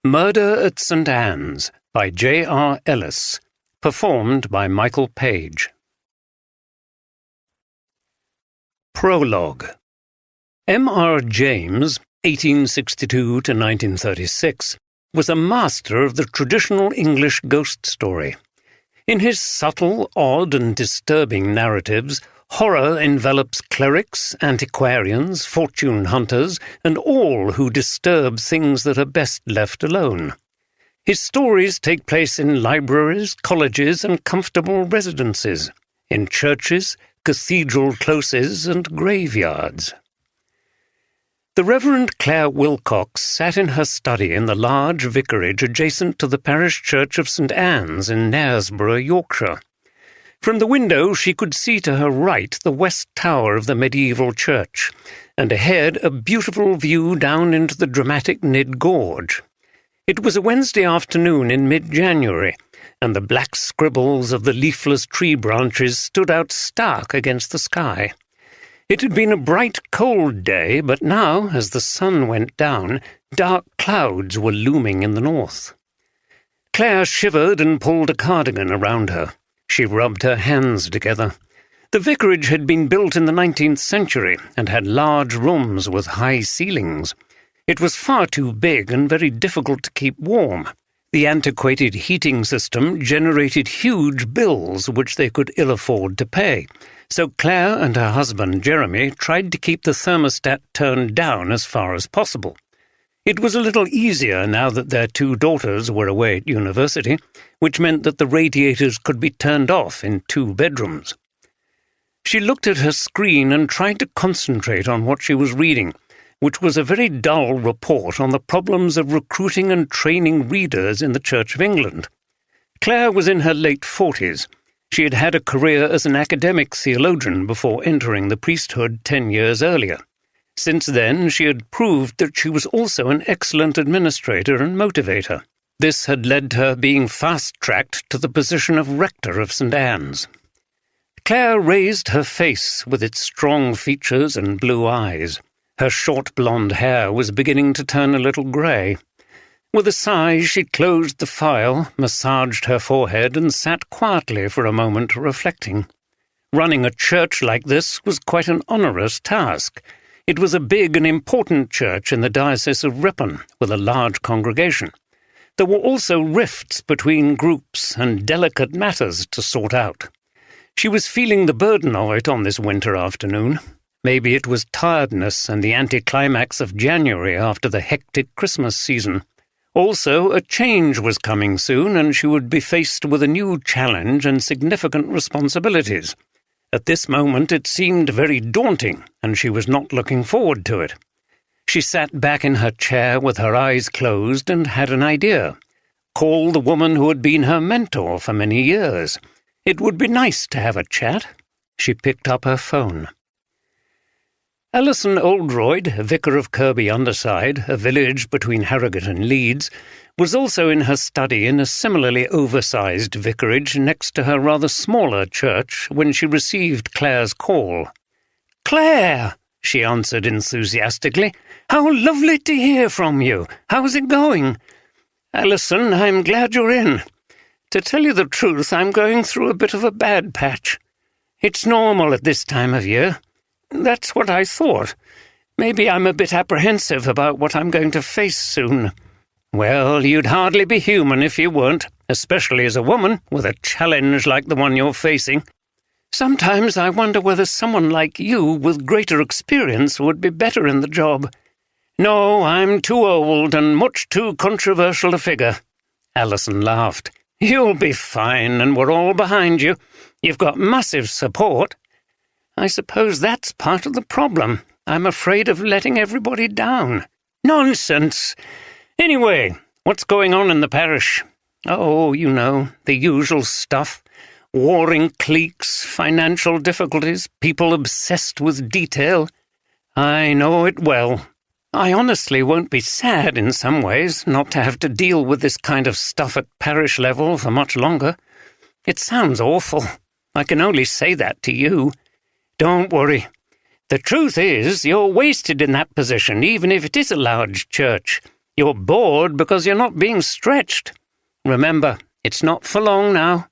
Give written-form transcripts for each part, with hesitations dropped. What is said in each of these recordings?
Murder at St. Anne's by J.R. Ellis, performed by Michael Page. Prologue. M.R. James, 1862 to 1936, was a master of the traditional English ghost story. In his subtle, odd, and disturbing narratives, horror envelops clerics, antiquarians, fortune hunters, and all who disturb things that are best left alone. His stories take place in libraries, colleges, and comfortable residences, in churches, cathedral closes, and graveyards. The Reverend Claire Wilcox sat in her study in the large vicarage adjacent to the parish church of St. Anne's in Knaresborough, Yorkshire. From the window she could see to her right the west tower of the medieval church, and ahead a beautiful view down into the dramatic Nid Gorge. It was a Wednesday afternoon in mid-January, and the black scribbles of the leafless tree branches stood out stark against the sky. It had been a bright, cold day, but now, as the sun went down, dark clouds were looming in the north. Claire shivered and pulled a cardigan around her. She rubbed her hands together. The vicarage had been built in the 19th century and had large rooms with high ceilings. It was far too big and very difficult to keep warm. The antiquated heating system generated huge bills which they could ill afford to pay, so Claire and her husband Jeremy tried to keep the thermostat turned down as far as possible. It was a little easier now that their two daughters were away at university, which meant that the radiators could be turned off in 2 bedrooms. She looked at her screen and tried to concentrate on what she was reading, which was a very dull report on the problems of recruiting and training readers in the Church of England. Claire was in her late 40s. She had had a career as an academic theologian before entering the priesthood 10 years earlier. Since then, she had proved that she was also an excellent administrator and motivator. This had led to her being fast-tracked to the position of rector of St. Anne's. Claire raised her face with its strong features and blue eyes. Her short blonde hair was beginning to turn a little grey. With a sigh, she closed the file, massaged her forehead, and sat quietly for a moment, reflecting. Running a church like this was quite an onerous task. It was a big and important church in the Diocese of Ripon, with a large congregation. There were also rifts between groups and delicate matters to sort out. She was feeling the burden of it on this winter afternoon. Maybe it was tiredness and the anticlimax of January after the hectic Christmas season. Also, a change was coming soon, and she would be faced with a new challenge and significant responsibilities. At this moment it seemed very daunting, and she was not looking forward to it. She sat back in her chair with her eyes closed and had an idea. Call the woman who had been her mentor for many years. It would be nice to have a chat. She picked up her phone. Alison Oldroyd, vicar of Kirby Underside, a village between Harrogate and Leeds, was also in her study in a similarly oversized vicarage next to her rather smaller church when she received Claire's call. "Claire!" she answered enthusiastically. "How lovely to hear from you! How's it going?" "Alison, I'm glad you're in. To tell you the truth, I'm going through a bit of a bad patch. It's normal at this time of year. That's what I thought. Maybe I'm a bit apprehensive about what I'm going to face soon." "Well, you'd hardly be human if you weren't, especially as a woman with a challenge like the one you're facing. Sometimes I wonder whether someone like you with greater experience would be better in the job." "No, I'm too old and much too controversial a figure." Alison laughed. "You'll be fine, and we're all behind you. You've got massive support." "I suppose that's part of the problem. I'm afraid of letting everybody down." "Nonsense! Anyway, what's going on in the parish?" "Oh, you know, the usual stuff. Warring cliques, financial difficulties, people obsessed with detail." "I know it well. I honestly won't be sad in some ways not to have to deal with this kind of stuff at parish level for much longer. It sounds awful. I can only say that to you. Don't worry. The truth is, you're wasted in that position, even if it is a large church. You're bored because you're not being stretched. Remember, it's not for long now."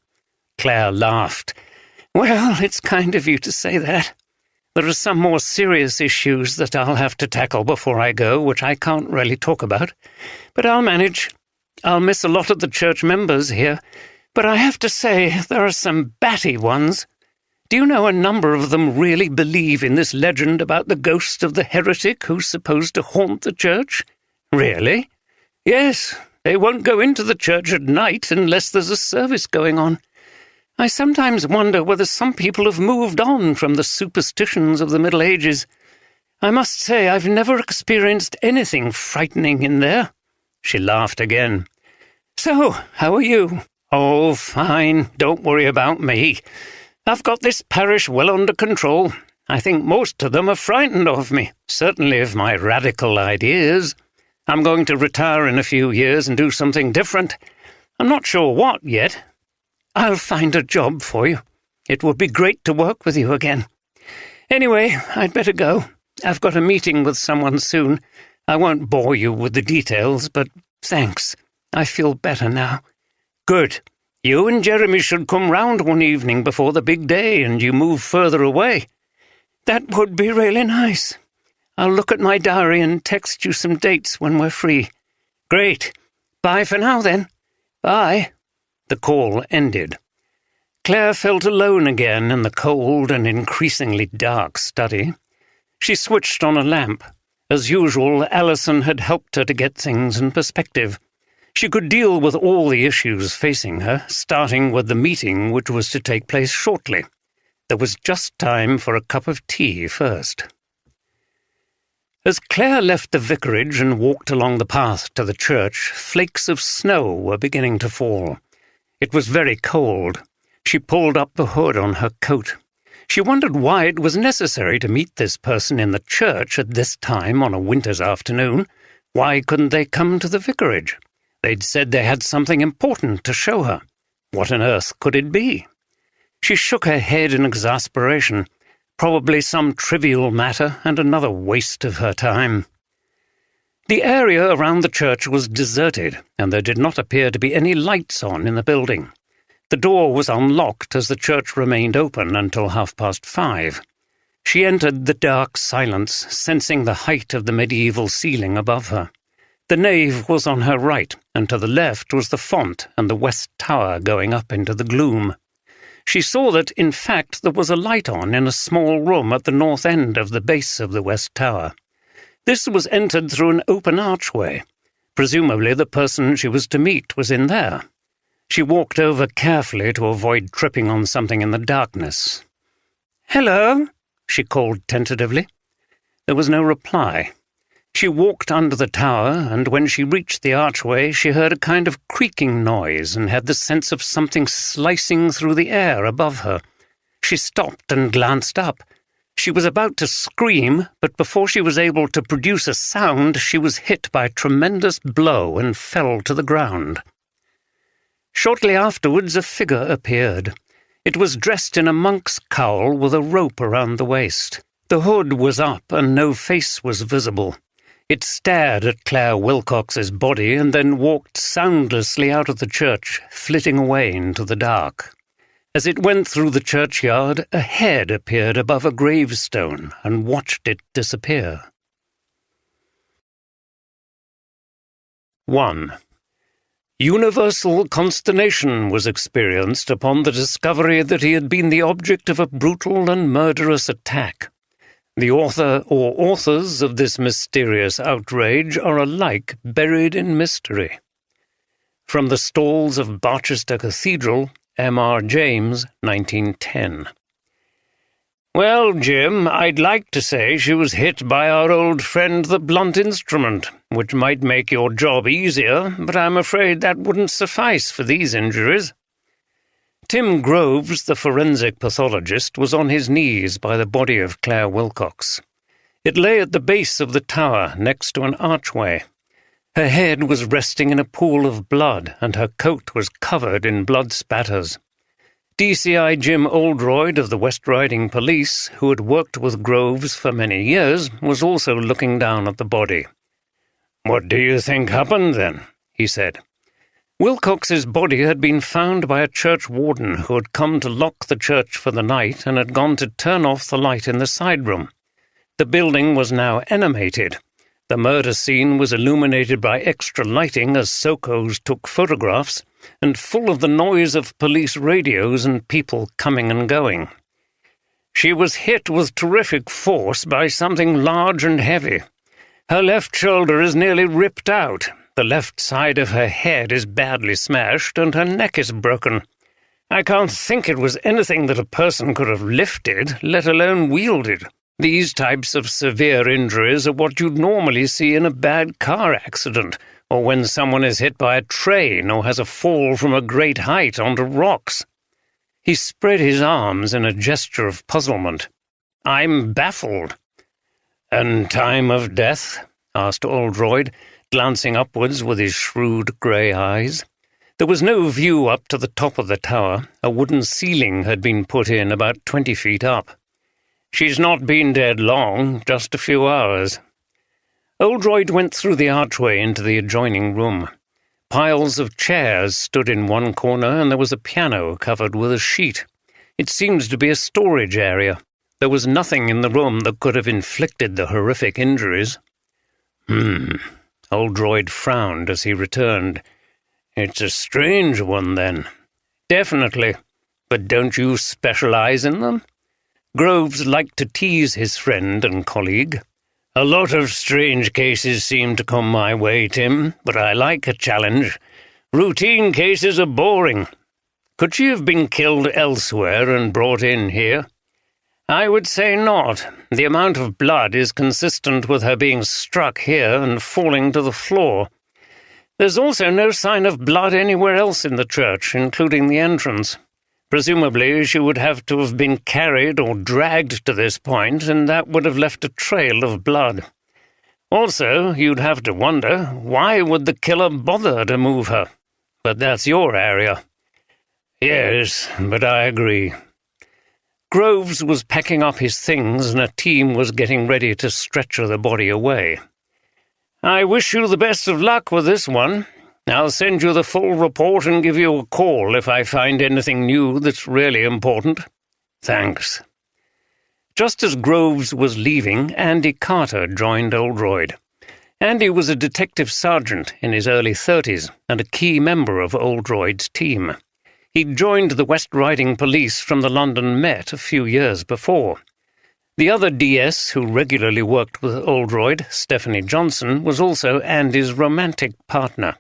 Claire laughed. "Well, it's kind of you to say that. There are some more serious issues that I'll have to tackle before I go, which I can't really talk about. But I'll manage. I'll miss a lot of the church members here, but I have to say there are some batty ones. Do you know a number of them really believe in this legend about the ghost of the heretic who's supposed to haunt the church? Really? Yes, they won't go into the church at night unless there's a service going on. I sometimes wonder whether some people have moved on from the superstitions of the Middle Ages. I must say I've never experienced anything frightening in there." She laughed again. "So, how are you?" "Oh, fine. Don't worry about me. I've got this parish well under control. I think most of them are frightened of me, certainly of my radical ideas. I'm going to retire in a few years and do something different. I'm not sure what yet. I'll find a job for you. It would be great to work with you again. Anyway, I'd better go. I've got a meeting with someone soon. I won't bore you with the details, but thanks. I feel better now." "Good. You and Jeremy should come round one evening before the big day and you move further away." "That would be really nice. I'll look at my diary and text you some dates when we're free." "Great. Bye for now, then." "Bye." The call ended. Claire felt alone again in the cold and increasingly dark study. She switched on a lamp. As usual, Alison had helped her to get things in perspective. She could deal with all the issues facing her, starting with the meeting which was to take place shortly. There was just time for a cup of tea first. As Claire left the vicarage and walked along the path to the church, flakes of snow were beginning to fall. It was very cold. She pulled up the hood on her coat. She wondered why it was necessary to meet this person in the church at this time on a winter's afternoon. Why couldn't they come to the vicarage? They'd said they had something important to show her. What on earth could it be? She shook her head in exasperation. Probably some trivial matter and another waste of her time. The area around the church was deserted, and there did not appear to be any lights on in the building. The door was unlocked as the church remained open until 5:30. She entered the dark silence, sensing the height of the medieval ceiling above her. The nave was on her right, and to the left was the font and the west tower going up into the gloom. She saw that, in fact, there was a light on in a small room at the north end of the base of the west tower. This was entered through an open archway. Presumably the person she was to meet was in there. She walked over carefully to avoid tripping on something in the darkness. "Hello," she called tentatively. There was no reply. She walked under the tower, and when she reached the archway, she heard a kind of creaking noise and had the sense of something slicing through the air above her. She stopped and glanced up. She was about to scream, but before she was able to produce a sound, she was hit by a tremendous blow and fell to the ground. Shortly afterwards, a figure appeared. It was dressed in a monk's cowl with a rope around the waist. The hood was up and no face was visible. It stared at Claire Wilcox's body and then walked soundlessly out of the church, flitting away into the dark. As it went through the churchyard, a head appeared above a gravestone and watched it disappear. 1. Universal consternation was experienced upon the discovery that he had been the object of a brutal and murderous attack. The author or authors of this mysterious outrage are alike buried in mystery. From the stalls of Barchester Cathedral, M.R. James, 1910. Well, Jim, I'd like to say she was hit by our old friend the blunt instrument, which might make your job easier, but I'm afraid that wouldn't suffice for these injuries. Tim Groves, the forensic pathologist, was on his knees by the body of Claire Wilcox. It lay at the base of the tower, next to an archway. Her head was resting in a pool of blood, and her coat was covered in blood spatters. DCI Jim Oldroyd of the West Riding Police, who had worked with Groves for many years, was also looking down at the body. "What do you think happened then?" he said. Wilcox's body had been found by a church warden who had come to lock the church for the night and had gone to turn off the light in the side room. The building was now animated. The murder scene was illuminated by extra lighting as Sokos took photographs, and full of the noise of police radios and people coming and going. She was hit with terrific force by something large and heavy. Her left shoulder is nearly ripped out. The left side of her head is badly smashed, and her neck is broken. I can't think it was anything that a person could have lifted, let alone wielded. These types of severe injuries are what you'd normally see in a bad car accident, or when someone is hit by a train or has a fall from a great height onto rocks. He spread his arms in a gesture of puzzlement. "I'm baffled." "And time of death?" asked Oldroyd, glancing upwards with his shrewd grey eyes. There was no view up to the top of the tower. A wooden ceiling had been put in about 20 feet up. "She's not been dead long, just a few hours." Oldroyd went through the archway into the adjoining room. Piles of chairs stood in one corner, and there was a piano covered with a sheet. It seemed to be a storage area. There was nothing in the room that could have inflicted the horrific injuries. Oldroyd frowned as he returned. "It's a strange one, then." "Definitely. But don't you specialize in them?" Groves liked to tease his friend and colleague. "A lot of strange cases seem to come my way, Tim, but I like a challenge. Routine cases are boring. Could she have been killed elsewhere and brought in here?" "I would say not. The amount of blood is consistent with her being struck here and falling to the floor. There's also no sign of blood anywhere else in the church, including the entrance. Presumably she would have to have been carried or dragged to this point, and that would have left a trail of blood. Also, you'd have to wonder, why would the killer bother to move her? But that's your area." "Yes, but I agree." Groves was packing up his things, and a team was getting ready to stretcher the body away. "I wish you the best of luck with this one. I'll send you the full report and give you a call if I find anything new that's really important." "Thanks." Just as Groves was leaving, Andy Carter joined Oldroyd. Andy was a detective sergeant in his early 30s and a key member of Oldroyd's team. He'd joined the West Riding Police from the London Met a few years before. The other DS who regularly worked with Oldroyd, Stephanie Johnson, was also Andy's romantic partner.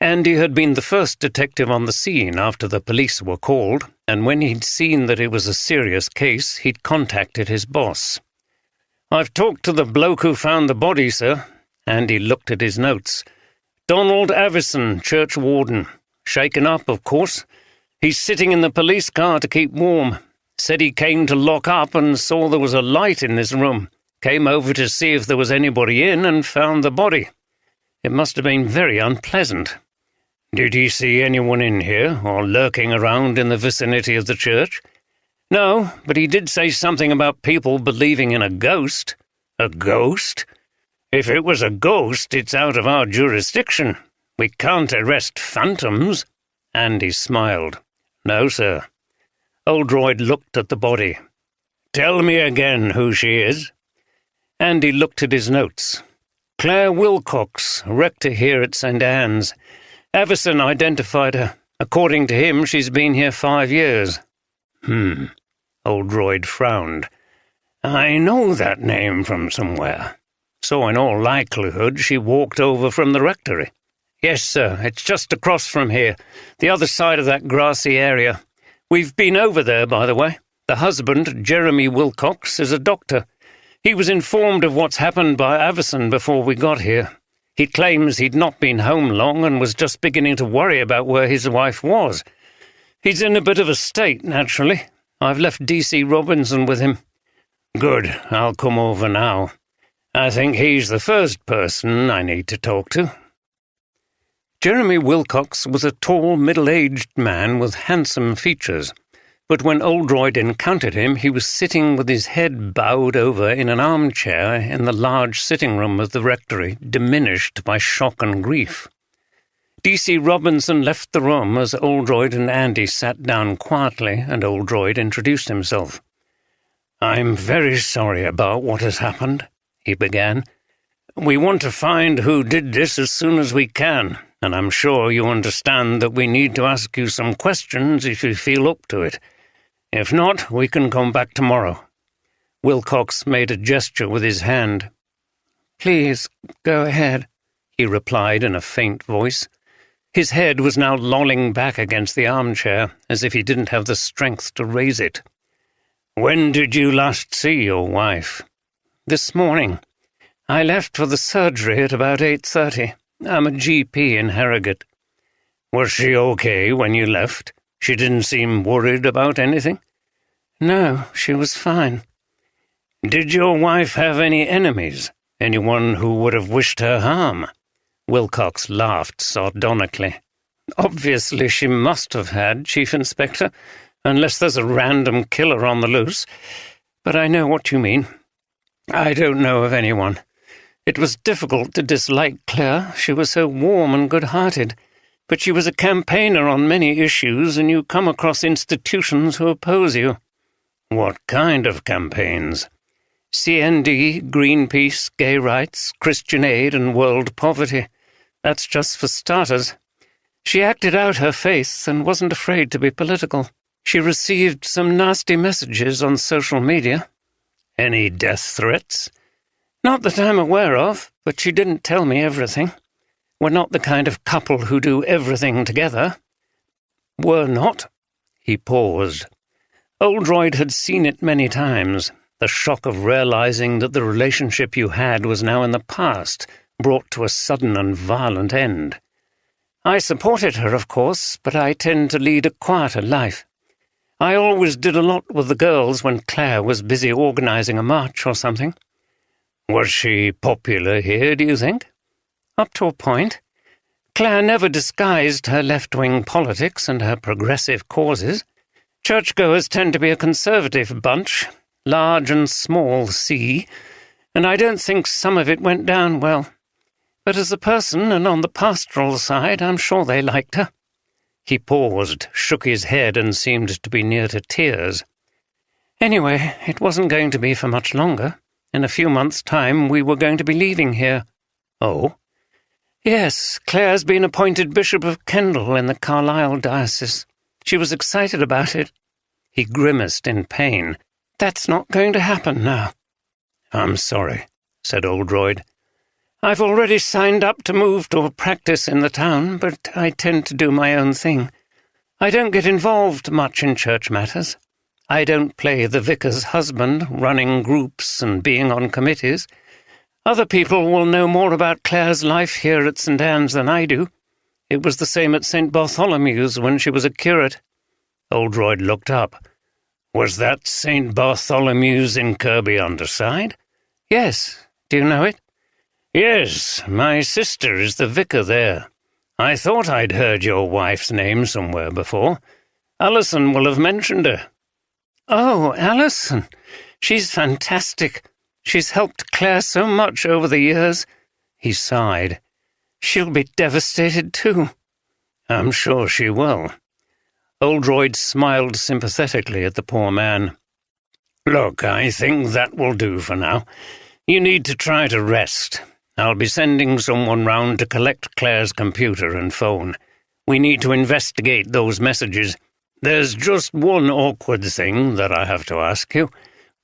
Andy had been the first detective on the scene after the police were called, and when he'd seen that it was a serious case, he'd contacted his boss. "I've talked to the bloke who found the body, sir." Andy looked at his notes. "Donald Avison, church warden. Shaken up, of course. He's sitting in the police car to keep warm. Said he came to lock up and saw there was a light in this room. Came over to see if there was anybody in and found the body. It must have been very unpleasant." "Did he see anyone in here, or lurking around in the vicinity of the church?" "No, but he did say something about people believing in a ghost." "A ghost? If it was a ghost, it's out of our jurisdiction. We can't arrest phantoms." Andy smiled. "No, sir." Oldroyd looked at the body. "Tell me again who she is." Andy looked at his notes. "Claire Wilcox, rector here at St. Anne's. Avison identified her. According to him, she's been here 5 years. Oldroyd frowned. "I know that name from somewhere. So in all likelihood she walked over from the rectory." "Yes, sir, it's just across from here, the other side of that grassy area. We've been over there, by the way. The husband, Jeremy Wilcox, is a doctor. He was informed of what's happened by Avison before we got here. He claims he'd not been home long and was just beginning to worry about where his wife was. He's in a bit of a state, naturally. I've left D.C. Robinson with him." "Good, I'll come over now. I think he's the first person I need to talk to." Jeremy Wilcox was a tall, middle-aged man with handsome features. but when Oldroyd encountered him, he was sitting with his head bowed over in an armchair in the large sitting room of the rectory, diminished by shock and grief. D.C. Robinson left the room as Oldroyd and Andy sat down quietly, and Oldroyd introduced himself. "I'm very sorry about what has happened," he began. "We want to find who did this as soon as we can, and I'm sure you understand that we need to ask you some questions if you feel up to it. If not, we can come back tomorrow." Wilcox made a gesture with his hand. "Please, go ahead," he replied in a faint voice. His head was now lolling back against the armchair, as if he didn't have the strength to raise it. "When did you last see your wife?" "This morning. I left for the surgery at about 8:30. I'm a GP in Harrogate." "Was she okay when you left? She didn't seem worried about anything?" "No, she was fine." "Did your wife have any enemies? Anyone who would have wished her harm?" Wilcox laughed sardonically. "Obviously she must have had, Chief Inspector, unless there's a random killer on the loose. But I know what you mean. I don't know of anyone. It was difficult to dislike Claire. She was so warm and good-hearted. But she was a campaigner on many issues, and you come across institutions who oppose you." "What kind of campaigns?" "CND, Greenpeace, gay rights, Christian aid, and world poverty. That's just for starters. She acted out her faith and wasn't afraid to be political. She received some nasty messages on social media." "Any death threats?" "Not that I'm aware of, but she didn't tell me everything. We're not the kind of couple who do everything together." "We're not?" He paused. Oldroyd had seen it many times. The shock of realizing that the relationship you had was now in the past, brought to a sudden and violent end. "I supported her, of course, but I tend to lead a quieter life. I always did a lot with the girls when Claire was busy organizing a march or something." "Was she popular here, do you think?" "Up to a point. Claire never disguised her left-wing politics and her progressive causes. Churchgoers tend to be a conservative bunch, large and small C, and I don't think some of it went down well. But as a person and on the pastoral side, I'm sure they liked her." He paused, shook his head, and seemed to be near to tears. "Anyway, it wasn't going to be for much longer. In a few months' time, we were going to be leaving here." "Oh?" "Yes, Claire's been appointed Bishop of Kendal in the Carlisle diocese. She was excited about it." He grimaced in pain. "That's not going to happen now." "I'm sorry," said Oldroyd. "I've already signed up to move to a practice in the town, but I tend to do my own thing. I don't get involved much in church matters. I don't play the vicar's husband, running groups and being on committees. Other people will know more about Claire's life here at St. Anne's than I do. It was the same at St. Bartholomew's when she was a curate." Oldroyd looked up. "Was that St. Bartholomew's in Kirby-under-Side?" "Yes. Do you know it?" "Yes, my sister is the vicar there. I thought I'd heard your wife's name somewhere before. Alison will have mentioned her." "Oh, Alison. She's fantastic. She's helped Claire so much over the years." He sighed. "She'll be devastated too." "I'm sure she will." Oldroyd smiled sympathetically at the poor man. "Look, I think that will do for now. You need to try to rest. I'll be sending someone round to collect Claire's computer and phone. We need to investigate those messages. There's just one awkward thing that I have to ask you,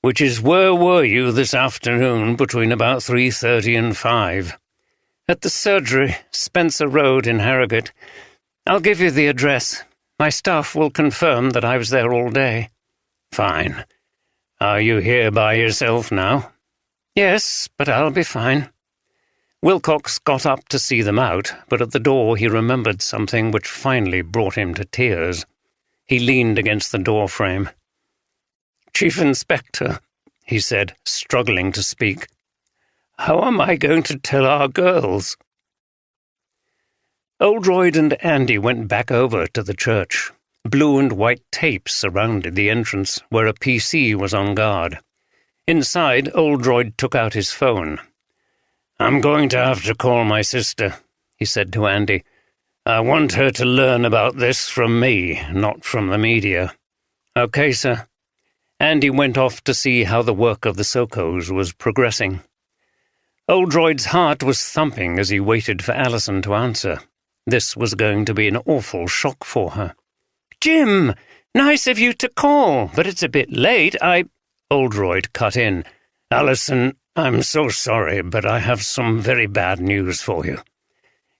which is where were you this afternoon between about 3:30 and 5? "At the surgery, Spencer Road in Harrogate. I'll give you the address. My staff will confirm that I was there all day." "Fine. Are you here by yourself now?" "Yes, but I'll be fine." Wilcox got up to see them out, but at the door he remembered something which finally brought him to tears. He leaned against the door frame. "Chief Inspector," he said, struggling to speak, "how am I going to tell our girls?" Oldroyd and Andy went back over to the church. Blue and white tape surrounded the entrance, where a PC was on guard. Inside, Oldroyd took out his phone. "I'm going to have to call my sister," he said to Andy. "I want her to learn about this from me, not from the media." "Okay, sir." Andy went off to see how the work of the Sokos was progressing. Oldroyd's heart was thumping as he waited for Alison to answer. This was going to be an awful shock for her. "Jim, nice of you to call, but it's a bit late. Oldroyd cut in. "Alison, I'm so sorry, but I have some very bad news for you.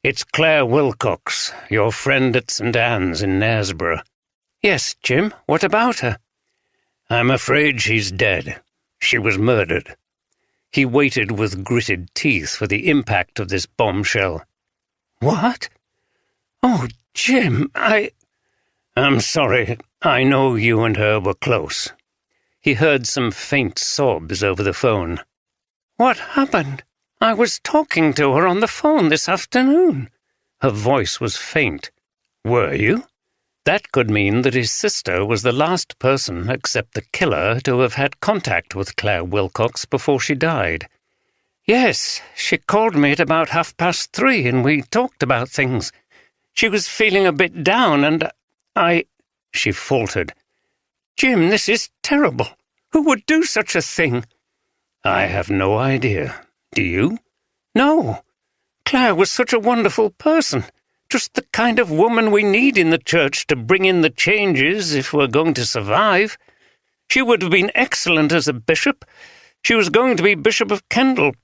It's Claire Wilcox, your friend at St. Anne's in Knaresborough." "Yes, Jim, what about her?" "I'm afraid she's dead. She was murdered." He waited with gritted teeth for the impact of this bombshell. "What? Oh, Jim, I'm sorry. I know you and her were close." He heard some faint sobs over the phone. "What happened? I was talking to her on the phone this afternoon." Her voice was faint. "Were you?" That could mean that his sister was the last person except the killer to have had contact with Claire Wilcox before she died. "Yes, she called me at about 3:30 and we talked about things. She was feeling a bit down and She faltered. "Jim, this is terrible. Who would do such a thing?" "I have no idea. Do you?" "No. Claire was such a wonderful person. Just the kind of woman we need in the church to bring in the changes if we're going to survive. She would have been excellent as a bishop. She was going to be Bishop of Kendal.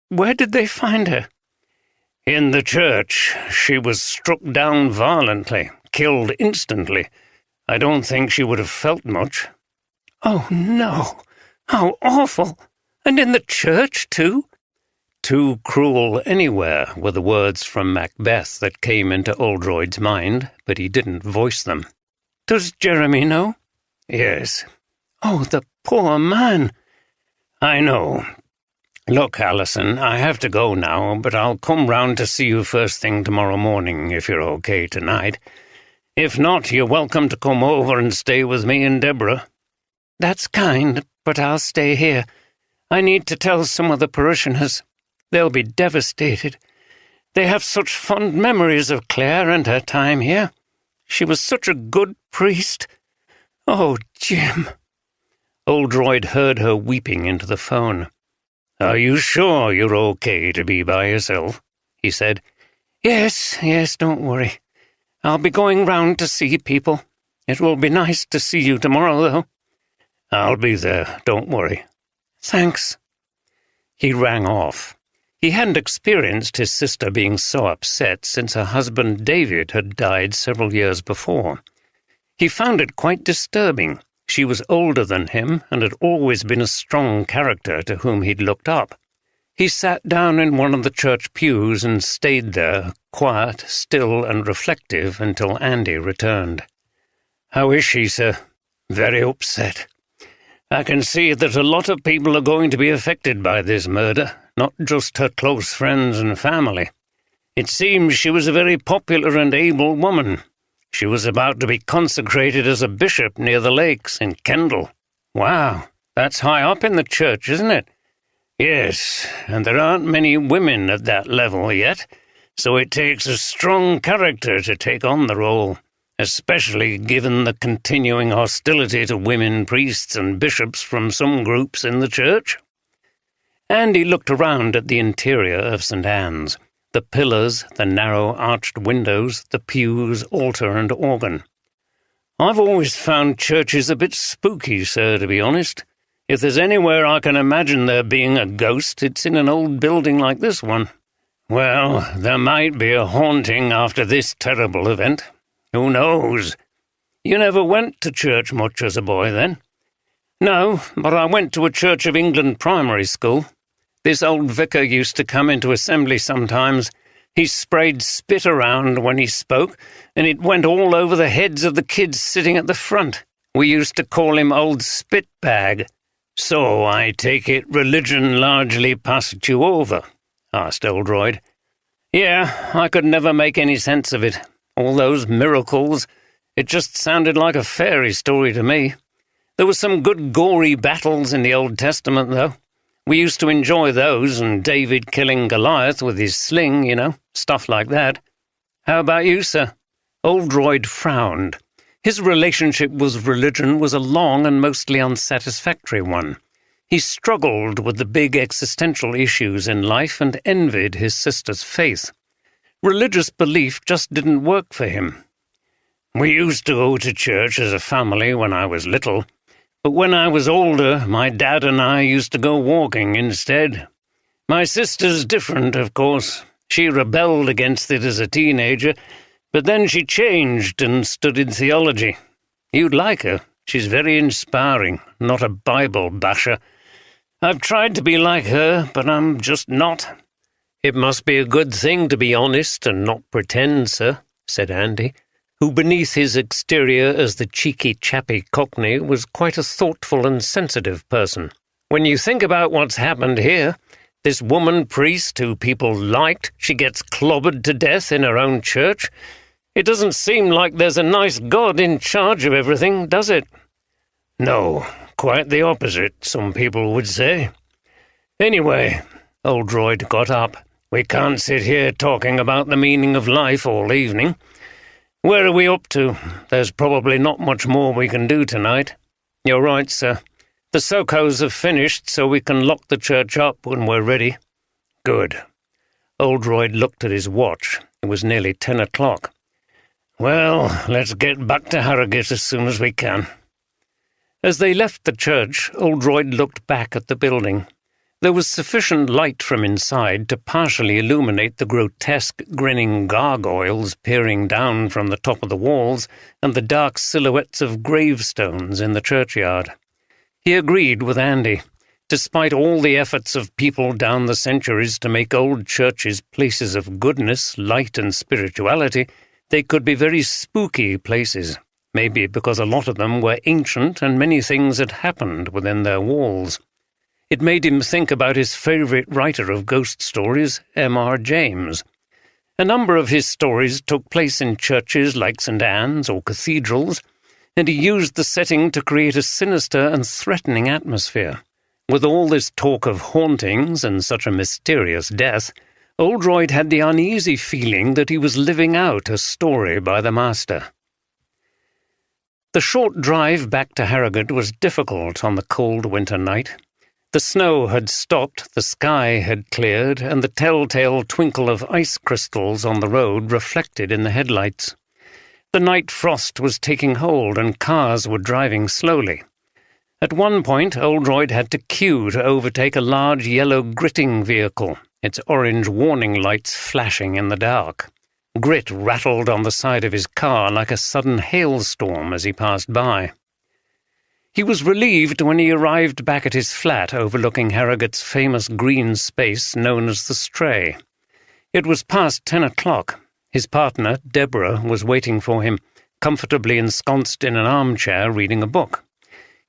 Where did they find her?" "In the church. She was struck down violently, killed instantly. I don't think she would have felt much." "Oh, no. How awful. And in the church, too?" "Too cruel anywhere," were the words from Macbeth that came into Oldroyd's mind, but he didn't voice them. "Does Jeremy know?" "Yes." "Oh, the poor man." "I know. Look, Alison, I have to go now, but I'll come round to see you first thing tomorrow morning if you're okay tonight. If not, you're welcome to come over and stay with me and Deborah." "That's kind, but I'll stay here. I need to tell some of the parishioners. They'll be devastated. They have such fond memories of Claire and her time here. She was such a good priest. Oh, Jim." Oldroyd heard her weeping into the phone. "Are you sure you're okay to be by yourself?" he said. Yes, don't worry. I'll be going round to see people. It will be nice to see you tomorrow, though." "I'll be there, don't worry." "Thanks." He rang off. He hadn't experienced his sister being so upset since her husband David had died several years before. He found it quite disturbing. She was older than him and had always been a strong character to whom he'd looked up. He sat down in one of the church pews and stayed there, quiet, still and reflective, until Andy returned. "How is she, sir?" "Very upset. I can see that a lot of people are going to be affected by this murder, not just her close friends and family. It seems she was a very popular and able woman. She was about to be consecrated as a bishop near the lakes in Kendal." "Wow, that's high up in the church, isn't it?" "Yes, and there aren't many women at that level yet, so it takes a strong character to take on the role, especially given the continuing hostility to women priests and bishops from some groups in the church." Andy looked around at the interior of St. Anne's. The pillars, the narrow arched windows, the pews, altar and organ. "I've always found churches a bit spooky, sir, to be honest. If there's anywhere I can imagine there being a ghost, it's in an old building like this one." "Well, there might be a haunting after this terrible event. Who knows? You never went to church much as a boy, then?" "No, but I went to a Church of England primary school. This old vicar used to come into assembly sometimes. He sprayed spit around when he spoke, and it went all over the heads of the kids sitting at the front. We used to call him Old Spitbag." "So I take it religion largely passed you over?" asked Oldroyd. "Yeah, I could never make any sense of it. All those miracles. It just sounded like a fairy story to me. There were some good gory battles in the Old Testament, though. We used to enjoy those, and David killing Goliath with his sling, stuff like that. How about you, sir? Oldroyd frowned. His relationship with religion was a long and mostly unsatisfactory one. He struggled with the big existential issues in life and envied his sister's faith. Religious belief just didn't work for him. We used to go to church as a family when I was little, but when I was older, my dad and I used to go walking instead. My sister's different, of course. She rebelled against it as a teenager, but then she changed and studied theology. You'd like her. She's very inspiring, not a Bible basher. I've tried to be like her, but I'm just not. It must be a good thing to be honest and not pretend, sir, said Andy, who beneath his exterior as the cheeky chappy Cockney was quite a thoughtful and sensitive person. When you think about what's happened here, this woman priest who people liked, she gets clobbered to death in her own church. It doesn't seem like there's a nice God in charge of everything, does it? No, quite the opposite, some people would say. Anyway, Oldroyd got up. We can't sit here talking about the meaning of life all evening. Where are we up to? There's probably not much more we can do tonight. You're right, sir. The Sokos have finished, so we can lock the church up when we're ready. Good. Oldroyd looked at his watch. It was nearly 10 o'clock. Well, let's get back to Harrogate as soon as we can. As they left the church, Oldroyd looked back at the building. There was sufficient light from inside to partially illuminate the grotesque, grinning gargoyles peering down from the top of the walls and the dark silhouettes of gravestones in the churchyard. He agreed with Andy. Despite all the efforts of people down the centuries to make old churches places of goodness, light and spirituality, they could be very spooky places, maybe because a lot of them were ancient and many things had happened within their walls. It made him think about his favourite writer of ghost stories, M.R. James. A number of his stories took place in churches like St. Anne's or cathedrals, and he used the setting to create a sinister and threatening atmosphere. With all this talk of hauntings and such a mysterious death, Oldroyd had the uneasy feeling that he was living out a story by the master. The short drive back to Harrogate was difficult on the cold winter night. The snow had stopped, the sky had cleared, and the telltale twinkle of ice crystals on the road reflected in the headlights. The night frost was taking hold, and cars were driving slowly. At one point, Oldroyd had to queue to overtake a large yellow gritting vehicle, its orange warning lights flashing in the dark. Grit rattled on the side of his car like a sudden hailstorm as he passed by. He was relieved when he arrived back at his flat overlooking Harrogate's famous green space known as the Stray. It was past 10 o'clock. His partner, Deborah, was waiting for him, comfortably ensconced in an armchair reading a book.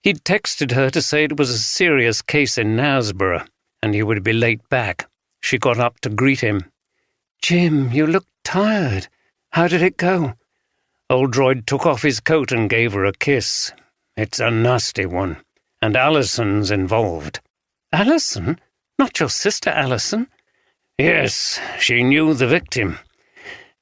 He'd texted her to say it was a serious case in Knaresborough, and he would be late back. She got up to greet him. "Jim, you look tired. How did it go?" Oldroyd took off his coat and gave her a kiss. "It's a nasty one, and Alison's involved." "Alison? Not your sister Alison?" "Yes, she knew the victim.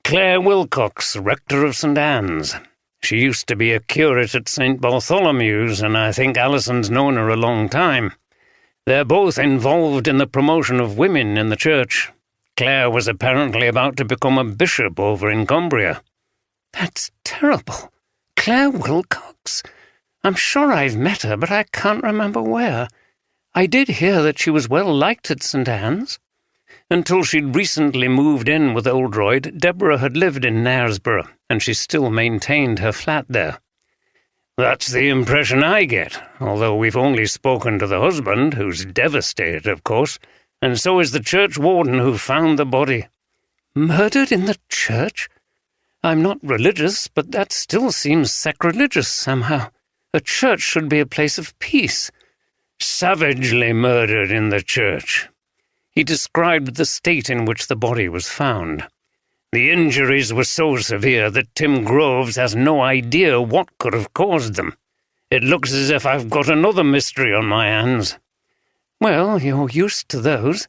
Claire Wilcox, rector of St. Anne's. She used to be a curate at St. Bartholomew's, and I think Alison's known her a long time. They're both involved in the promotion of women in the church. Claire was apparently about to become a bishop over in Cumbria." "That's terrible. Claire Wilcox? I'm sure I've met her, but I can't remember where. I did hear that she was well liked at St. Anne's." Until she'd recently moved in with Oldroyd, Deborah had lived in Knaresborough, and she still maintained her flat there. "That's the impression I get, although we've only spoken to the husband, who's devastated, of course, and so is the church warden who found the body." "Murdered in the church? I'm not religious, but that still seems sacrilegious somehow. A church should be a place of peace." "Savagely murdered in the church." He described the state in which the body was found. The injuries were so severe that Tim Groves has no idea what could have caused them. It looks as if I've got another mystery on my hands." "Well, you're used to those.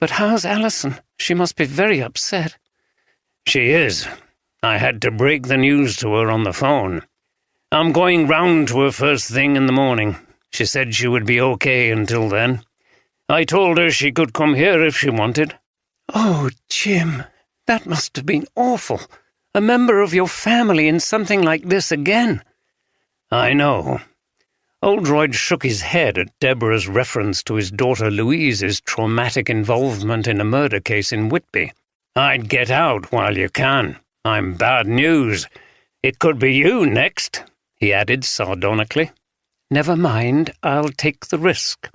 But how's Alison? She must be very upset." "She is. I had to break the news to her on the phone. I'm going round to her first thing in the morning. She said she would be okay until then. I told her she could come here if she wanted." "Oh, Jim, that must have been awful. A member of your family in something like this again." "I know." Oldroyd shook his head at Deborah's reference to his daughter Louise's traumatic involvement in a murder case in Whitby. "I'd get out while you can. I'm bad news. It could be you next," he added sardonically. "Never mind, I'll take the risk.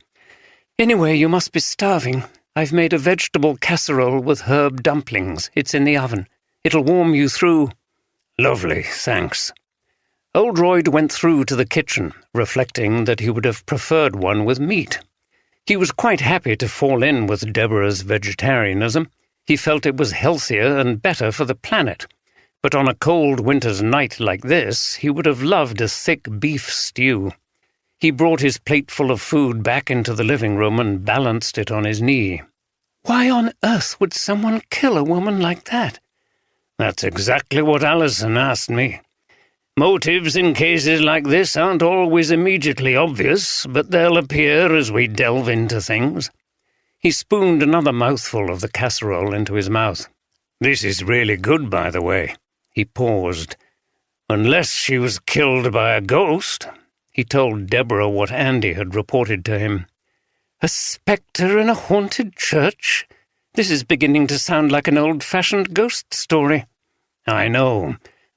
Anyway, you must be starving. I've made a vegetable casserole with herb dumplings. It's in the oven. It'll warm you through." "Lovely, thanks." Oldroyd went through to the kitchen, reflecting that he would have preferred one with meat. He was quite happy to fall in with Deborah's vegetarianism. He felt it was healthier and better for the planet. But on a cold winter's night like this, he would have loved a thick beef stew. He brought his plateful of food back into the living room and balanced it on his knee. "Why on earth would someone kill a woman like that?" "That's exactly what Alison asked me. Motives in cases like this aren't always immediately obvious, but they'll appear as we delve into things." He spooned another mouthful of the casserole into his mouth. "This is really good, by the way." He paused. "Unless she was killed by a ghost." He told Deborah what Andy had reported to him. "A spectre in a haunted church? This is beginning to sound like an old-fashioned ghost story." "I know.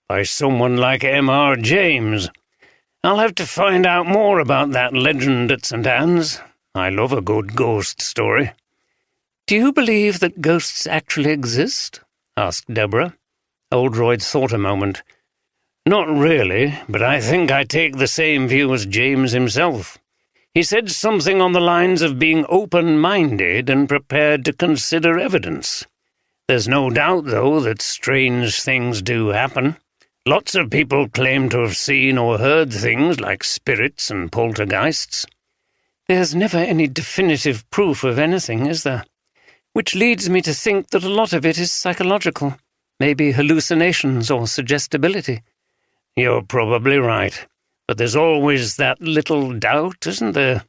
By someone like M.R. James. I'll have to find out more about that legend at St. Anne's. I love a good ghost story." "Do you believe that ghosts actually exist?" asked Deborah. Oldroyd thought a moment. "Not really, but I think I take the same view as James himself. He said something on the lines of being open-minded and prepared to consider evidence. There's no doubt, though, that strange things do happen. Lots of people claim to have seen or heard things like spirits and poltergeists." "There's never any definitive proof of anything, is there? Which leads me to think that a lot of it is psychological, maybe hallucinations or suggestibility." "You're probably right, but there's always that little doubt, isn't there?"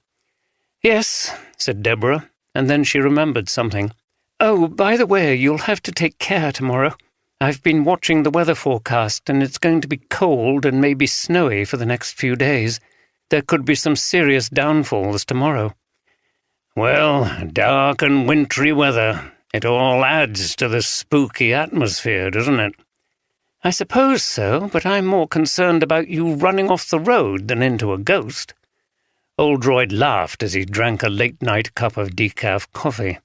"Yes," said Deborah, and then she remembered something. "Oh, by the way, you'll have to take care tomorrow. I've been watching the weather forecast, and it's going to be cold and maybe snowy for the next few days. There could be some serious downfalls tomorrow." "Well, dark and wintry weather. It all adds to the spooky atmosphere, doesn't it?" "I suppose so, but I'm more concerned about you running off the road than into a ghost." Oldroyd laughed as he drank a late-night cup of decaf coffee.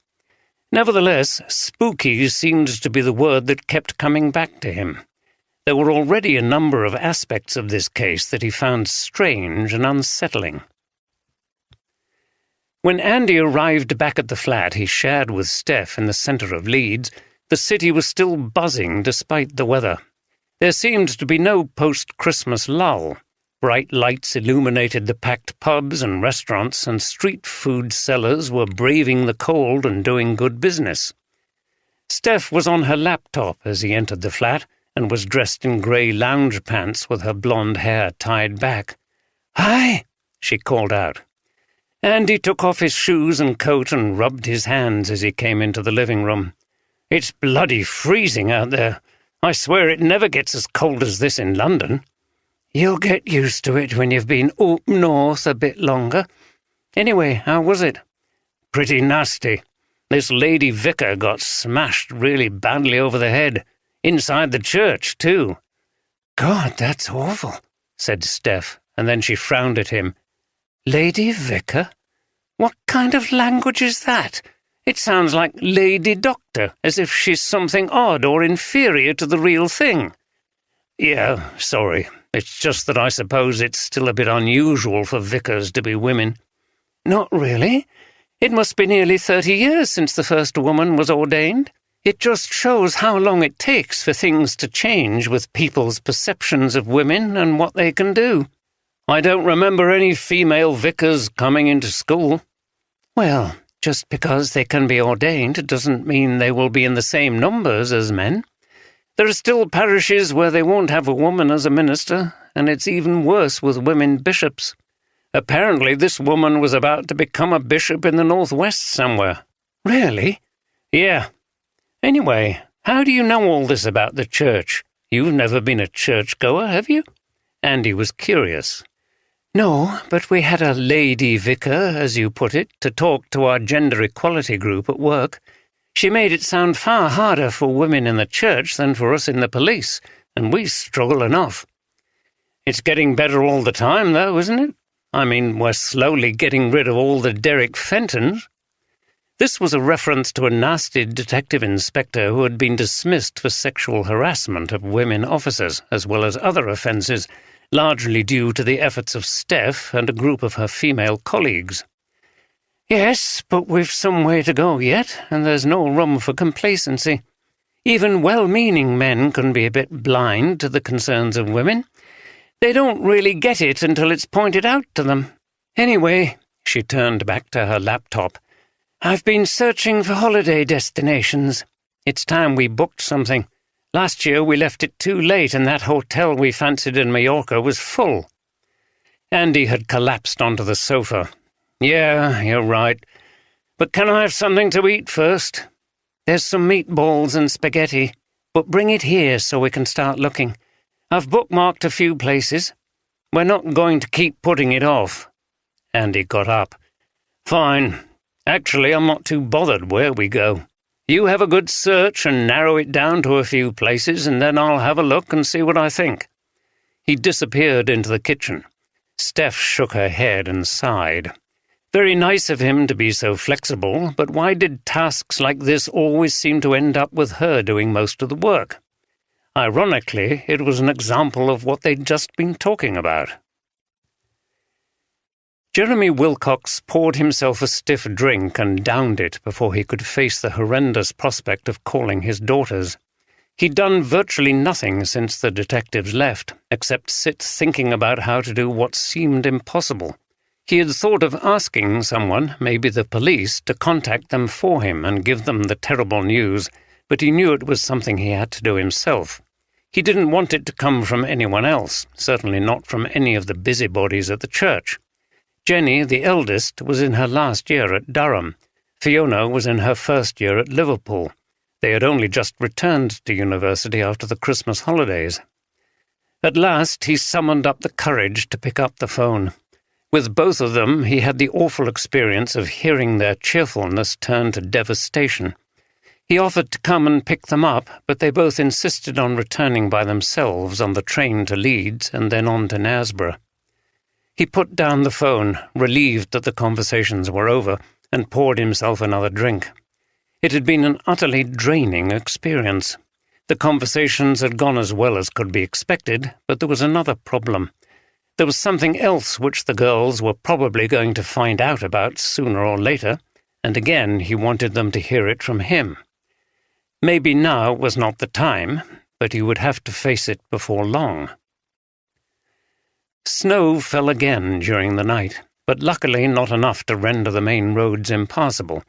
Nevertheless, spooky seemed to be the word that kept coming back to him. There were already a number of aspects of this case that he found strange and unsettling. When Andy arrived back at the flat he shared with Steph in the centre of Leeds, the city was still buzzing despite the weather. There seemed to be no post-Christmas lull. Bright lights illuminated the packed pubs and restaurants, and street food sellers were braving the cold and doing good business. Steph was on her laptop as he entered the flat, and was dressed in grey lounge pants with her blonde hair tied back. "Hi," she called out. Andy took off his shoes and coat and rubbed his hands as he came into the living room. "It's bloody freezing out there. I swear it never gets as cold as this in London." "You'll get used to it when you've been up north a bit longer. Anyway, how was it?" "Pretty nasty. This lady vicar got smashed really badly over the head. Inside the church, too." "God, that's awful," said Steph, and then she frowned at him. "Lady vicar? What kind of language is that? It sounds like lady doctor, as if she's something odd or inferior to the real thing." "Yeah, sorry. It's just that I suppose it's still a bit unusual for vicars to be women." "Not really. It must be nearly 30 years since the first woman was ordained. It just shows how long it takes for things to change with people's perceptions of women and what they can do. I don't remember any female vicars coming into school. Well, just because they can be ordained doesn't mean they will be in the same numbers as men. There are still parishes where they won't have a woman as a minister, and it's even worse with women bishops. Apparently this woman was about to become a bishop in the northwest somewhere. Really? Yeah. Anyway, how do you know all this about the church? You've never been a churchgoer, have you? Andy was curious. No, but we had a lady vicar, as you put it, to talk to our gender equality group at work. She made it sound far harder for women in the church than for us in the police, and we struggle enough. It's getting better all the time, though, isn't it? I mean, we're slowly getting rid of all the Derek Fentons. This was a reference to a nasty detective inspector who had been dismissed for sexual harassment of women officers, as well as other offences, largely due to the efforts of Steph and a group of her female colleagues. Yes, but we've some way to go yet, and there's no room for complacency. Even well-meaning men can be a bit blind to the concerns of women. They don't really get it until it's pointed out to them. Anyway, she turned back to her laptop. I've been searching for holiday destinations. It's time we booked something. Last year we left it too late and that hotel we fancied in Mallorca was full. Andy had collapsed onto the sofa. Yeah, you're right. But can I have something to eat first? There's some meatballs and spaghetti, but bring it here so we can start looking. I've bookmarked a few places. We're not going to keep putting it off. Andy got up. Fine. Actually, I'm not too bothered where we go. You have a good search and narrow it down to a few places, and then I'll have a look and see what I think. He disappeared into the kitchen. Steph shook her head and sighed. Very nice of him to be so flexible, but why did tasks like this always seem to end up with her doing most of the work? Ironically, it was an example of what they'd just been talking about. Jeremy Wilcox poured himself a stiff drink and downed it before he could face the horrendous prospect of calling his daughters. He'd done virtually nothing since the detectives left, except sit thinking about how to do what seemed impossible. He had thought of asking someone, maybe the police, to contact them for him and give them the terrible news, but he knew it was something he had to do himself. He didn't want it to come from anyone else, certainly not from any of the busybodies at the church. Jenny, the eldest, was in her last year at Durham. Fiona was in her first year at Liverpool. They had only just returned to university after the Christmas holidays. At last he summoned up the courage to pick up the phone. With both of them, he had the awful experience of hearing their cheerfulness turn to devastation. He offered to come and pick them up, but they both insisted on returning by themselves on the train to Leeds and then on to Knaresborough. He put down the phone, relieved that the conversations were over, and poured himself another drink. It had been an utterly draining experience. The conversations had gone as well as could be expected, but there was another problem. There was something else which the girls were probably going to find out about sooner or later, and again he wanted them to hear it from him. Maybe now was not the time, but he would have to face it before long. Snow fell again during the night, but luckily not enough to render the main roads impassable.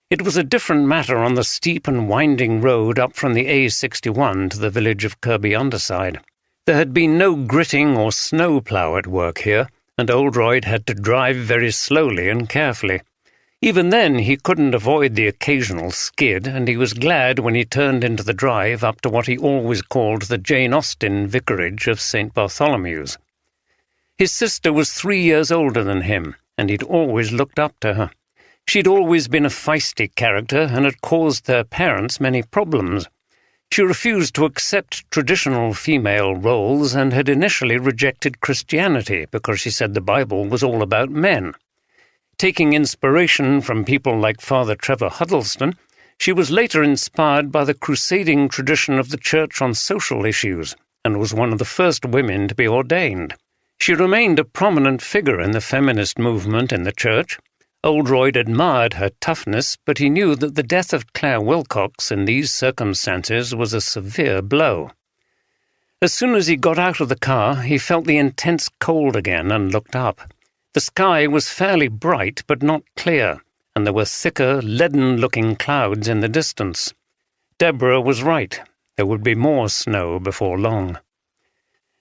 It was a different matter on the steep and winding road up from the A61 to the village of Kirby Underside. There had been no gritting or snow plough at work here, and Oldroyd had to drive very slowly and carefully. Even then he couldn't avoid the occasional skid, and he was glad when he turned into the drive up to what he always called the Jane Austen vicarage of St. Bartholomew's. His sister was 3 years older than him, and he'd always looked up to her. She'd always been a feisty character and had caused their parents many problems. She refused to accept traditional female roles and had initially rejected Christianity because she said the Bible was all about men. Taking inspiration from people like Father Trevor Huddleston, she was later inspired by the crusading tradition of the church on social issues and was one of the first women to be ordained. She remained a prominent figure in the feminist movement in the church. Oldroyd admired her toughness, but he knew that the death of Claire Wilcox in these circumstances was a severe blow. As soon as he got out of the car, he felt the intense cold again and looked up. The sky was fairly bright but not clear, and there were thicker, leaden-looking clouds in the distance. Deborah was right. There would be more snow before long.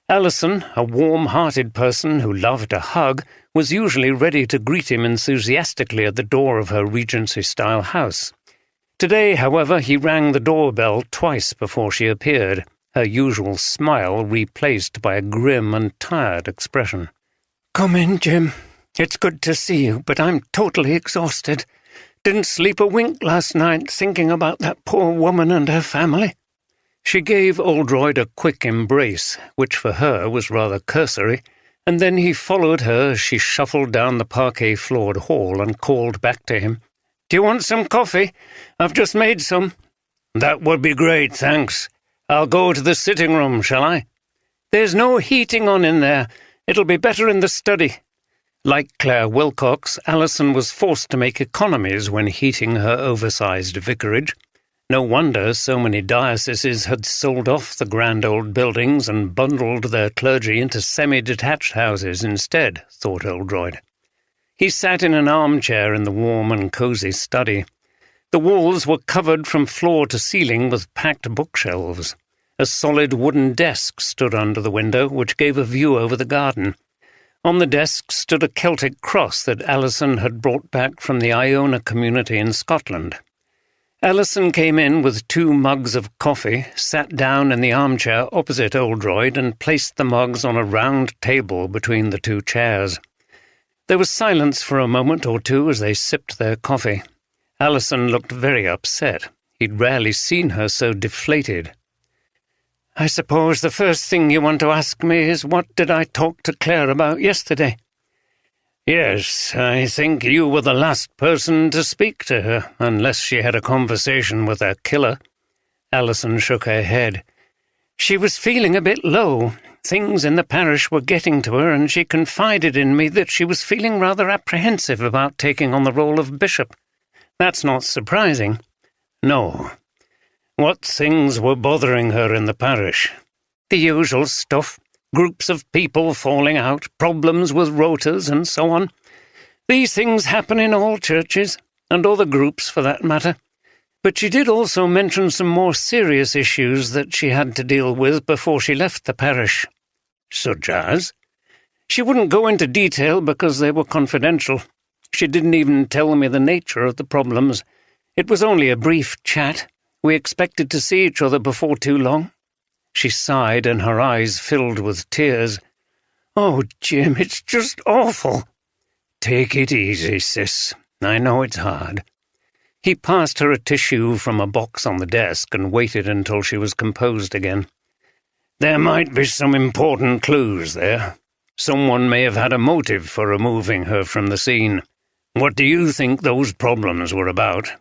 Alison, a warm-hearted person who loved a hug, was usually ready to greet him enthusiastically at the door of her Regency-style house. Today, however, he rang the doorbell twice before she appeared, her usual smile replaced by a grim and tired expression. "Come in, Jim. It's good to see you, but I'm totally exhausted. Didn't sleep a wink last night thinking about that poor woman and her family." She gave Oldroyd a quick embrace, which for her was rather cursory, and then he followed her as she shuffled down the parquet-floored hall and called back to him. "Do you want some coffee? I've just made some." "That would be great, thanks. I'll go to the sitting room, shall I?" "There's no heating on in there. It'll be better in the study." Like Claire Wilcox, Alison was forced to make economies when heating her oversized vicarage. No wonder so many dioceses had sold off the grand old buildings and bundled their clergy into semi-detached houses instead, thought Oldroyd. He sat in an armchair in the warm and cosy study. The walls were covered from floor to ceiling with packed bookshelves. A solid wooden desk stood under the window, which gave a view over the garden. On the desk stood a Celtic cross that Alison had brought back from the Iona community in Scotland. Alison came in with 2 mugs of coffee, sat down in the armchair opposite Oldroyd, and placed the mugs on a round table between the 2 chairs. There was silence for a moment or two as they sipped their coffee. Alison looked very upset. He'd rarely seen her so deflated. "I suppose the first thing you want to ask me is what did I talk to Claire about yesterday?" "Yes, I think you were the last person to speak to her, unless she had a conversation with her killer." Alison shook her head. "She was feeling a bit low. Things in the parish were getting to her, and she confided in me that she was feeling rather apprehensive about taking on the role of bishop. That's not surprising." "No. What things were bothering her in the parish?" "The usual stuff. Groups of people falling out, problems with rotas, and so on. These things happen in all churches, and other groups for that matter. But she did also mention some more serious issues that she had to deal with before she left the parish." "Such as?" "She wouldn't go into detail because they were confidential. She didn't even tell me the nature of the problems. It was only a brief chat. We expected to see each other before too long." She sighed and her eyes filled with tears. "Oh, Jim, it's just awful." "Take it easy, sis. I know it's hard." He passed her a tissue from a box on the desk and waited until she was composed again. "There might be some important clues there. Someone may have had a motive for removing her from the scene. What do you think those problems were about?"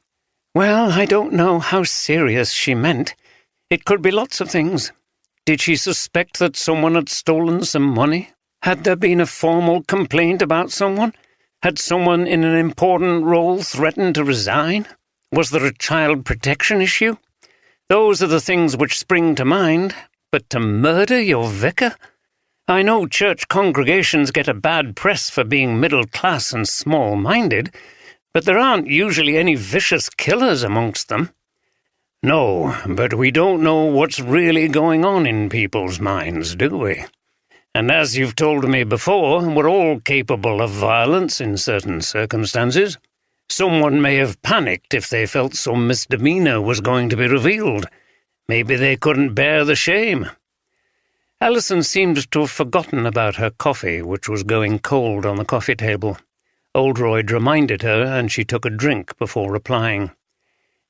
"Well, I don't know how serious she meant. It could be lots of things. Did she suspect that someone had stolen some money? Had there been a formal complaint about someone? Had someone in an important role threatened to resign? Was there a child protection issue? Those are the things which spring to mind. But to murder your vicar? I know church congregations get a bad press for being middle-class and small-minded, but there aren't usually any vicious killers amongst them." "No, but we don't know what's really going on in people's minds, do we? And as you've told me before, we're all capable of violence in certain circumstances. Someone may have panicked if they felt some misdemeanor was going to be revealed. Maybe they couldn't bear the shame." Alison seemed to have forgotten about her coffee, which was going cold on the coffee table. Oldroyd reminded her, and she took a drink before replying.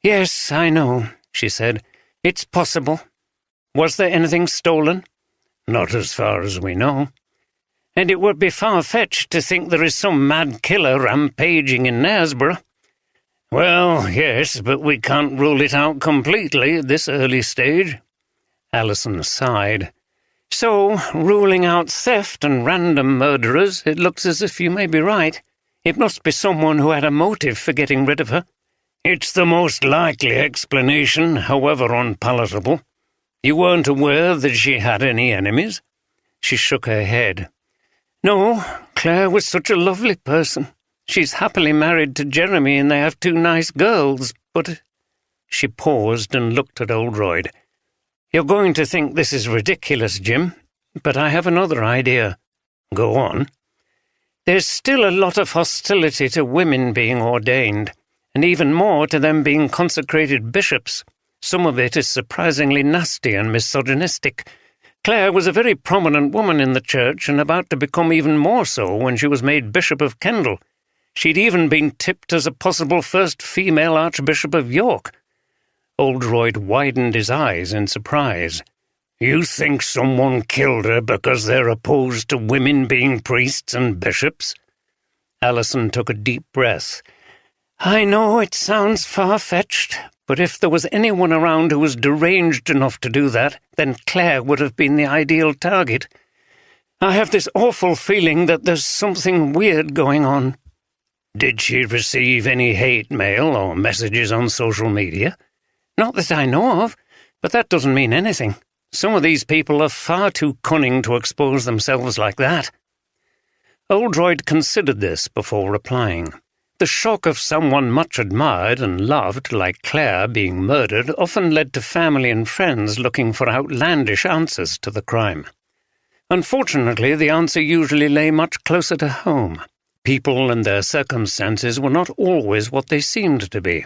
"Yes, I know," she said. "It's possible. Was there anything stolen?" "Not as far as we know." "And it would be far-fetched to think there is some mad killer rampaging in Knaresborough." "Well, yes, but we can't rule it out completely at this early stage." Alison sighed. "So, ruling out theft and random murderers, it looks as if you may be right. It must be someone who had a motive for getting rid of her. It's the most likely explanation, however unpalatable. You weren't aware that she had any enemies? She shook her head. No, Claire was such a lovely person. She's happily married to Jeremy and they have 2 nice girls, but— She paused and looked at Oldroyd. You're going to think this is ridiculous, Jim, but I have another idea. Go on. There's still a lot of hostility to women being ordained, and even more to them being consecrated bishops. Some of it is surprisingly nasty and misogynistic. Claire was a very prominent woman in the church and about to become even more so when she was made Bishop of Kendal. She'd even been tipped as a possible first female Archbishop of York. Oldroyd widened his eyes in surprise. You think someone killed her because they're opposed to women being priests and bishops? Alison took a deep breath. I know it sounds far-fetched, but if there was anyone around who was deranged enough to do that, then Claire would have been the ideal target. I have this awful feeling that there's something weird going on. Did she receive any hate mail or messages on social media? Not that I know of, but that doesn't mean anything. Some of these people are far too cunning to expose themselves like that. Oldroyd considered this before replying. The shock of someone much admired and loved, like Claire, being murdered often led to family and friends looking for outlandish answers to the crime. Unfortunately, the answer usually lay much closer to home. People and their circumstances were not always what they seemed to be.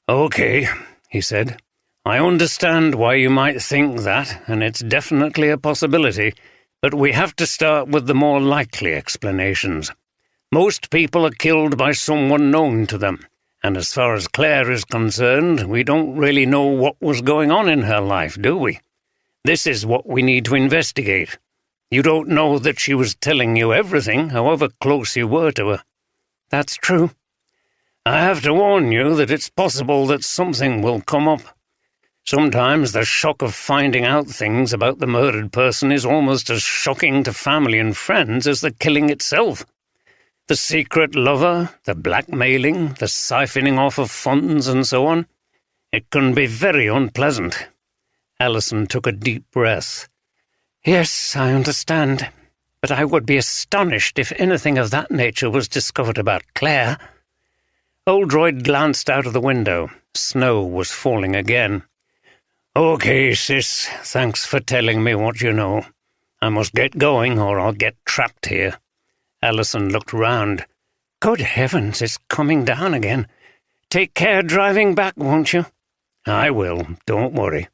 Okay, he said. I understand why you might think that, and it's definitely a possibility, but we have to start with the more likely explanations. Most people are killed by someone known to them, and as far as Claire is concerned, we don't really know what was going on in her life, do we? This is what we need to investigate. You don't know that she was telling you everything, however close you were to her. That's true. I have to warn you that it's possible that something will come up. Sometimes the shock of finding out things about the murdered person is almost as shocking to family and friends as the killing itself. The secret lover, the blackmailing, the siphoning off of funds and so on. It can be very unpleasant. Alison took a deep breath. Yes, I understand, but I would be astonished if anything of that nature was discovered about Claire. Oldroyd glanced out of the window. Snow was falling again. Okay, sis, thanks for telling me what you know. I must get going or I'll get trapped here. Alison looked round. Good heavens, it's coming down again. Take care driving back, won't you? I will, don't worry.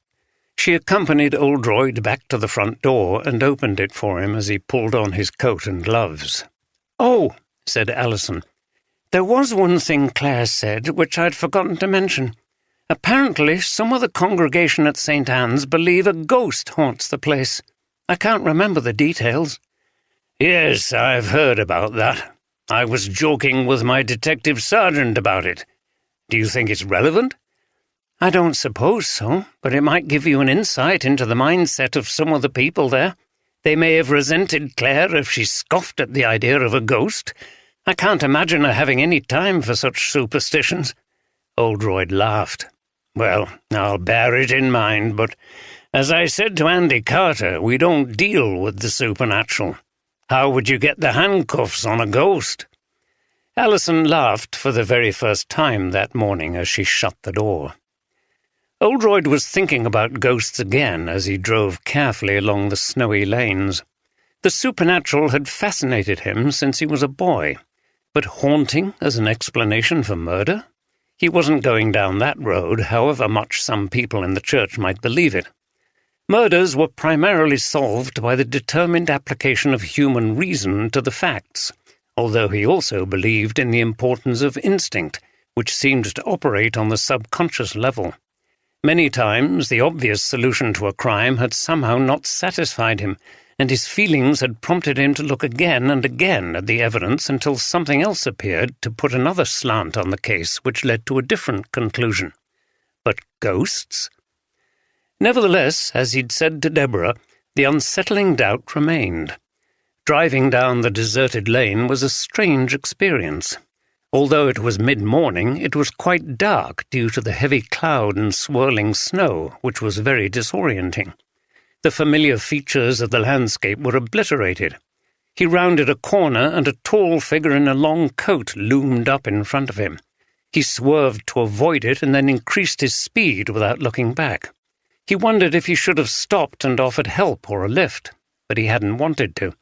She accompanied Oldroyd back to the front door and opened it for him as he pulled on his coat and gloves. Oh, said Alison. There was one thing Claire said which I'd forgotten to mention. Apparently, some of the congregation at St. Anne's believe a ghost haunts the place. I can't remember the details. Yes, I've heard about that. I was joking with my detective sergeant about it. Do you think it's relevant? I don't suppose so, but it might give you an insight into the mindset of some of the people there. They may have resented Claire if she scoffed at the idea of a ghost. I can't imagine her having any time for such superstitions. Oldroyd laughed. Well, I'll bear it in mind, but as I said to Andy Carter, we don't deal with the supernatural. How would you get the handcuffs on a ghost? Alison laughed for the very first time that morning as she shut the door. Oldroyd was thinking about ghosts again as he drove carefully along the snowy lanes. The supernatural had fascinated him since he was a boy, but haunting as an explanation for murder? He wasn't going down that road, however much some people in the church might believe it. Murders were primarily solved by the determined application of human reason to the facts, although he also believed in the importance of instinct, which seemed to operate on the subconscious level. Many times the obvious solution to a crime had somehow not satisfied him, and his feelings had prompted him to look again and again at the evidence until something else appeared to put another slant on the case, which led to a different conclusion. But ghosts? Nevertheless, as he'd said to Deborah, the unsettling doubt remained. Driving down the deserted lane was a strange experience. Although it was mid-morning, it was quite dark due to the heavy cloud and swirling snow, which was very disorienting. The familiar features of the landscape were obliterated. He rounded a corner and a tall figure in a long coat loomed up in front of him. He swerved to avoid it and then increased his speed without looking back. He wondered if he should have stopped and offered help or a lift, but he hadn't wanted to.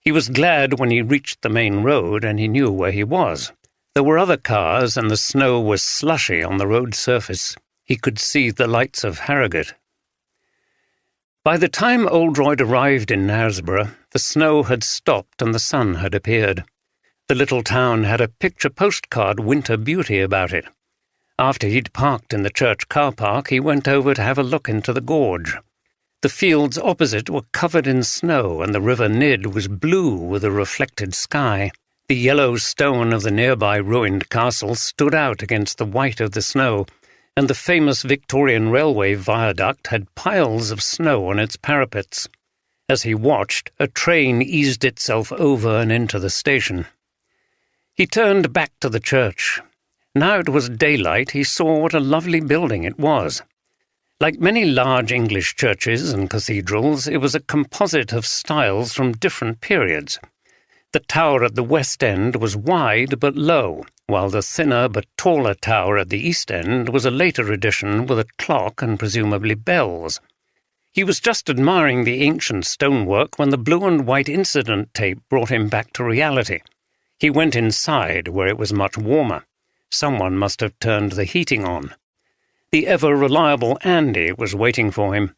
He was glad when he reached the main road and he knew where he was. There were other cars and the snow was slushy on the road surface. He could see the lights of Harrogate. By the time Oldroyd arrived in Knaresborough, the snow had stopped and the sun had appeared. The little town had a picture postcard winter beauty about it. After he'd parked in the church car park, he went over to have a look into the gorge. The fields opposite were covered in snow, and the river Nid was blue with a reflected sky. The yellow stone of the nearby ruined castle stood out against the white of the snow, and the famous Victorian railway viaduct had piles of snow on its parapets. As he watched, a train eased itself over and into the station. He turned back to the church. Now it was daylight, he saw what a lovely building it was. Like many large English churches and cathedrals, it was a composite of styles from different periods. The tower at the west end was wide but low, while the thinner but taller tower at the east end was a later addition with a clock and presumably bells. He was just admiring the ancient stonework when the blue and white incident tape brought him back to reality. He went inside, where it was much warmer. Someone must have turned the heating on. The ever-reliable Andy was waiting for him.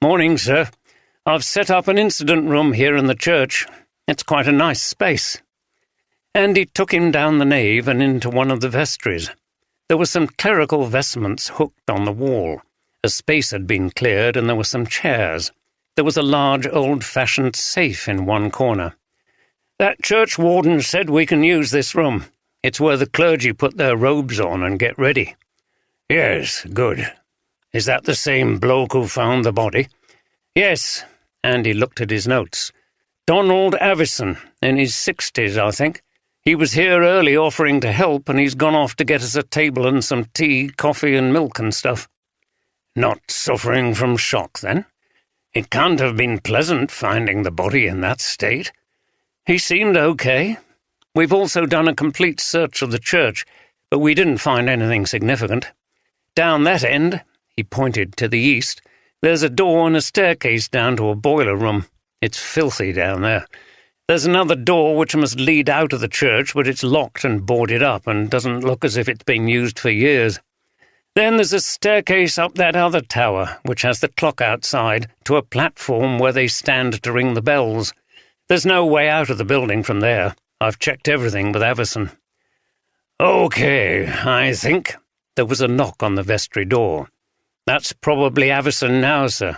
"Morning, sir. I've set up an incident room here in the church. It's quite a nice space." Andy took him down the nave and into one of the vestries. There were some clerical vestments hooked on the wall. A space had been cleared and there were some chairs. There was a large old-fashioned safe in one corner. "That church warden said we can use this room. It's where the clergy put their robes on and get ready." "Yes, good. Is that the same bloke who found the body?" "Yes." Andy looked at his notes. "Donald Avison, in his 60s, I think. He was here early offering to help, and he's gone off to get us a table and some tea, coffee and milk and stuff." "Not suffering from shock, then? It can't have been pleasant finding the body in that state." "He seemed okay. We've also done a complete search of the church, but we didn't find anything significant. Down that end," he pointed to the east, "there's a door and a staircase down to a boiler room. It's filthy down there. There's another door which must lead out of the church, but it's locked and boarded up and doesn't look as if it's been used for years. Then there's a staircase up that other tower, which has the clock outside, to a platform where they stand to ring the bells. There's no way out of the building from there. I've checked everything with Avison." "Okay, I think." There was a knock on the vestry door. "That's probably Avison now, sir."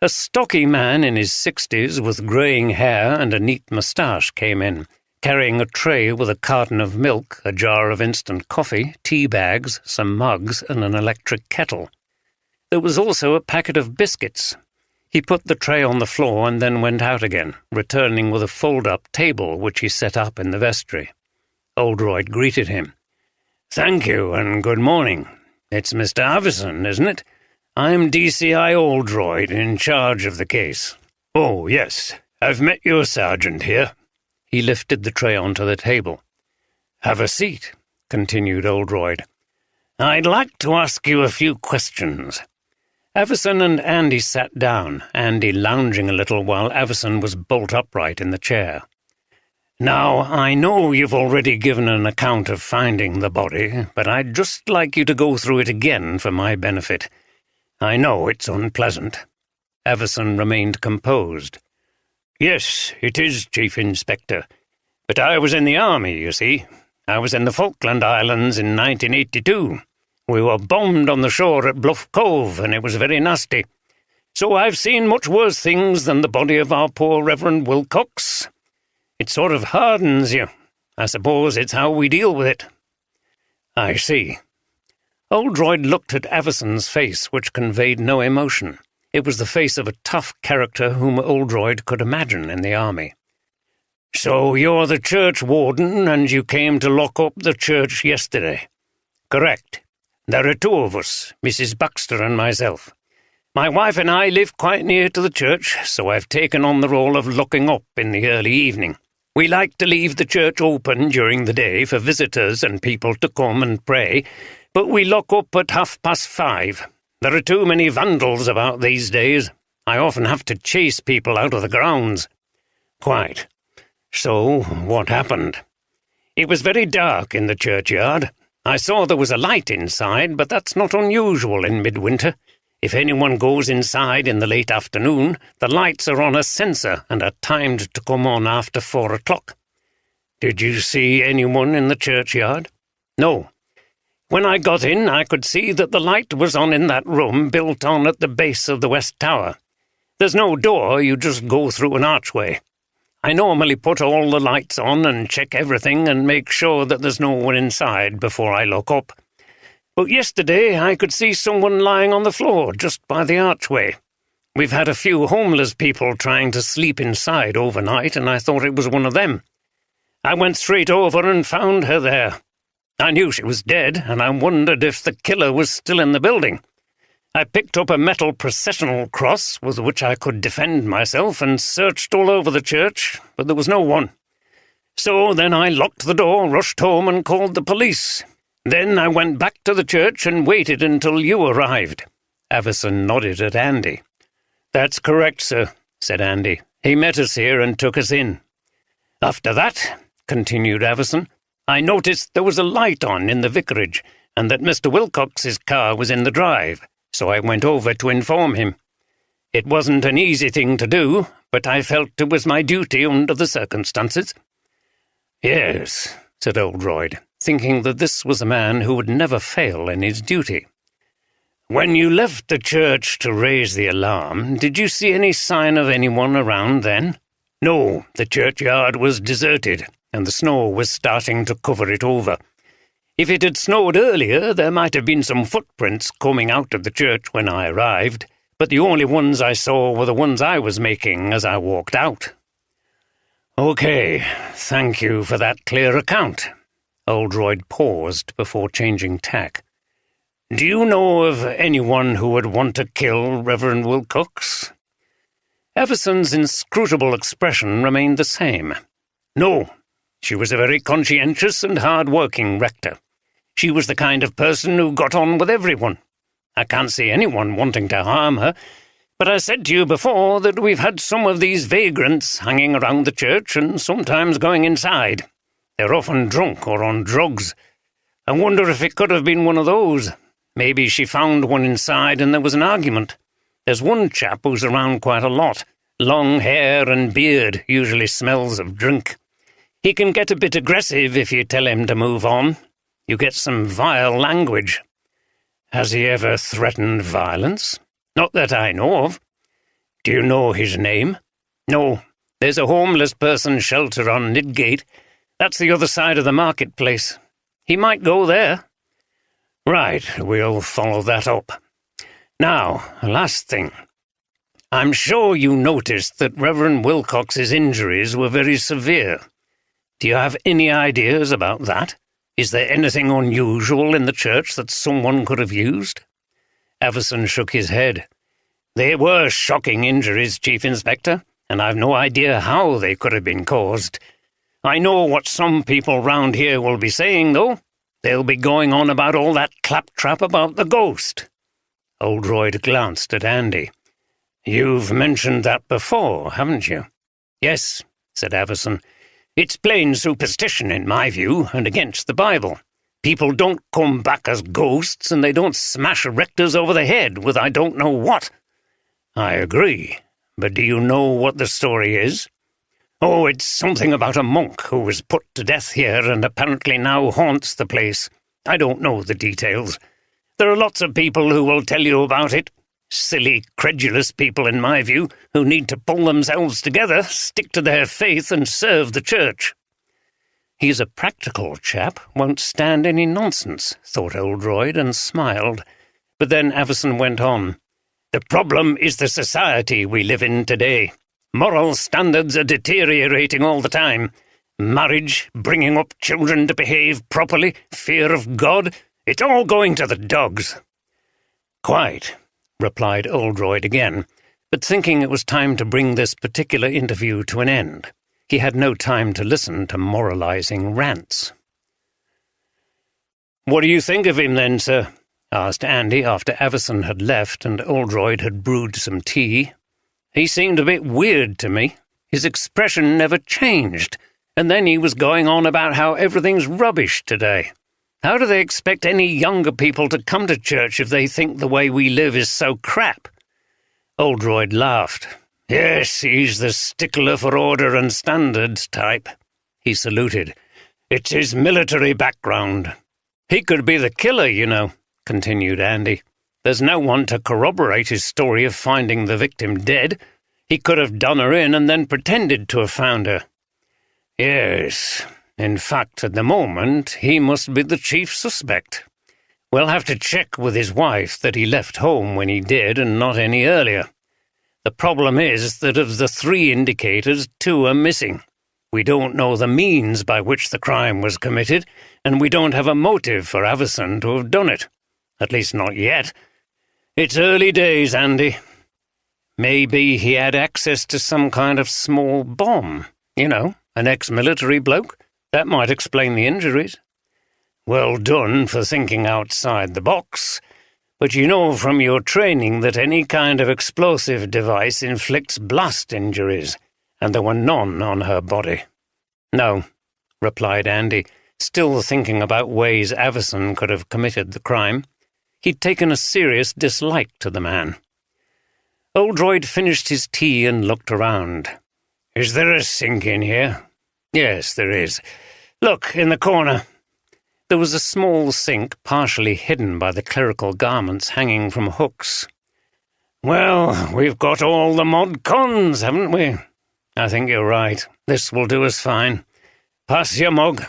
A stocky man in his 60s with greying hair and a neat moustache came in, carrying a tray with a carton of milk, a jar of instant coffee, tea bags, some mugs, and an electric kettle. There was also a packet of biscuits. He put the tray on the floor and then went out again, returning with a fold-up table which he set up in the vestry. Oldroyd greeted him. "Thank you, and good morning. It's Mr. Avison, isn't it? I'm DCI Oldroyd, in charge of the case." "Oh, yes. I've met your sergeant here." He lifted the tray onto the table. "Have a seat," continued Oldroyd. "I'd like to ask you a few questions." Avison and Andy sat down, Andy lounging a little while Avison was bolt upright in the chair. "Now, I know you've already given an account of finding the body, but I'd just like you to go through it again for my benefit. I know it's unpleasant." Avison remained composed. "Yes, it is, Chief Inspector. But I was in the army, you see. I was in the Falkland Islands in 1982. We were bombed on the shore at Bluff Cove, and it was very nasty. So I've seen much worse things than the body of our poor Reverend Wilcox. It sort of hardens you. I suppose it's how we deal with it." "I see." Oldroyd looked at Avison's face, which conveyed no emotion. It was the face of a tough character whom Oldroyd could imagine in the army. So you're the church warden and you came to lock up the church yesterday? Correct. There are two of us, Mrs. Baxter and myself. My wife and I live quite near to the church, so I've taken on the role of locking up in the early evening. We like to leave the church open during the day for visitors and people to come and pray, but we lock up at 5:30. There are too many vandals about these days. I often have to chase people out of the grounds. Quite. So, what happened? It was very dark in the churchyard. I saw there was a light inside, but that's not unusual in midwinter. If anyone goes inside in the late afternoon, the lights are on a sensor and are timed to come on after 4 o'clock. Did you see anyone in the churchyard? No. When I got in, I could see that the light was on in that room built on at the base of the west tower. There's no door, you just go through an archway. I normally put all the lights on and check everything and make sure that there's no one inside before I lock up. But yesterday I could see someone lying on the floor just by the archway. We've had a few homeless people trying to sleep inside overnight, and I thought it was one of them. I went straight over and found her there. I knew she was dead, and I wondered if the killer was still in the building. I picked up a metal processional cross with which I could defend myself and searched all over the church, but there was no one. So then I locked the door, rushed home and called the police. Then I went back to the church and waited until you arrived. Avison nodded at Andy. That's correct, sir, said Andy. He met us here and took us in. After that, continued Avison, I noticed there was a light on in the vicarage and that Mr. Wilcox's car was in the drive. So I went over to inform him. It wasn't an easy thing to do, but I felt it was my duty under the circumstances. Yes, said Oldroyd, thinking that this was a man who would never fail in his duty. When you left the church to raise the alarm, did you see any sign of anyone around then? No, the churchyard was deserted, and the snow was starting to cover it over. If it had snowed earlier, there might have been some footprints coming out of the church when I arrived, but the only ones I saw were the ones I was making as I walked out. Okay, thank you for that clear account. Oldroyd paused before changing tack. Do you know of anyone who would want to kill Reverend Wilcox? Everson's inscrutable expression remained the same. No, she was a very conscientious and hard-working rector. She was the kind of person who got on with everyone. I can't see anyone wanting to harm her, but I said to you before that we've had some of these vagrants hanging around the church and sometimes going inside. They're often drunk or on drugs. I wonder if it could have been one of those. Maybe she found one inside and there was an argument. There's one chap who's around quite a lot. Long hair and beard, usually smells of drink. He can get a bit aggressive if you tell him to move on. You get some vile language. Has he ever threatened violence? Not that I know of. Do you know his name? No. There's a homeless person shelter on Nidgate. That's the other side of the marketplace. He might go there. Right, we'll follow that up. Now, last thing. I'm sure you noticed that Reverend Wilcox's injuries were very severe. Do you have any ideas about that? Is there anything unusual in the church that someone could have used? Avison shook his head. They were shocking injuries, Chief Inspector, and I've no idea how they could have been caused. I know what some people round here will be saying, though. They'll be going on about all that claptrap about the ghost. Oldroyd glanced at Andy. You've mentioned that before, haven't you? Yes, said Avison. It's plain superstition in my view, and against the Bible. People don't come back as ghosts, and they don't smash rectors over the head with I don't know what. I agree, but do you know what the story is? Oh, it's something about a monk who was put to death here and apparently now haunts the place. I don't know the details. There are lots of people who will tell you about it. Silly, credulous people, in my view, who need to pull themselves together, stick to their faith and serve the church. He's a practical chap, won't stand any nonsense, thought Oldroyd, and smiled. But then Avison went on. The problem is the society we live in today. Moral standards are deteriorating all the time. Marriage, bringing up children to behave properly, fear of God, it's all going to the dogs." "Quite," replied Oldroyd again, but thinking it was time to bring this particular interview to an end. He had no time to listen to moralizing rants. "What do you think of him then, sir?" asked Andy after Avison had left and Oldroyd had brewed some tea. "He seemed a bit weird to me. His expression never changed, and then he was going on about how everything's rubbish today. How do they expect any younger people to come to church if they think the way we live is so crap?" Oldroyd laughed. "Yes, he's the stickler for order and standards type." He saluted. "It's his military background." "He could be the killer, you know," continued Andy. "There's no one to corroborate his story of finding the victim dead. He could have done her in and then pretended to have found her." "Yes. In fact, at the moment, he must be the chief suspect. We'll have to check with his wife that he left home when he did and not any earlier. The problem is that of the 3 indicators, 2 are missing. We don't know the means by which the crime was committed, and we don't have a motive for Avison to have done it. At least not yet. It's early days, Andy. Maybe he had access to some kind of small bomb. You know, an ex-military bloke. That might explain the injuries." "Well done for thinking outside the box. But you know from your training that any kind of explosive device inflicts blast injuries, and there were none on her body." "No," replied Andy, still thinking about ways Avison could have committed the crime. He'd taken a serious dislike to the man. Oldroyd finished his tea and looked around. "Is there a sink in here?" "Yes, there is. Look, in the corner." There was a small sink partially hidden by the clerical garments hanging from hooks. "Well, we've got all the mod cons, haven't we?" "I think you're right. This will do us fine. Pass your mug."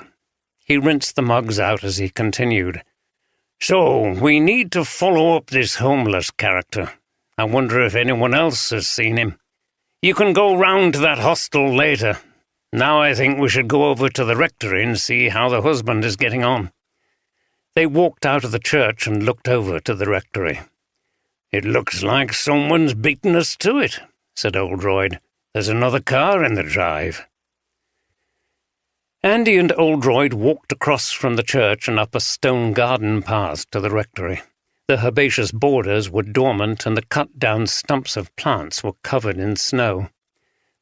He rinsed the mugs out as he continued. "So, we need to follow up this homeless character. I wonder if anyone else has seen him. You can go round to that hostel later. Now I think we should go over to the rectory and see how the husband is getting on." They walked out of the church and looked over to the rectory. "It looks like someone's beaten us to it," said Oldroyd. "There's another car in the drive." Andy and Oldroyd walked across from the church and up a stone garden path to the rectory. The herbaceous borders were dormant and the cut-down stumps of plants were covered in snow.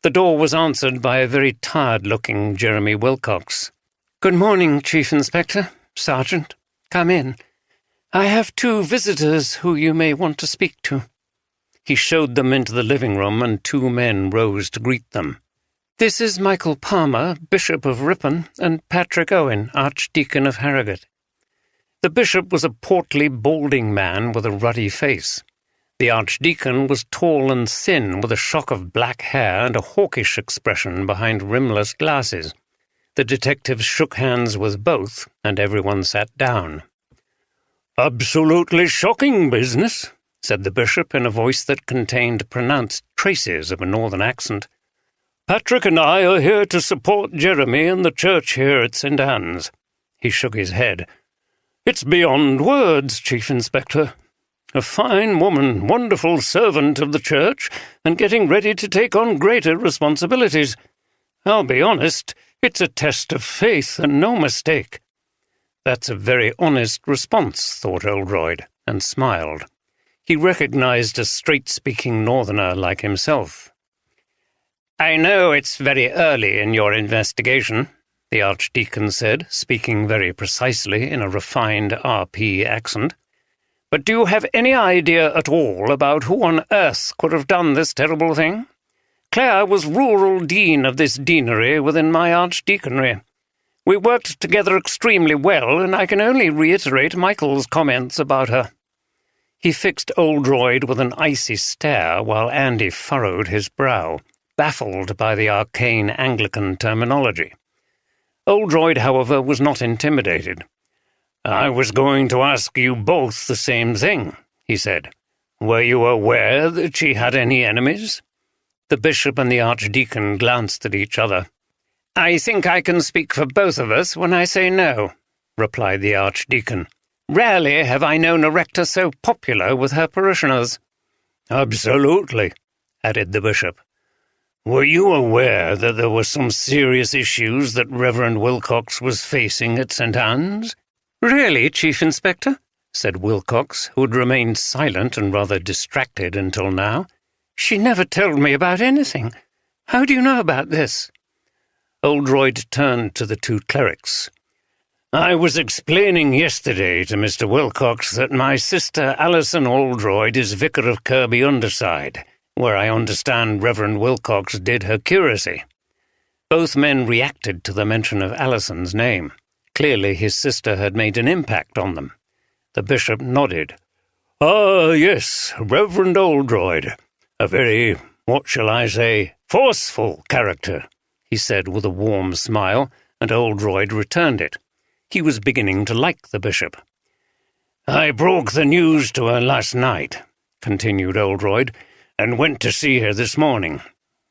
The door was answered by a very tired-looking Jeremy Wilcox. "Good morning, Chief Inspector, Sergeant. Come in. I have 2 visitors who you may want to speak to." He showed them into the living room and 2 men rose to greet them. "This is Michael Palmer, Bishop of Ripon, and Patrick Owen, Archdeacon of Harrogate." The bishop was a portly, balding man with a ruddy face. The archdeacon was tall and thin, with a shock of black hair and a hawkish expression behind rimless glasses. The detectives shook hands with both, and everyone sat down. "Absolutely shocking business," said the bishop in a voice that contained pronounced traces of a northern accent. "Patrick and I are here to support Jeremy and the church here at St. Anne's." He shook his head. "It's beyond words, Chief Inspector. A fine woman, wonderful servant of the church, and getting ready to take on greater responsibilities. I'll be honest, it's a test of faith and no mistake." That's a very honest response, thought Oldroyd, and smiled. He recognized a straight-speaking northerner like himself. "I know it's very early in your investigation," the Archdeacon said, speaking very precisely in a refined RP accent. "But do you have any idea at all about who on earth could have done this terrible thing? Claire was rural dean of this deanery within my archdeaconry. We worked together extremely well, and I can only reiterate Michael's comments about her." He fixed Oldroyd with an icy stare while Andy furrowed his brow, baffled by the arcane Anglican terminology. Oldroyd, however, was not intimidated. "I was going to ask you both the same thing," he said. "Were you aware that she had any enemies?" The bishop and the archdeacon glanced at each other. "I think I can speak for both of us when I say no," replied the archdeacon. "Rarely have I known a rector so popular with her parishioners." "Absolutely," added the bishop. "Were you aware that there were some serious issues that Reverend Wilcox was facing at St. Anne's?" "Really, Chief Inspector?" said Wilcox, who had remained silent and rather distracted until now. "She never told me about anything. How do you know about this?" Oldroyd turned to the two clerics. "I was explaining yesterday to Mr. Wilcox that my sister Alison Oldroyd is vicar of Kirby Underside, where I understand Reverend Wilcox did her curacy." Both men reacted to the mention of Alison's name. Clearly his sister had made an impact on them. The bishop nodded. "Ah, yes, Reverend Oldroyd. A very, what shall I say, forceful character," he said with a warm smile, and Oldroyd returned it. He was beginning to like the bishop. "I broke the news to her last night," continued Oldroyd, "and went to see her this morning.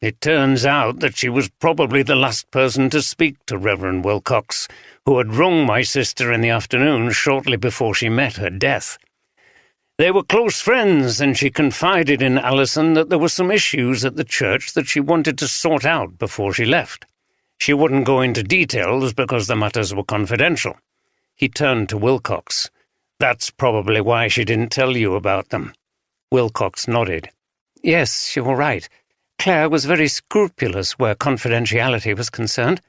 It turns out that she was probably the last person to speak to Reverend Wilcox, who had rung my sister in the afternoon shortly before she met her death. They were close friends, and she confided in Alison that there were some issues at the church that she wanted to sort out before she left. She wouldn't go into details because the matters were confidential." He turned to Wilcox. "That's probably why she didn't tell you about them." Wilcox nodded. "Yes, you're right. Claire was very scrupulous where confidentiality was concerned.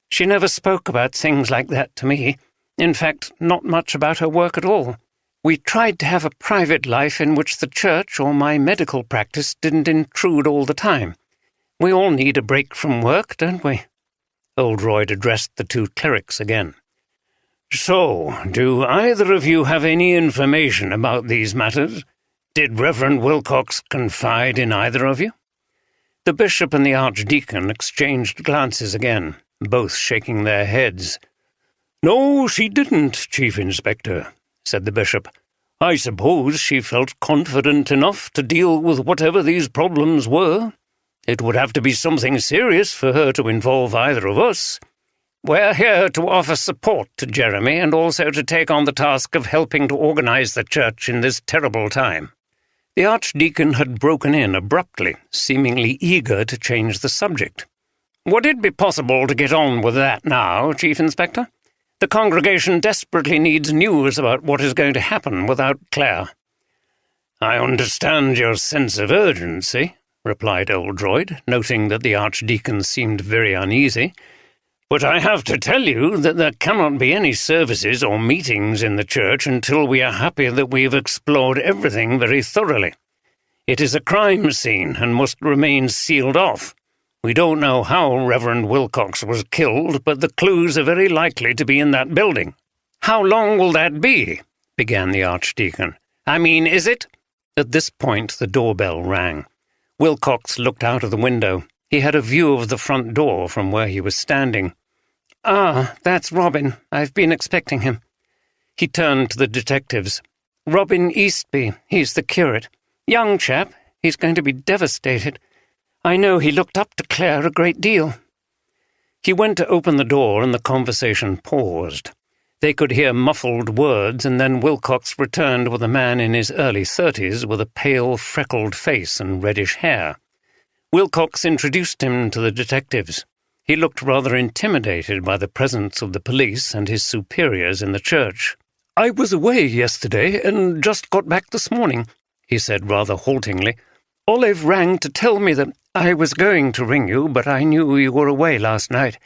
She never spoke about things like that to me. In fact, not much about her work at all. We tried to have a private life in which the church or my medical practice didn't intrude all the time. We all need a break from work, don't we?" Oldroyd addressed the two clerics again. "So, do either of you have any information about these matters? Did Reverend Wilcox confide in either of you?" The bishop and the archdeacon exchanged glances again, both shaking their heads. "No, she didn't, Chief Inspector," said the bishop. "I suppose she felt confident enough to deal with whatever these problems were. It would have to be something serious for her to involve either of us. We're here to offer support to Jeremy and also to take on the task of helping to organize the church in this terrible time." The archdeacon had broken in abruptly, seemingly eager to change the subject. "Would it be possible to get on with that now, Chief Inspector? The congregation desperately needs news about what is going to happen without Claire." "I understand your sense of urgency," replied Oldroyd, noting that the archdeacon seemed very uneasy. "But I have to tell you that there cannot be any services or meetings in the church until we are happy that we have explored everything very thoroughly. It is a crime scene and must remain sealed off. We don't know how Reverend Wilcox was killed, but the clues are very likely to be in that building." "How long will that be?" began the archdeacon. "I mean, is it—" At this point the doorbell rang. Wilcox looked out of the window. He had a view of the front door from where he was standing. "Ah, that's Robin. I've been expecting him." He turned to the detectives. "Robin Eastby. He's the curate. Young chap. He's going to be devastated. I know he looked up to Claire a great deal." He went to open the door and the conversation paused. They could hear muffled words, and then Wilcox returned with a man in his early 30s with a pale, freckled face and reddish hair. Wilcox introduced him to the detectives. He looked rather intimidated by the presence of the police and his superiors in the church. "I was away yesterday and just got back this morning," he said rather haltingly. "Olive rang to tell me that I was going to ring you, but I knew you were away last night.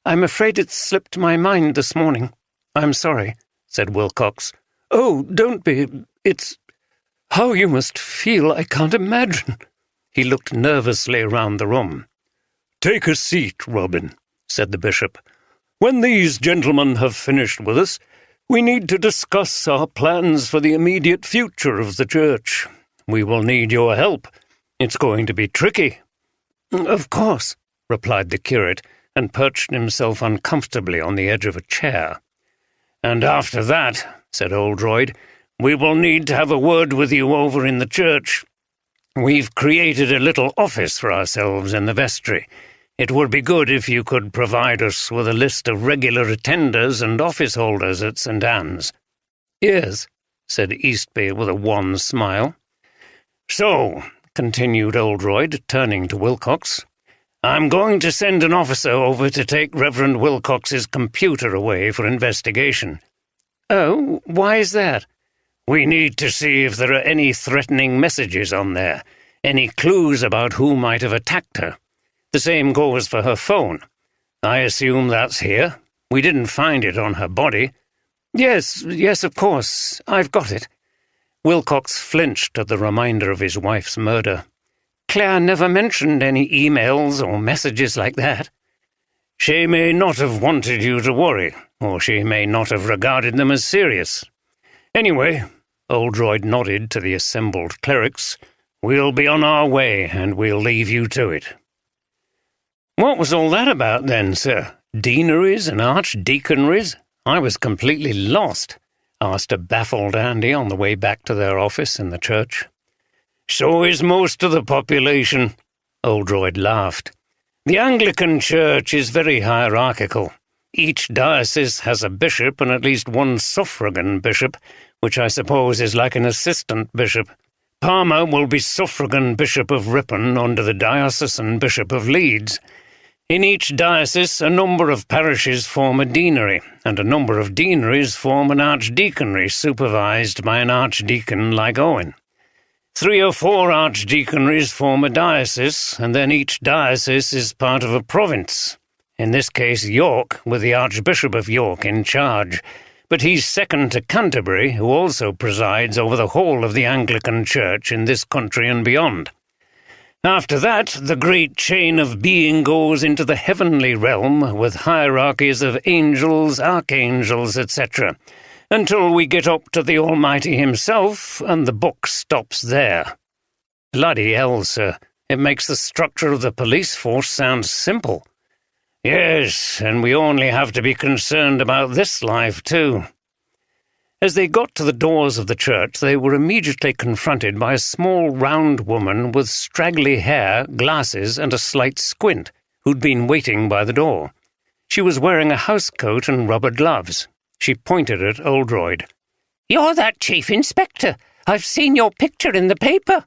I'm afraid it slipped my mind this morning. I'm sorry," said Wilcox. "Oh, don't be. It's— how you must feel, I can't imagine." He looked nervously around the room. "Take a seat, Robin," said the bishop. "When these gentlemen have finished with us, we need to discuss our plans for the immediate future of the church. We will need your help. It's going to be tricky." "Of course," replied the curate, and perched himself uncomfortably on the edge of a chair. "And after that," said Oldroyd, "we will need to have a word with you over in the church." We've created a little office for ourselves in the vestry. It would be good if you could provide us with a list of regular attenders and office holders at St. Anne's." "Yes," said Eastby with a wan smile. "So," continued Oldroyd, turning to Wilcox, "I'm going to send an officer over to take Reverend Wilcox's computer away for investigation." "Oh, why is that?" "We need to see if there are any threatening messages on there, any clues about who might have attacked her. The same goes for her phone. I assume that's here. We didn't find it on her body." Yes, of course. I've got it." Wilcox flinched at the reminder of his wife's murder. "Claire never mentioned any emails or messages like that." "She may not have wanted you to worry, or she may not have regarded them as serious. Anyway," Oldroyd nodded to the assembled clerics, "we'll be on our way, and we'll leave you to it." "What was all that about then, sir? Deaneries and archdeaconries? I was completely lost," asked a baffled Andy on the way back to their office in the church. "So is most of the population," Oldroyd laughed. "The Anglican Church is very hierarchical. Each diocese has a bishop and at least one suffragan bishop, which I suppose is like an assistant bishop. Palmer will be suffragan Bishop of Ripon under the diocesan Bishop of Leeds. In each diocese, a number of parishes form a deanery, and a number of deaneries form an archdeaconry supervised by an archdeacon like Owen. 3 or 4 archdeaconries form a diocese, and then each diocese is part of a province. In this case, York, with the Archbishop of York in charge, but he's second to Canterbury, who also presides over the whole of the Anglican Church in this country and beyond. After that, the great chain of being goes into the heavenly realm, with hierarchies of angels, archangels, etc., until we get up to the Almighty himself, and the book stops there." "Bloody hell, sir. It makes the structure of the police force sound simple." "Yes, and we only have to be concerned about this life, too." As they got to the doors of the church, they were immediately confronted by a small, round woman with straggly hair, glasses, and a slight squint, who'd been waiting by the door. She was wearing a housecoat and rubber gloves. She pointed at Oldroyd. "You're that Chief Inspector. I've seen your picture in the paper."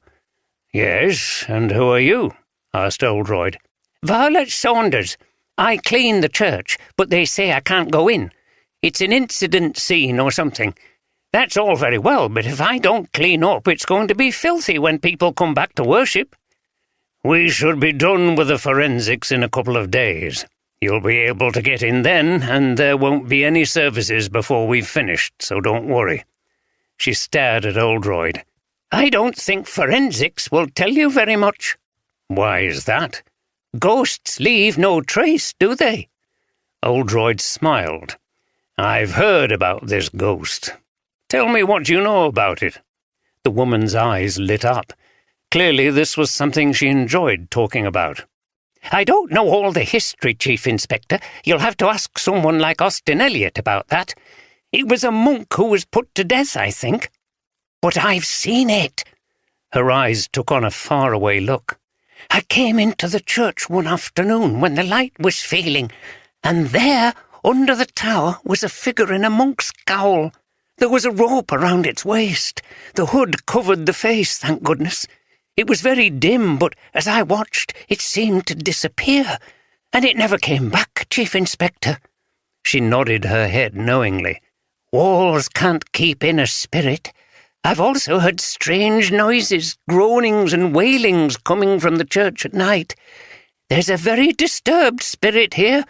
"Yes, and who are you?" asked Oldroyd. "Violet Saunders. I clean the church, but they say I can't go in. It's an incident scene or something. That's all very well, but if I don't clean up, it's going to be filthy when people come back to worship." "We should be done with the forensics in a couple of days. You'll be able to get in then, and there won't be any services before we've finished, so don't worry." She stared at Oldroyd. "I don't think forensics will tell you very much." "Why is that?" "Ghosts leave no trace, do they?" Oldroyd smiled. "I've heard about this ghost. Tell me what you know about it." The woman's eyes lit up. Clearly this was something she enjoyed talking about. "I don't know all the history, Chief Inspector. You'll have to ask someone like Austin Elliot about that. It was a monk who was put to death, I think. But I've seen it." Her eyes took on a faraway look. "I came into the church one afternoon when the light was failing, and there, under the tower, was a figure in a monk's cowl. There was a rope around its waist. The hood covered the face, thank goodness. It was very dim, but as I watched, it seemed to disappear, and it never came back, Chief Inspector." She nodded her head knowingly. "Walls can't keep in a spirit. I've also heard strange noises, groanings and wailings coming from the church at night. There's a very disturbed spirit here.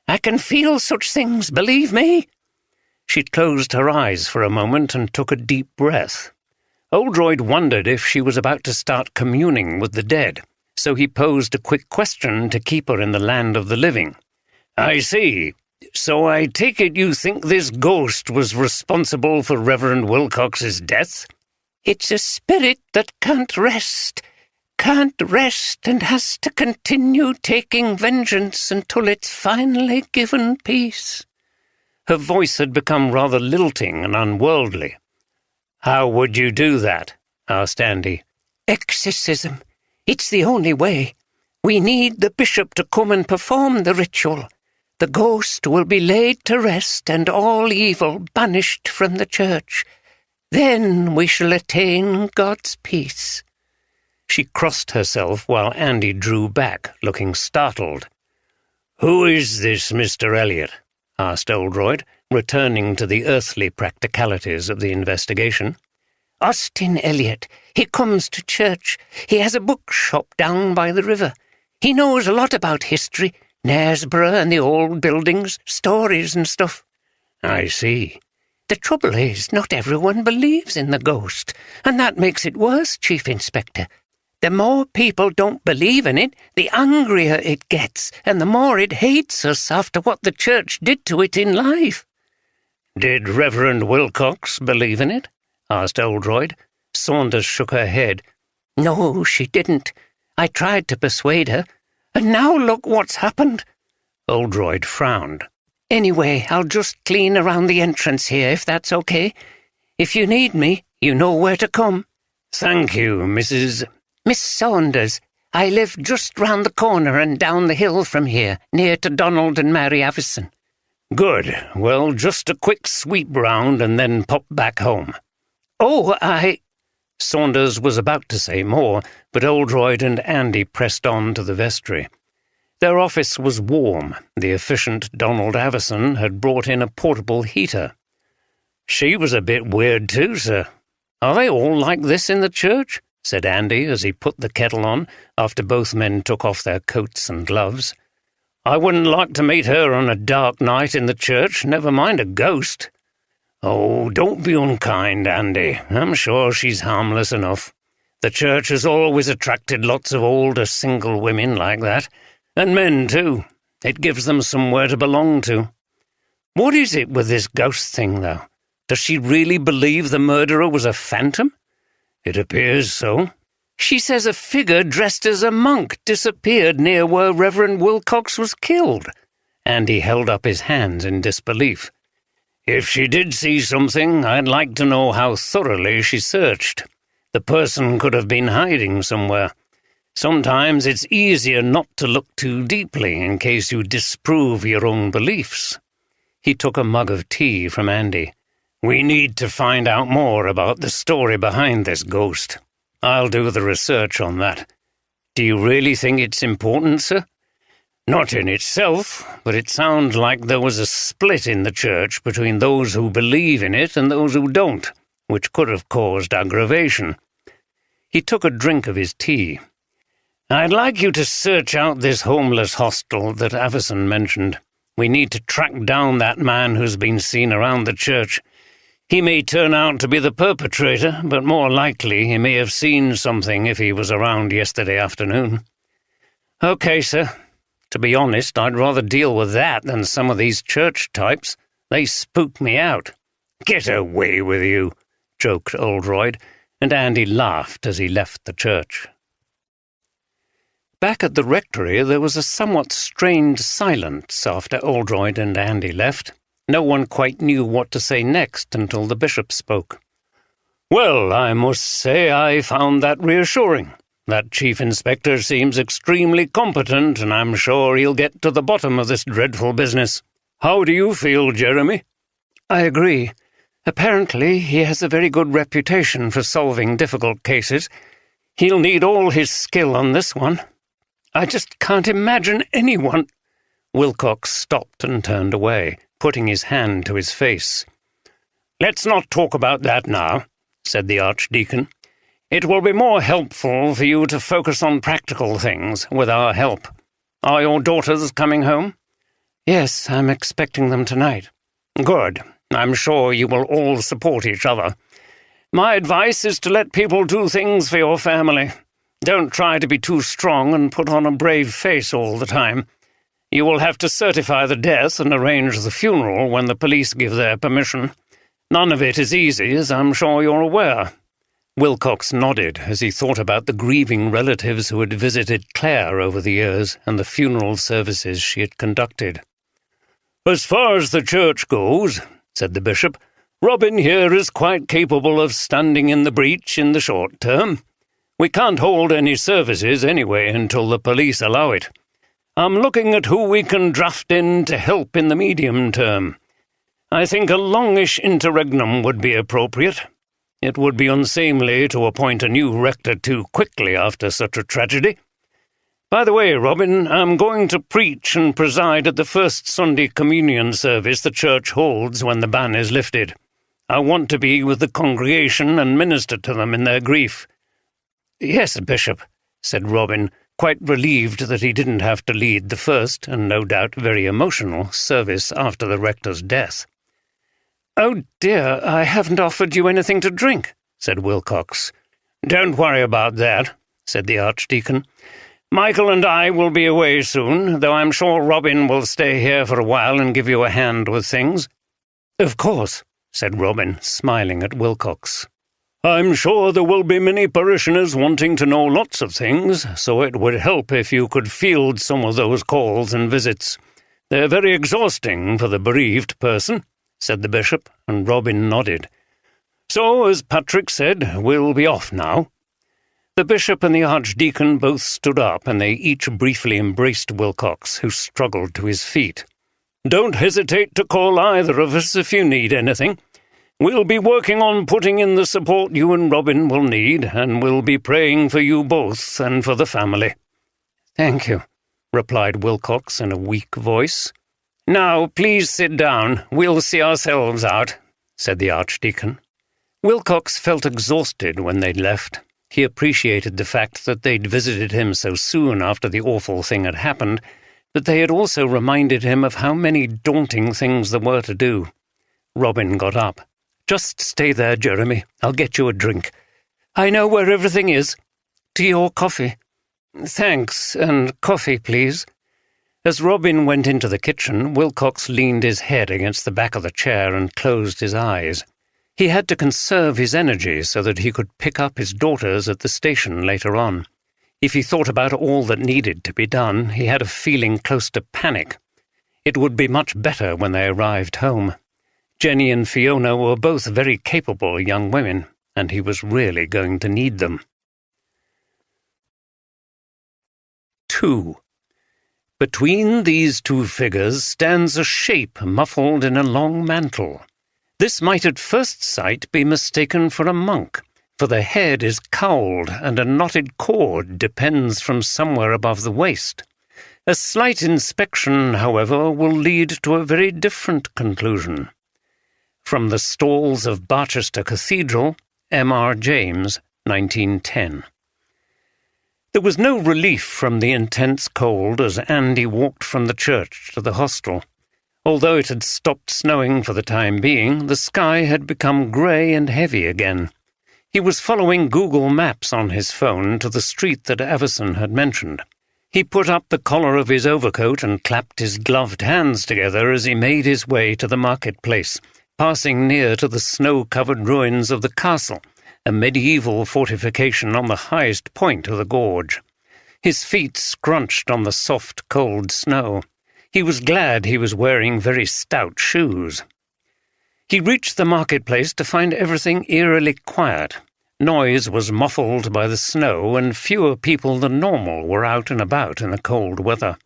I can feel such things, believe me." She closed her eyes for a moment and took a deep breath. Oldroyd wondered if she was about to start communing with the dead, so he posed a quick question to keep her in the land of the living. "I see. So I take it you think this ghost was responsible for Reverend Wilcox's death?" "It's a spirit that can't rest and has to continue taking vengeance until it's finally given peace." Her voice had become rather lilting and unworldly. "How would you do that?" asked Andy. Exorcism. It's the only way. We need the bishop to come and perform the ritual. The ghost will be laid to rest and all evil banished from the church. Then we shall attain God's peace." She crossed herself while Andy drew back, looking startled. "Who is this Mr. Elliot?" asked Oldroyd, returning to the earthly practicalities of the investigation. "Austin Elliot. He comes to church. He has a bookshop down by the river. He knows a lot about history, Knaresborough and the old buildings, stories and stuff." "I see." "The trouble is, not everyone believes in the ghost, and that makes it worse, Chief Inspector. The more people don't believe in it, the angrier it gets, and the more it hates us after what the church did to it in life." "Did Reverend Wilcox believe in it?" asked Oldroyd. Saunders shook her head. "No, she didn't. I tried to persuade her, and now look what's happened." Oldroyd frowned. "Anyway, I'll just clean around the entrance here, if that's okay. If you need me, you know where to come." "Thank you, Mrs. "Miss Saunders. I live just round the corner and down the hill from here, near to Donald and Mary Avison." "Good. Well, just a quick sweep round and then pop back home." "Oh, Saunders was about to say more, but Oldroyd and Andy pressed on to the vestry. Their office was warm. The efficient Donald Avison had brought in a portable heater. "She was a bit weird too, sir. Are they all like this in the church?" said Andy as he put the kettle on, after both men took off their coats and gloves. "I wouldn't like to meet her on a dark night in the church, never mind a ghost." "Oh, don't be unkind, Andy. I'm sure she's harmless enough. The church has always attracted lots of older single women like that, and men too. It gives them somewhere to belong to. What is it with this ghost thing, though? Does she really believe the murderer was a phantom?" "It appears so." "She says a figure dressed as a monk disappeared near where Reverend Wilcox was killed." Andy held up his hands in disbelief. "If she did see something, I'd like to know how thoroughly she searched. The person could have been hiding somewhere. Sometimes it's easier not to look too deeply in case you disprove your own beliefs." He took a mug of tea from Andy. "We need to find out more about the story behind this ghost. I'll do the research on that. Do you really think it's important, sir?" "Not in itself, but it sounds like there was a split in the church between those who believe in it and those who don't, which could have caused aggravation." He took a drink of his tea. "I'd like you to search out this homeless hostel that Avison mentioned. We need to track down that man who's been seen around the church. He may turn out to be the perpetrator, but more likely he may have seen something if he was around yesterday afternoon." "Okay, sir. To be honest, I'd rather deal with that than some of these church types. They spook me out." "Get away with you," joked Oldroyd, and Andy laughed as he left the church. Back at the rectory, there was a somewhat strained silence after Oldroyd and Andy left. No one quite knew what to say next until the bishop spoke. "Well, I must say I found that reassuring. That chief inspector seems extremely competent, and I'm sure he'll get to the bottom of this dreadful business. How do you feel, Jeremy?" "I agree. Apparently he has a very good reputation for solving difficult cases. He'll need all his skill on this one. I just can't imagine anyone—" Wilcox stopped and turned away, putting his hand to his face. "Let's not talk about that now," said the Archdeacon. "It will be more helpful for you to focus on practical things with our help. Are your daughters coming home?" "Yes, I'm expecting them tonight." "Good. I'm sure you will all support each other. My advice is to let people do things for your family. Don't try to be too strong and put on a brave face all the time. You will have to certify the death and arrange the funeral when the police give their permission. None of it is easy, as I'm sure you're aware." Wilcox nodded as he thought about the grieving relatives who had visited Claire over the years and the funeral services she had conducted. "As far as the church goes," said the bishop, "Robin here is quite capable of standing in the breach in the short term. We can't hold any services anyway until the police allow it. I'm looking at who we can draft in to help in the medium term. I think a longish interregnum would be appropriate. It would be unseemly to appoint a new rector too quickly after such a tragedy. By the way, Robin, I'm going to preach and preside at the first Sunday communion service the church holds when the ban is lifted. I want to be with the congregation and minister to them in their grief." "Yes, Bishop," said Robin, quite relieved that he didn't have to lead the first, and no doubt very emotional, service after the rector's death. "Oh dear, I haven't offered you anything to drink," said Wilcox. "Don't worry about that," said the Archdeacon. "Michael and I will be away soon, though I'm sure Robin will stay here for a while and give you a hand with things." "Of course," said Robin, smiling at Wilcox. "I'm sure there will be many parishioners wanting to know lots of things, so it would help if you could field some of those calls and visits. They're very exhausting for the bereaved person," said the bishop, and Robin nodded. "So, as Patrick said, we'll be off now." The bishop and the archdeacon both stood up, and they each briefly embraced Wilcox, who struggled to his feet. "Don't hesitate to call either of us if you need anything. We'll be working on putting in the support you and Robin will need, and we'll be praying for you both and for the family." "Thank you," replied Wilcox in a weak voice. "Now, please sit down. We'll see ourselves out," said the archdeacon. Wilcox felt exhausted when they'd left. He appreciated the fact that they'd visited him so soon after the awful thing had happened, but they had also reminded him of how many daunting things there were to do. Robin got up. "Just stay there, Jeremy. I'll get you a drink. I know where everything is. Tea or coffee?" "Thanks, and coffee, please." As Robin went into the kitchen, Wilcox leaned his head against the back of the chair and closed his eyes. He had to conserve his energy so that he could pick up his daughters at the station later on. If he thought about all that needed to be done, he had a feeling close to panic. It would be much better when they arrived home. Jenny and Fiona were both very capable young women, and he was really going to need them. 2. Between these two figures stands a shape muffled in a long mantle. This might at first sight be mistaken for a monk, for the head is cowled and a knotted cord depends from somewhere above the waist. A slight inspection, however, will lead to a very different conclusion. From the Stalls of Barchester Cathedral, M.R. James, 1910. There was no relief from the intense cold as Andy walked from the church to the hostel. Although it had stopped snowing for the time being, the sky had become grey and heavy again. He was following Google Maps on his phone to the street that Everson had mentioned. He put up the collar of his overcoat and clapped his gloved hands together as he made his way to the marketplace, passing near to the snow-covered ruins of the castle, a medieval fortification on the highest point of the gorge. His feet scrunched on the soft, cold snow. He was glad he was wearing very stout shoes. He reached the marketplace to find everything eerily quiet. Noise was muffled by the snow, and fewer people than normal were out and about in the cold weather.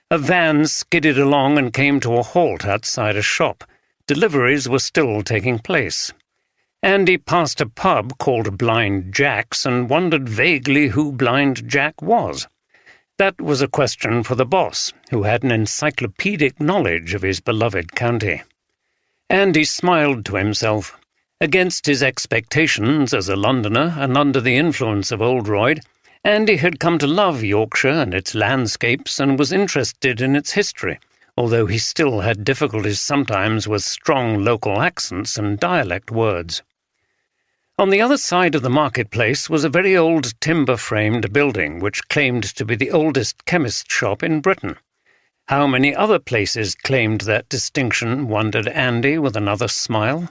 A van skidded along and came to a halt outside a shop. Deliveries were still taking place. Andy passed a pub called Blind Jack's and wondered vaguely who Blind Jack was. That was a question for the boss, who had an encyclopedic knowledge of his beloved county. Andy smiled to himself. Against his expectations as a Londoner and under the influence of Oldroyd, Andy had come to love Yorkshire and its landscapes and was interested in its history, although he still had difficulties sometimes with strong local accents and dialect words. On the other side of the marketplace was a very old timber-framed building which claimed to be the oldest chemist shop in Britain. How many other places claimed that distinction, wondered Andy with another smile.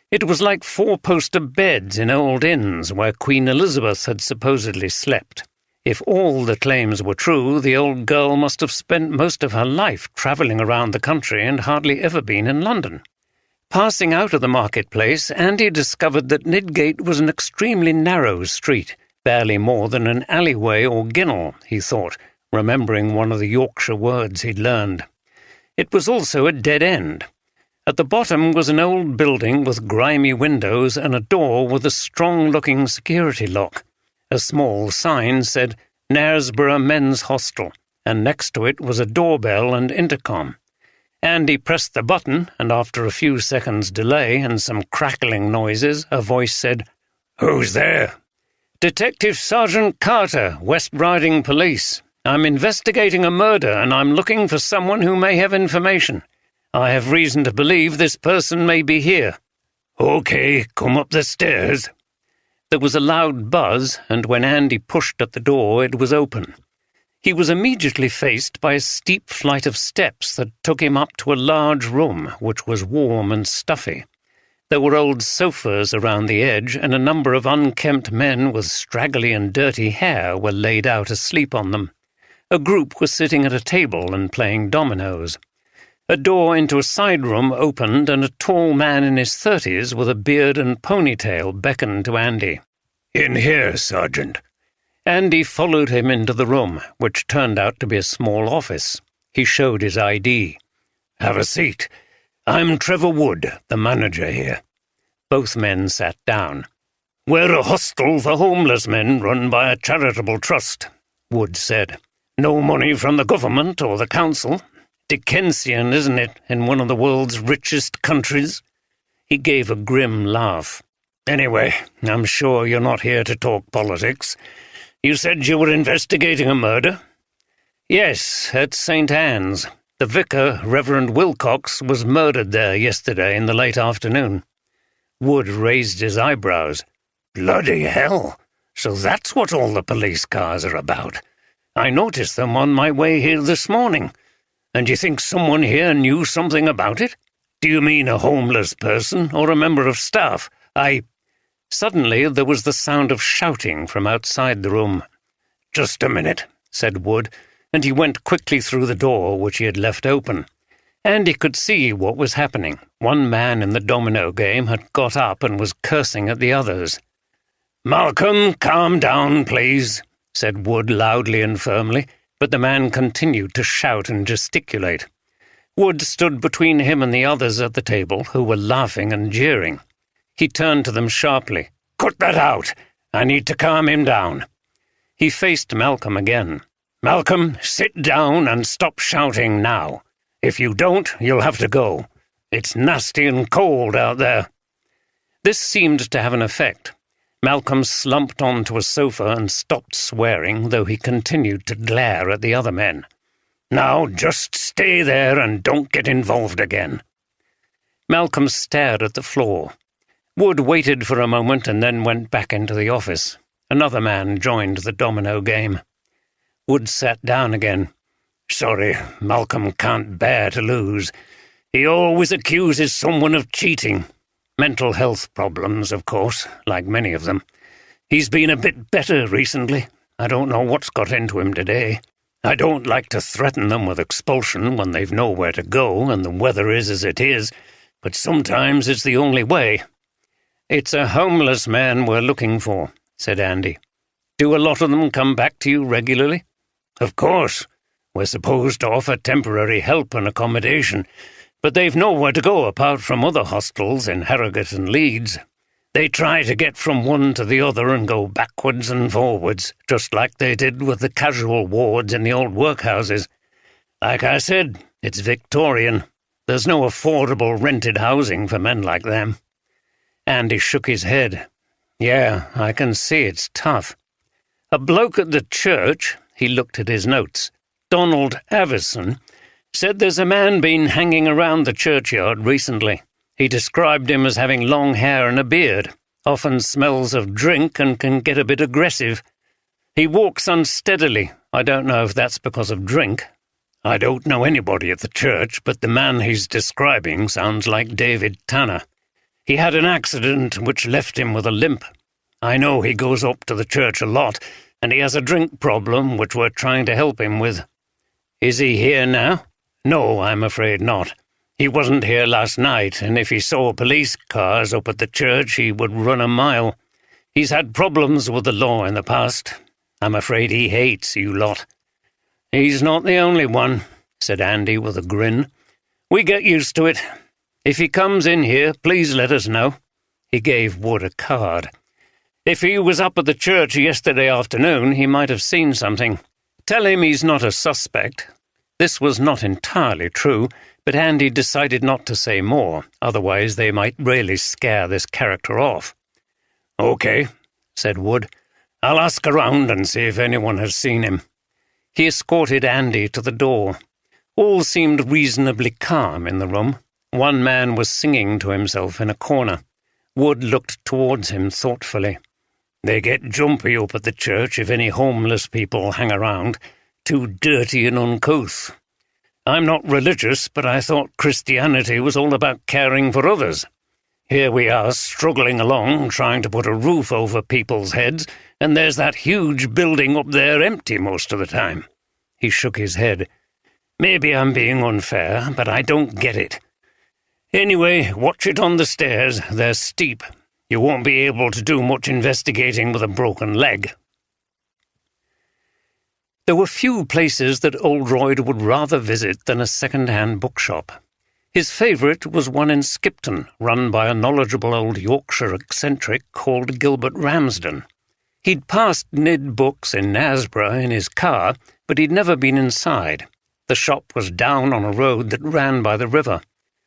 It was like four-poster beds in old inns where Queen Elizabeth had supposedly slept. If all the claims were true, the old girl must have spent most of her life travelling around the country and hardly ever been in London. Passing out of the marketplace, Andy discovered that Nidgate was an extremely narrow street, Barely more than an alleyway or ginnel, he thought, remembering one of the Yorkshire words he'd learned. It was also a dead end. At the bottom was an old building with grimy windows and a door with a strong-looking security lock. A small sign said Knaresborough Men's Hostel, and next to it was a doorbell and intercom. Andy pressed the button, and after a few seconds' delay and some crackling noises, a voice said, "Who's there?" "Detective Sergeant Carter, West Riding Police. I'm investigating a murder, and I'm looking for someone who may have information. I have reason to believe this person may be here." "Okay, come up the stairs." There was a loud buzz, and when Andy pushed at the door, it was open. He was immediately faced by a steep flight of steps that took him up to a large room, which was warm and stuffy. There were old sofas around the edge, and a number of unkempt men with straggly and dirty hair were laid out asleep on them. A group was sitting at a table and playing dominoes. A door into a side room opened, and a tall man in his 30s with a beard and ponytail beckoned to Andy. "In here, Sergeant." Andy followed him into the room, which turned out to be a small office. He showed his ID. "Have a seat. I'm Trevor Wood, the manager here." Both men sat down. "We're a hostel for homeless men run by a charitable trust," Wood said. "No money from the government or the council. Dickensian, isn't it, in one of the world's richest countries?" He gave a grim laugh. "Anyway, I'm sure you're not here to talk politics. You said you were investigating a murder?" "Yes, at St. Anne's. The vicar, Reverend Wilcox, was murdered there yesterday in the late afternoon." Wood raised his eyebrows. "Bloody hell! So that's what all the police cars are about. I noticed them on my way here this morning. And you think someone here knew something about it? Do you mean a homeless person or a member of staff? Suddenly there was the sound of shouting from outside the room. "Just a minute," said Wood, and he went quickly through the door which he had left open. Andy could see what was happening. One man in the domino game had got up and was cursing at the others. "Malcolm, calm down, please," said Wood loudly and firmly, but the man continued to shout and gesticulate. Wood stood between him and the others at the table, who were laughing and jeering. He turned to them sharply. "Cut that out! I need to calm him down." He faced Malcolm again. "Malcolm, sit down and stop shouting now. If you don't, you'll have to go. It's nasty and cold out there." This seemed to have an effect. Malcolm slumped onto a sofa and stopped swearing, though he continued to glare at the other men. "Now just stay there and don't get involved again." Malcolm stared at the floor. Wood waited for a moment and then went back into the office. Another man joined the domino game. Wood sat down again. "Sorry, Malcolm can't bear to lose. He always accuses someone of cheating. Mental health problems, of course, like many of them. He's been a bit better recently. I don't know what's got into him today. I don't like to threaten them with expulsion when they've nowhere to go and the weather is as it is, but sometimes it's the only way." "It's a homeless man we're looking for," said Andy. "Do a lot of them come back to you regularly?" "Of course. We're supposed to offer temporary help and accommodation, but they've nowhere to go apart from other hostels in Harrogate and Leeds. They try to get from one to the other and go backwards and forwards, just like they did with the casual wards in the old workhouses. Like I said, it's Victorian. There's no affordable rented housing for men like them." Andy shook his head. "Yeah, I can see it's tough. A bloke at the church," he looked at his notes, "Donald Avison, said there's a man been hanging around the churchyard recently. He described him as having long hair and a beard, often smells of drink and can get a bit aggressive. He walks unsteadily. I don't know if that's because of drink. I don't know anybody at the church, but the man he's describing sounds like David Tanner. He had an accident which left him with a limp. I know he goes up to the church a lot, and he has a drink problem which we're trying to help him with." "Is he here now?" "No, I'm afraid not. He wasn't here last night, and if he saw police cars up at the church, he would run a mile. He's had problems with the law in the past. I'm afraid he hates you lot." "He's not the only one," said Andy with a grin. "We get used to it. If he comes in here, please let us know." He gave Wood a card. "If he was up at the church yesterday afternoon, he might have seen something. Tell him he's not a suspect." This was not entirely true, but Andy decided not to say more, otherwise they might really scare this character off. "Okay," said Wood. "I'll ask around and see if anyone has seen him." He escorted Andy to the door. All seemed reasonably calm in the room. One man was singing to himself in a corner. Wood looked towards him thoughtfully. "They get jumpy up at the church if any homeless people hang around. Too dirty and uncouth. I'm not religious, but I thought Christianity was all about caring for others. Here we are, struggling along, trying to put a roof over people's heads, and there's that huge building up there empty most of the time." He shook his head. "Maybe I'm being unfair, but I don't get it. Anyway, watch it on the stairs. They're steep. You won't be able to do much investigating with a broken leg." There were few places that Oldroyd would rather visit than a second-hand bookshop. His favourite was one in Skipton, run by a knowledgeable old Yorkshire eccentric called Gilbert Ramsden. He'd passed Nid Books in Knaresborough in his car, but he'd never been inside. The shop was down on a road that ran by the river.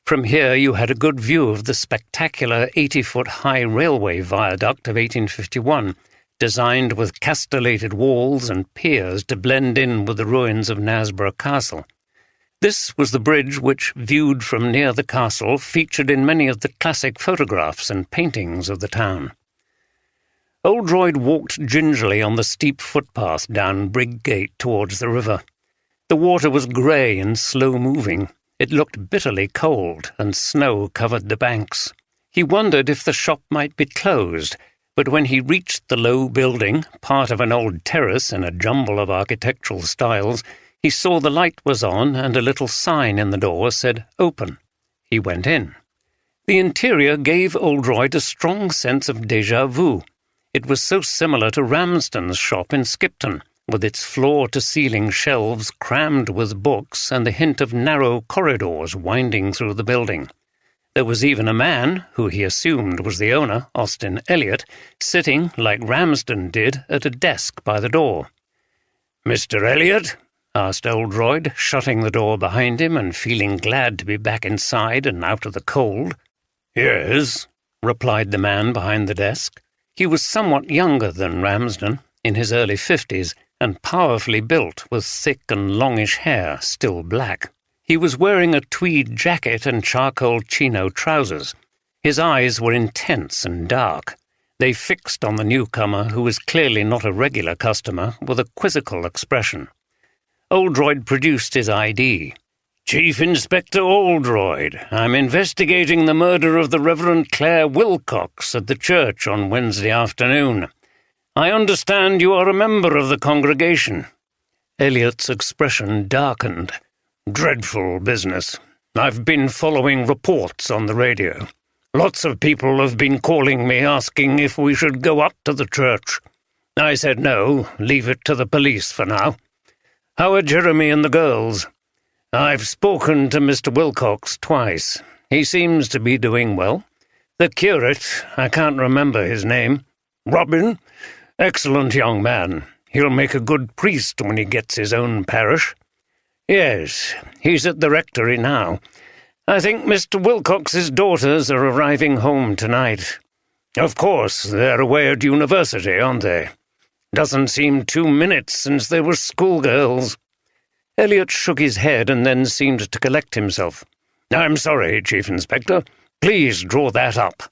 From here you had a good view of the spectacular 80-foot-high railway viaduct of 1851, designed with castellated walls and piers to blend in with the ruins of Knaresborough Castle. This was the bridge which, viewed from near the castle, featured in many of the classic photographs and paintings of the town. Oldroyd walked gingerly on the steep footpath down Brig Gate towards the river. The water was grey and slow-moving. It looked bitterly cold, and snow covered the banks. He wondered if the shop might be closed, but when he reached the low building, part of an old terrace in a jumble of architectural styles, he saw the light was on and a little sign in the door said, "Open." He went in. The interior gave Oldroyd a strong sense of déjà vu. It was so similar to Ramsden's shop in Skipton, with its floor-to-ceiling shelves crammed with books and the hint of narrow corridors winding through the building. There was even a man, who he assumed was the owner, Austin Elliot, sitting, like Ramsden did, at a desk by the door. "Mr. Elliot?" asked Oldroyd, shutting the door behind him and feeling glad to be back inside and out of the cold. "Yes," replied the man behind the desk. He was somewhat younger than Ramsden, in his early 50s, and powerfully built, with thick and longish hair, still black. He was wearing a tweed jacket and charcoal chino trousers. His eyes were intense and dark. They fixed on the newcomer, who was clearly not a regular customer, with a quizzical expression. Oldroyd produced his ID. "Chief Inspector Oldroyd. I'm investigating the murder of the Reverend Clare Wilcox at the church on Wednesday afternoon. I understand you are a member of the congregation." Elliot's expression darkened. "Dreadful business. I've been following reports on the radio. Lots of people have been calling me asking if we should go up to the church. I said no, leave it to the police for now. How are Jeremy and the girls? I've spoken to Mr. Wilcox twice. He seems to be doing well. The curate, I can't remember his name. Robin? Excellent young man. He'll make a good priest when he gets his own parish. Yes, he's at the rectory now. I think Mr. Wilcox's daughters are arriving home tonight. Of course, they're away at university, aren't they? Doesn't seem 2 minutes since they were schoolgirls." Elliot shook his head and then seemed to collect himself. "I'm sorry, Chief Inspector. Please draw that up."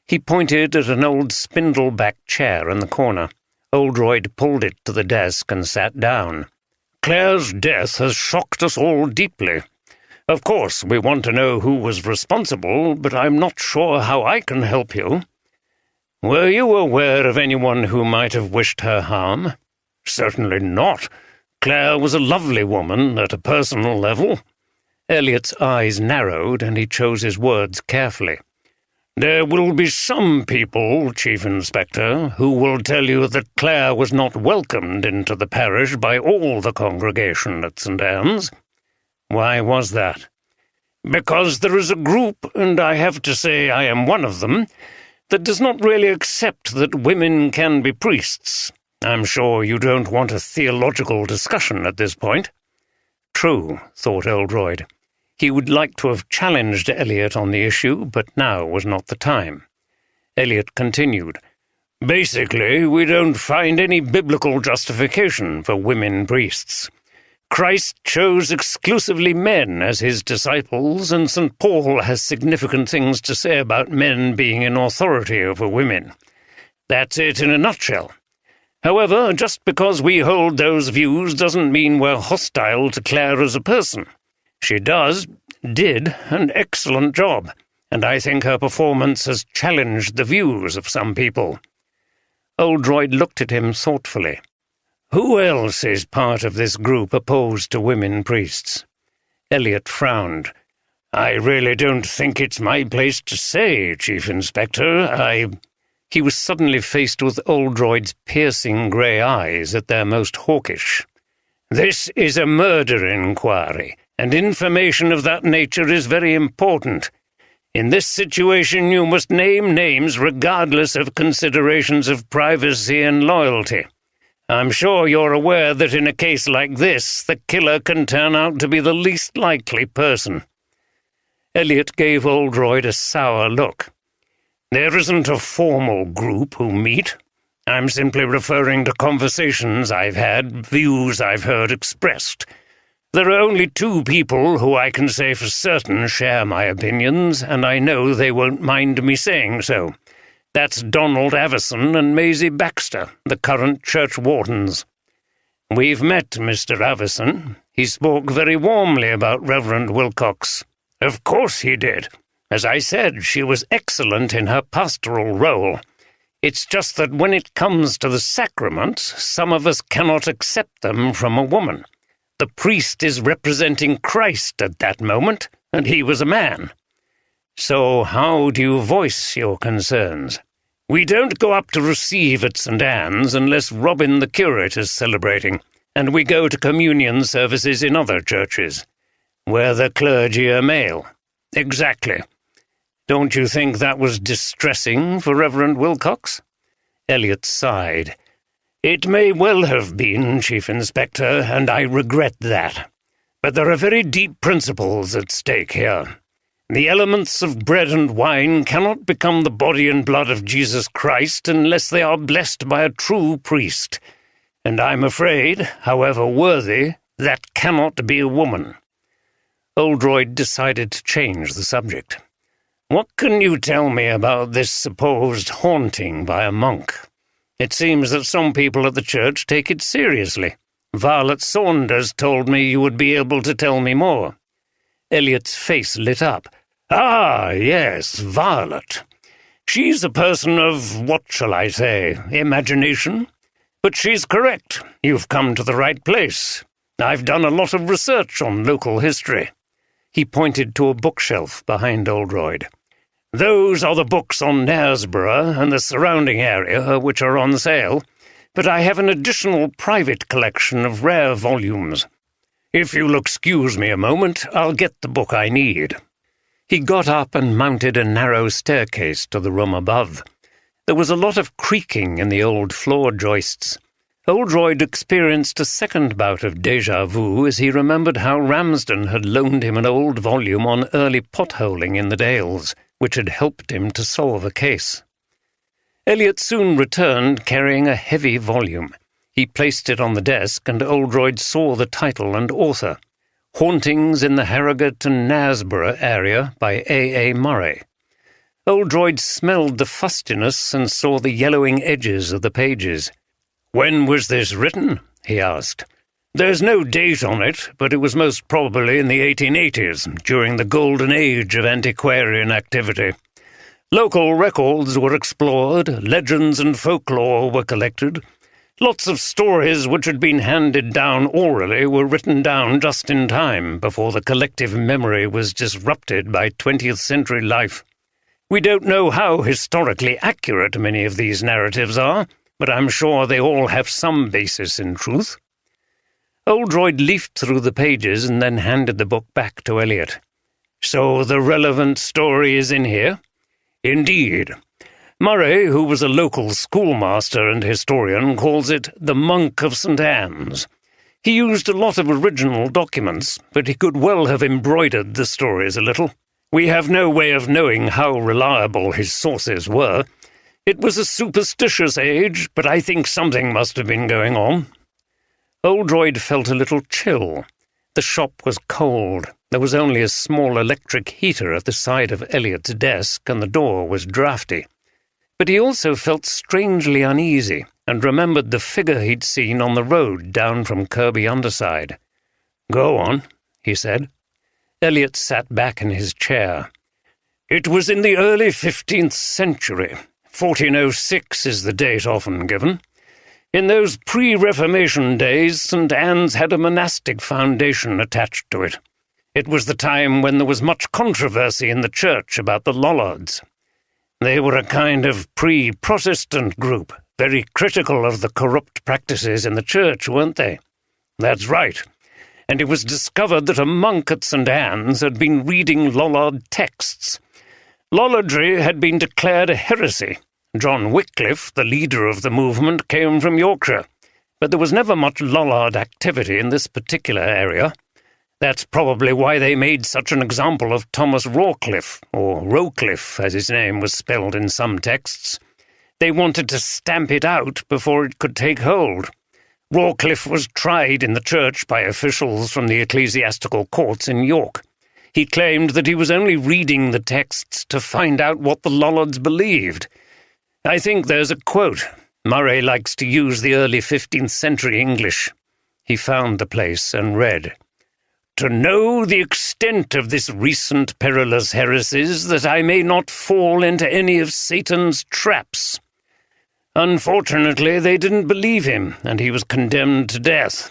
He pointed at an old spindle-backed chair in the corner. Oldroyd pulled it to the desk and sat down. "Clare's death has shocked us all deeply. Of course, we want to know who was responsible, but I'm not sure how I can help you. Were you aware of anyone who might have wished her harm?" "Certainly not. Clare was a lovely woman at a personal level." Elliot's eyes narrowed, and he chose his words carefully. There will be some people, Chief Inspector, who will tell you that Clare was not welcomed into the parish by all the congregation at St. Anne's. Why was that? Because there is a group, and I have to say I am one of them, that does not really accept that women can be priests. I'm sure you don't want a theological discussion at this point. True, thought Oldroyd. He would like to have challenged Eliot on the issue, but now was not the time. Eliot continued, Basically, we don't find any biblical justification for women priests. Christ chose exclusively men as his disciples, and St. Paul has significant things to say about men being in authority over women. That's it in a nutshell. However, just because we hold those views doesn't mean we're hostile to Clare as a person. She did an excellent job, and I think her performance has challenged the views of some people. Oldroyd looked at him thoughtfully. Who else is part of this group opposed to women priests? Eliot frowned. I really don't think it's my place to say, Chief Inspector. He was suddenly faced with Oldroyd's piercing grey eyes at their most hawkish. This is a murder inquiry, and information of that nature is very important. In this situation you must name names regardless of considerations of privacy and loyalty. I'm sure you're aware that in a case like this, the killer can turn out to be the least likely person. Eliot gave Oldroyd a sour look. There isn't a formal group who meet. I'm simply referring to conversations I've had, views I've heard expressed. There are only two people who I can say for certain share my opinions, and I know they won't mind me saying so. That's Donald Avison and Maisie Baxter, the current church wardens. We've met Mr. Avison. He spoke very warmly about Reverend Wilcox. Of course he did. As I said, she was excellent in her pastoral role. It's just that when it comes to the sacraments, some of us cannot accept them from a woman. The priest is representing Christ at that moment, and he was a man. So how do you voice your concerns? We don't go up to receive at St. Anne's unless Robin the curate is celebrating, and we go to communion services in other churches, where the clergy are male. Exactly. Don't you think that was distressing for Reverend Wilcox? Eliot sighed. It may well have been, Chief Inspector, and I regret that. But there are very deep principles at stake here. The elements of bread and wine cannot become the body and blood of Jesus Christ unless they are blessed by a true priest. And I'm afraid, however worthy, that cannot be a woman. Oldroyd decided to change the subject. What can you tell me about this supposed haunting by a monk? It seems that some people at the church take it seriously. Violet Saunders told me you would be able to tell me more. Eliot's face lit up. Ah, yes, Violet. She's a person of, what shall I say, imagination? But she's correct. You've come to the right place. I've done a lot of research on local history. He pointed to a bookshelf behind Oldroyd. Those are the books on Knaresborough and the surrounding area which are on sale, but I have an additional private collection of rare volumes. If you'll excuse me a moment, I'll get the book I need. He got up and mounted a narrow staircase to the room above. There was a lot of creaking in the old floor joists. Oldroyd experienced a second bout of déjà vu as he remembered how Ramsden had loaned him an old volume on early potholing in the Dales, which had helped him to solve a case. Eliot soon returned carrying a heavy volume. He placed it on the desk, and Oldroyd saw the title and author, Hauntings in the Harrogate and Knaresborough Area by A. Murray. Oldroyd smelled the fustiness and saw the yellowing edges of the pages. When was this written? He asked. There's no date on it, but it was most probably in the 1880s, during the golden age of antiquarian activity. Local records were explored, legends and folklore were collected. Lots of stories which had been handed down orally were written down just in time before the collective memory was disrupted by 20th century life. We don't know how historically accurate many of these narratives are, but I'm sure they all have some basis in truth." Oldroyd leafed through the pages and then handed the book back to Eliot. "So the relevant story is in here?" "Indeed. Murray, who was a local schoolmaster and historian, calls it the Monk of St. Anne's. He used a lot of original documents, but he could well have embroidered the stories a little. We have no way of knowing how reliable his sources were. It was a superstitious age, but I think something must have been going on." Oldroyd felt a little chill. The shop was cold. There was only a small electric heater at the side of Eliot's desk, and the door was draughty. But he also felt strangely uneasy, and remembered the figure he'd seen on the road down from Kirby Underside. "Go on," he said. Eliot sat back in his chair. "It was in the early 15th century. 1406 is the date often given. In those pre-Reformation days, St. Anne's had a monastic foundation attached to it. It was the time when there was much controversy in the church about the Lollards. They were a kind of pre-Protestant group, very critical of the corrupt practices in the church, weren't they?" "That's right. And it was discovered that a monk at St. Anne's had been reading Lollard texts. Lollardry had been declared a heresy. John Wycliffe, the leader of the movement, came from Yorkshire, but there was never much Lollard activity in this particular area. That's probably why they made such an example of Thomas Rawcliffe, or Rowcliffe, as his name was spelled in some texts. They wanted to stamp it out before it could take hold. Rawcliffe was tried in the church by officials from the ecclesiastical courts in York. He claimed that he was only reading the texts to find out what the Lollards believed. I think there's a quote. Murray likes to use the early 15th century English. He found the place and read, "To know the extent of this recent perilous heresies, that I may not fall into any of Satan's traps." Unfortunately, they didn't believe him, and he was condemned to death.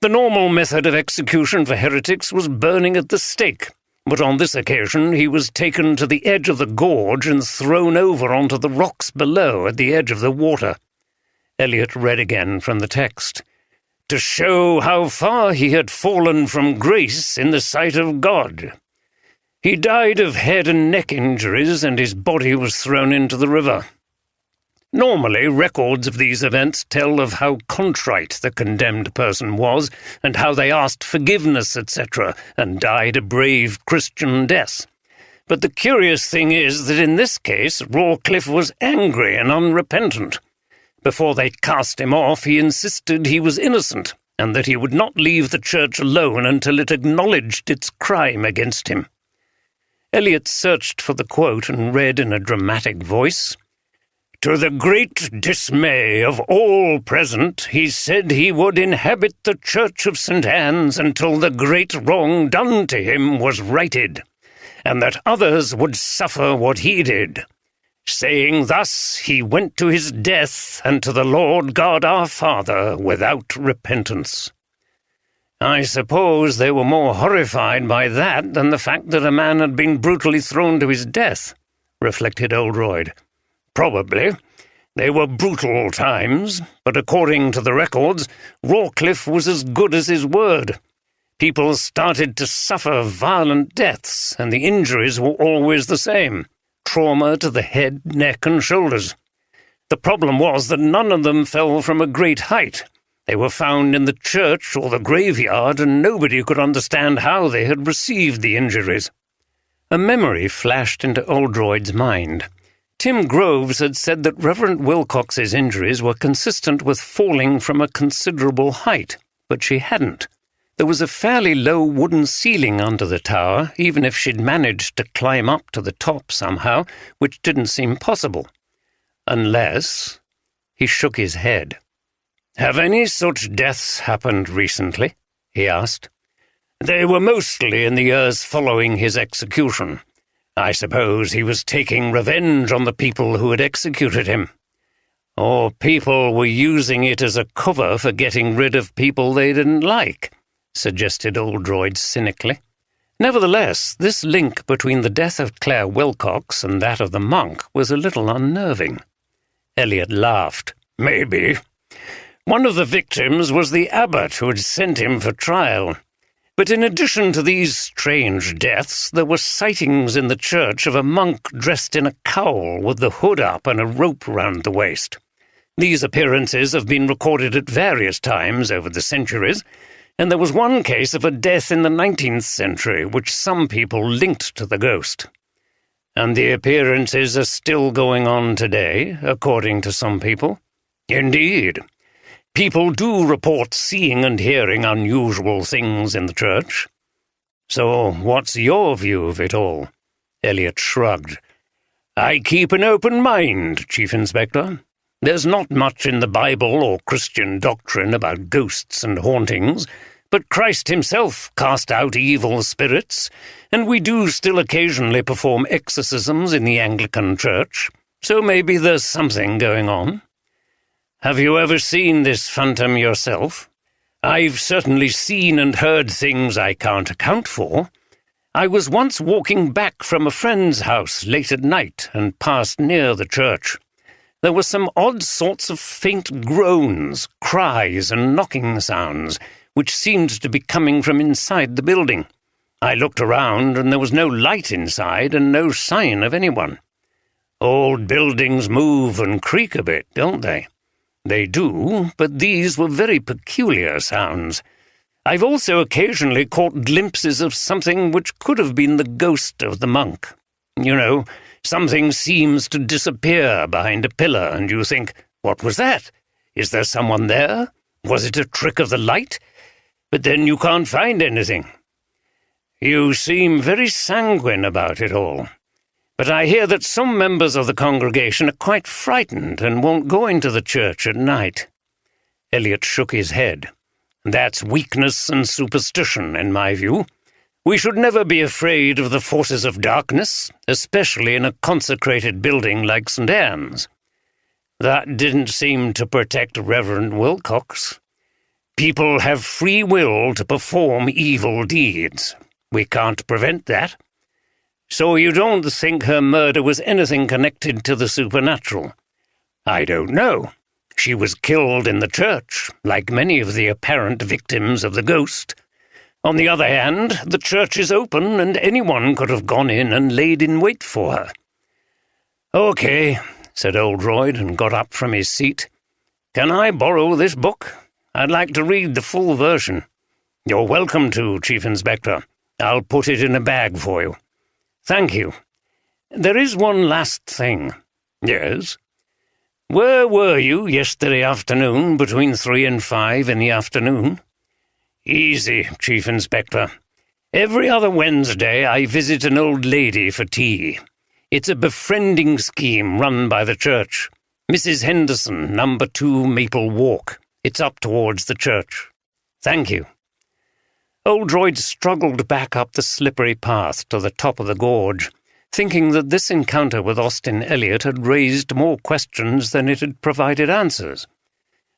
The normal method of execution for heretics was burning at the stake, but on this occasion he was taken to the edge of the gorge and thrown over onto the rocks below at the edge of the water. Eliot read again from the text. "To show how far he had fallen from grace in the sight of God. He died of head and neck injuries, and his body was thrown into the river." Normally, records of these events tell of how contrite the condemned person was, and how they asked forgiveness, etc., and died a brave Christian death. But the curious thing is that in this case, Rawcliffe was angry and unrepentant. Before they cast him off, he insisted he was innocent, and that he would not leave the church alone until it acknowledged its crime against him. Eliot searched for the quote and read in a dramatic voice, "To the great dismay of all present, he said he would inhabit the church of St. Anne's until the great wrong done to him was righted, and that others would suffer what he did. Saying thus, he went to his death and to the Lord God our Father without repentance." I suppose they were more horrified by that than the fact that a man had been brutally thrown to his death, reflected Oldroyd. Probably. They were brutal times, but according to the records, Rawcliffe was as good as his word. People started to suffer violent deaths, and the injuries were always the same. Trauma to the head, neck, and shoulders. The problem was that none of them fell from a great height. They were found in the church or the graveyard, and nobody could understand how they had received the injuries. A memory flashed into Oldroyd's mind. Tim Groves had said that Reverend Wilcox's injuries were consistent with falling from a considerable height, but she hadn't. There was a fairly low wooden ceiling under the tower, even if she'd managed to climb up to the top somehow, which didn't seem possible. Unless... He shook his head. "Have any such deaths happened recently?" he asked. "They were mostly in the years following his execution. I suppose he was taking revenge on the people who had executed him. Or people were using it as a cover for getting rid of people they didn't like," suggested Oldroyd cynically. Nevertheless, this link between the death of Claire Wilcox and that of the monk was a little unnerving. Eliot laughed. Maybe. One of the victims was the abbot who had sent him for trial. But in addition to these strange deaths, there were sightings in the church of a monk dressed in a cowl with the hood up and a rope round the waist. These appearances have been recorded at various times over the centuries, and there was one case of a death in the 19th century which some people linked to the ghost. And the appearances are still going on today, according to some people. Indeed. People do report seeing and hearing unusual things in the church. So what's your view of it all? Eliot shrugged. I keep an open mind, Chief Inspector. There's not much in the Bible or Christian doctrine about ghosts and hauntings, but Christ himself cast out evil spirits, and we do still occasionally perform exorcisms in the Anglican Church, so maybe there's something going on. Have you ever seen this phantom yourself? I've certainly seen and heard things I can't account for. I was once walking back from a friend's house late at night and passed near the church. There were some odd sorts of faint groans, cries, and knocking sounds, which seemed to be coming from inside the building. I looked around, and there was no light inside and no sign of anyone. Old buildings move and creak a bit, don't they? They do, but these were very peculiar sounds. I've also occasionally caught glimpses of something which could have been the ghost of the monk. You know, something seems to disappear behind a pillar, and you think, what was that? Is there someone there? Was it a trick of the light? But then you can't find anything. You seem very sanguine about it all. But I hear that some members of the congregation are quite frightened and won't go into the church at night. Eliot shook his head. That's weakness and superstition, in my view. We should never be afraid of the forces of darkness, especially in a consecrated building like St. Anne's. That didn't seem to protect Reverend Wilcox. People have free will to perform evil deeds. We can't prevent that. So you don't think her murder was anything connected to the supernatural? I don't know. She was killed in the church, like many of the apparent victims of the ghost. On the other hand, the church is open and anyone could have gone in and laid in wait for her. Okay, said Oldroyd and got up from his seat. Can I borrow this book? I'd like to read the full version. You're welcome to, Chief Inspector. I'll put it in a bag for you. Thank you. There is one last thing. Yes? Where were you yesterday afternoon between 3 and 5 in the afternoon? Easy, Chief Inspector. Every other Wednesday I visit an old lady for tea. It's a befriending scheme run by the church. Mrs. Henderson, number 2 Maple Walk. It's up towards the church. Thank you. Oldroyd struggled back up the slippery path to the top of the gorge, thinking that this encounter with Austin Eliot had raised more questions than it had provided answers.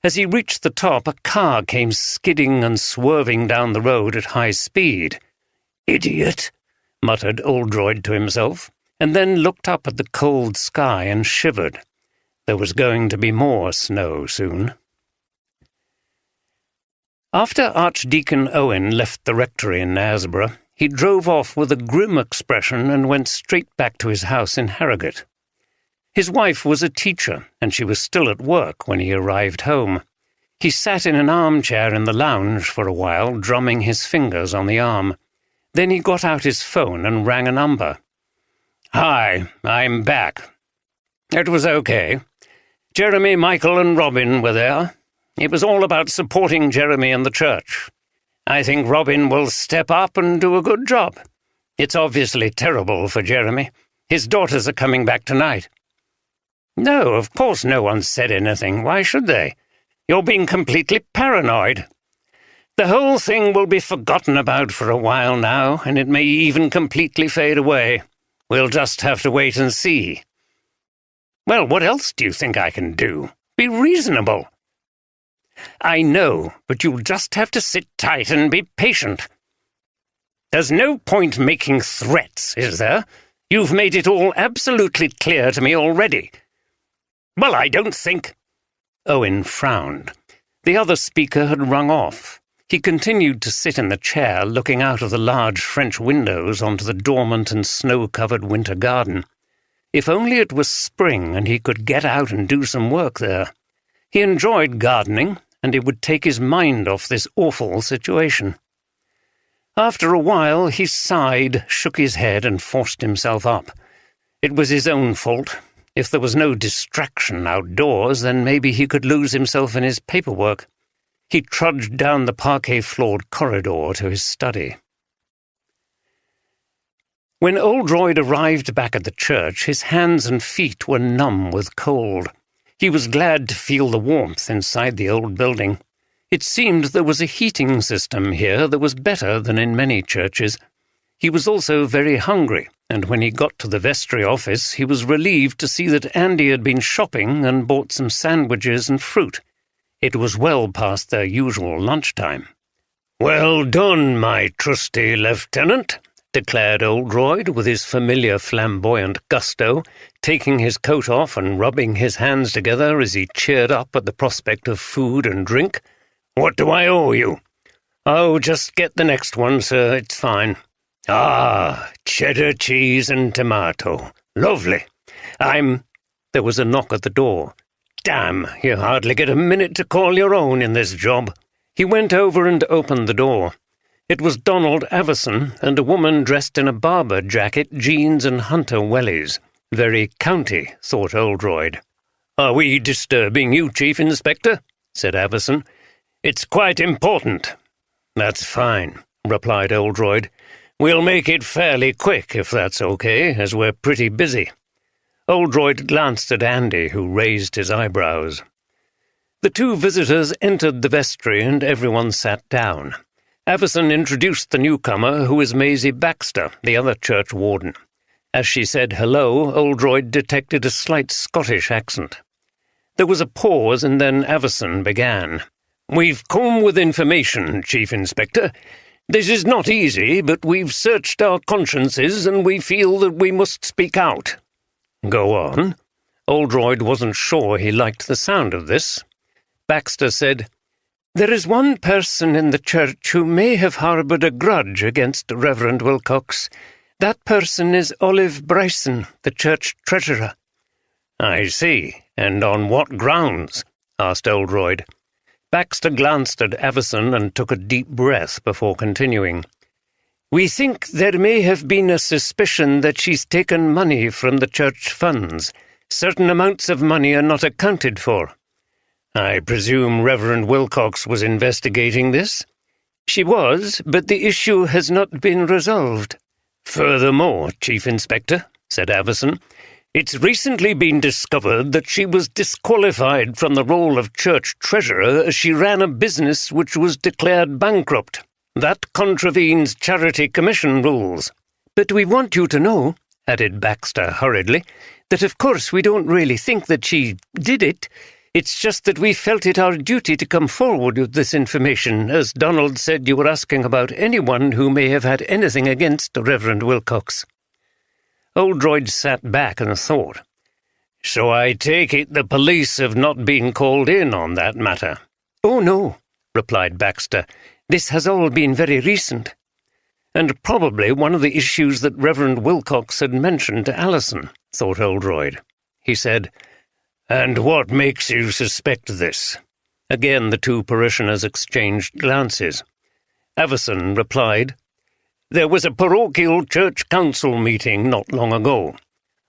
As he reached the top, a car came skidding and swerving down the road at high speed. "Idiot," muttered Oldroyd to himself, and then looked up at the cold sky and shivered. There was going to be more snow soon. After Archdeacon Owen left the rectory in Knaresborough, he drove off with a grim expression and went straight back to his house in Harrogate. His wife was a teacher, and she was still at work when he arrived home. He sat in an armchair in the lounge for a while, drumming his fingers on the arm. Then he got out his phone and rang a number. "Hi, I'm back." It was okay. Jeremy, Michael, and Robin were there. It was all about supporting Jeremy and the church. I think Robin will step up and do a good job. It's obviously terrible for Jeremy. His daughters are coming back tonight. No, of course no one said anything. Why should they? You're being completely paranoid. The whole thing will be forgotten about for a while now, and it may even completely fade away. We'll just have to wait and see. Well, what else do you think I can do? Be reasonable. I know, but you'll just have to sit tight and be patient. There's no point making threats, is there? You've made it all absolutely clear to me already. Well, I don't think— Owen frowned. The other speaker had rung off. He continued to sit in the chair, looking out of the large French windows onto the dormant and snow-covered winter garden. If only it was spring and he could get out and do some work there. He enjoyed gardening, and it would take his mind off this awful situation. After a while he sighed, shook his head, and forced himself up. It was his own fault. If there was no distraction outdoors, then maybe he could lose himself in his paperwork. He trudged down the parquet-floored corridor to his study. When Oldroyd arrived back at the church, his hands and feet were numb with cold. He was glad to feel the warmth inside the old building. It seemed there was a heating system here that was better than in many churches. He was also very hungry, and when he got to the vestry office, he was relieved to see that Andy had been shopping and bought some sandwiches and fruit. It was well past their usual lunchtime. "Well done, my trusty lieutenant," declared Oldroyd with his familiar flamboyant gusto, taking his coat off and rubbing his hands together as he cheered up at the prospect of food and drink. "What do I owe you?" "Oh, just get the next one, sir. It's fine." "Ah, cheddar cheese and tomato. Lovely. There was a knock at the door. Damn, you hardly get a minute to call your own in this job. He went over and opened the door. It was Donald Avison and a woman dressed in a barber jacket, jeans, and hunter wellies. Very county, thought Oldroyd. "Are we disturbing you, Chief Inspector?" said Avison. "It's quite important." "That's fine," replied Oldroyd. "We'll make it fairly quick, if that's okay, as we're pretty busy." Oldroyd glanced at Andy, who raised his eyebrows. The two visitors entered the vestry, and everyone sat down. Avison introduced the newcomer, who was Maisie Baxter, the other church warden. As she said hello, Oldroyd detected a slight Scottish accent. There was a pause, and then Avison began. "We've come with information, Chief Inspector. This is not easy, but we've searched our consciences, and we feel that we must speak out." "Go on." Oldroyd wasn't sure he liked the sound of this. Baxter said, "There is one person in the church who may have harboured a grudge against Reverend Wilcox. That person is Olive Bryson, the church treasurer." "I see. And on what grounds?" asked Oldroyd. Baxter glanced at Avison and took a deep breath before continuing. "We think there may have been a suspicion that she's taken money from the church funds. Certain amounts of money are not accounted for." "I presume Reverend Wilcox was investigating this?" "She was, but the issue has not been resolved." "Furthermore, Chief Inspector," said Avison, "it's recently been discovered that she was disqualified from the role of church treasurer as she ran a business which was declared bankrupt. That contravenes Charity Commission rules." "But we want you to know," added Baxter hurriedly, "that of course we don't really think that she did it. It's just that we felt it our duty to come forward with this information, as Donald said you were asking about anyone who may have had anything against Reverend Wilcox." Oldroyd sat back and thought. "So I take it the police have not been called in on that matter?" "Oh, no," replied Baxter. "This has all been very recent." "And probably one of the issues that Reverend Wilcox had mentioned to Allison," thought Oldroyd. He said, "And what makes you suspect this?" Again the two parishioners exchanged glances. Avison replied, "There was a parochial church council meeting not long ago.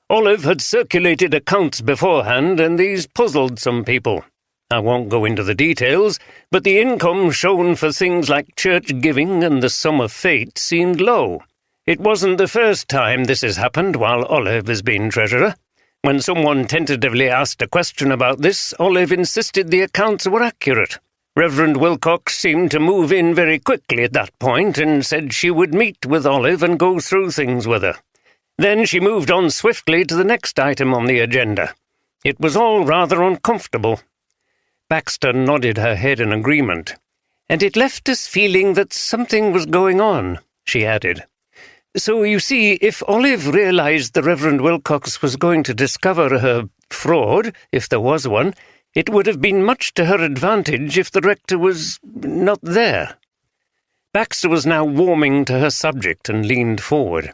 Olive had circulated accounts beforehand, and these puzzled some people. I won't go into the details, but the income shown for things like church giving and the sum of fate seemed low. It wasn't the first time this has happened while Olive has been treasurer. When someone tentatively asked a question about this, Olive insisted the accounts were accurate. Reverend Wilcox seemed to move in very quickly at that point and said she would meet with Olive and go through things with her. Then she moved on swiftly to the next item on the agenda. It was all rather uncomfortable." Baxter nodded her head in agreement. "And it left us feeling that something was going on," she added. So, you see, if Olive realized the Reverend Wilcox was going to discover her fraud, if there was one, it would have been much to her advantage if the rector was not there. Baxter was now warming to her subject and leaned forward.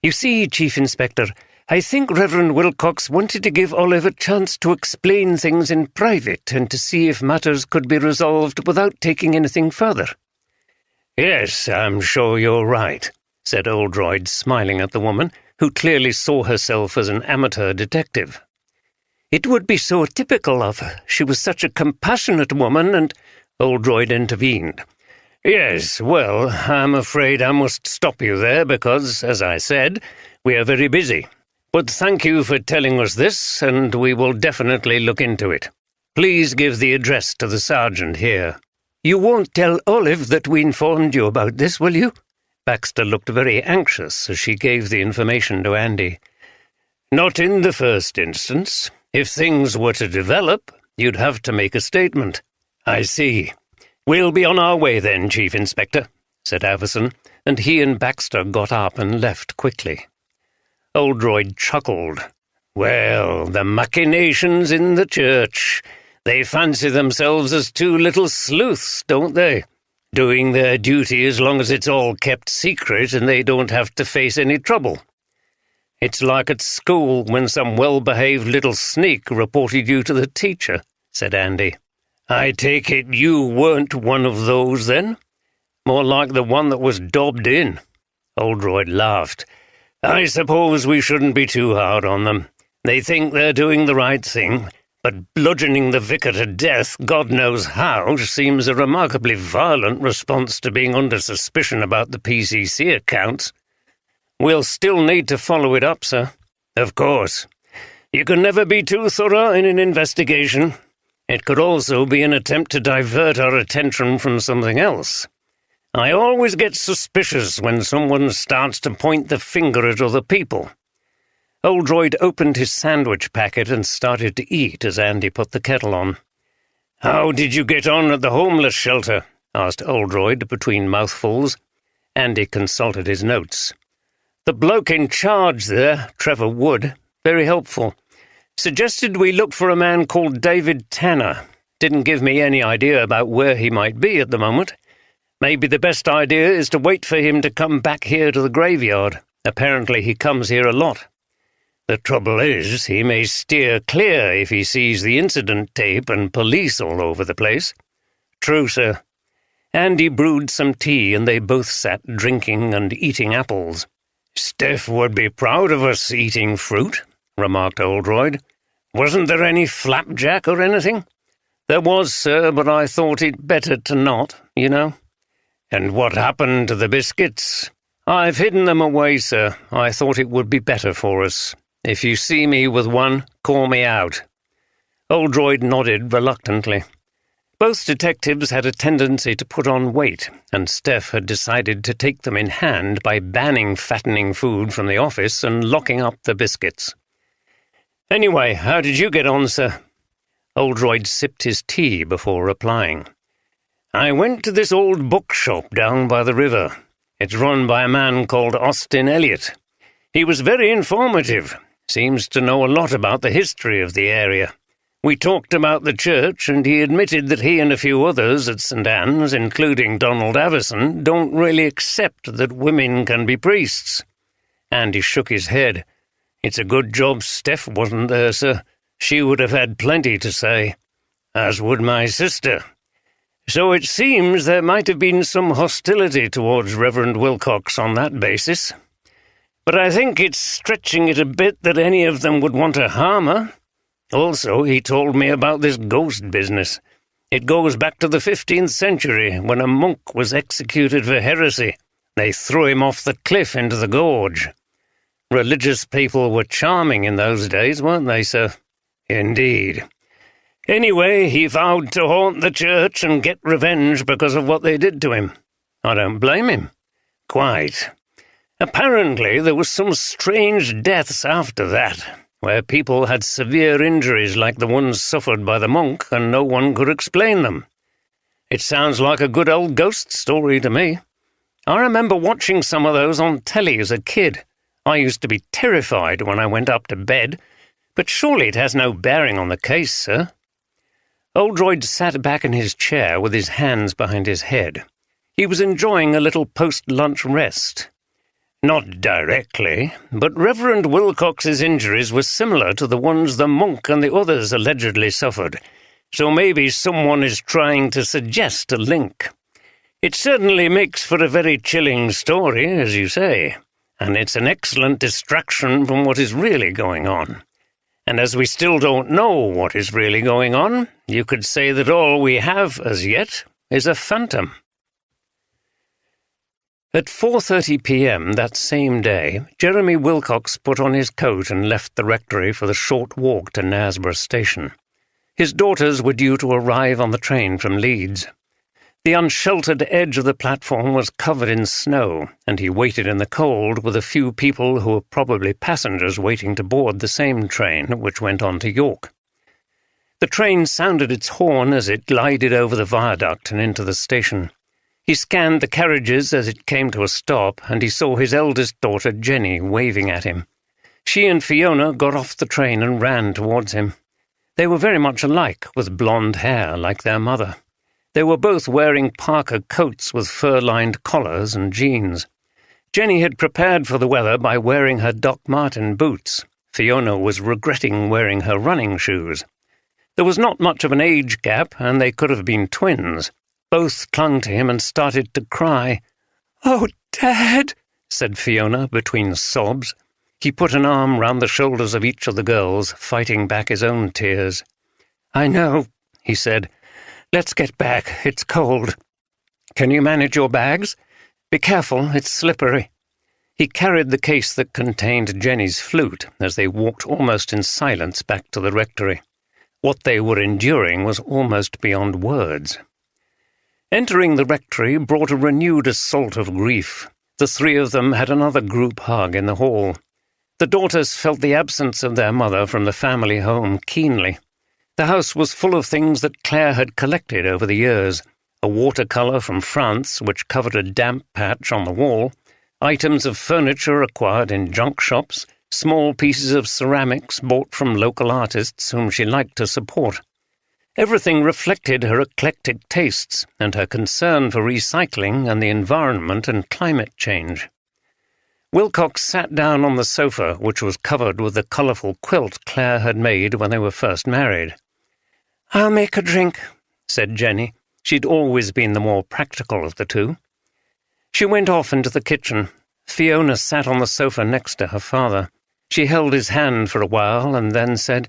You see, Chief Inspector, I think Reverend Wilcox wanted to give Olive a chance to explain things in private and to see if matters could be resolved without taking anything further. Yes, I'm sure you're right, said Oldroyd, smiling at the woman, who clearly saw herself as an amateur detective. It would be so typical of her. She was such a compassionate woman, and Oldroyd intervened. Yes, well, I'm afraid I must stop you there because, as I said, we are very busy. But thank you for telling us this, and we will definitely look into it. Please give the address to the sergeant here. You won't tell Olive that we informed you about this, will you? Baxter looked very anxious as she gave the information to Andy. Not in the first instance. If things were to develop, you'd have to make a statement. I see. We'll be on our way then, Chief Inspector, said Avison, and he and Baxter got up and left quickly. Oldroyd chuckled. Well, the machinations in the church. They fancy themselves as two little sleuths, don't they? Doing their duty as long as it's all kept secret and they don't have to face any trouble. It's like at school when some well-behaved little sneak reported you to the teacher, said Andy. I take it you weren't one of those, then? More like the one that was dobbed in. Oldroyd laughed. I suppose we shouldn't be too hard on them. They think they're doing the right thing, but bludgeoning the vicar to death, God knows how, seems a remarkably violent response to being under suspicion about the PCC accounts. We'll still need to follow it up, sir. Of course. You can never be too thorough in an investigation. It could also be an attempt to divert our attention from something else. I always get suspicious when someone starts to point the finger at other people. Oldroyd opened his sandwich packet and started to eat as Andy put the kettle on. How did you get on at the homeless shelter? Asked Oldroyd between mouthfuls. Andy consulted his notes. The bloke in charge there, Trevor Wood, very helpful. Suggested we look for a man called David Tanner. Didn't give me any idea about where he might be at the moment. Maybe the best idea is to wait for him to come back here to the graveyard. Apparently he comes here a lot. The trouble is, he may steer clear if he sees the incident tape and police all over the place. True, sir. Andy brewed some tea and they both sat drinking and eating apples. Steph would be proud of us eating fruit, remarked Oldroyd. Wasn't there any flapjack or anything? There was, sir, but I thought it better to not, you know. And what happened to the biscuits? I've hidden them away, sir. I thought it would be better for us. If you see me with one, call me out. Oldroyd nodded reluctantly. Both detectives had a tendency to put on weight, and Steph had decided to take them in hand by banning fattening food from the office and locking up the biscuits. Anyway, how did you get on, sir? Oldroyd sipped his tea before replying. I went to this old bookshop down by the river. It's run by a man called Austin Elliot. He was very informative. Seems to know a lot about the history of the area. We talked about the church, and he admitted that he and a few others at St. Anne's, including Donald Avison, don't really accept that women can be priests. Andy shook his head. It's a good job Steph wasn't there, sir. She would have had plenty to say. As would my sister. So it seems there might have been some hostility towards Reverend Wilcox on that basis. But I think it's stretching it a bit that any of them would want to harm her. Also, he told me about this ghost business. It goes back to the 15th century, when a monk was executed for heresy. They threw him off the cliff into the gorge. Religious people were charming in those days, weren't they, sir? Indeed. Anyway, he vowed to haunt the church and get revenge because of what they did to him. I don't blame him. Quite. Apparently, there were some strange deaths after that, where people had severe injuries like the ones suffered by the monk, and no one could explain them. It sounds like a good old ghost story to me. I remember watching some of those on telly as a kid. I used to be terrified when I went up to bed, but surely it has no bearing on the case, sir." Oldroyd sat back in his chair with his hands behind his head. He was enjoying a little post-lunch rest. "Not directly, but Reverend Wilcox's injuries were similar to the ones the monk and the others allegedly suffered, so maybe someone is trying to suggest a link. It certainly makes for a very chilling story, as you say, and it's an excellent distraction from what is really going on. And as we still don't know what is really going on, you could say that all we have, as yet, is a phantom." At 4:30 p.m. that same day, Jeremy Wilcox put on his coat and left the rectory for the short walk to Knaresborough station. His daughters were due to arrive on the train from Leeds. The unsheltered edge of the platform was covered in snow, and he waited in the cold with a few people who were probably passengers waiting to board the same train which went on to York. The train sounded its horn as it glided over the viaduct and into the station. He scanned the carriages as it came to a stop, and he saw his eldest daughter Jenny waving at him. She and Fiona got off the train and ran towards him. They were very much alike, with blonde hair like their mother. They were both wearing parka coats with fur-lined collars and jeans. Jenny had prepared for the weather by wearing her Doc Marten boots. Fiona was regretting wearing her running shoes. There was not much of an age gap, and they could have been twins. Both clung to him and started to cry. "Oh, Dad," said Fiona between sobs. He put an arm round the shoulders of each of the girls, fighting back his own tears. "I know," he said. "Let's get back. It's cold. Can you manage your bags? Be careful, it's slippery." He carried the case that contained Jenny's flute as they walked almost in silence back to the rectory. What they were enduring was almost beyond words. Entering the rectory brought a renewed assault of grief. The three of them had another group hug in the hall. The daughters felt the absence of their mother from the family home keenly. The house was full of things that Claire had collected over the years: a watercolour from France which covered a damp patch on the wall, items of furniture acquired in junk shops, small pieces of ceramics bought from local artists whom she liked to support. Everything reflected her eclectic tastes and her concern for recycling and the environment and climate change. Wilcox sat down on the sofa, which was covered with the colourful quilt Claire had made when they were first married. "I'll make a drink," said Jenny. She'd always been the more practical of the two. She went off into the kitchen. Fiona sat on the sofa next to her father. She held his hand for a while and then said,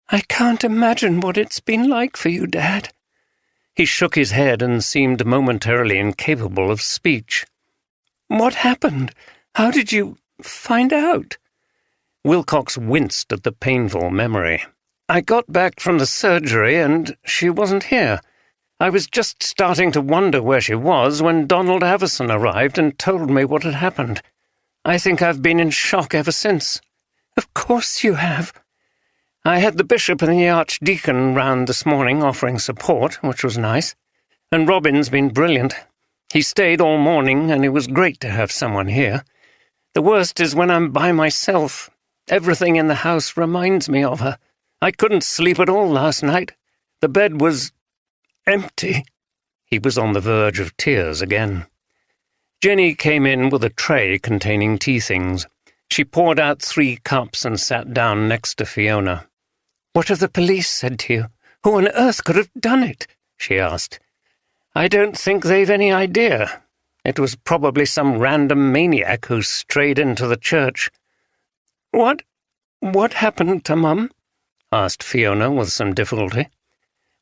"I can't imagine what it's been like for you, Dad." He shook his head and seemed momentarily incapable of speech. "What happened? How did you find out?" Wilcox winced at the painful memory. "I got back from the surgery and she wasn't here. I was just starting to wonder where she was when Donald Averson arrived and told me what had happened. I think I've been in shock ever since." "Of course you have." "I had the bishop and the archdeacon round this morning offering support, which was nice. And Robin's been brilliant. He stayed all morning, and it was great to have someone here. The worst is when I'm by myself. Everything in the house reminds me of her. I couldn't sleep at all last night. The bed was empty." He was on the verge of tears again. Jenny came in with a tray containing tea things. She poured out 3 cups and sat down next to Fiona. "What have the police said to you? Who on earth could have done it?" she asked. "I don't think they've any idea. It was probably some random maniac who strayed into the church." What happened to Mum?" asked Fiona with some difficulty.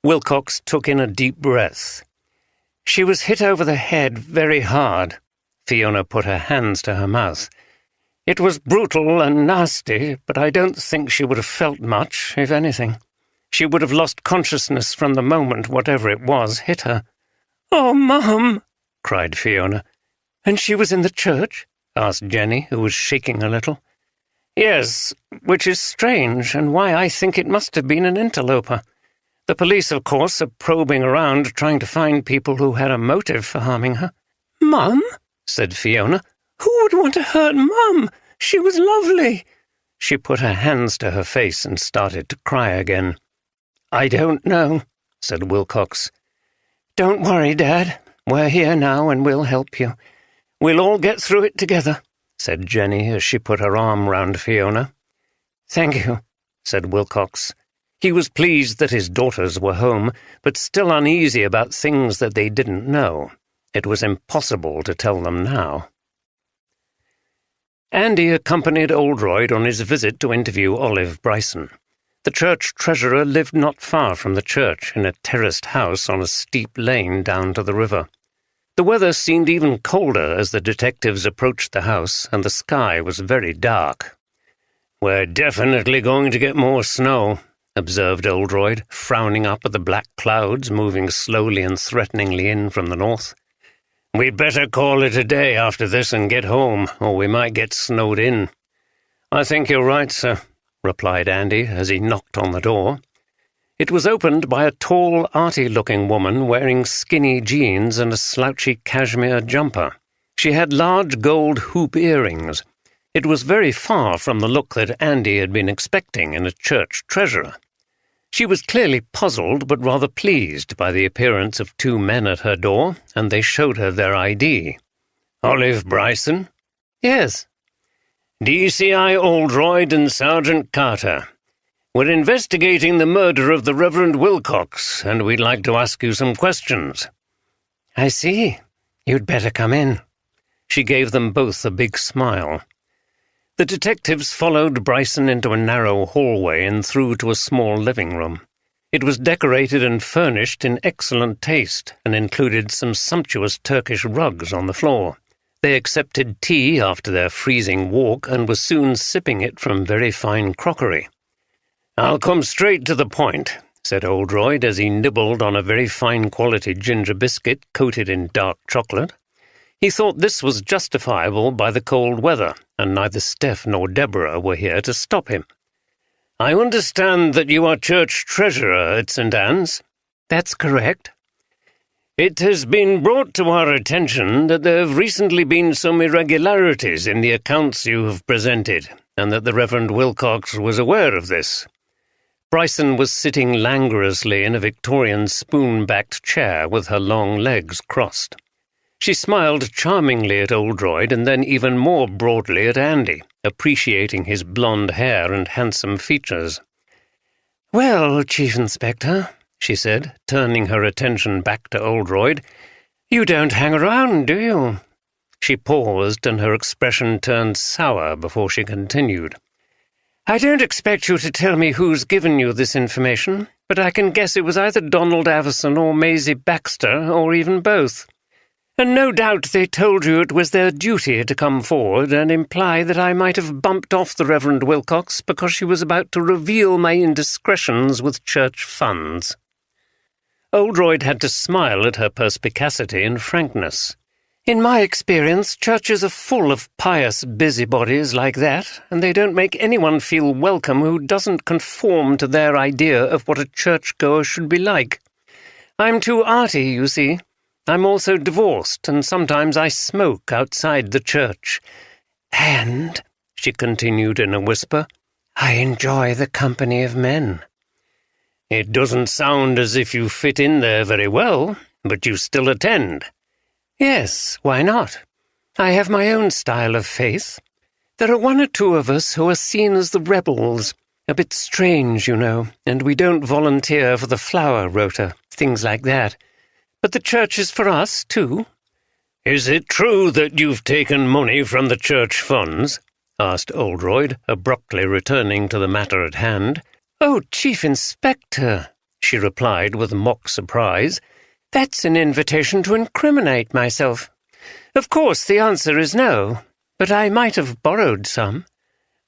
Wilcox took in a deep breath. "She was hit over the head very hard." Fiona put her hands to her mouth. "It was brutal and nasty, but I don't think she would have felt much, if anything. She would have lost consciousness from the moment whatever it was hit her." "Oh, Mum!" cried Fiona. "And she was in the church?" asked Jenny, who was shaking a little. "Yes, which is strange, and why I think it must have been an interloper. The police, of course, are probing around trying to find people who had a motive for harming her." "Mum?" said Fiona. "Who would want to hurt Mum? She was lovely." She put her hands to her face and started to cry again. "I don't know," said Wilcox. "Don't worry, Dad. We're here now and we'll help you. We'll all get through it together," said Jenny as she put her arm round Fiona. "Thank you," said Wilcox. He was pleased that his daughters were home, but still uneasy about things that they didn't know. It was impossible to tell them now. Andy accompanied Oldroyd on his visit to interview Olive Bryson. The church treasurer lived not far from the church, in a terraced house on a steep lane down to the river. The weather seemed even colder as the detectives approached the house, and the sky was very dark. "We're definitely going to get more snow," observed Oldroyd, frowning up at the black clouds moving slowly and threateningly in from the north. "We'd better call it a day after this and get home, or we might get snowed in." "I think you're right, sir," replied Andy as he knocked on the door. It was opened by a tall, arty-looking woman wearing skinny jeans and a slouchy cashmere jumper. She had large gold hoop earrings. It was very far from the look that Andy had been expecting in a church treasurer. She was clearly puzzled but rather pleased by the appearance of two men at her door, and they showed her their ID. "Olive Bryson?" "Yes." "DCI Oldroyd and Sergeant Carter. We're investigating the murder of the Reverend Wilcox, and we'd like to ask you some questions." "I see. You'd better come in." She gave them both a big smile. The detectives followed Bryson into a narrow hallway and through to a small living room. It was decorated and furnished in excellent taste, and included some sumptuous Turkish rugs on the floor. They accepted tea after their freezing walk and were soon sipping it from very fine crockery. "I'll come straight to the point," said Oldroyd as he nibbled on a very fine-quality ginger biscuit coated in dark chocolate. He thought this was justifiable by the cold weather, and neither Steph nor Deborah were here to stop him. "I understand that you are church treasurer at St. Anne's." "That's correct." "It has been brought to our attention that there have recently been some irregularities in the accounts you have presented, and that the Reverend Wilcox was aware of this." Bryson was sitting languorously in a Victorian spoon-backed chair with her long legs crossed. She smiled charmingly at Oldroyd and then even more broadly at Andy, appreciating his blonde hair and handsome features. "Well, Chief Inspector," she said, turning her attention back to Oldroyd, "you don't hang around, do you?" She paused, and her expression turned sour before she continued. "I don't expect you to tell me who's given you this information, but I can guess it was either Donald Avison or Maisie Baxter, or even both. And no doubt they told you it was their duty to come forward and imply that I might have bumped off the Reverend Wilcox because she was about to reveal my indiscretions with church funds." Oldroyd had to smile at her perspicacity and frankness. "In my experience, churches are full of pious busybodies like that, and they don't make anyone feel welcome who doesn't conform to their idea of what a churchgoer should be like. I'm too arty, you see. I'm also divorced, and sometimes I smoke outside the church. And," she continued in a whisper, "I enjoy the company of men." "It doesn't sound as if you fit in there very well, but you still attend." "Yes, why not? I have my own style of faith. There are one or two of us who are seen as the rebels, a bit strange, you know, and we don't volunteer for the flower rota, things like that. But the church is for us, too." "Is it true that you've taken money from the church funds?" asked Oldroyd, abruptly returning to the matter at hand. "Oh, Chief Inspector," she replied with mock surprise, "that's an invitation to incriminate myself. Of course, the answer is no, but I might have borrowed some."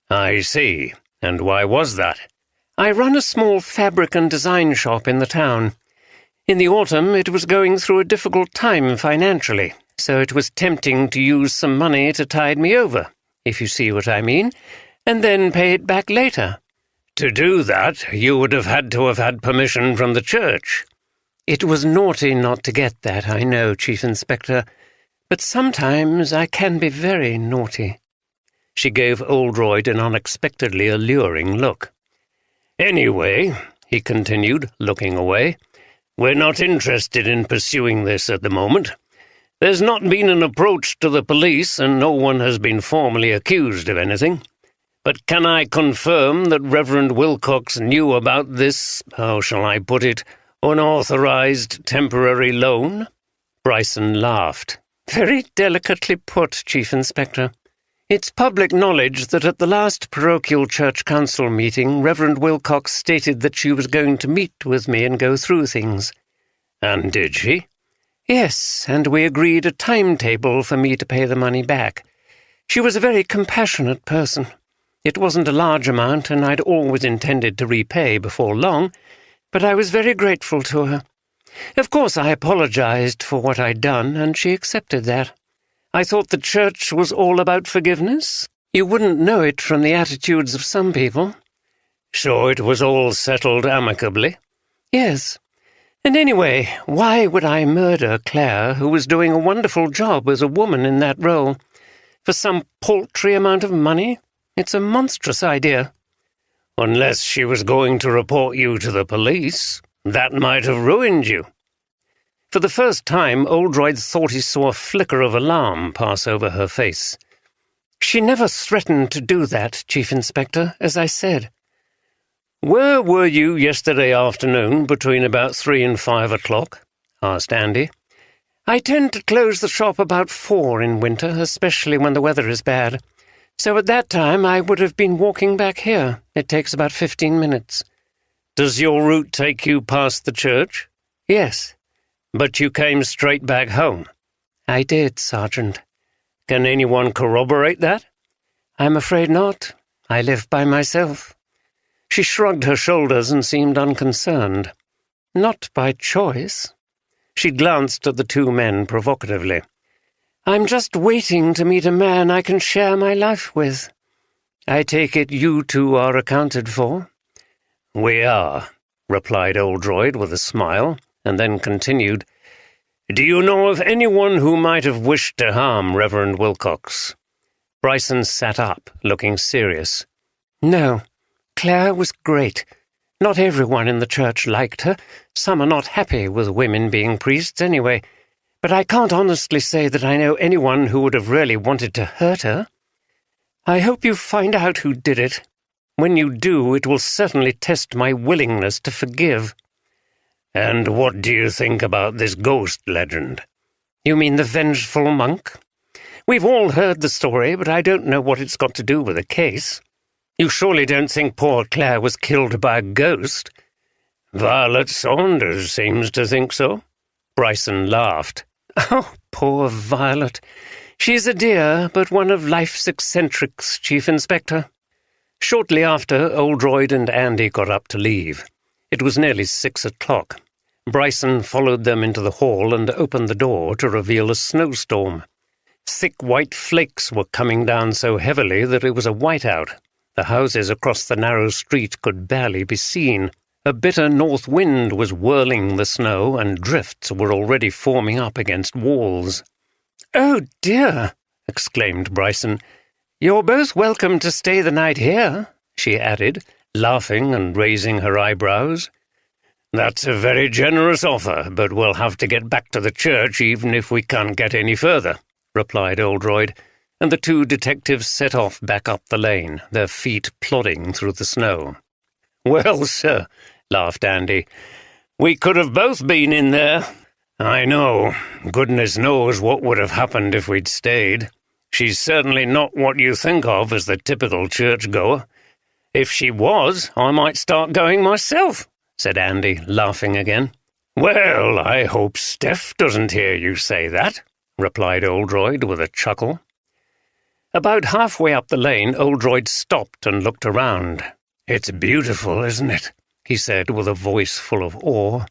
"I see. And why was that?" "I run a small fabric and design shop in the town. In the autumn, it was going through a difficult time financially, so it was tempting to use some money to tide me over, if you see what I mean, and then pay it back later." "To do that, you would have had permission from the church." "It was naughty not to get that, I know, Chief Inspector, But sometimes I can be very naughty." She gave Oldroyd an unexpectedly alluring look. "Anyway," he continued, looking away, "we're not interested in pursuing this at the moment. There's not been an approach to the police, and no one has been formally accused of anything. But can I confirm that Reverend Wilcox knew about this, how shall I put it, unauthorized temporary loan?" Bryson laughed. "Very delicately put, Chief Inspector. It's public knowledge that at the last parochial church council meeting, Reverend Wilcox stated that she was going to meet with me and go through things." "And did she?" "Yes, and we agreed a timetable for me to pay the money back. She was a very compassionate person. It wasn't a large amount, and I'd always intended to repay before long, but I was very grateful to her. Of course, I apologized for what I'd done, and she accepted that. I thought the church was all about forgiveness. You wouldn't know it from the attitudes of some people." "So it was all settled amicably?" "Yes. And anyway, why would I murder Claire, who was doing a wonderful job as a woman in that role, for some paltry amount of money? It's a monstrous idea." "Unless she was going to report you to the police. That might have ruined you." For the first time, Oldroyd thought he saw a flicker of alarm pass over her face. "She never threatened to do that, Chief Inspector, as I said." "Where were you yesterday afternoon between about 3 and 5 o'clock?" asked Andy. "I tend to close the shop about 4 in winter, especially when the weather is bad. So at that time I would have been walking back here. It takes about 15 minutes. "Does your route take you past the church?" "Yes." "But you came straight back home?" "I did, Sergeant." "Can anyone corroborate that?" "I'm afraid not. I live by myself." She shrugged her shoulders and seemed unconcerned. "Not by choice." She glanced at the two men provocatively. "I'm just waiting to meet a man I can share my life with. I take it you two are accounted for?" "We are," replied Oldroyd with a smile, and then continued, "Do you know of anyone who might have wished to harm Reverend Wilcox?" Bryson sat up, looking serious. "No. Claire was great. Not everyone in the church liked her. Some are not happy with women being priests anyway. But I can't honestly say that I know anyone who would have really wanted to hurt her. I hope you find out who did it. When you do, it will certainly test my willingness to forgive." "And what do you think about this ghost legend?" "You mean the vengeful monk? We've all heard the story, but I don't know what it's got to do with the case. You surely don't think poor Claire was killed by a ghost?" "Violet Saunders seems to think so." Bryson laughed. "Oh, poor Violet. She's a dear, but one of life's eccentrics, Chief Inspector." Shortly after, Oldroyd and Andy got up to leave. It was nearly 6 o'clock. Bryson followed them into the hall and opened the door to reveal a snowstorm. Thick white flakes were coming down so heavily that it was a whiteout. The houses across the narrow street could barely be seen. A bitter north wind was whirling the snow, and drifts were already forming up against walls. "Oh, dear!" exclaimed Bryson. "You're both welcome to stay the night here," she added, laughing and raising her eyebrows. "That's a very generous offer, but we'll have to get back to the church even if we can't get any further," replied Oldroyd, and the two detectives set off back up the lane, their feet plodding through the snow. "Well, sir," laughed Andy, "we could have both been in there." "I know. Goodness knows what would have happened if we'd stayed. She's certainly not what you think of as the typical churchgoer. If she was, I might start going myself," said Andy, laughing again. "Well, I hope Steph doesn't hear you say that," replied Oldroyd with a chuckle. About halfway up the lane, Oldroyd stopped and looked around. "It's beautiful, isn't it?" he said with a voice full of awe.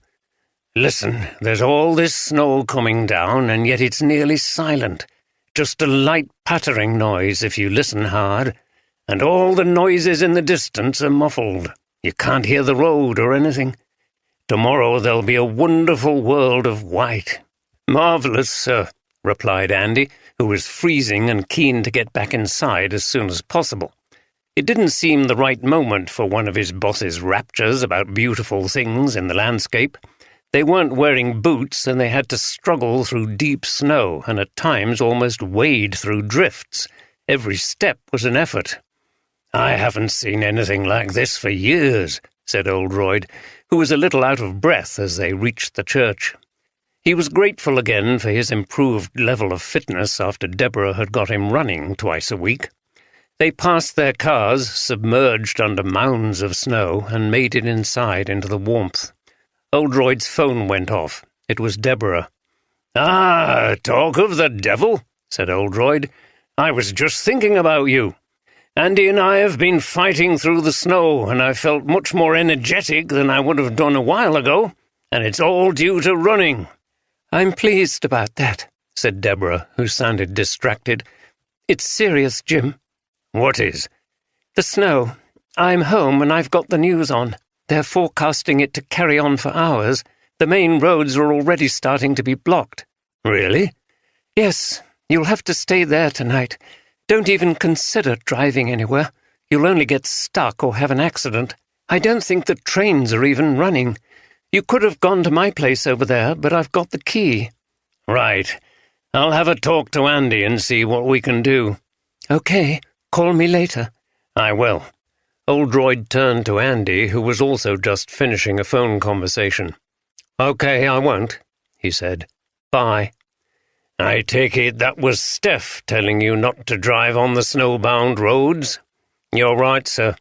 "Listen, there's all this snow coming down, and yet it's nearly silent. Just a light pattering noise if you listen hard, and all the noises in the distance are muffled. You can't hear the road or anything. Tomorrow there'll be a wonderful world of white." "Marvellous, sir," replied Andy, who was freezing and keen to get back inside as soon as possible. It didn't seem the right moment for one of his boss's raptures about beautiful things in the landscape. They weren't wearing boots, and they had to struggle through deep snow and at times almost wade through drifts. Every step was an effort. "I haven't seen anything like this for years," said Oldroyd, who was a little out of breath as they reached the church. He was grateful again for his improved level of fitness after Deborah had got him running twice a week. They passed their cars, submerged under mounds of snow, and made it inside into the warmth. Oldroyd's phone went off. It was Deborah. "Ah, talk of the devil," said Oldroyd. "I was just thinking about you. Andy and I have been fighting through the snow, and I felt much more energetic than I would have done a while ago, and it's all due to running." "I'm pleased about that," said Deborah, who sounded distracted. "It's serious, Jim." "What is?" "The snow. I'm home and I've got the news on. They're forecasting it to carry on for hours. The main roads are already starting to be blocked." "Really?" "Yes. You'll have to stay there tonight. Don't even consider driving anywhere. You'll only get stuck or have an accident. I don't think the trains are even running. You could have gone to my place over there, but I've got the key." "Right. I'll have a talk to Andy and see what we can do." "Okay. Call me later." "I will." Oldroyd turned to Andy, who was also just finishing a phone conversation. "Okay, I won't," he said. "Bye." "I take it that was Steph telling you not to drive on the snowbound roads?" "You're right, sir.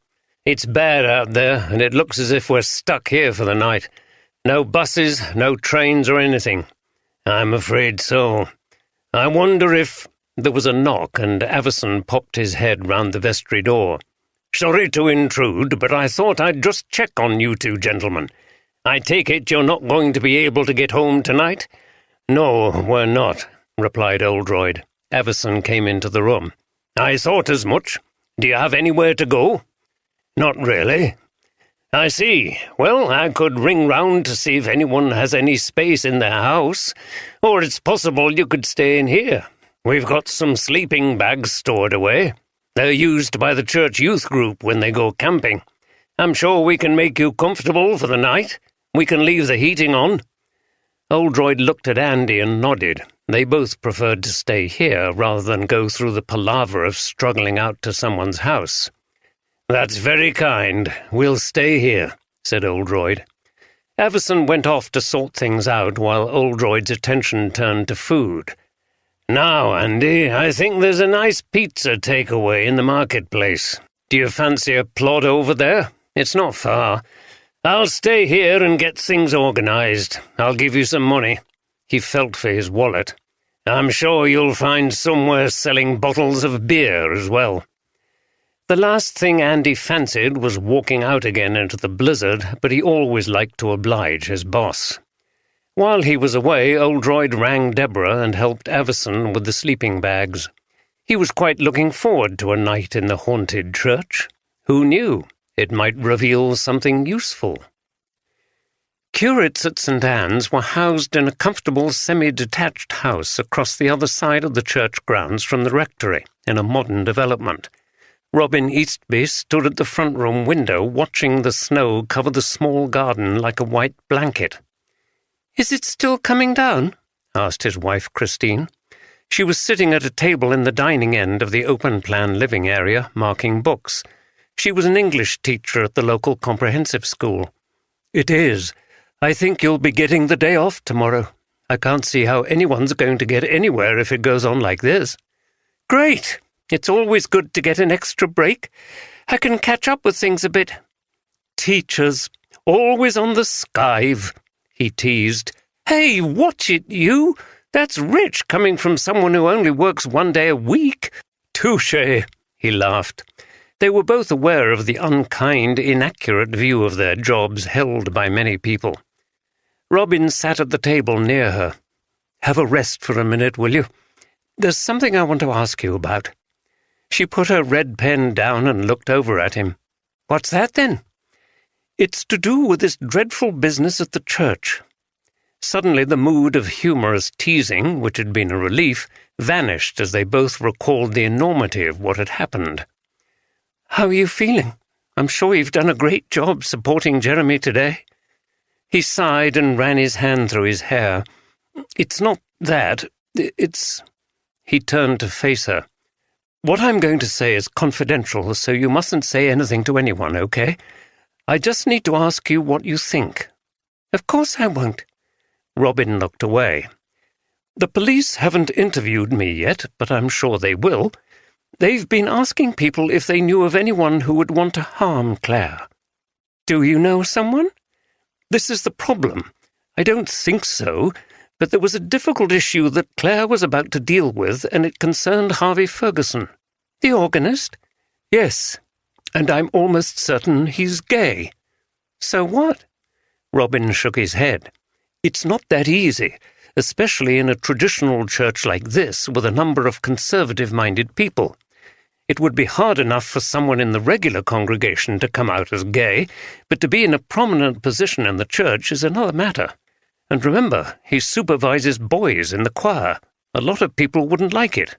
It's bad out there, and it looks as if we're stuck here for the night. No buses, no trains or anything." "I'm afraid so. I wonder if—" There was a knock, and Avison popped his head round the vestry door. "Sorry to intrude, but I thought I'd just check on you two gentlemen. I take it you're not going to be able to get home tonight?" "No, we're not," replied Oldroyd. Avison came into the room. "I thought as much. Do you have anywhere to go?" "Not really." "I see. Well, I could ring round to see if anyone has any space in their house, or it's possible you could stay in here. We've got some sleeping bags stored away. They're used by the church youth group when they go camping. I'm sure we can make you comfortable for the night. We can leave the heating on." Oldroyd looked at Andy and nodded. They both preferred to stay here rather than go through the palaver of struggling out to someone's house. "That's very kind. We'll stay here," said Oldroyd. Avison went off to sort things out while Oldroyd's attention turned to food. "Now, Andy, I think there's a nice pizza takeaway in the marketplace. Do you fancy a plod over there? It's not far. I'll stay here and get things organized. I'll give you some money." He felt for his wallet. "I'm sure you'll find somewhere selling bottles of beer as well." The last thing Andy fancied was walking out again into the blizzard, but he always liked to oblige his boss. While he was away, Oldroyd rang Deborah and helped Avison with the sleeping bags. He was quite looking forward to a night in the haunted church. Who knew? It might reveal something useful. Curates at St. Anne's were housed in a comfortable semi-detached house across the other side of the church grounds from the rectory, in a modern development. Robin Eastby stood at the front room window watching the snow cover the small garden like a white blanket. "Is it still coming down?" asked his wife, Christine. She was sitting at a table in the dining end of the open-plan living area, marking books. She was an English teacher at the local comprehensive school. "It is. I think you'll be getting the day off tomorrow. I can't see how anyone's going to get anywhere if it goes on like this." "Great. It's always good to get an extra break. I can catch up with things a bit." "Teachers, always on the skive," he teased. "Hey, watch it, you! That's rich coming from someone who only works 1 day a week." "Touché," he laughed. They were both aware of the unkind, inaccurate view of their jobs held by many people. Robin sat at the table near her. "Have a rest for a minute, will you? There's something I want to ask you about." She put her red pen down and looked over at him. "What's that, then?" "It's to do with this dreadful business at the church. Suddenly the mood of humorous teasing, which had been a relief, vanished as they both recalled the enormity of what had happened. "How are you feeling? I'm sure you've done a great job supporting Jeremy today." He sighed and ran his hand through his hair. "It's not that. It's—" He turned to face her. "What I'm going to say is confidential, so you mustn't say anything to anyone, okay? I just need to ask you what you think." "Of course I won't." Robin looked away. "The police haven't interviewed me yet, but I'm sure they will. They've been asking people if they knew of anyone who would want to harm Claire." "Do you know someone?" "This is the problem. I don't think so, but there was a difficult issue that Claire was about to deal with, and it concerned Harvey Ferguson." "The organist?" "Yes, and I'm almost certain he's gay." "So what?" Robin shook his head. "It's not that easy, especially in a traditional church like this with a number of conservative-minded people. It would be hard enough for someone in the regular congregation to come out as gay, but to be in a prominent position in the church is another matter. And remember, he supervises boys in the choir. A lot of people wouldn't like it."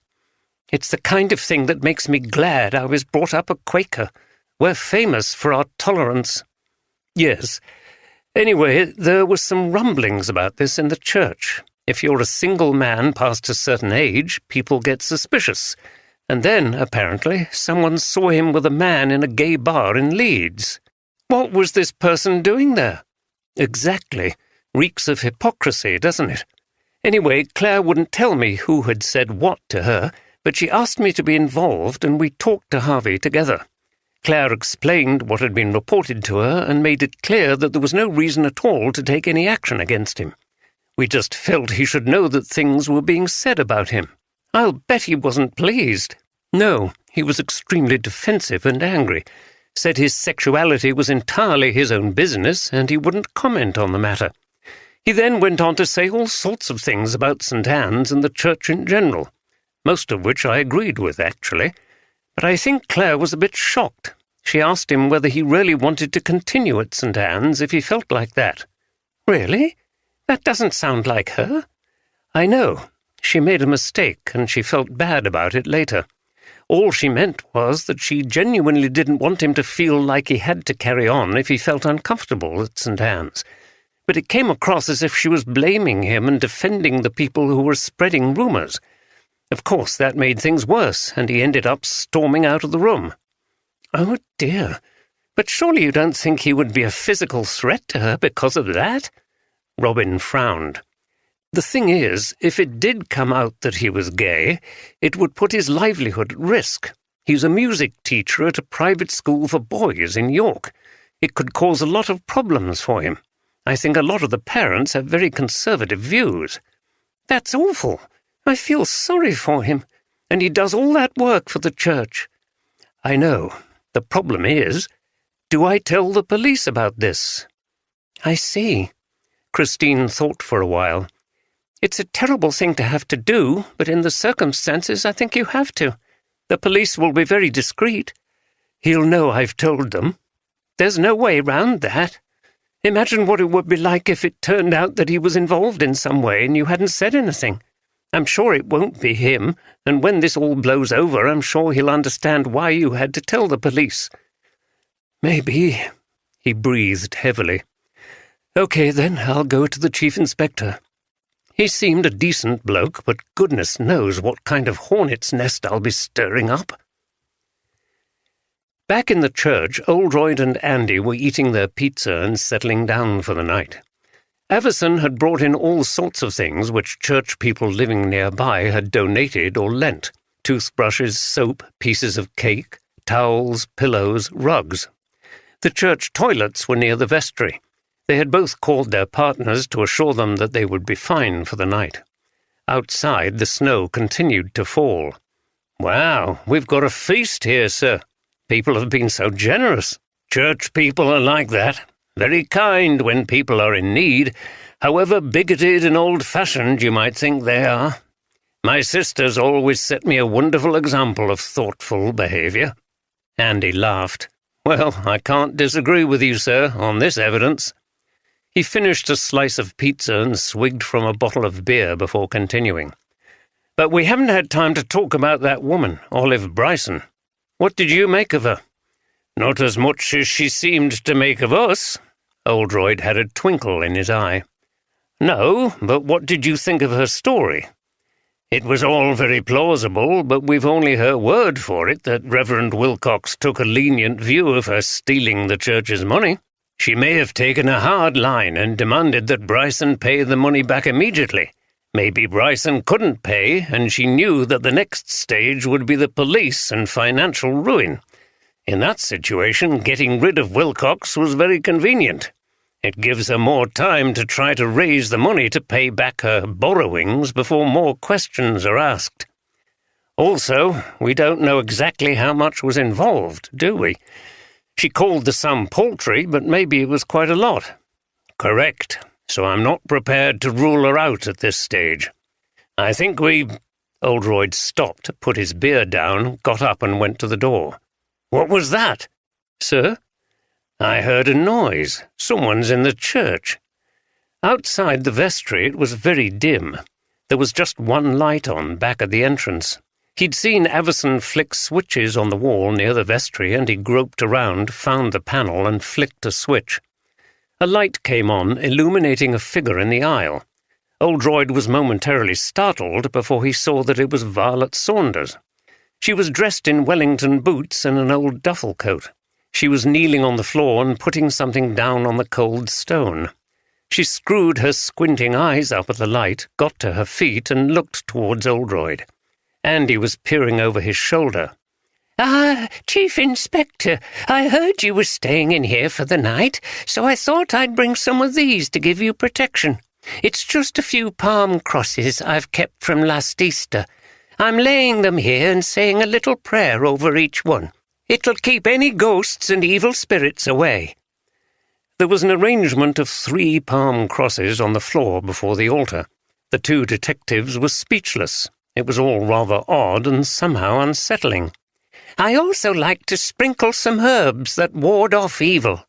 "It's the kind of thing that makes me glad I was brought up a Quaker. We're famous for our tolerance." "Yes. Anyway, there was some rumblings about this in the church. If you're a single man past a certain age, people get suspicious. And then, apparently, someone saw him with a man in a gay bar in Leeds." "What was this person doing there?" "Exactly. Reeks of hypocrisy, doesn't it? Anyway, Claire wouldn't tell me who had said what to her, but she asked me to be involved, and we talked to Harvey together. Claire explained what had been reported to her and made it clear that there was no reason at all to take any action against him. We just felt he should know that things were being said about him." "I'll bet he wasn't pleased." "No, he was extremely defensive and angry, said his sexuality was entirely his own business and he wouldn't comment on the matter. He then went on to say all sorts of things about St. Anne's and the church in general, most of which I agreed with, actually. But I think Claire was a bit shocked. She asked him whether he really wanted to continue at St. Anne's if he felt like that." "Really? That doesn't sound like her." "I know. She made a mistake, and she felt bad about it later. All she meant was that she genuinely didn't want him to feel like he had to carry on if he felt uncomfortable at St. Anne's. But it came across as if she was blaming him and defending the people who were spreading rumours. Of course, that made things worse, and he ended up storming out of the room." "Oh, dear. But surely you don't think he would be a physical threat to her because of that?" Robin frowned. "The thing is, if it did come out that he was gay, it would put his livelihood at risk. He's a music teacher at a private school for boys in York. It could cause a lot of problems for him. I think a lot of the parents have very conservative views." "That's awful. I feel sorry for him. And he does all that work for the church." "I know. The problem is, do I tell the police about this?" "I see." Christine thought for a while. "It's a terrible thing to have to do, but in the circumstances I think you have to. The police will be very discreet." "He'll know I've told them." "There's no way round that. Imagine what it would be like if it turned out that he was involved in some way and you hadn't said anything. I'm sure it won't be him, and when this all blows over, I'm sure he'll understand why you had to tell the police." "Maybe," he breathed heavily. "Okay, then, I'll go to the chief inspector. He seemed a decent bloke, but goodness knows what kind of hornet's nest I'll be stirring up." Back in the church, Oldroyd and Andy were eating their pizza and settling down for the night. Avison had brought in all sorts of things which church people living nearby had donated or lent: toothbrushes, soap, pieces of cake, towels, pillows, rugs. The church toilets were near the vestry. They had both called their partners to assure them that they would be fine for the night. Outside, the snow continued to fall. "Wow, we've got a feast here, sir. People have been so generous. Church people are like that. Very kind when people are in need, however bigoted and old-fashioned you might think they are. My sister's always set me a wonderful example of thoughtful behaviour." Andy laughed. "Well, I can't disagree with you, sir, on this evidence." He finished a slice of pizza and swigged from a bottle of beer before continuing. "But we haven't had time to talk about that woman, Olive Bryson. What did you make of her?" "Not as much as she seemed to make of us." Oldroyd had a twinkle in his eye. "No, but what did you think of her story?" "It was all very plausible, but we've only her word for it that Reverend Wilcox took a lenient view of her stealing the church's money. She may have taken a hard line and demanded that Bryson pay the money back immediately. Maybe Bryson couldn't pay, and she knew that the next stage would be the police and financial ruin. In that situation, getting rid of Wilcox was very convenient. It gives her more time to try to raise the money to pay back her borrowings before more questions are asked. Also, we don't know exactly how much was involved, do we? She called the sum paltry, but maybe it was quite a lot." "Correct, so I'm not prepared to rule her out at this stage. I think we—" Oldroyd stopped, put his beer down, got up and went to the door. "What was that?" "Sir?" "I heard a noise. Someone's in the church." Outside the vestry it was very dim. There was just one light on back at the entrance. He'd seen Everson flick switches on the wall near the vestry, and he groped around, found the panel, and flicked a switch. A light came on, illuminating a figure in the aisle. Oldroyd was momentarily startled before he saw that it was Violet Saunders. She was dressed in Wellington boots and an old duffel coat. She was kneeling on the floor and putting something down on the cold stone. She screwed her squinting eyes up at the light, got to her feet, and looked towards Oldroyd. Andy was peering over his shoulder. "Ah, Chief Inspector, I heard you were staying in here for the night, so I thought I'd bring some of these to give you protection. It's just a few palm crosses I've kept from last Easter. I'm laying them here and saying a little prayer over each one. It'll keep any ghosts and evil spirits away." There was an arrangement of 3 palm crosses on the floor before the altar. The 2 detectives were speechless. It was all rather odd and somehow unsettling. "I also like to sprinkle some herbs that ward off evil."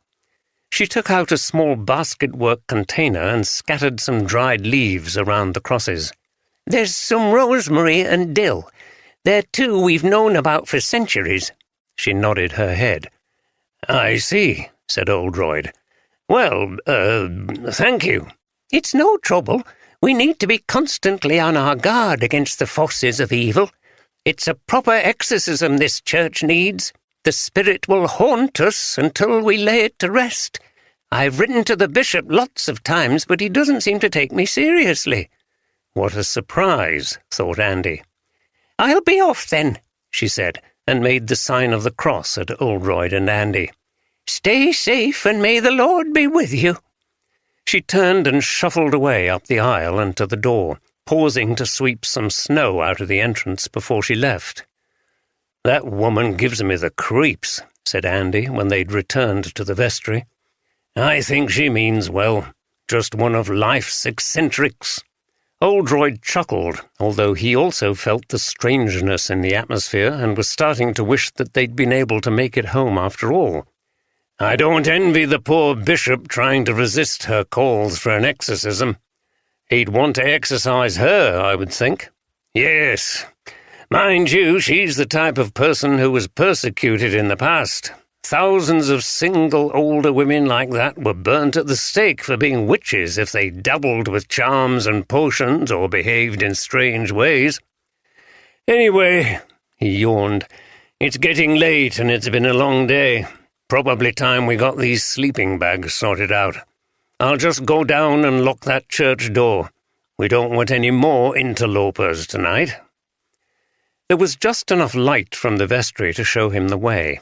She took out a small basket-work container and scattered some dried leaves around the crosses. "There's some rosemary and dill. They're 2 we've known about for centuries." She nodded her head. "I see," said Oldroyd. "Well, thank you." "It's no trouble. We need to be constantly on our guard against the forces of evil. It's a proper exorcism this church needs. The spirit will haunt us until we lay it to rest. I've written to the bishop lots of times, but he doesn't seem to take me seriously." "What a surprise," thought Andy. "I'll be off then," she said, and made the sign of the cross at Oldroyd and Andy. "Stay safe, and may the Lord be with you." She turned and shuffled away up the aisle and to the door, pausing to sweep some snow out of the entrance before she left. "That woman gives me the creeps," said Andy when they'd returned to the vestry. "I think she means well. Just one of life's eccentrics." Oldroyd chuckled, although he also felt the strangeness in the atmosphere and was starting to wish that they'd been able to make it home after all. "I don't envy the poor bishop trying to resist her calls for an exorcism. He'd want to exorcise her, I would think. Yes. Mind you, she's the type of person who was persecuted in the past. Thousands of single older women like that were burnt at the stake for being witches if they dabbled with charms and potions or behaved in strange ways. Anyway," he yawned, "it's getting late and it's been a long day. Probably time we got these sleeping bags sorted out. I'll just go down and lock that church door. We don't want any more interlopers tonight." There was just enough light from the vestry to show him the way.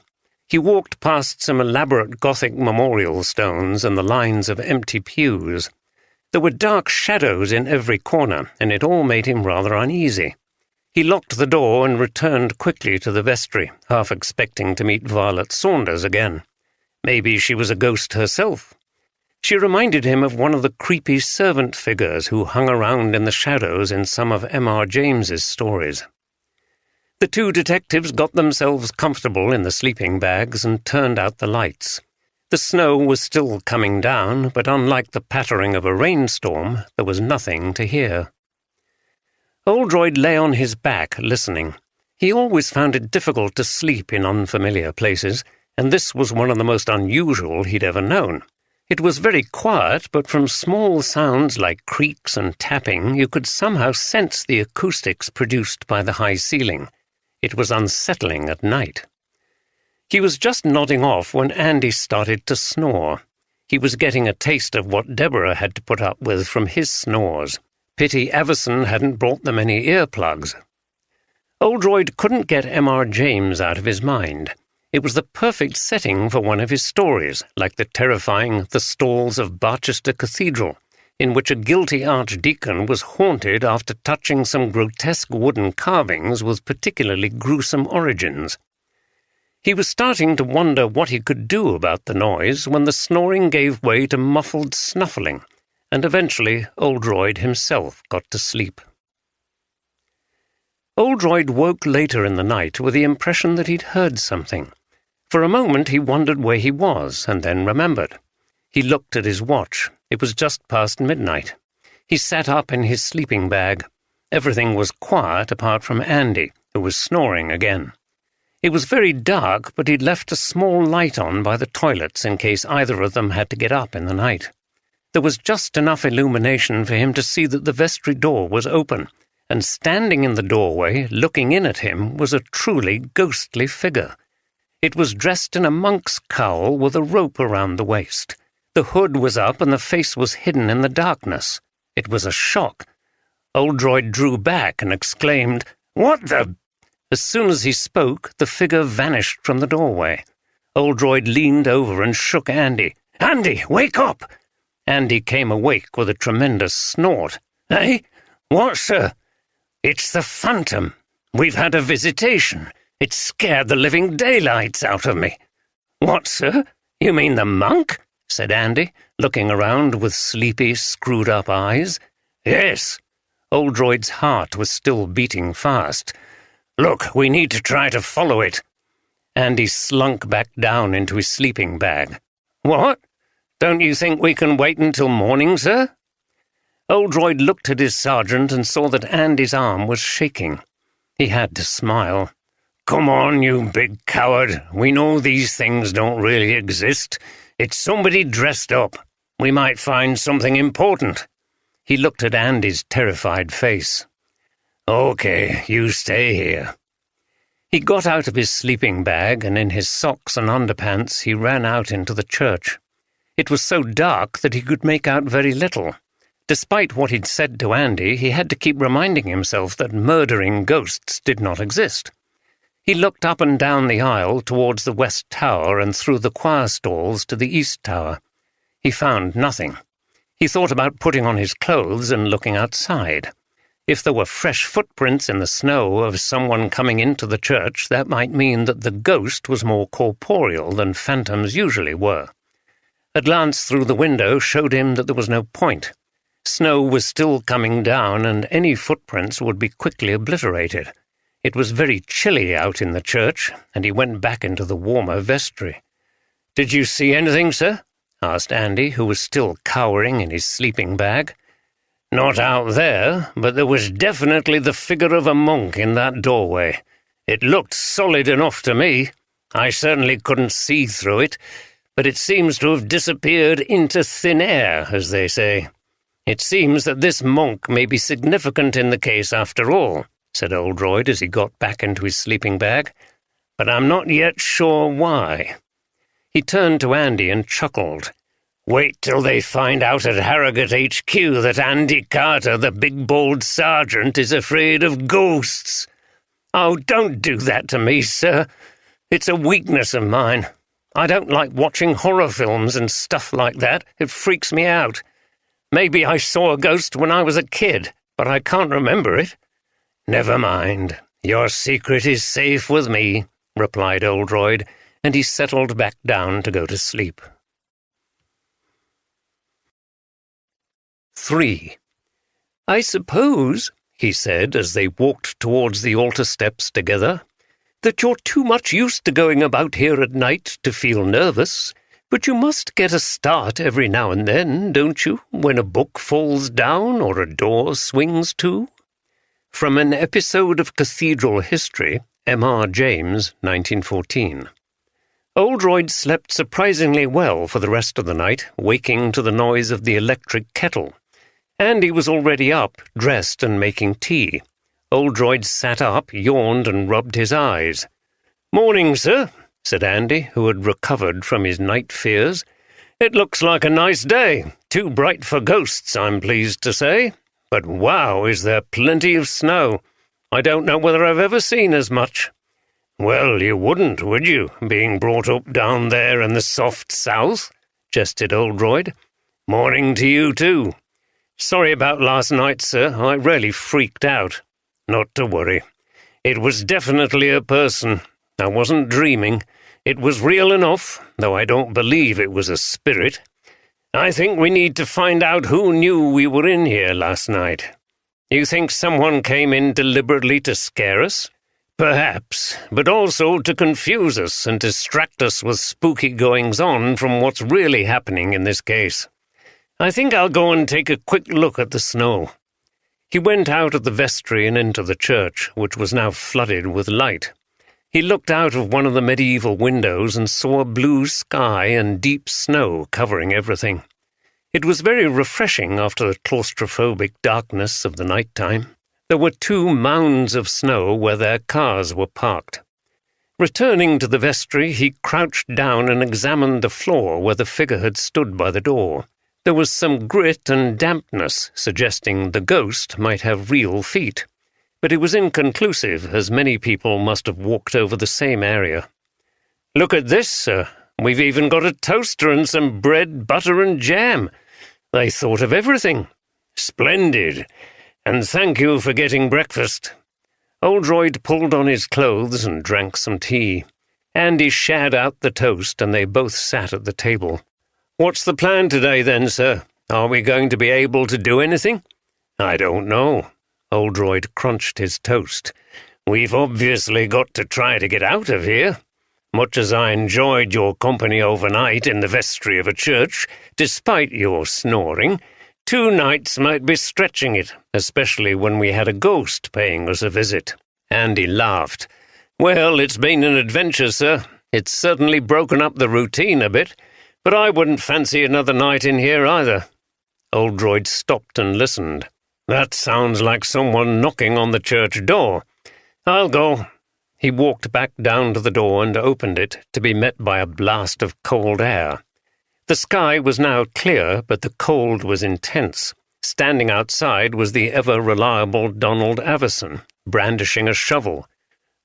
He walked past some elaborate Gothic memorial stones and the lines of empty pews. There were dark shadows in every corner, and it all made him rather uneasy. He locked the door and returned quickly to the vestry, half expecting to meet Violet Saunders again. Maybe she was a ghost herself. She reminded him of one of the creepy servant figures who hung around in the shadows in some of M.R. James's stories. The 2 detectives got themselves comfortable in the sleeping bags and turned out the lights. The snow was still coming down, but unlike the pattering of a rainstorm, there was nothing to hear. Oldroyd lay on his back, listening. He always found it difficult to sleep in unfamiliar places, and this was one of the most unusual he'd ever known. It was very quiet, but from small sounds like creaks and tapping, you could somehow sense the acoustics produced by the high ceiling. It was unsettling at night. He was just nodding off when Andy started to snore. He was getting a taste of what Deborah had to put up with from his snores. Pity Everson hadn't brought them any earplugs. Oldroyd couldn't get M.R. James out of his mind. It was the perfect setting for one of his stories, like the terrifying The Stalls of Barchester Cathedral, in which a guilty archdeacon was haunted after touching some grotesque wooden carvings with particularly gruesome origins. He was starting to wonder what he could do about the noise when the snoring gave way to muffled snuffling, and eventually Oldroyd himself got to sleep. Oldroyd woke later in the night with the impression that he'd heard something. For a moment he wondered where he was, and then remembered. He looked at his watch. It was just past midnight. He sat up in his sleeping bag. Everything was quiet apart from Andy, who was snoring again. It was very dark, but he'd left a small light on by the toilets in case either of them had to get up in the night. There was just enough illumination for him to see that the vestry door was open, and standing in the doorway, looking in at him, was a truly ghostly figure. It was dressed in a monk's cowl with a rope around the waist. The hood was up and the face was hidden in the darkness. It was a shock. Oldroyd drew back and exclaimed, "What the—" As soon as he spoke, the figure vanished from the doorway. Oldroyd leaned over and shook Andy. "Andy, wake up!" Andy came awake with a tremendous snort. "Eh? What, sir?" "It's the phantom. We've had a visitation. It scared the living daylights out of me." "What, sir? You mean the monk?" said Andy, looking around with sleepy, screwed-up eyes. "Yes." Oldroyd's heart was still beating fast. "Look, we need to try to follow it." Andy slunk back down into his sleeping bag. "What? Don't you think we can wait until morning, sir?" Oldroyd looked at his sergeant and saw that Andy's arm was shaking. He had to smile. "Come on, you big coward. We know these things don't really exist. It's somebody dressed up. We might find something important." He looked at Andy's terrified face. "Okay, you stay here." He got out of his sleeping bag, and in his socks and underpants he ran out into the church. It was so dark that he could make out very little. Despite what he'd said to Andy, he had to keep reminding himself that murdering ghosts did not exist. He looked up and down the aisle towards the west tower and through the choir stalls to the east tower. He found nothing. He thought about putting on his clothes and looking outside. If there were fresh footprints in the snow of someone coming into the church, that might mean that the ghost was more corporeal than phantoms usually were. A glance through the window showed him that there was no point. Snow was still coming down, and any footprints would be quickly obliterated. It was very chilly out in the church, and he went back into the warmer vestry. "Did you see anything, sir?" asked Andy, who was still cowering in his sleeping bag. "Not out there, but there was definitely the figure of a monk in that doorway. It looked solid enough to me. I certainly couldn't see through it, but it seems to have disappeared into thin air, as they say. It seems that this monk may be significant in the case after all," said Oldroyd as he got back into his sleeping bag, "but I'm not yet sure why." He turned to Andy and chuckled. "Wait till they find out at Harrogate HQ that Andy Carter, the big bald sergeant, is afraid of ghosts. Oh, don't do that to me, sir. It's a weakness of mine. I don't like watching horror films and stuff like that. It freaks me out. Maybe I saw a ghost when I was a kid, but I can't remember it." "Never mind. Your secret is safe with me," replied Oldroyd, and he settled back down to go to sleep. 3. "I suppose," he said as they walked towards the altar steps together, "that you're too much used to going about here at night to feel nervous, But you must get a start every now and then, don't you, when a book falls down or a door swings to? From an episode of Cathedral History, M.R. James, 1914. Oldroyd slept surprisingly well for the rest of the night, waking to the noise of the electric kettle. Andy was already up, dressed and making tea. Oldroyd sat up, yawned and rubbed his eyes. "Morning, sir," said Andy, who had recovered from his night fears. "It looks like a nice day. Too bright for ghosts, I'm pleased to say. But wow, is there plenty of snow. I don't know whether I've ever seen as much." "Well, you wouldn't, would you, being brought up down there in the soft south?" jested Oldroyd. "Morning to you, too. Sorry about last night, sir. I really freaked out." "Not to worry. It was definitely a person. I wasn't dreaming. It was real enough, though I don't believe it was a spirit. I think we need to find out who knew we were in here last night. You think someone came in deliberately to scare us? Perhaps, but also to confuse us and distract us with spooky goings-on from what's really happening in this case. I think I'll go and take a quick look at the snow." He went out of the vestry and into the church, which was now flooded with light. He looked out of one of the medieval windows and saw a blue sky and deep snow covering everything. It was very refreshing after the claustrophobic darkness of the night time. There were 2 mounds of snow where their cars were parked. Returning to the vestry, he crouched down and examined the floor where the figure had stood by the door. There was some grit and dampness, suggesting the ghost might have real feet. But it was inconclusive, as many people must have walked over the same area. "Look at this, sir. We've even got a toaster and some bread, butter and jam. They thought of everything." "Splendid. And thank you for getting breakfast." Oldroyd pulled on his clothes and drank some tea. Andy shared out the toast, and they both sat at the table. "What's the plan today, then, sir? Are we going to be able to do anything?" "I don't know." Oldroyd crunched his toast. "We've obviously got to try to get out of here. Much as I enjoyed your company overnight in the vestry of a church, despite your snoring, 2 nights might be stretching it, especially when we had a ghost paying us a visit." Andy laughed. "Well, it's been an adventure, sir. It's certainly broken up the routine a bit, but I wouldn't fancy another night in here either." Oldroyd stopped and listened. "That sounds like someone knocking on the church door. I'll go." He walked back down to the door and opened it, to be met by a blast of cold air. The sky was now clear, but the cold was intense. Standing outside was the ever-reliable Donald Avison, brandishing a shovel.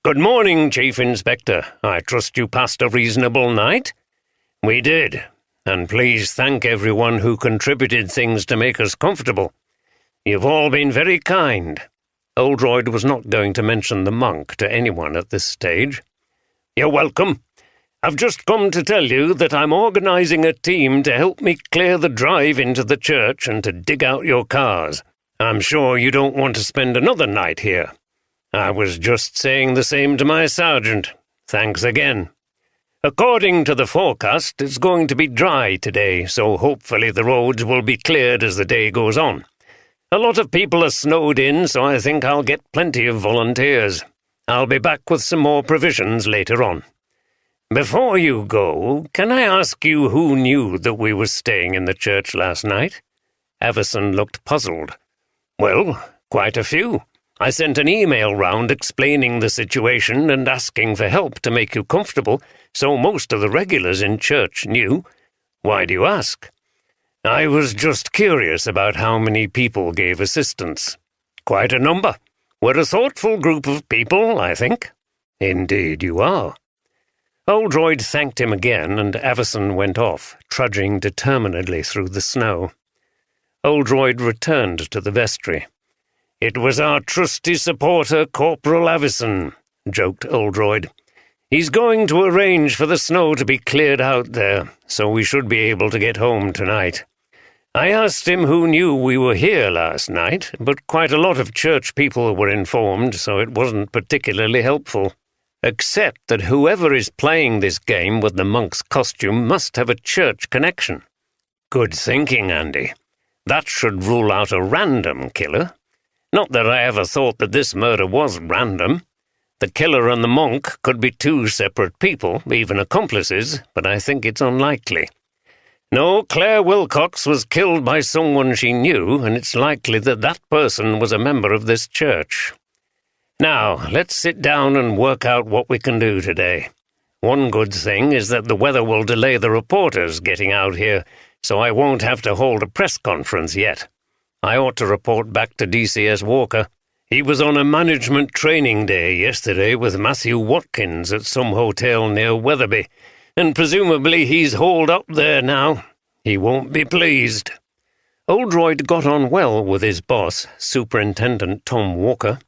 "Good morning, Chief Inspector. I trust you passed a reasonable night?" "We did, and please thank everyone who contributed things to make us comfortable. You've all been very kind." Oldroyd was not going to mention the monk to anyone at this stage. "You're welcome. I've just come to tell you that I'm organizing a team to help me clear the drive into the church and to dig out your cars. I'm sure you don't want to spend another night here." "I was just saying the same to my sergeant. Thanks again. According to the forecast, it's going to be dry today, so hopefully the roads will be cleared as the day goes on. A lot of people are snowed in, so I think I'll get plenty of volunteers. I'll be back with some more provisions later on. Before you go, can I ask you who knew that we were staying in the church last night?" Avison looked puzzled. "Well, quite a few. I sent an email round explaining the situation and asking for help to make you comfortable, so most of the regulars in church knew. Why do you ask?" "I was just curious about how many people gave assistance." "Quite a number. We're a thoughtful group of people, I think." "Indeed you are." Oldroyd thanked him again, and Avison went off, trudging determinedly through the snow. Oldroyd returned to the vestry. "It was our trusty supporter, Corporal Avison," joked Oldroyd. "He's going to arrange for the snow to be cleared out there, so we should be able to get home tonight. I asked him who knew we were here last night, but quite a lot of church people were informed, so it wasn't particularly helpful." except that whoever is playing this game with the monk's costume must have a church connection. Good thinking, Andy. That should rule out a random killer. Not that I ever thought that this murder was random. The killer and the monk could be two separate people, even accomplices, but I think it's unlikely. No, Claire Wilcox was killed by someone she knew, and it's likely that that person was a member of this church. Now, let's sit down and work out what we can do today. One good thing is that the weather will delay the reporters getting out here, so I won't have to hold a press conference yet. I ought to report back to DCS Walker. He was on a management training day yesterday with Matthew Watkins at some hotel near Wetherby, and presumably he's hauled up there now. He won't be pleased. Oldroyd got on well with his boss, Superintendent Tom Walker.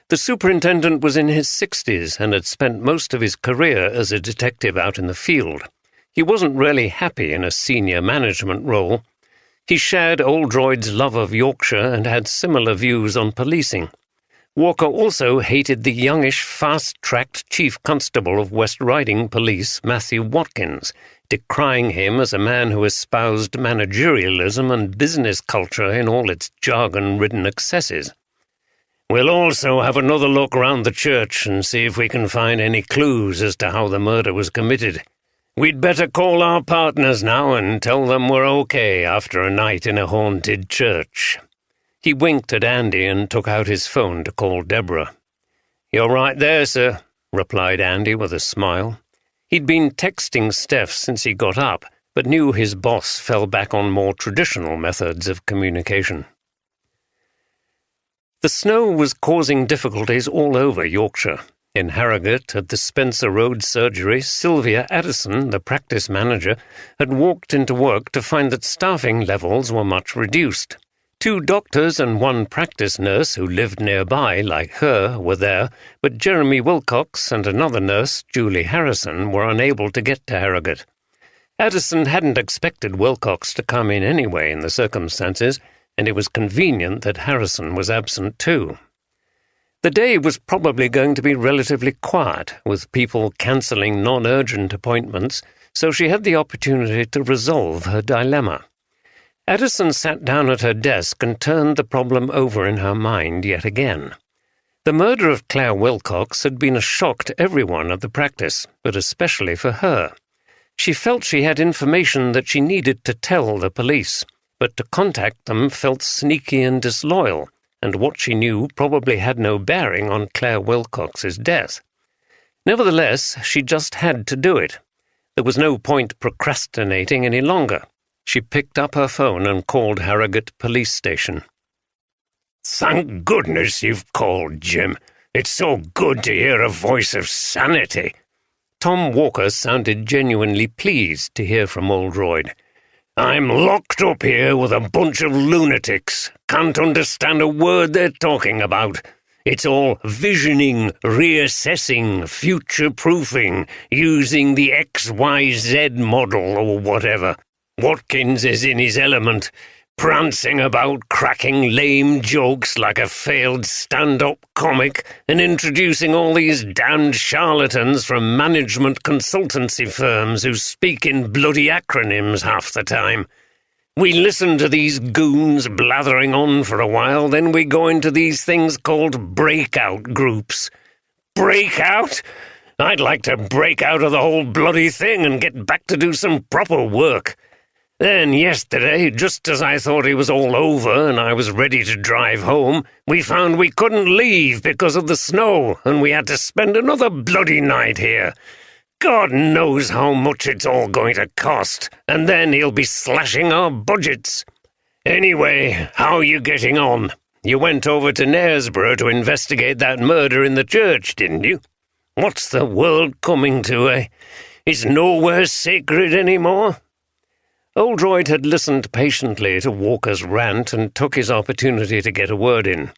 The superintendent was in his 60s and had spent most of his career as a detective out in the field. He wasn't really happy in a senior management role. He shared Oldroyd's love of Yorkshire and had similar views on policing. Walker also hated the youngish, fast-tracked Chief Constable of West Riding Police, Matthew Watkins, decrying him as a man who espoused managerialism and business culture in all its jargon-ridden excesses. We'll also have another look around the church and see if we can find any clues as to how the murder was committed. We'd better call our partners now and tell them we're okay after a night in a haunted church. He winked at Andy and took out his phone to call Deborah. "You're right there, sir," replied Andy with a smile. He'd been texting Steph since he got up, but knew his boss fell back on more traditional methods of communication. The snow was causing difficulties all over Yorkshire. In Harrogate, at the Spencer Road surgery, Sylvia Addison, the practice manager, had walked into work to find that staffing levels were much reduced. 2 doctors and 1 practice nurse who lived nearby, like her, were there, but Jeremy Wilcox and another nurse, Julie Harrison, were unable to get to Harrogate. Addison hadn't expected Wilcox to come in anyway in the circumstances, and it was convenient that Harrison was absent too. The day was probably going to be relatively quiet, with people cancelling non-urgent appointments, so she had the opportunity to resolve her dilemma. Addison sat down at her desk and turned the problem over in her mind yet again. The murder of Claire Wilcox had been a shock to everyone at the practice, but especially for her. She felt she had information that she needed to tell the police, but to contact them felt sneaky and disloyal, and what she knew probably had no bearing on Claire Wilcox's death. Nevertheless, she just had to do it. There was no point procrastinating any longer. She picked up her phone and called Harrogate Police Station. "Thank goodness you've called, Jim. It's so good to hear a voice of sanity." Tom Walker sounded genuinely pleased to hear from Oldroyd. "I'm locked up here with a bunch of lunatics. Can't understand a word they're talking about. It's all visioning, reassessing, future-proofing, using the XYZ model or whatever. Watkins is in his element, prancing about, cracking lame jokes like a failed stand-up comic and introducing all these damned charlatans from management consultancy firms who speak in bloody acronyms half the time. We listen to these goons blathering on for a while, then we go into these things called breakout groups. Breakout? I'd like to break out of the whole bloody thing and get back to do some proper work. Then yesterday, just as I thought it was all over and I was ready to drive home, we found we couldn't leave because of the snow, and we had to spend another bloody night here. God knows how much it's all going to cost, and then he'll be slashing our budgets. Anyway, how are you getting on? You went over to Knaresborough to investigate that murder in the church, didn't you? What's the world coming to, eh? Is nowhere sacred anymore?" Oldroyd had listened patiently to Walker's rant and took his opportunity to get a word in.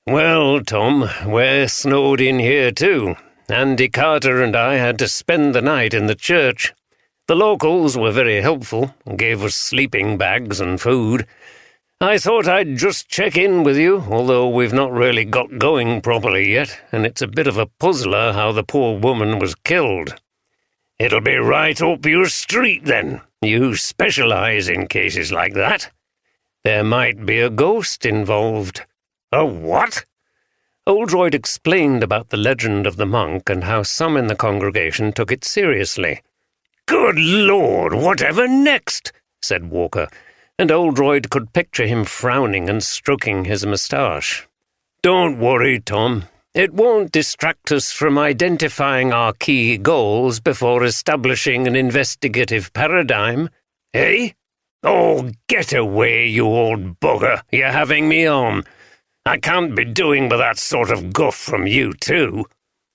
"Well, Tom, we're snowed in here too. Andy Carter and I had to spend the night in the church. The locals were very helpful and gave us sleeping bags and food. I thought I'd just check in with you, although we've not really got going properly yet, and it's a bit of a puzzler how the poor woman was killed." "It'll be right up your street, then. You specialize in cases like that." "There might be a ghost involved." "A what?" Oldroyd explained about the legend of the monk and how some in the congregation took it seriously. "Good Lord, whatever next?" said Walker, and Oldroyd could picture him frowning and stroking his moustache. "Don't worry, Tom. It won't distract us from identifying our key goals before establishing an investigative paradigm. Eh? Oh, get away, you old bugger. You're having me on. I can't be doing with that sort of guff from you, too."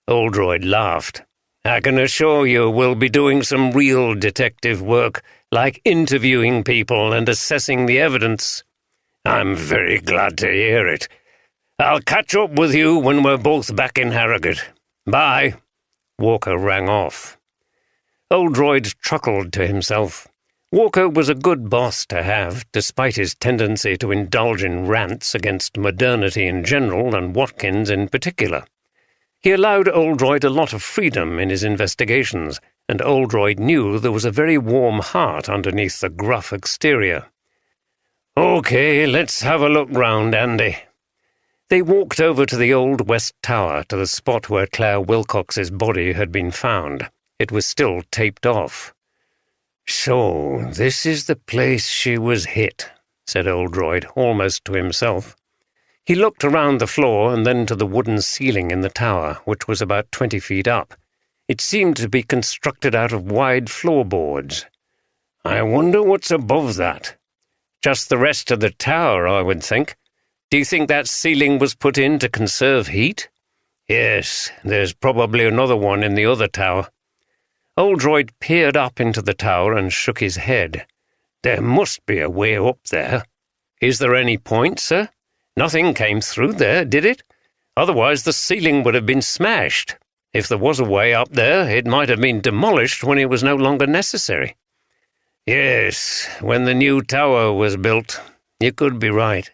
Oldroyd laughed. "I can assure you we'll be doing some real detective work, like interviewing people and assessing the evidence." "I'm very glad to hear it. I'll catch up with you when we're both back in Harrogate. Bye." Walker rang off. Oldroyd chuckled to himself. Walker was a good boss to have, despite his tendency to indulge in rants against modernity in general and Watkins in particular. He allowed Oldroyd a lot of freedom in his investigations, and Oldroyd knew there was a very warm heart underneath the gruff exterior. "Okay, let's have a look round, Andy." They walked over to the old West Tower, to the spot where Claire Wilcox's body had been found. It was still taped off. "So, this is the place she was hit," said Oldroyd, almost to himself. He looked around the floor and then to the wooden ceiling in the tower, which was about 20 feet up. It seemed to be constructed out of wide floorboards. "I wonder what's above that." "Just the rest of the tower, I would think. Do you think that ceiling was put in to conserve heat?" "Yes, there's probably another one in the other tower." Oldroyd peered up into the tower and shook his head. "There must be a way up there." "Is there any point, sir? Nothing came through there, did it? Otherwise the ceiling would have been smashed. If there was a way up there, it might have been demolished when it was no longer necessary." "Yes, when the new tower was built. You could be right."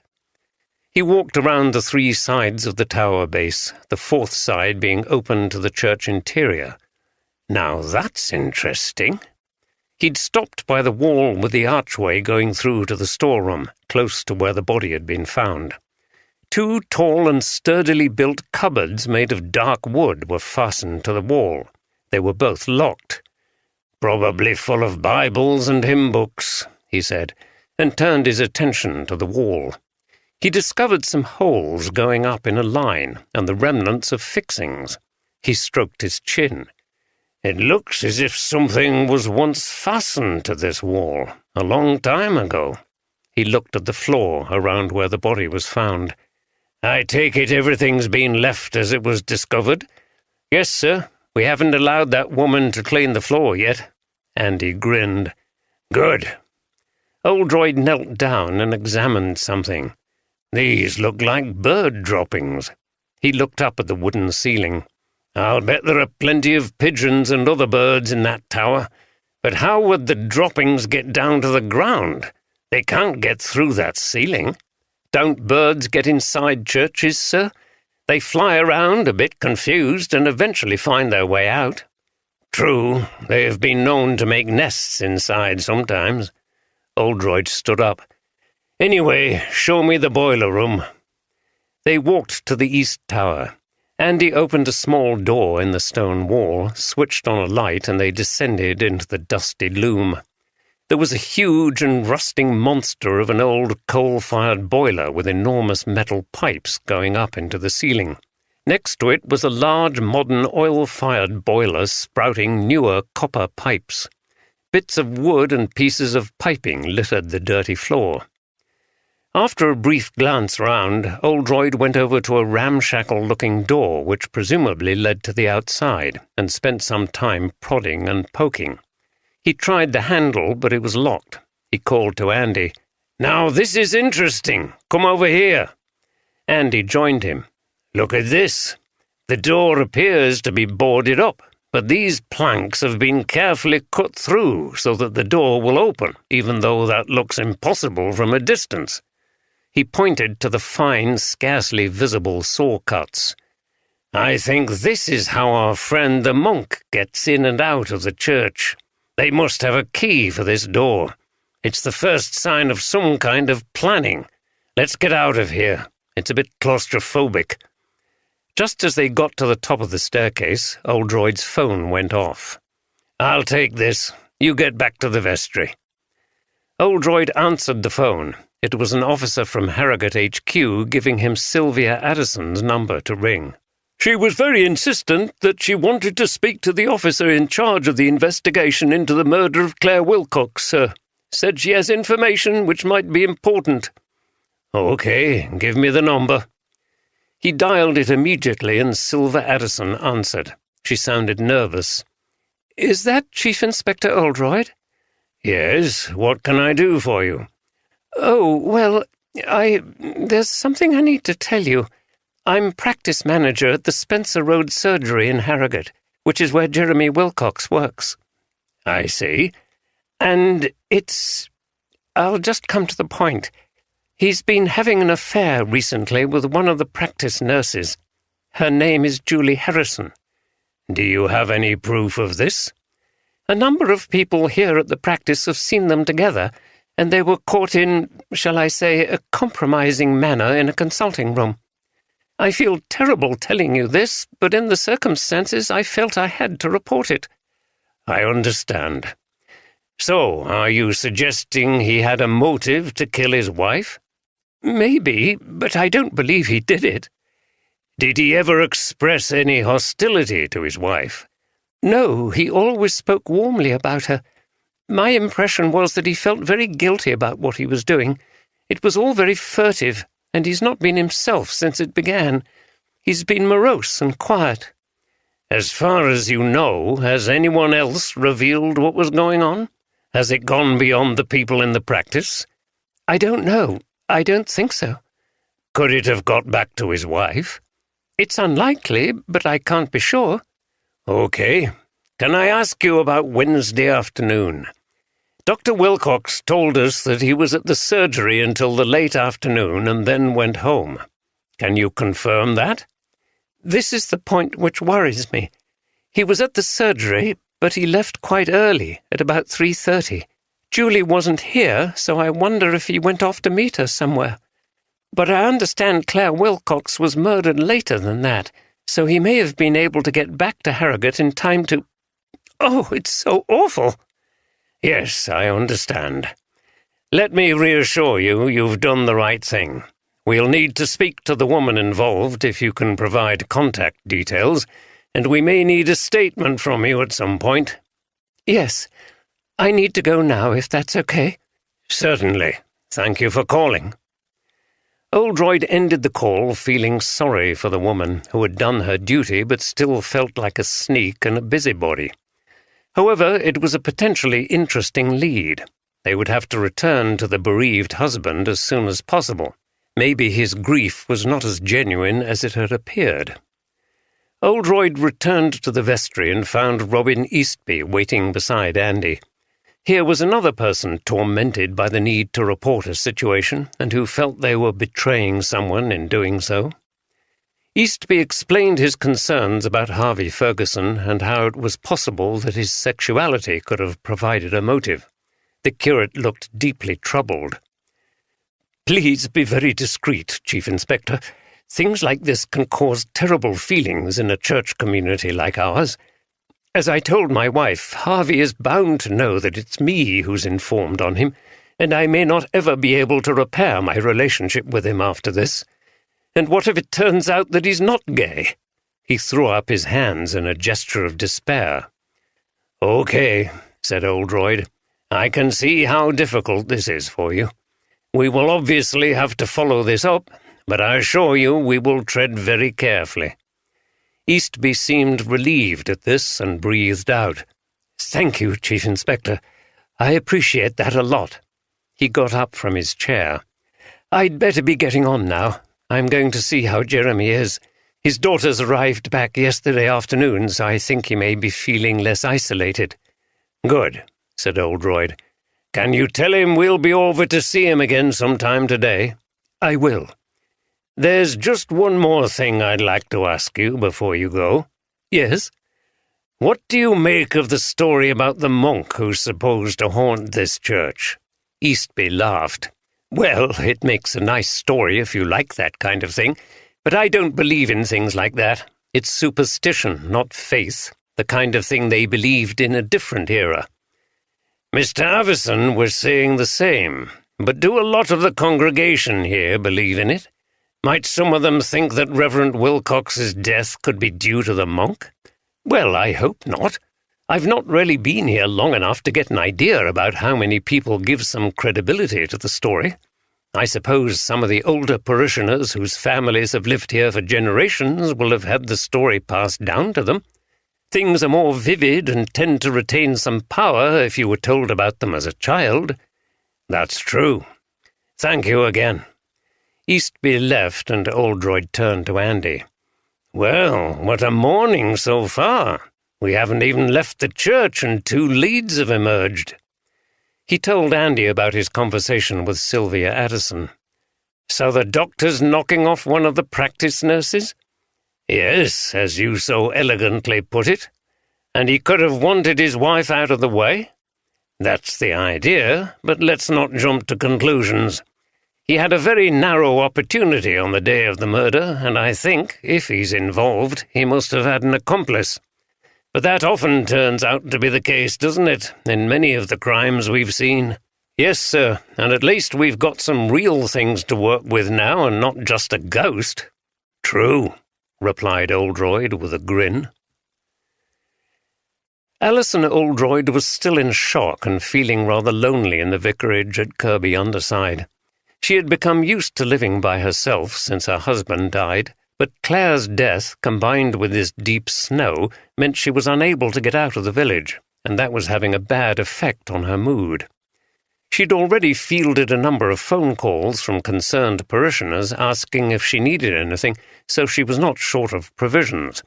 He walked around the 3 sides of the tower base, the 4th side being open to the church interior. "Now that's interesting." He'd stopped by the wall with the archway going through to the storeroom, close to where the body had been found. 2 tall and sturdily built cupboards made of dark wood were fastened to the wall. They were both locked. "Probably full of Bibles and hymn books," he said, and turned his attention to the wall. He discovered some holes going up in a line and the remnants of fixings. He stroked his chin. "It looks as if something was once fastened to this wall, a long time ago." He looked at the floor around where the body was found. "I take it everything's been left as it was discovered?" "Yes, sir. We haven't allowed that woman to clean the floor yet." Andy grinned. "Good." Oldroyd knelt down and examined something. "These look like bird droppings." He looked up at the wooden ceiling. "I'll bet there are plenty of pigeons and other birds in that tower. But how would the droppings get down to the ground? They can't get through that ceiling." "Don't birds get inside churches, sir? They fly around a bit confused and eventually find their way out." "True, they have been known to make nests inside sometimes." Oldroyd stood up. "Anyway, show me the boiler room." They walked to the east tower. Andy opened a small door in the stone wall, switched on a light, and they descended into the dusty loom. There was a huge and rusting monster of an old coal-fired boiler with enormous metal pipes going up into the ceiling. Next to it was a large modern oil-fired boiler sprouting newer copper pipes. Bits of wood and pieces of piping littered the dirty floor. After a brief glance round, Oldroyd went over to a ramshackle-looking door which presumably led to the outside, and spent some time prodding and poking. He tried the handle, but it was locked. He called to Andy. "Now this is interesting. Come over here." Andy joined him. "Look at this. The door appears to be boarded up, but these planks have been carefully cut through so that the door will open, even though that looks impossible from a distance." He pointed to the fine, scarcely visible saw cuts. "I think this is how our friend the monk gets in and out of the church. They must have a key for this door. It's the first sign of some kind of planning. Let's get out of here. It's a bit claustrophobic." Just as they got to the top of the staircase, Oldroyd's phone went off. "I'll take this. You get back to the vestry." Oldroyd answered the phone. It was an officer from Harrogate HQ giving him Sylvia Addison's number to ring. "She was very insistent that she wanted to speak to the officer in charge of the investigation into the murder of Claire Wilcox, sir. Said she has information which might be important." "Okay, give me the number." He dialed it immediately and Sylvia Addison answered. She sounded nervous. "Is that Chief Inspector Oldroyd?" "Yes, what can I do for you?" "Oh, well, there's something I need to tell you. I'm practice manager at the Spencer Road Surgery in Harrogate, which is where Jeremy Wilcox works." "I see." "And I'll just come to the point. He's been having an affair recently with one of the practice nurses. Her name is Julie Harrison." "Do you have any proof of this?" "A number of people here at the practice have seen them together, and they were caught in, shall I say, a compromising manner in a consulting room. I feel terrible telling you this, but in the circumstances I felt I had to report it." "I understand. So, are you suggesting he had a motive to kill his wife?" "Maybe, but I don't believe he did it." "Did he ever express any hostility to his wife?" "No, he always spoke warmly about her. My impression was that he felt very guilty about what he was doing. It was all very furtive, and he's not been himself since it began. He's been morose and quiet." "As far as you know, has anyone else revealed what was going on? Has it gone beyond the people in the practice?" "I don't know. I don't think so." "Could it have got back to his wife?" "It's unlikely, but I can't be sure." "Okay. Can I ask you about Wednesday afternoon? Dr. Wilcox told us that he was at the surgery until the late afternoon and then went home. Can you confirm that?" "This is the point which worries me. He was at the surgery, but he left quite early, at about 3:30. Julie wasn't here, so I wonder if he went off to meet her somewhere. But I understand Claire Wilcox was murdered later than that, so he may have been able to get back to Harrogate in time to— Oh, it's so awful!" "Yes, I understand. Let me reassure you, you've done the right thing. We'll need to speak to the woman involved if you can provide contact details, and we may need a statement from you at some point." "Yes. I need to go now, if that's okay." "Certainly. Thank you for calling." Oldroyd ended the call feeling sorry for the woman who had done her duty but still felt like a sneak and a busybody. However, it was a potentially interesting lead. They would have to return to the bereaved husband as soon as possible. Maybe his grief was not as genuine as it had appeared. Oldroyd returned to the vestry and found Robin Eastby waiting beside Andy. Here was another person tormented by the need to report a situation and who felt they were betraying someone in doing so. Eastby explained his concerns about Harvey Ferguson and how it was possible that his sexuality could have provided a motive. The curate looked deeply troubled. "Please be very discreet, Chief Inspector. Things like this can cause terrible feelings in a church community like ours. As I told my wife, Harvey is bound to know that it's me who's informed on him, and I may not ever be able to repair my relationship with him after this. And what if it turns out that he's not gay?" He threw up his hands in a gesture of despair. "Okay," said Oldroyd. "I can see how difficult this is for you. We will obviously have to follow this up, but I assure you we will tread very carefully." Eastby seemed relieved at this and breathed out. "Thank you, Chief Inspector. I appreciate that a lot." He got up from his chair. "I'd better be getting on now. I'm going to see how Jeremy is. His daughters arrived back yesterday afternoon, so I think he may be feeling less isolated." "Good," said Oldroyd. "Can you tell him we'll be over to see him again sometime today?" I will. There's just one more thing I'd like to ask you before you go. Yes? What do you make of the story about the monk who's supposed to haunt this church? Eastby laughed. Well, it makes a nice story if you like that kind of thing, but I don't believe in things like that. It's superstition, not faith, the kind of thing they believed in a different era. Mr. Avison was saying the same, but do a lot of the congregation here believe in it? Might some of them think that Reverend Wilcox's death could be due to the monk? Well, I hope not. I've not really been here long enough to get an idea about how many people give some credibility to the story. I suppose some of the older parishioners whose families have lived here for generations will have had the story passed down to them. Things are more vivid and tend to retain some power if you were told about them as a child. That's true. Thank you again. Eastby left and Oldroyd turned to Andy. Well, what a morning so far. We haven't even left the church and 2 leads have emerged. He told Andy about his conversation with Sylvia Addison. So the doctor's knocking off one of the practice nurses? Yes, as you so elegantly put it. And he could have wanted his wife out of the way? That's the idea, but let's not jump to conclusions. He had a very narrow opportunity on the day of the murder, and I think, if he's involved, he must have had an accomplice. But that often turns out to be the case, doesn't it, in many of the crimes we've seen? Yes, sir, and at least we've got some real things to work with now and not just a ghost. True, replied Oldroyd with a grin. Alison Oldroyd was still in shock and feeling rather lonely in the vicarage at Kirby Underside. She had become used to living by herself since her husband died, but Clare's death, combined with this deep snow, meant she was unable to get out of the village, and that was having a bad effect on her mood. She'd already fielded a number of phone calls from concerned parishioners asking if she needed anything, so she was not short of provisions.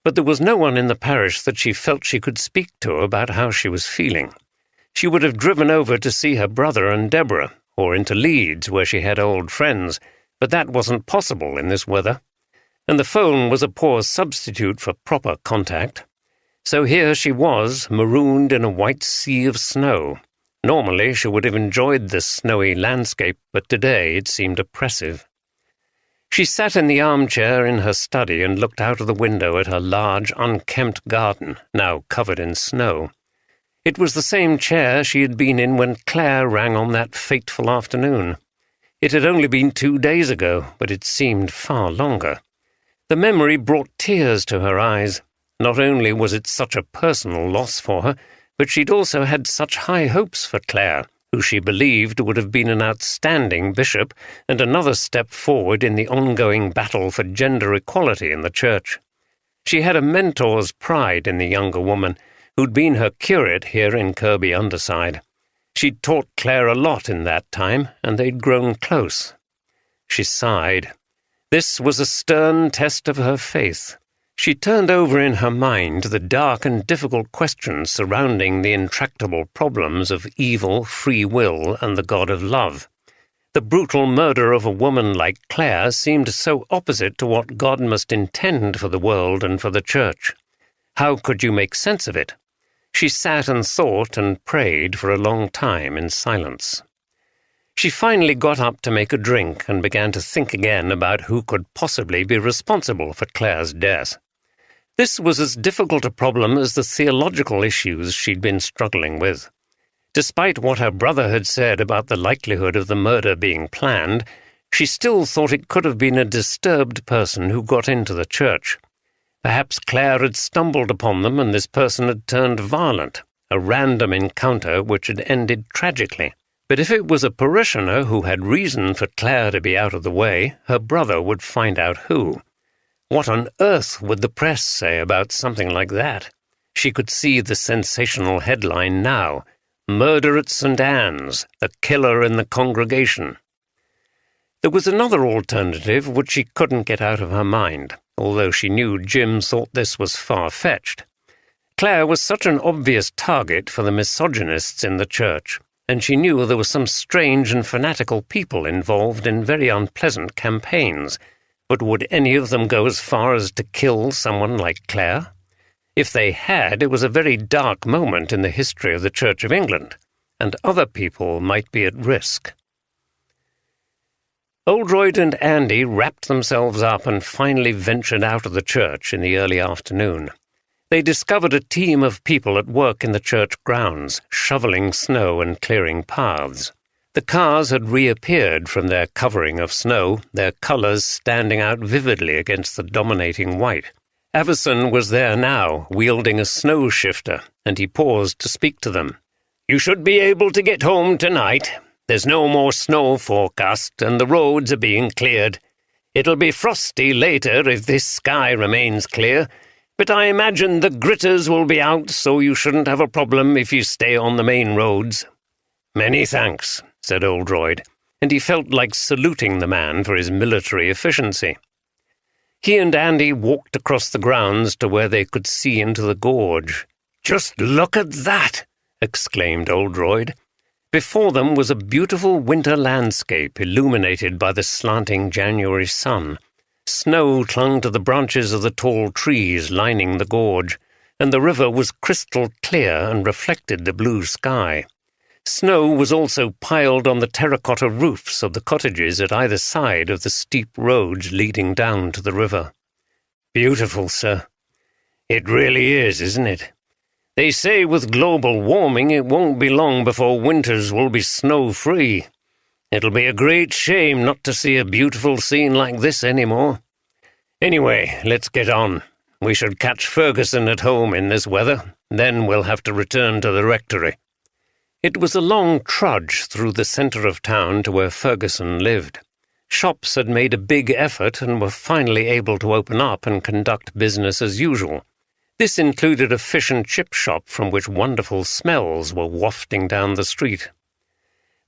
But there was no one in the parish that she felt she could speak to about how she was feeling. She would have driven over to see her brother and Deborah, or into Leeds, where she had old friends, but that wasn't possible in this weather. And the phone was a poor substitute for proper contact. So here she was, marooned in a white sea of snow. Normally she would have enjoyed this snowy landscape, but today it seemed oppressive. She sat in the armchair in her study and looked out of the window at her large, unkempt garden, now covered in snow. It was the same chair she had been in when Clare rang on that fateful afternoon. It had only been 2 days ago, but it seemed far longer. The memory brought tears to her eyes. Not only was it such a personal loss for her, but she'd also had such high hopes for Clare, who she believed would have been an outstanding bishop and another step forward in the ongoing battle for gender equality in the church. She had a mentor's pride in the younger woman, who'd been her curate here in Kirby Underside. She'd taught Clare a lot in that time, and they'd grown close. She sighed. This was a stern test of her faith. She turned over in her mind the dark and difficult questions surrounding the intractable problems of evil, free will, and the God of love. The brutal murder of a woman like Clare seemed so opposite to what God must intend for the world and for the church. How could you make sense of it? She sat and thought and prayed for a long time in silence. She finally got up to make a drink and began to think again about who could possibly be responsible for Clare's death. This was as difficult a problem as the theological issues she'd been struggling with. Despite what her brother had said about the likelihood of the murder being planned, she still thought it could have been a disturbed person who got into the church. Perhaps Clare had stumbled upon them and this person had turned violent, a random encounter which had ended tragically. But if it was a parishioner who had reason for Clare to be out of the way, her brother would find out who. What on earth would the press say about something like that? She could see the sensational headline now. Murder at St. Anne's, the killer in the congregation. There was another alternative which she couldn't get out of her mind, although she knew Jim thought this was far-fetched. Clare was such an obvious target for the misogynists in the church. and she knew there were some strange and fanatical people involved in very unpleasant campaigns. But would any of them go as far as to kill someone like Clare? If they had, it was a very dark moment in the history of the Church of England, and other people might be at risk. Oldroyd and Andy wrapped themselves up and finally ventured out of the church in the early afternoon. They discovered a team of people at work in the church grounds, shoveling snow and clearing paths. The cars had reappeared from their covering of snow, their colours standing out vividly against the dominating white. Avison was there now, wielding a snow shifter, and he paused to speak to them. "You should be able to get home tonight. There's no more snow forecast, and the roads are being cleared. It'll be frosty later if this sky remains clear, but I imagine the gritters will be out, so you shouldn't have a problem if you stay on the main roads." "Many thanks," said Oldroyd, and he felt like saluting the man for his military efficiency. He and Andy walked across the grounds to where they could see into the gorge. "Just look at that!" exclaimed Oldroyd. Before them was a beautiful winter landscape illuminated by the slanting January sun. Snow clung to the branches of the tall trees lining the gorge, and the river was crystal clear and reflected the blue sky. Snow was also piled on the terracotta roofs of the cottages at either side of the steep roads leading down to the river. "Beautiful, sir." "It really is, isn't it? They say with global warming it won't be long before winters will be snow-free. It'll be a great shame not to see a beautiful scene like this anymore. Anyway, let's get on. We should catch Ferguson at home in this weather, then we'll have to return to the rectory." It was a long trudge through the centre of town to where Ferguson lived. Shops had made a big effort and were finally able to open up and conduct business as usual. This included a fish and chip shop from which wonderful smells were wafting down the street.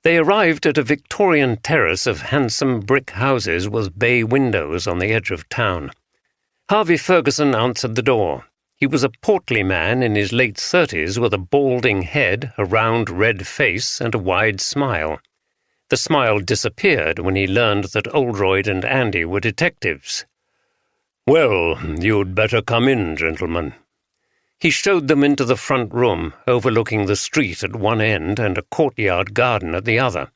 They arrived at a Victorian terrace of handsome brick houses with bay windows on the edge of town. Harvey Ferguson answered the door. He was a portly man in his late 30s with a balding head, a round red face, and a wide smile. The smile disappeared when he learned that Oldroyd and Andy were detectives. "Well, you'd better come in, gentlemen." He showed them into the front room, overlooking the street at one end and a courtyard garden at the other.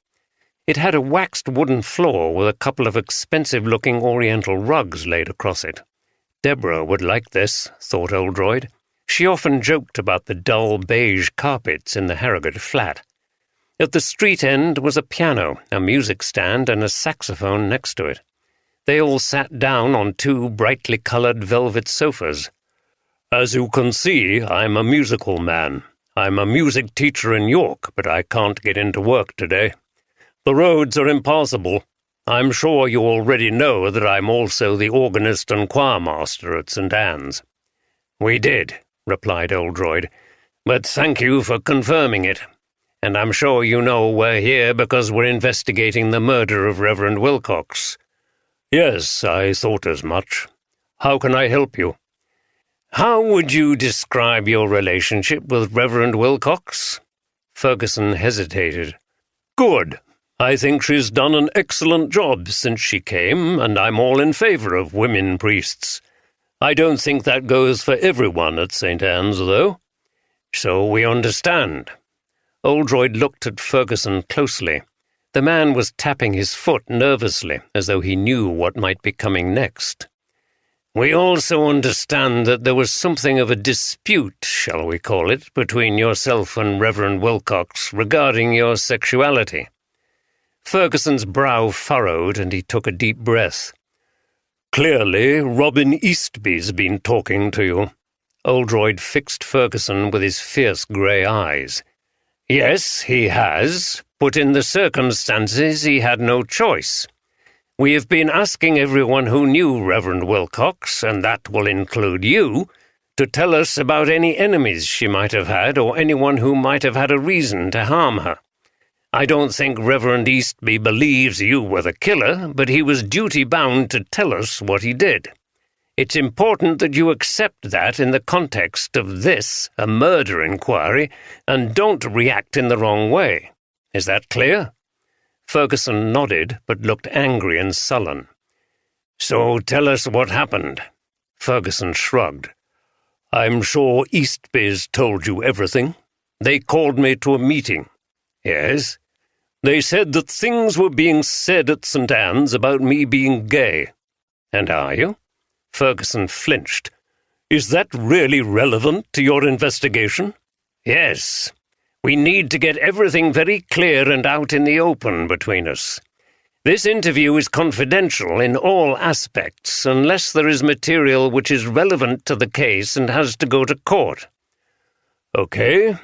It had a waxed wooden floor with a couple of expensive-looking oriental rugs laid across it. Deborah would like this, thought Oldroyd. She often joked about the dull beige carpets in the Harrogate flat. At the street end was a piano, a music stand, and a saxophone next to it. They all sat down on two brightly coloured velvet sofas. "As you can see, I'm a musical man. I'm a music teacher in York, but I can't get into work today. The roads are impassable. I'm sure you already know that I'm also the organist and choirmaster at St. Anne's." "We did," replied Oldroyd, "but thank you for confirming it. And I'm sure you know we're here because we're investigating the murder of Reverend Wilcox." "Yes, I thought as much. How can I help you?" "How would you describe your relationship with Reverend Wilcox?" Ferguson hesitated. "Good. I think she's done an excellent job since she came, and I'm all in favour of women priests. I don't think that goes for everyone at St. Anne's, though." "So we understand." Oldroyd looked at Ferguson closely. The man was tapping his foot nervously, as though he knew what might be coming next. "We also understand that there was something of a dispute, shall we call it, between yourself and Reverend Wilcox regarding your sexuality." Ferguson's brow furrowed, and he took a deep breath. "Clearly, Robin Eastby's been talking to you." Oldroyd fixed Ferguson with his fierce grey eyes. "Yes, he has, but in the circumstances he had no choice. We have been asking everyone who knew Reverend Wilcox, and that will include you, to tell us about any enemies she might have had or anyone who might have had a reason to harm her. I don't think Reverend Eastby believes you were the killer, but he was duty-bound to tell us what he did. It's important that you accept that in the context of this, a murder inquiry, and don't react in the wrong way. Is that clear?" Ferguson nodded, but looked angry and sullen. "So tell us what happened." Ferguson shrugged. "I'm sure Eastby's told you everything. They called me to a meeting." "Yes?" "They said that things were being said at St. Anne's about me being gay." "And are you?" Ferguson flinched. "Is that really relevant to your investigation?" "Yes. We need to get everything very clear and out in the open between us. This interview is confidential in all aspects, unless there is material which is relevant to the case and has to go to court." "Okay.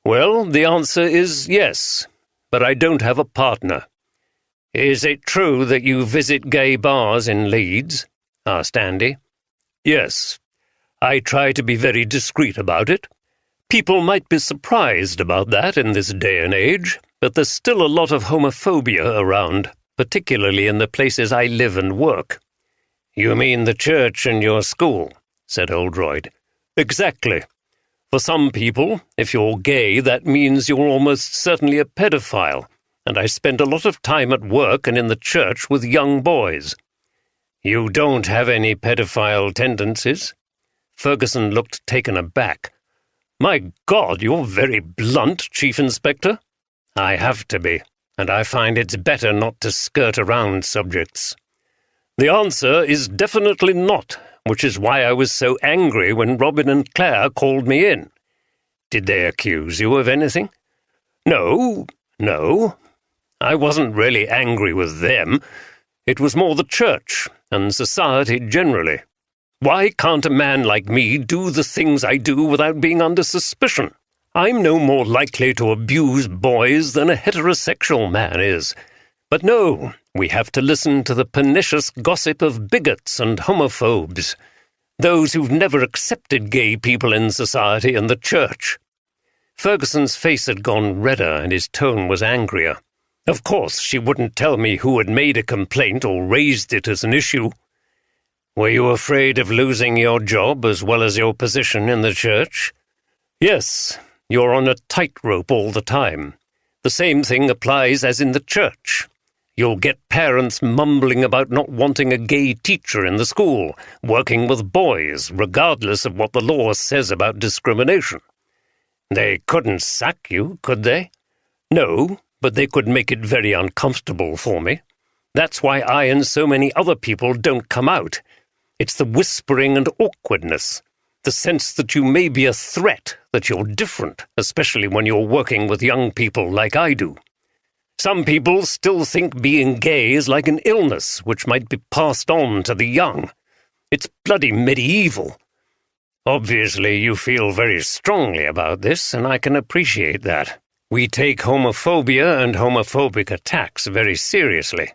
Well, the answer is yes, but I don't have a partner." "Is it true that you visit gay bars in Leeds?" asked Andy. "Yes. I try to be very discreet about it. People might be surprised about that in this day and age, but there's still a lot of homophobia around, particularly in the places I live and work." "You mean the church and your school?" said Oldroyd. "Exactly. For some people, if you're gay, that means you're almost certainly a pedophile, and I spend a lot of time at work and in the church with young boys." "You don't have any pedophile tendencies?" Ferguson looked taken aback. "My God, you're very blunt, Chief Inspector." "I have to be, and I find it's better not to skirt around subjects." "The answer is definitely not, which is why I was so angry when Robin and Claire called me in." "Did they accuse you of anything?" No. I wasn't really angry with them. It was more the church and society generally. Why can't a man like me do the things I do without being under suspicion? I'm no more likely to abuse boys than a heterosexual man is. But no, we have to listen to the pernicious gossip of bigots and homophobes, those who've never accepted gay people in society and the church. Ferguson's face had gone redder and his tone was angrier. Of course, she wouldn't tell me who had made a complaint or raised it as an issue. "Were you afraid of losing your job as well as your position in the church?" "Yes, you're on a tightrope all the time. The same thing applies as in the church. You'll get parents mumbling about not wanting a gay teacher in the school, working with boys, regardless of what the law says about discrimination." "They couldn't sack you, could they?" "No, but they could make it very uncomfortable for me. That's why I and so many other people don't come out. It's the whispering and awkwardness, the sense that you may be a threat, that you're different, especially when you're working with young people like I do. Some people still think being gay is like an illness which might be passed on to the young. It's bloody medieval. Obviously, you feel very strongly about this, and I can appreciate that. We take homophobia and homophobic attacks very seriously."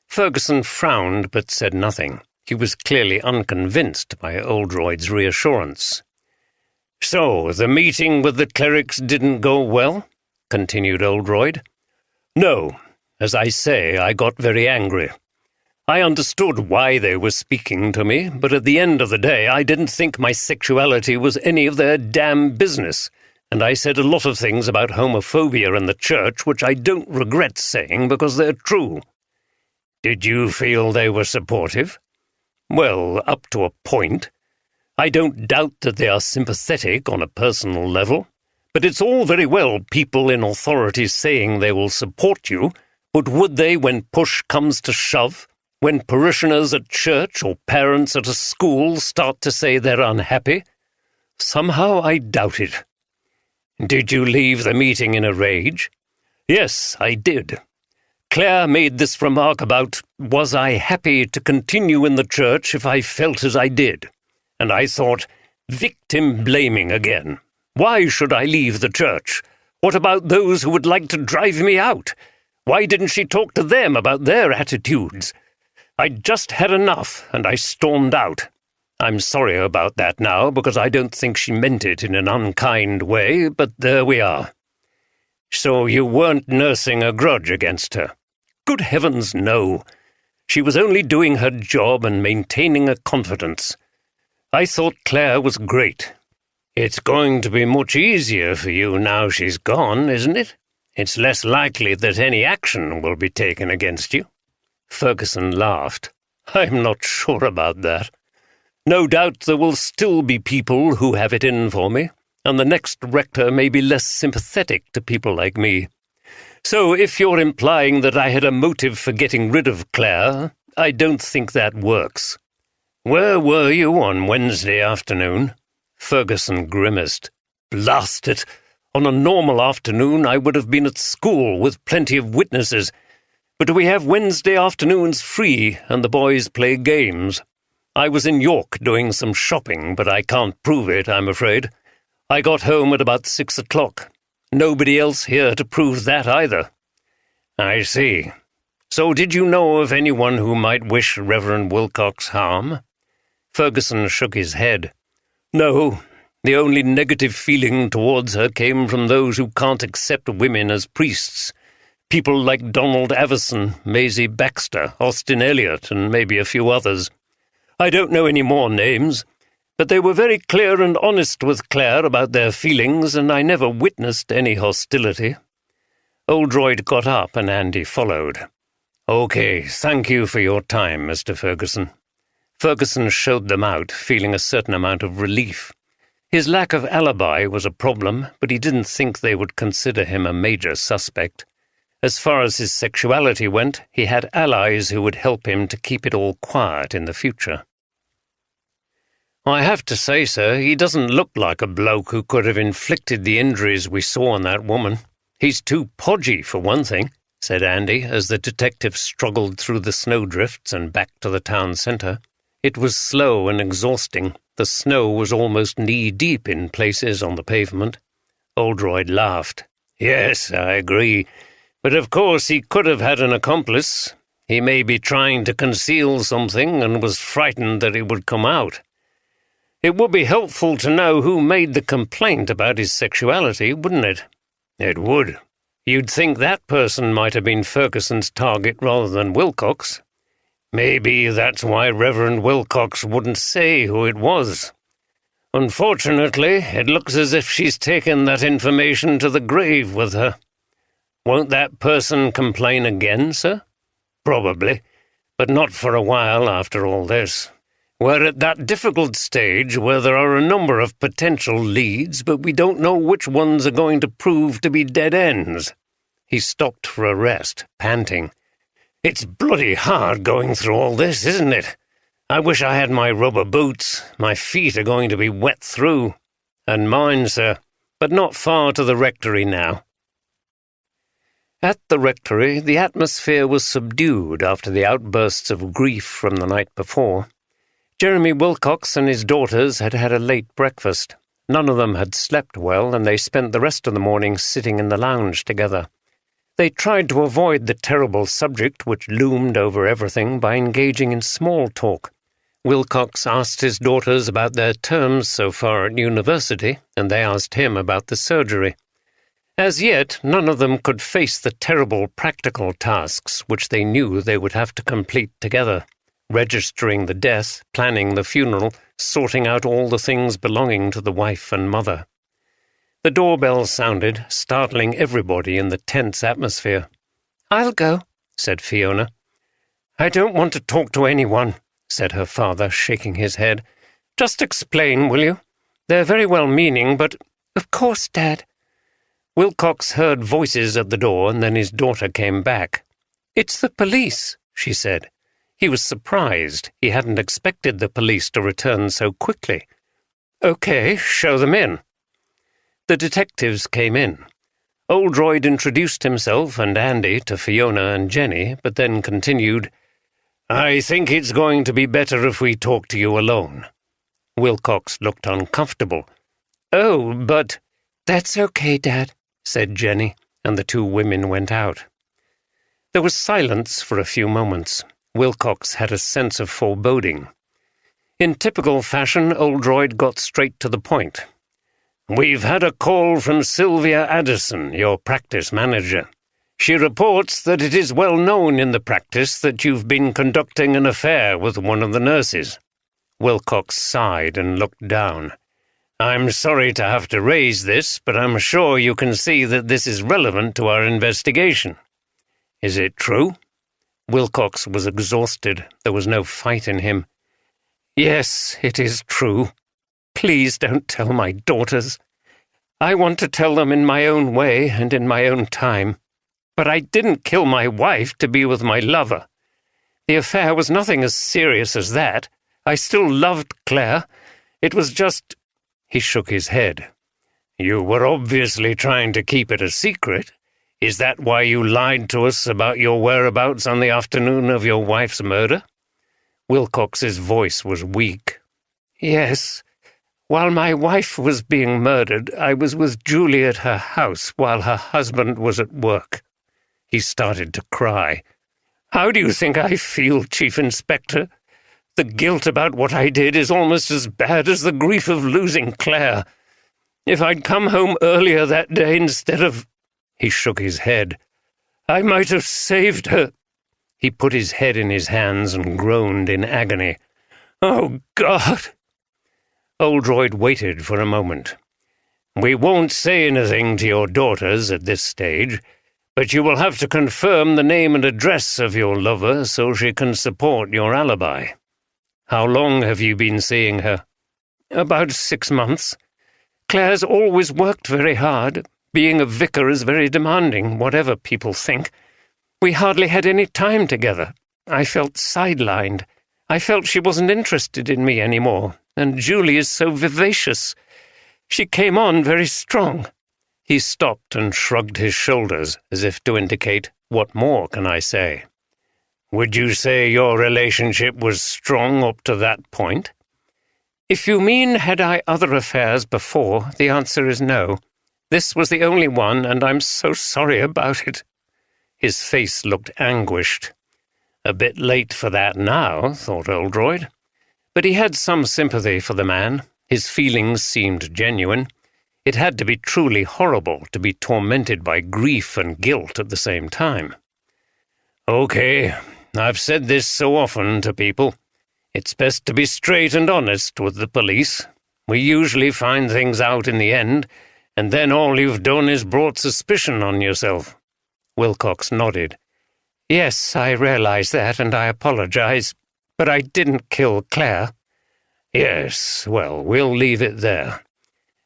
Ferguson frowned but said nothing. He was clearly unconvinced by Oldroyd's reassurance. "So, the meeting with the clerics didn't go well?" continued Oldroyd. "No. As I say, I got very angry. I understood why they were speaking to me, but at the end of the day I didn't think my sexuality was any of their damn business, and I said a lot of things about homophobia in the church which I don't regret saying because they're true." "Did you feel they were supportive?" "Well, up to a point. I don't doubt that they are sympathetic on a personal level, but it's all very well people in authority saying they will support you, but would they when push comes to shove? When parishioners at church or parents at a school start to say they're unhappy? Somehow I doubt it." "Did you leave the meeting in a rage?" "Yes, I did. Claire made this remark about, was I happy to continue in the church if I felt as I did? And I thought, victim blaming again. Why should I leave the church? What about those who would like to drive me out? Why didn't she talk to them about their attitudes? I'd just had enough, and I stormed out. I'm sorry about that now, because I don't think she meant it in an unkind way, but there we are." "So you weren't nursing a grudge against her?" "Good heavens, no. She was only doing her job and maintaining a confidence. I thought Claire was great." "It's going to be much easier for you now she's gone, isn't it?" it's less likely that any action will be taken against you." Ferguson laughed. "I'm not sure about that. No doubt there will still be people who have it in for me, and the next rector may be less sympathetic to people like me. So if you're implying that I had a motive for getting rid of Claire, I don't think that works." "Where were you on Wednesday afternoon?" Ferguson grimaced. "Blast it! On a normal afternoon I would have been at school with plenty of witnesses, but we have Wednesday afternoons free and the boys play games. I was in York doing some shopping, but I can't prove it, I'm afraid. I got home at about 6 o'clock. Nobody else here to prove that either." "I see. So did you know of anyone who might wish Reverend Wilcox harm?" Ferguson shook his head. "No. The only negative feeling towards her came from those who can't accept women as priests. People like Donald Avison, Maisie Baxter, Austin Elliot, and maybe a few others. I don't know any more names, but they were very clear and honest with Claire about their feelings, and I never witnessed any hostility." Oldroyd got up and Andy followed. "Okay, thank you for your time, Mr. Ferguson." Ferguson showed them out, feeling a certain amount of relief. His lack of alibi was a problem, but he didn't think they would consider him a major suspect. As far as his sexuality went, he had allies who would help him to keep it all quiet in the future. "I have to say, sir, he doesn't look like a bloke who could have inflicted the injuries we saw on that woman. He's too podgy, for one thing," said Andy, as the detective struggled through the snowdrifts and back to the town centre. It was slow and exhausting. The snow was almost knee-deep in places on the pavement. Oldroyd laughed. "Yes, I agree. But of course he could have had an accomplice. He may be trying to conceal something and was frightened that it would come out. It would be helpful to know who made the complaint about his sexuality, wouldn't it?" "It would. You'd think that person might have been Ferguson's target rather than Wilcox. Maybe that's why Reverend Wilcox wouldn't say who it was. Unfortunately, it looks as if she's taken that information to the grave with her. Won't that person complain again, sir?" "Probably, but not for a while after all this. We're at that difficult stage where there are a number of potential leads, but we don't know which ones are going to prove to be dead ends." He stopped for a rest, panting. "It's bloody hard going through all this, isn't it? I wish I had my rubber boots. My feet are going to be wet through. And mine, sir, but not far to the rectory now." At the rectory, the atmosphere was subdued after the outbursts of grief from the night before. Jeremy Wilcox and his daughters had had a late breakfast. None of them had slept well, and they spent the rest of the morning sitting in the lounge together. They tried to avoid the terrible subject which loomed over everything by engaging in small talk. Wilcox asked his daughters about their terms so far at university, and they asked him about the surgery. As yet, none of them could face the terrible practical tasks which they knew they would have to complete together. Registering the death, planning the funeral, sorting out all the things belonging to the wife and mother. The doorbell sounded, startling everybody in the tense atmosphere. "I'll go," said Fiona. "I don't want to talk to anyone," said her father, shaking his head. "Just explain, will you? They're very well-meaning, but—" "Of course, Dad." Wilcox heard voices at the door, and then his daughter came back. "It's the police," she said. He was surprised. He hadn't expected the police to return so quickly. "Okay, show them in." The detectives came in. Oldroyd introduced himself and Andy to Fiona and Jenny, but then continued, "I think it's going to be better if we talk to you alone." Wilcox looked uncomfortable. "Oh, but—" "That's okay, Dad," said Jenny, and the two women went out. There was silence for a few moments. Wilcox had a sense of foreboding. In typical fashion, Oldroyd got straight to the point. "We've had a call from Sylvia Addison, your practice manager. She reports that it is well known in the practice that you've been conducting an affair with one of the nurses." Wilcox sighed and looked down. I'm sorry to have to raise this, but I'm sure you can see that this is relevant to our investigation. Is it true?" Wilcox was exhausted. There was no fight in him. "Yes, it is true. Please don't tell my daughters. I want to tell them in my own way and in my own time. But I didn't kill my wife to be with my lover. The affair was nothing as serious as that. I still loved Claire. It was just—" He shook his head. "You were obviously trying to keep it a secret. Is that why you lied to us about your whereabouts on the afternoon of your wife's murder?" Wilcox's voice was weak. "Yes. While my wife was being murdered, I was with Julie at her house while her husband was at work." He started to cry. "How do you think I feel, Chief Inspector? The guilt about what I did is almost as bad as the grief of losing Claire. If I'd come home earlier that day instead of—" He shook his head. "I might have saved her." He put his head in his hands and groaned in agony. "Oh, God!" Oldroyd waited for a moment. "We won't say anything to your daughters at this stage, but you will have to confirm the name and address of your lover so she can support your alibi. How long have you been seeing her?" "About 6 months. Claire's always worked very hard. Being a vicar is very demanding, whatever people think. We hardly had any time together. I felt sidelined. I felt she wasn't interested in me anymore, and Julie is so vivacious. She came on very strong." He stopped and shrugged his shoulders, as if to indicate, "What more can I say?" "Would you say your relationship was strong up to that point?" "If you mean had I other affairs before, the answer is no. This was the only one, and I'm so sorry about it." His face looked anguished. A bit late for that now, thought Oldroyd. But he had some sympathy for the man. His feelings seemed genuine. It had to be truly horrible to be tormented by grief and guilt at the same time. "Okay, I've said this so often to people. It's best to be straight and honest with the police. We usually find things out in the end, and then all you've done is brought suspicion on yourself." Wilcox nodded. "Yes, I realize that, and I apologize. But I didn't kill Claire." "Yes, well, we'll leave it there.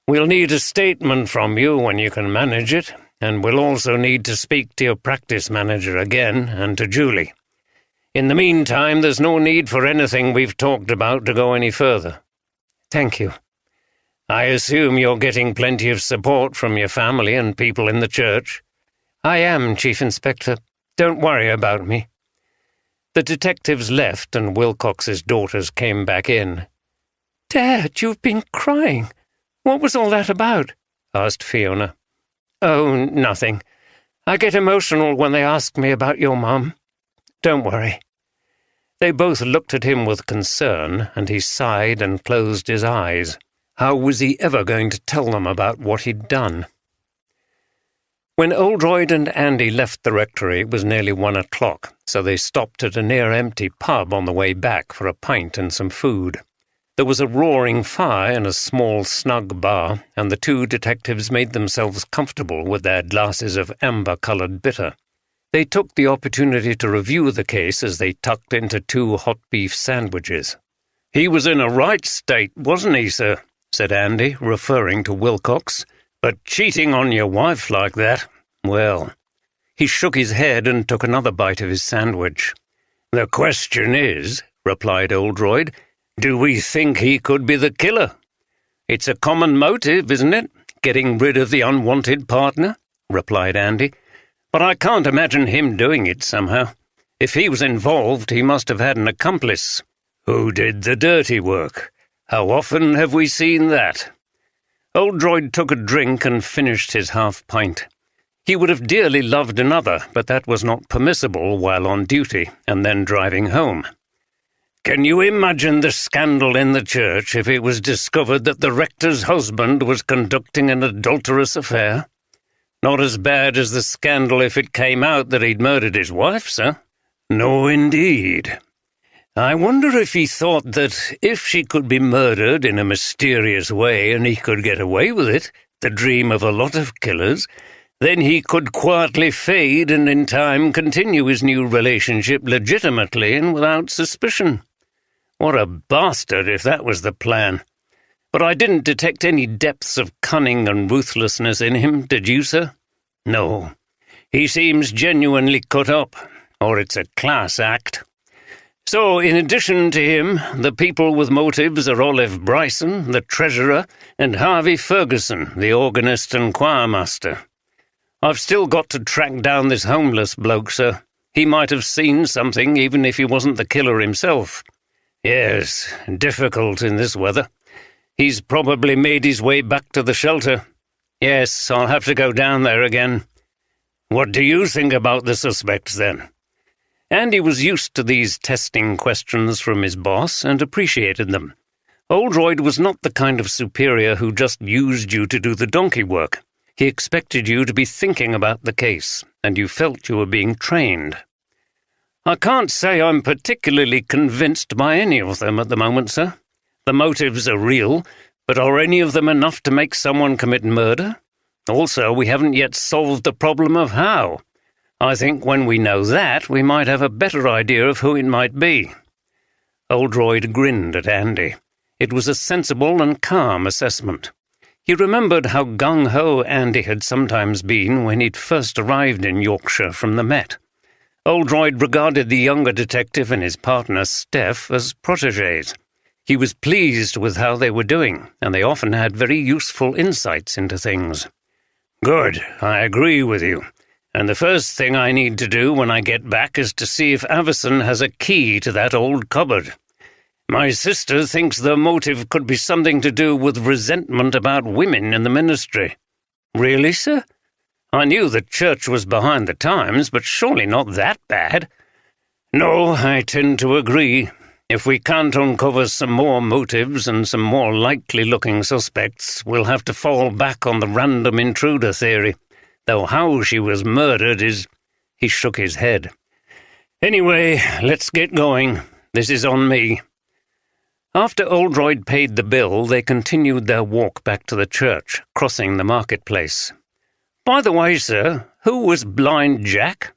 We'll need a statement from you when you can manage it, and we'll also need to speak to your practice manager again and to Julie. In the meantime, there's no need for anything we've talked about to go any further." "Thank you." "I assume you're getting plenty of support from your family and people in the church?" "I am, Chief Inspector. Don't worry about me." The detectives left, and Wilcox's daughters came back in. "Dad, you've been crying. What was all that about?" asked Fiona. "Oh, nothing. I get emotional when they ask me about your mum. Don't worry." They both looked at him with concern, and he sighed and closed his eyes. How was he ever going to tell them about what he'd done? When Oldroyd and Andy left the rectory, it was nearly 1 o'clock, so they stopped at a near-empty pub on the way back for a pint and some food. There was a roaring fire in a small, snug bar, and the two detectives made themselves comfortable with their glasses of amber-coloured bitter. They took the opportunity to review the case as they tucked into 2 hot beef sandwiches. "He was in a right state, wasn't he, sir?" said Andy, referring to Wilcox. "But cheating on your wife like that, well—" He shook his head and took another bite of his sandwich. "The question is," replied Oldroyd, "do we think he could be the killer?" "It's a common motive, isn't it? Getting rid of the unwanted partner," replied Andy. "But I can't imagine him doing it somehow. If he was involved, he must have had an accomplice." "Who did the dirty work? How often have we seen that?" Oldroyd took a drink and finished his half-pint. He would have dearly loved another, but that was not permissible while on duty and then driving home. "Can you imagine the scandal in the church if it was discovered that the rector's husband was conducting an adulterous affair? Not as bad as the scandal if it came out that he'd murdered his wife, sir." "No, indeed. I wonder if he thought that if she could be murdered in a mysterious way and he could get away with it, the dream of a lot of killers, then he could quietly fade and in time continue his new relationship legitimately and without suspicion. What a bastard if that was the plan. But I didn't detect any depths of cunning and ruthlessness in him, did you, sir? No. He seems genuinely cut up, or it's a class act. So, in addition to him, the people with motives are Olive Bryson, the treasurer, and Harvey Ferguson, the organist and choirmaster. I've still got to track down this homeless bloke, sir. He might have seen something, even if he wasn't the killer himself. Yes, difficult in this weather. He's probably made his way back to the shelter. Yes, I'll have to go down there again. What do you think about the suspects, then? Andy was used to these testing questions from his boss and appreciated them. Oldroyd was not the kind of superior who just used you to do the donkey work. He expected you to be thinking about the case, and you felt you were being trained. I can't say I'm particularly convinced by any of them at the moment, sir. The motives are real, but are any of them enough to make someone commit murder? Also, we haven't yet solved the problem of how. I think when we know that, we might have a better idea of who it might be. Oldroyd grinned at Andy. It was a sensible and calm assessment. He remembered how gung-ho Andy had sometimes been when he'd first arrived in Yorkshire from the Met. Oldroyd regarded the younger detective and his partner, Steph, as protégés. He was pleased with how they were doing, and they often had very useful insights into things. Good, I agree with you. And the first thing I need to do when I get back is to see if Avison has a key to that old cupboard. My sister thinks the motive could be something to do with resentment about women in the ministry. Really, sir? I knew the church was behind the times, but surely not that bad. No, I tend to agree. If we can't uncover some more motives and some more likely-looking suspects, we'll have to fall back on the random intruder theory. Though how she was murdered is... He shook his head. Anyway, let's get going. This is on me. After Oldroyd paid the bill, they continued their walk back to the church, crossing the marketplace. By the way, sir, who was Blind Jack?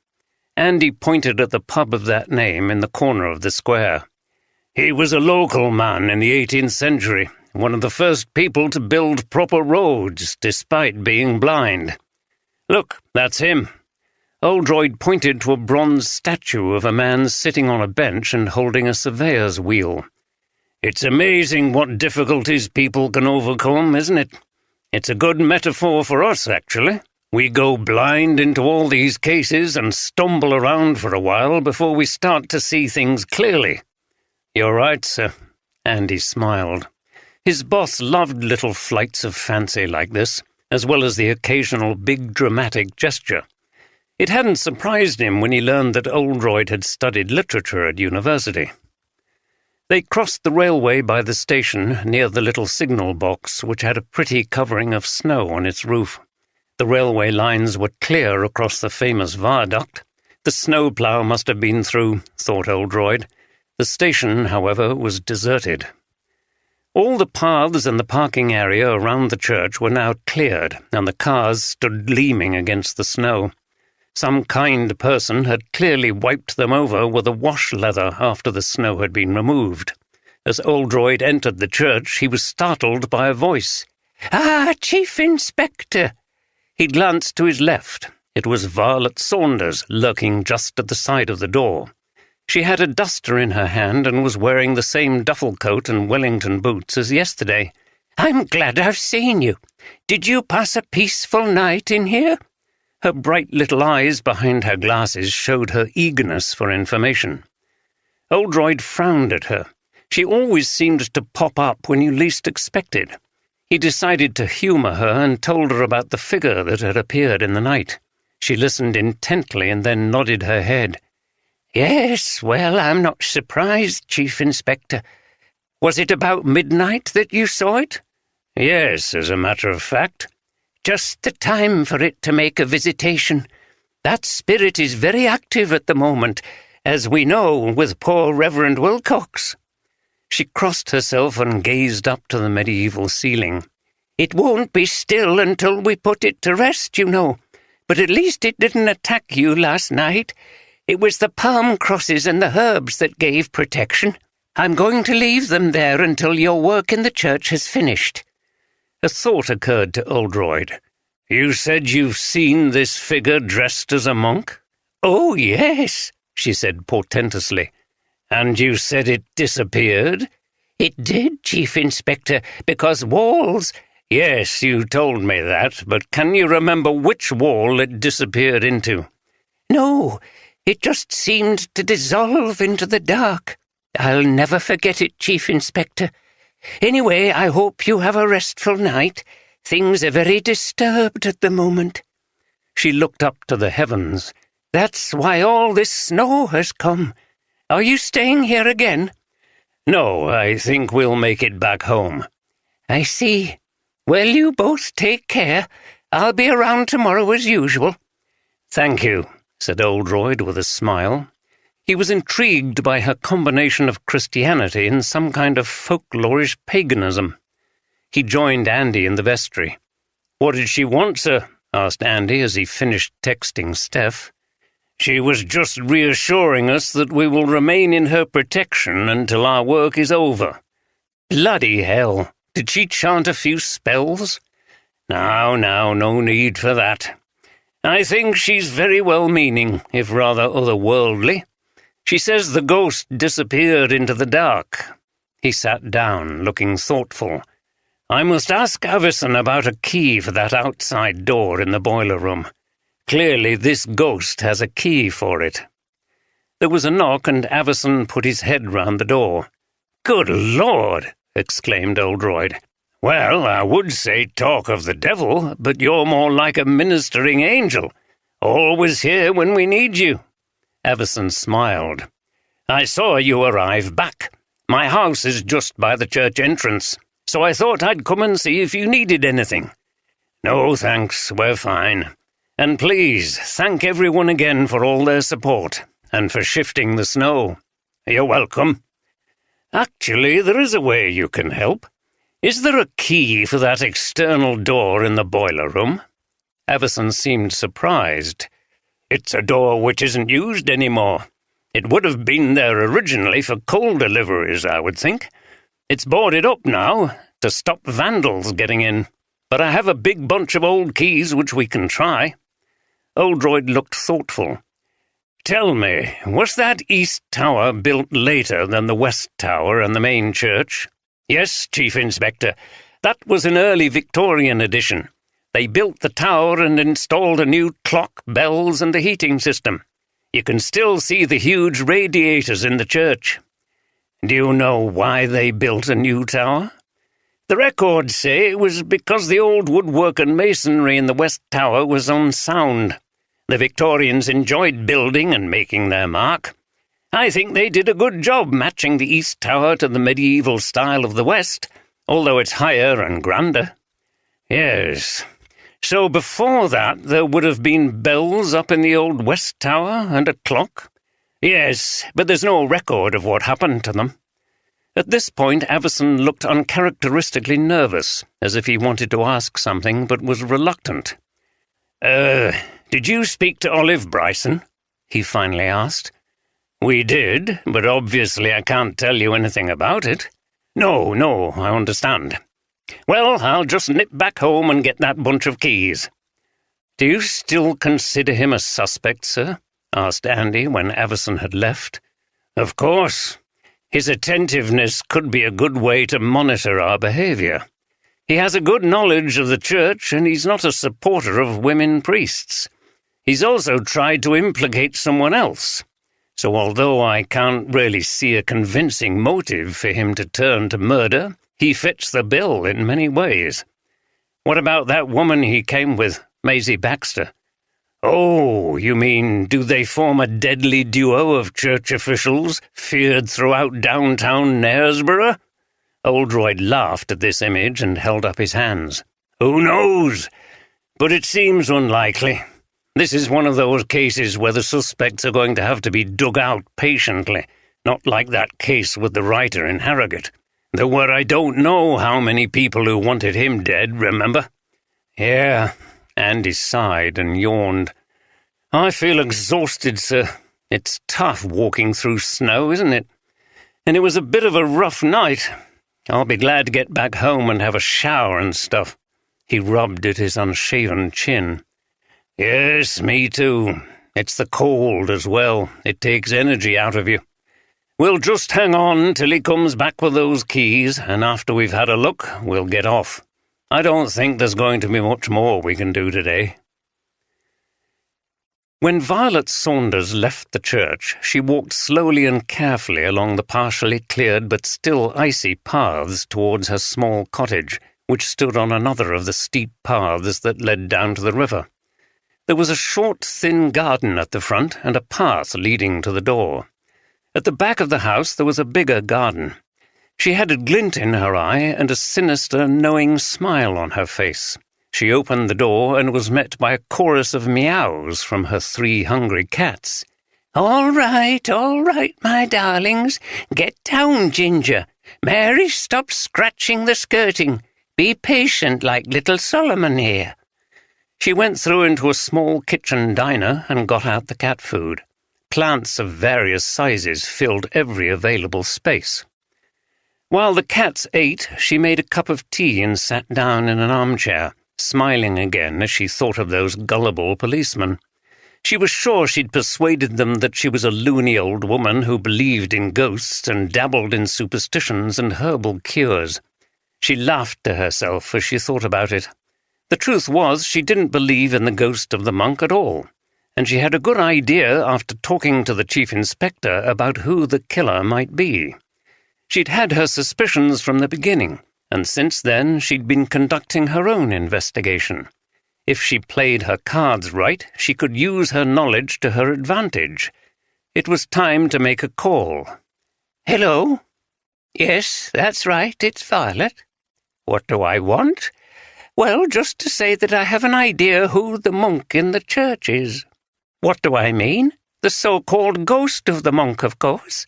Andy pointed at the pub of that name in the corner of the square. He was a local man in the 18th century, one of the first people to build proper roads, despite being blind. Look, that's him. Oldroyd pointed to a bronze statue of a man sitting on a bench and holding a surveyor's wheel. It's amazing what difficulties people can overcome, isn't it? It's a good metaphor for us, actually. We go blind into all these cases and stumble around for a while before we start to see things clearly. You're right, sir. Andy smiled. His boss loved little flights of fancy like this, as well as the occasional big dramatic gesture. It hadn't surprised him when he learned that Oldroyd had studied literature at university. They crossed the railway by the station near the little signal box, which had a pretty covering of snow on its roof. The railway lines were clear across the famous viaduct. The snowplough must have been through, thought Oldroyd. The station, however, was deserted. All the paths and the parking area around the church were now cleared, and the cars stood gleaming against the snow. Some kind person had clearly wiped them over with a wash leather after the snow had been removed. As Oldroyd entered the church, he was startled by a voice. "Ah, Chief Inspector!" He glanced to his left. It was Violet Saunders, lurking just at the side of the door. She had a duster in her hand and was wearing the same duffel coat and Wellington boots as yesterday. "I'm glad I've seen you. Did you pass a peaceful night in here?" Her bright little eyes behind her glasses showed her eagerness for information. Oldroyd frowned at her. She always seemed to pop up when you least expected. He decided to humour her and told her about the figure that had appeared in the night. She listened intently and then nodded her head. "Yes, well, I'm not surprised, Chief Inspector. Was it about midnight that you saw it?" "Yes, as a matter of fact." "Just the time for it to make a visitation. That spirit is very active at the moment, as we know with poor Reverend Wilcox." She crossed herself and gazed up to the medieval ceiling. "It won't be still until we put it to rest, you know. But at least it didn't attack you last night. It was the palm crosses and the herbs that gave protection. I'm going to leave them there until your work in the church has finished." A thought occurred to Oldroyd. "You said you've seen this figure dressed as a monk?" "Oh, yes," she said portentously. "And you said it disappeared?" "It did, Chief Inspector, because walls—" "Yes, you told me that, but can you remember which wall it disappeared into?" "No, it just seemed to dissolve into the dark. I'll never forget it, Chief Inspector. Anyway, I hope you have a restful night. Things are very disturbed at the moment." She looked up to the heavens. "That's why all this snow has come. Are you staying here again?" "No, I think we'll make it back home." "I see. Well, you both take care. I'll be around tomorrow as usual." "Thank you," said Oldroyd with a smile. He was intrigued by her combination of Christianity and some kind of folklorish paganism. He joined Andy in the vestry. "What did she want, sir?" asked Andy as he finished texting Steph. "She was just reassuring us that we will remain in her protection until our work is over." "Bloody hell! Did she chant a few spells?" No need for that. I think she's very well-meaning, if rather otherworldly. She says the ghost disappeared into the dark." He sat down, looking thoughtful. "I must ask Avison about a key for that outside door in the boiler room. Clearly this ghost has a key for it." There was a knock, and Avison put his head round the door. "Good Lord!" exclaimed Oldroyd. "Well, I would say talk of the devil, but you're more like a ministering angel. Always here when we need you." Avison smiled. "I saw you arrive back. My house is just by the church entrance, so I thought I'd come and see if you needed anything." "No, thanks, we're fine. And please, thank everyone again for all their support, and for shifting the snow." "You're welcome." "Actually, there is a way you can help. Is there a key for that external door in the boiler room?" Avison seemed surprised. "It's a door which isn't used anymore. It would have been there originally for coal deliveries, I would think. It's boarded up now, to stop vandals getting in. But I have a big bunch of old keys which we can try." Oldroyd looked thoughtful. "Tell me, was that east tower built later than the west tower and the main church?" "Yes, Chief Inspector. That was an early Victorian addition. They built the tower and installed a new clock, bells, and a heating system. You can still see the huge radiators in the church." "Do you know why they built a new tower?" "The records say it was because the old woodwork and masonry in the west tower was unsound. The Victorians enjoyed building and making their mark. I think they did a good job matching the east tower to the medieval style of the west, although it's higher and grander." "Yes. So before that there would have been bells up in the old west tower and a clock?" "Yes, but there's no record of what happened to them." At this point Avison looked uncharacteristically nervous, as if he wanted to ask something but was reluctant. Did you speak to Olive Bryson?" he finally asked. "We did, but obviously I can't tell you anything about it." No, I understand. Well, I'll just nip back home and get that bunch of keys." "Do you still consider him a suspect, sir?" asked Andy when Avison had left. "Of course. His attentiveness could be a good way to monitor our behavior. He has a good knowledge of the church, and he's not a supporter of women priests. He's also tried to implicate someone else. So although I can't really see a convincing motive for him to turn to murder, he fits the bill in many ways." "What about that woman he came with, Maisie Baxter?" "Oh, you mean, do they form a deadly duo of church officials feared throughout downtown Knaresborough?" Oldroyd laughed at this image and held up his hands. "Who knows? But it seems unlikely. This is one of those cases where the suspects are going to have to be dug out patiently, not like that case with the writer in Harrogate. There were I don't know how many people who wanted him dead, remember? Yeah, Andy sighed and yawned. I feel exhausted, sir. It's tough walking through snow, isn't it? And it was a bit of a rough night. I'll be glad to get back home and have a shower and stuff. He rubbed at his unshaven chin. Yes, me too. It's the cold as well. It takes energy out of you. We'll just hang on till he comes back with those keys, and after we've had a look, we'll get off. I don't think there's going to be much more we can do today. When Violet Saunders left the church, she walked slowly and carefully along the partially cleared but still icy paths towards her small cottage, which stood on another of the steep paths that led down to the river. There was a short, thin garden at the front and a path leading to the door. At the back of the house there was a bigger garden. She had a glint in her eye and a sinister, knowing smile on her face. She opened the door and was met by a chorus of meows from her 3 hungry cats. All right, my darlings. Get down, Ginger. Mary, stop scratching the skirting. Be patient like little Solomon here." She went through into a small kitchen diner and got out the cat food. Plants of various sizes filled every available space. While the cats ate, she made a cup of tea and sat down in an armchair, smiling again as she thought of those gullible policemen. She was sure she'd persuaded them that she was a loony old woman who believed in ghosts and dabbled in superstitions and herbal cures. She laughed to herself as she thought about it. The truth was she didn't believe in the ghost of the monk at all, and she had a good idea after talking to the chief inspector about who the killer might be. She'd had her suspicions from the beginning, and since then she'd been conducting her own investigation. If she played her cards right, she could use her knowledge to her advantage. It was time to make a call. "Hello? Yes, that's right, it's Violet. What do I want? Well, just to say that I have an idea who the monk in the church is." "What do I mean? The so-called ghost of the monk, of course.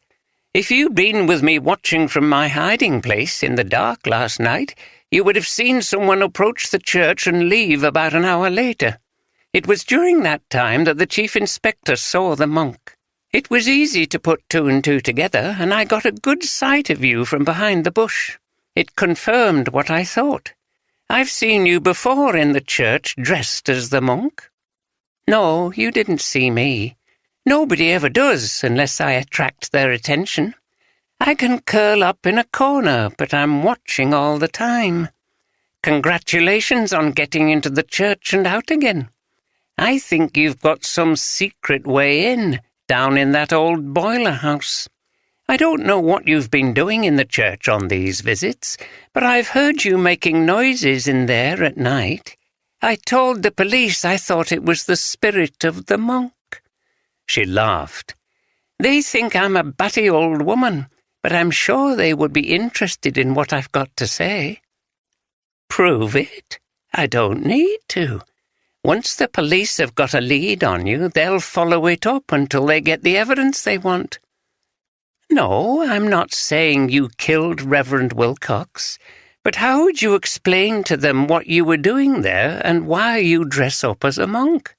If you'd been with me watching from my hiding place in the dark last night, you would have seen someone approach the church and leave about an hour later. It was during that time that the chief inspector saw the monk. It was easy to put 2 and 2 together, and I got a good sight of you from behind the bush. It confirmed what I thought. I've seen you before in the church dressed as the monk." "No, you didn't see me. Nobody ever does unless I attract their attention. I can curl up in a corner, but I'm watching all the time. Congratulations on getting into the church and out again. I think you've got some secret way in, down in that old boiler house. I don't know what you've been doing in the church on these visits, but I've heard you making noises in there at night. I told the police I thought it was the spirit of the monk." She laughed. "They think I'm a batty old woman, but I'm sure they would be interested in what I've got to say." "Prove it. I don't need to. Once the police have got a lead on you, they'll follow it up until they get the evidence they want." "No, I'm not saying you killed Reverend Wilcox, but how would you explain to them what you were doing there and why you dress up as a monk?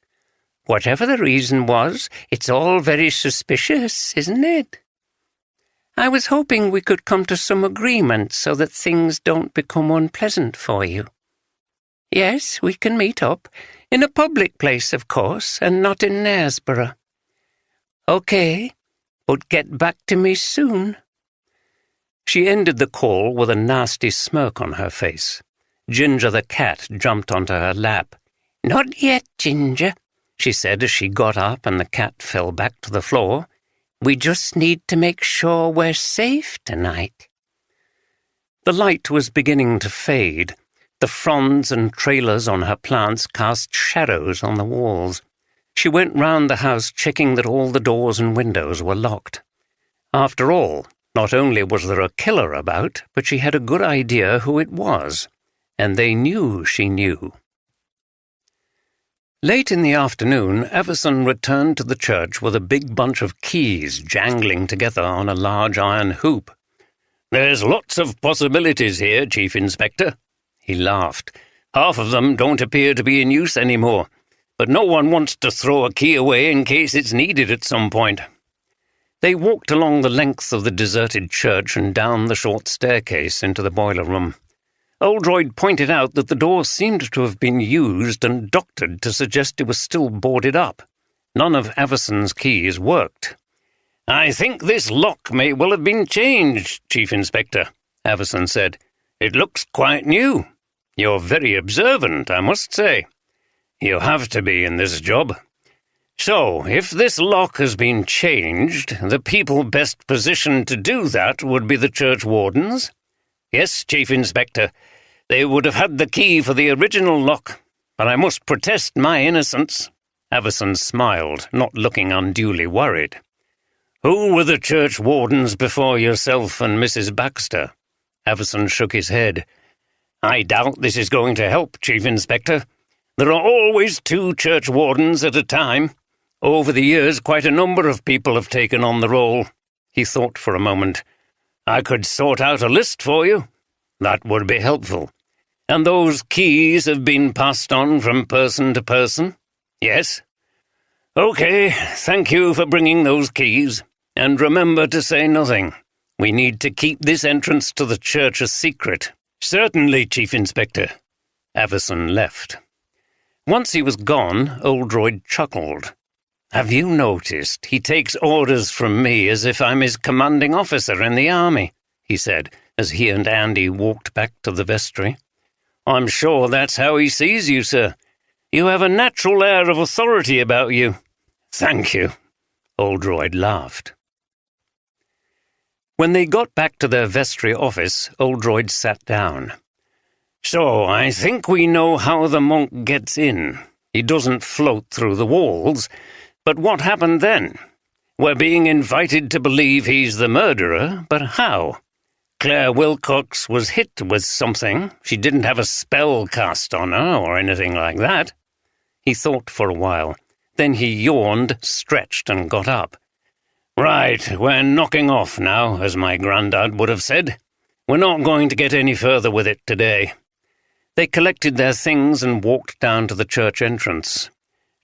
Whatever the reason was, it's all very suspicious, isn't it? I was hoping we could come to some agreement so that things don't become unpleasant for you. Yes, we can meet up, in a public place, of course, and not in Knaresborough. Okay, but get back to me soon." She ended the call with a nasty smirk on her face. Ginger the cat jumped onto her lap. "Not yet, Ginger," she said as she got up and the cat fell back to the floor. "We just need to make sure we're safe tonight." The light was beginning to fade. The fronds and trailers on her plants cast shadows on the walls. She went round the house checking that all the doors and windows were locked. After all, not only was there a killer about, but she had a good idea who it was, and they knew she knew. Late in the afternoon, Everson returned to the church with a big bunch of keys jangling together on a large iron hoop. "There's lots of possibilities here, Chief Inspector." He laughed. "Half of them don't appear to be in use anymore, but no one wants to throw a key away in case it's needed at some point." They walked along the length of the deserted church and down the short staircase into the boiler room. Oldroyd pointed out that the door seemed to have been used and doctored to suggest it was still boarded up. None of Averson's keys worked. "I think this lock may well have been changed, Chief Inspector," Averson said. "It looks quite new. You're very observant, I must say. You have to be in this job. So, if this lock has been changed, the people best positioned to do that would be the church wardens?" "Yes, Chief Inspector. They would have had the key for the original lock, but I must protest my innocence." Averson smiled, not looking unduly worried. "Who were the church wardens before yourself and Mrs. Baxter?" Averson shook his head. "I doubt this is going to help, Chief Inspector. There are always 2 church wardens at a time. Over the years, quite a number of people have taken on the role." He thought for a moment. "I could sort out a list for you. That would be helpful. And those keys have been passed on from person to person?" "Yes." "Okay, thank you for bringing those keys. And remember to say nothing. We need to keep this entrance to the church a secret." "Certainly, Chief Inspector." Averson left. Once he was gone, Oldroyd chuckled. "Have you noticed he takes orders from me as if I'm his commanding officer in the army?" he said, as he and Andy walked back to the vestry. "I'm sure that's how he sees you, sir. You have a natural air of authority about you." "Thank you," Oldroyd laughed. When they got back to their vestry office, Oldroyd sat down. "So, I think we know how the monk gets in. He doesn't float through the walls. But what happened then? We're being invited to believe he's the murderer, but how? Claire Wilcox was hit with something. She didn't have a spell cast on her or anything like that." He thought for a while. Then he yawned, stretched, and got up. "Right, we're knocking off now, as my granddad would have said. We're not going to get any further with it today." They collected their things and walked down to the church entrance.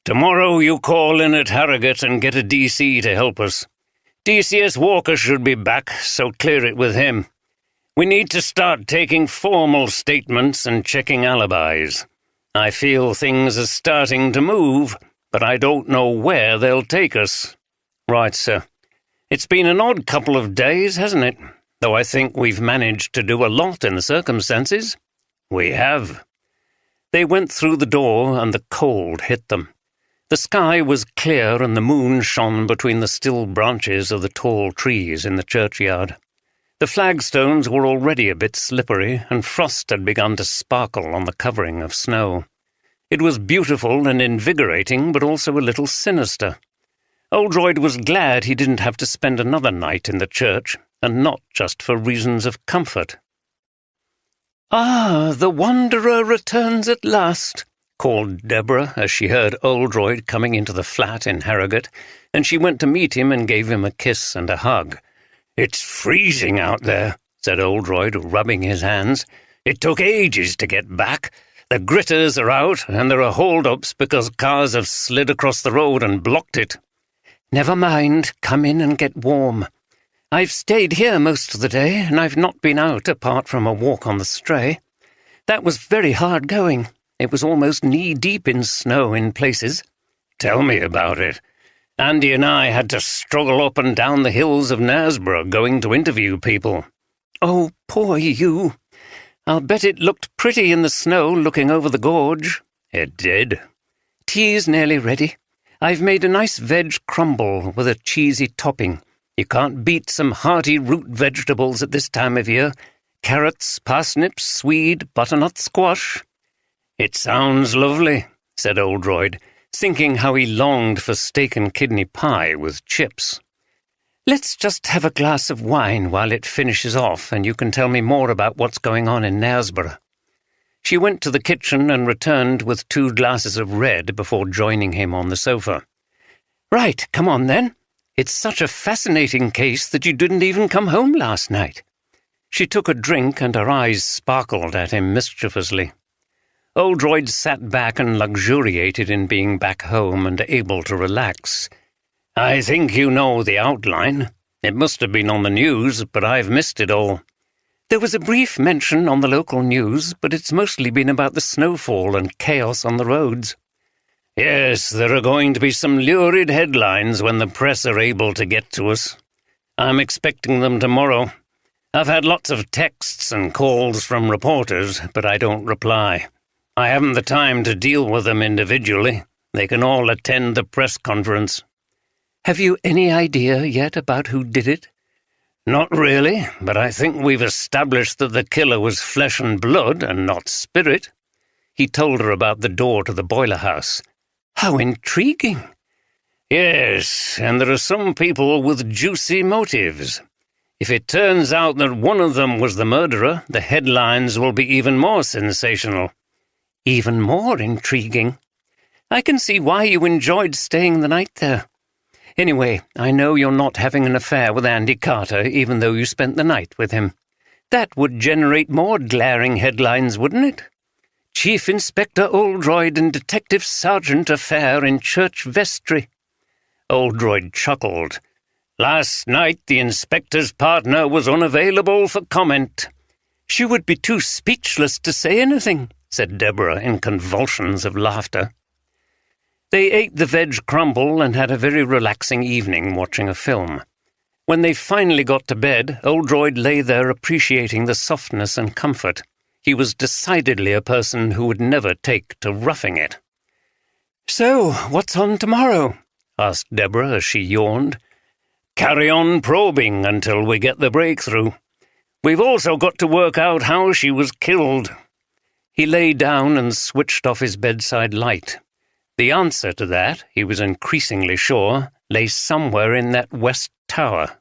"Tomorrow you call in at Harrogate and get a DC to help us. DCS Walker should be back, so clear it with him. We need to start taking formal statements and checking alibis. I feel things are starting to move, but I don't know where they'll take us." "Right, sir. It's been an odd couple of days, hasn't it? Though I think we've managed to do a lot in the circumstances." "We have." They went through the door and the cold hit them. The sky was clear and the moon shone between the still branches of the tall trees in the churchyard. The flagstones were already a bit slippery, and frost had begun to sparkle on the covering of snow. It was beautiful and invigorating, but also a little sinister. Oldroyd was glad he didn't have to spend another night in the church, and not just for reasons of comfort. "Ah, the wanderer returns at last," called Deborah as she heard Oldroyd coming into the flat in Harrogate, and she went to meet him and gave him a kiss and a hug. "It's freezing out there," said Oldroyd, rubbing his hands. "It took ages to get back. The gritters are out, and there are hold-ups because cars have slid across the road and blocked it." "Never mind, come in and get warm. I've stayed here most of the day, and I've not been out apart from a walk on the Stray. That was very hard going. It was almost knee-deep in snow in places." "Tell me about it. Andy and I had to struggle up and down the hills of Knaresborough going to interview people." "Oh, poor you. I'll bet it looked pretty in the snow looking over the gorge." "It did." "Tea's nearly ready. I've made a nice veg crumble with a cheesy topping. You can't beat some hearty root vegetables at this time of year. Carrots, parsnips, swede, butternut squash." "It sounds lovely," said Oldroyd, thinking how he longed for steak and kidney pie with chips. "Let's just have a glass of wine while it finishes off, and you can tell me more about what's going on in Knaresborough." She went to the kitchen and returned with 2 glasses of red before joining him on the sofa. "Right, come on then. It's such a fascinating case that you didn't even come home last night." She took a drink and her eyes sparkled at him mischievously. Oldroyd sat back and luxuriated in being back home and able to relax. "I think you know the outline. It must have been on the news, but I've missed it all." "There was a brief mention on the local news, but it's mostly been about the snowfall and chaos on the roads." "Yes, there are going to be some lurid headlines when the press are able to get to us. I'm expecting them tomorrow. I've had lots of texts and calls from reporters, but I don't reply. I haven't the time to deal with them individually. They can all attend the press conference." "Have you any idea yet about who did it?" "Not really, but I think we've established that the killer was flesh and blood and not spirit." He told her about the door to the boiler house. "How intriguing." "Yes, and there are some people with juicy motives. If it turns out that one of them was the murderer, the headlines will be even more sensational." "Even more intriguing. I can see why you enjoyed staying the night there. Anyway, I know you're not having an affair with Andy Carter, even though you spent the night with him. That would generate more glaring headlines, wouldn't it? Chief Inspector Oldroyd and Detective Sergeant affair in church vestry." Oldroyd chuckled. "Last night the inspector's partner was unavailable for comment." "She would be too speechless to say anything," said Deborah in convulsions of laughter. They ate the veg crumble and had a very relaxing evening watching a film. When they finally got to bed, Oldroyd lay there appreciating the softness and comfort. He was decidedly a person who would never take to roughing it. "So, what's on tomorrow?" asked Deborah as she yawned. "Carry on probing until we get the breakthrough. We've also got to work out how she was killed." He lay down and switched off his bedside light. The answer to that, he was increasingly sure, lay somewhere in that west tower.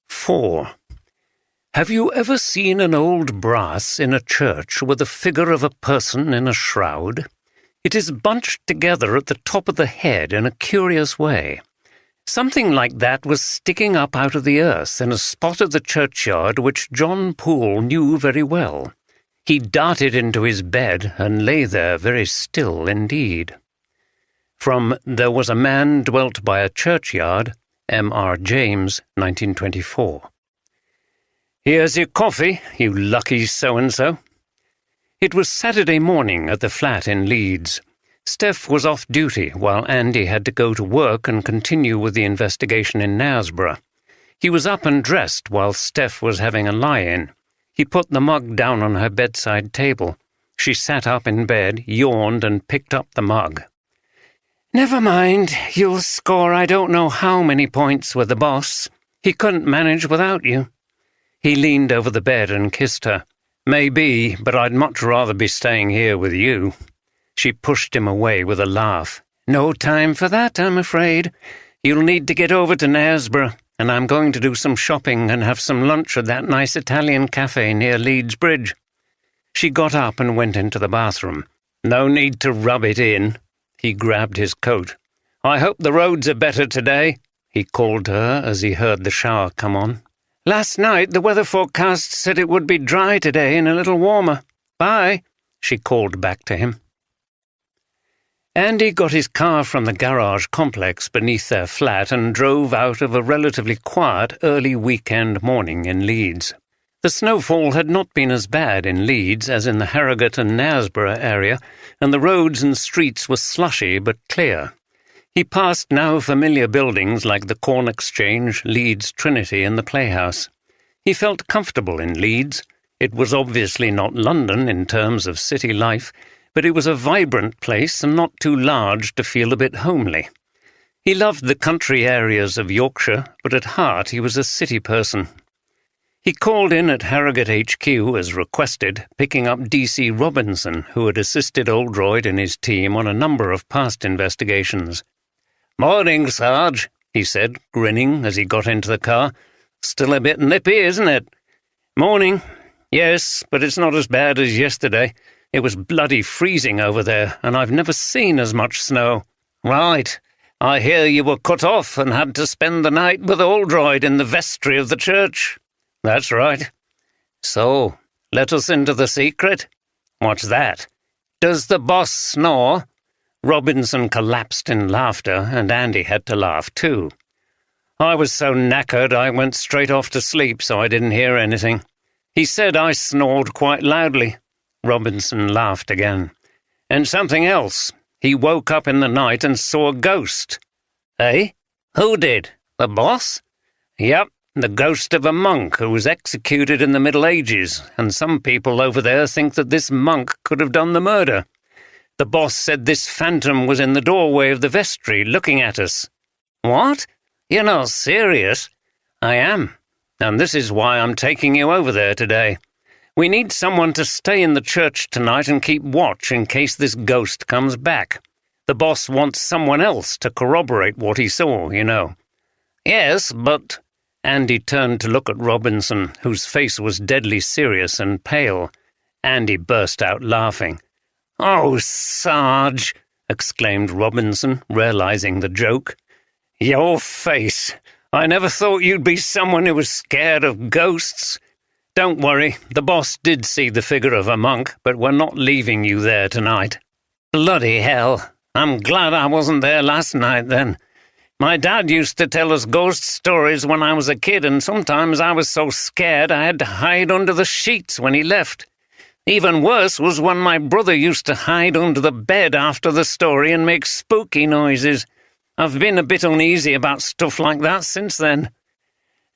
4. Have you ever seen an old brass in a church with a figure of a person in a shroud? It is bunched together at the top of the head in a curious way. Something like that was sticking up out of the earth in a spot of the churchyard which John Poole knew very well. He darted into his bed and lay there very still indeed. From There Was a Man Dwelt by a Churchyard, M.R. James, 1924. "Here's your coffee, you lucky so-and-so." It was Saturday morning at the flat in Leeds. Steph was off duty while Andy had to go to work and continue with the investigation in Knaresborough. He was up and dressed while Steph was having a lie-in. He put the mug down on her bedside table. She sat up in bed, yawned, and picked up the mug. "Never mind. You'll score I don't know how many points with the boss. He couldn't manage without you." He leaned over the bed and kissed her. "Maybe, but I'd much rather be staying here with you." She pushed him away with a laugh. "No time for that, I'm afraid. You'll need to get over to Knaresborough, and I'm going to do some shopping and have some lunch at that nice Italian cafe near Leeds Bridge." She got up and went into the bathroom. "No need to rub it in." He grabbed his coat. "I hope the roads are better today," he called to her as he heard the shower come on. "Last night the weather forecast said it would be dry today and a little warmer. Bye," she called back to him. Andy got his car from the garage complex beneath their flat and drove out of a relatively quiet early weekend morning in Leeds. The snowfall had not been as bad in Leeds as in the Harrogate and Knaresborough area, and the roads and streets were slushy but clear. He passed now familiar buildings like the Corn Exchange, Leeds Trinity, and the Playhouse. He felt comfortable in Leeds. It was obviously not London in terms of city life, but it was a vibrant place and not too large to feel a bit homely. He loved the country areas of Yorkshire, but at heart he was a city person. He called in at Harrogate HQ as requested, picking up D.C. Robinson, who had assisted Oldroyd and his team on a number of past investigations. "Morning, Sarge," he said, grinning as he got into the car. "Still a bit nippy, isn't it?" "Morning. Yes, but it's not as bad as yesterday. It was bloody freezing over there, and I've never seen as much snow." "Right. I hear you were cut off and had to spend the night with Oldroyd in the vestry of the church." "That's right." "So, let us into the secret." "What's that?" "Does the boss snore?" Robinson collapsed in laughter, and Andy had to laugh too. "I was so knackered I went straight off to sleep, so I didn't hear anything. He said I snored quite loudly." Robinson laughed again. "And something else. He woke up in the night and saw a ghost." "Eh? Who did? The boss?" "Yep, the ghost of a monk who was executed in the Middle Ages, and some people over there think that this monk could have done the murder. The boss said this phantom was in the doorway of the vestry looking at us." "What? You're not serious?" "I am, and this is why I'm taking you over there today. We need someone to stay in the church tonight and keep watch in case this ghost comes back. The boss wants someone else to corroborate what he saw, you know." "Yes, but—" Andy turned to look at Robinson, whose face was deadly serious and pale. Andy burst out laughing. "Oh, Sarge!" exclaimed Robinson, realizing the joke. "Your face! I never thought you'd be someone who was scared of ghosts. Don't worry, the boss did see the figure of a monk, but we're not leaving you there tonight." "Bloody hell! I'm glad I wasn't there last night, then. My dad used to tell us ghost stories when I was a kid, and sometimes I was so scared I had to hide under the sheets when he left. Even worse was when my brother used to hide under the bed after the story and make spooky noises. I've been a bit uneasy about stuff like that since then."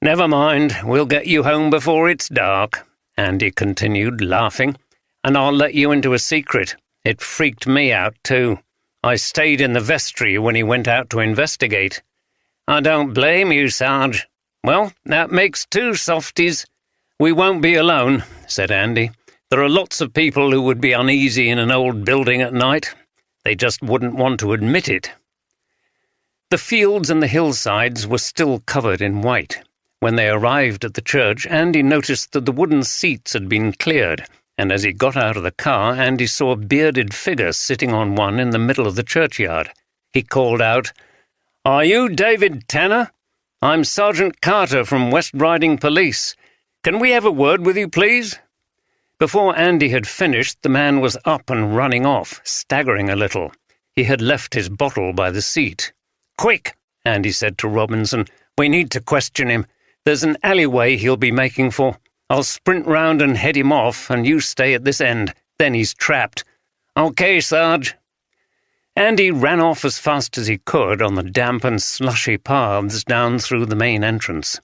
"Never mind, we'll get you home before it's dark," Andy continued, laughing. "And I'll let you into a secret. It freaked me out, too. I stayed in the vestry when he went out to investigate." "I don't blame you, Sarge." "Well, that makes two softies." "We won't be alone," said Andy. "There are lots of people who would be uneasy in an old building at night. They just wouldn't want to admit it." The fields and the hillsides were still covered in white. When they arrived at the church, Andy noticed that the wooden seats had been cleared, and as he got out of the car, Andy saw a bearded figure sitting on one in the middle of the churchyard. He called out, "Are you David Tanner? I'm Sergeant Carter from West Riding Police. Can we have a word with you, please?" Before Andy had finished, the man was up and running off, staggering a little. He had left his bottle by the seat. "Quick," Andy said to Robinson. "We need to question him. There's an alleyway he'll be making for. I'll sprint round and head him off, and you stay at this end. Then he's trapped." "Okay, Sarge." Andy ran off as fast as he could on the damp and slushy paths down through the main entrance.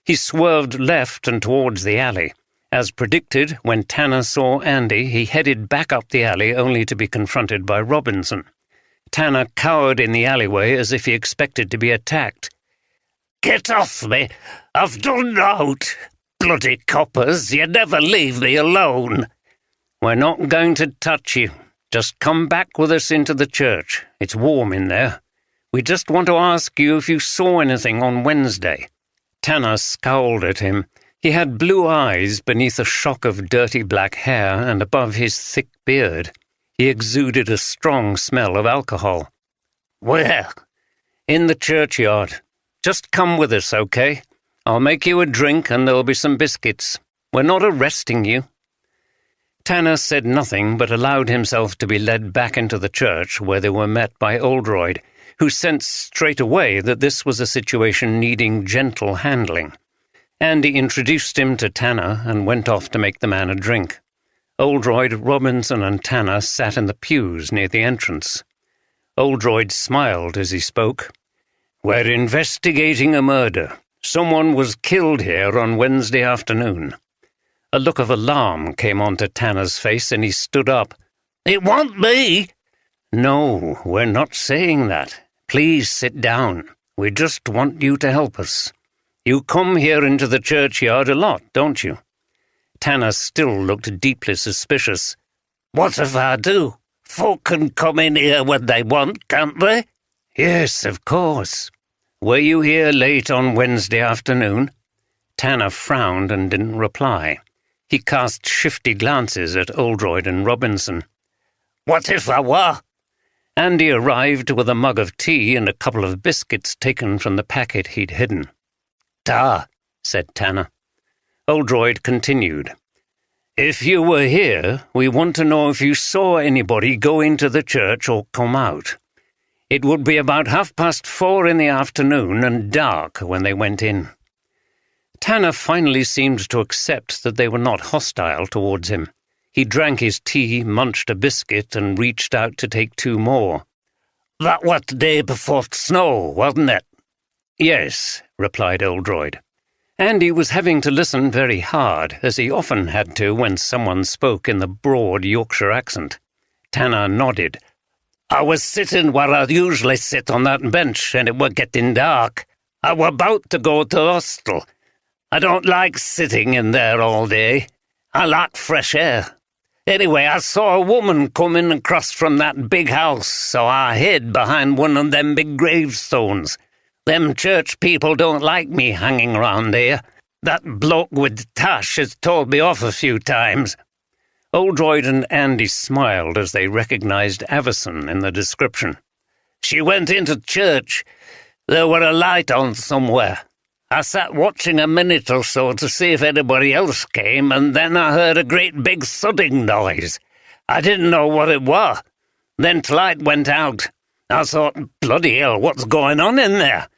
He swerved left and towards the alley. As predicted, when Tanner saw Andy, he headed back up the alley only to be confronted by Robinson. Tanner cowered in the alleyway as if he expected to be attacked. "Get off me! I've done out! Bloody coppers, you never leave me alone!" "We're not going to touch you. Just come back with us into the church. It's warm in there. We just want to ask you if you saw anything on Wednesday." Tanner scowled at him. He had blue eyes beneath a shock of dirty black hair and above his thick beard. He exuded a strong smell of alcohol. "Where?" "In the churchyard. Just come with us, okay? I'll make you a drink and there'll be some biscuits. We're not arresting you." Tanner said nothing but allowed himself to be led back into the church, where they were met by Oldroyd, who sensed straight away that this was a situation needing gentle handling. Andy introduced him to Tanner and went off to make the man a drink. Oldroyd, Robinson and Tanner sat in the pews near the entrance. Oldroyd smiled as he spoke. "We're investigating a murder. Someone was killed here on Wednesday afternoon." A look of alarm came onto Tanner's face and he stood up. "It wasn't me!" "No, we're not saying that. Please sit down. We just want you to help us. You come here into the churchyard a lot, don't you?" Tanner still looked deeply suspicious. "What if I do? Folk can come in here when they want, can't they?" "Yes, of course. Were you here late on Wednesday afternoon?" Tanner frowned and didn't reply. He cast shifty glances at Oldroyd and Robinson. "What if I were?" Andy arrived with a mug of tea and a couple of biscuits taken from the packet he'd hidden. "Ta," said Tanner. Oldroyd continued. "If you were here, we want to know if you saw anybody go into the church or come out. It would be about 4:30 in the afternoon and dark when they went in." Tanner finally seemed to accept that they were not hostile towards him. He drank his tea, munched a biscuit, and reached out to take 2 more. "That was the day before snow, wasn't it?" "Yes," replied Oldroyd. Andy was having to listen very hard, as he often had to when someone spoke in the broad Yorkshire accent. Tanner nodded. "I was sitting where I usually sit on that bench, and it were getting dark. I were about to go to the hostel. I don't like sitting in there all day. I like fresh air. Anyway, I saw a woman coming across from that big house, so I hid behind one of them big gravestones. Them church people don't like me hanging round here. That bloke with the tash has told me off a few times." Oldroyd and Andy smiled as they recognized Avison in the description. "She went into church. There were a light on somewhere. I sat watching a minute or so to see if anybody else came, and then I heard a great big thudding noise. I didn't know what it were. Then the light went out. I thought, bloody hell, what's going on in there?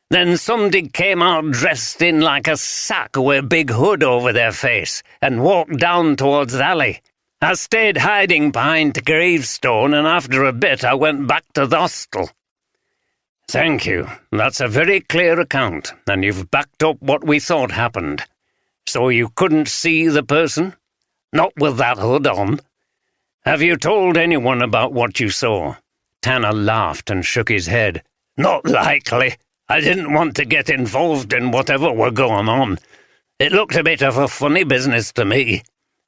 Then somebody came out dressed in like a sack with a big hood over their face and walked down towards the alley. I stayed hiding behind the gravestone, and after a bit I went back to the hostel." "Thank you. That's a very clear account, and you've backed up what we thought happened. So you couldn't see the person?" "Not with that hood on." "Have you told anyone about what you saw?" Tanner laughed and shook his head. "Not likely. I didn't want to get involved in whatever were going on. It looked a bit of a funny business to me.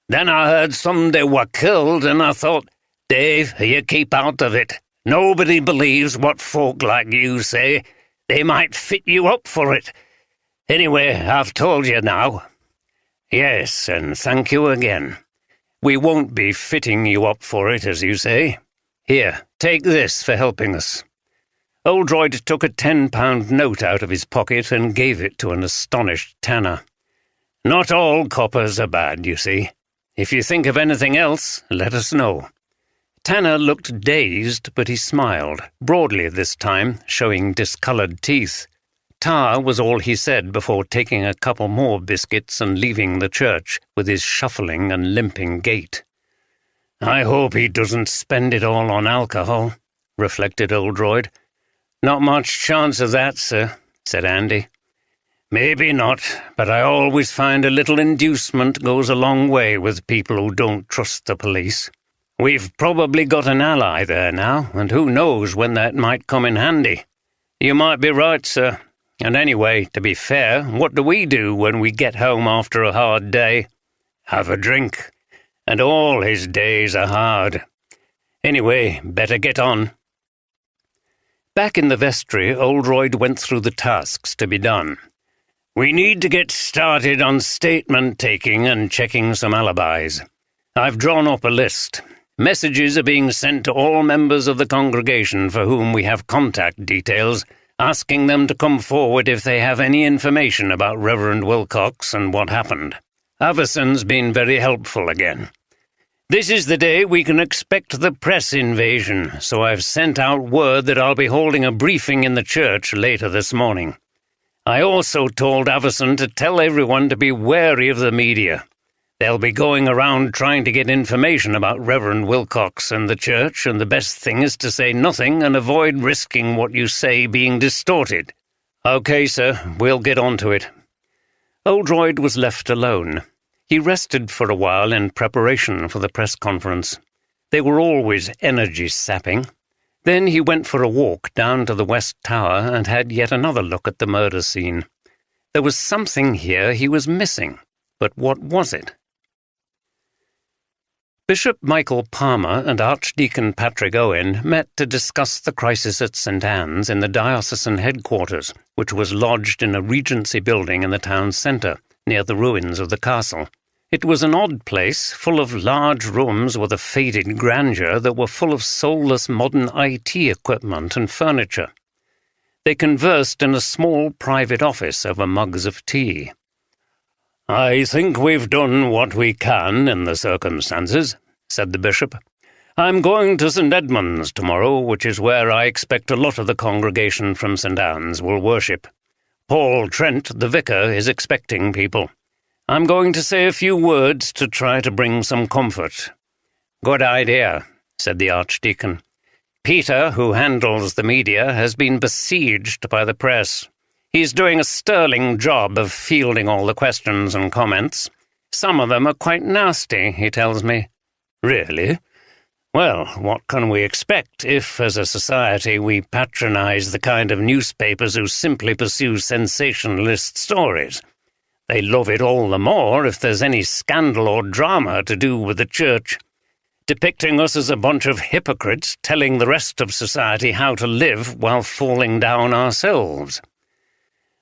Then I heard somebody were killed, and I thought, Dave, you keep out of it. Nobody believes what folk like you say. They might fit you up for it. Anyway, I've told you now." "Yes, and thank you again. We won't be fitting you up for it, as you say. Here, take this for helping us." Oldroyd took a £10 note out of his pocket and gave it to an astonished Tanner. "Not all coppers are bad, you see. If you think of anything else, let us know." Tanner looked dazed, but he smiled, broadly this time, showing discoloured teeth. "Ta" was all he said before taking a couple more biscuits and leaving the church with his shuffling and limping gait. "I hope he doesn't spend it all on alcohol," reflected Oldroyd. "Not much chance of that, sir," said Andy. "Maybe not, but I always find a little inducement goes a long way with people who don't trust the police. We've probably got an ally there now, and who knows when that might come in handy." "You might be right, sir. And anyway, to be fair, what do we do when we get home after a hard day? Have a drink. And all his days are hard. Anyway, better get on." Back in the vestry, Oldroyd went through the tasks to be done. "We need to get started on statement-taking and checking some alibis. I've drawn up a list. Messages are being sent to all members of the congregation for whom we have contact details, asking them to come forward if they have any information about Reverend Wilcox and what happened. Avison's been very helpful again. This is the day we can expect the press invasion, so I've sent out word that I'll be holding a briefing in the church later this morning. I also told Avison to tell everyone to be wary of the media. They'll be going around trying to get information about Reverend Wilcox and the church, and the best thing is to say nothing and avoid risking what you say being distorted." "Okay, sir, we'll get on to it." Oldroyd was left alone. He rested for a while in preparation for the press conference. They were always energy-sapping. Then he went for a walk down to the West Tower and had yet another look at the murder scene. There was something here he was missing, but what was it? Bishop Michael Palmer and Archdeacon Patrick Owen met to discuss the crisis at St. Anne's in the diocesan headquarters, which was lodged in a regency building in the town centre, near the ruins of the castle. It was an odd place, full of large rooms with a faded grandeur that were full of soulless modern IT equipment and furniture. They conversed in a small private office over mugs of tea. "I think we've done what we can in the circumstances," said the bishop. "I'm going to St. Edmund's tomorrow, which is where I expect a lot of the congregation from St. Anne's will worship. Paul Trent, the vicar, is expecting people. I'm going to say a few words to try to bring some comfort." "Good idea," said the Archdeacon. "Peter, who handles the media, has been besieged by the press. He's doing a sterling job of fielding all the questions and comments. Some of them are quite nasty, he tells me." "Really? Well, what can we expect if, as a society, we patronize the kind of newspapers who simply pursue sensationalist stories? They love it all the more if there's any scandal or drama to do with the church, depicting us as a bunch of hypocrites telling the rest of society how to live while falling down ourselves."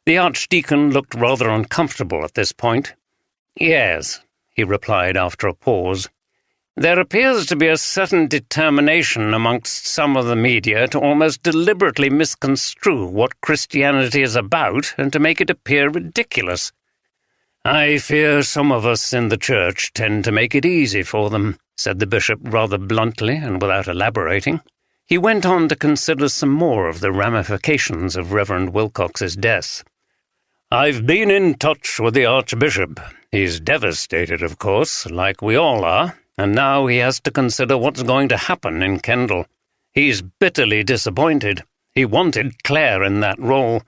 The Archdeacon looked rather uncomfortable at this point. "Yes," he replied after a pause. "There appears to be a certain determination amongst some of the media to almost deliberately misconstrue what Christianity is about and to make it appear ridiculous. I fear some of us in the church tend to make it easy for them," said the bishop rather bluntly and without elaborating. He went on to consider some more of the ramifications of Reverend Wilcox's death. "I've been in touch with the Archbishop. He's devastated, of course, like we all are, and now he has to consider what's going to happen in Kendal. He's bitterly disappointed. He wanted Claire in that role.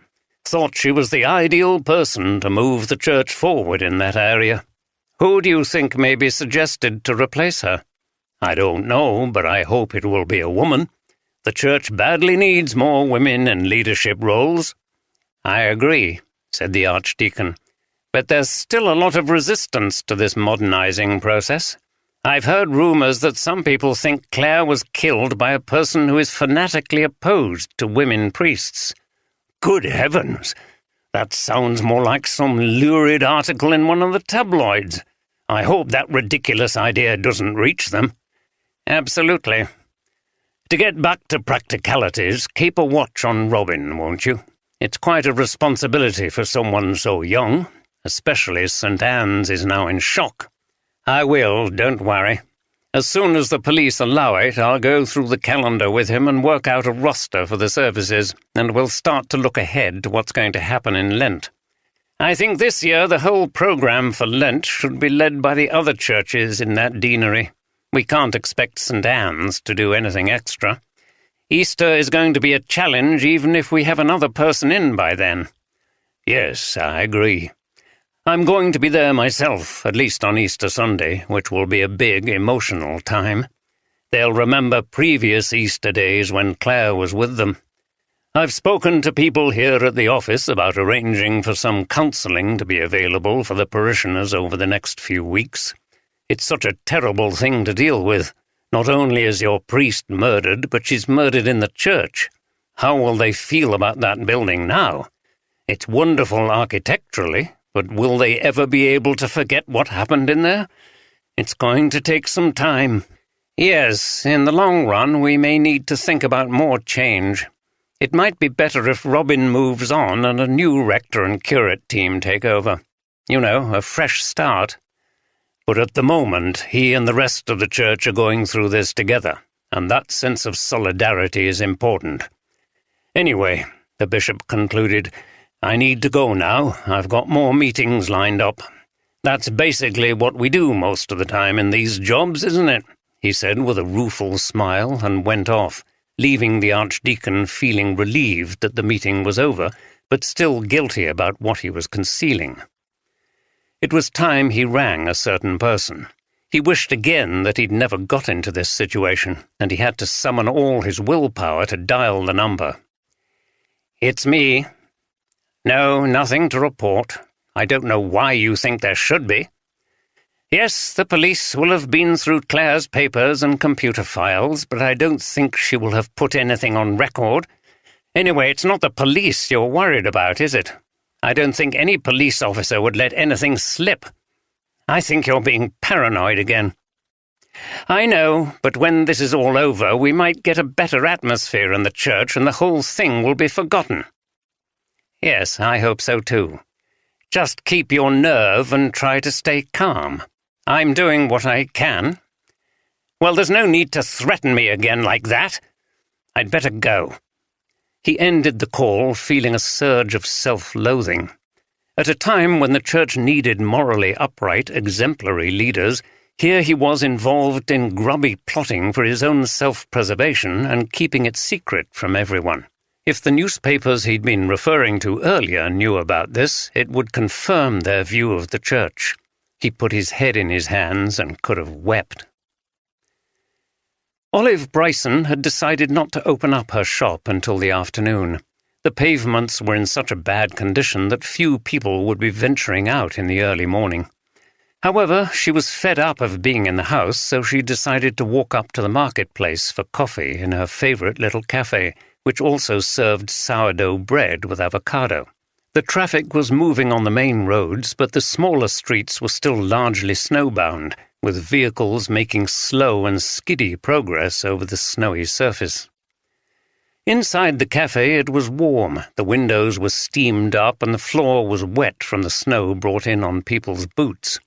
Thought she was the ideal person to move the church forward in that area. Who do you think may be suggested to replace her? I don't know, but I hope it will be a woman. The church badly needs more women in leadership roles." "I agree," said the Archdeacon, "but there's still a lot of resistance to this modernizing process. I've heard rumors that some people think Claire was killed by a person who is fanatically opposed to women priests." "Good heavens! That sounds more like some lurid article in one of the tabloids. I hope that ridiculous idea doesn't reach them." "Absolutely. To get back to practicalities, keep a watch on Robin, won't you? It's quite a responsibility for someone so young, especially as St. Anne's is now in shock." "I will, don't worry. As soon as the police allow it, I'll go through the calendar with him and work out a roster for the services, and we'll start to look ahead to what's going to happen in Lent. I think this year the whole programme for Lent should be led by the other churches in that deanery. We can't expect St. Anne's to do anything extra. Easter is going to be a challenge even if we have another person in by then." "Yes, I agree. I'm going to be there myself, at least on Easter Sunday, which will be a big, emotional time. They'll remember previous Easter days when Claire was with them. I've spoken to people here at the office about arranging for some counselling to be available for the parishioners over the next few weeks. It's such a terrible thing to deal with. Not only is your priest murdered, but she's murdered in the church. How will they feel about that building now? It's wonderful architecturally, but will they ever be able to forget what happened in there? It's going to take some time. Yes, in the long run we may need to think about more change. It might be better if Robin moves on and a new rector and curate team take over. You know, a fresh start. But at the moment, he and the rest of the church are going through this together, and that sense of solidarity is important. Anyway, the bishop concluded, I need to go now. I've got more meetings lined up. That's basically what we do most of the time in these jobs, isn't it? He said with a rueful smile and went off, leaving the Archdeacon feeling relieved that the meeting was over, but still guilty about what he was concealing. It was time he rang a certain person. He wished again that he'd never got into this situation, and he had to summon all his willpower to dial the number. "It's me." "No, nothing to report. I don't know why you think there should be." "Yes, the police will have been through Claire's papers and computer files, but I don't think she will have put anything on record. Anyway, it's not the police you're worried about, is it? I don't think any police officer would let anything slip." I think you're being paranoid again. I know, but when this is all over, we might get a better atmosphere in the church and the whole thing will be forgotten. Yes, I hope so too. Just keep your nerve and try to stay calm. I'm doing what I can. Well, there's no need to threaten me again like that. I'd better go. He ended the call, feeling a surge of self-loathing. At a time when the church needed morally upright, exemplary leaders, here he was involved in grubby plotting for his own self-preservation and keeping it secret from everyone. If the newspapers he'd been referring to earlier knew about this, it would confirm their view of the church. He put his head in his hands and could have wept. Olive Bryson had decided not to open up her shop until the afternoon. The pavements were in such a bad condition that few people would be venturing out in the early morning. However, she was fed up of being in the house, so she decided to walk up to the marketplace for coffee in her favourite little cafe, which also served sourdough bread with avocado. The traffic was moving on the main roads, but the smaller streets were still largely snowbound, with vehicles making slow and skiddy progress over the snowy surface. Inside the cafe it was warm, the windows were steamed up and the floor was wet from the snow brought in on people's boots.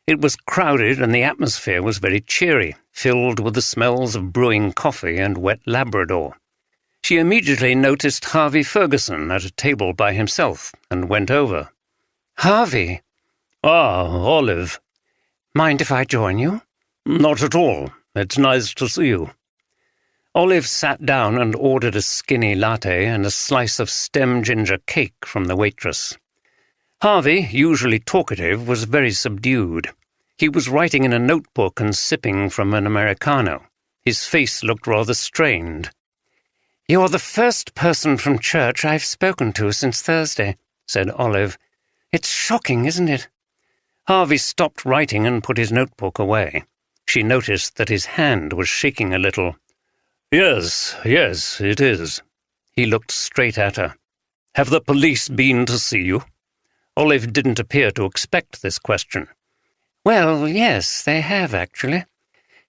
It was crowded and the atmosphere was very cheery, filled with the smells of brewing coffee and wet Labrador. She immediately noticed Harvey Ferguson at a table by himself and went over. "Harvey." "Ah, Olive." "Mind if I join you?" "Not at all. It's nice to see you." Olive sat down and ordered a skinny latte and a slice of stem ginger cake from the waitress. Harvey, usually talkative, was very subdued. He was writing in a notebook and sipping from an Americano. His face looked rather strained. "You're the first person from church I've spoken to since Thursday," said Olive. "It's shocking, isn't it?" Harvey stopped writing and put his notebook away. She noticed that his hand was shaking a little. Yes, it is." He looked straight at her. "Have the police been to see you?" Olive didn't appear to expect this question. "Well, yes, they have, actually.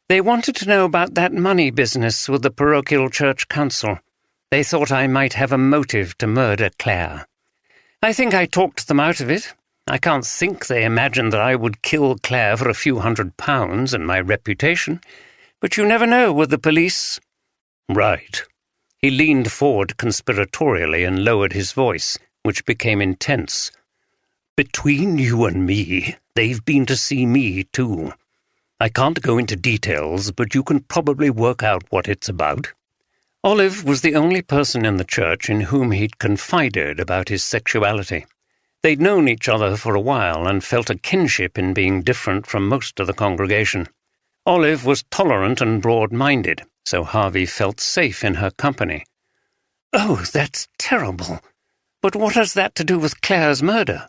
They wanted to know about that money business with the parochial church council. They thought I might have a motive to murder Claire. I think I talked them out of it. I can't think they imagined that I would kill Claire for a few £100 and my reputation. But you never know with the police." "Right." He leaned forward conspiratorially and lowered his voice, which became intense. "Between you and me, they've been to see me too. I can't go into details, but you can probably work out what it's about." Olive was the only person in the church in whom he'd confided about his sexuality. They'd known each other for a while and felt a kinship in being different from most of the congregation. Olive was tolerant and broad-minded, so Harvey felt safe in her company. "Oh, that's terrible. But what has that to do with Claire's murder?"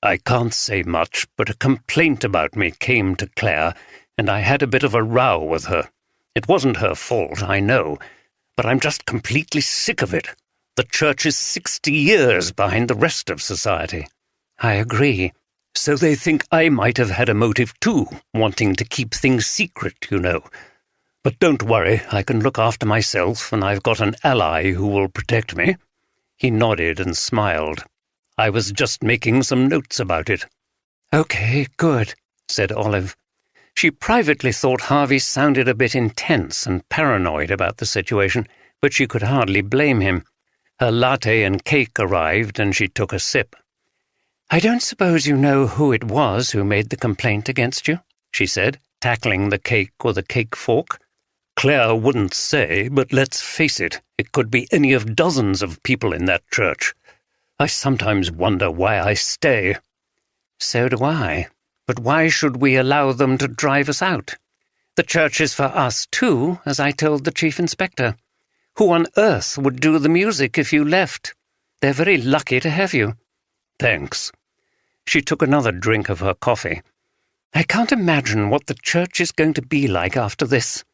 "I can't say much, but a complaint about me came to Claire, and I had a bit of a row with her. It wasn't her fault, I know, but I'm just completely sick of it. The church is 60 years behind the rest of society." "I agree." "So they think I might have had a motive too, wanting to keep things secret, you know. But don't worry, I can look after myself, and I've got an ally who will protect me." He nodded and smiled. "I was just making some notes about it." "Okay, good," said Olive. She privately thought Harvey sounded a bit intense and paranoid about the situation, but she could hardly blame him. Her latte and cake arrived, and she took a sip. "I don't suppose you know who it was who made the complaint against you?" she said, tackling the cake with a cake fork. "Claire wouldn't say, but let's face it, it could be any of dozens of people in that church. I sometimes wonder why I stay." "So do I. But why should we allow them to drive us out? The church is for us too, as I told the chief inspector. Who on earth would do the music if you left? They're very lucky to have you." "Thanks." She took another drink of her coffee. "I can't imagine what the church is going to be like after this.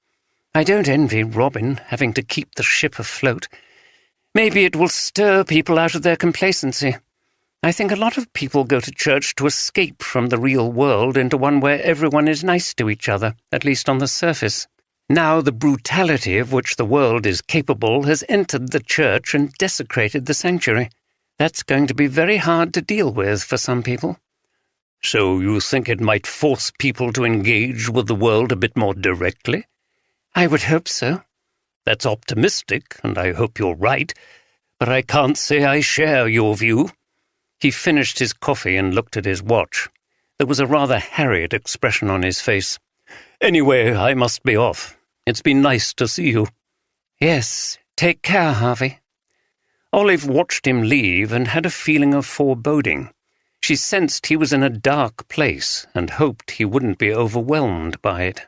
I don't envy Robin having to keep the ship afloat. Maybe it will stir people out of their complacency. I think a lot of people go to church to escape from the real world into one where everyone is nice to each other, at least on the surface. Now the brutality of which the world is capable has entered the church and desecrated the sanctuary. That's going to be very hard to deal with for some people. So you think it might force people to engage with the world a bit more directly? I would hope so. That's optimistic, and I hope you're right, but I can't say I share your view. He finished his coffee and looked at his watch. There was a rather harried expression on his face. Anyway, I must be off. It's been nice to see you. Yes, take care, Harvey. Olive watched him leave and had a feeling of foreboding. She sensed he was in a dark place and hoped he wouldn't be overwhelmed by it.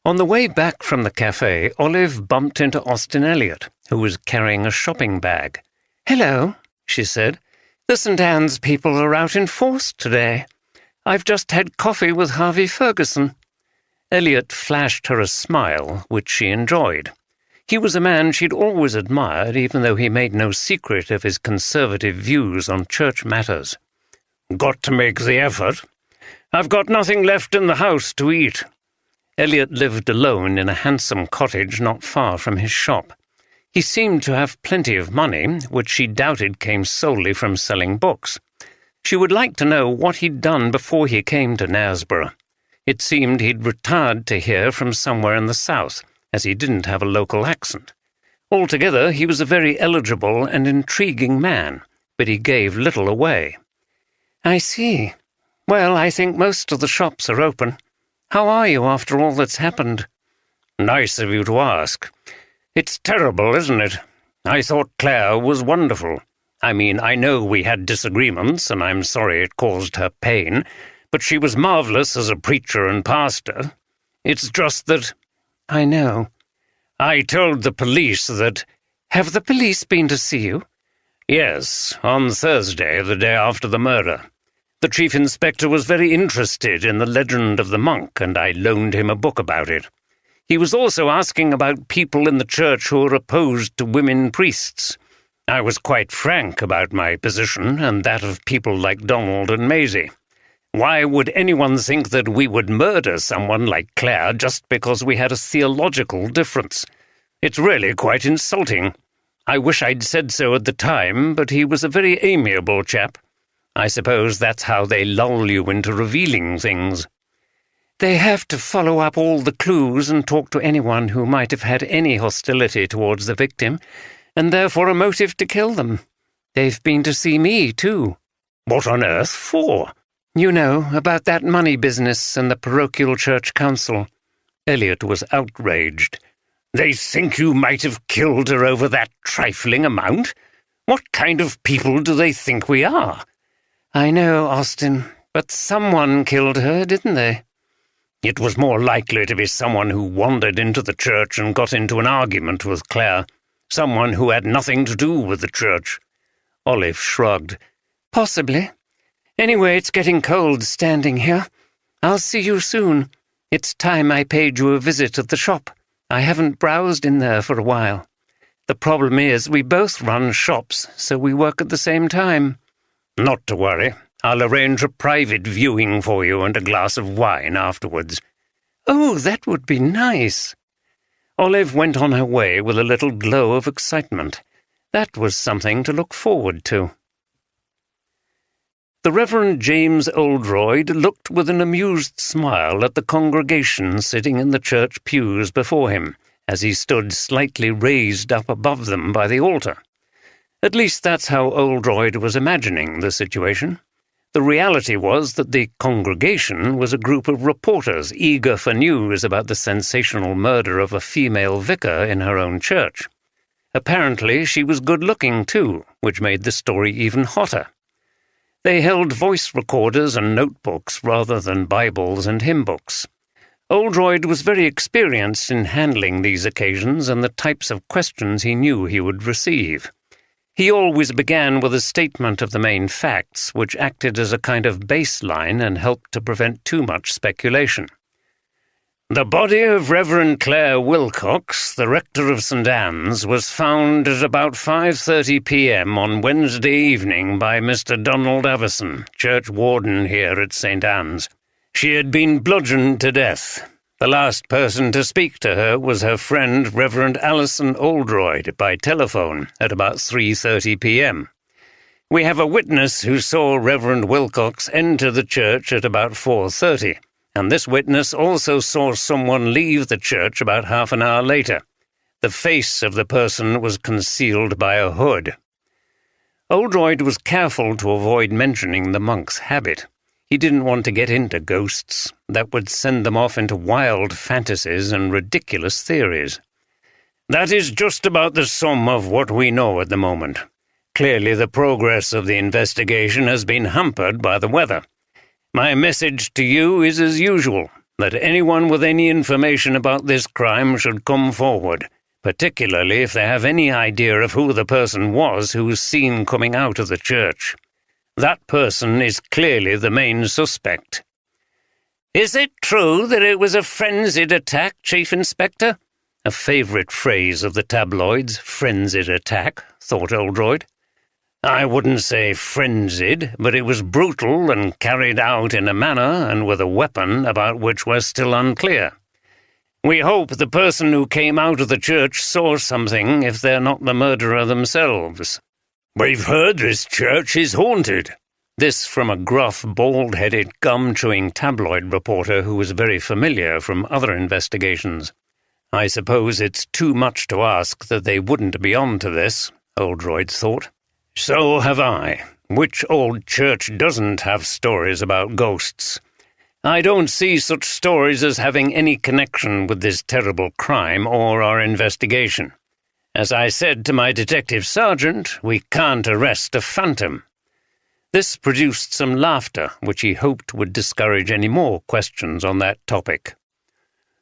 On the way back from the cafe, Olive bumped into Austin Elliot, who was carrying a shopping bag. "Hello," she said. "The St. Anne's people are out in force today. I've just had coffee with Harvey Ferguson." Elliot flashed her a smile, which she enjoyed. He was a man she'd always admired, even though he made no secret of his conservative views on church matters. "Got to make the effort. I've got nothing left in the house to eat." Elliot lived alone in a handsome cottage not far from his shop. He seemed to have plenty of money, which she doubted came solely from selling books. She would like to know what he'd done before he came to Knaresborough. It seemed he'd retired to here from somewhere in the south, as he didn't have a local accent. Altogether, he was a very eligible and intriguing man, but he gave little away. "I see. Well, I think most of the shops are open. How are you after all that's happened?" "Nice of you to ask. It's terrible, isn't it? I thought Claire was wonderful. I mean, I know we had disagreements, and I'm sorry it caused her pain, but she was marvelous as a preacher and pastor. It's just that—" "I know. I told the police that—" "Have the police been to see you?" "Yes, on Thursday, the day after the murder. The chief inspector was very interested in the legend of the monk, and I loaned him a book about it. He was also asking about people in the church who are opposed to women priests. I was quite frank about my position and that of people like Donald and Maisie. Why would anyone think that we would murder someone like Claire just because we had a theological difference? It's really quite insulting. I wish I'd said so at the time, but he was a very amiable chap. I suppose that's how they lull you into revealing things." "They have to follow up all the clues and talk to anyone who might have had any hostility towards the victim, and therefore a motive to kill them. They've been to see me, too." "What on earth for?" "You know, about that money business and the parochial church council." Elliot was outraged. "They think you might have killed her over that trifling amount? What kind of people do they think we are?" "I know, Austin, but someone killed her, didn't they?" "It was more likely to be someone who wandered into the church and got into an argument with Claire. Someone who had nothing to do with the church." Olive shrugged. "Possibly. Anyway, it's getting cold standing here. I'll see you soon. It's time I paid you a visit at the shop. I haven't browsed in there for a while. The problem is we both run shops, so we work at the same time." "Not to worry. I'll arrange a private viewing for you and a glass of wine afterwards." "Oh, that would be nice." Olive went on her way with a little glow of excitement. That was something to look forward to. The Reverend James Oldroyd looked with an amused smile at the congregation sitting in the church pews before him, as he stood slightly raised up above them by the altar. At least that's how Oldroyd was imagining the situation. The reality was that the congregation was a group of reporters eager for news about the sensational murder of a female vicar in her own church. Apparently she was good-looking too, which made the story even hotter. They held voice recorders and notebooks rather than Bibles and hymn books. Oldroyd was very experienced in handling these occasions and the types of questions he knew he would receive. He always began with a statement of the main facts, which acted as a kind of baseline and helped to prevent too much speculation. The body of Reverend Clare Wilcox, the rector of St. Anne's, was found at about 5:30 p.m. on Wednesday evening by Mr. Donald Avison, church warden here at St. Anne's. She had been bludgeoned to death. The last person to speak to her was her friend Reverend Alison Oldroyd by telephone at about 3:30 p.m. We have a witness who saw Reverend Wilcox enter the church at about 4:30. And this witness also saw someone leave the church about half an hour later. The face of the person was concealed by a hood. Oldroyd was careful to avoid mentioning the monk's habit. He didn't want to get into ghosts. That would send them off into wild fantasies and ridiculous theories. That is just about the sum of what we know at the moment. Clearly the progress of the investigation has been hampered by the weather. My message to you is as usual, that anyone with any information about this crime should come forward, particularly if they have any idea of who the person was who was seen coming out of the church. That person is clearly the main suspect. Is it true that it was a frenzied attack, Chief Inspector? A favourite phrase of the tabloids, frenzied attack, thought Oldroyd. I wouldn't say frenzied, but it was brutal and carried out in a manner and with a weapon about which we're still unclear. We hope the person who came out of the church saw something if they're not the murderer themselves. We've heard this church is haunted. This from a gruff, bald-headed, gum-chewing tabloid reporter who was very familiar from other investigations. I suppose it's too much to ask that they wouldn't be on to this, Oldroyd thought. So have I. Which old church doesn't have stories about ghosts? I don't see such stories as having any connection with this terrible crime or our investigation. As I said to my detective sergeant, we can't arrest a phantom. This produced some laughter, which he hoped would discourage any more questions on that topic.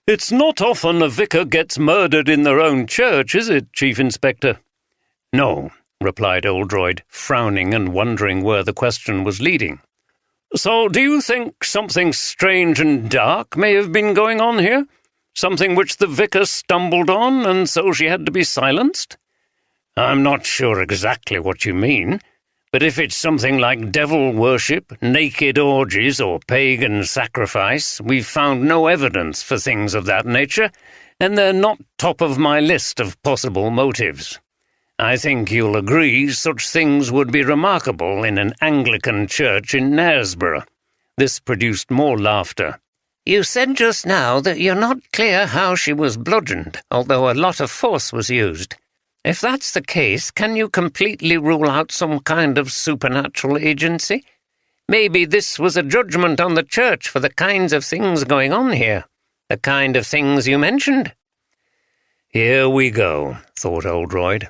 It's not often a vicar gets murdered in their own church, is it, Chief Inspector? No, replied Oldroyd, frowning and wondering where the question was leading. So do you think something strange and dark may have been going on here? Something which the vicar stumbled on, and so she had to be silenced? I'm not sure exactly what you mean, but if it's something like devil worship, naked orgies, or pagan sacrifice, we've found no evidence for things of that nature, and they're not top of my list of possible motives. I think you'll agree such things would be remarkable in an Anglican church in Knaresborough. This produced more laughter. You said just now that you're not clear how she was bludgeoned, although a lot of force was used. If that's the case, can you completely rule out some kind of supernatural agency? Maybe this was a judgment on the church for the kinds of things going on here, the kind of things you mentioned. Here we go, thought Oldroyd.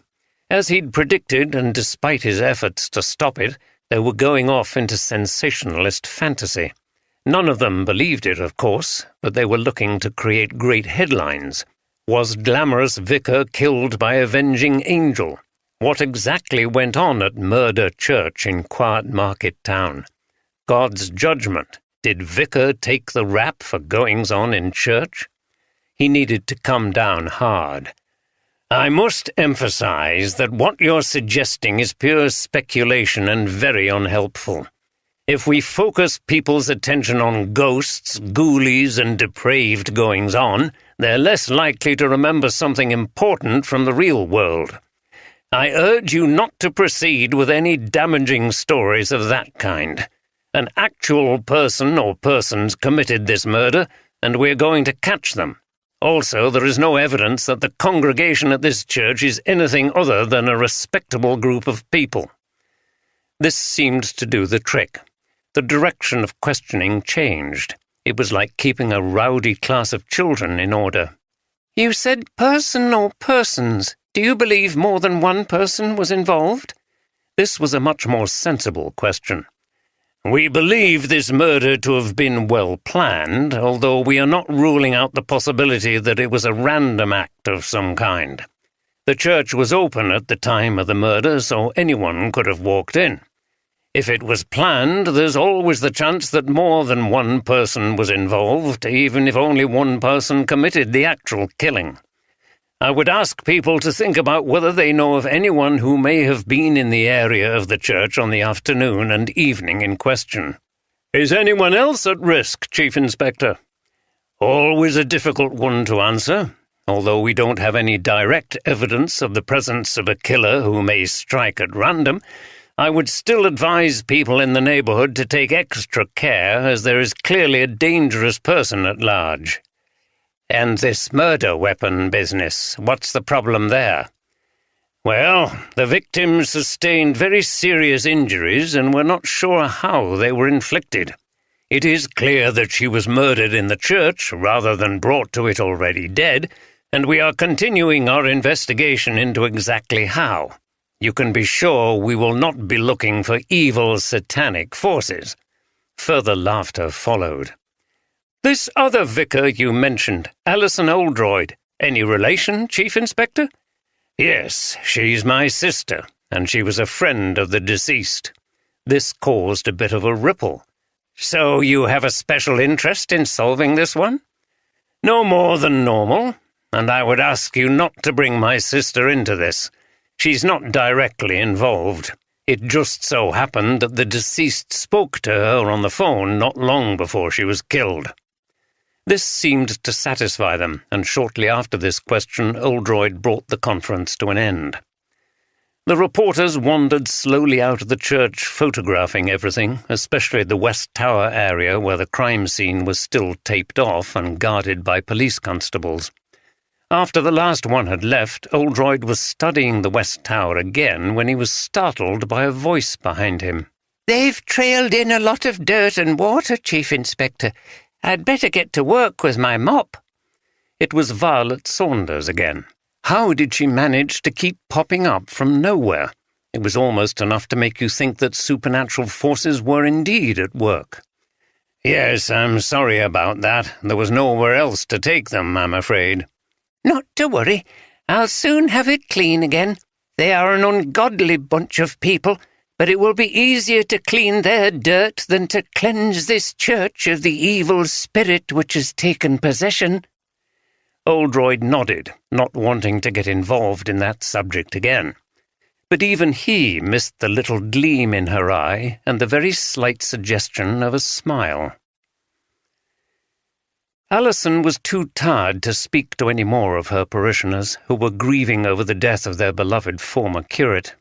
As he'd predicted, and despite his efforts to stop it, they were going off into sensationalist fantasy. None of them believed it, of course, but they were looking to create great headlines. Was glamorous vicar killed by avenging angel? What exactly went on at Murder Church in Quiet Market Town? God's judgment. Did vicar take the rap for goings-on in church? He needed to come down hard. I must emphasize that what you're suggesting is pure speculation and very unhelpful. If we focus people's attention on ghosts, ghoulies, and depraved goings-on, they're less likely to remember something important from the real world. I urge you not to proceed with any damaging stories of that kind. An actual person or persons committed this murder, and we're going to catch them. Also, there is no evidence that the congregation at this church is anything other than a respectable group of people. This seemed to do the trick. The direction of questioning changed. It was like keeping a rowdy class of children in order. You said person or persons. Do you believe more than one person was involved? This was a much more sensible question. We believe this murder to have been well planned, although we are not ruling out the possibility that it was a random act of some kind. The church was open at the time of the murder, so anyone could have walked in. If it was planned, there's always the chance that more than one person was involved, even if only one person committed the actual killing. I would ask people to think about whether they know of anyone who may have been in the area of the church on the afternoon and evening in question. Is anyone else at risk, Chief Inspector? Always a difficult one to answer. Although we don't have any direct evidence of the presence of a killer who may strike at random, I would still advise people in the neighborhood to take extra care, as there is clearly a dangerous person at large. And this murder weapon business, what's the problem there? Well, the victims sustained very serious injuries and we're not sure how they were inflicted. It is clear that she was murdered in the church rather than brought to it already dead, and we are continuing our investigation into exactly how. You can be sure we will not be looking for evil satanic forces. Further laughter followed. This other vicar you mentioned, Alison Oldroyd, any relation, Chief Inspector? Yes, she's my sister, and she was a friend of the deceased. This caused a bit of a ripple. So you have a special interest in solving this one? No more than normal, and I would ask you not to bring my sister into this. She's not directly involved. It just so happened that the deceased spoke to her on the phone not long before she was killed. This seemed to satisfy them, and shortly after this question, Oldroyd brought the conference to an end. The reporters wandered slowly out of the church, photographing everything, especially the West Tower area where the crime scene was still taped off and guarded by police constables. After the last one had left, Oldroyd was studying the West Tower again when he was startled by a voice behind him. "They've trailed in a lot of dirt and water, Chief Inspector. I'd better get to work with my mop." It was Violet Saunders again. How did she manage to keep popping up from nowhere? It was almost enough to make you think that supernatural forces were indeed at work. Yes, I'm sorry about that. There was nowhere else to take them, I'm afraid. Not to worry. I'll soon have it clean again. They are an ungodly bunch of people, but it will be easier to clean their dirt than to cleanse this church of the evil spirit which has taken possession. Oldroyd nodded, not wanting to get involved in that subject again. But even he missed the little gleam in her eye and the very slight suggestion of a smile. Alison was too tired to speak to any more of her parishioners, who were grieving over the death of their beloved former curate.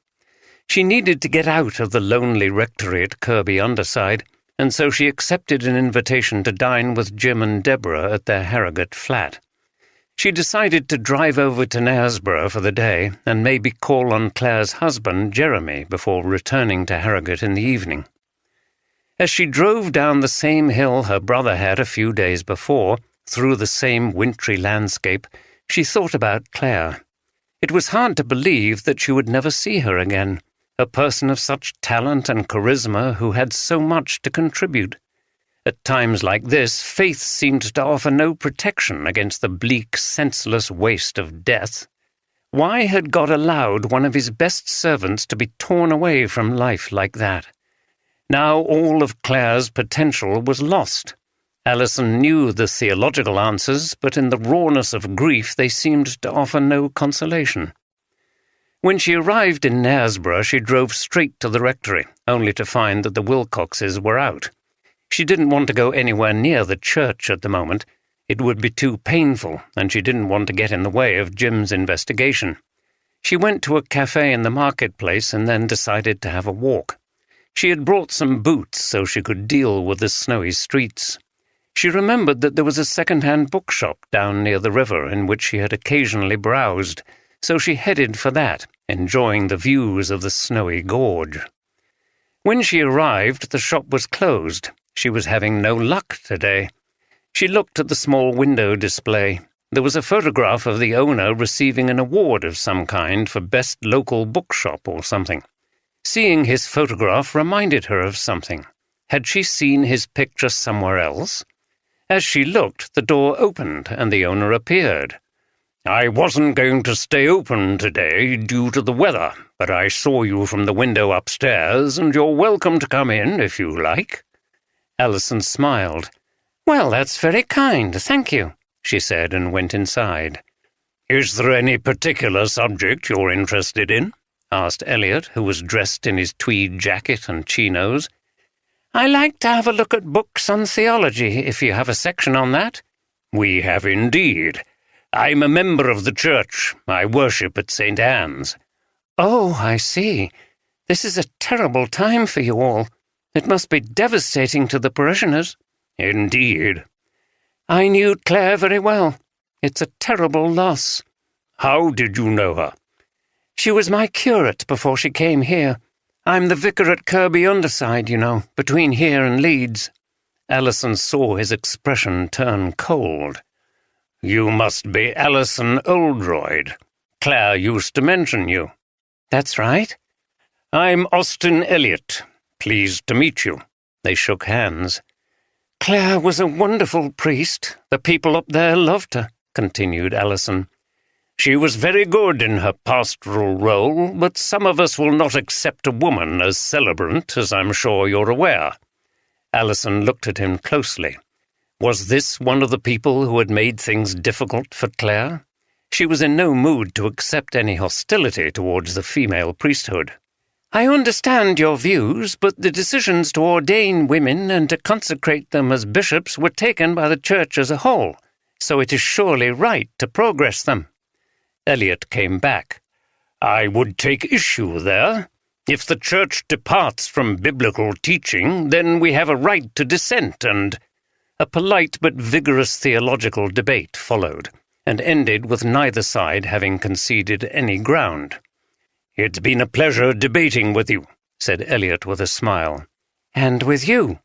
She needed to get out of the lonely rectory at Kirby Underside, and so she accepted an invitation to dine with Jim and Deborah at their Harrogate flat. She decided to drive over to Knaresborough for the day and maybe call on Claire's husband, Jeremy, before returning to Harrogate in the evening. As she drove down the same hill her brother had a few days before, through the same wintry landscape, she thought about Claire. It was hard to believe that she would never see her again, a person of such talent and charisma who had so much to contribute. At times like this, faith seemed to offer no protection against the bleak, senseless waste of death. Why had God allowed one of his best servants to be torn away from life like that? Now all of Claire's potential was lost. Alison knew the theological answers, but in the rawness of grief they seemed to offer no consolation. When she arrived in Knaresborough, she drove straight to the rectory, only to find that the Wilcoxes were out. She didn't want to go anywhere near the church at the moment. It would be too painful, and she didn't want to get in the way of Jim's investigation. She went to a cafe in the marketplace and then decided to have a walk. She had brought some boots so she could deal with the snowy streets. She remembered that there was a second-hand bookshop down near the river in which she had occasionally browsed, so she headed for that, enjoying the views of the snowy gorge. When she arrived, the shop was closed. She was having no luck today. She looked at the small window display. There was a photograph of the owner receiving an award of some kind for best local bookshop or something. Seeing his photograph reminded her of something. Had she seen his picture somewhere else? As she looked, the door opened and the owner appeared. I wasn't going to stay open today due to the weather, but I saw you from the window upstairs, and you're welcome to come in if you like." Alison smiled. "Well, that's very kind, thank you," she said, and went inside. "Is there any particular subject you're interested in?" asked Elliot, who was dressed in his tweed jacket and chinos. "I like to have a look at books on theology, if you have a section on that." "We have indeed. I'm a member of the church. I worship at St. Anne's." "Oh, I see. This is a terrible time for you all. It must be devastating to the parishioners." "Indeed." "I knew Claire very well. It's a terrible loss." "How did you know her?" "She was my curate before she came here. I'm the vicar at Kirby Underside, you know, between here and Leeds." Alison saw his expression turn cold. "You must be Alison Oldroyd. Claire used to mention you." "That's right." "I'm Austin Elliot. Pleased to meet you." They shook hands. "Claire was a wonderful priest. The people up there loved her," continued Alison. "She was very good in her pastoral role, but some of us will not accept a woman as celebrant, as I'm sure you're aware." Alison looked at him closely. Was this one of the people who had made things difficult for Claire? She was in no mood to accept any hostility towards the female priesthood. "I understand your views, but the decisions to ordain women and to consecrate them as bishops were taken by the church as a whole, so it is surely right to progress them." Elliot came back. "I would take issue there. If the church departs from biblical teaching, then we have a right to dissent and—" A polite but vigorous theological debate followed, and ended with neither side having conceded any ground. "It's been a pleasure debating with you," said Elliot with a smile. "And with you.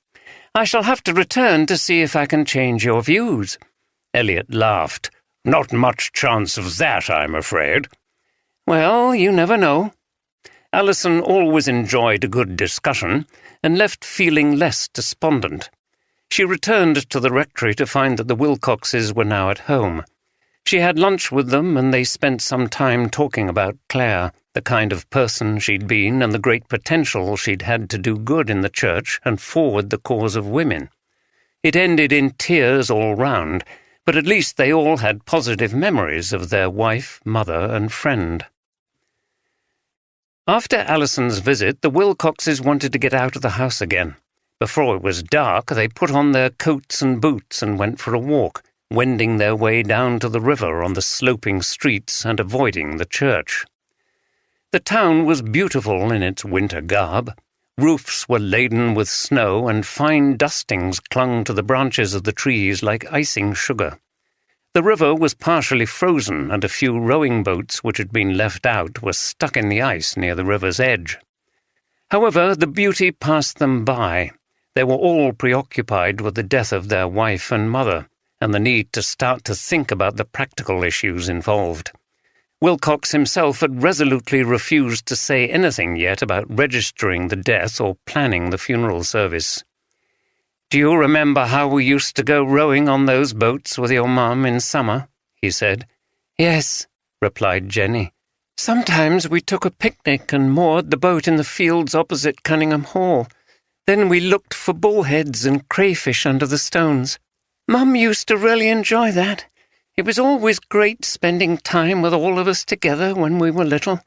I shall have to return to see if I can change your views." Elliot laughed. "Not much chance of that, I'm afraid." "Well, you never know." Alison always enjoyed a good discussion, and left feeling less despondent. She returned to the rectory to find that the Wilcoxes were now at home. She had lunch with them, and they spent some time talking about Claire, the kind of person she'd been, and the great potential she'd had to do good in the church and forward the cause of women. It ended in tears all round, but at least they all had positive memories of their wife, mother, and friend. After Alison's visit, the Wilcoxes wanted to get out of the house again. Before it was dark, they put on their coats and boots and went for a walk, wending their way down to the river on the sloping streets and avoiding the church. The town was beautiful in its winter garb. Roofs were laden with snow, and fine dustings clung to the branches of the trees like icing sugar. The river was partially frozen, and a few rowing boats which had been left out were stuck in the ice near the river's edge. However, the beauty passed them by. They were all preoccupied with the death of their wife and mother, and the need to start to think about the practical issues involved. Wilcox himself had resolutely refused to say anything yet about registering the death or planning the funeral service. "Do you remember how we used to go rowing on those boats with your mum in summer?" he said. "Yes," replied Jenny. "Sometimes we took a picnic and moored the boat in the fields opposite Cunningham Hall. Then we looked for bullheads and crayfish under the stones. Mum used to really enjoy that. It was always great spending time with all of us together when we were little.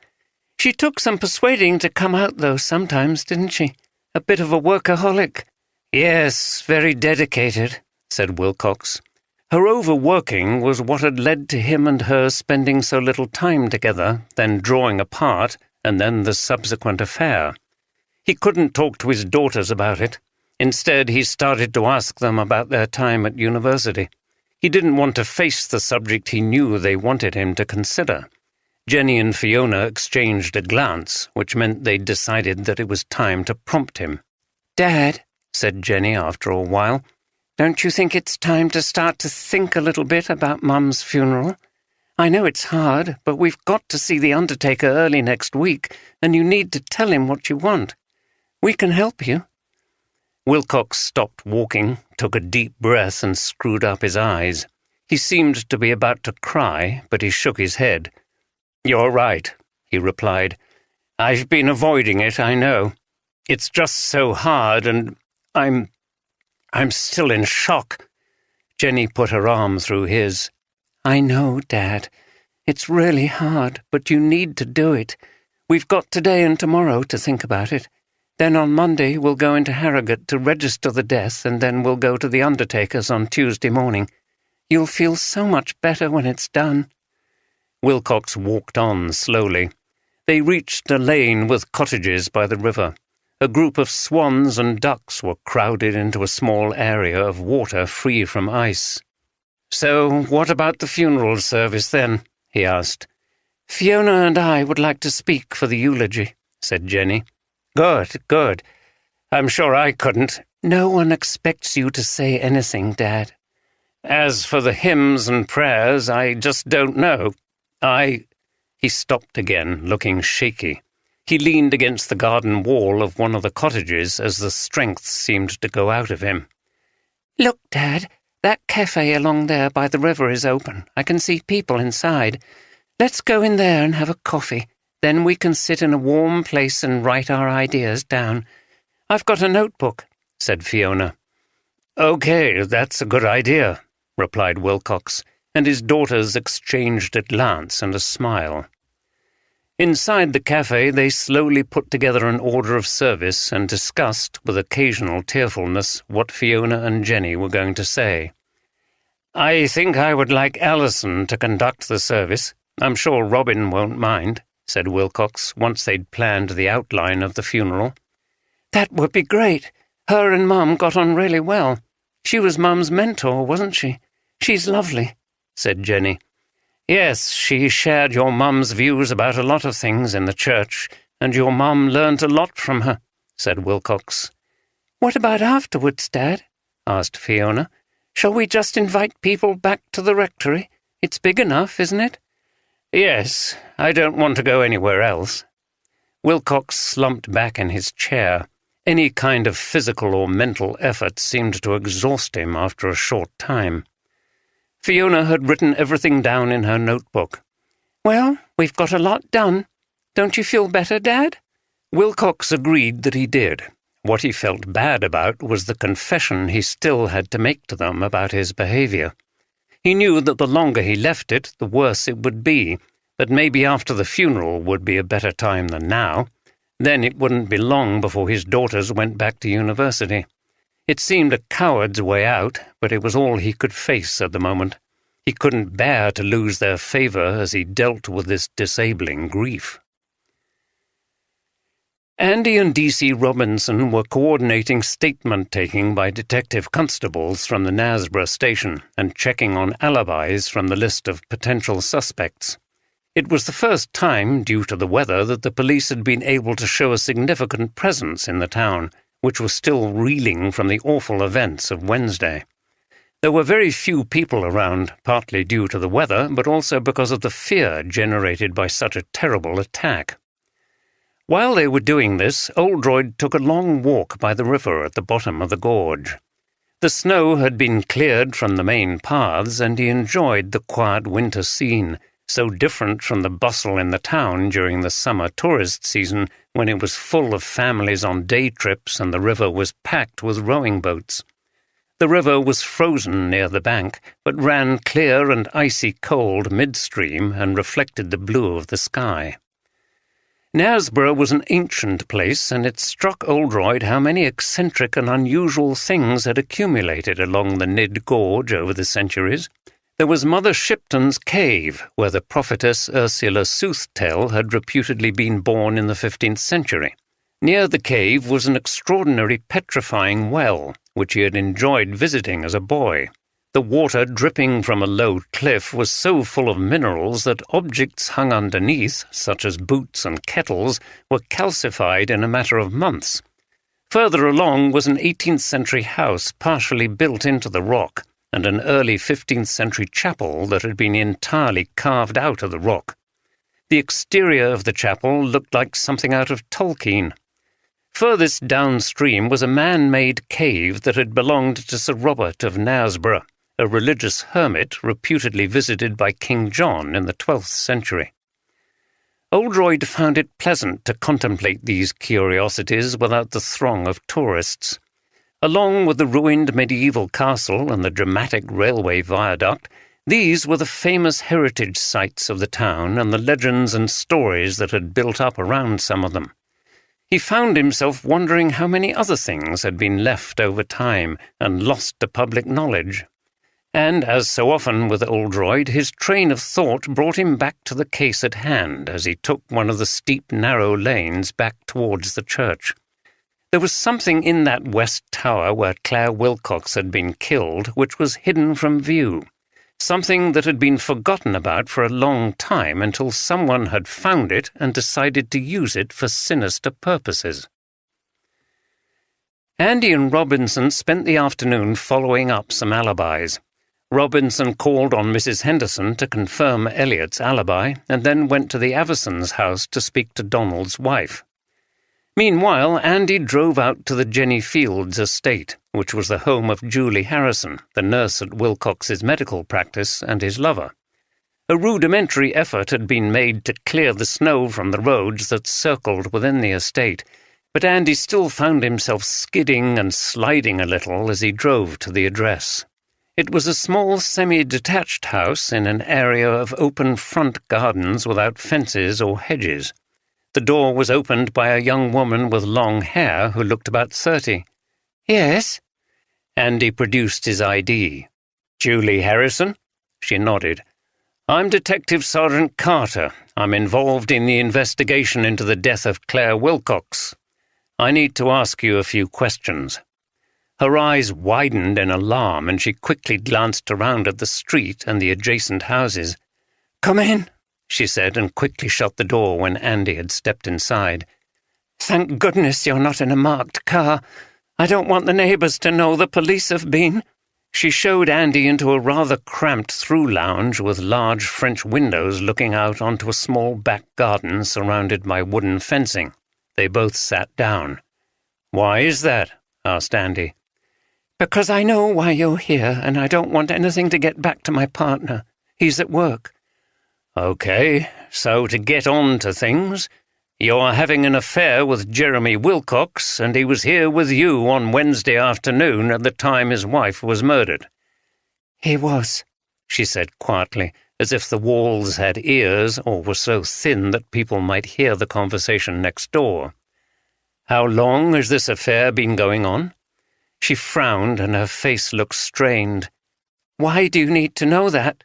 She took some persuading to come out, though, sometimes, didn't she? A bit of a workaholic." "Yes, very dedicated," said Wilcox. Her overworking was what had led to him and her spending so little time together, then drawing apart, and then the subsequent affair. He couldn't talk to his daughters about it. Instead, he started to ask them about their time at university. He didn't want to face the subject he knew they wanted him to consider. Jenny and Fiona exchanged a glance, which meant they'd decided that it was time to prompt him. "Dad," said Jenny after a while, "don't you think it's time to start to think a little bit about Mum's funeral? I know it's hard, but we've got to see the undertaker early next week, and you need to tell him what you want. We can help you." Wilcox stopped walking, took a deep breath, and screwed up his eyes. He seemed to be about to cry, but he shook his head. "You're right," he replied. "I've been avoiding it, I know. It's just so hard, and I'm still in shock." Jenny put her arm through his. "I know, Dad. It's really hard, but you need to do it. We've got today and tomorrow to think about it. Then on Monday we'll go into Harrogate to register the death, and then we'll go to the undertaker's on Tuesday morning. You'll feel so much better when it's done." Wilcox walked on slowly. They reached a lane with cottages by the river. A group of swans and ducks were crowded into a small area of water free from ice. "So what about the funeral service then?" he asked. "Fiona and I would like to speak for the eulogy," said Jenny. "Good, good. I'm sure I couldn't." "No one expects you to say anything, Dad." "As for the hymns and prayers, I just don't know. He stopped again, looking shaky. He leaned against the garden wall of one of the cottages as the strength seemed to go out of him. "Look, Dad, that cafe along there by the river is open. I can see people inside. Let's go in there and have a coffee. Then we can sit in a warm place and write our ideas down. I've got a notebook," said Fiona. "Okay, that's a good idea," replied Wilcox, and his daughters exchanged a glance and a smile. Inside the cafe, they slowly put together an order of service and discussed, with occasional tearfulness, what Fiona and Jenny were going to say. "I think I would like Alison to conduct the service. I'm sure Robin won't mind," said Wilcox, once they'd planned the outline of the funeral. "That would be great. Her and Mum got on really well. She was Mum's mentor, wasn't she? She's lovely," said Jenny. "Yes, she shared your Mum's views about a lot of things in the church, and your Mum learnt a lot from her," said Wilcox. "What about afterwards, Dad?" asked Fiona. "Shall we just invite people back to the rectory? It's big enough, isn't it?" "Yes, I don't want to go anywhere else." Wilcox slumped back in his chair. Any kind of physical or mental effort seemed to exhaust him after a short time. Fiona had written everything down in her notebook. "Well, we've got a lot done. Don't you feel better, Dad?" Wilcox agreed that he did. What he felt bad about was the confession he still had to make to them about his behaviour. He knew that the longer he left it, the worse it would be, that maybe after the funeral would be a better time than now. Then it wouldn't be long before his daughters went back to university. It seemed a coward's way out, but it was all he could face at the moment. He couldn't bear to lose their favour as he dealt with this disabling grief. Andy and D.C. Robinson were coordinating statement-taking by detective constables from the Knaresborough station and checking on alibis from the list of potential suspects. It was the first time, due to the weather, that the police had been able to show a significant presence in the town, which was still reeling from the awful events of Wednesday. There were very few people around, partly due to the weather, but also because of the fear generated by such a terrible attack. While they were doing this, Oldroyd took a long walk by the river at the bottom of the gorge. The snow had been cleared from the main paths, and he enjoyed the quiet winter scene, so different from the bustle in the town during the summer tourist season, when it was full of families on day trips and the river was packed with rowing boats. The river was frozen near the bank, but ran clear and icy cold midstream and reflected the blue of the sky. Knaresborough was an ancient place, and it struck Oldroyd how many eccentric and unusual things had accumulated along the Nid Gorge over the centuries. There was Mother Shipton's cave, where the prophetess Ursula Soothtel had reputedly been born in the 15th century. Near the cave was an extraordinary petrifying well, which he had enjoyed visiting as a boy. The water dripping from a low cliff was so full of minerals that objects hung underneath, such as boots and kettles, were calcified in a matter of months. Further along was an 18th century house partially built into the rock, and an early 15th century chapel that had been entirely carved out of the rock. The exterior of the chapel looked like something out of Tolkien. Furthest downstream was a man-made cave that had belonged to Sir Robert of Knaresborough, a religious hermit reputedly visited by King John in the 12th century. Oldroyd found it pleasant to contemplate these curiosities without the throng of tourists. Along with the ruined medieval castle and the dramatic railway viaduct, these were the famous heritage sites of the town and the legends and stories that had built up around some of them. He found himself wondering how many other things had been left over time and lost to public knowledge. And, as so often with Oldroyd, his train of thought brought him back to the case at hand as he took one of the steep, narrow lanes back towards the church. There was something in that west tower where Claire Wilcox had been killed which was hidden from view, something that had been forgotten about for a long time until someone had found it and decided to use it for sinister purposes. Andy and Robinson spent the afternoon following up some alibis. Robinson called on Mrs. Henderson to confirm Elliot's alibi and then went to the Aversons' house to speak to Donald's wife. Meanwhile, Andy drove out to the Jenny Fields estate, which was the home of Julie Harrison, the nurse at Wilcox's medical practice, and his lover. A rudimentary effort had been made to clear the snow from the roads that circled within the estate, but Andy still found himself skidding and sliding a little as he drove to the address. It was a small semi-detached house in an area of open front gardens without fences or hedges. The door was opened by a young woman with long hair who looked about 30. "Yes?" Andy produced his ID. "Julie Harrison?" She nodded. "I'm Detective Sergeant Carter. I'm involved in the investigation into the death of Claire Wilcox. I need to ask you a few questions." Her eyes widened in alarm, and she quickly glanced around at the street and the adjacent houses. "Come in," she said, and quickly shut the door when Andy had stepped inside. "Thank goodness you're not in a marked car. I don't want the neighbours to know the police have been." She showed Andy into a rather cramped through lounge with large French windows looking out onto a small back garden surrounded by wooden fencing. They both sat down. "Why is that?" asked Andy. "Because I know why you're here, and I don't want anything to get back to my partner. He's at work." "Okay, so to get on to things, you're having an affair with Jeremy Wilcox, and he was here with you on Wednesday afternoon at the time his wife was murdered." "He was," she said quietly, as if the walls had ears or were so thin that people might hear the conversation next door. "How long has this affair been going on?" She frowned and her face looked strained. "Why do you need to know that?"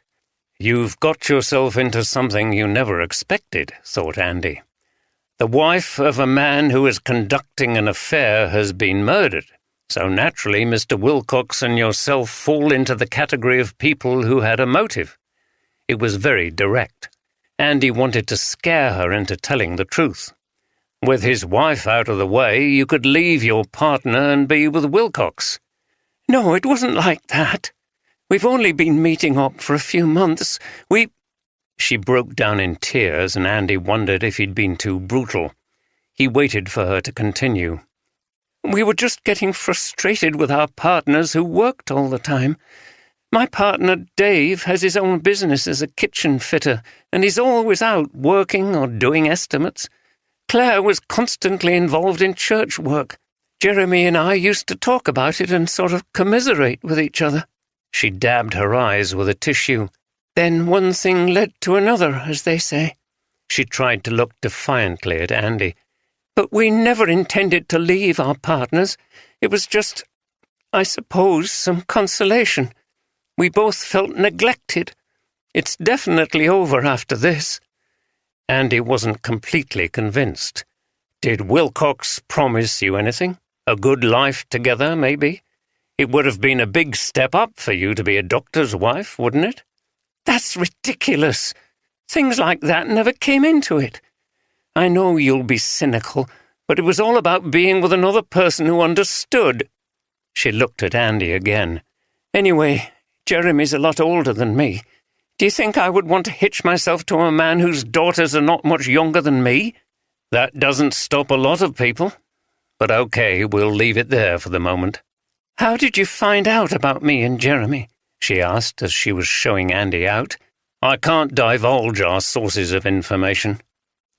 "You've got yourself into something you never expected," thought Andy. "The wife of a man who is conducting an affair has been murdered, so naturally Mr. Wilcox and yourself fall into the category of people who had a motive." It was very direct. Andy wanted to scare her into telling the truth. With his wife out of the way, you could leave your partner and be with Wilcox. "No, it wasn't like that. We've only been meeting up for a few months. She broke down in tears, and Andy wondered if he'd been too brutal. He waited for her to continue. "We were just getting frustrated with our partners who worked all the time. My partner, Dave, has his own business as a kitchen fitter, and he's always out working or doing estimates. Claire was constantly involved in church work. Jeremy and I used to talk about it and sort of commiserate with each other." She dabbed her eyes with a tissue. "Then one thing led to another, as they say." She tried to look defiantly at Andy. "But we never intended to leave our partners. It was just, I suppose, some consolation. We both felt neglected. It's definitely over after this." Andy wasn't completely convinced. "Did Wilcox promise you anything? A good life together, maybe? It would have been a big step up for you to be a doctor's wife, wouldn't it?" "That's ridiculous. Things like that never came into it. I know you'll be cynical, but it was all about being with another person who understood." She looked at Andy again. "Anyway, Jeremy's a lot older than me. Do you think I would want to hitch myself to a man whose daughters are not much younger than me?" "That doesn't stop a lot of people. But okay, we'll leave it there for the moment." "How did you find out about me and Jeremy?" she asked as she was showing Andy out. "I can't divulge our sources of information."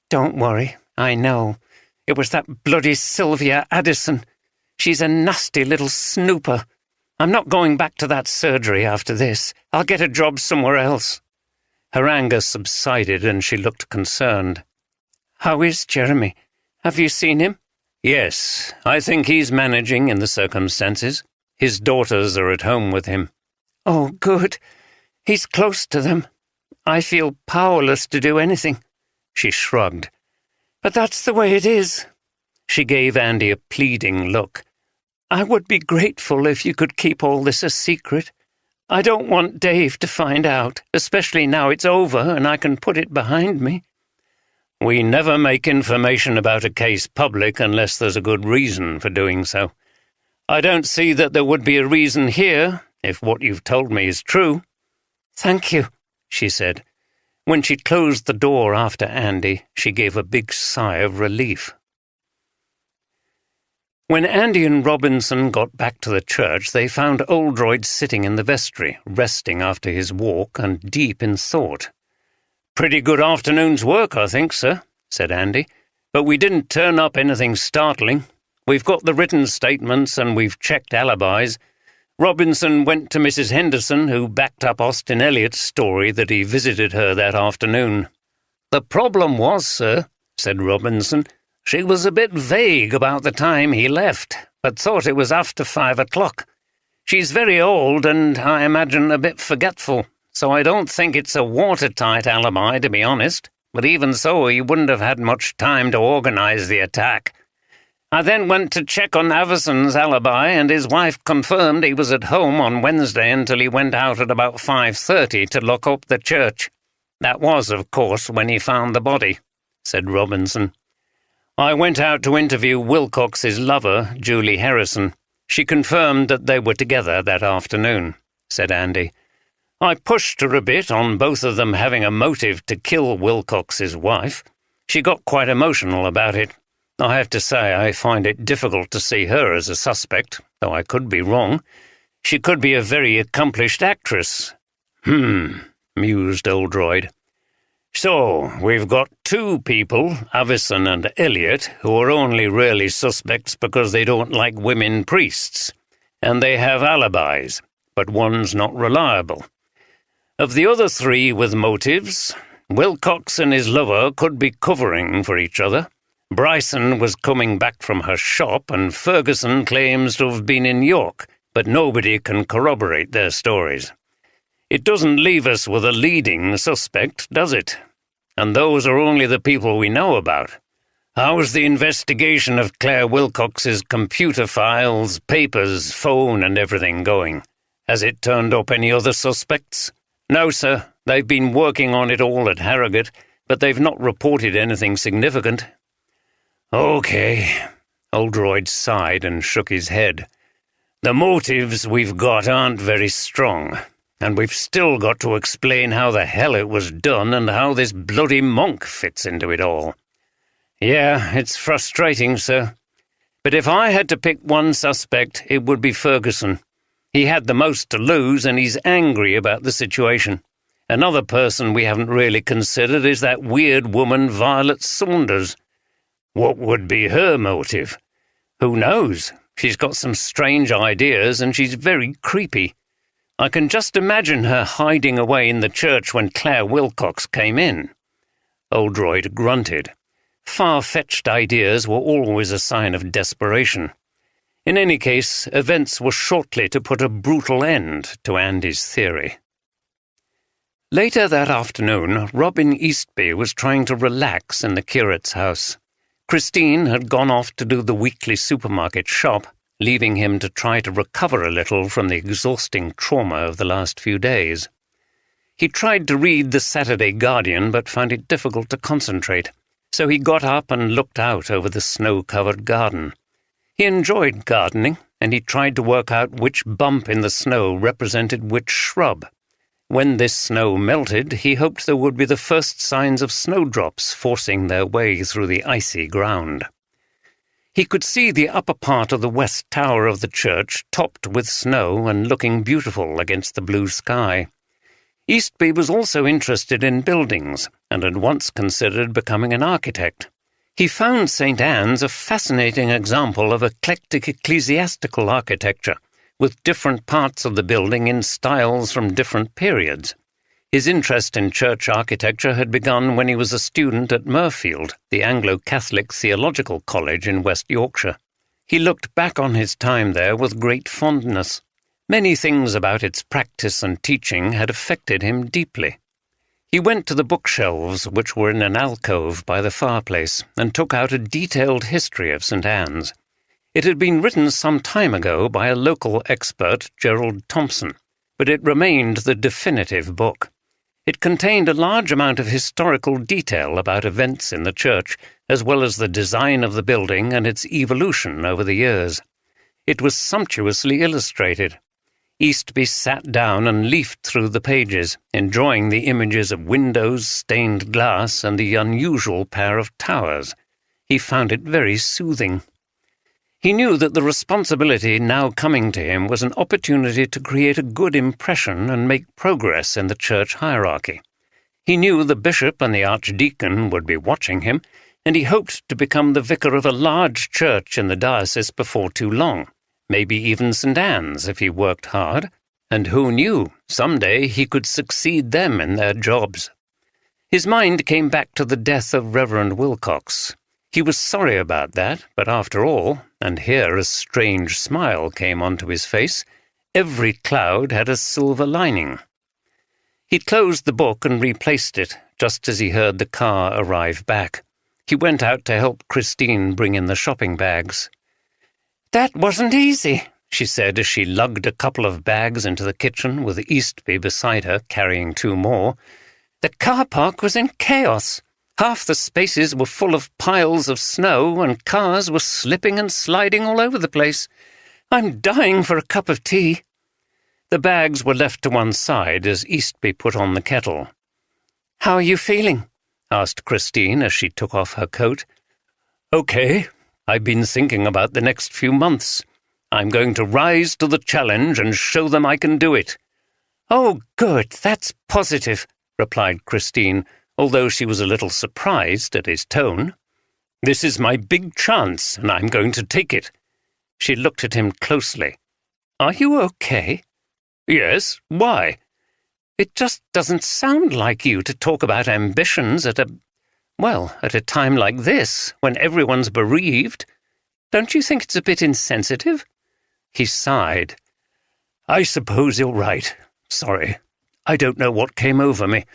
"Don't worry, I know. It was that bloody Sylvia Addison. She's a nasty little snooper. I'm not going back to that surgery after this. I'll get a job somewhere else." Her anger subsided and she looked concerned. "How is Jeremy? Have you seen him?" "Yes, I think he's managing in the circumstances. His daughters are at home with him." "Oh, good. He's close to them. I feel powerless to do anything." She shrugged. "But that's the way it is." She gave Andy a pleading look. "I would be grateful if you could keep all this a secret. I don't want Dave to find out, especially now it's over and I can put it behind me." "We never make information about a case public unless there's a good reason for doing so. I don't see that there would be a reason here, if what you've told me is true." "Thank you," she said. When she closed the door after Andy, she gave a big sigh of relief. When Andy and Robinson got back to the church, they found Oldroyd sitting in the vestry, resting after his walk and deep in thought. "Pretty good afternoon's work, I think, sir," said Andy. "But we didn't turn up anything startling. We've got the written statements and we've checked alibis. Robinson went to Mrs. Henderson, who backed up Austin Elliott's story that he visited her that afternoon." "The problem was, sir," said Robinson, "she was a bit vague about the time he left, but thought it was after 5 o'clock. She's very old and, I imagine, a bit forgetful, so I don't think it's a watertight alibi, to be honest. But even so, he wouldn't have had much time to organize the attack. I then went to check on Averson's alibi, and his wife confirmed he was at home on Wednesday until he went out at about 5:30 to lock up the church. That was, of course, when he found the body," said Robinson. "I went out to interview Wilcox's lover, Julie Harrison. She confirmed that they were together that afternoon," said Andy. "I pushed her a bit on both of them having a motive to kill Wilcox's wife. She got quite emotional about it. I have to say I find it difficult to see her as a suspect, though I could be wrong. She could be a very accomplished actress." Mused Oldroyd. "So, we've got two people, Avison and Elliot, who are only really suspects because they don't like women priests, and they have alibis, but one's not reliable. Of the other three with motives, Wilcox and his lover could be covering for each other. Bryson was coming back from her shop, and Ferguson claims to have been in York, but nobody can corroborate their stories. It doesn't leave us with a leading suspect, does it? And those are only the people we know about. How's the investigation of Claire Wilcox's computer files, papers, phone, and everything going? Has it turned up any other suspects?" "No, sir. They've been working on it all at Harrogate, but they've not reported anything significant." "Okay." Oldroyd sighed and shook his head. "The motives we've got aren't very strong, and we've still got to explain how the hell it was done and how this bloody monk fits into it all." "Yeah, it's frustrating, sir. But if I had to pick one suspect, it would be Ferguson. He had the most to lose, and he's angry about the situation. Another person we haven't really considered is that weird woman Violet Saunders. What would be her motive? Who knows? She's got some strange ideas, and she's very creepy. I can just imagine her hiding away in the church when Claire Wilcox came in." Oldroyd grunted. Far-fetched ideas were always a sign of desperation. In any case, events were shortly to put a brutal end to Andy's theory. Later that afternoon, Robin Eastby was trying to relax in the curate's house. Christine had gone off to do the weekly supermarket shop, leaving him to try to recover a little from the exhausting trauma of the last few days. He tried to read the Saturday Guardian, but found it difficult to concentrate, so he got up and looked out over the snow-covered garden. He enjoyed gardening, and he tried to work out which bump in the snow represented which shrub. When this snow melted, he hoped there would be the first signs of snowdrops forcing their way through the icy ground. He could see the upper part of the west tower of the church topped with snow and looking beautiful against the blue sky. Eastby was also interested in buildings and had once considered becoming an architect. He found St. Anne's a fascinating example of eclectic ecclesiastical architecture, with different parts of the building in styles from different periods. His interest in church architecture had begun when he was a student at Mirfield, the Anglo-Catholic Theological College in West Yorkshire. He looked back on his time there with great fondness. Many things about its practice and teaching had affected him deeply. He went to the bookshelves, which were in an alcove by the fireplace, and took out a detailed history of St. Anne's. It had been written some time ago by a local expert, Gerald Thompson, but it remained the definitive book. It contained a large amount of historical detail about events in the church, as well as the design of the building and its evolution over the years. It was sumptuously illustrated. Eastby sat down and leafed through the pages, enjoying the images of windows, stained glass, and the unusual pair of towers. He found it very soothing. He knew that the responsibility now coming to him was an opportunity to create a good impression and make progress in the church hierarchy. He knew the bishop and the archdeacon would be watching him, and he hoped to become the vicar of a large church in the diocese before too long, maybe even St. Anne's if he worked hard, and who knew, someday he could succeed them in their jobs. His mind came back to the death of Reverend Wilcox. He was sorry about that, but after all, and here a strange smile came onto his face, every cloud had a silver lining. He closed the book and replaced it, just as he heard the car arrive back. He went out to help Christine bring in the shopping bags. "That wasn't easy," she said as she lugged a couple of bags into the kitchen with Eastby beside her, carrying 2 more. "The car park was in chaos. Half the spaces were full of piles of snow, and cars were slipping and sliding all over the place. I'm dying for a cup of tea." The bags were left to one side as Eastby put on the kettle. "How are you feeling?" asked Christine as she took off her coat. "Okay. I've been thinking about the next few months. I'm going to rise to the challenge and show them I can do it." "Oh, good. That's positive," replied Christine, although she was a little surprised at his tone. "This is my big chance, and I'm going to take it." She looked at him closely. "Are you okay?" "Yes, why?" "It just doesn't sound like you to talk about ambitions at a time like this, when everyone's bereaved. Don't you think it's a bit insensitive?" He sighed. "I suppose you're right. Sorry. I don't know what came over me.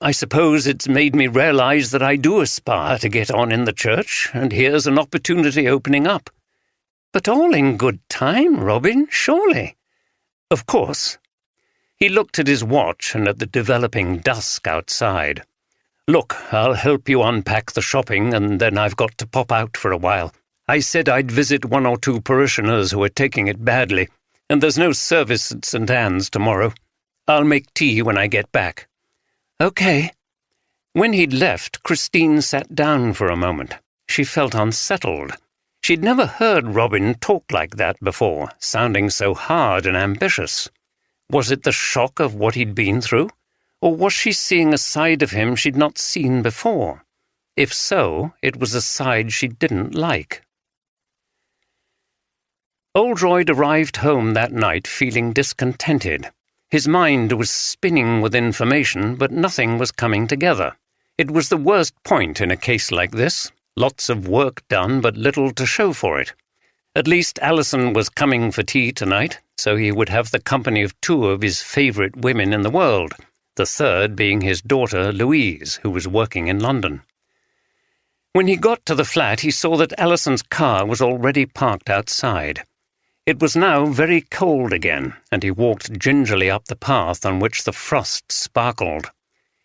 I suppose it's made me realize that I do aspire to get on in the church, and here's an opportunity opening up." "But all in good time, Robin, surely." "Of course." He looked at his watch and at the developing dusk outside. "Look, I'll help you unpack the shopping, and then I've got to pop out for a while. I said I'd visit 1 or 2 parishioners who are taking it badly, and there's no service at St. Anne's tomorrow. I'll make tea when I get back." "Okay." When he'd left, Christine sat down for a moment. She felt unsettled. She'd never heard Robin talk like that before, sounding so hard and ambitious. Was it the shock of what he'd been through? Or was she seeing a side of him she'd not seen before? If so, it was a side she didn't like. Oldroyd arrived home that night feeling discontented. His mind was spinning with information, but nothing was coming together. It was the worst point in a case like this. Lots of work done, but little to show for it. At least Alison was coming for tea tonight, so he would have the company of 2 of his favourite women in the world, the third being his daughter Louise, who was working in London. When he got to the flat, he saw that Alison's car was already parked outside. It was now very cold again, and he walked gingerly up the path on which the frost sparkled.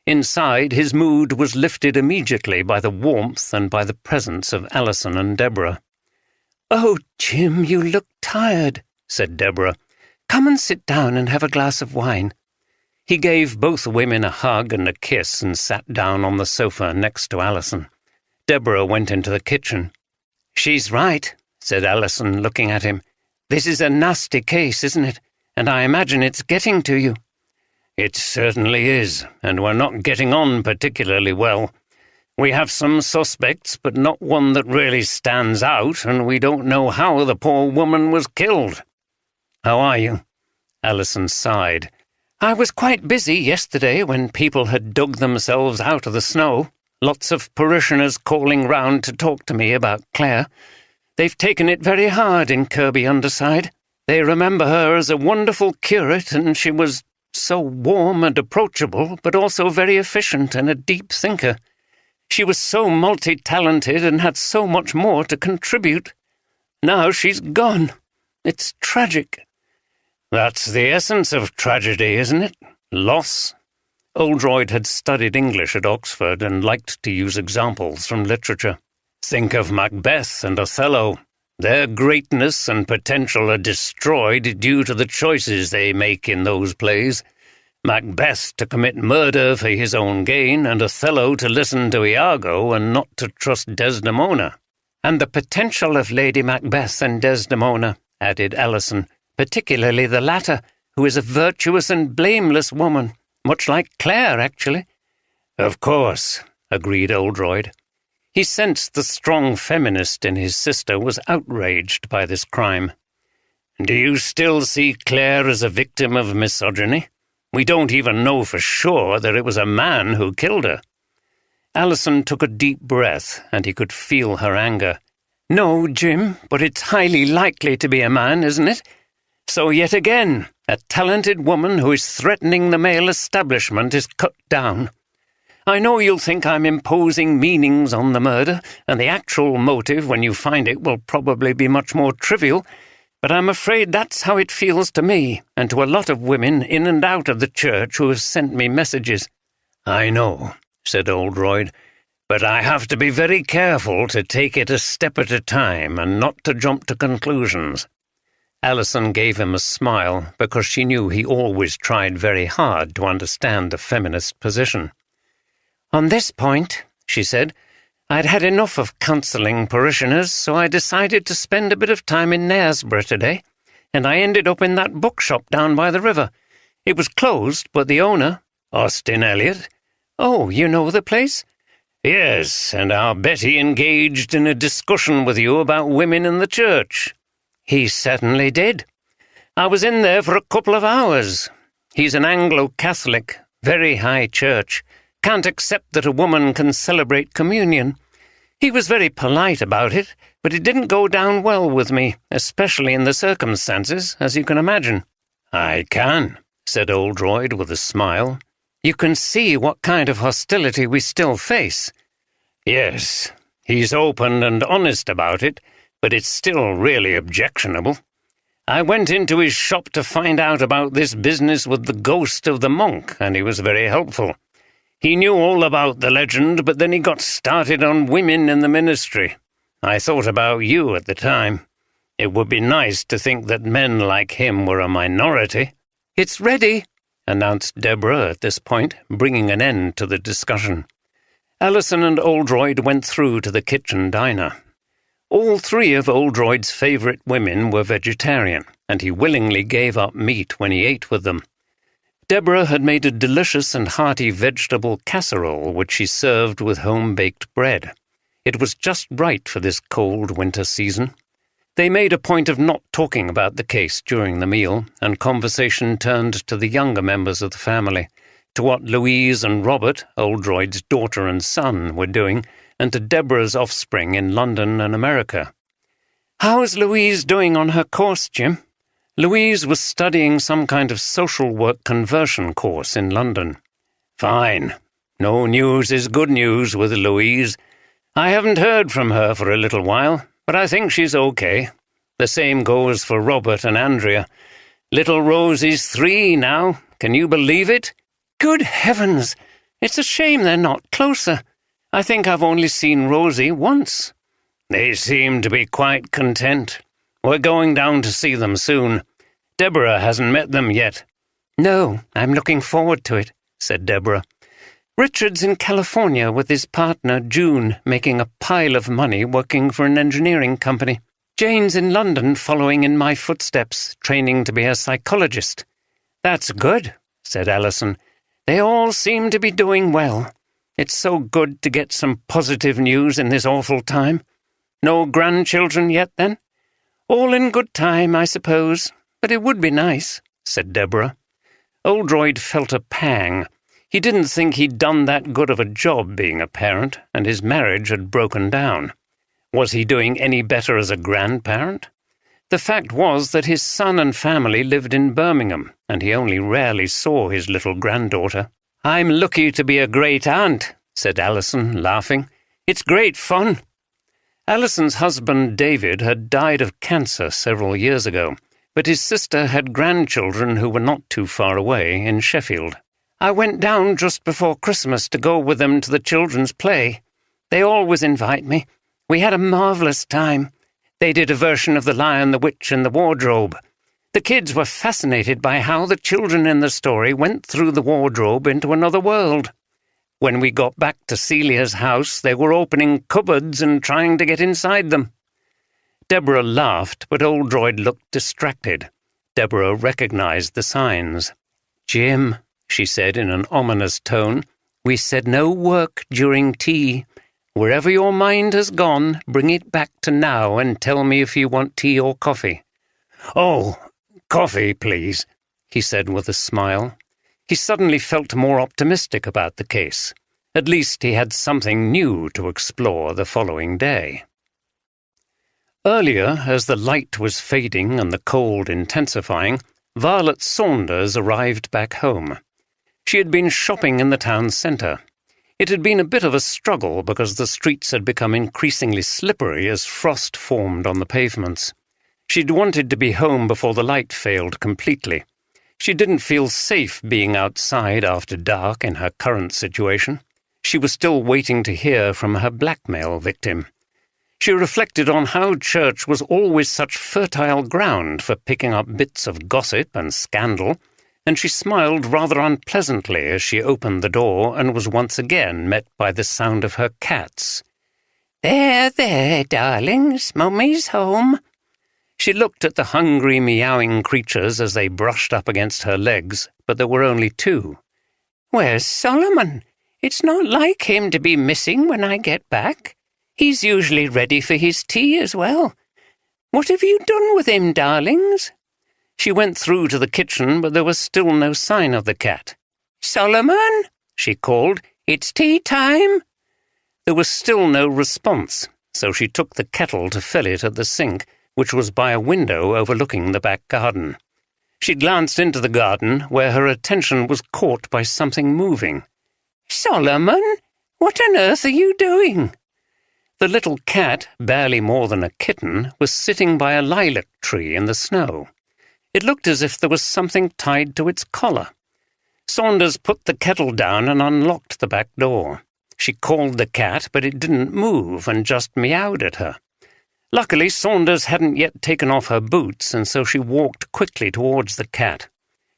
Inside, his mood was lifted immediately by the warmth and by the presence of Alison and Deborah. "Oh, Jim, you look tired," said Deborah. "Come and sit down and have a glass of wine." He gave both women a hug and a kiss and sat down on the sofa next to Alison. Deborah went into the kitchen. "She's right," said Alison, looking at him. "This is a nasty case, isn't it? And I imagine it's getting to you." "It certainly is, and we're not getting on particularly well. We have some suspects, but not one that really stands out, and we don't know how the poor woman was killed." "How are you?" Alison sighed. "I was quite busy yesterday when people had dug themselves out of the snow. Lots of parishioners calling round to talk to me about Claire. They've taken it very hard in Kirby Underside. They remember her as a wonderful curate, and she was so warm and approachable, but also very efficient and a deep thinker. She was so multi-talented and had so much more to contribute. Now she's gone. It's tragic." "That's the essence of tragedy, isn't it? Loss." Oldroyd had studied English at Oxford and liked to use examples from literature. Think of Macbeth and Othello. Their greatness and potential are destroyed due to the choices they make in those plays. Macbeth to commit murder for his own gain, and Othello to listen to Iago and not to trust Desdemona. "And the potential of Lady Macbeth and Desdemona," added Alison, "particularly the latter, who is a virtuous and blameless woman, much like Claire, actually." "Of course," agreed Oldroyd. He sensed the strong feminist in his sister was outraged by this crime. "Do you still see Claire as a victim of misogyny? We don't even know for sure that it was a man who killed her." Alison took a deep breath, and he could feel her anger. "No, Jim, but it's highly likely to be a man, isn't it? So yet again, a talented woman who is threatening the male establishment is cut down. I know you'll think I'm imposing meanings on the murder, and the actual motive when you find it will probably be much more trivial, but I'm afraid that's how it feels to me, and to a lot of women in and out of the church who have sent me messages." "I know," said Oldroyd, "but I have to be very careful to take it a step at a time and not to jump to conclusions." Alison gave him a smile, because she knew he always tried very hard to understand the feminist position. "On this point," she said, "I'd had enough of counselling parishioners, so I decided to spend a bit of time in Knaresborough today, and I ended up in that bookshop down by the river. It was closed, but the owner—" "Austin Elliot?" "Oh, you know the place?" "Yes, and our Betty engaged in a discussion with you about women in the church." "He certainly did. I was in there for a couple of hours. He's an Anglo-Catholic, very high church. Can't accept that a woman can celebrate communion. He was very polite about it, but it didn't go down well with me, especially in the circumstances, as you can imagine." "I can," said Oldroyd with a smile. "You can see what kind of hostility we still face." "Yes, he's open and honest about it, but it's still really objectionable. I went into his shop to find out about this business with the ghost of the monk, and he was very helpful. He knew all about the legend, but then he got started on women in the ministry. I thought about you at the time. It would be nice to think that men like him were a minority." "It's ready," announced Deborah at this point, bringing an end to the discussion. Alison and Oldroyd went through to the kitchen diner. All three of Oldroyd's favourite women were vegetarian, and he willingly gave up meat when he ate with them. Deborah had made a delicious and hearty vegetable casserole which she served with home-baked bread. It was just right for this cold winter season. They made a point of not talking about the case during the meal, and conversation turned to the younger members of the family, to what Louise and Robert, Oldroyd's daughter and son, were doing, and to Deborah's offspring in London and America. "How's Louise doing on her course, Jim?" Louise was studying some kind of social work conversion course in London. "Fine. No news is good news with Louise. I haven't heard from her for a little while, but I think she's okay. The same goes for Robert and Andrea. Little Rosie's 3 now. Can you believe it?" "Good heavens! It's a shame they're not closer. I think I've only seen Rosie once." "They seem to be quite content. We're going down to see them soon. Deborah hasn't met them yet." "No, I'm looking forward to it," said Deborah. Richard's in California with his partner, June, making a pile of money working for an engineering company. Jane's in London following in my footsteps, training to be a psychologist. That's good, said Alison. They all seem to be doing well. It's so good to get some positive news in this awful time. No grandchildren yet, then? All in good time, I suppose, but it would be nice, said Deborah. Oldroyd felt a pang. He didn't think he'd done that good of a job being a parent, and his marriage had broken down. Was he doing any better as a grandparent? The fact was that his son and family lived in Birmingham, and he only rarely saw his little granddaughter. I'm lucky to be a great aunt, said Alison, laughing. It's great fun. Alison's husband, David, had died of cancer several years ago, but his sister had grandchildren who were not too far away in Sheffield. I went down just before Christmas to go with them to the children's play. They always invite me. We had a marvellous time. They did a version of The Lion, the Witch, and the Wardrobe. The kids were fascinated by how the children in the story went through the wardrobe into another world. When we got back to Celia's house, they were opening cupboards and trying to get inside them. Deborah laughed, but Oldroyd looked distracted. Deborah recognized the signs. Jim, she said in an ominous tone, we said no work during tea. Wherever your mind has gone, bring it back to now and tell me if you want tea or coffee. Oh, coffee, please, he said with a smile. He suddenly felt more optimistic about the case. At least he had something new to explore the following day. Earlier, as the light was fading and the cold intensifying, Violet Saunders arrived back home. She had been shopping in the town centre. It had been a bit of a struggle because the streets had become increasingly slippery as frost formed on the pavements. She'd wanted to be home before the light failed completely. She didn't feel safe being outside after dark in her current situation. She was still waiting to hear from her blackmail victim. She reflected on how church was always such fertile ground for picking up bits of gossip and scandal, and she smiled rather unpleasantly as she opened the door and was once again met by the sound of her cats. There, darlings, Mummy's home." She looked at the hungry, meowing creatures as they brushed up against her legs, but there were only two. "Where's Solomon? It's not like him to be missing when I get back. He's usually ready for his tea as well. What have you done with him, darlings?" She went through to the kitchen, but there was still no sign of the cat. "Solomon," she called, "it's tea time." There was still no response, so she took the kettle to fill it at the sink, which was by a window overlooking the back garden. She glanced into the garden, where her attention was caught by something moving. "Solomon, what on earth are you doing?" The little cat, barely more than a kitten, was sitting by a lilac tree in the snow. It looked as if there was something tied to its collar. Saunders put the kettle down and unlocked the back door. She called the cat, but it didn't move and just meowed at her. Luckily, Saunders hadn't yet taken off her boots, and so she walked quickly towards the cat.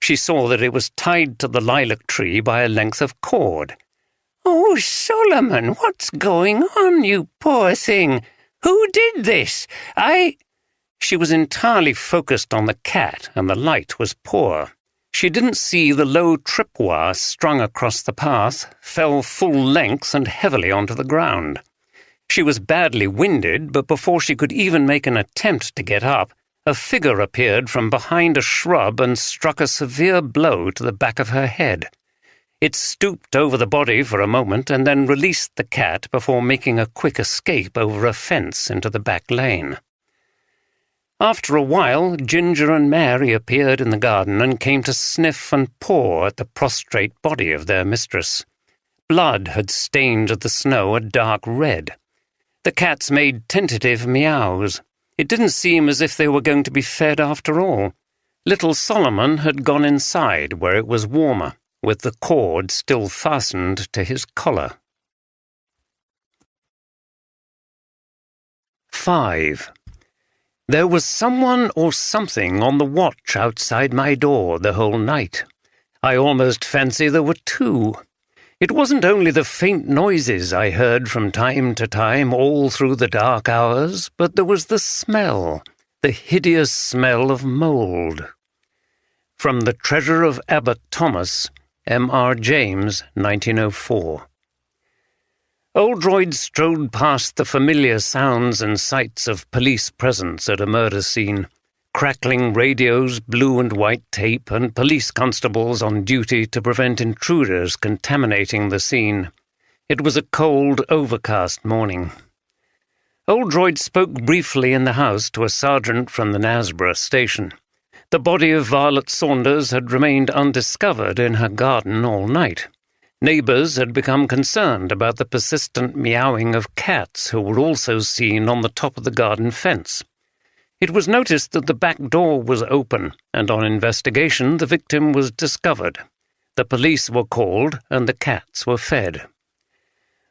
She saw that it was tied to the lilac tree by a length of cord. "Oh, Solomon, what's going on, you poor thing? Who did this? She was entirely focused on the cat, and the light was poor. She didn't see the low tripwire strung across the path, fell full length and heavily onto the ground. She was badly winded, but before she could even make an attempt to get up, a figure appeared from behind a shrub and struck a severe blow to the back of her head. It stooped over the body for a moment and then released the cat before making a quick escape over a fence into the back lane. After a while, Ginger and Mary appeared in the garden and came to sniff and paw at the prostrate body of their mistress. Blood had stained the snow a dark red. The cats made tentative meows. It didn't seem as if they were going to be fed after all. Little Solomon had gone inside where it was warmer, with the cord still fastened to his collar. 5. There was someone or something on the watch outside my door the whole night. I almost fancy there were two. It wasn't only the faint noises I heard from time to time all through the dark hours, but there was the smell, the hideous smell of mould. From The Treasure of Abbot Thomas, M.R. James, 1904. Oldroyd strode past the familiar sounds and sights of police presence at a murder scene, crackling radios, blue and white tape, and police constables on duty to prevent intruders contaminating the scene. It was a cold, overcast morning. Oldroyd spoke briefly in the house to a sergeant from the Knaresborough station. The body of Violet Saunders had remained undiscovered in her garden all night. Neighbours had become concerned about the persistent meowing of cats who were also seen on the top of the garden fence. It was noticed that the back door was open, and on investigation the victim was discovered. The police were called, and the cats were fed.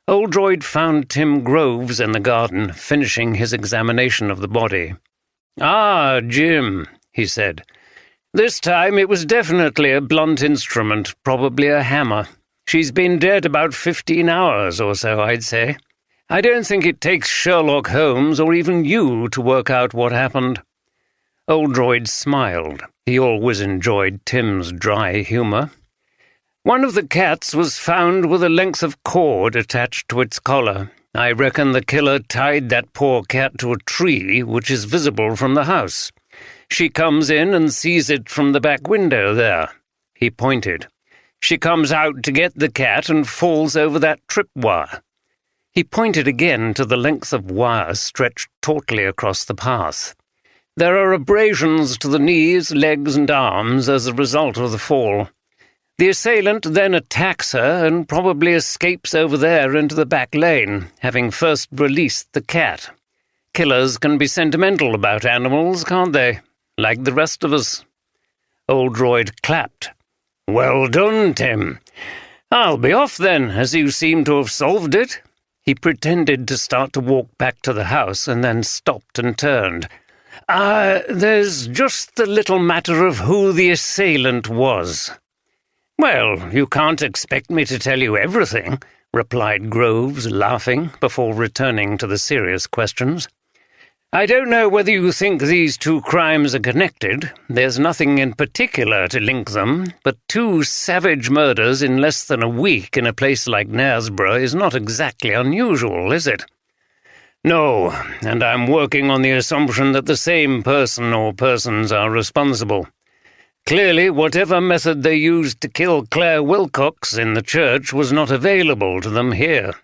Oldroyd found Tim Groves in the garden, finishing his examination of the body. "Ah, Jim," he said. "This time it was definitely a blunt instrument, probably a hammer. She's been dead about 15 hours or so, I'd say. I don't think it takes Sherlock Holmes or even you to work out what happened." Oldroyd smiled. He always enjoyed Tim's dry humour. "One of the cats was found with a length of cord attached to its collar. I reckon the killer tied that poor cat to a tree, which is visible from the house. She comes in and sees it from the back window there." He pointed. "She comes out to get the cat and falls over that tripwire." He pointed again to the length of wire stretched tautly across the path. "There are abrasions to the knees, legs, and arms as a result of the fall. The assailant then attacks her and probably escapes over there into the back lane, having first released the cat. Killers can be sentimental about animals, can't they? Like the rest of us." Oldroyd clapped. "Well done, Tim. I'll be off then, as you seem to have solved it." He pretended to start to walk back to the house and then stopped and turned. There's just the little matter of who the assailant was." "Well, you can't expect me to tell you everything," replied Groves, laughing, before returning to the serious questions. "I don't know whether you think these two crimes are connected. There's nothing in particular to link them, but 2 savage murders in less than a week in a place like Knaresborough is not exactly unusual, is it?" "No, and I'm working on the assumption that the same person or persons are responsible. Clearly, whatever method they used to kill Claire Wilcox in the church was not available to them here.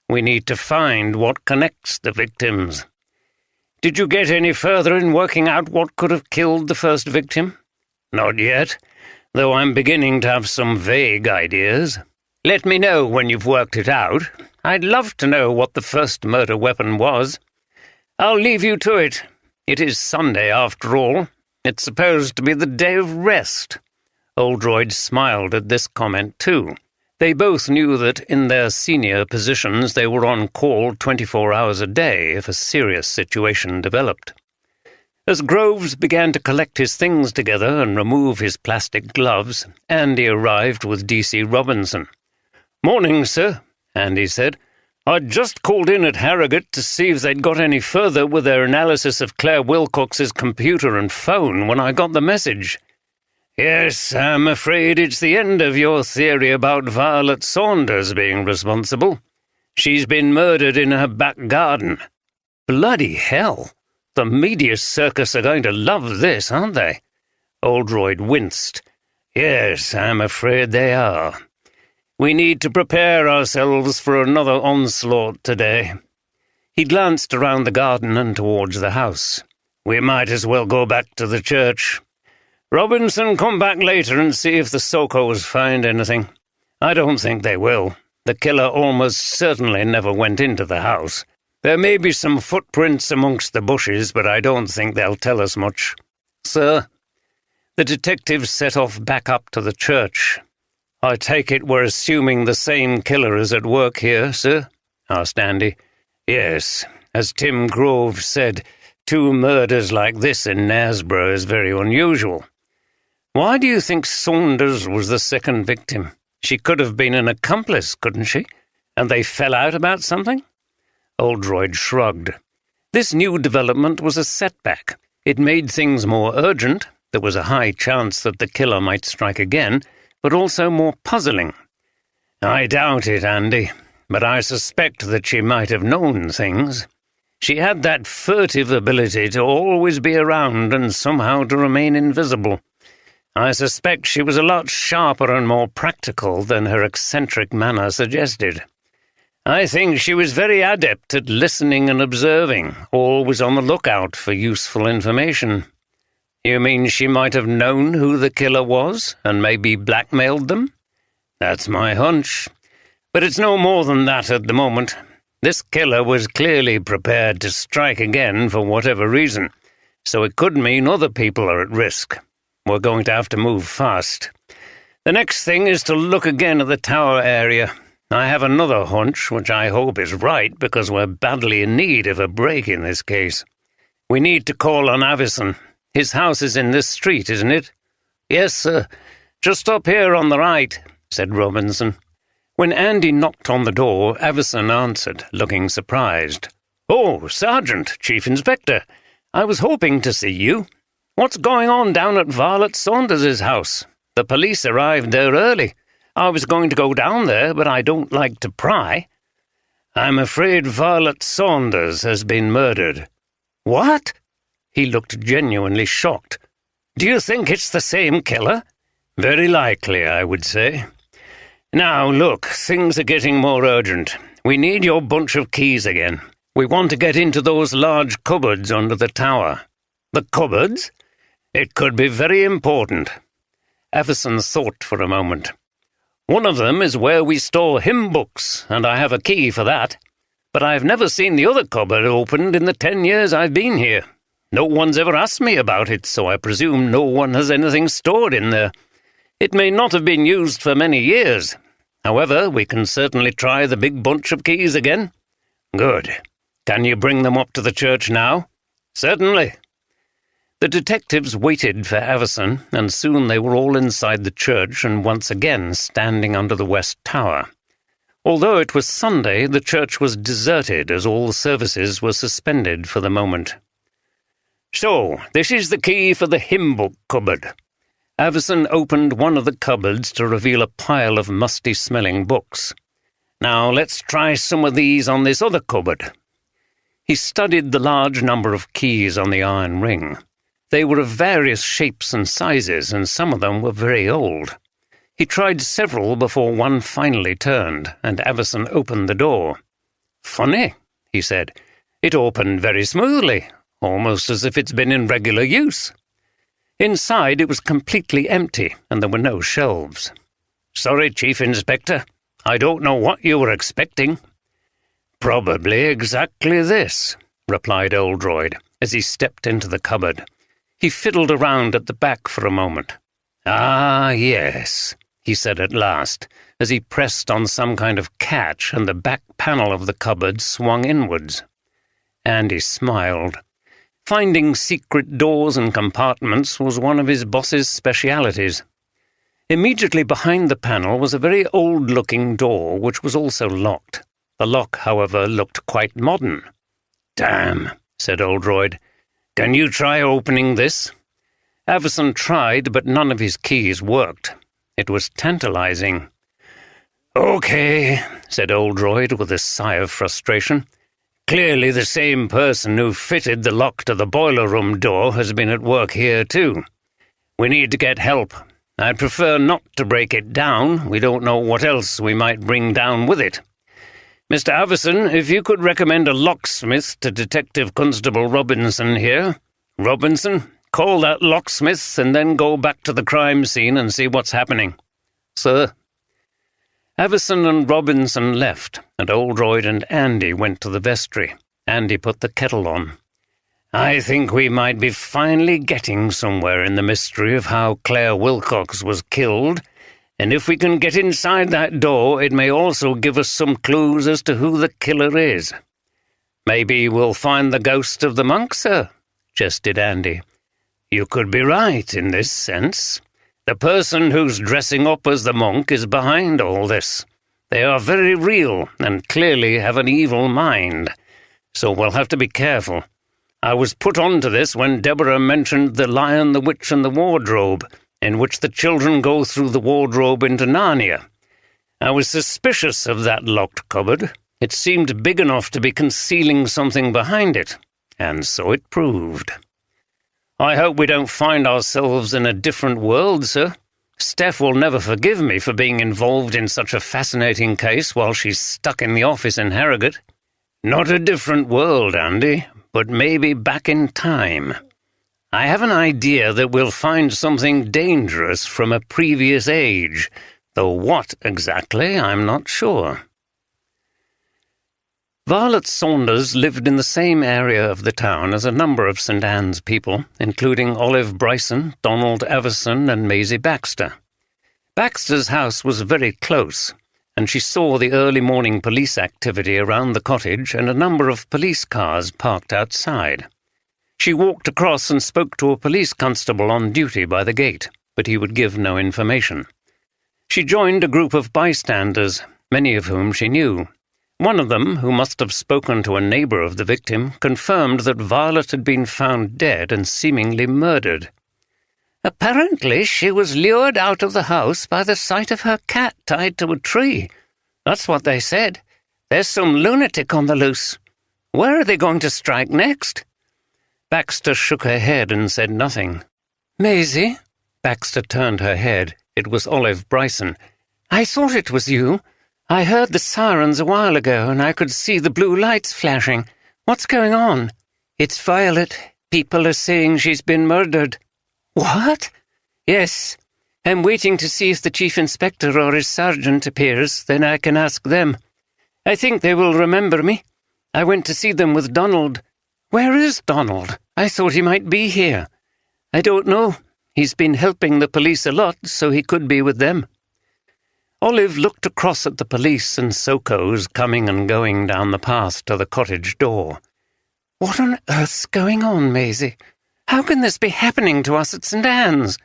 We need to find what connects the victims." "Did you get any further in working out what could have killed the first victim?" "Not yet, though I'm beginning to have some vague ideas. Let me know when you've worked it out. I'd love to know what the first murder weapon was. I'll leave you to it. It is Sunday, after all. It's supposed to be the day of rest." Oldroyd smiled at this comment too. They both knew that in their senior positions they were on call 24 hours a day if a serious situation developed. As Groves began to collect his things together and remove his plastic gloves, Andy arrived with D.C. Robinson. "Morning, sir," Andy said. "I'd just called in at Harrogate to see if they'd got any further with their analysis of Claire Wilcox's computer and phone when I got the message." "Yes, I'm afraid it's the end of your theory about Violet Saunders being responsible. She's been murdered in her back garden." "Bloody hell! The media circus are going to love this, aren't they?" Oldroyd winced. "Yes, I'm afraid they are. We need to prepare ourselves for another onslaught today." He glanced around the garden and towards the house. "We might as well go back to the church. Robinson, come back later and see if the Sokos find anything. I don't think they will. The killer almost certainly never went into the house. There may be some footprints amongst the bushes, but I don't think they'll tell us much." "Sir?" The detective set off back up to the church. "I take it we're assuming the same killer is at work here, sir?" asked Andy. "Yes. As Tim Groves said, 2 murders like this in Knaresborough is very unusual." "Why do you think Saunders was the second victim?" She could have been an accomplice, couldn't she? And they fell out about something? Oldroyd shrugged. This new development was a setback. It made things more urgent. There was a high chance that the killer might strike again, but also more puzzling. I doubt it, Andy, but I suspect that she might have known things. She had that furtive ability to always be around and somehow to remain invisible. I suspect she was a lot sharper and more practical than her eccentric manner suggested. I think she was very adept at listening and observing, always on the lookout for useful information. You mean she might have known who the killer was and maybe blackmailed them? That's my hunch. But it's no more than that at the moment. This killer was clearly prepared to strike again for whatever reason, so it could mean other people are at risk. We're going to have to move fast. The next thing is to look again at the tower area. I have another hunch, which I hope is right, because we're badly in need of a break in this case. We need to call on Avison. His house is in this street, isn't it? Yes, sir. Just up here on the right, said Robinson. When Andy knocked on the door, Avison answered, looking surprised. Oh, Sergeant, Chief Inspector. I was hoping to see you. What's going on down at Varlet Saunders's house? The police arrived there early. I was going to go down there, but I don't like to pry. I'm afraid Varlet Saunders has been murdered. What? He looked genuinely shocked. Do you think it's the same killer? Very likely, I would say. Now, look, things are getting more urgent. We need your bunch of keys again. We want to get into those large cupboards under the tower. The cupboards? It could be very important. Avison thought for a moment. One of them is where we store hymn books, and I have a key for that. But I've never seen the other cupboard opened in the 10 years I've been here. No one's ever asked me about it, so I presume no one has anything stored in there. It may not have been used for many years. However, we can certainly try the big bunch of keys again. Good. Can you bring them up to the church now? Certainly. The detectives waited for Avison, and soon they were all inside the church and once again standing under the west tower. Although it was Sunday, the church was deserted as all services were suspended for the moment. So, this is the key for the hymn book cupboard. Avison opened one of the cupboards to reveal a pile of musty-smelling books. Now let's try some of these on this other cupboard. He studied the large number of keys on the iron ring. They were of various shapes and sizes, and some of them were very old. He tried several before one finally turned, and Avison opened the door. Funny, he said. It opened very smoothly, almost as if it's been in regular use. Inside it was completely empty, and there were no shelves. Sorry, Chief Inspector. I don't know what you were expecting. Probably exactly this, replied Oldroyd, as he stepped into the cupboard. He fiddled around at the back for a moment. Ah, yes, he said at last, as he pressed on some kind of catch and the back panel of the cupboard swung inwards. Andy smiled. Finding secret doors and compartments was one of his boss's specialities. Immediately behind the panel was a very old-looking door which was also locked. The lock, however, looked quite modern. Damn, said Oldroyd. Can you try opening this? Avison tried, but none of his keys worked. It was tantalizing. Okay, said Oldroyd with a sigh of frustration. Clearly the same person who fitted the lock to the boiler room door has been at work here too. We need to get help. I'd prefer not to break it down. We don't know what else we might bring down with it. Mr. Avison, if you could recommend a locksmith to Detective Constable Robinson here. Robinson, call that locksmith and then go back to the crime scene and see what's happening. Sir. Avison and Robinson left, and Oldroyd and Andy went to the vestry. Andy put the kettle on. I think we might be finally getting somewhere in the mystery of how Claire Wilcox was killed, and if we can get inside that door, it may also give us some clues as to who the killer is. Maybe we'll find the ghost of the monk, sir, jested Andy. You could be right in this sense. The person who's dressing up as the monk is behind all this. They are very real and clearly have an evil mind. So we'll have to be careful. I was put on to this when Deborah mentioned The Lion, the Witch and the Wardrobe, in which the children go through the wardrobe into Narnia. I was suspicious of that locked cupboard. It seemed big enough to be concealing something behind it, and so it proved. I hope we don't find ourselves in a different world, sir. Steph will never forgive me for being involved in such a fascinating case while she's stuck in the office in Harrogate. Not a different world, Andy, but maybe back in time. I have an idea that we'll find something dangerous from a previous age, though what exactly, I'm not sure. Violet Saunders lived in the same area of the town as a number of St. Anne's people, including Olive Bryson, Donald Everson, and Maisie Baxter. Baxter's house was very close, and she saw the early morning police activity around the cottage and a number of police cars parked outside. She walked across and spoke to a police constable on duty by the gate, but he would give no information. She joined a group of bystanders, many of whom she knew. One of them, who must have spoken to a neighbour of the victim, confirmed that Violet had been found dead and seemingly murdered. "Apparently she was lured out of the house by the sight of her cat tied to a tree. That's what they said. There's some lunatic on the loose. Where are they going to strike next?" Baxter shook her head and said nothing. "Maisie?" Baxter turned her head. It was Olive Bryson. "I thought it was you. I heard the sirens a while ago, and I could see the blue lights flashing. What's going on?" "It's Violet. People are saying she's been murdered." "What?" "Yes. I'm waiting to see if the chief inspector or his sergeant appears, then I can ask them. I think they will remember me. I went to see them with Donald." "Where is Donald? I thought he might be here." "I don't know. He's been helping the police a lot, so he could be with them." Olive looked across at the police and Sokos coming and going down the path to the cottage door. "What on earth's going on, Maisie? How can this be happening to us at St. Anne's?"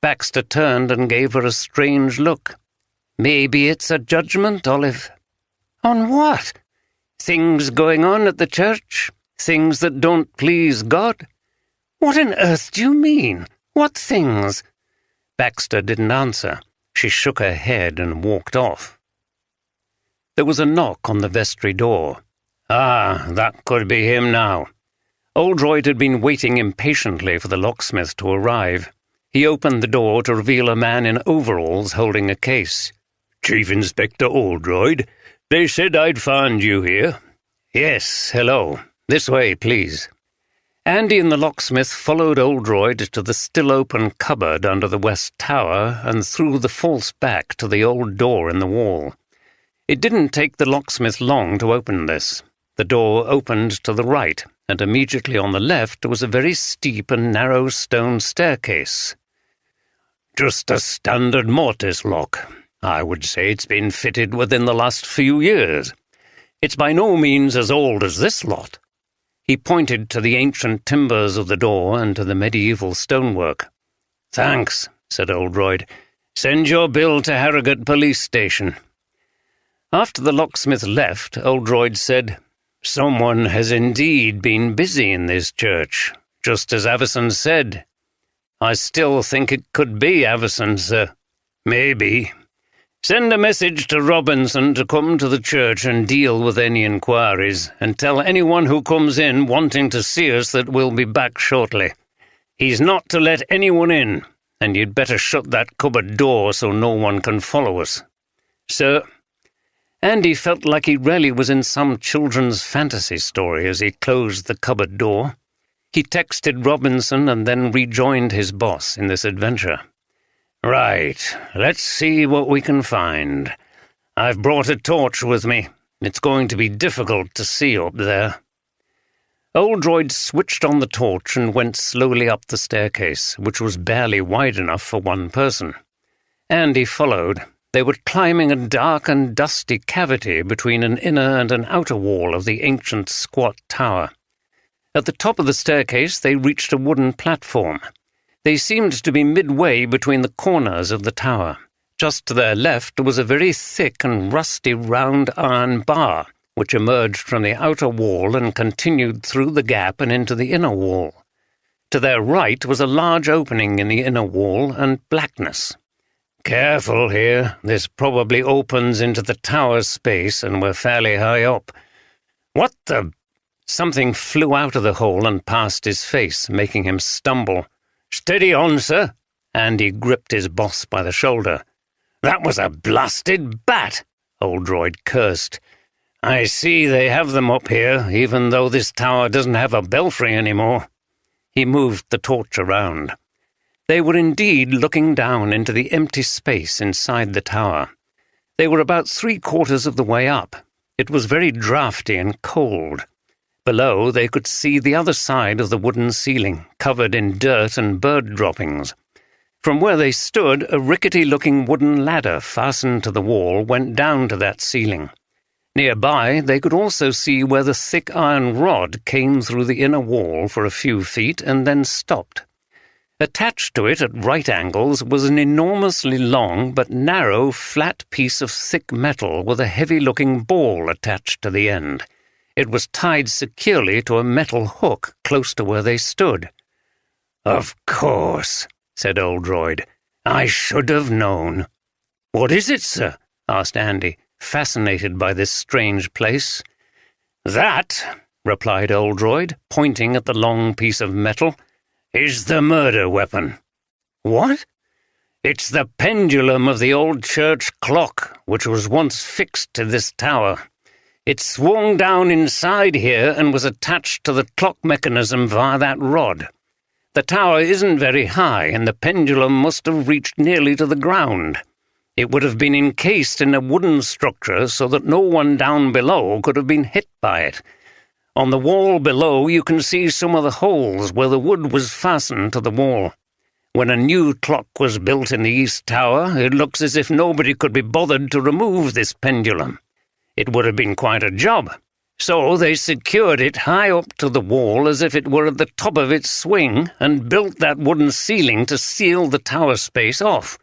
Baxter turned and gave her a strange look. "Maybe it's a judgment, Olive." "On what?" "Things going on at the church. Things that don't please God." "What on earth do you mean? What things?" Baxter didn't answer. She shook her head and walked off. There was a knock on the vestry door. Ah, that could be him now. Oldroyd had been waiting impatiently for the locksmith to arrive. He opened the door to reveal a man in overalls holding a case. "Chief Inspector Oldroyd, they said I'd find you here." "Yes, hello. This way, please." Andy and the locksmith followed Oldroyd to the still-open cupboard under the west tower and through the false back to the old door in the wall. It didn't take the locksmith long to open this. The door opened to the right, and immediately on the left was a very steep and narrow stone staircase. "Just a standard mortise lock. I would say it's been fitted within the last few years. It's by no means as old as this lot." He pointed to the ancient timbers of the door and to the medieval stonework. "Thanks," said Oldroyd. "Send your bill to Harrogate Police Station." After the locksmith left, Oldroyd said, "Someone has indeed been busy in this church, just as Avison said. I still think it could be Avison, sir. Maybe. Send a message to Robinson to come to the church and deal with any inquiries, and tell anyone who comes in wanting to see us that we'll be back shortly. He's not to let anyone in, and you'd better shut that cupboard door so no one can follow us. Sir." Andy felt like he really was in some children's fantasy story as he closed the cupboard door. He texted Robinson and then rejoined his boss in this adventure. "Right, let's see what we can find. I've brought a torch with me. It's going to be difficult to see up there." Oldroyd switched on the torch and went slowly up the staircase, which was barely wide enough for one person. Andy followed. They were climbing a dark and dusty cavity between an inner and an outer wall of the ancient squat tower. At the top of the staircase they reached a wooden platform. They seemed to be midway between the corners of the tower. Just to their left was a very thick and rusty round iron bar, which emerged from the outer wall and continued through the gap and into the inner wall. To their right was a large opening in the inner wall and blackness. "Careful here. This probably opens into the tower space, and we're fairly high up. What the—" Something flew out of the hole and past his face, making him stumble. "Steady on, sir." Andy gripped his boss by the shoulder. "That was a blasted bat," Oldroyd cursed. "I see they have them up here, even though this tower doesn't have a belfry anymore." He moved the torch around. They were indeed looking down into the empty space inside the tower. They were about 3/4 of the way up. It was very draughty and cold. Below, they could see the other side of the wooden ceiling, covered in dirt and bird droppings. From where they stood, a rickety-looking wooden ladder fastened to the wall went down to that ceiling. Nearby, they could also see where the thick iron rod came through the inner wall for a few feet and then stopped. Attached to it at right angles was an enormously long but narrow, flat piece of thick metal with a heavy-looking ball attached to the end. It was tied securely to a metal hook close to where they stood. "Of course," said Oldroyd. "I should have known." "What is it, sir?" asked Andy, fascinated by this strange place. "That," replied Oldroyd, pointing at the long piece of metal, "is the murder weapon." "What?" "It's the pendulum of the old church clock, which was once fixed to this tower. It swung down inside here and was attached to the clock mechanism via that rod. The tower isn't very high, and the pendulum must have reached nearly to the ground. It would have been encased in a wooden structure so that no one down below could have been hit by it. On the wall below you can see some of the holes where the wood was fastened to the wall. When a new clock was built in the East Tower, it looks as if nobody could be bothered to remove this pendulum. It would have been quite a job. So they secured it high up to the wall as if it were at the top of its swing and built that wooden ceiling to seal the tower space off.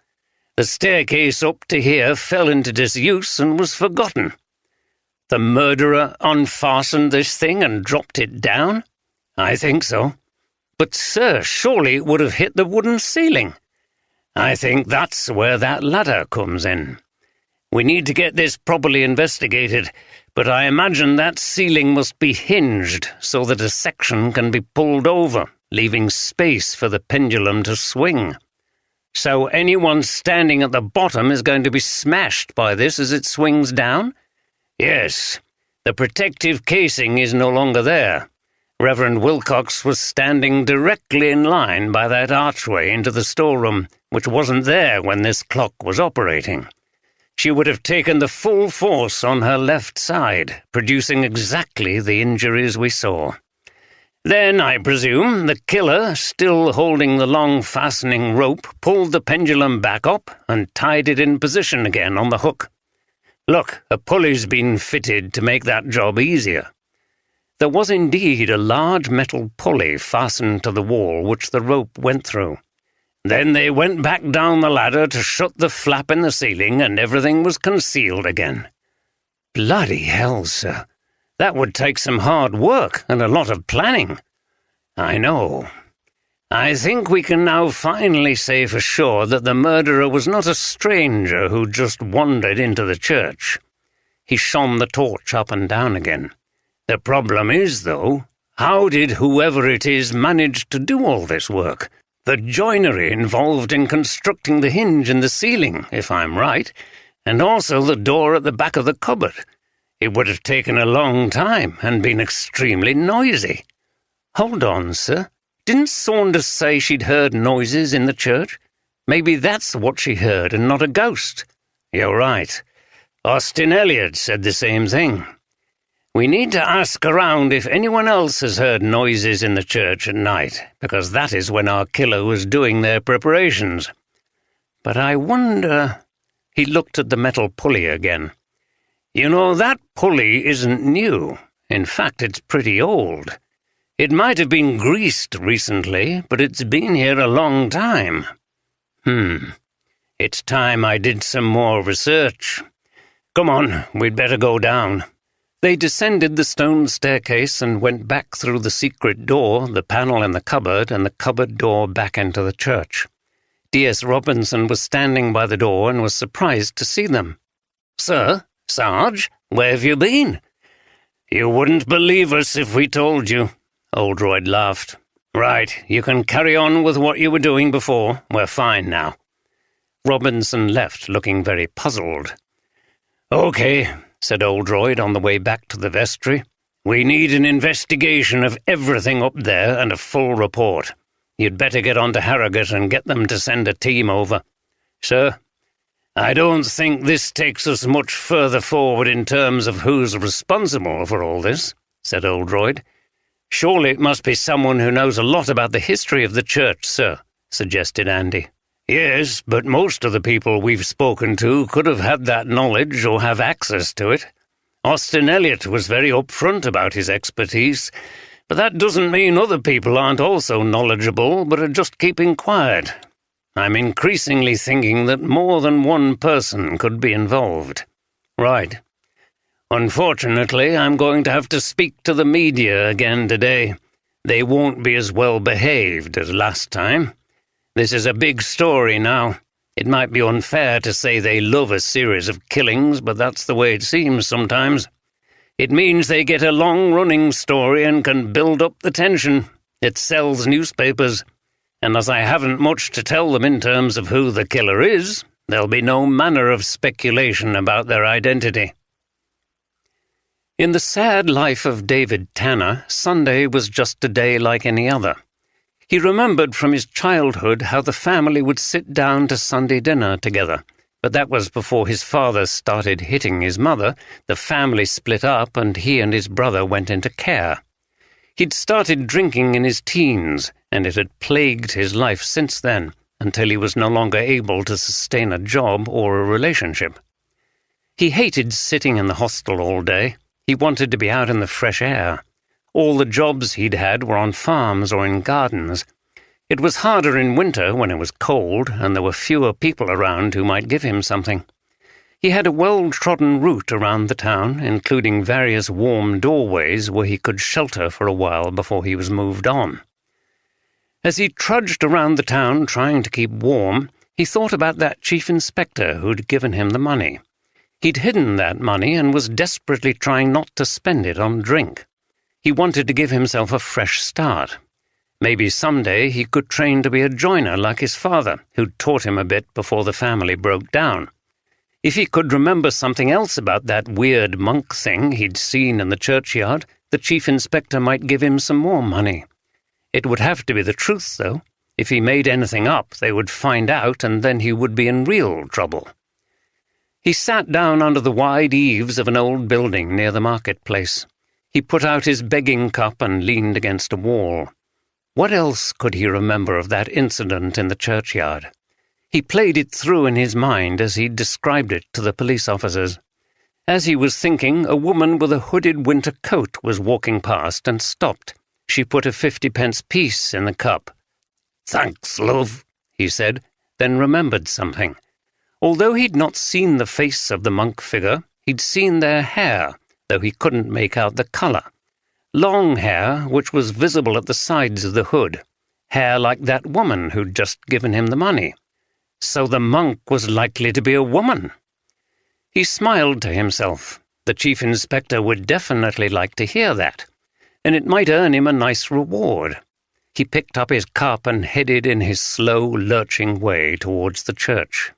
The staircase up to here fell into disuse and was forgotten. The murderer unfastened this thing and dropped it down? I think so. But, sir, surely it would have hit the wooden ceiling. I think that's where that ladder comes in. We need to get this properly investigated, but I imagine that ceiling must be hinged so that a section can be pulled over, leaving space for the pendulum to swing. So anyone standing at the bottom is going to be smashed by this as it swings down? Yes. The protective casing is no longer there. Reverend Wilcox was standing directly in line by that archway into the storeroom, which wasn't there when this clock was operating. She would have taken the full force on her left side, producing exactly the injuries we saw. Then, I presume, the killer, still holding the long fastening rope, pulled the pendulum back up and tied it in position again on the hook. Look, a pulley's been fitted to make that job easier. There was indeed a large metal pulley fastened to the wall which the rope went through. Then they went back down the ladder to shut the flap in the ceiling, and everything was concealed again. Bloody hell, sir. That would take some hard work and a lot of planning. I know. I think we can now finally say for sure that the murderer was not a stranger who just wandered into the church. He shone the torch up and down again. The problem is, though, how did whoever it is manage to do all this work? The joinery involved in constructing the hinge in the ceiling, if I'm right, and also the door at the back of the cupboard. It would have taken a long time and been extremely noisy. Hold on, sir. Didn't Saunders say she'd heard noises in the church? Maybe that's what she heard and not a ghost. You're right. Austin Elliot said the same thing. We need to ask around if anyone else has heard noises in the church at night, because that is when our killer was doing their preparations. But I wonder— He looked at the metal pulley again. You know, that pulley isn't new. In fact, it's pretty old. It might have been greased recently, but it's been here a long time. It's time I did some more research. Come on, we'd better go down." They descended the stone staircase and went back through the secret door, the panel in the cupboard, and the cupboard door back into the church. D.S. Robinson was standing by the door and was surprised to see them. "Sir, Sarge, where have you been?" "You wouldn't believe us if we told you," Oldroyd laughed. "Right, you can carry on with what you were doing before. We're fine now." Robinson left, looking very puzzled. "Okay," said Oldroyd on the way back to the vestry. "We need an investigation of everything up there and a full report. You'd better get on to Harrogate and get them to send a team over." "Sir, I don't think this takes us much further forward in terms of who's responsible for all this," said Oldroyd. "Surely it must be someone who knows a lot about the history of the church, sir," suggested Andy. "Yes, but most of the people we've spoken to could have had that knowledge or have access to it. Austin Elliot was very upfront about his expertise, but that doesn't mean other people aren't also knowledgeable but are just keeping quiet. I'm increasingly thinking that more than one person could be involved." "Right. Unfortunately, I'm going to have to speak to the media again today. They won't be as well behaved as last time. This is a big story now. It might be unfair to say they love a series of killings, but that's the way it seems sometimes. It means they get a long-running story and can build up the tension. It sells newspapers. And as I haven't much to tell them in terms of who the killer is, there'll be no manner of speculation about their identity." In the sad life of David Tanner, Sunday was just a day like any other. He remembered from his childhood how the family would sit down to Sunday dinner together, but that was before his father started hitting his mother, the family split up, and he and his brother went into care. He'd started drinking in his teens, and it had plagued his life since then, until he was no longer able to sustain a job or a relationship. He hated sitting in the hostel all day. He wanted to be out in the fresh air. All the jobs he'd had were on farms or in gardens. It was harder in winter when it was cold, and there were fewer people around who might give him something. He had a well-trodden route around the town, including various warm doorways where he could shelter for a while before he was moved on. As he trudged around the town trying to keep warm, he thought about that chief inspector who'd given him the money. He'd hidden that money and was desperately trying not to spend it on drink. He wanted to give himself a fresh start. Maybe someday he could train to be a joiner like his father, who'd taught him a bit before the family broke down. If he could remember something else about that weird monk thing he'd seen in the churchyard, the chief inspector might give him some more money. It would have to be the truth, though. If he made anything up, they would find out, and then he would be in real trouble. He sat down under the wide eaves of an old building near the marketplace. He put out his begging cup and leaned against a wall. What else could he remember of that incident in the churchyard? He played it through in his mind as he described it to the police officers. As he was thinking, a woman with a hooded winter coat was walking past and stopped. She put a 50-pence piece in the cup. "Thanks, love," he said, then remembered something. Although he'd not seen the face of the monk figure, he'd seen their hair, though he couldn't make out the colour. Long hair, which was visible at the sides of the hood. Hair like that woman who'd just given him the money. So the monk was likely to be a woman. He smiled to himself. The chief inspector would definitely like to hear that, and it might earn him a nice reward. He picked up his cup and headed in his slow, lurching way towards the church.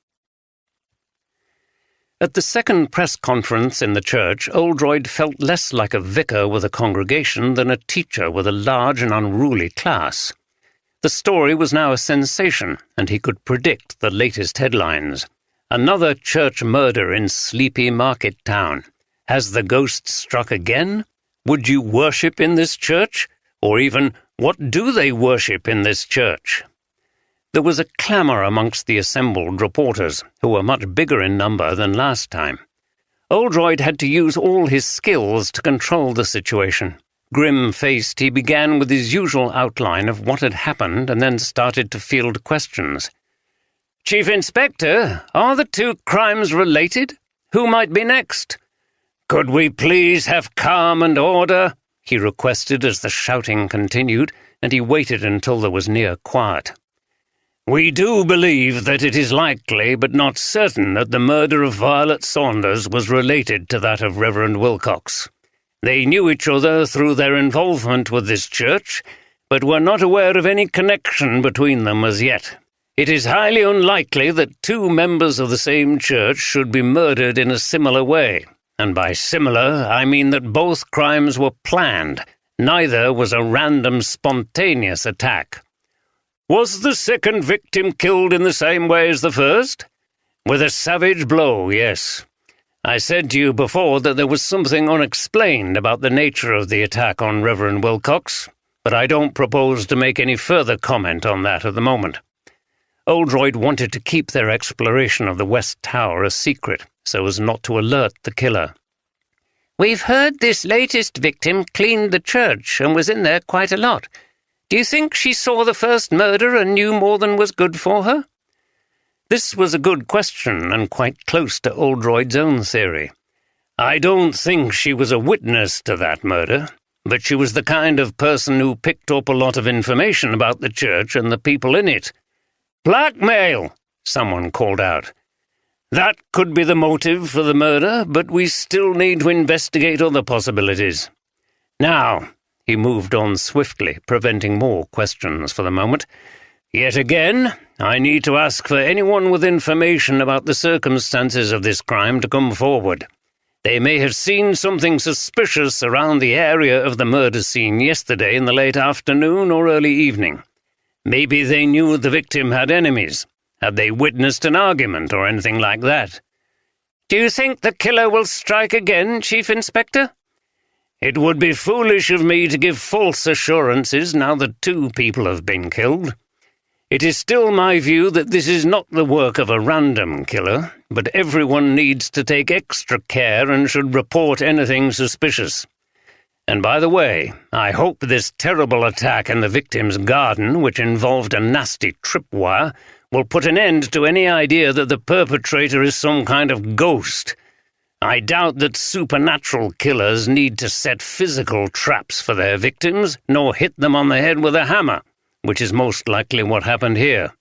At the second press conference in the church, Oldroyd felt less like a vicar with a congregation than a teacher with a large and unruly class. The story was now a sensation, and he could predict the latest headlines. Another church murder in sleepy market town. Has the ghost struck again? Would you worship in this church? Or even, what do they worship in this church? There was a clamour amongst the assembled reporters, who were much bigger in number than last time. Oldroyd had to use all his skills to control the situation, Grim-faced, he began with his usual outline of what had happened and then started to field questions. "Chief Inspector, are the two crimes related? Who might be next?" "Could we please have calm and order?" he requested as the shouting continued, and he waited until there was near quiet. "We do believe that it is likely, but not certain, that the murder of Violet Saunders was related to that of Reverend Wilcox. They knew each other through their involvement with this church, but were not aware of any connection between them as yet. It is highly unlikely that two members of the same church should be murdered in a similar way, and by similar I mean that both crimes were planned. Neither was a random, spontaneous attack." "Was the second victim killed in the same way as the first?" "With a savage blow, yes. I said to you before that there was something unexplained about the nature of the attack on Reverend Wilcox, but I don't propose to make any further comment on that at the moment." Oldroyd wanted to keep their exploration of the West Tower a secret, so as not to alert the killer. "We've heard this latest victim cleaned the church and was in there quite a lot. Do you think she saw the first murder and knew more than was good for her?" This was a good question and quite close to Oldroyd's own theory. "I don't think she was a witness to that murder, but she was the kind of person who picked up a lot of information about the church and the people in it." "Blackmail!" someone called out. "That could be the motive for the murder, but we still need to investigate other possibilities. Now," he moved on swiftly, preventing more questions for the moment, "yet again, I need to ask for anyone with information about the circumstances of this crime to come forward. They may have seen something suspicious around the area of the murder scene yesterday in the late afternoon or early evening. Maybe they knew the victim had enemies. Had they witnessed an argument or anything like that?" "Do you think the killer will strike again, Chief Inspector?" "It would be foolish of me to give false assurances now that two people have been killed. It is still my view that this is not the work of a random killer, but everyone needs to take extra care and should report anything suspicious. And by the way, I hope this terrible attack in the victim's garden, which involved a nasty tripwire, will put an end to any idea that the perpetrator is some kind of ghost. I doubt that supernatural killers need to set physical traps for their victims, nor hit them on the head with a hammer, which is most likely what happened here."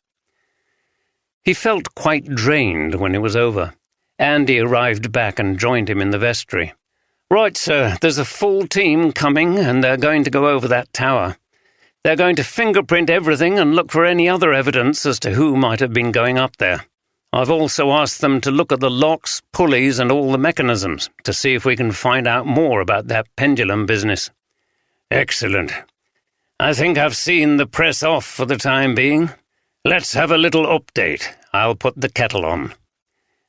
He felt quite drained when it was over. Andy arrived back and joined him in the vestry. "Right, sir, there's a full team coming, and they're going to go over that tower. They're going to fingerprint everything and look for any other evidence as to who might have been going up there. I've also asked them to look at the locks, pulleys, and all the mechanisms to see if we can find out more about that pendulum business." "Excellent. I think I've seen the press off for the time being. Let's have a little update. I'll put the kettle on."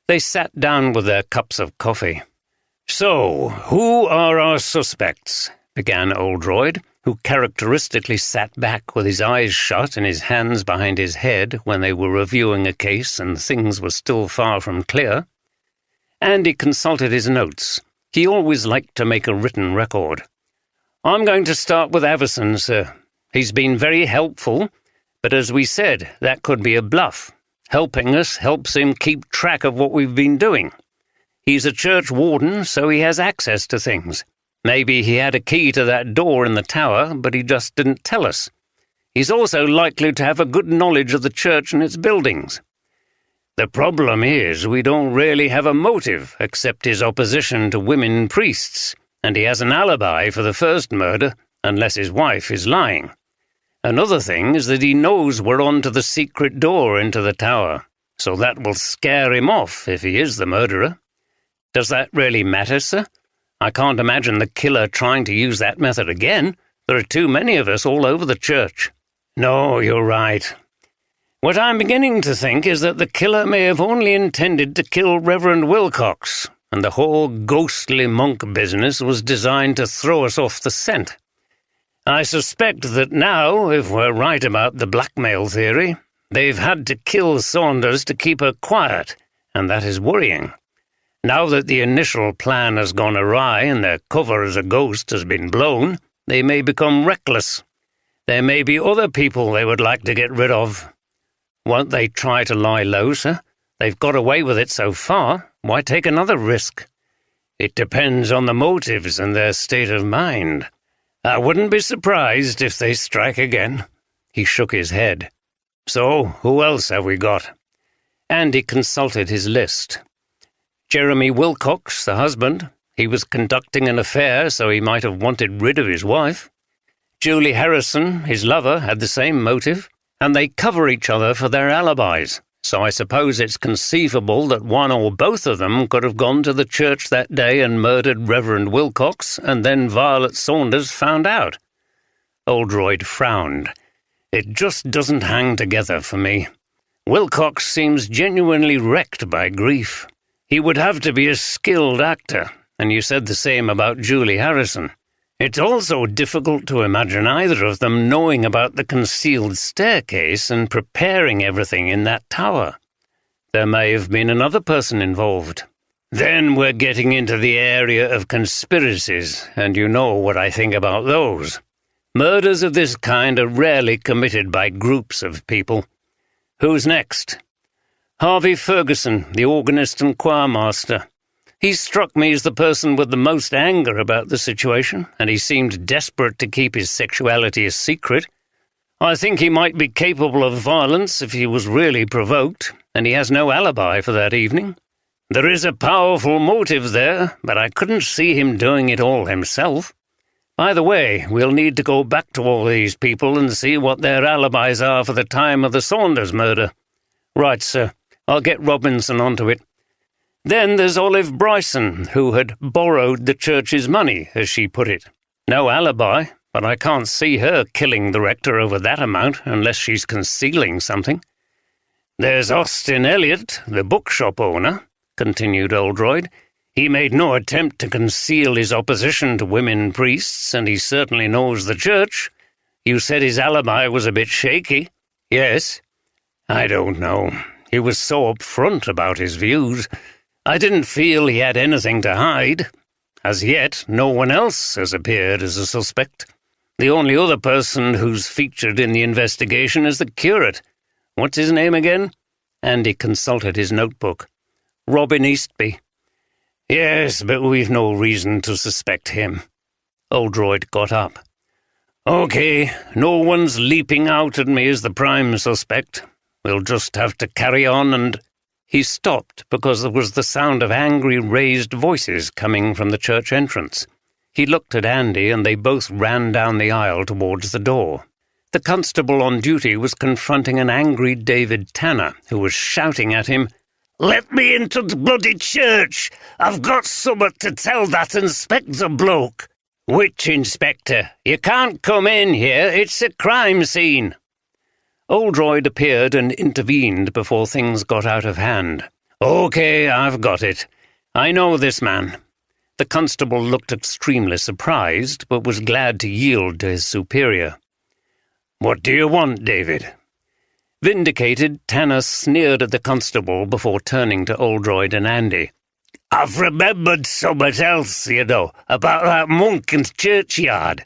They sat down with their cups of coffee. "So, who are our suspects?" began Oldroyd, who characteristically sat back with his eyes shut and his hands behind his head when they were reviewing a case and things were still far from clear. Andy consulted his notes. He always liked to make a written record. "I'm going to start with Avison, sir. He's been very helpful, but as we said, that could be a bluff. Helping us helps him keep track of what we've been doing. He's a church warden, so he has access to things. Maybe he had a key to that door in the tower, but he just didn't tell us. He's also likely to have a good knowledge of the church and its buildings. The problem is we don't really have a motive except his opposition to women priests, and he has an alibi for the first murder, unless his wife is lying. Another thing is that he knows we're on to the secret door into the tower, so that will scare him off if he is the murderer. Does that really matter, sir? I can't imagine the killer trying to use that method again. There are too many of us all over the church." "No, you're right. What I'm beginning to think is that the killer may have only intended to kill Reverend Wilcox, and the whole ghostly monk business was designed to throw us off the scent. I suspect that now, if we're right about the blackmail theory, they've had to kill Saunders to keep her quiet, and that is worrying. Now that the initial plan has gone awry and their cover as a ghost has been blown, they may become reckless. There may be other people they would like to get rid of. Won't they try to lie low, sir? They've got away with it so far. Why take another risk? It depends on the motives and their state of mind. I wouldn't be surprised if they strike again. He shook his head. So, who else have we got? Andy consulted his list. Jeremy Wilcox, the husband. He was conducting an affair, so he might have wanted rid of his wife. Julie Harrison, his lover, had the same motive, and they cover each other for their alibis, so I suppose it's conceivable that one or both of them could have gone to the church that day and murdered Reverend Wilcox, and then Violet Saunders found out. Oldroyd frowned. It just doesn't hang together for me. Wilcox seems genuinely wrecked by grief. He would have to be a skilled actor, and you said the same about Julie Harrison. It's also difficult to imagine either of them knowing about the concealed staircase and preparing everything in that tower. There may have been another person involved. Then we're getting into the area of conspiracies, and you know what I think about those. Murders of this kind are rarely committed by groups of people. Who's next? Harvey Ferguson, the organist and choirmaster. He struck me as the person with the most anger about the situation, and he seemed desperate to keep his sexuality a secret. I think he might be capable of violence if he was really provoked, and he has no alibi for that evening. There is a powerful motive there, but I couldn't see him doing it all himself. By the way, we'll need to go back to all these people and see what their alibis are for the time of the Saunders murder. Right, sir. I'll get Robinson onto it. Then there's Olive Bryson, who had borrowed the church's money, as she put it. No alibi, but I can't see her killing the rector over that amount unless she's concealing something. There's Austin Elliot, the bookshop owner, continued Oldroyd. He made no attempt to conceal his opposition to women priests, and he certainly knows the church. You said his alibi was a bit shaky. Yes. I don't know. He was so upfront about his views. I didn't feel he had anything to hide. As yet, no one else has appeared as a suspect. The only other person who's featured in the investigation is the curate. What's his name again? Andy consulted his notebook. Robin Eastby. Yes, but we've no reason to suspect him. Oldroyd got up. Okay, no one's leaping out at me as the prime suspect. We'll just have to carry on and... He stopped because there was the sound of angry raised voices coming from the church entrance. He looked at Andy and they both ran down the aisle towards the door. The constable on duty was confronting an angry David Tanner, who was shouting at him, "Let me into the bloody church! I've got summat to tell that inspector bloke." "Which inspector? You can't come in here, it's a crime scene." Oldroyd appeared and intervened before things got out of hand. "Okay, I've got it. I know this man." The constable looked extremely surprised, but was glad to yield to his superior. "What do you want, David?" Vindicated, Tanner sneered at the constable before turning to Oldroyd and Andy. "I've remembered somewhat else, you know, about that monk in the churchyard."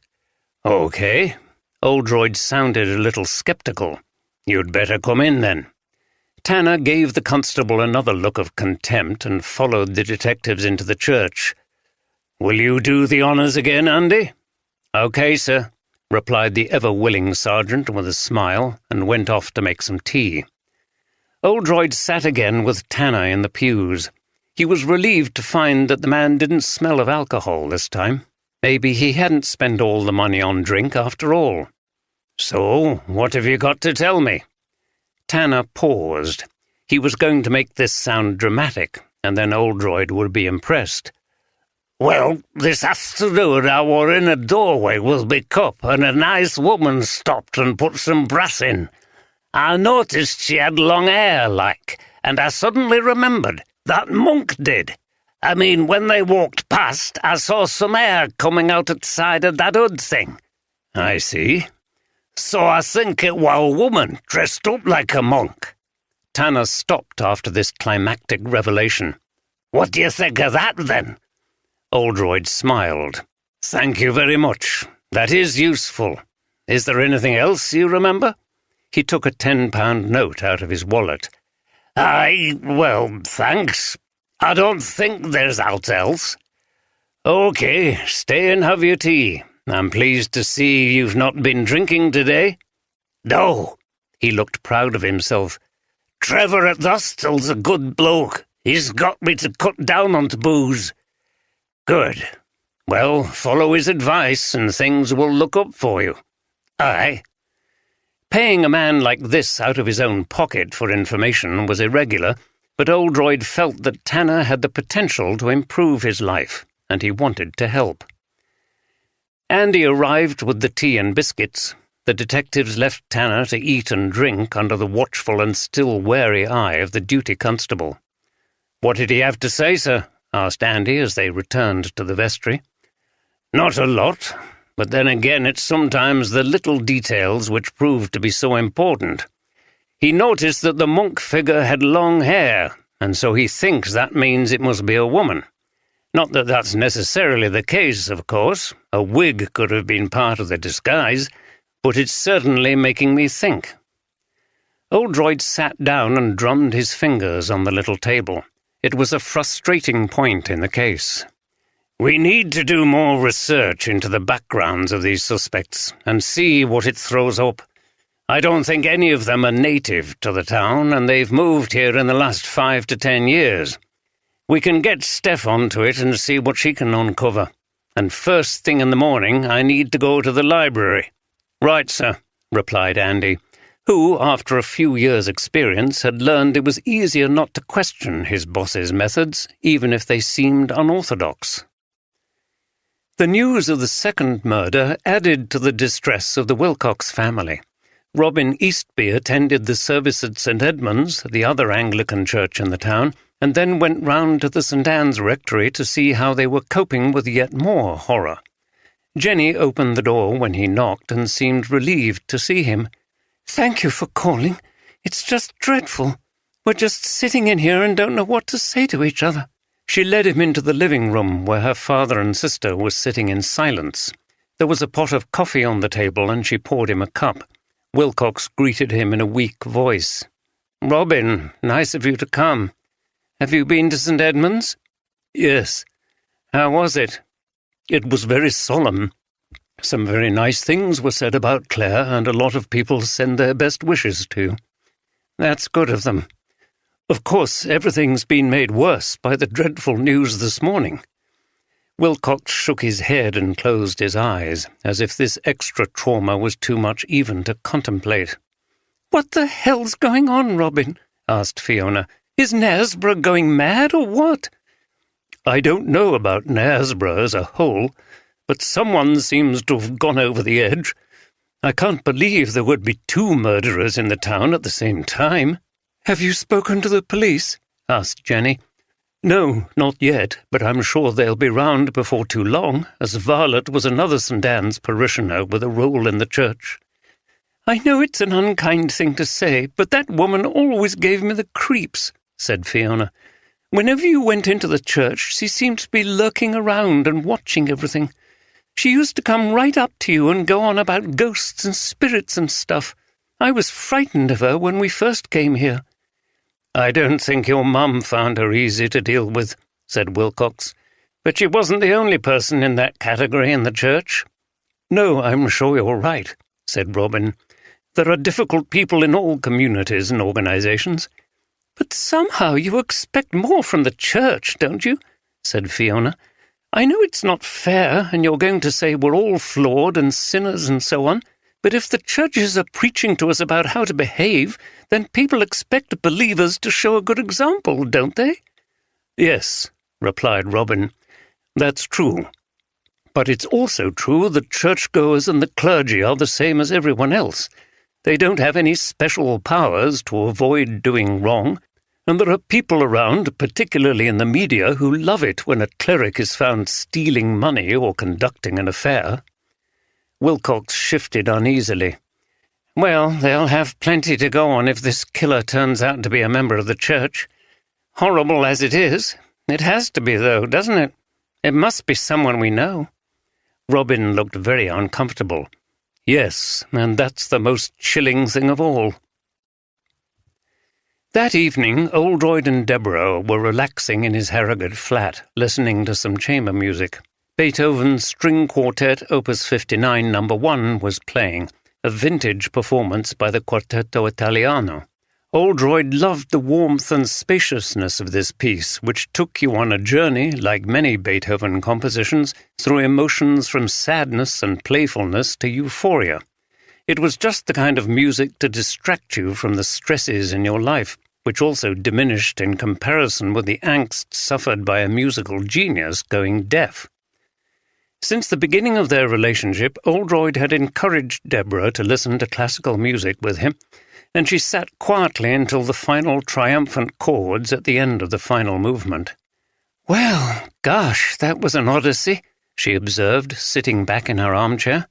"Okay." Oldroyd sounded a little sceptical. "You'd better come in, then." Tanner gave the constable another look of contempt and followed the detectives into the church. "Will you do the honours again, Andy?" "Okay, sir," replied the ever-willing sergeant with a smile, and went off to make some tea. Oldroyd sat again with Tanner in the pews. He was relieved to find that the man didn't smell of alcohol this time. Maybe he hadn't spent all the money on drink after all. "So, what have you got to tell me?" Tanner paused. He was going to make this sound dramatic, and then Oldroyd would be impressed. "Well, this afternoon I were in a doorway with me cup, and a nice woman stopped and put some brass in. I noticed she had long hair, like, and I suddenly remembered that monk did. I mean, when they walked past, I saw some hair coming out at the side of that hood thing." "I see." "So I think it were a woman dressed up like a monk." Tanner stopped after this climactic revelation. "What do you think of that, then?" Oldroyd smiled. "Thank you very much. That is useful. Is there anything else you remember?" He took a £10 note out of his wallet. Well, thanks. I don't think there's aught else." "OK, stay and have your tea. I'm pleased to see you've not been drinking today." "No." He looked proud of himself. "Trevor at the hostel's a good bloke. He's got me to cut down on booze." "Good. Well, follow his advice and things will look up for you." "Aye." Paying a man like this out of his own pocket for information was irregular, but Oldroyd felt that Tanner had the potential to improve his life, and he wanted to help. Andy arrived with the tea and biscuits. The detectives left Tanner to eat and drink under the watchful and still wary eye of the duty constable. "What did he have to say, sir?" asked Andy as they returned to the vestry. "Not a lot, but then again it's sometimes the little details which prove to be so important. He noticed that the monk figure had long hair, and so he thinks that means it must be a woman. Not that that's necessarily the case, of course. A wig could have been part of the disguise, but it's certainly making me think." Oldroyd sat down and drummed his fingers on the little table. It was a frustrating point in the case. "We need to do more research into the backgrounds of these suspects and see what it throws up. I don't think any of them are native to the town, and they've moved here in the last 5 to 10 years. We can get Steph onto it and see what she can uncover. And first thing in the morning, I need to go to the library." "Right, sir," replied Andy, who, after a few years' experience, had learned it was easier not to question his boss's methods, even if they seemed unorthodox. The news of the second murder added to the distress of the Wilcox family. Robin Eastby attended the service at St. Edmund's, the other Anglican church in the town, and then went round to the St. Anne's rectory to see how they were coping with yet more horror. Jenny opened the door when he knocked and seemed relieved to see him. "Thank you for calling. It's just dreadful. We're just sitting in here and don't know what to say to each other." She led him into the living room where her father and sister were sitting in silence. There was a pot of coffee on the table and she poured him a cup. Wilcox greeted him in a weak voice. "Robin, nice of you to come. Have you been to St. Edmund's?" "Yes." "How was it?" "It was very solemn. Some very nice things were said about Claire, and a lot of people send their best wishes to you." "That's good of them. Of course, everything's been made worse by the dreadful news this morning." Wilcox shook his head and closed his eyes, as if this extra trauma was too much even to contemplate. "What the hell's going on, Robin?" asked Fiona. "Is Knaresborough going mad or what?" "I don't know about Knaresborough as a whole, but someone seems to have gone over the edge. I can't believe there would be 2 murderers in the town at the same time." "Have you spoken to the police?" asked Jenny. "No, not yet, but I'm sure they'll be round before too long, as Violet was another St. Anne's parishioner with a role in the church." "I know it's an unkind thing to say, but that woman always gave me the creeps," said Fiona. "Whenever you went into the church, she seemed to be lurking around and watching everything. She used to come right up to you and go on about ghosts and spirits and stuff. I was frightened of her when we first came here." "I don't think your mum found her easy to deal with," said Wilcox. "But she wasn't the only person in that category in the church." "No, I'm sure you're right," said Robin. "There are difficult people in all communities and organisations." "But somehow you expect more from the church, don't you?" said Fiona. "I know it's not fair, and you're going to say we're all flawed and sinners and so on, but if the churches are preaching to us about how to behave, then people expect believers to show a good example, don't they?" "Yes," replied Robin. "That's true. But it's also true that churchgoers and the clergy are the same as everyone else. They don't have any special powers to avoid doing wrong, and there are people around, particularly in the media, who love it when a cleric is found stealing money or conducting an affair." Wilcox shifted uneasily. "Well, they'll have plenty to go on if this killer turns out to be a member of the church. Horrible as it is, it has to be, though, doesn't it? It must be someone we know." Robin looked very uncomfortable. Yes, and that's the most chilling thing of all. That evening, Oldroyd and Deborah were relaxing in his Harrogate flat, listening to some chamber music. Beethoven's String Quartet Opus 59 No. 1 was playing, a vintage performance by the Quartetto Italiano. Oldroyd loved the warmth and spaciousness of this piece, which took you on a journey, like many Beethoven compositions, through emotions from sadness and playfulness to euphoria. It was just the kind of music to distract you from the stresses in your life, which also diminished in comparison with the angst suffered by a musical genius going deaf. Since the beginning of their relationship, Oldroyd had encouraged Deborah to listen to classical music with him, and she sat quietly until the final triumphant chords at the end of the final movement. "Well, gosh, that was an odyssey," she observed, sitting back in her armchair.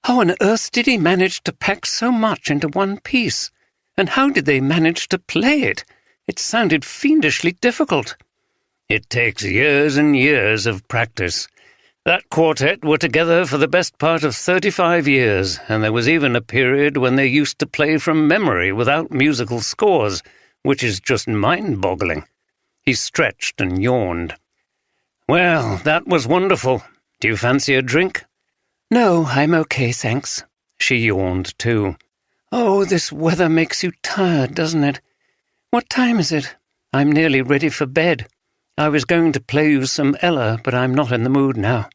"How on earth did he manage to pack so much into one piece? And how did they manage to play it? It sounded fiendishly difficult." "It takes years and years of practice. That quartet were together for the best part of 35 years, and there was even a period when they used to play from memory without musical scores, which is just mind-boggling." He stretched and yawned. "Well, that was wonderful. Do you fancy a drink?" "No, I'm okay, thanks." She yawned too. "Oh, this weather makes you tired, doesn't it? What time is it? I'm nearly ready for bed. I was going to play you some Ella, but I'm not in the mood now."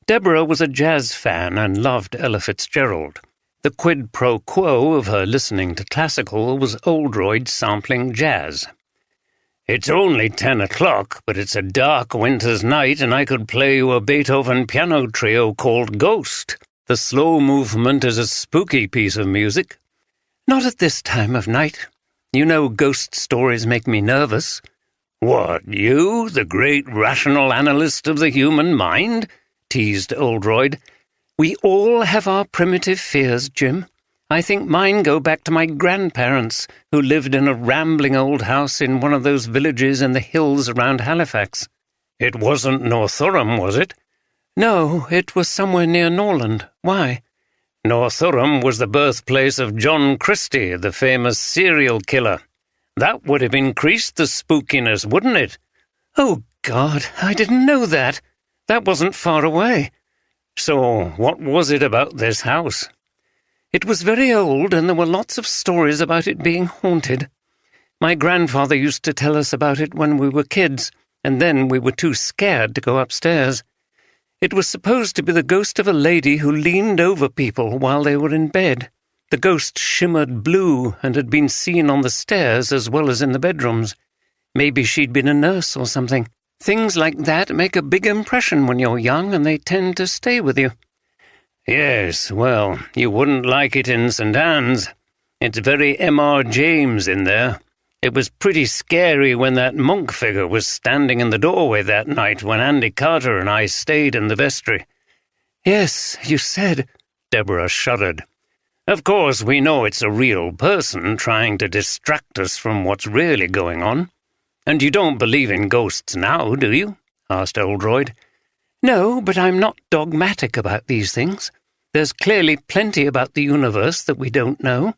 Deborah was a jazz fan and loved Ella Fitzgerald. The quid pro quo of her listening to classical was Oldroyd sampling jazz. "It's only 10 o'clock, but it's a dark winter's night and I could play you a Beethoven piano trio called Ghost. The slow movement is a spooky piece of music." "Not at this time of night. You know ghost stories make me nervous." "What, you, the great rational analyst of the human mind?" teased Oldroyd. "We all have our primitive fears, Jim. I think mine go back to my grandparents, who lived in a rambling old house in one of those villages in the hills around Halifax." "It wasn't Northurum, was it?" "No, it was somewhere near Norland. Why?" "Northurum was the birthplace of John Christie, the famous serial killer. That would have increased the spookiness, wouldn't it?" "Oh, God, I didn't know that. That wasn't far away." "So, what was it about this house?" "It was very old, and there were lots of stories about it being haunted. My grandfather used to tell us about it when we were kids, and then we were too scared to go upstairs. It was supposed to be the ghost of a lady who leaned over people while they were in bed. The ghost shimmered blue and had been seen on the stairs as well as in the bedrooms. Maybe she'd been a nurse or something. Things like that make a big impression when you're young, and they tend to stay with you." "Yes, well, you wouldn't like it in St. Anne's. It's very M.R. James in there. It was pretty scary when that monk figure was standing in the doorway that night when Andy Carter and I stayed in the vestry." "Yes, you said." Deborah shuddered. "Of course, we know it's a real person trying to distract us from what's really going on. And you don't believe in ghosts now, do you?" asked Oldroyd. "No, but I'm not dogmatic about these things. There's clearly plenty about the universe that we don't know.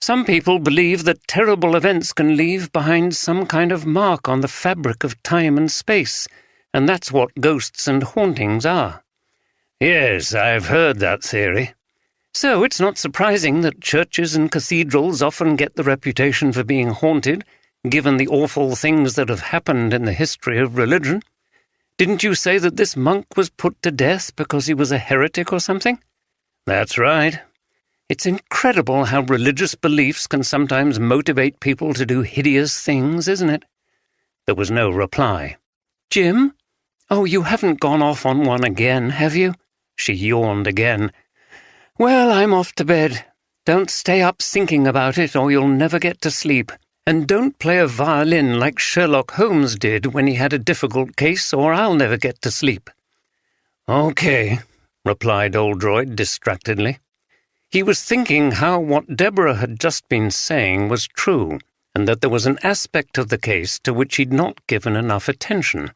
Some people believe that terrible events can leave behind some kind of mark on the fabric of time and space, and that's what ghosts and hauntings are." "Yes, I've heard that theory." "So it's not surprising that churches and cathedrals often get the reputation for being haunted, given the awful things that have happened in the history of religion. Didn't you say that this monk was put to death because he was a heretic or something?" "That's right." "It's incredible how religious beliefs can sometimes motivate people to do hideous things, isn't it?" There was no reply. "Jim? Oh, you haven't gone off on one again, have you?" She yawned again. "Well, I'm off to bed. Don't stay up thinking about it, or you'll never get to sleep. And don't play a violin like Sherlock Holmes did when he had a difficult case, or I'll never get to sleep." "Okay," replied Oldroyd distractedly. He was thinking how what Deborah had just been saying was true, and that there was an aspect of the case to which he'd not given enough attention.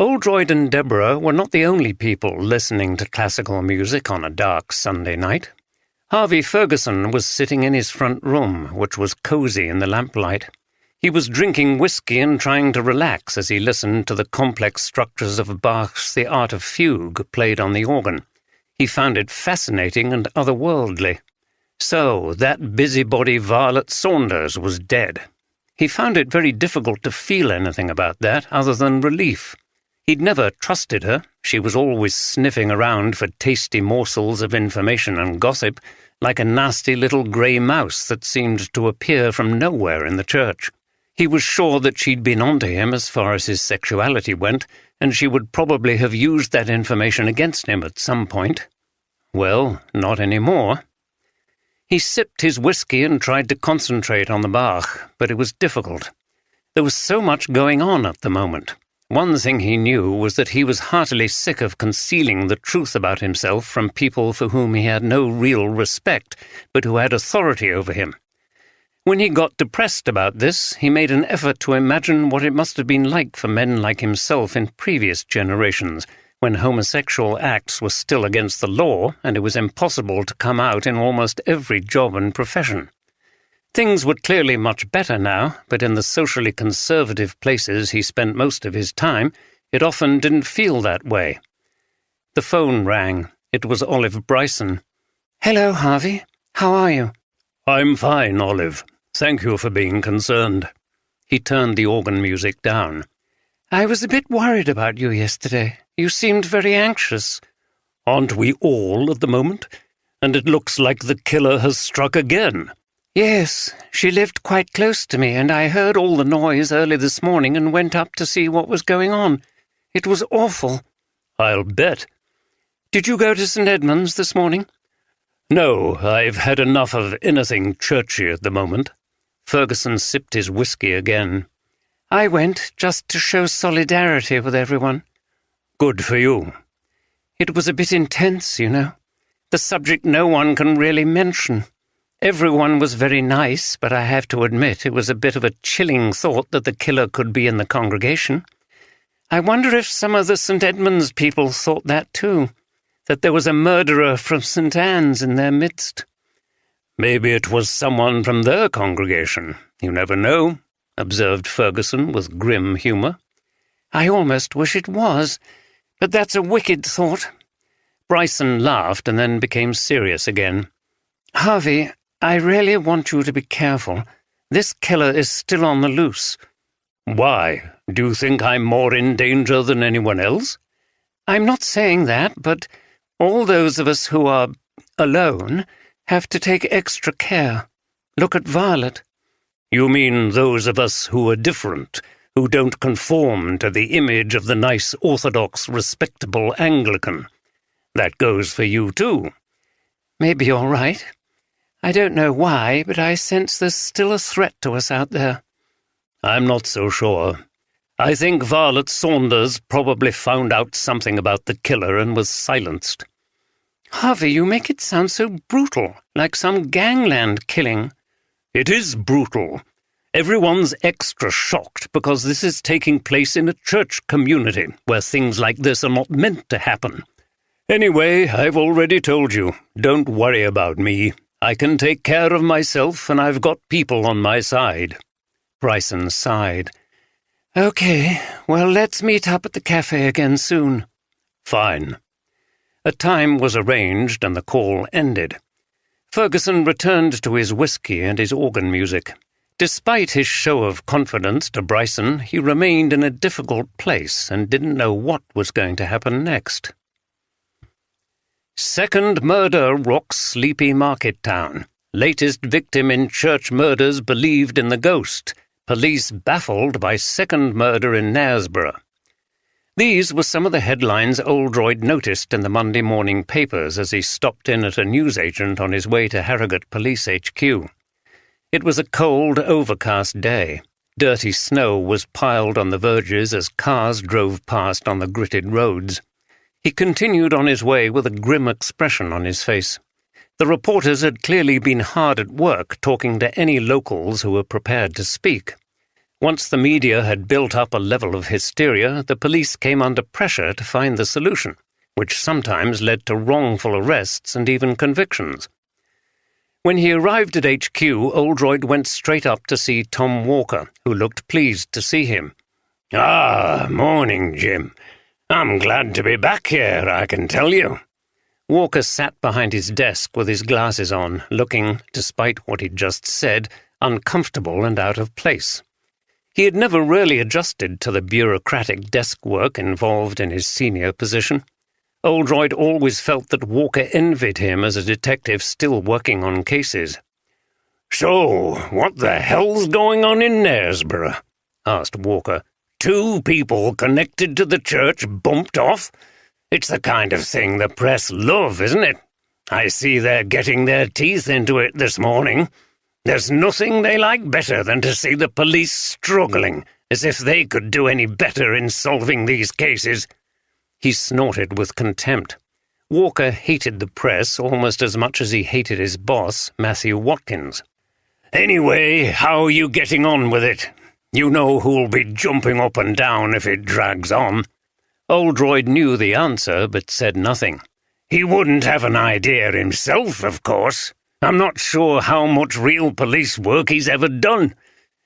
Oldroyd and Deborah were not the only people listening to classical music on a dark Sunday night. Harvey Ferguson was sitting in his front room, which was cosy in the lamplight. He was drinking whiskey and trying to relax as he listened to the complex structures of Bach's The Art of Fugue played on the organ. He found it fascinating and otherworldly. So, that busybody Violet Saunders was dead. He found it very difficult to feel anything about that other than relief. He'd never trusted her. She was always sniffing around for tasty morsels of information and gossip, like a nasty little grey mouse that seemed to appear from nowhere in the church. He was sure that she'd been onto him as far as his sexuality went, and she would probably have used that information against him at some point. Well, not anymore. He sipped his whiskey and tried to concentrate on the Bach, but it was difficult. There was so much going on at the moment. One thing he knew was that he was heartily sick of concealing the truth about himself from people for whom he had no real respect, but who had authority over him. When he got depressed about this, he made an effort to imagine what it must have been like for men like himself in previous generations, when homosexual acts were still against the law and it was impossible to come out in almost every job and profession. Things were clearly much better now, but in the socially conservative places he spent most of his time, it often didn't feel that way. The phone rang. It was Olive Bryson. "Hello, Harvey. How are you?" "I'm fine, Olive. Thank you for being concerned." He turned the organ music down. "I was a bit worried about you yesterday. You seemed very anxious." "Aren't we all at the moment? And it looks like the killer has struck again." "Yes, she lived quite close to me, and I heard all the noise early this morning and went up to see what was going on. It was awful." "I'll bet." "Did you go to St. Edmund's this morning?" "No, I've had enough of anything churchy at the moment." Ferguson sipped his whiskey again. "I went just to show solidarity with everyone." "Good for you." "It was a bit intense, you know. The subject no one can really mention. Everyone was very nice, but I have to admit it was a bit of a chilling thought that the killer could be in the congregation. I wonder if some of the St. Edmund's people thought that too, that there was a murderer from St. Anne's in their midst." "Maybe it was someone from their congregation. You never know," observed Ferguson with grim humour. "I almost wish it was, but that's a wicked thought." Bryson laughed and then became serious again. "Harvey, I really want you to be careful. This killer is still on the loose." "Why? Do you think I'm more in danger than anyone else?" "I'm not saying that, but all those of us who are alone have to take extra care. Look at Violet." "You mean those of us who are different, who don't conform to the image of the nice, orthodox, respectable Anglican? That goes for you too." "Maybe you're right. I don't know why, but I sense there's still a threat to us out there." "I'm not so sure. I think Violet Saunders probably found out something about the killer and was silenced." "Harvey, you make it sound so brutal, like some gangland killing." "It is brutal. Everyone's extra shocked because this is taking place in a church community where things like this are not meant to happen. Anyway, I've already told you, don't worry about me. I can take care of myself, and I've got people on my side." Bryson sighed. "Okay, well, let's meet up at the cafe again soon." "Fine." A time was arranged and the call ended. Ferguson returned to his whiskey and his organ music. Despite his show of confidence to Bryson, he remained in a difficult place and didn't know what was going to happen next. Second murder rocks sleepy market town. Latest victim in church murders believed in the ghost. Police baffled by second murder in Knaresborough. These were some of the headlines Oldroyd noticed in the Monday morning papers as he stopped in at a newsagent on his way to Harrogate Police HQ. It was a cold, overcast day. Dirty snow was piled on the verges as cars drove past on the gritted roads. He continued on his way with a grim expression on his face. The reporters had clearly been hard at work talking to any locals who were prepared to speak. Once the media had built up a level of hysteria, the police came under pressure to find the solution, which sometimes led to wrongful arrests and even convictions. When he arrived at HQ, Oldroyd went straight up to see Tom Walker, who looked pleased to see him. "Ah, morning, Jim. I'm glad to be back here, I can tell you." Walker sat behind his desk with his glasses on, looking, despite what he'd just said, uncomfortable and out of place. He had never really adjusted to the bureaucratic desk work involved in his senior position. Oldroyd always felt that Walker envied him as a detective still working on cases. "So, what the hell's going on in Knaresborough?" asked Walker. "Two people connected to the church bumped off? It's the kind of thing the press love, isn't it? I see they're getting their teeth into it this morning. There's nothing they like better than to see the police struggling, as if they could do any better in solving these cases." He snorted with contempt. Walker hated the press almost as much as he hated his boss, Matthew Watkins. "Anyway, how are you getting on with it? You know who'll be jumping up and down if it drags on." Oldroyd knew the answer, but said nothing. "He wouldn't have an idea himself, of course. I'm not sure how much real police work he's ever done.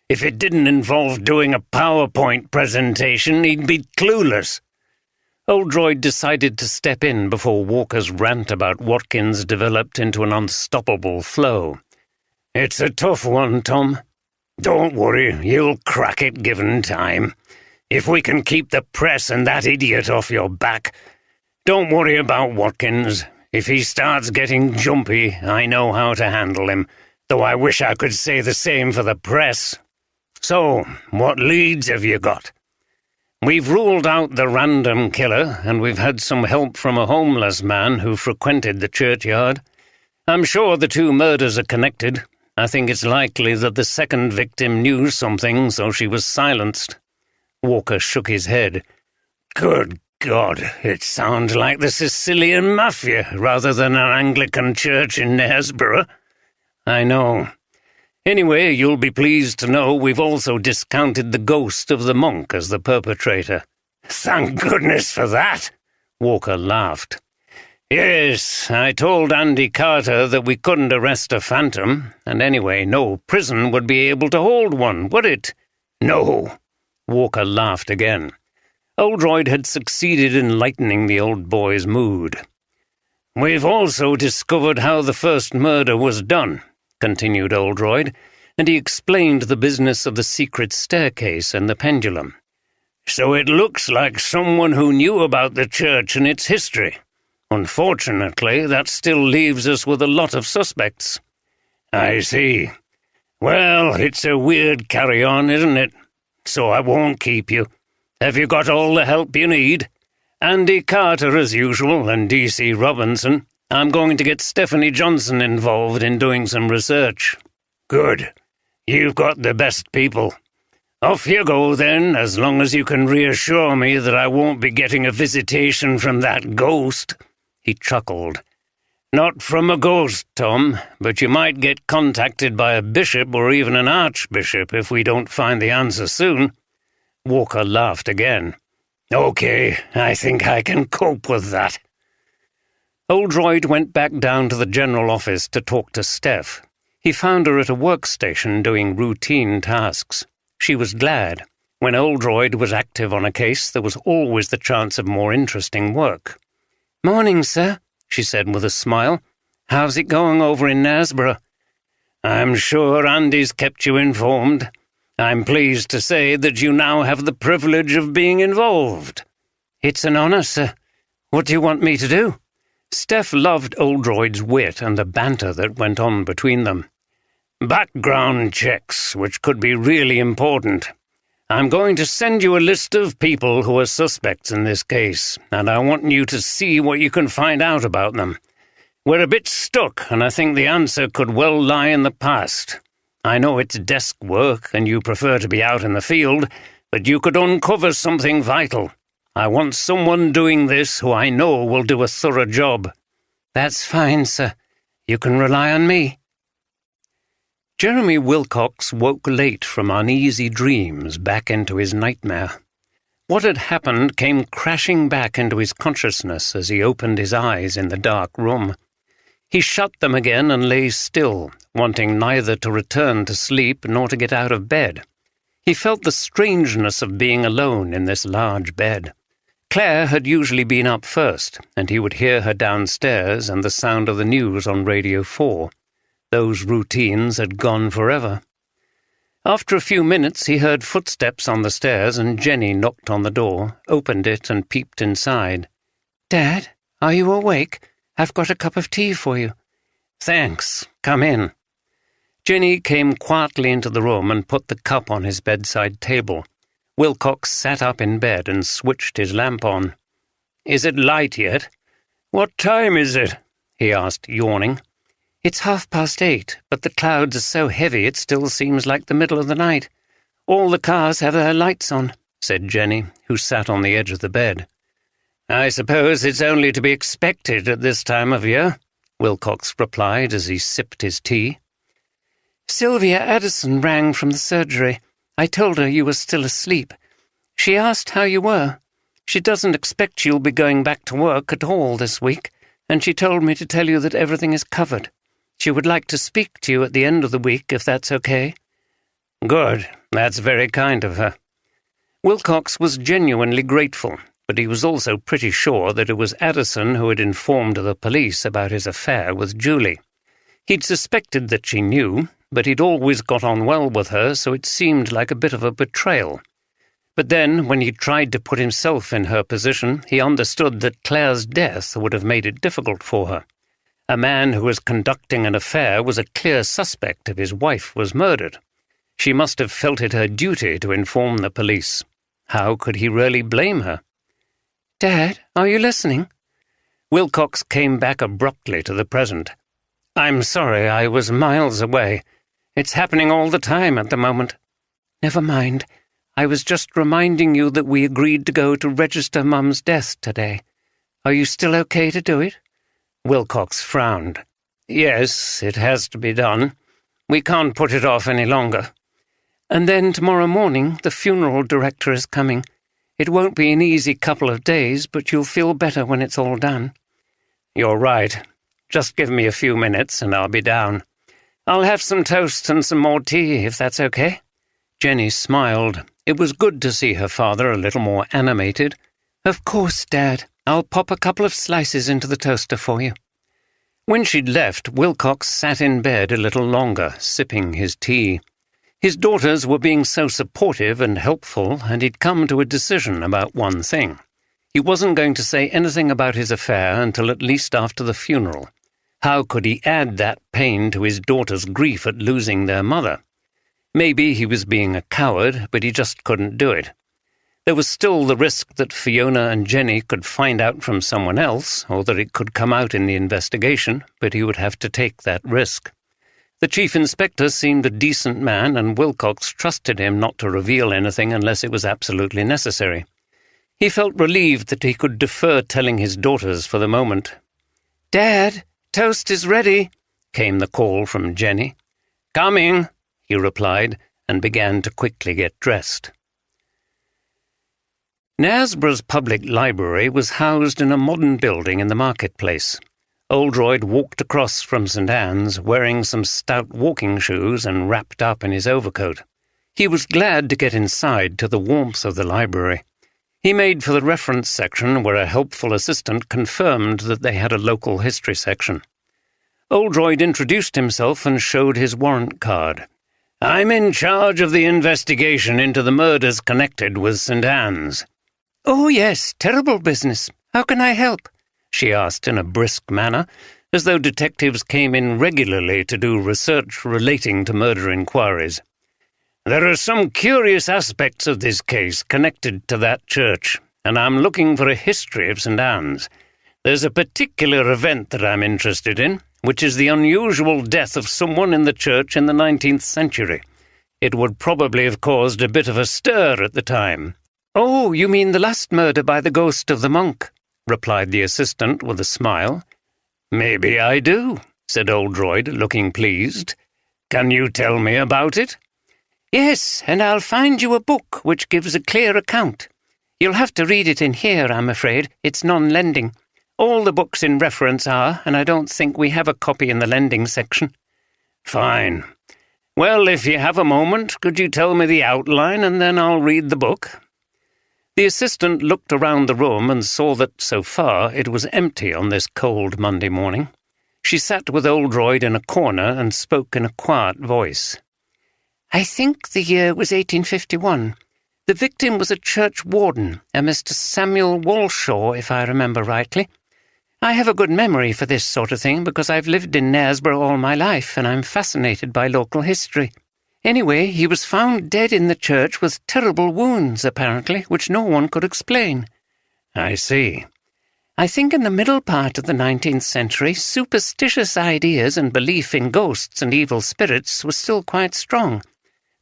If it didn't involve doing a PowerPoint presentation, he'd be clueless." Oldroyd decided to step in before Walker's rant about Watkins developed into an unstoppable flow. "It's a tough one, Tom. Don't worry, you'll crack it given time. If we can keep the press and that idiot off your back. Don't worry about Watkins. If he starts getting jumpy, I know how to handle him, though I wish I could say the same for the press. So, what leads have you got?" "We've ruled out the random killer, and we've had some help from a homeless man who frequented the churchyard. I'm sure the two murders are connected. I think it's likely that the second victim knew something, so she was silenced." Walker shook his head. "Good God, it sounds like the Sicilian Mafia rather than an Anglican church in Knaresborough." "I know. Anyway, you'll be pleased to know we've also discounted the ghost of the monk as the perpetrator." "Thank goodness for that," Walker laughed. "Yes, I told Andy Carter that we couldn't arrest a phantom, and anyway, no prison would be able to hold one, would it?" "No." Walker laughed again. Oldroyd had succeeded in lightening the old boy's mood. "We've also discovered how the first murder was done," continued Oldroyd, and he explained the business of the secret staircase and the pendulum. "So it looks like someone who knew about the church and its history. Unfortunately, that still leaves us with a lot of suspects." "I see. Well, it's a weird carry-on, isn't it? So I won't keep you. Have you got all the help you need?" "Andy Carter as usual, and D.C. Robinson. I'm going to get Stephanie Johnson involved in doing some research." "Good. You've got the best people. Off you go, then, as long as you can reassure me that I won't be getting a visitation from that ghost." He chuckled. "Not from a ghost, Tom, but you might get contacted by a bishop or even an archbishop if we don't find the answer soon." Walker laughed again. "Okay, I think I can cope with that." Oldroyd went back down to the general office to talk to Steph. He found her at a workstation doing routine tasks. She was glad. When Oldroyd was active on a case, there was always the chance of more interesting work. "Morning, sir," she said with a smile. "How's it going over in Knaresborough?" "I'm sure Andy's kept you informed. I'm pleased to say that you now have the privilege of being involved." "It's an honor, sir. What do you want me to do?" Steph loved Oldroyd's wit and the banter that went on between them. "Background checks, which could be really important. I'm going to send you a list of people who are suspects in this case, and I want you to see what you can find out about them. We're a bit stuck, and I think the answer could well lie in the past. I know it's desk work, and you prefer to be out in the field, but you could uncover something vital. I want someone doing this who I know will do a thorough job." "That's fine, sir. You can rely on me." Jeremy Wilcox woke late from uneasy dreams back into his nightmare. What had happened came crashing back into his consciousness as he opened his eyes in the dark room. He shut them again and lay still, wanting neither to return to sleep nor to get out of bed. He felt the strangeness of being alone in this large bed. Claire had usually been up first, and he would hear her downstairs and the sound of the news on Radio 4. Those routines had gone forever. After a few minutes he heard footsteps on the stairs and Jenny knocked on the door, opened it and peeped inside. "Dad, are you awake? I've got a cup of tea for you." "Thanks. Come in." Jenny came quietly into the room and put the cup on his bedside table. Wilcox sat up in bed and switched his lamp on. "Is it light yet?" "What time is it?" he asked, yawning. "It's 8:30, but the clouds are so heavy it still seems like the middle of the night. All the cars have their lights on," said Jenny, who sat on the edge of the bed. "I suppose it's only to be expected at this time of year," Wilcox replied as he sipped his tea. "Sylvia Addison rang from the surgery. I told her you were still asleep. She asked how you were. She doesn't expect you'll be going back to work at all this week, and she told me to tell you that everything is covered. She would like to speak to you at the end of the week, if that's okay." "Good. That's very kind of her." Wilcox was genuinely grateful, but he was also pretty sure that it was Addison who had informed the police about his affair with Julie. He'd suspected that she knew, but he'd always got on well with her, so it seemed like a bit of a betrayal. But then, when he tried to put himself in her position, he understood that Claire's death would have made it difficult for her. A man who was conducting an affair was a clear suspect if his wife was murdered. She must have felt it her duty to inform the police. How could he really blame her? "Dad, are you listening?" Wilcox came back abruptly to the present. "I'm sorry, I was miles away. It's happening all the time at the moment." "Never mind. I was just reminding you that we agreed to go to register Mum's death today. Are you still okay to do it?" Wilcox frowned. "Yes, it has to be done. We can't put it off any longer." "And then tomorrow morning the funeral director is coming. It won't be an easy couple of days, but you'll feel better when it's all done." "You're right. Just give me a few minutes and I'll be down. I'll have some toast and some more tea, if that's okay." Jenny smiled. It was good to see her father a little more animated. "Of course, Dad. I'll pop a couple of slices into the toaster for you." When she'd left, Wilcox sat in bed a little longer, sipping his tea. His daughters were being so supportive and helpful, and he'd come to a decision about one thing. He wasn't going to say anything about his affair until at least after the funeral. How could he add that pain to his daughters' grief at losing their mother? Maybe he was being a coward, but he just couldn't do it. There was still the risk that Fiona and Jenny could find out from someone else, or that it could come out in the investigation, but he would have to take that risk. The chief inspector seemed a decent man, and Wilcox trusted him not to reveal anything unless it was absolutely necessary. He felt relieved that he could defer telling his daughters for the moment. "Dad, toast is ready," came the call from Jenny. "Coming," he replied, and began to quickly get dressed. Knaresborough's public library was housed in a modern building in the marketplace. Oldroyd walked across from St. Anne's, wearing some stout walking shoes and wrapped up in his overcoat. He was glad to get inside to the warmth of the library. He made for the reference section, where a helpful assistant confirmed that they had a local history section. Oldroyd introduced himself and showed his warrant card. "I'm in charge of the investigation into the murders connected with St. Anne's." "Oh, yes, terrible business. How can I help?" she asked in a brisk manner, as though detectives came in regularly to do research relating to murder inquiries. "There are some curious aspects of this case connected to that church, and I'm looking for a history of St. Anne's. There's a particular event that I'm interested in, which is the unusual death of someone in the church in the 19th century. It would probably have caused a bit of a stir at the time." "Oh, you mean the last murder by the ghost of the monk," replied the assistant with a smile. "Maybe I do," said Oldroyd, looking pleased. Can you tell me about it? Yes, and I'll find you a book which gives a clear account. You'll have to read it in here, I'm afraid. It's non-lending. All the books in reference are, and I don't think we have a copy in the lending section. Fine. Well, if you have a moment, could you tell me the outline, and then I'll read the book? The assistant looked around the room and saw that, so far, it was empty on this cold Monday morning. She sat with Oldroyd in a corner and spoke in a quiet voice. I think the year was 1851. The victim was a church warden, a Mr. Samuel Walshaw, if I remember rightly. I have a good memory for this sort of thing because I've lived in Knaresborough all my life and I'm fascinated by local history. Anyway, he was found dead in the church with terrible wounds, apparently, which no one could explain. I see. I think in the middle part of the 19th century, superstitious ideas and belief in ghosts and evil spirits was still quite strong.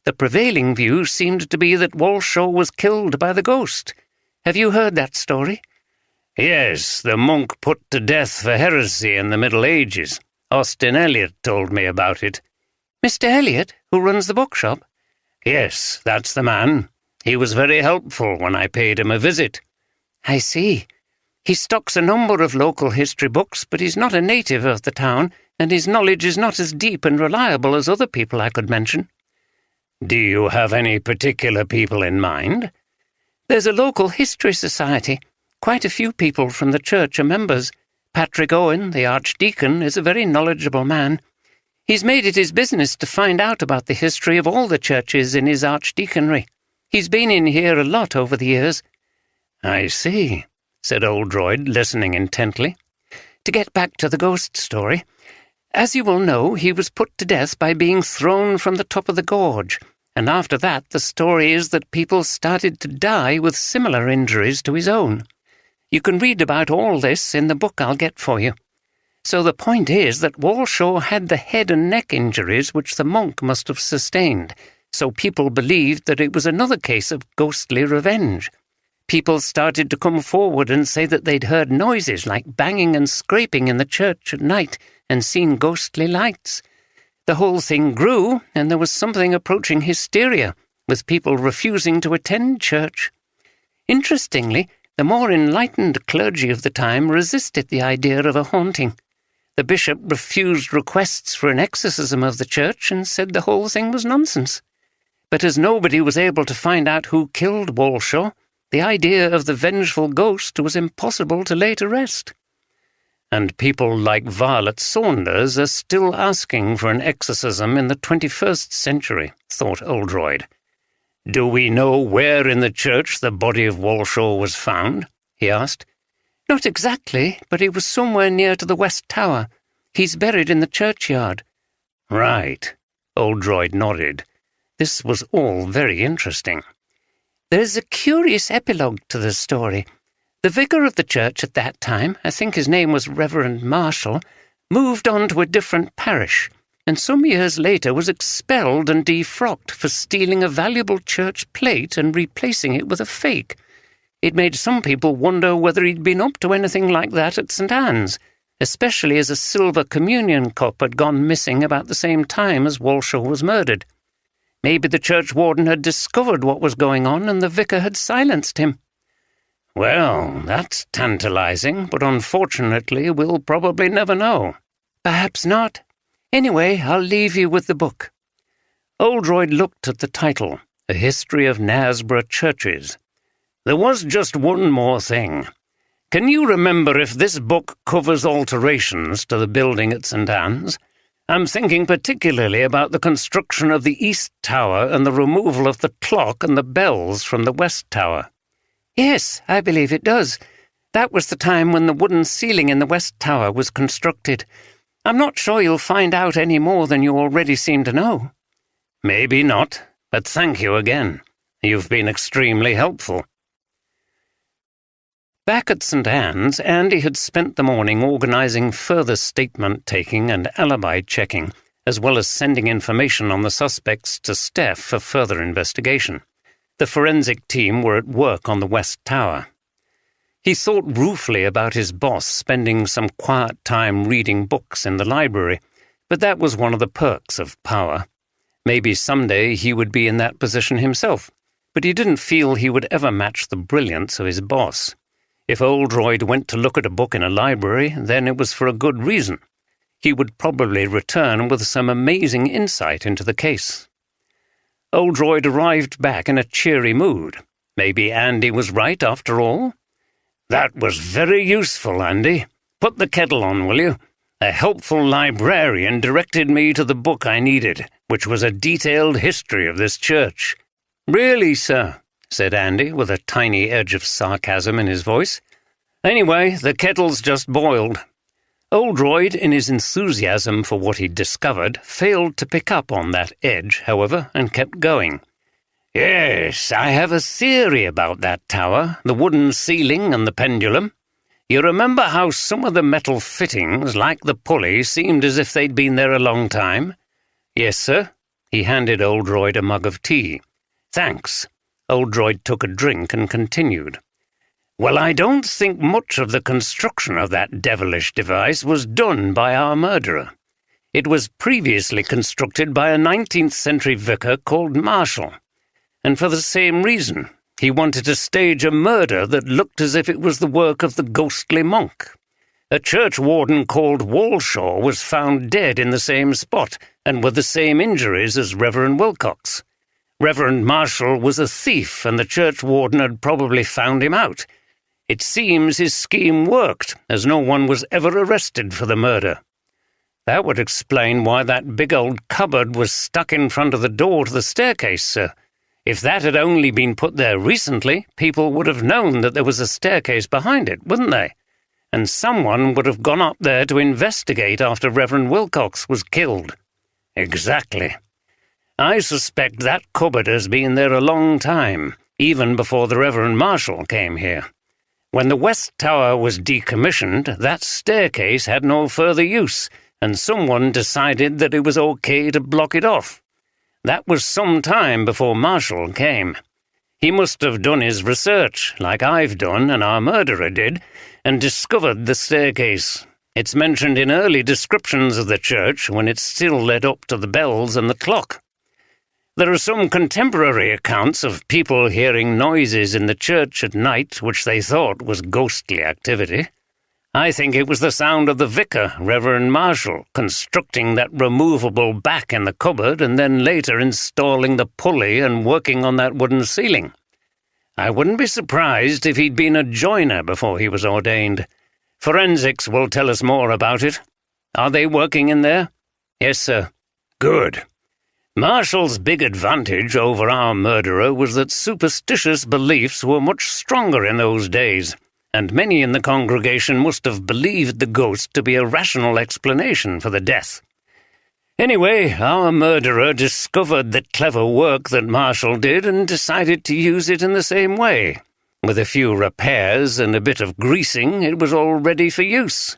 The prevailing view seemed to be that Walshaw was killed by the ghost. Have you heard that story? Yes, the monk put to death for heresy in the Middle Ages. Austin Elliot told me about it. Mr. Elliot, who runs the bookshop? Yes, that's the man. He was very helpful when I paid him a visit. I see. He stocks a number of local history books, but he's not a native of the town, and his knowledge is not as deep and reliable as other people I could mention. Do you have any particular people in mind? There's a local history society. Quite a few people from the church are members. Patrick Owen, the archdeacon, is a very knowledgeable man. He's made it his business to find out about the history of all the churches in his archdeaconry. He's been in here a lot over the years. I see, said Oldroyd, listening intently. To get back to the ghost story, as you will know, he was put to death by being thrown from the top of the gorge, and after that the story is that people started to die with similar injuries to his own. You can read about all this in the book I'll get for you. So the point is that Walshaw had the head and neck injuries which the monk must have sustained, so people believed that it was another case of ghostly revenge. People started to come forward and say that they'd heard noises like banging and scraping in the church at night and seen ghostly lights. The whole thing grew, and there was something approaching hysteria, with people refusing to attend church. Interestingly, the more enlightened clergy of the time resisted the idea of a haunting. The bishop refused requests for an exorcism of the church and said the whole thing was nonsense. But as nobody was able to find out who killed Walshaw, the idea of the vengeful ghost was impossible to lay to rest. And people like Violet Saunders are still asking for an exorcism in the 21st century, thought Oldroyd. Do we know where in the church the body of Walshaw was found? He asked. Not exactly, but he was somewhere near to the West Tower. He's buried in the churchyard. Right. Oldroyd nodded. This was all very interesting. There's a curious epilogue to the story. The vicar of the church at that time, I think his name was Reverend Marshall, moved on to a different parish, and some years later was expelled and defrocked for stealing a valuable church plate and replacing it with a fake. It made some people wonder whether he'd been up to anything like that at St. Anne's, especially as a silver communion cup had gone missing about the same time as Walshaw was murdered. Maybe the church warden had discovered what was going on and the vicar had silenced him. Well, that's tantalizing, but unfortunately we'll probably never know. Perhaps not. Anyway, I'll leave you with the book. Oldroyd looked at the title, A History of Knaresborough Churches. There was just one more thing. Can you remember if this book covers alterations to the building at St. Anne's? I'm thinking particularly about the construction of the East Tower and the removal of the clock and the bells from the West Tower. Yes, I believe it does. That was the time when the wooden ceiling in the West Tower was constructed. I'm not sure you'll find out any more than you already seem to know. Maybe not, but thank you again. You've been extremely helpful. Back at St. Anne's, Andy had spent the morning organising further statement-taking and alibi-checking, as well as sending information on the suspects to Steph for further investigation. The forensic team were at work on the West Tower. He thought ruefully about his boss spending some quiet time reading books in the library, But that was one of the perks of power. Maybe someday he would be in that position himself, but he didn't feel he would ever match the brilliance of his boss. If Oldroyd went to look at a book in a library, then it was for a good reason. He would probably return with some amazing insight into the case. Oldroyd arrived back in a cheery mood. Maybe Andy was right after all? "That was very useful, Andy. Put the kettle on, will you? A helpful librarian directed me to the book I needed, which was a detailed history of this church." "Really, sir?" said Andy, with a tiny edge of sarcasm in his voice. "Anyway, the kettle's just boiled." Oldroyd, in his enthusiasm for what he'd discovered, failed to pick up on that edge, however, and kept going. "Yes, I have a theory about that tower, the wooden ceiling and the pendulum. You remember how some of the metal fittings, like the pulley, seemed as if they'd been there a long time?" "Yes, sir." He handed Oldroyd a mug of tea. "Thanks." Oldroyd took a drink and continued. "Well, I don't think much of the construction of that devilish device was done by our murderer. It was previously constructed by a 19th-century vicar called Marshall, and for the same reason. He wanted to stage a murder that looked as if it was the work of the ghostly monk. A churchwarden called Walshaw was found dead in the same spot and with the same injuries as Reverend Wilcox. Reverend Marshall was a thief, and the churchwarden had probably found him out. It seems his scheme worked, as no one was ever arrested for the murder. That would explain why that big old cupboard was stuck in front of the door to the staircase, sir. If that had only been put there recently, people would have known that there was a staircase behind it, wouldn't they? And someone would have gone up there to investigate after Reverend Wilcox was killed." "Exactly. I suspect that cupboard has been there a long time, even before the Reverend Marshall came here. When the West Tower was decommissioned, that staircase had no further use, and someone decided that it was okay to block it off. That was some time before Marshall came. He must have done his research, like I've done and our murderer did, and discovered the staircase. It's mentioned in early descriptions of the church when it still led up to the bells and the clock. There are some contemporary accounts of people hearing noises in the church at night which they thought was ghostly activity. I think it was the sound of the vicar, Reverend Marshall, constructing that removable back in the cupboard and then later installing the pulley and working on that wooden ceiling. I wouldn't be surprised if he'd been a joiner before he was ordained. Forensics will tell us more about it. Are they working in there?" "Yes, sir." "Good. Marshall's big advantage over our murderer was that superstitious beliefs were much stronger in those days, and many in the congregation must have believed the ghost to be a rational explanation for the death. Anyway, our murderer discovered the clever work that Marshall did and decided to use it in the same way. With a few repairs and a bit of greasing, it was all ready for use.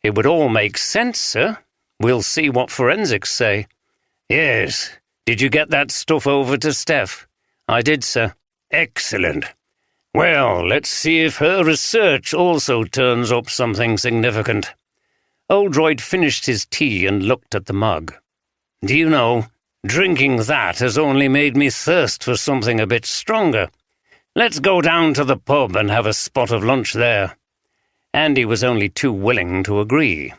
It would all make sense, sir. We'll see what forensics say." "Yes. Did you get that stuff over to Steph?" "I did, sir." "Excellent. Well, let's see if her research also turns up something significant." Oldroyd finished his tea and looked at the mug. "Do you know, drinking that has only made me thirst for something a bit stronger. Let's go down to the pub and have a spot of lunch there." Andy was only too willing to agree.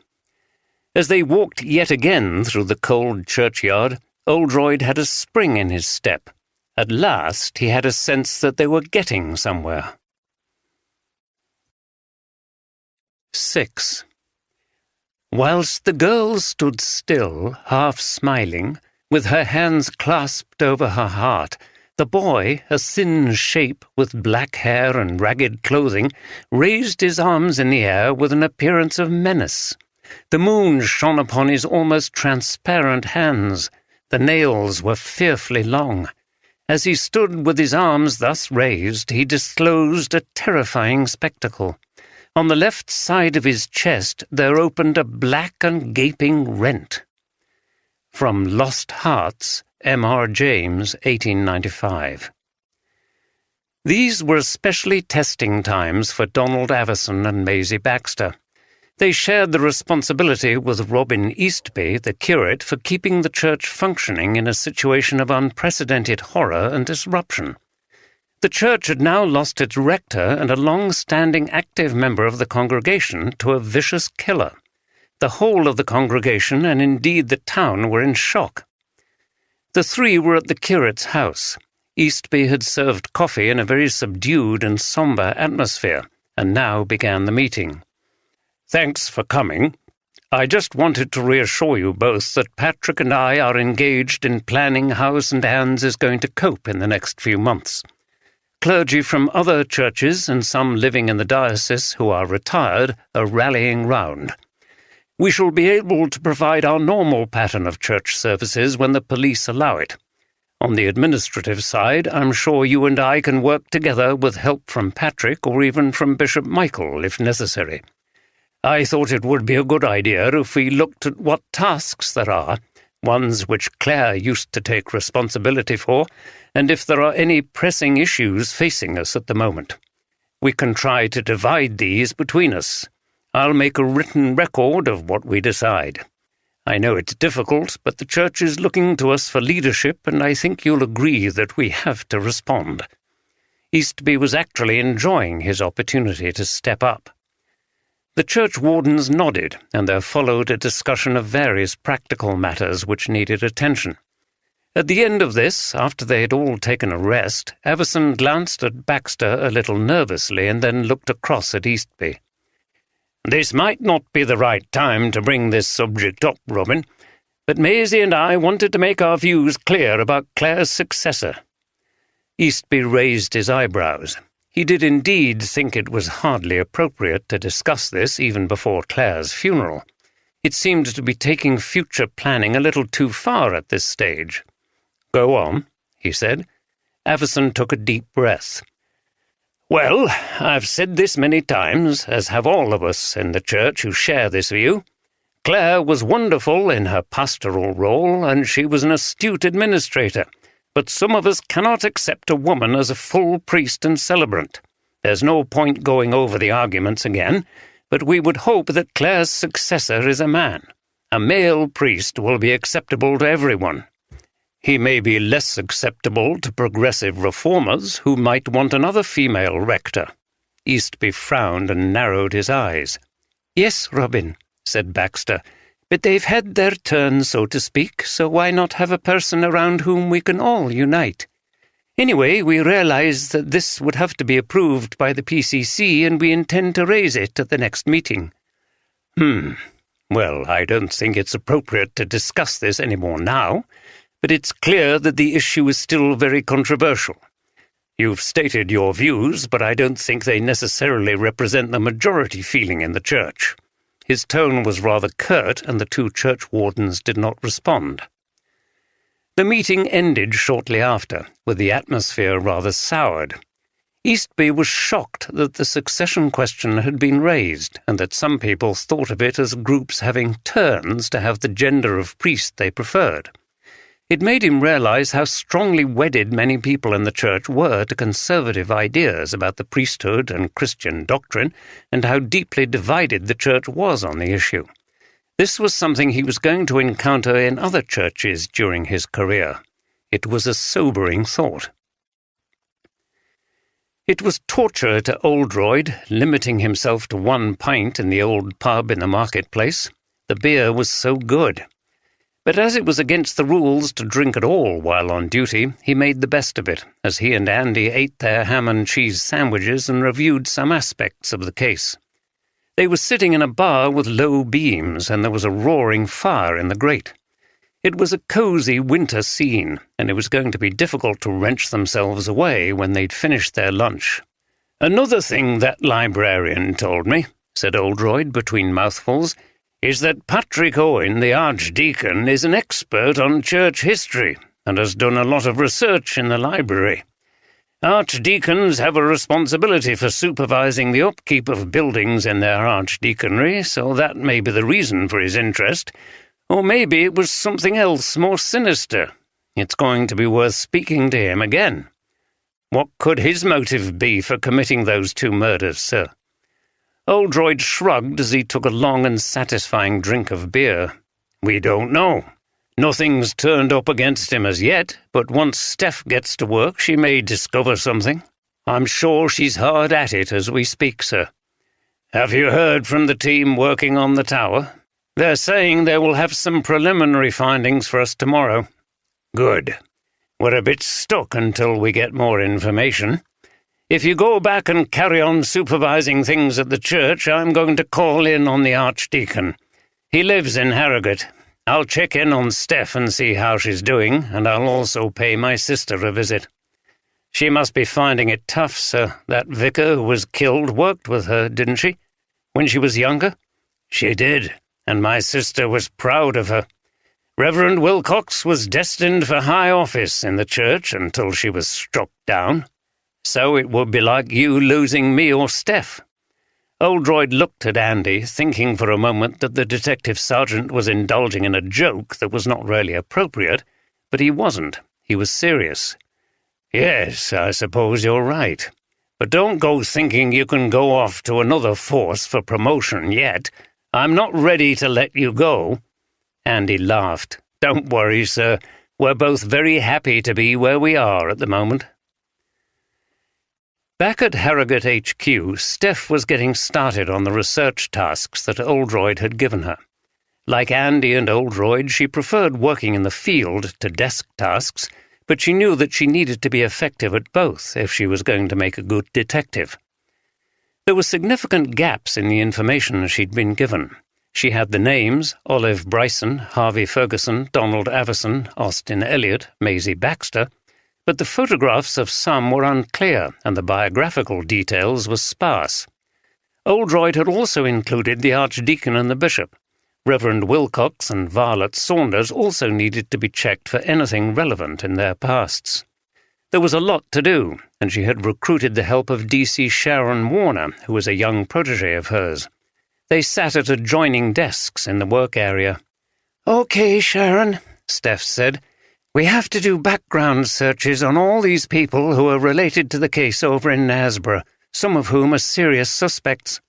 As they walked yet again through the cold churchyard, Oldroyd had a spring in his step. At last he had a sense that they were getting somewhere. 6. Whilst the girl stood still, half smiling, with her hands clasped over her heart, the boy, a thin shape with black hair and ragged clothing, raised his arms in the air with an appearance of menace. The moon shone upon his almost transparent hands. The nails were fearfully long. As he stood with his arms thus raised, he disclosed a terrifying spectacle. On the left side of his chest there opened a black and gaping rent. From Lost Hearts, M.R. James, 1895. These were especially testing times for Donald Avison and Maisie Baxter. They shared the responsibility with Robin Eastby, the curate, for keeping the church functioning in a situation of unprecedented horror and disruption. The church had now lost its rector and a long-standing active member of the congregation to a vicious killer. The whole of the congregation, and indeed the town, were in shock. The three were at the curate's house. Eastby had served coffee in a very subdued and sombre atmosphere, and now began the meeting. "Thanks for coming. I just wanted to reassure you both that Patrick and I are engaged in planning how St. Anne's is going to cope in the next few months. Clergy from other churches and some living in the diocese who are retired are rallying round. We shall be able to provide our normal pattern of church services when the police allow it. On the administrative side, I'm sure you and I can work together with help from Patrick or even from Bishop Michael if necessary. I thought it would be a good idea if we looked at what tasks there are, ones which Claire used to take responsibility for, and if there are any pressing issues facing us at the moment. We can try to divide these between us. I'll make a written record of what we decide. I know it's difficult, but the church is looking to us for leadership, and I think you'll agree that we have to respond." Eastby was actually enjoying his opportunity to step up. The church wardens nodded, and there followed a discussion of various practical matters which needed attention. At the end of this, after they had all taken a rest, Everson glanced at Baxter a little nervously and then looked across at Eastby. "This might not be the right time to bring this subject up, Robin, but Maisie and I wanted to make our views clear about Claire's successor." Eastby raised his eyebrows. He did indeed think it was hardly appropriate to discuss this even before Claire's funeral. It seemed to be taking future planning a little too far at this stage. "Go on," he said. Everson took a deep breath. "Well, I've said this many times, as have all of us in the church who share this view. Claire was wonderful in her pastoral role, and she was an astute administrator. But some of us cannot accept a woman as a full priest and celebrant. There's no point going over the arguments again, but we would hope that Claire's successor is a man. A male priest will be acceptable to everyone. He may be less acceptable to progressive reformers who might want another female rector." Eastby frowned and narrowed his eyes. "Yes, Robin," said Baxter, "but they've had their turn, so to speak, so why not have a person around whom we can all unite? Anyway, we realize that this would have to be approved by the PCC, and we intend to raise it at the next meeting." Well, I don't think it's appropriate to discuss this any more now, but it's clear that the issue is still very controversial. You've stated your views, but I don't think they necessarily represent the majority feeling in the church." His tone was rather curt, and the two church wardens did not respond. The meeting ended shortly after, with the atmosphere rather soured. Eastby was shocked that the succession question had been raised, and that some people thought of it as groups having turns to have the gender of priest they preferred. It made him realize how strongly wedded many people in the church were to conservative ideas about the priesthood and Christian doctrine, and how deeply divided the church was on the issue. This was something he was going to encounter in other churches during his career. It was a sobering thought. It was torture to Oldroyd, limiting himself to 1 pint in the old pub in the marketplace. The beer was so good. But as it was against the rules to drink at all while on duty, he made the best of it, as he and Andy ate their ham and cheese sandwiches and reviewed some aspects of the case. They were sitting in a bar with low beams, and there was a roaring fire in the grate. It was a cosy winter scene, and it was going to be difficult to wrench themselves away when they'd finished their lunch. "Another thing that librarian told me," said Oldroyd between mouthfuls, "is that Patrick Owen, the Archdeacon, is an expert on church history and has done a lot of research in the library. Archdeacons have a responsibility for supervising the upkeep of buildings in their archdeaconry, so that may be the reason for his interest, or maybe it was something else more sinister. It's going to be worth speaking to him again. What could his motive be for committing those 2 murders, sir?" Oldroyd shrugged as he took a long and satisfying drink of beer. We don't know. Nothing's turned up against him as yet, but once Steph gets to work she may discover something. I'm sure she's hard at it as we speak, sir. Have you heard from the team working on the tower? They're saying they will have some preliminary findings for us tomorrow. Good. We're a bit stuck until we get more information. If you go back and carry on supervising things at the church, I'm going to call in on the Archdeacon. He lives in Harrogate. I'll check in on Steph and see how she's doing, and I'll also pay my sister a visit. She must be finding it tough, sir. That vicar who was killed worked with her, didn't she? When she was younger? She did, and my sister was proud of her. Reverend Wilcox was destined for high office in the church until she was struck down. So it would be like you losing me or Steph. Oldroyd looked at Andy, thinking for a moment that the detective sergeant was indulging in a joke that was not really appropriate, but he wasn't. He was serious. Yes, I suppose you're right. But don't go thinking you can go off to another force for promotion yet. I'm not ready to let you go. Andy laughed. Don't worry, sir. We're both very happy to be where we are at the moment. Back at Harrogate HQ, Steph was getting started on the research tasks that Oldroyd had given her. Like Andy and Oldroyd, she preferred working in the field to desk tasks, but she knew that she needed to be effective at both if she was going to make a good detective. There were significant gaps in the information she'd been given. She had the names, Olive Bryson, Harvey Ferguson, Donald Avison, Austin Elliott, Maisie Baxter, but the photographs of some were unclear and the biographical details were sparse. Oldroyd had also included the Archdeacon and the Bishop. Reverend Wilcox and Violet Saunders also needed to be checked for anything relevant in their pasts. There was a lot to do, and she had recruited the help of DC Sharon Warner, who was a young protégé of hers. They sat at adjoining desks in the work area. "Okay, Sharon," Steph said. "We have to do background searches on all these people who are related to the case over in Knaresborough, some of whom are serious suspects."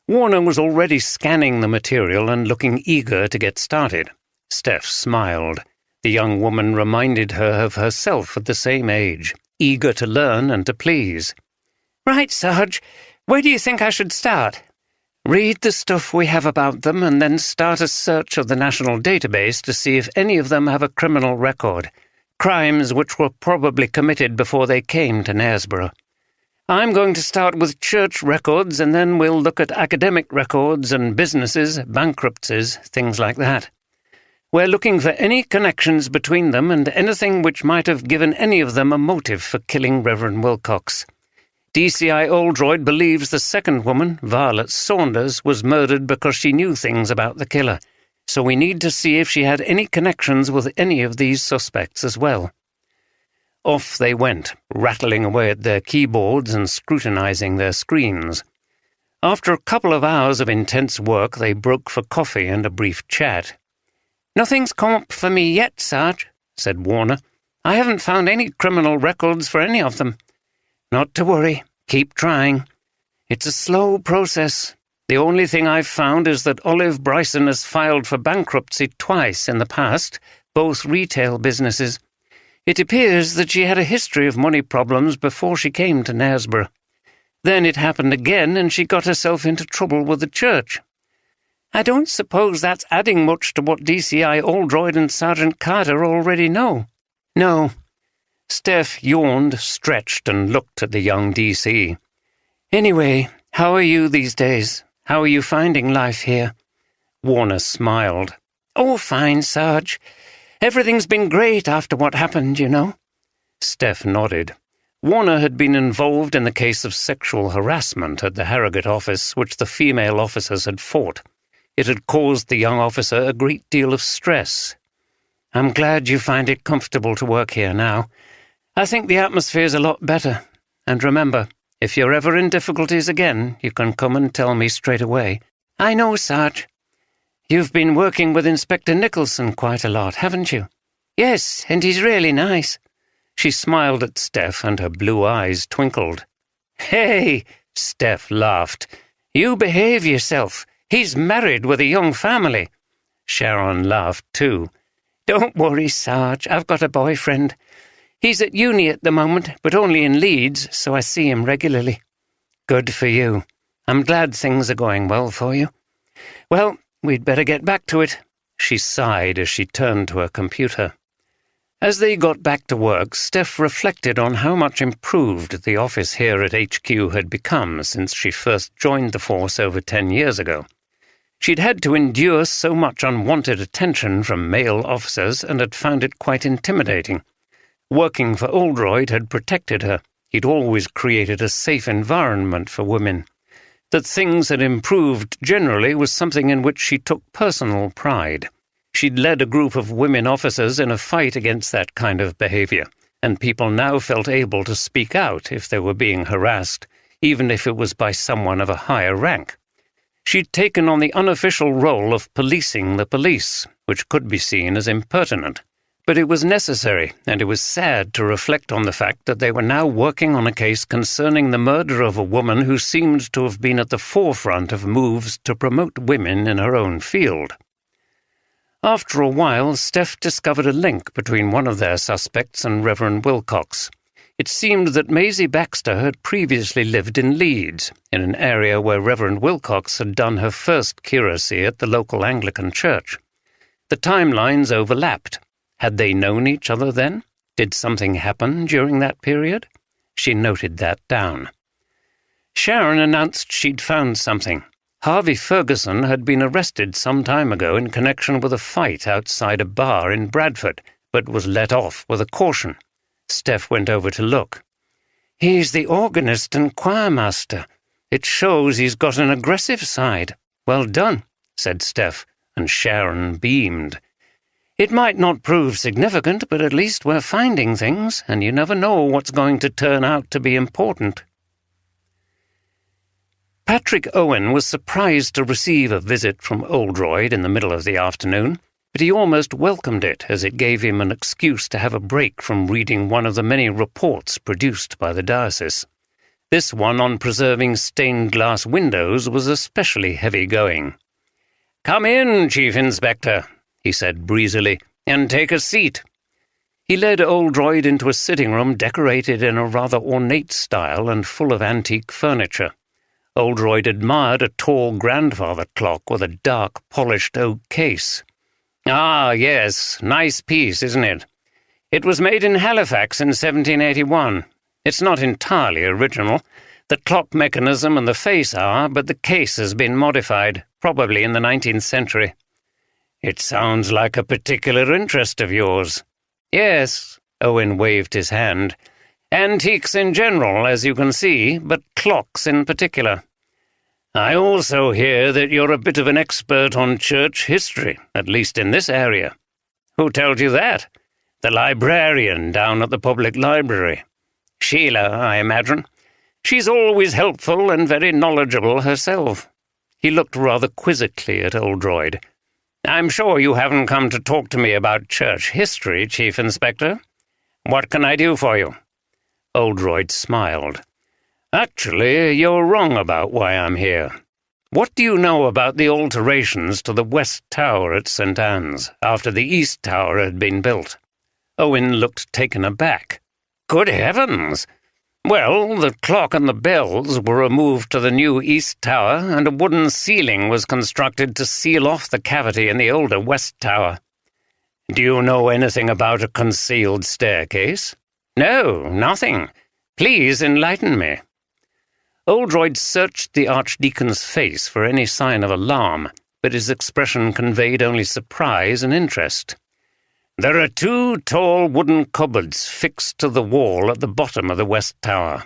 Warner was already scanning the material and looking eager to get started. Steph smiled. The young woman reminded her of herself at the same age, eager to learn and to please. "Right, Sarge. Where do you think I should start?" "Read the stuff we have about them and then start a search of the national database to see if any of them have a criminal record, crimes which were probably committed before they came to Knaresborough. I'm going to start with church records and then we'll look at academic records and businesses, bankruptcies, things like that. We're looking for any connections between them and anything which might have given any of them a motive for killing Reverend Wilcox. DCI Oldroyd believes the second woman, Violet Saunders, was murdered because she knew things about the killer, so we need to see if she had any connections with any of these suspects as well." Off they went, rattling away at their keyboards and scrutinizing their screens. After a couple of hours of intense work, they broke for coffee and a brief chat. "Nothing's come up for me yet, Sarge," said Warner. "I haven't found any criminal records for any of them." "Not to worry. Keep trying. It's a slow process. The only thing I've found is that Olive Bryson has filed for bankruptcy twice in the past, both retail businesses. It appears that she had a history of money problems before she came to Knaresborough. Then it happened again and she got herself into trouble with the church. I don't suppose that's adding much to what DCI Oldroyd and Sergeant Carter already know." "No." Steph yawned, stretched, and looked at the young DC. "Anyway, how are you these days? How are you finding life here?" Warner smiled. "Oh, fine, Sarge. Everything's been great after what happened, you know." Steph nodded. Warner had been involved in the case of sexual harassment at the Harrogate office, which the female officers had fought. It had caused the young officer a great deal of stress. "I'm glad you find it comfortable to work here now. I think the atmosphere's a lot better. And remember, if you're ever in difficulties again, you can come and tell me straight away." "I know, Sarge. You've been working with Inspector Nicholson quite a lot, haven't you?" "Yes, and he's really nice." She smiled at Steph and her blue eyes twinkled. "Hey!" Steph laughed. You behave yourself. He's married with a young family." Sharon laughed too. "Don't worry, Sarge, I've got a boyfriend. He's at uni at the moment, but only in Leeds, so I see him regularly." "Good for you. I'm glad things are going well for you. Well, we'd better get back to it." She sighed as she turned to her computer. As they got back to work, Steph reflected on how much improved the office here at HQ had become since she first joined the force over 10 years ago. She'd had to endure so much unwanted attention from male officers and had found it quite intimidating. Working for Oldroyd had protected her. He'd always created a safe environment for women. That things had improved generally was something in which she took personal pride. She'd led a group of women officers in a fight against that kind of behavior, and people now felt able to speak out if they were being harassed, even if it was by someone of a higher rank. She'd taken on the unofficial role of policing the police, which could be seen as impertinent. But it was necessary, and it was sad to reflect on the fact that they were now working on a case concerning the murder of a woman who seemed to have been at the forefront of moves to promote women in her own field. After a while, Steph discovered a link between one of their suspects and Reverend Wilcox. It seemed that Maisie Baxter had previously lived in Leeds, in an area where Reverend Wilcox had done her first curacy at the local Anglican church. The timelines overlapped. Had they known each other then? Did something happen during that period? She noted that down. Sharon announced she'd found something. Harvey Ferguson had been arrested some time ago in connection with a fight outside a bar in Bradford, but was let off with a caution. Steph went over to look. "He's the organist and choirmaster. It shows he's got an aggressive side. Well done," said Steph, and Sharon beamed. "It might not prove significant, but at least we're finding things, and you never know what's going to turn out to be important." Patrick Owen was surprised to receive a visit from Oldroyd in the middle of the afternoon, but he almost welcomed it as it gave him an excuse to have a break from reading one of the many reports produced by the diocese. This one on preserving stained glass windows was especially heavy-going. "Come in, Chief Inspector," he said breezily, "and take a seat." He led Oldroyd into a sitting room decorated in a rather ornate style and full of antique furniture. Oldroyd admired a tall grandfather clock with a dark, polished oak case. "Ah, yes, nice piece, isn't it? It was made in Halifax in 1781. It's not entirely original. The clock mechanism and the face are, but the case has been modified, probably in the 19th century. It sounds like a particular interest of yours." "Yes," Owen waved his hand. "Antiques in general, as you can see, but clocks in particular. I also hear that you're a bit of an expert on church history, at least in this area." "Who told you that?" "The librarian down at the public library. Sheila, I imagine. She's always helpful and very knowledgeable herself." He looked rather quizzically at Oldroyd. "I'm sure you haven't come to talk to me about church history, Chief Inspector. What can I do for you?" Oldroyd smiled. "Actually, you're wrong about why I'm here. What do you know about the alterations to the West Tower at St. Anne's after the East Tower had been built?" Owen looked taken aback. "Good heavens! Well, the clock and the bells were removed to the new East Tower, and a wooden ceiling was constructed to seal off the cavity in the older West Tower. Do you know anything about a concealed staircase?" "No, nothing. Please enlighten me." Oldroyd searched the Archdeacon's face for any sign of alarm, but his expression conveyed only surprise and interest. "There are 2 tall wooden cupboards fixed to the wall at the bottom of the West Tower.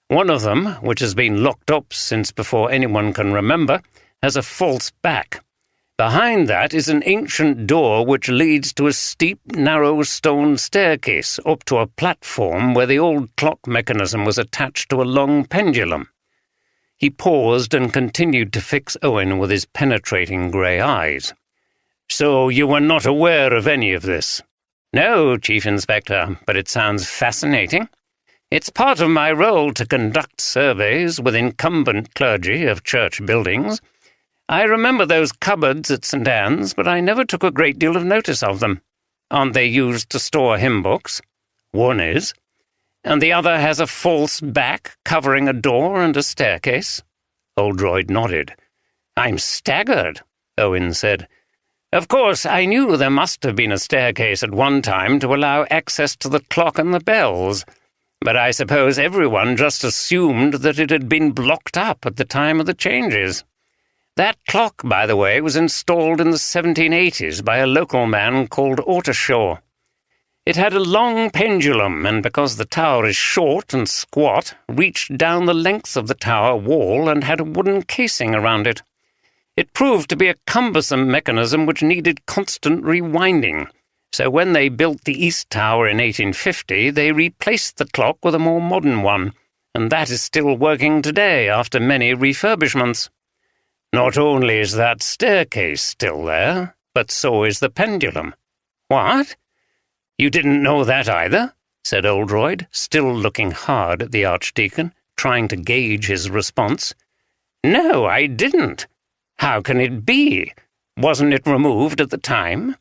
One of them, which has been locked up since before anyone can remember, has a false back. Behind that is an ancient door which leads to a steep, narrow stone staircase up to a platform where the old clock mechanism was attached to a long pendulum." He paused and continued to fix Owen with his penetrating grey eyes. "So you were not aware of any of this?" "No, Chief Inspector, but it sounds fascinating." It's part of my role to conduct surveys with incumbent clergy of church buildings. I remember those cupboards at St. Anne's, but I never took a great deal of notice of them. Aren't they used to store hymn books? One is. And the other has a false back covering a door and a staircase. Oldroyd nodded. I'm staggered, Owen said. Of course, I knew there must have been a staircase at one time to allow access to the clock and the bells, but I suppose everyone just assumed that it had been blocked up at the time of the changes. That clock, by the way, was installed in the 1780s by a local man called Oldroyd. It had a long pendulum, and because the tower is short and squat, reached down the length of the tower wall and had a wooden casing around it. It proved to be a cumbersome mechanism which needed constant rewinding, so when they built the East Tower in 1850, they replaced the clock with a more modern one, and that is still working today after many refurbishments. Not only is that staircase still there, but so is the pendulum. What? You didn't know that either? Said Oldroyd, still looking hard at the Archdeacon, trying to gauge his response. No, I didn't. How can it be? Wasn't it removed at the time?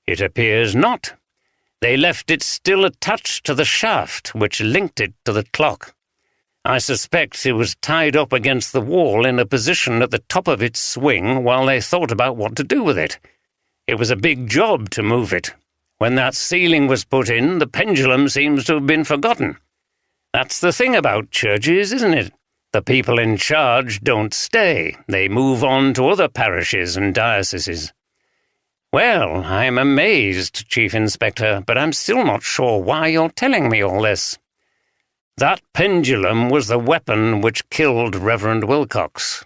It appears not. They left it still attached to the shaft which linked it to the clock. I suspect it was tied up against the wall in a position at the top of its swing while they thought about what to do with it. It was a big job to move it. When that ceiling was put in, the pendulum seems to have been forgotten. That's the thing about churches, isn't it? The people in charge don't stay. They move on to other parishes and dioceses. Well, I'm amazed, Chief Inspector, but I'm still not sure why you're telling me all this. That pendulum was the weapon which killed Reverend Wilcox.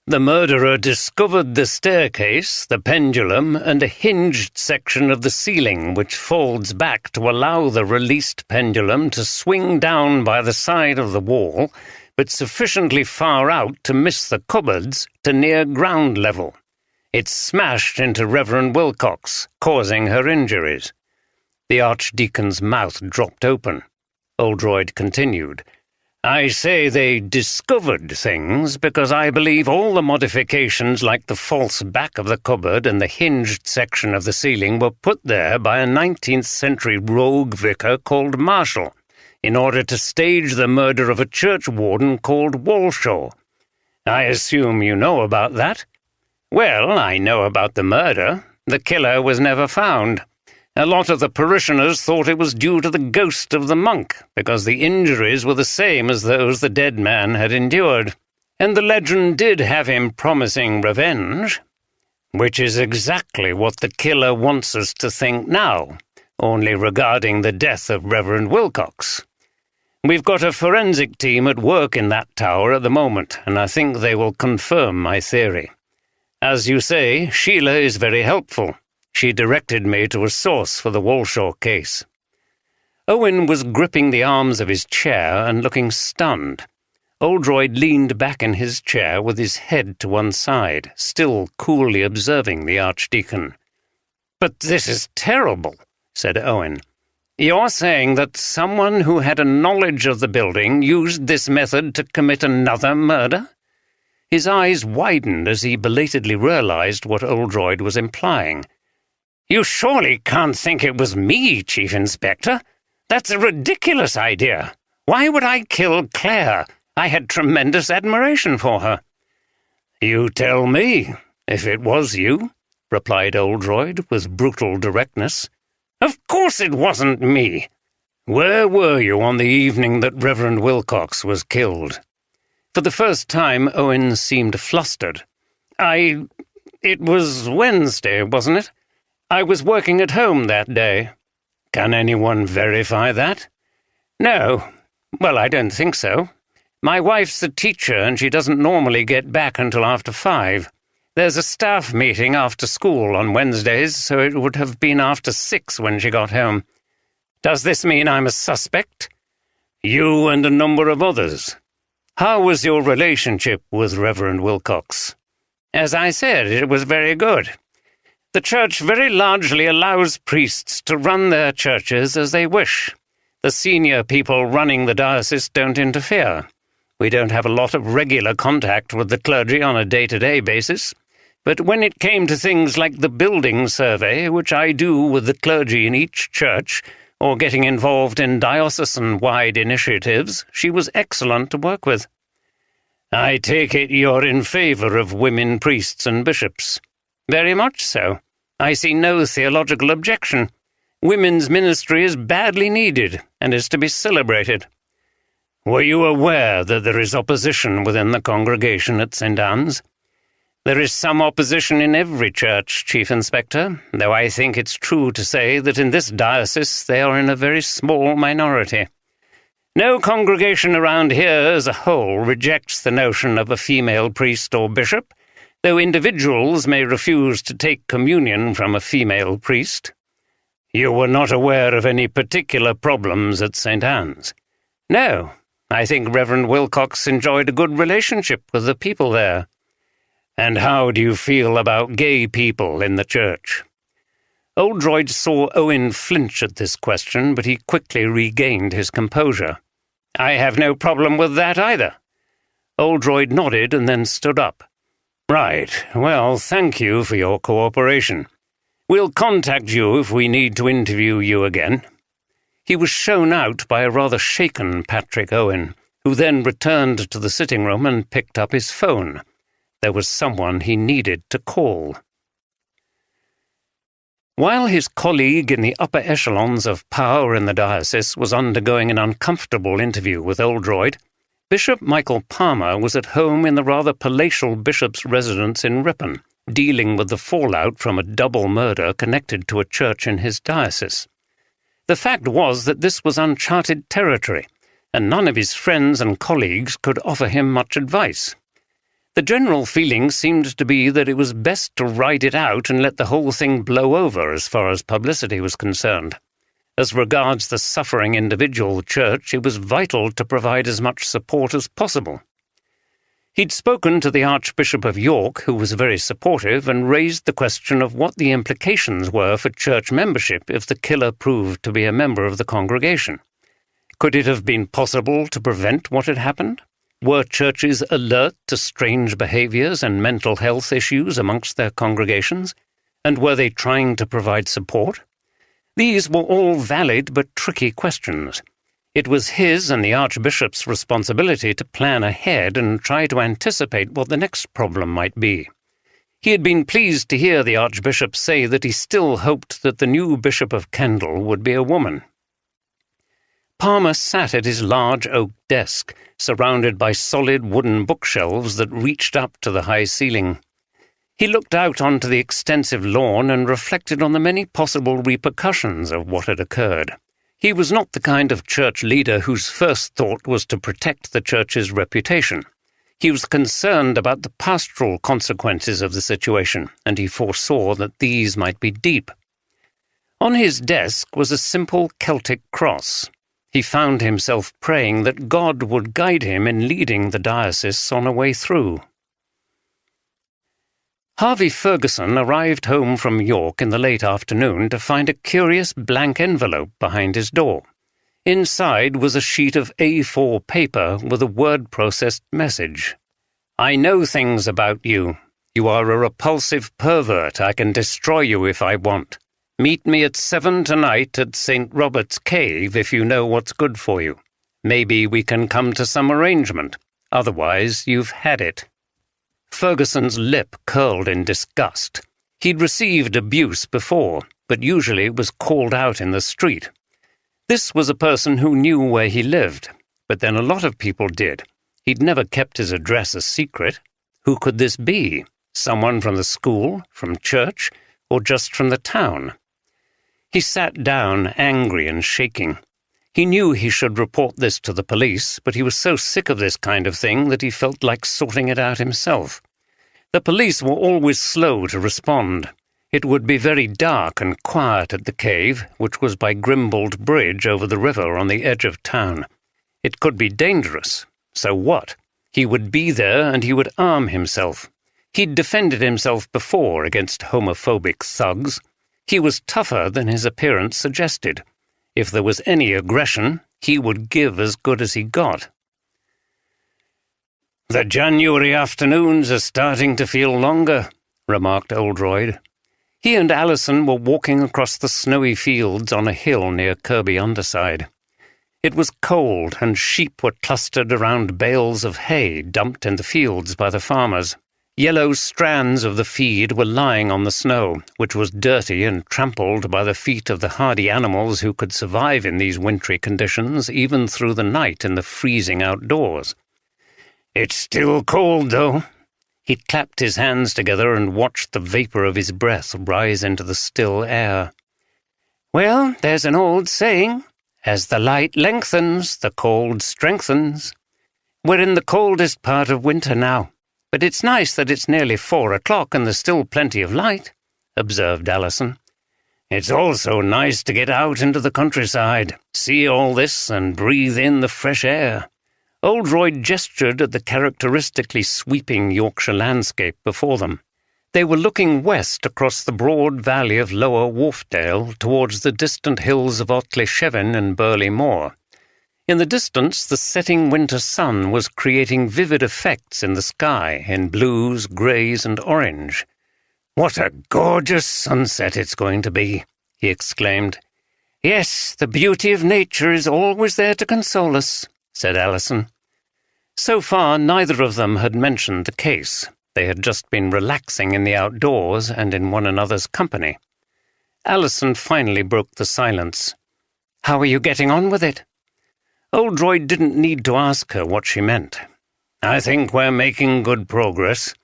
The murderer discovered the staircase, the pendulum, and a hinged section of the ceiling which folds back to allow the released pendulum to swing down by the side of the wall, but sufficiently far out to miss the cupboards to near ground level. It smashed into Reverend Wilcox, causing her injuries. The Archdeacon's mouth dropped open. Oldroyd continued, I say they discovered things because I believe all the modifications like the false back of the cupboard and the hinged section of the ceiling were put there by a 19th century rogue vicar called Marshall in order to stage the murder of a churchwarden called Walshaw. I assume you know about that? Well, I know about the murder. The killer was never found. A lot of the parishioners thought it was due to the ghost of the monk, because the injuries were the same as those the dead man had endured, and the legend did have him promising revenge, which is exactly what the killer wants us to think now, only regarding the death of Reverend Wilcox. We've got a forensic team at work in that tower at the moment, and I think they will confirm my theory. As you say, Sheila is very helpful. She directed me to a source for the Walshaw case. Owen was gripping the arms of his chair and looking stunned. Oldroyd leaned back in his chair with his head to one side, still coolly observing the Archdeacon. But this is terrible, said Owen. You're saying that someone who had a knowledge of the building used this method to commit another murder? His eyes widened as he belatedly realized what Oldroyd was implying. You surely can't think it was me, Chief Inspector. That's a ridiculous idea. Why would I kill Claire? I had tremendous admiration for her. You tell me, if it was you, replied Oldroyd with brutal directness. Of course it wasn't me. Where were you on the evening that Reverend Wilcox was killed? For the first time, Owen seemed flustered. It was Wednesday, wasn't it? I was working at home that day. Can anyone verify that? No. Well, I don't think so. My wife's a teacher, and she doesn't normally get back until after 5. There's a staff meeting after school on Wednesdays, so it would have been after 6 when she got home. Does this mean I'm a suspect? You and a number of others. How was your relationship with Reverend Wilcox? As I said, it was very good. The church very largely allows priests to run their churches as they wish. The senior people running the diocese don't interfere. We don't have a lot of regular contact with the clergy on a day-to-day basis. But when it came to things like the building survey, which I do with the clergy in each church, or getting involved in diocesan-wide initiatives, she was excellent to work with. I take it you're in favour of women priests and bishops. Very much so. I see no theological objection. Women's ministry is badly needed and is to be celebrated. Were you aware that there is opposition within the congregation at St. Anne's? There is some opposition in every church, Chief Inspector, though I think it's true to say that in this diocese they are in a very small minority. No congregation around here as a whole rejects the notion of a female priest or bishop, though individuals may refuse to take communion from a female priest. You were not aware of any particular problems at St. Anne's? No, I think Reverend Wilcox enjoyed a good relationship with the people there. And how do you feel about gay people in the church? Oldroyd saw Owen flinch at this question, but he quickly regained his composure. I have no problem with that either. Oldroyd nodded and then stood up. Right, well, thank you for your cooperation. We'll contact you if we need to interview you again. He was shown out by a rather shaken Patrick Owen, who then returned to the sitting room and picked up his phone. There was someone he needed to call. While his colleague in the upper echelons of power in the diocese was undergoing an uncomfortable interview with Oldroyd, Bishop Michael Palmer was at home in the rather palatial bishop's residence in Ripon, dealing with the fallout from a double murder connected to a church in his diocese. The fact was that this was uncharted territory, and none of his friends and colleagues could offer him much advice. The general feeling seemed to be that it was best to ride it out and let the whole thing blow over as far as publicity was concerned. As regards the suffering individual church, it was vital to provide as much support as possible. He'd spoken to the Archbishop of York, who was very supportive, and raised the question of what the implications were for church membership if the killer proved to be a member of the congregation. Could it have been possible to prevent what had happened? Were churches alert to strange behaviours and mental health issues amongst their congregations? And were they trying to provide support? These were all valid but tricky questions. It was his and the Archbishop's responsibility to plan ahead and try to anticipate what the next problem might be. He had been pleased to hear the Archbishop say that he still hoped that the new Bishop of Kendal would be a woman. Palmer sat at his large oak desk, surrounded by solid wooden bookshelves that reached up to the high ceiling. He looked out onto the extensive lawn and reflected on the many possible repercussions of what had occurred. He was not the kind of church leader whose first thought was to protect the church's reputation. He was concerned about the pastoral consequences of the situation, and he foresaw that these might be deep. On his desk was a simple Celtic cross. He found himself praying that God would guide him in leading the diocese on a way through. Harvey Ferguson arrived home from York in the late afternoon to find a curious blank envelope behind his door. Inside was a sheet of A4 paper with a word-processed message. I know things about you. You are a repulsive pervert. I can destroy you if I want. Meet me at 7 tonight at St. Robert's Cave if you know what's good for you. Maybe we can come to some arrangement. Otherwise, you've had it. Ferguson's lip curled in disgust. He'd received abuse before, but usually was called out in the street. This was a person who knew where he lived, but then a lot of people did. He'd never kept his address a secret. Who could this be? Someone from the school, from church, or just from the town? He sat down, angry and shaking. He knew he should report this to the police, but he was so sick of this kind of thing that he felt like sorting it out himself. The police were always slow to respond. It would be very dark and quiet at the cave, which was by Grimbold Bridge over the river on the edge of town. It could be dangerous. So what? He would be there and he would arm himself. He'd defended himself before against homophobic thugs. He was tougher than his appearance suggested. If there was any aggression, he would give as good as he got. "The January afternoons are starting to feel longer," remarked Oldroyd. He and Alison were walking across the snowy fields on a hill near Kirby Underside. It was cold, and sheep were clustered around bales of hay dumped in the fields by the farmers. Yellow strands of the feed were lying on the snow, which was dirty and trampled by the feet of the hardy animals who could survive in these wintry conditions even through the night in the freezing outdoors. "It's still cold, though." He clapped his hands together and watched the vapour of his breath rise into the still air. "Well, there's an old saying, 'As the light lengthens, the cold strengthens.' We're in the coldest part of winter now, but it's nice that it's nearly 4 o'clock and there's still plenty of light," observed Alison. "It's also nice to get out into the countryside, see all this and breathe in the fresh air." Oldroyd gestured at the characteristically sweeping Yorkshire landscape before them. They were looking west across the broad valley of Lower Wharfdale towards the distant hills of Otley Shevin and Burley Moor. In the distance, the setting winter sun was creating vivid effects in the sky, in blues, greys, and orange. "What a gorgeous sunset it's going to be," he exclaimed. "Yes, the beauty of nature is always there to console us," said Alison. So far, neither of them had mentioned the case. They had just been relaxing in the outdoors and in one another's company. Alison finally broke the silence. "How are you getting on with it?" Oldroyd didn't need to ask her what she meant. "I think we're making good progress.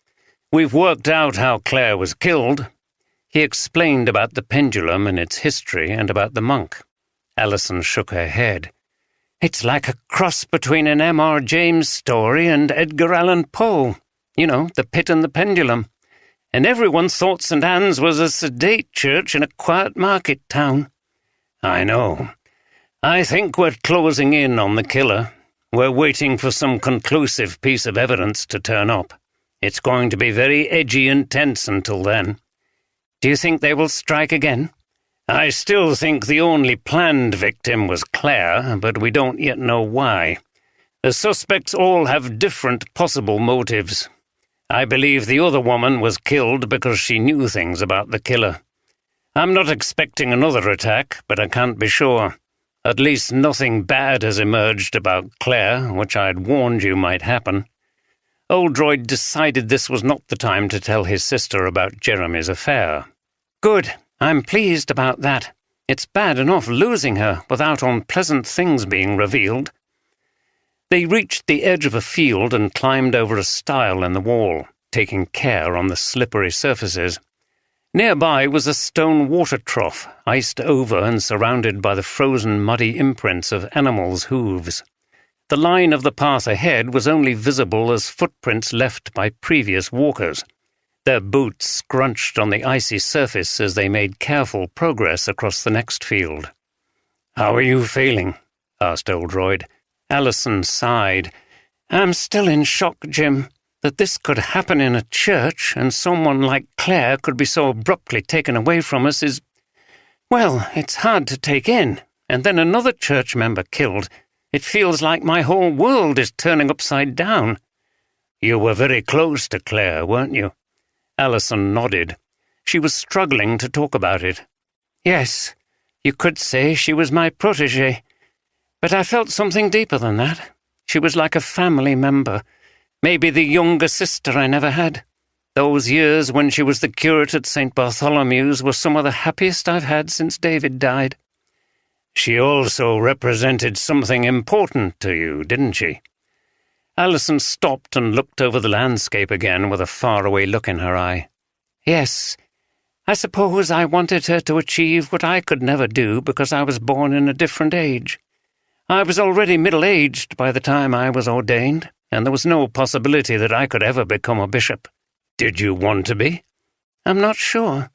We've worked out how Claire was killed." He explained about the pendulum and its history and about the monk. Alison shook her head. "It's like a cross between an M.R. James story and Edgar Allan Poe. You know, The Pit and the Pendulum. And everyone thought St. Anne's was a sedate church in a quiet market town." "I know. I think we're closing in on the killer. We're waiting for some conclusive piece of evidence to turn up. It's going to be very edgy and tense until then." "Do you think they will strike again?" "I still think the only planned victim was Claire, but we don't yet know why. The suspects all have different possible motives. I believe the other woman was killed because she knew things about the killer. I'm not expecting another attack, but I can't be sure. At least nothing bad has emerged about Claire, which I'd warned you might happen." Oldroyd decided this was not the time to tell his sister about Jeremy's affair. "Good. I'm pleased about that. It's bad enough losing her without unpleasant things being revealed." They reached the edge of a field and climbed over a stile in the wall, taking care on the slippery surfaces. Nearby was a stone water trough, iced over and surrounded by the frozen muddy imprints of animals' hooves. The line of the path ahead was only visible as footprints left by previous walkers. Their boots scrunched on the icy surface as they made careful progress across the next field. "How are you feeling?" asked Oldroyd. Alison sighed. "I'm still in shock, Jim. That this could happen in a church and someone like Claire could be so abruptly taken away from us is... well, it's hard to take in. And then another church member killed. It feels like my whole world is turning upside down." "You were very close to Claire, weren't you?" Alison nodded. She was struggling to talk about it. "Yes, you could say she was my protégée. But I felt something deeper than that. She was like a family member. Maybe the younger sister I never had. Those years when she was the curate at St. Bartholomew's were some of the happiest I've had since David died." "She also represented something important to you, didn't she?" Alison stopped and looked over the landscape again with a faraway look in her eye. "Yes, I suppose I wanted her to achieve what I could never do because I was born in a different age. I was already middle-aged by the time I was ordained, and there was no possibility that I could ever become a bishop." "Did you want to be?" "I'm not sure.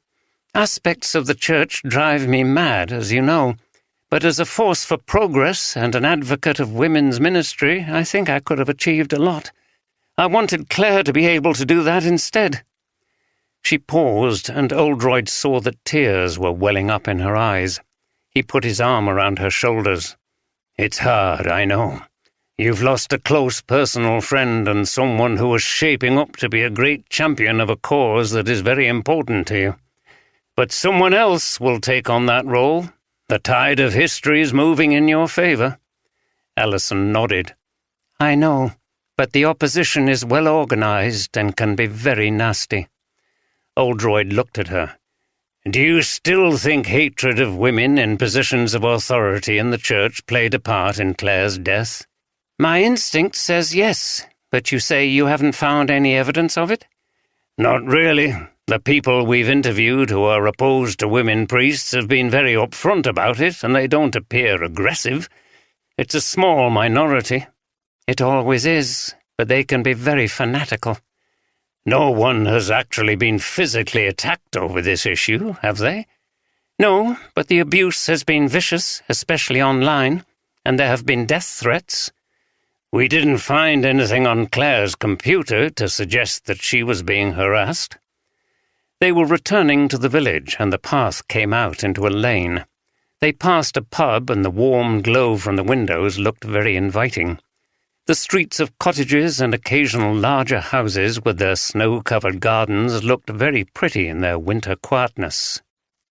Aspects of the church drive me mad, as you know. But as a force for progress and an advocate of women's ministry, I think I could have achieved a lot. I wanted Claire to be able to do that instead." She paused, and Oldroyd saw that tears were welling up in her eyes. He put his arm around her shoulders. "It's hard, I know. You've lost a close personal friend and someone who was shaping up to be a great champion of a cause that is very important to you. But someone else will take on that role. The tide of history is moving in your favour." Alison nodded. "I know, but the opposition is well organised and can be very nasty." Oldroyd looked at her. "Do you still think hatred of women in positions of authority in the church played a part in Claire's death?" "My instinct says yes, but you say you haven't found any evidence of it?" "Not really. The people we've interviewed who are opposed to women priests have been very upfront about it, and they don't appear aggressive. It's a small minority." "It always is, but they can be very fanatical." "No one has actually been physically attacked over this issue, have they?" "No, but the abuse has been vicious, especially online, and there have been death threats." "We didn't find anything on Claire's computer to suggest that she was being harassed." They were returning to the village, and the path came out into a lane. They passed a pub, and the warm glow from the windows looked very inviting. The streets of cottages and occasional larger houses with their snow-covered gardens looked very pretty in their winter quietness.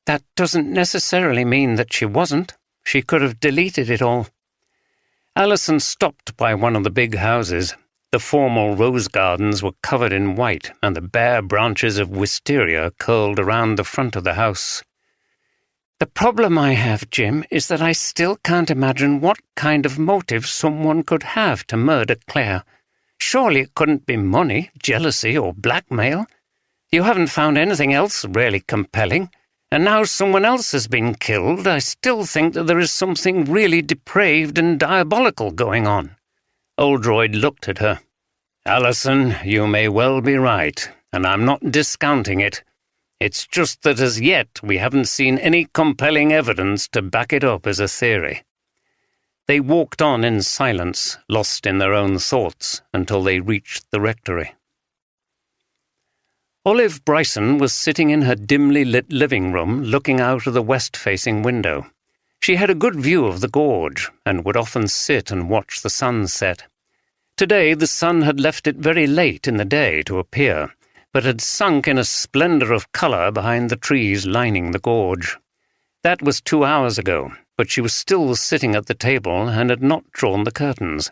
"That doesn't necessarily mean that she wasn't. She could have deleted it all." Alison stopped by one of the big houses. The formal rose gardens were covered in white, and the bare branches of wisteria curled around the front of the house. "The problem I have, Jim, is that I still can't imagine what kind of motive someone could have to murder Claire. Surely it couldn't be money, jealousy, or blackmail. You haven't found anything else really compelling, and now someone else has been killed. I still think that there is something really depraved and diabolical going on." Oldroyd looked at her. "Alison, you may well be right, and I'm not discounting it. It's just that as yet we haven't seen any compelling evidence to back it up as a theory." They walked on in silence, lost in their own thoughts, until they reached the rectory. Olive Bryson was sitting in her dimly lit living room looking out of the west-facing window. She had a good view of the gorge, and would often sit and watch the sun set. Today the sun had left it very late in the day to appear, but had sunk in a splendour of colour behind the trees lining the gorge. That was 2 hours ago, but she was still sitting at the table and had not drawn the curtains.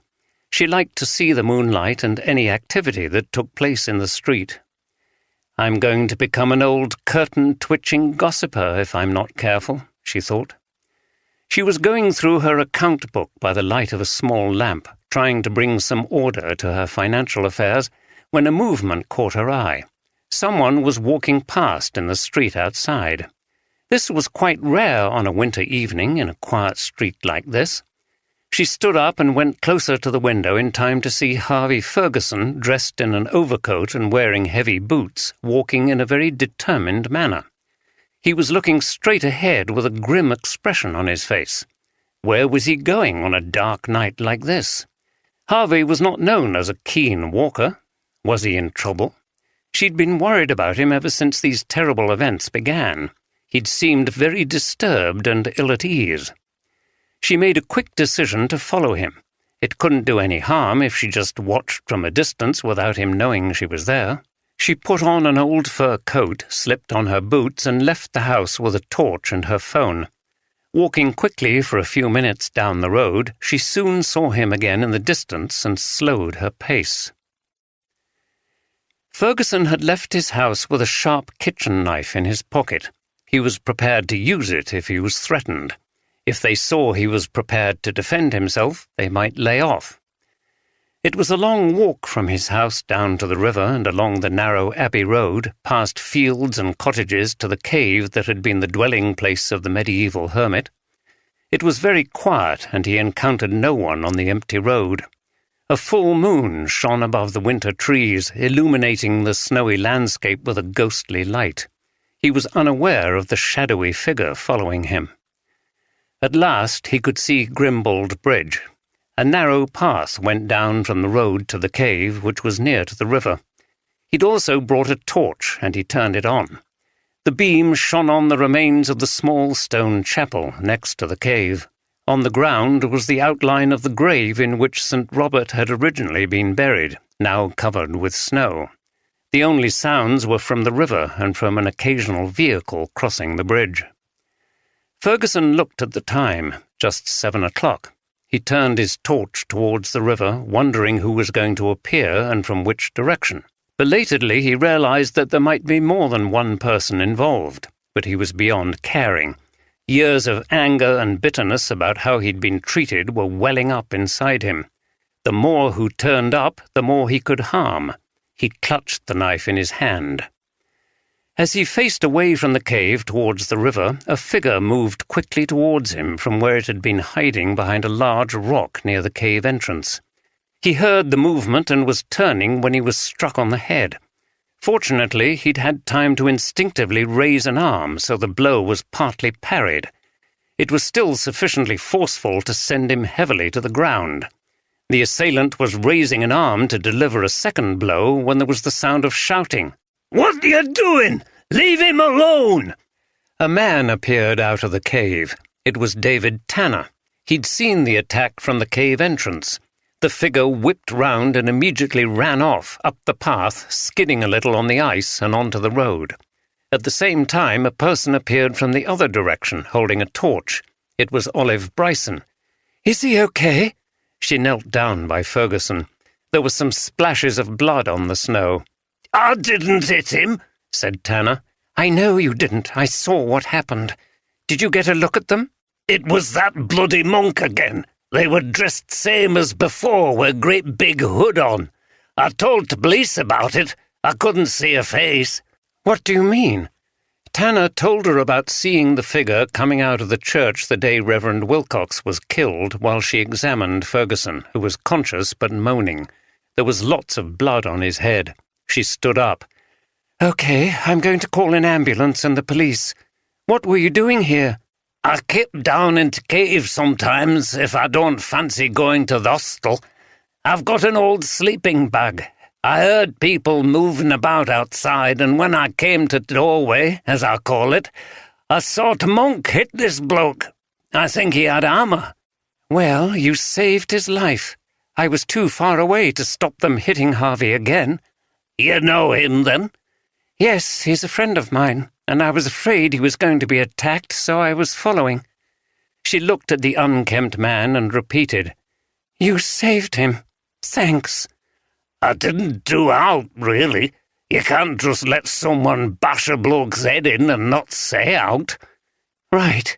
She liked to see the moonlight and any activity that took place in the street. "I'm going to become an old curtain-twitching gossiper if I'm not careful," she thought. She was going through her account book by the light of a small lamp, trying to bring some order to her financial affairs, when a movement caught her eye. Someone was walking past in the street outside. This was quite rare on a winter evening in a quiet street like this. She stood up and went closer to the window in time to see Harvey Ferguson, dressed in an overcoat and wearing heavy boots, walking in a very determined manner. He was looking straight ahead with a grim expression on his face. Where was he going on a dark night like this? Harvey was not known as a keen walker. Was he in trouble? She'd been worried about him ever since these terrible events began. He'd seemed very disturbed and ill at ease. She made a quick decision to follow him. It couldn't do any harm if she just watched from a distance without him knowing she was there. She put on an old fur coat, slipped on her boots, and left the house with a torch and her phone. Walking quickly for a few minutes down the road, she soon saw him again in the distance and slowed her pace. Ferguson had left his house with a sharp kitchen knife in his pocket. He was prepared to use it if he was threatened. If they saw he was prepared to defend himself, they might lay off. It was a long walk from his house down to the river and along the narrow Abbey Road, past fields and cottages to the cave that had been the dwelling place of the medieval hermit. It was very quiet, and he encountered no one on the empty road. A full moon shone above the winter trees, illuminating the snowy landscape with a ghostly light. He was unaware of the shadowy figure following him. At last he could see Grimbold Bridge. A narrow path went down from the road to the cave, which was near to the river. He'd also brought a torch, and he turned it on. The beam shone on the remains of the small stone chapel next to the cave. On the ground was the outline of the grave in which St. Robert had originally been buried, now covered with snow. The only sounds were from the river and from an occasional vehicle crossing the bridge. Ferguson looked at the time, just 7 o'clock. He turned his torch towards the river, wondering who was going to appear and from which direction. Belatedly, he realized that there might be more than one person involved, but he was beyond caring. Years of anger and bitterness about how he'd been treated were welling up inside him. The more who turned up, the more he could harm. He clutched the knife in his hand. As he faced away from the cave towards the river, a figure moved quickly towards him from where it had been hiding behind a large rock near the cave entrance. He heard the movement and was turning when he was struck on the head. Fortunately, he'd had time to instinctively raise an arm, so the blow was partly parried. It was still sufficiently forceful to send him heavily to the ground. The assailant was raising an arm to deliver a second blow when there was the sound of shouting. "What are you doing? Leave him alone!" A man appeared out of the cave. It was David Tanner. He'd seen the attack from the cave entrance. The figure whipped round and immediately ran off, up the path, skidding a little on the ice and onto the road. At the same time, a person appeared from the other direction, holding a torch. It was Olive Bryson. "Is he okay?" She knelt down by Ferguson. There were some splashes of blood on the snow. "I didn't hit him," said Tanner. "I know you didn't. I saw what happened. Did you get a look at them?" "It was that bloody monk again. They were dressed same as before, with great big hood on. I told the police about it. I couldn't see a face." "What do you mean?" Tanner told her about seeing the figure coming out of the church the day Reverend Wilcox was killed while she examined Ferguson, who was conscious but moaning. There was lots of blood on his head. She stood up. "Okay, I'm going to call an ambulance and the police. What were you doing here?" "I keep down into cave sometimes if I don't fancy going to the hostel. I've got an old sleeping bag. I heard people moving about outside, and when I came to the doorway, as I call it, I saw the monk hit this bloke. I think he had armor." "Well, you saved his life. I was too far away to stop them hitting Harvey again." "You know him, then?" "Yes, he's a friend of mine, and I was afraid he was going to be attacked, so I was following." She looked at the unkempt man and repeated, "You saved him. Thanks." "I didn't do out, really. You can't just let someone bash a bloke's head in and not say out." "Right.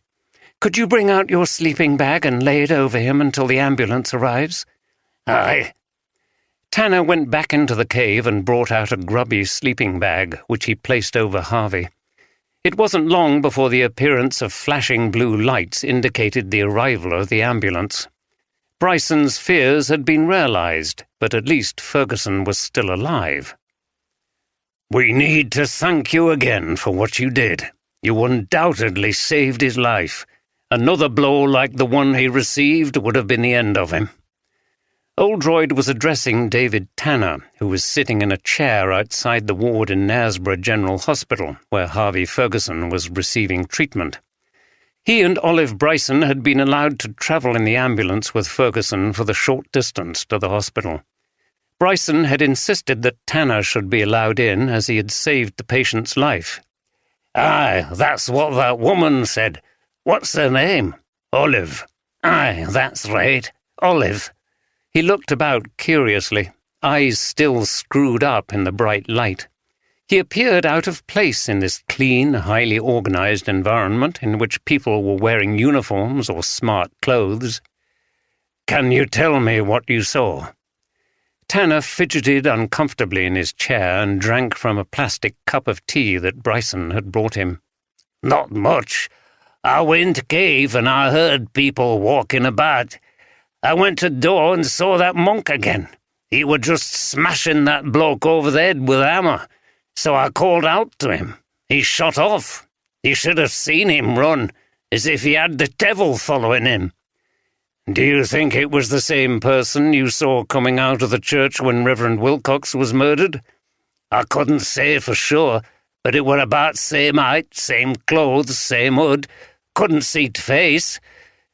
Could you bring out your sleeping bag and lay it over him until the ambulance arrives?" "Aye." Tanner went back into the cave and brought out a grubby sleeping bag, which he placed over Harvey. It wasn't long before the appearance of flashing blue lights indicated the arrival of the ambulance. Bryson's fears had been realized, but at least Ferguson was still alive. "We need to thank you again for what you did. You undoubtedly saved his life. Another blow like the one he received would have been the end of him." Oldroyd was addressing David Tanner, who was sitting in a chair outside the ward in Knaresborough General Hospital, where Harvey Ferguson was receiving treatment. He and Olive Bryson had been allowed to travel in the ambulance with Ferguson for the short distance to the hospital. Bryson had insisted that Tanner should be allowed in, as he had saved the patient's life. "Aye, that's what that woman said. What's her name?" "Olive." "Aye, that's right. Olive." He looked about curiously, eyes still screwed up in the bright light. He appeared out of place in this clean, highly organized environment in which people were wearing uniforms or smart clothes. "Can you tell me what you saw?" Tanner fidgeted uncomfortably in his chair and drank from a plastic cup of tea that Bryson had brought him. "Not much. I went to cave and I heard people walking about. I went to the door and saw that monk again. He were just smashing that bloke over the head with a hammer. So I called out to him. He shot off. You should have seen him run, as if he had the devil following him." "Do you think it was the same person you saw coming out of the church when Reverend Wilcox was murdered?" "I couldn't say for sure, but it were about same height, same clothes, same hood. Couldn't see t'face.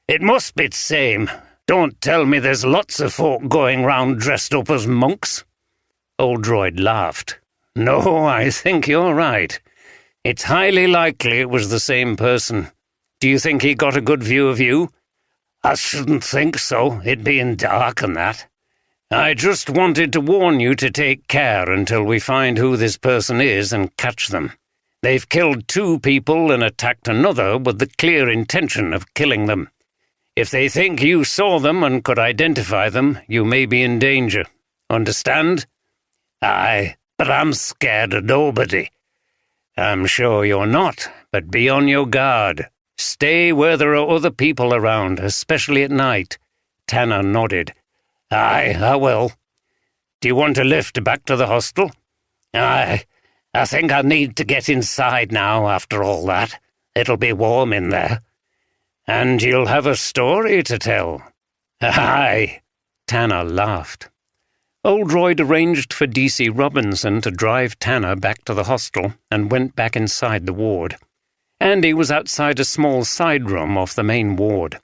It must be t'same. Don't tell me there's lots of folk going round dressed up as monks." Oldroyd laughed. "No, I think you're right. It's highly likely it was the same person. Do you think he got a good view of you?" "I shouldn't think so, it being dark and that." "I just wanted to warn you to take care until we find who this person is and catch them. They've killed 2 people and attacked another with the clear intention of killing them. If they think you saw them and could identify them, you may be in danger. Understand?" "Aye, but I'm scared of nobody." "I'm sure you're not, but be on your guard. Stay where there are other people around, especially at night." Tanner nodded. "Aye, I will." "Do you want a lift back to the hostel?" "Aye, I think I need to get inside now after all that. It'll be warm in there." "And you'll have a story to tell." "Aye." Tanner laughed. Oldroyd arranged for D.C. Robinson to drive Tanner back to the hostel and went back inside the ward. Andy was outside a small side room off the main ward.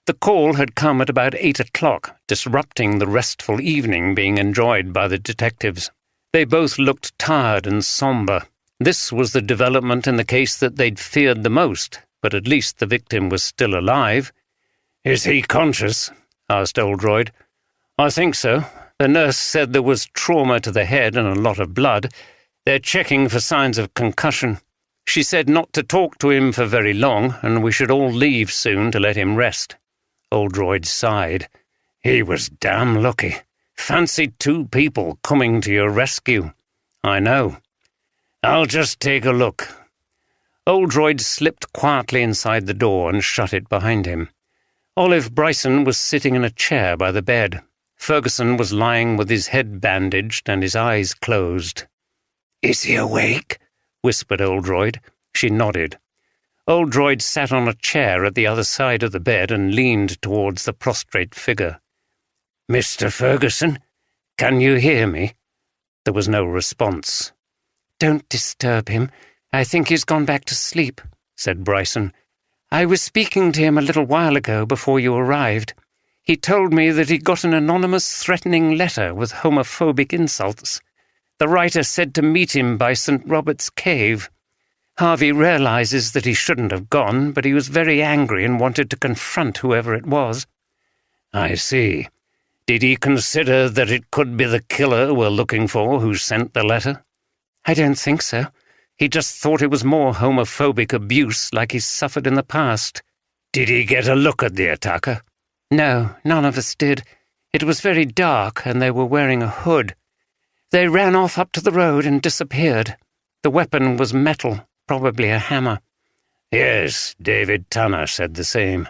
The call had come at about 8 o'clock, disrupting the restful evening being enjoyed by the detectives. They both looked tired and sombre. This was the development in the case that they'd feared the most, but at least the victim was still alive. "Is he conscious?" asked Oldroyd. "I think so. The nurse said there was trauma to the head and a lot of blood. They're checking for signs of concussion. She said not to talk to him for very long, and we should all leave soon to let him rest." Oldroyd sighed. "He was damn lucky. Fancy 2 people coming to your rescue." "I know. I'll just take a look." Oldroyd slipped quietly inside the door and shut it behind him. Olive Bryson was sitting in a chair by the bed. Ferguson was lying with his head bandaged and his eyes closed. "Is he awake?" whispered Oldroyd. She nodded. Oldroyd sat on a chair at the other side of the bed and leaned towards the prostrate figure. "Mr. Ferguson, can you hear me?" There was no response. "Don't disturb him. I think he's gone back to sleep," said Bryson. "I was speaking to him a little while ago before you arrived. He told me that he got an anonymous threatening letter with homophobic insults. The writer said to meet him by St. Robert's Cave. Harvey realizes that he shouldn't have gone, but he was very angry and wanted to confront whoever it was." "I see. Did he consider that it could be the killer we're looking for who sent the letter?" "I don't think so. He just thought it was more homophobic abuse like he's suffered in the past." "Did he get a look at the attacker?" "No, none of us did. It was very dark, and they were wearing a hood. They ran off up to the road and disappeared. The weapon was metal, probably a hammer." "Yes, David Tanner said the same."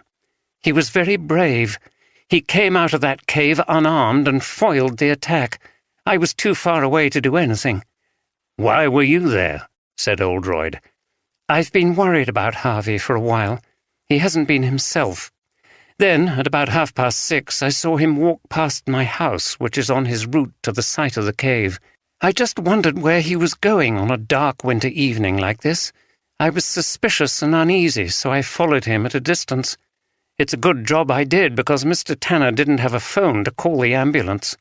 "He was very brave. He came out of that cave unarmed and foiled the attack. I was too far away to do anything." "Why were you there?" said Oldroyd. "I've been worried about Harvey for a while. He hasn't been himself. Then, at about 6:30, I saw him walk past my house, which is on his route to the site of the cave. I just wondered where he was going on a dark winter evening like this. I was suspicious and uneasy, so I followed him at a distance. It's a good job I did, because Mr. Tanner didn't have a phone to call the ambulance."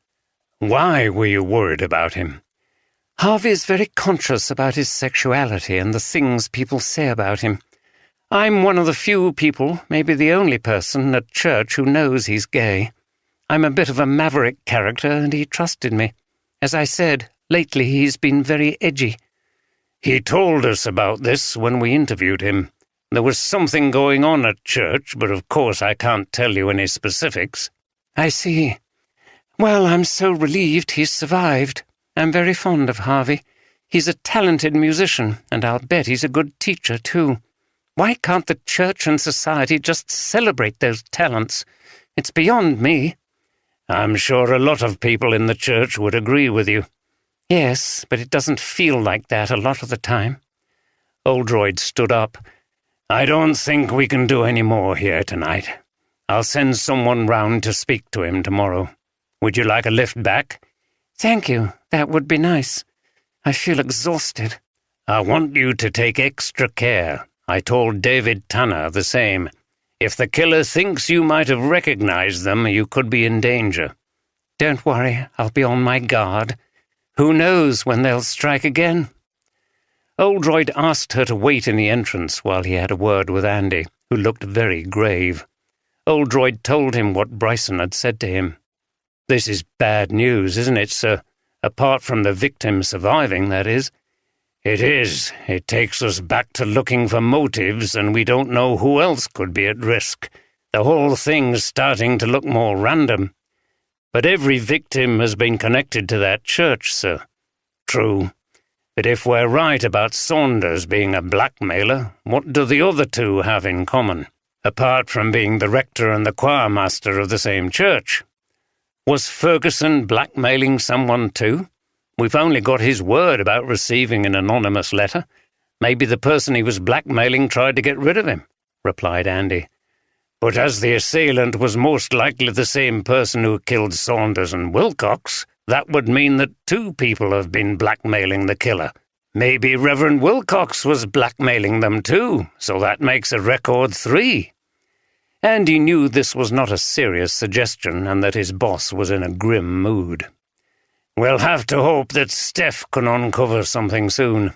"Why were you worried about him?" "Harvey is very conscious about his sexuality and the things people say about him. I'm one of the few people, maybe the only person, at church who knows he's gay. I'm a bit of a maverick character, and he trusted me. As I said, lately he's been very edgy." "He told us about this when we interviewed him. There was something going on at church, but of course I can't tell you any specifics." "I see. Well, I'm so relieved he's survived. I'm very fond of Harvey. He's a talented musician, and I'll bet he's a good teacher, too. Why can't the church and society just celebrate those talents? It's beyond me." "I'm sure a lot of people in the church would agree with you." "Yes, but it doesn't feel like that a lot of the time." Oldroyd stood up. "I don't think we can do any more here tonight. I'll send someone round to speak to him tomorrow. Would you like a lift back?" "Thank you. That would be nice. I feel exhausted." I want you to take extra care. I told David Tanner the same. If the killer thinks you might have recognized them, you could be in danger. Don't worry, I'll be on my guard. Who knows when they'll strike again? Oldroyd asked her to wait in the entrance while he had a word with Andy, who looked very grave. Oldroyd told him what Bryson had said to him. This is bad news, isn't it, sir? Apart from the victim surviving, that is. It is. It takes us back to looking for motives, and we don't know who else could be at risk. The whole thing's starting to look more random. But every victim has been connected to that church, sir. True. But if we're right about Saunders being a blackmailer, what do the other two have in common, apart from being the rector and the choirmaster of the same church? Was Ferguson blackmailing someone too? We've only got his word about receiving an anonymous letter. Maybe the person he was blackmailing tried to get rid of him, replied Andy. But as the assailant was most likely the same person who killed Saunders and Wilcox, that would mean that two people have been blackmailing the killer. Maybe Reverend Wilcox was blackmailing them too, so that makes a record 3. Andy knew this was not a serious suggestion and that his boss was in a grim mood. We'll have to hope that Steph can uncover something soon.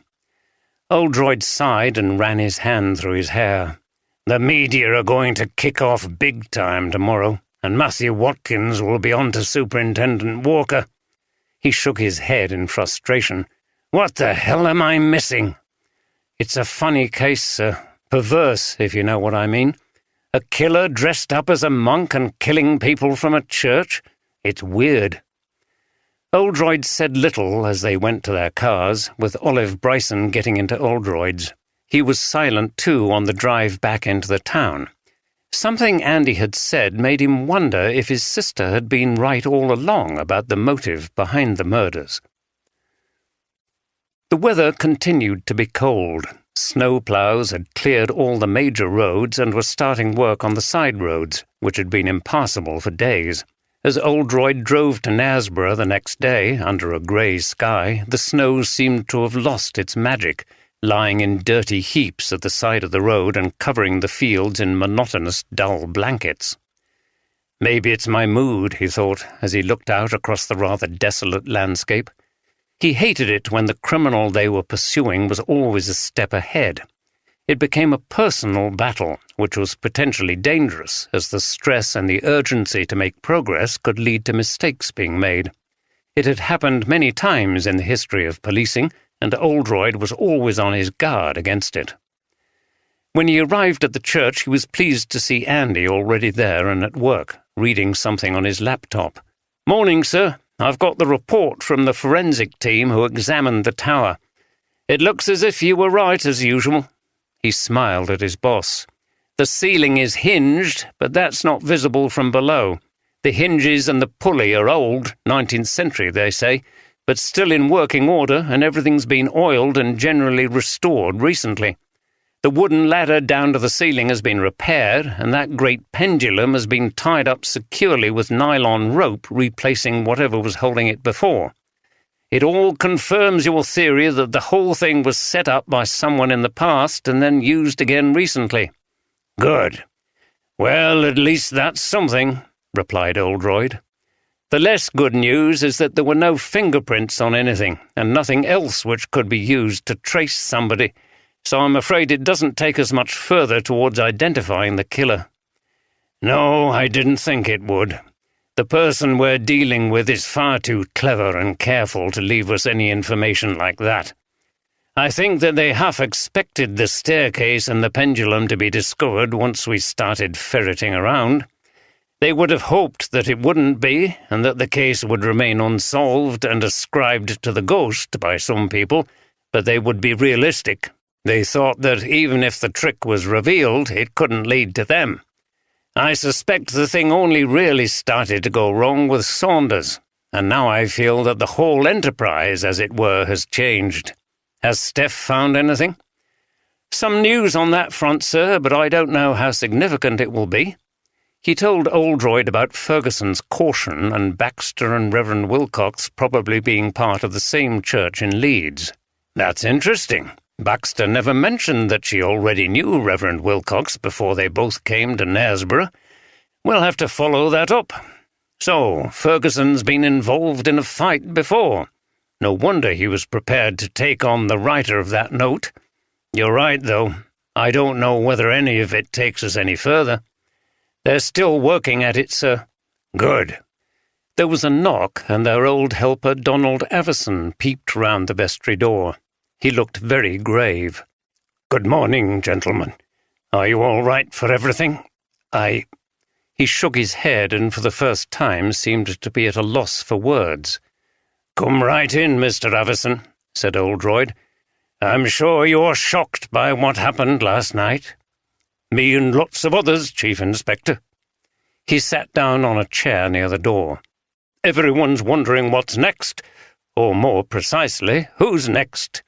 Oldroyd sighed and ran his hand through his hair. The media are going to kick off big time tomorrow, and Matthew Watkins will be on to Superintendent Walker. He shook his head in frustration. What the hell am I missing? It's a funny case, sir. Perverse, if you know what I mean. A killer dressed up as a monk and killing people from a church? It's weird. Oldroyd said little as they went to their cars, with Olive Bryson getting into Oldroyd's. He was silent, too, on the drive back into the town. Something Andy had said made him wonder if his sister had been right all along about the motive behind the murders. The weather continued to be cold. Snowplows had cleared all the major roads and were starting work on the side roads, which had been impassable for days. As Oldroyd drove to Knaresborough the next day, under a grey sky, the snow seemed to have lost its magic, lying in dirty heaps at the side of the road and covering the fields in monotonous, dull blankets. Maybe it's my mood, he thought, as he looked out across the rather desolate landscape. He hated it when the criminal they were pursuing was always a step ahead. It became a personal battle, which was potentially dangerous, as the stress and the urgency to make progress could lead to mistakes being made. It had happened many times in the history of policing, and Oldroyd was always on his guard against it. When he arrived at the church, he was pleased to see Andy already there and at work, reading something on his laptop. "Morning, sir. I've got the report from the forensic team who examined the tower. It looks as if you were right, as usual." He smiled at his boss. "The ceiling is hinged, but that's not visible from below. The hinges and the pulley are old, 19th century, they say, but still in working order, and everything's been oiled and generally restored recently. The wooden ladder down to the ceiling has been repaired, and that great pendulum has been tied up securely with nylon rope, replacing whatever was holding it before. It all confirms your theory that the whole thing was set up by someone in the past and then used again recently." "Good. Well, at least that's something," replied Oldroyd. "The less good news is that there were no fingerprints on anything, and nothing else which could be used to trace somebody, so I'm afraid it doesn't take us much further towards identifying the killer." "No, I didn't think it would. The person we're dealing with is far too clever and careful to leave us any information like that. I think that they half expected the staircase and the pendulum to be discovered once we started ferreting around. They would have hoped that it wouldn't be, and that the case would remain unsolved and ascribed to the ghost by some people, but they would be realistic. They thought that even if the trick was revealed, it couldn't lead to them. I suspect the thing only really started to go wrong with Saunders, and now I feel that the whole enterprise, as it were, has changed. Has Steph found anything?" "Some news on that front, sir, but I don't know how significant it will be." He told Oldroyd about Ferguson's caution and Baxter and Reverend Wilcox probably being part of the same church in Leeds. "That's interesting. Baxter never mentioned that she already knew Reverend Wilcox before they both came to Knaresborough. We'll have to follow that up. So, Ferguson's been involved in a fight before. No wonder he was prepared to take on the writer of that note. You're right, though. I don't know whether any of it takes us any further. They're still working at it, sir. Good. There was a knock, and their old helper Donald Everson peeped round the vestry door. He looked very grave. Good morning, gentlemen. Are you all right for everything? He shook his head and for the first time seemed to be at a loss for words. Come right in, Mr. Everson, said Oldroyd. I'm sure you're shocked by what happened last night. Me and lots of others, Chief Inspector. He sat down on a chair near the door. Everyone's wondering what's next, or more precisely, who's next.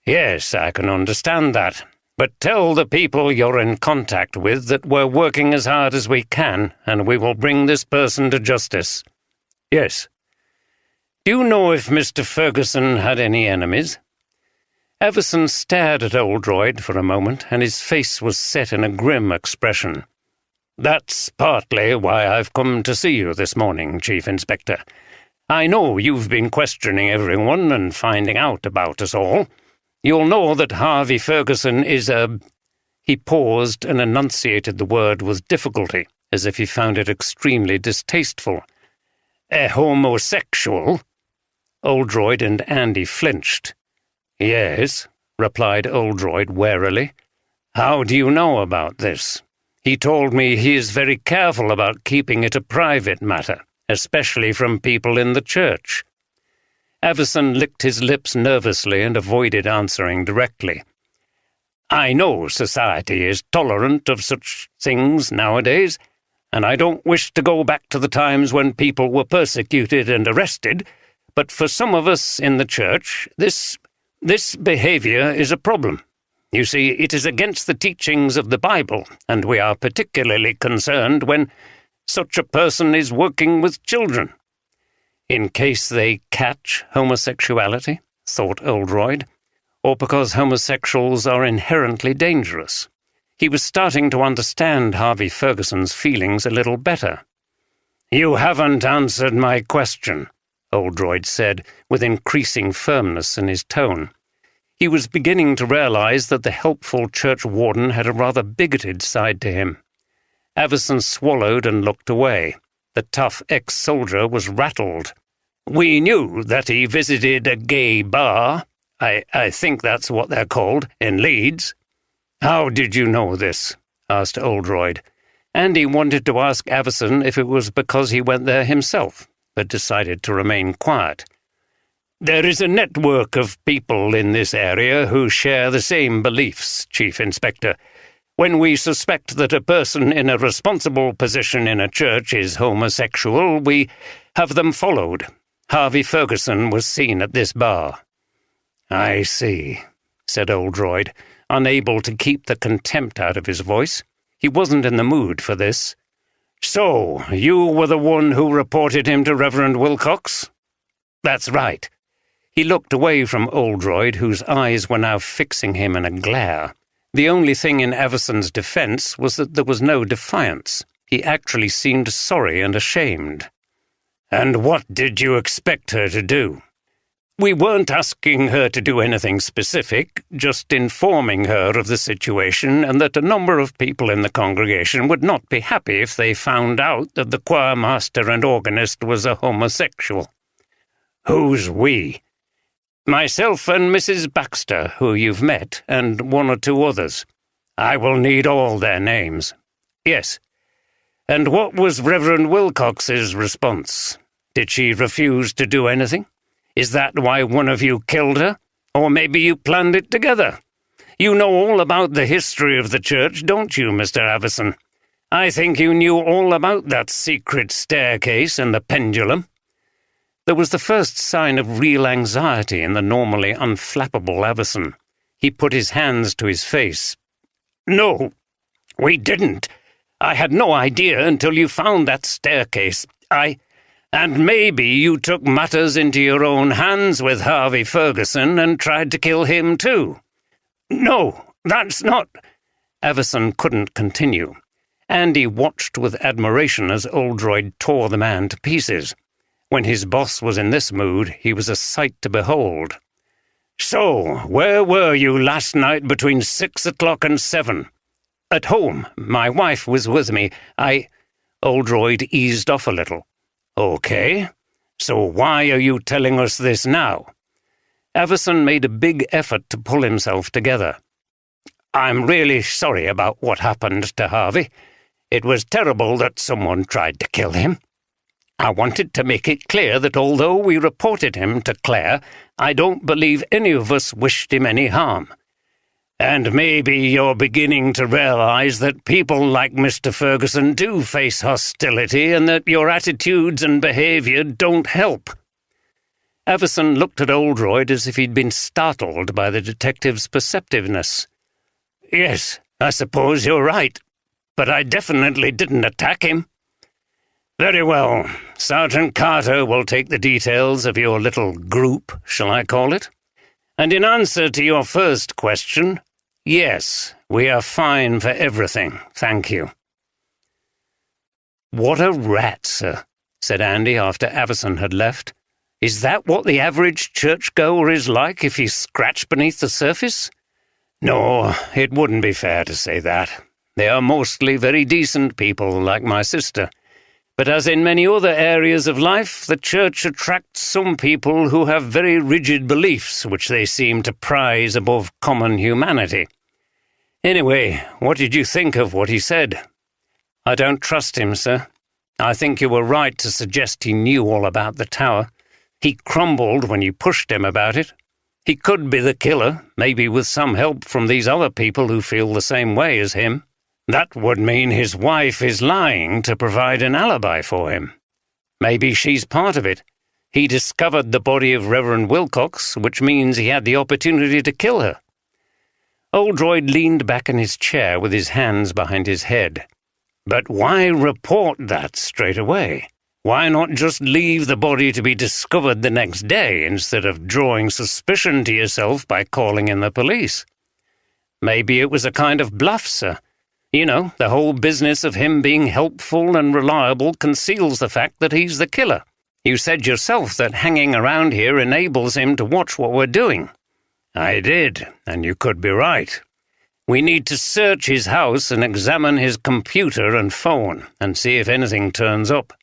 Yes, I can understand that, but tell the people you're in contact with that we're working as hard as we can, and we will bring this person to justice. Yes. Do you know if Mr. Ferguson had any enemies? Everson stared at Oldroyd for a moment, and his face was set in a grim expression. That's partly why I've come to see you this morning, Chief Inspector. I know you've been questioning everyone and finding out about us all. You'll know that Harvey Ferguson is a— He paused and enunciated the word with difficulty, as if he found it extremely distasteful. A homosexual? Oldroyd and Andy flinched. Yes, replied Oldroyd warily. How do you know about this? He told me he is very careful about keeping it a private matter, especially from people in the church. Everson licked his lips nervously and avoided answering directly. I know society is tolerant of such things nowadays, and I don't wish to go back to the times when people were persecuted and arrested, but for some of us in the church, this behavior is a problem. You see, it is against the teachings of the Bible, and we are particularly concerned when such a person is working with children. In case they catch homosexuality, thought Oldroyd, or because homosexuals are inherently dangerous. He was starting to understand Harvey Ferguson's feelings a little better. You haven't answered my question, Oldroyd said, with increasing firmness in his tone. He was beginning to realize that the helpful church warden had a rather bigoted side to him. Everson swallowed and looked away. The tough ex-soldier was rattled. We knew that he visited a gay bar, I think that's what they're called, in Leeds. How did you know this? Asked Oldroyd. Andy wanted to ask Everson if it was because he went there himself, but decided to remain quiet. There is a network of people in this area who share the same beliefs, Chief Inspector. When we suspect that a person in a responsible position in a church is homosexual, we have them followed. Harvey Ferguson was seen at this bar. I see, said Oldroyd, unable to keep the contempt out of his voice. He wasn't in the mood for this. So, you were the one who reported him to Reverend Wilcox? That's right. He looked away from Oldroyd, whose eyes were now fixing him in a glare. The only thing in Everson's defence was that there was no defiance. He actually seemed sorry and ashamed. And what did you expect her to do? We weren't asking her to do anything specific, just informing her of the situation and that a number of people in the congregation would not be happy if they found out that the choir master and organist was a homosexual. Who's we? Myself and Mrs. Baxter, who you've met, and one or two others. I will need all their names. Yes. And what was Reverend Wilcox's response? Did she refuse to do anything? Is that why one of you killed her? Or maybe you planned it together? You know all about the history of the church, don't you, Mr. Everson? I think you knew all about that secret staircase and the pendulum. There was the first sign of real anxiety in the normally unflappable Everson. He put his hands to his face. No, we didn't. I had no idea until you found that staircase. And maybe you took matters into your own hands with Harvey Ferguson and tried to kill him too. No, that's not—" Everson couldn't continue. Andy watched with admiration as Oldroyd tore the man to pieces. When his boss was in this mood, he was a sight to behold. "So, where were you last night between 6 o'clock and 7? "At home. My wife was with me. Oldroyd eased off a little. "Okay. So why are you telling us this now?" Everson made a big effort to pull himself together. "I'm really sorry about what happened to Harvey. It was terrible that someone tried to kill him. I wanted to make it clear that although we reported him to Claire, I don't believe any of us wished him any harm. And maybe you're beginning to realize that people like Mr. Ferguson do face hostility and that your attitudes and behavior don't help." Everson looked at Oldroyd as if he'd been startled by the detective's perceptiveness. "Yes, I suppose you're right, but I definitely didn't attack him." "Very well. Sergeant Carter will take the details of your little group, shall I call it? And in answer to your first question, yes, we are fine for everything, thank you." "What a rat, sir," said Andy after Everson had left. "Is that what the average churchgoer is like if he's scratched beneath the surface?" "No, it wouldn't be fair to say that. They are mostly very decent people like my sister. But as in many other areas of life, the church attracts some people who have very rigid beliefs which they seem to prize above common humanity. Anyway, what did you think of what he said?" "I don't trust him, sir. I think you were right to suggest he knew all about the tower. He crumbled when you pushed him about it. He could be the killer, maybe with some help from these other people who feel the same way as him. That would mean his wife is lying to provide an alibi for him. Maybe she's part of it. He discovered the body of Reverend Wilcox, which means he had the opportunity to kill her." Oldroyd leaned back in his chair with his hands behind his head. "But why report that straight away? Why not just leave the body to be discovered the next day instead of drawing suspicion to yourself by calling in the police?" "Maybe it was a kind of bluff, sir. You know, the whole business of him being helpful and reliable conceals the fact that he's the killer. You said yourself that hanging around here enables him to watch what we're doing." "I did, and you could be right. We need to search his house and examine his computer and phone and see if anything turns up."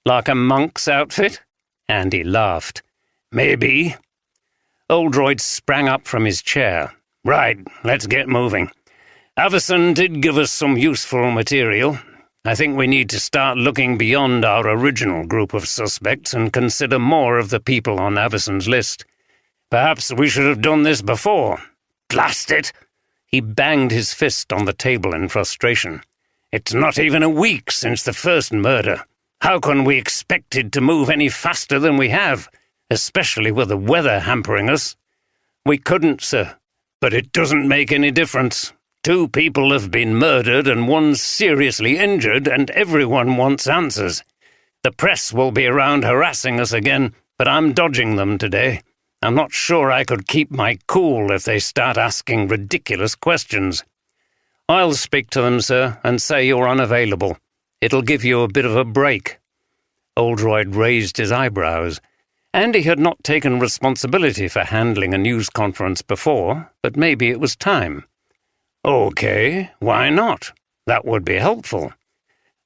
"Like a monk's outfit?" Andy laughed. "Maybe." Oldroyd sprang up from his chair. "Right, let's get moving. Everson did give us some useful material. I think we need to start looking beyond our original group of suspects and consider more of the people on Everson's list. Perhaps we should have done this before. Blast it!" He banged his fist on the table in frustration. "It's not even a week since the first murder. How can we expect it to move any faster than we have, especially with the weather hampering us?" "We couldn't, sir." "But it doesn't make any difference. 2 people have been murdered and 1 seriously injured, and everyone wants answers. The press will be around harassing us again, but I'm dodging them today. I'm not sure I could keep my cool if they start asking ridiculous questions." "I'll speak to them, sir, and say you're unavailable. It'll give you a bit of a break." Oldroyd raised his eyebrows. Andy had not taken responsibility for handling a news conference before, but maybe it was time. "Okay, why not? That would be helpful.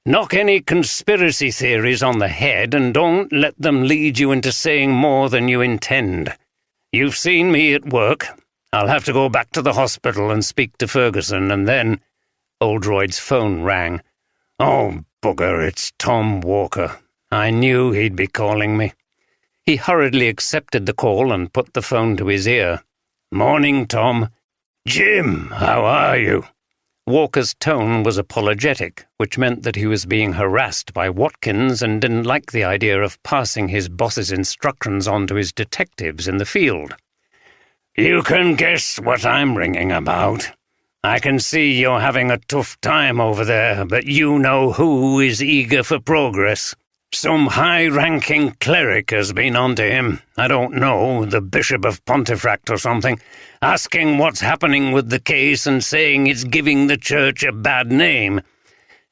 Knock any conspiracy theories on the head and don't let them lead you into saying more than you intend. You've seen me at work. I'll have to go back to the hospital and speak to Ferguson, and then—" Oldroyd's phone rang. "Oh, bugger, it's Tom Walker. I knew he'd be calling me." He hurriedly accepted the call and put the phone to his ear. "Morning, Tom." "Jim, how are you?" Walker's tone was apologetic, which meant that he was being harassed by Watkins and didn't like the idea of passing his boss's instructions on to his detectives in the field. "You can guess what I'm ringing about. I can see you're having a tough time over there, but you know who is eager for progress. Some high-ranking cleric has been on to him, I don't know, the Bishop of Pontefract or something, asking what's happening with the case and saying it's giving the church a bad name.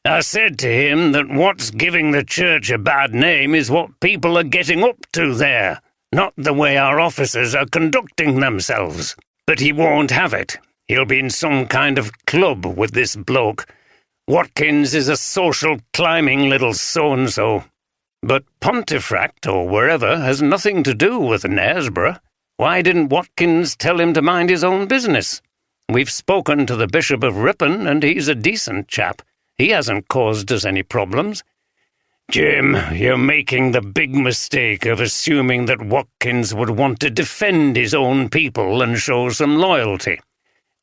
I said to him that what's giving the church a bad name is what people are getting up to there, not the way our officers are conducting themselves. But he won't have it. He'll be in some kind of club with this bloke. Watkins is a social climbing little so-and-so. But Pontefract, or wherever, has nothing to do with Knaresborough. Why didn't Watkins tell him to mind his own business? We've spoken to the Bishop of Ripon, and he's a decent chap. He hasn't caused us any problems. Jim, you're making the big mistake of assuming that Watkins would want to defend his own people and show some loyalty.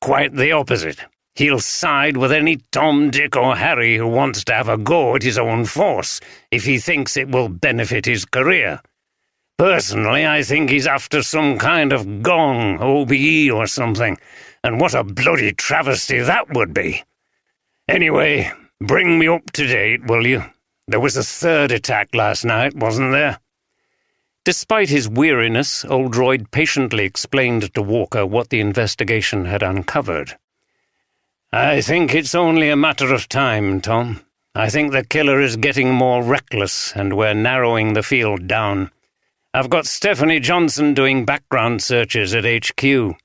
Quite the opposite. He'll side with any Tom, Dick, or Harry who wants to have a go at his own force if he thinks it will benefit his career. Personally, I think he's after some kind of gong, OBE or something, and what a bloody travesty that would be. Anyway, bring me up to date, will you? There was a third attack last night, wasn't there? Despite his weariness, Oldroyd patiently explained to Walker what the investigation had uncovered. I think it's only a matter of time, Tom. I think the killer is getting more reckless, and we're narrowing the field down. I've got Stephanie Johnson doing background searches at HQ.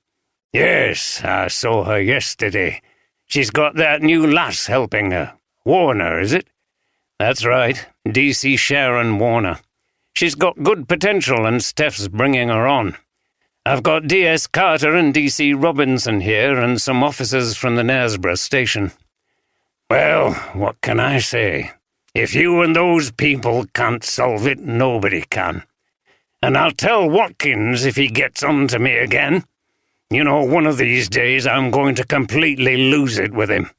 Yes, I saw her yesterday. She's got that new lass helping her. Warner, is it? That's right, DC Sharon Warner. She's got good potential, and Steph's bringing her on. I've got D.S. Carter and D.C. Robinson here, and some officers from the Knaresborough station. Well, what can I say? If you and those people can't solve it, nobody can. And I'll tell Watkins if he gets on to me again. You know, one of these days I'm going to completely lose it with him.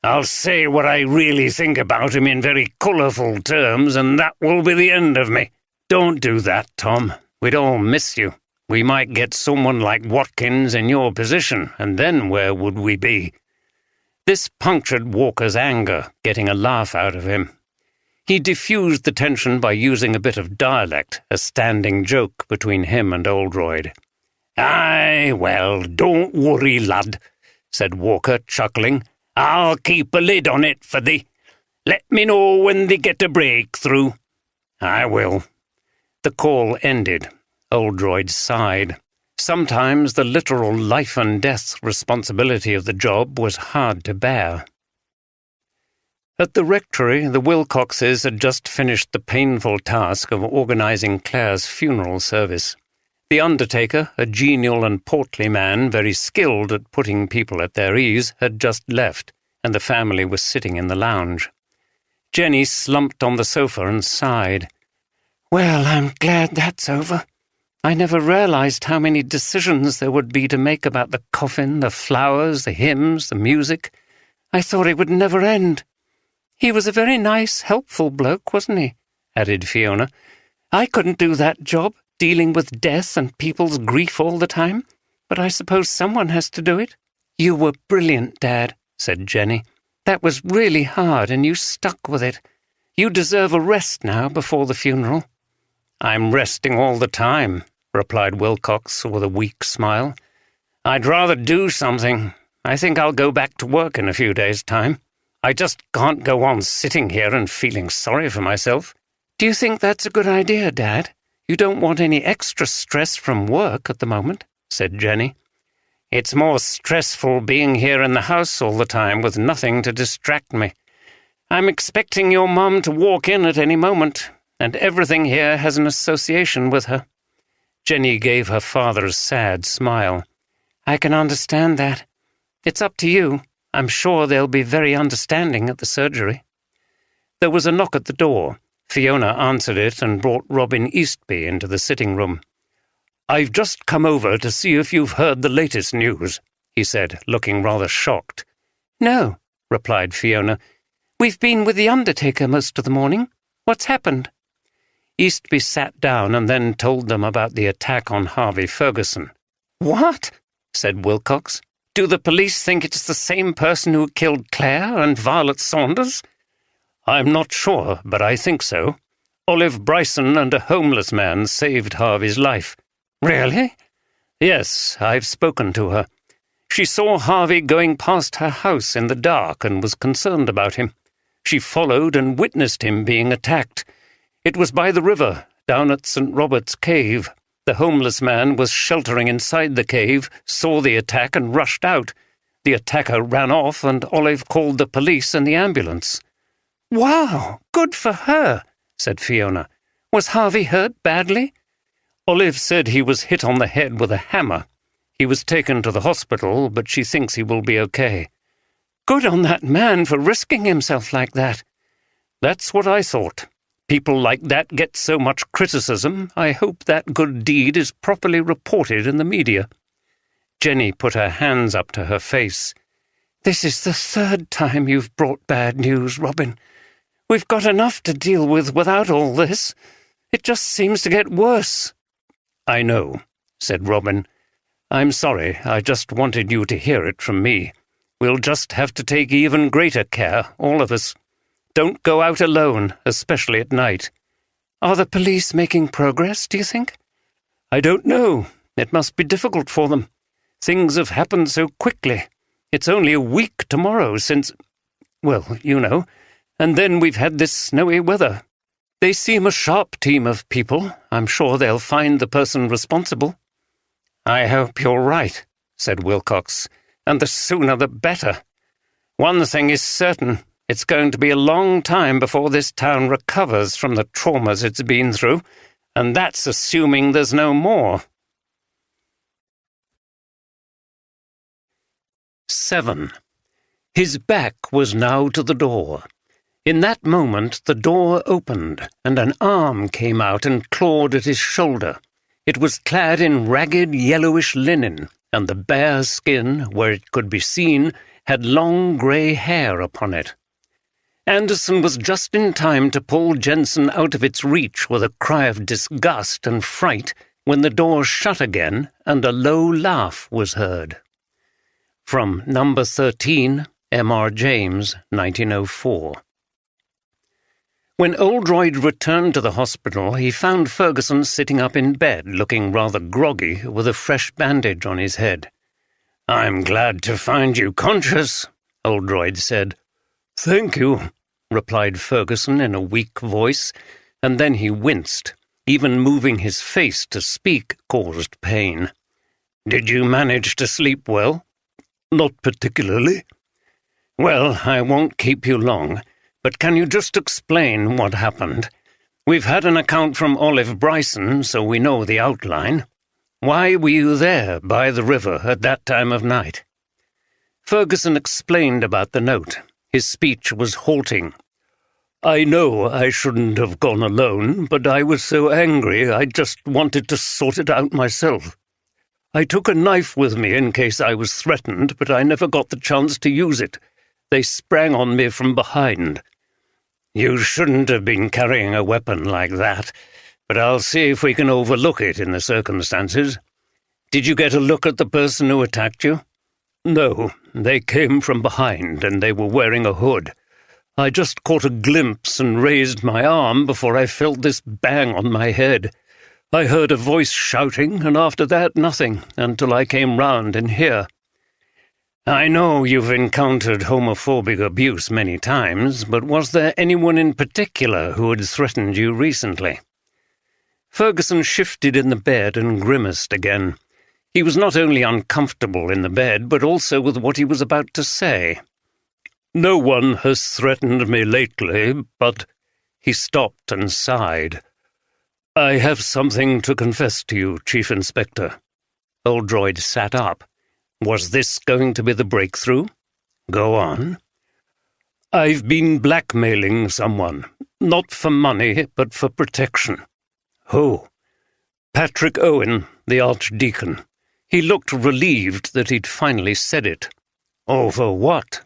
I'll say what I really think about him in very colourful terms, and that will be the end of me. Don't do that, Tom. We'd all miss you. We might get someone like Watkins in your position, and then where would we be? This punctured Walker's anger, getting a laugh out of him. He diffused the tension by using a bit of dialect, a standing joke between him and Oldroyd. Aye, well, don't worry, lad, said Walker, chuckling. I'll keep a lid on it for thee. Let me know when they get a breakthrough. I will. The call ended. Oldroyd sighed. Sometimes the literal life and death responsibility of the job was hard to bear. At the rectory, the Wilcoxes had just finished the painful task of organizing Claire's funeral service. The undertaker, a genial and portly man very skilled at putting people at their ease, had just left, and the family was sitting in the lounge. Jenny slumped on the sofa and sighed. Well, I'm glad that's over. I never realized how many decisions there would be to make about the coffin, the flowers, the hymns, the music. I thought it would never end. He was a very nice, helpful bloke, wasn't he? Added Fiona. I couldn't do that job, dealing with death and people's grief all the time, but I suppose someone has to do it. You were brilliant, Dad, said Jenny. That was really hard, and you stuck with it. You deserve a rest now before the funeral. I'm resting all the time, replied Wilcox with a weak smile. I'd rather do something. I think I'll go back to work in a few days' time. I just can't go on sitting here and feeling sorry for myself. Do you think that's a good idea, Dad? You don't want any extra stress from work at the moment, said Jenny. It's more stressful being here in the house all the time with nothing to distract me. I'm expecting your mum to walk in at any moment, and everything here has an association with her. Jenny gave her father a sad smile. I can understand that. It's up to you. I'm sure they'll be very understanding at the surgery. There was a knock at the door. Fiona answered it and brought Robin Eastby into the sitting room. I've just come over to see if you've heard the latest news, he said, looking rather shocked. No, replied Fiona. We've been with the undertaker most of the morning. What's happened? Eastby sat down and then told them about the attack on Harvey Ferguson. What? Said Wilcox. Do the police think it's the same person who killed Claire and Violet Saunders? I'm not sure, but I think so. Olive Bryson and a homeless man saved Harvey's life. Really? Yes, I've spoken to her. She saw Harvey going past her house in the dark and was concerned about him. She followed and witnessed him being attacked. It was by the river, down at St. Robert's Cave. The homeless man was sheltering inside the cave, saw the attack and rushed out. The attacker ran off and Olive called the police and the ambulance. Wow, good for her, said Fiona. Was Harvey hurt badly? Olive said he was hit on the head with a hammer. He was taken to the hospital, but she thinks he will be okay. Good on that man for risking himself like that. That's what I thought. People like that get so much criticism. I hope that good deed is properly reported in the media. Jenny put her hands up to her face. This is the 3rd time you've brought bad news, Robin. We've got enough to deal with without all this. It just seems to get worse. I know, said Robin. I'm sorry, I just wanted you to hear it from me. We'll just have to take even greater care, all of us. Don't go out alone, especially at night. Are the police making progress, do you think? I don't know. It must be difficult for them. Things have happened so quickly. It's only a week tomorrow since... well, you know. And then we've had this snowy weather. They seem a sharp team of people. I'm sure they'll find the person responsible. I hope you're right, said Wilcox, and the sooner the better. One thing is certain, it's going to be a long time before this town recovers from the traumas it's been through, and that's assuming there's no more. 7. His back was now to the door. In that moment the door opened, and an arm came out and clawed at his shoulder. It was clad in ragged yellowish linen, and the bare skin, where it could be seen, had long grey hair upon it. Anderson was just in time to pull Jensen out of its reach with a cry of disgust and fright when the door shut again and a low laugh was heard. From Number 13, M.R. James, 1904. When Oldroyd returned to the hospital, he found Ferguson sitting up in bed, looking rather groggy, with a fresh bandage on his head. "I'm glad to find you conscious," Oldroyd said. "Thank you," replied Ferguson in a weak voice, and then he winced. Even moving his face to speak caused pain. "Did you manage to sleep well?" "Not particularly." "Well, I won't keep you long, but can you just explain what happened? We've had an account from Olive Bryson, so we know the outline. Why were you there by the river at that time of night?" Ferguson explained about the note. His speech was halting. "I know I shouldn't have gone alone, but I was so angry I just wanted to sort it out myself. I took a knife with me in case I was threatened, but I never got the chance to use it. They sprang on me from behind." "You shouldn't have been carrying a weapon like that, but I'll see if we can overlook it in the circumstances. Did you get a look at the person who attacked you?" "No, they came from behind and they were wearing a hood. I just caught a glimpse and raised my arm before I felt this bang on my head. I heard a voice shouting, and after that nothing, until I came round in here." "I know you've encountered homophobic abuse many times, but was there anyone in particular who had threatened you recently?" Ferguson shifted in the bed and grimaced again. He was not only uncomfortable in the bed, but also with what he was about to say. "No one has threatened me lately, but—" He stopped and sighed. "I have something to confess to you, Chief Inspector." Oldroyd sat up. Was this going to be the breakthrough? "Go on." "I've been blackmailing someone. Not for money, but for protection." "Who?" "Patrick Owen, the Archdeacon." He looked relieved that he'd finally said it. "Over what?"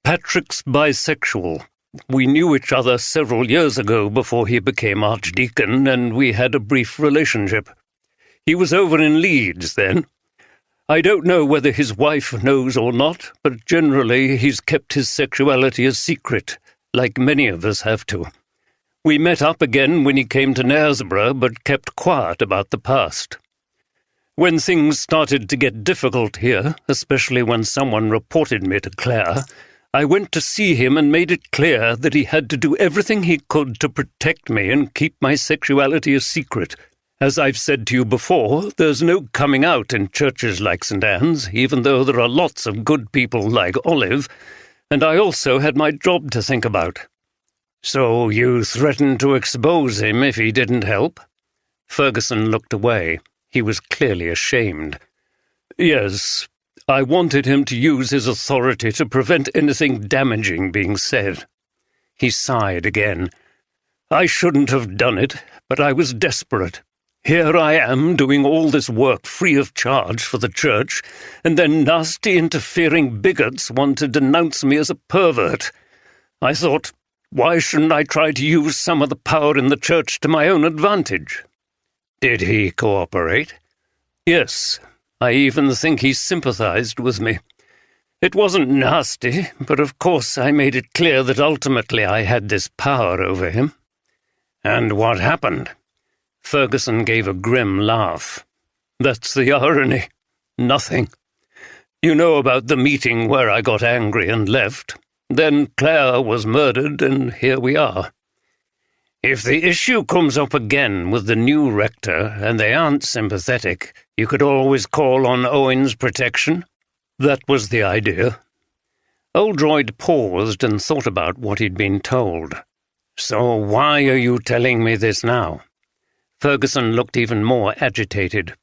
"Patrick's bisexual. We knew each other several years ago before he became Archdeacon, and we had a brief relationship. He was over in Leeds then. I don't know whether his wife knows or not, but generally he's kept his sexuality a secret, like many of us have to. We met up again when he came to Knaresborough, but kept quiet about the past. When things started to get difficult here, especially when someone reported me to Claire, I went to see him and made it clear that he had to do everything he could to protect me and keep my sexuality a secret. As I've said to you before, there's no coming out in churches like St. Anne's, even though there are lots of good people like Olive, and I also had my job to think about. So you threatened to expose him if he didn't help? Ferguson looked away. He was clearly ashamed. Yes, I wanted him to use his authority to prevent anything damaging being said. He sighed again. I shouldn't have done it, but I was desperate. Here I am doing all this work free of charge for the church, and then nasty interfering bigots want to denounce me as a pervert. I thought, why shouldn't I try to use some of the power in the church to my own advantage? Did he cooperate? Yes, I even think he sympathized with me. It wasn't nasty, but of course I made it clear that ultimately I had this power over him. And what happened? Ferguson gave a grim laugh. That's the irony. Nothing. You know about the meeting where I got angry and left. Then Claire was murdered, and here we are. If the issue comes up again with the new rector and they aren't sympathetic, you could always call on Owen's protection. That was the idea. Oldroyd paused and thought about what he'd been told. So why are you telling me this now? Ferguson looked even more agitated.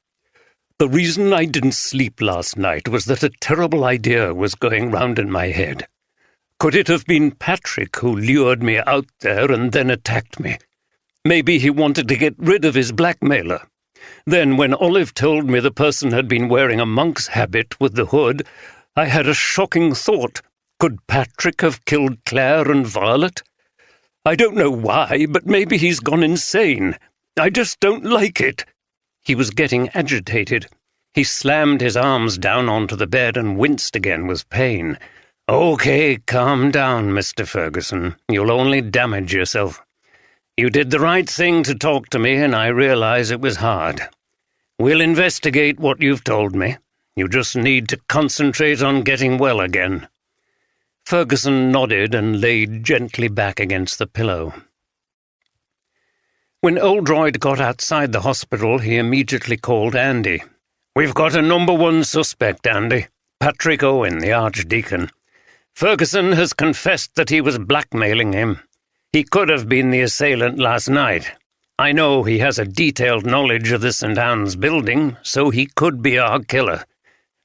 The reason I didn't sleep last night was that a terrible idea was going round in my head. Could it have been Patrick who lured me out there and then attacked me? Maybe he wanted to get rid of his blackmailer. Then, when Olive told me the person had been wearing a monk's habit with the hood, I had a shocking thought. Could Patrick have killed Claire and Violet? I don't know why, but maybe he's gone insane. I just don't like it. He was getting agitated. He slammed his arms down onto the bed and winced again with pain. Okay, calm down, Mr. Ferguson. You'll only damage yourself. You did the right thing to talk to me, and I realize it was hard. We'll investigate what you've told me. You just need to concentrate on getting well again. Ferguson nodded and laid gently back against the pillow. When Oldroyd got outside the hospital, he immediately called Andy. We've got a number one suspect, Andy. Patrick Owen, the Archdeacon. Ferguson has confessed that he was blackmailing him. He could have been the assailant last night. I know he has a detailed knowledge of the St. Anne's building, so he could be our killer.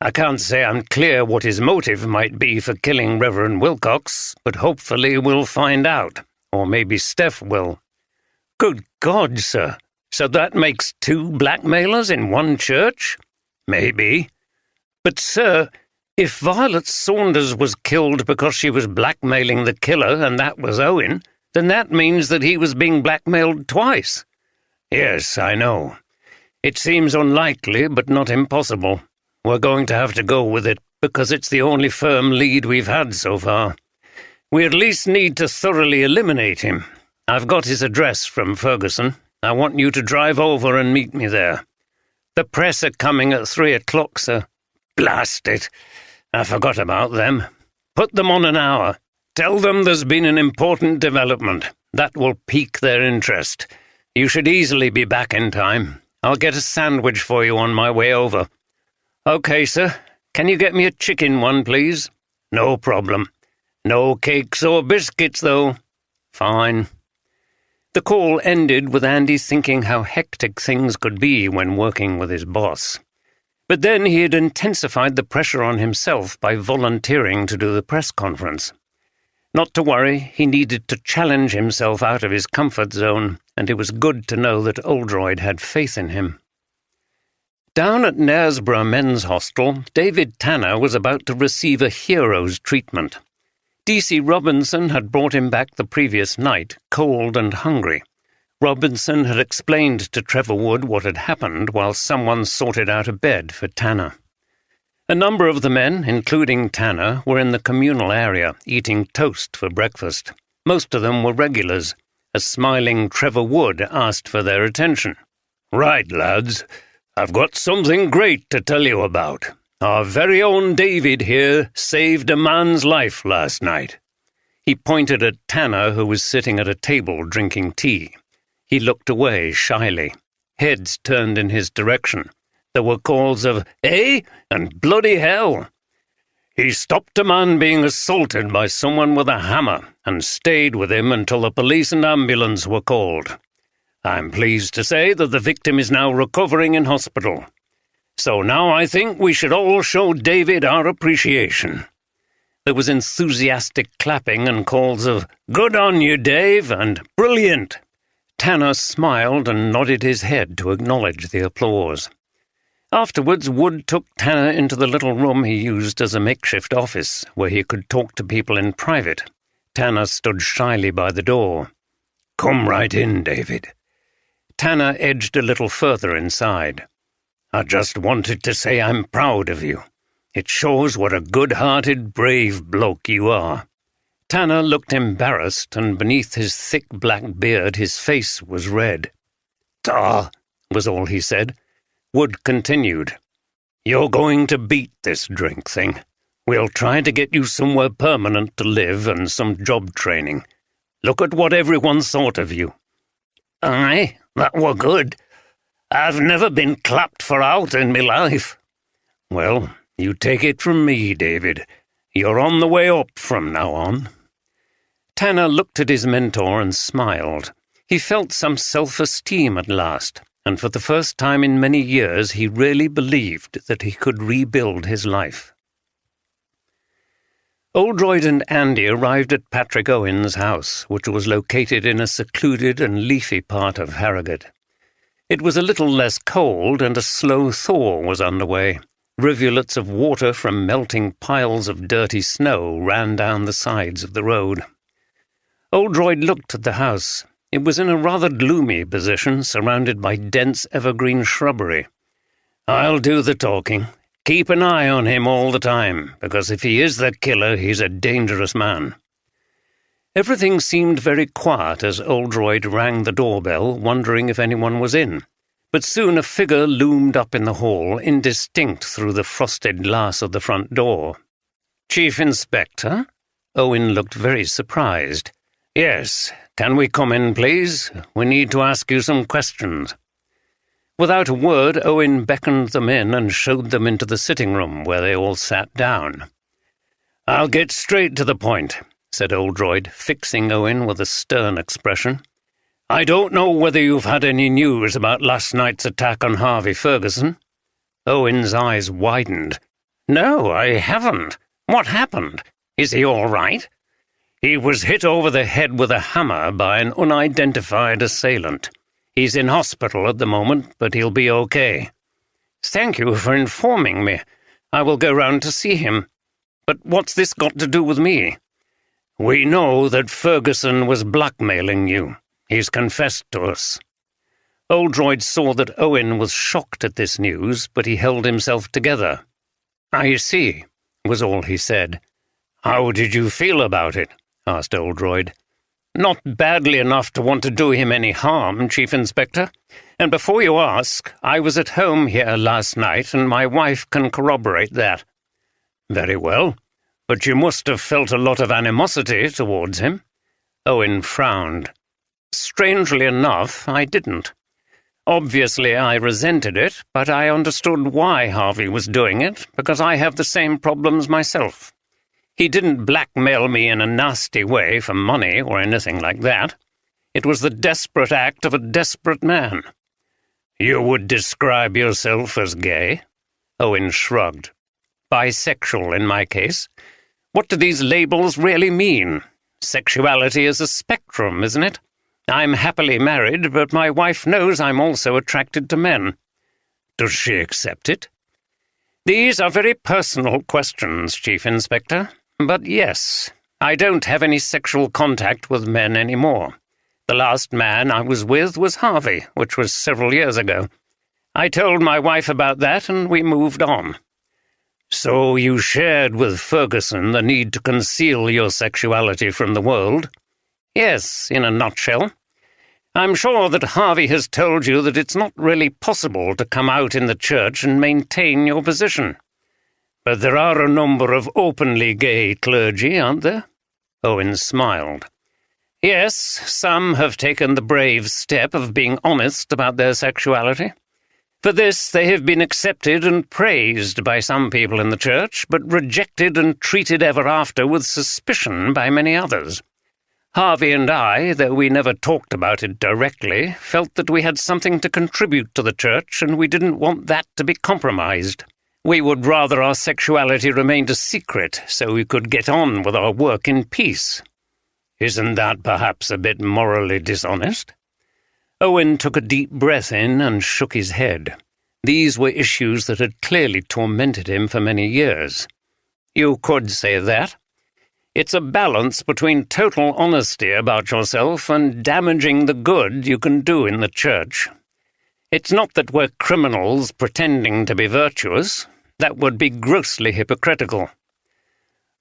I can't say I'm clear what his motive might be for killing Reverend Wilcox, but hopefully we'll find out. Or maybe Steph will. Good God, sir. So that makes 2 blackmailers in one church? Maybe. But, sir, if Violet Saunders was killed because she was blackmailing the killer and that was Owen, then that means that he was being blackmailed twice. Yes, I know. It seems unlikely, but not impossible. We're going to have to go with it, because it's the only firm lead we've had so far. We at least need to thoroughly eliminate him. I've got his address from Ferguson. I want you to drive over and meet me there. The press are coming at 3 o'clock, sir. Blast it! I forgot about them. Put them on an hour. Tell them there's been an important development. That will pique their interest. You should easily be back in time. I'll get a sandwich for you on my way over. Okay, sir. Can you get me a chicken one, please? No problem. No cakes or biscuits, though. Fine. The call ended with Andy thinking how hectic things could be when working with his boss. But then he had intensified the pressure on himself by volunteering to do the press conference. Not to worry, he needed to challenge himself out of his comfort zone, and it was good to know that Oldroyd had faith in him. Down at Knaresborough Men's Hostel, David Tanner was about to receive a hero's treatment. D.C. Robinson had brought him back the previous night, cold and hungry. Robinson had explained to Trevor Wood what had happened while someone sorted out a bed for Tanner. A number of the men, including Tanner, were in the communal area, eating toast for breakfast. Most of them were regulars. A smiling Trevor Wood asked for their attention. "Right, lads, I've got something great to tell you about. Our very own David here saved a man's life last night." He pointed at Tanner, who was sitting at a table drinking tea. He looked away shyly. Heads turned in his direction. There were calls of, "Eh?" and "Bloody hell." "He stopped a man being assaulted by someone with a hammer and stayed with him until the police and ambulance were called. I'm pleased to say that the victim is now recovering in hospital. So now I think we should all show David our appreciation." There was enthusiastic clapping and calls of, "Good on you, Dave," and "Brilliant." Tanner smiled and nodded his head to acknowledge the applause. Afterwards, Wood took Tanner into the little room he used as a makeshift office, where he could talk to people in private. Tanner stood shyly by the door. "Come right in, David." Tanner edged a little further inside. "I just wanted to say I'm proud of you. It shows what a good-hearted, brave bloke you are." Tanner looked embarrassed, and beneath his thick black beard his face was red. "Tar," was all he said. Wood continued, "You're going to beat this drink thing. We'll try to get you somewhere permanent to live and some job training. Look at what everyone thought of you." "Aye, that were good. I've never been clapped for aught in me life." "Well, you take it from me, David. You're on the way up from now on." Tanner looked at his mentor and smiled. He felt some self-esteem at last, and for the first time in many years he really believed that he could rebuild his life. Oldroyd and Andy arrived at Patrick Owen's house, which was located in a secluded and leafy part of Harrogate. It was a little less cold, and a slow thaw was underway. Rivulets of water from melting piles of dirty snow ran down the sides of the road. Oldroyd looked at the house. It was in a rather gloomy position, surrounded by dense evergreen shrubbery. "I'll do the talking. Keep an eye on him all the time, because if he is the killer, he's a dangerous man." Everything seemed very quiet as Oldroyd rang the doorbell, wondering if anyone was in. But soon a figure loomed up in the hall, indistinct through the frosted glass of the front door. "Chief Inspector?" Owen looked very surprised. "Yes. Can we come in, please? We need to ask you some questions." Without a word, Owen beckoned them in and showed them into the sitting room, where they all sat down. "I'll get straight to the point," said Oldroyd, fixing Owen with a stern expression. "I don't know whether you've had any news about last night's attack on Harvey Ferguson." Owen's eyes widened. "No, I haven't. What happened? Is he all right?" "He was hit over the head with a hammer by an unidentified assailant. He's in hospital at the moment, but he'll be okay." "Thank you for informing me. I will go round to see him. But what's this got to do with me?" "We know that Ferguson was blackmailing you. He's confessed to us." Oldroyd saw that Owen was shocked at this news, but he held himself together. "I see," was all he said. "How did you feel about it?" asked Oldroyd. "Not badly enough to want to do him any harm, Chief Inspector. And before you ask, I was at home here last night, and my wife can corroborate that." "Very well. But you must have felt a lot of animosity towards him." Owen frowned. "Strangely enough, I didn't. Obviously I resented it, but I understood why Harvey was doing it, because I have the same problems myself. He didn't blackmail me in a nasty way for money or anything like that. It was the desperate act of a desperate man." "You would describe yourself as gay?" Owen shrugged. "Bisexual in my case. What do these labels really mean? Sexuality is a spectrum, isn't it? I'm happily married, but my wife knows I'm also attracted to men." "Does she accept it?" "These are very personal questions, Chief Inspector. But yes, I don't have any sexual contact with men anymore. The last man I was with was Harvey, which was several years ago. I told my wife about that, and we moved on." "So you shared with Ferguson the need to conceal your sexuality from the world?" "Yes, in a nutshell. I'm sure that Harvey has told you that it's not really possible to come out in the church and maintain your position. But there are a number of openly gay clergy, aren't there?" Owen smiled. "Yes, some have taken the brave step of being honest about their sexuality. For this they have been accepted and praised by some people in the church, but rejected and treated ever after with suspicion by many others. Harvey and I, though we never talked about it directly, felt that we had something to contribute to the church, and we didn't want that to be compromised. We would rather our sexuality remained a secret, so we could get on with our work in peace." "Isn't that perhaps a bit morally dishonest?" Owen took a deep breath in and shook his head. These were issues that had clearly tormented him for many years. "You could say that. It's a balance between total honesty about yourself and damaging the good you can do in the church. It's not that we're criminals pretending to be virtuous. That would be grossly hypocritical."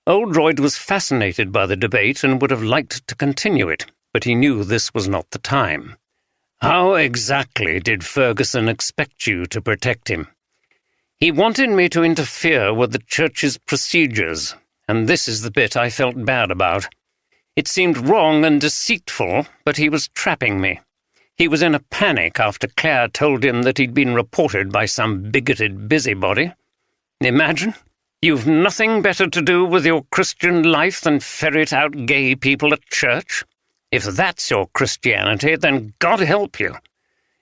Oldroyd was fascinated by the debate and would have liked to continue it, but he knew this was not the time. "How exactly did Ferguson expect you to protect him?" "He wanted me to interfere with the church's procedures, and this is the bit I felt bad about. It seemed wrong and deceitful, but he was trapping me. He was in a panic after Claire told him that he'd been reported by some bigoted busybody. Imagine, you've nothing better to do with your Christian life than ferret out gay people at church? If that's your Christianity, then God help you."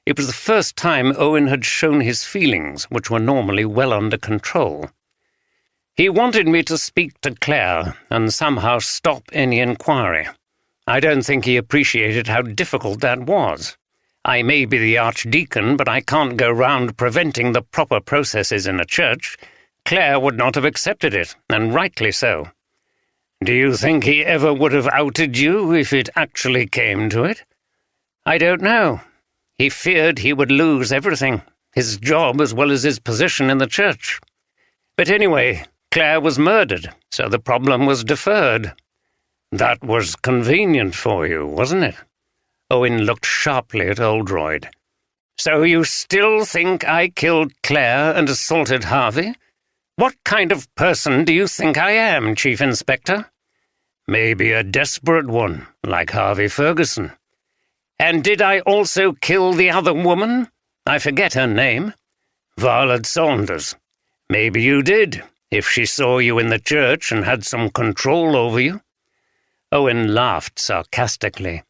It was the first time Owen had shown his feelings, which were normally well under control. "He wanted me to speak to Claire and somehow stop any inquiry. I don't think he appreciated how difficult that was. I may be the archdeacon, but I can't go round preventing the proper processes in a church. Claire would not have accepted it, and rightly so." "Do you think he ever would have outed you if it actually came to it?" "I don't know. He feared he would lose everything, his job as well as his position in the church. But anyway, Claire was murdered, so the problem was deferred." "That was convenient for you, wasn't it?" Owen looked sharply at Oldroyd. "So you still think I killed Claire and assaulted Harvey? What kind of person do you think I am, Chief Inspector?" "Maybe a desperate one, like Harvey Ferguson." "And did I also kill the other woman? I forget her name." "Violet Saunders. Maybe you did, if she saw you in the church and had some control over you." Owen laughed sarcastically.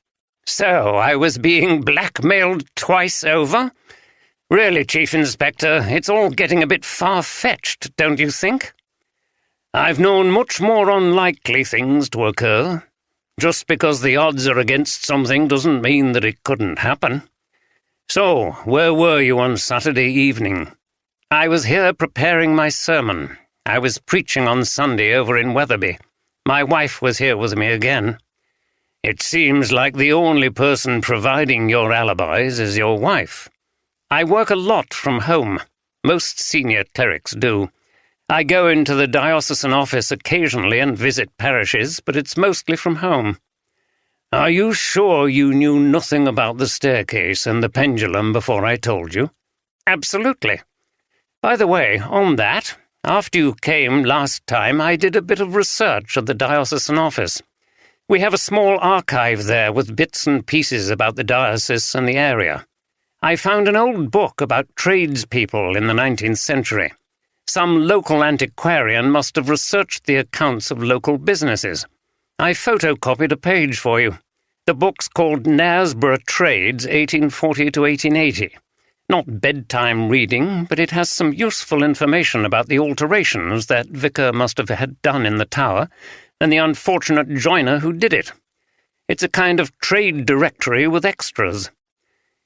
"So I was being blackmailed twice over? Really, Chief Inspector, it's all getting a bit far-fetched, don't you think? I've known much more unlikely things to occur. Just because the odds are against something doesn't mean that it couldn't happen. So, where were you on Saturday evening?" "I was here preparing my sermon. I was preaching on Sunday over in Wetherby. My wife was here with me again." "It seems like the only person providing your alibis is your wife." "I work a lot from home. Most senior clerics do. I go into the diocesan office occasionally and visit parishes, but it's mostly from home." "Are you sure you knew nothing about the staircase and the pendulum before I told you?" "Absolutely. By the way, on that, after you came last time, I did a bit of research at the diocesan office. We have a small archive there with bits and pieces about the diocese and the area. I found an old book about tradespeople in the 19th century. Some local antiquarian must have researched the accounts of local businesses. I photocopied a page for you. The book's called Knaresborough Trades, 1840 to 1880. Not bedtime reading, but it has some useful information about the alterations that vicar must have had done in the tower, and the unfortunate joiner who did it. It's a kind of trade directory with extras."